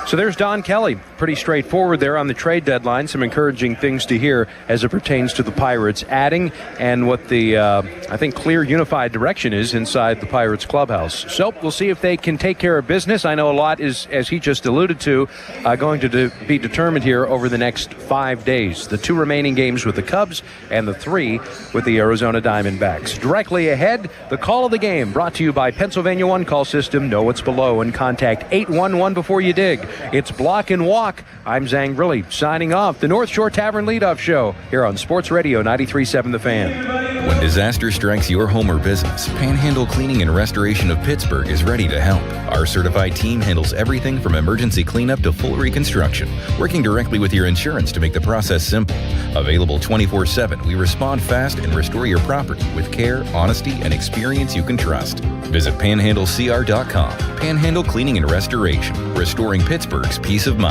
So there's Don Kelly pretty straightforward there on the trade deadline. Some encouraging things to hear as it pertains to the Pirates adding and what the, I think, clear unified direction is inside the Pirates clubhouse. So we'll see if they can take care of business. I know a lot is, as he just alluded to, going to be determined here over the next 5 days. The 2 remaining games with the Cubs and the 3 with the Arizona Diamondbacks. Directly ahead, the call of the game brought to you by Pennsylvania One Call System. Know what's below and contact 811 before you dig. It's Block and Walk. I'm Zang Brilli signing off the North Shore Tavern Leadoff Show here on Sports Radio 93.7 The Fan. When disaster strikes your home or business, Panhandle Cleaning and Restoration of Pittsburgh is ready to help. Our certified team handles everything from emergency cleanup to full reconstruction, working directly with your insurance to make the process simple. Available 24/7, we respond fast and restore your property with care, honesty, and experience you can trust. Visit panhandlecr.com. Panhandle Cleaning and Restoration, restoring Pittsburgh's peace of mind.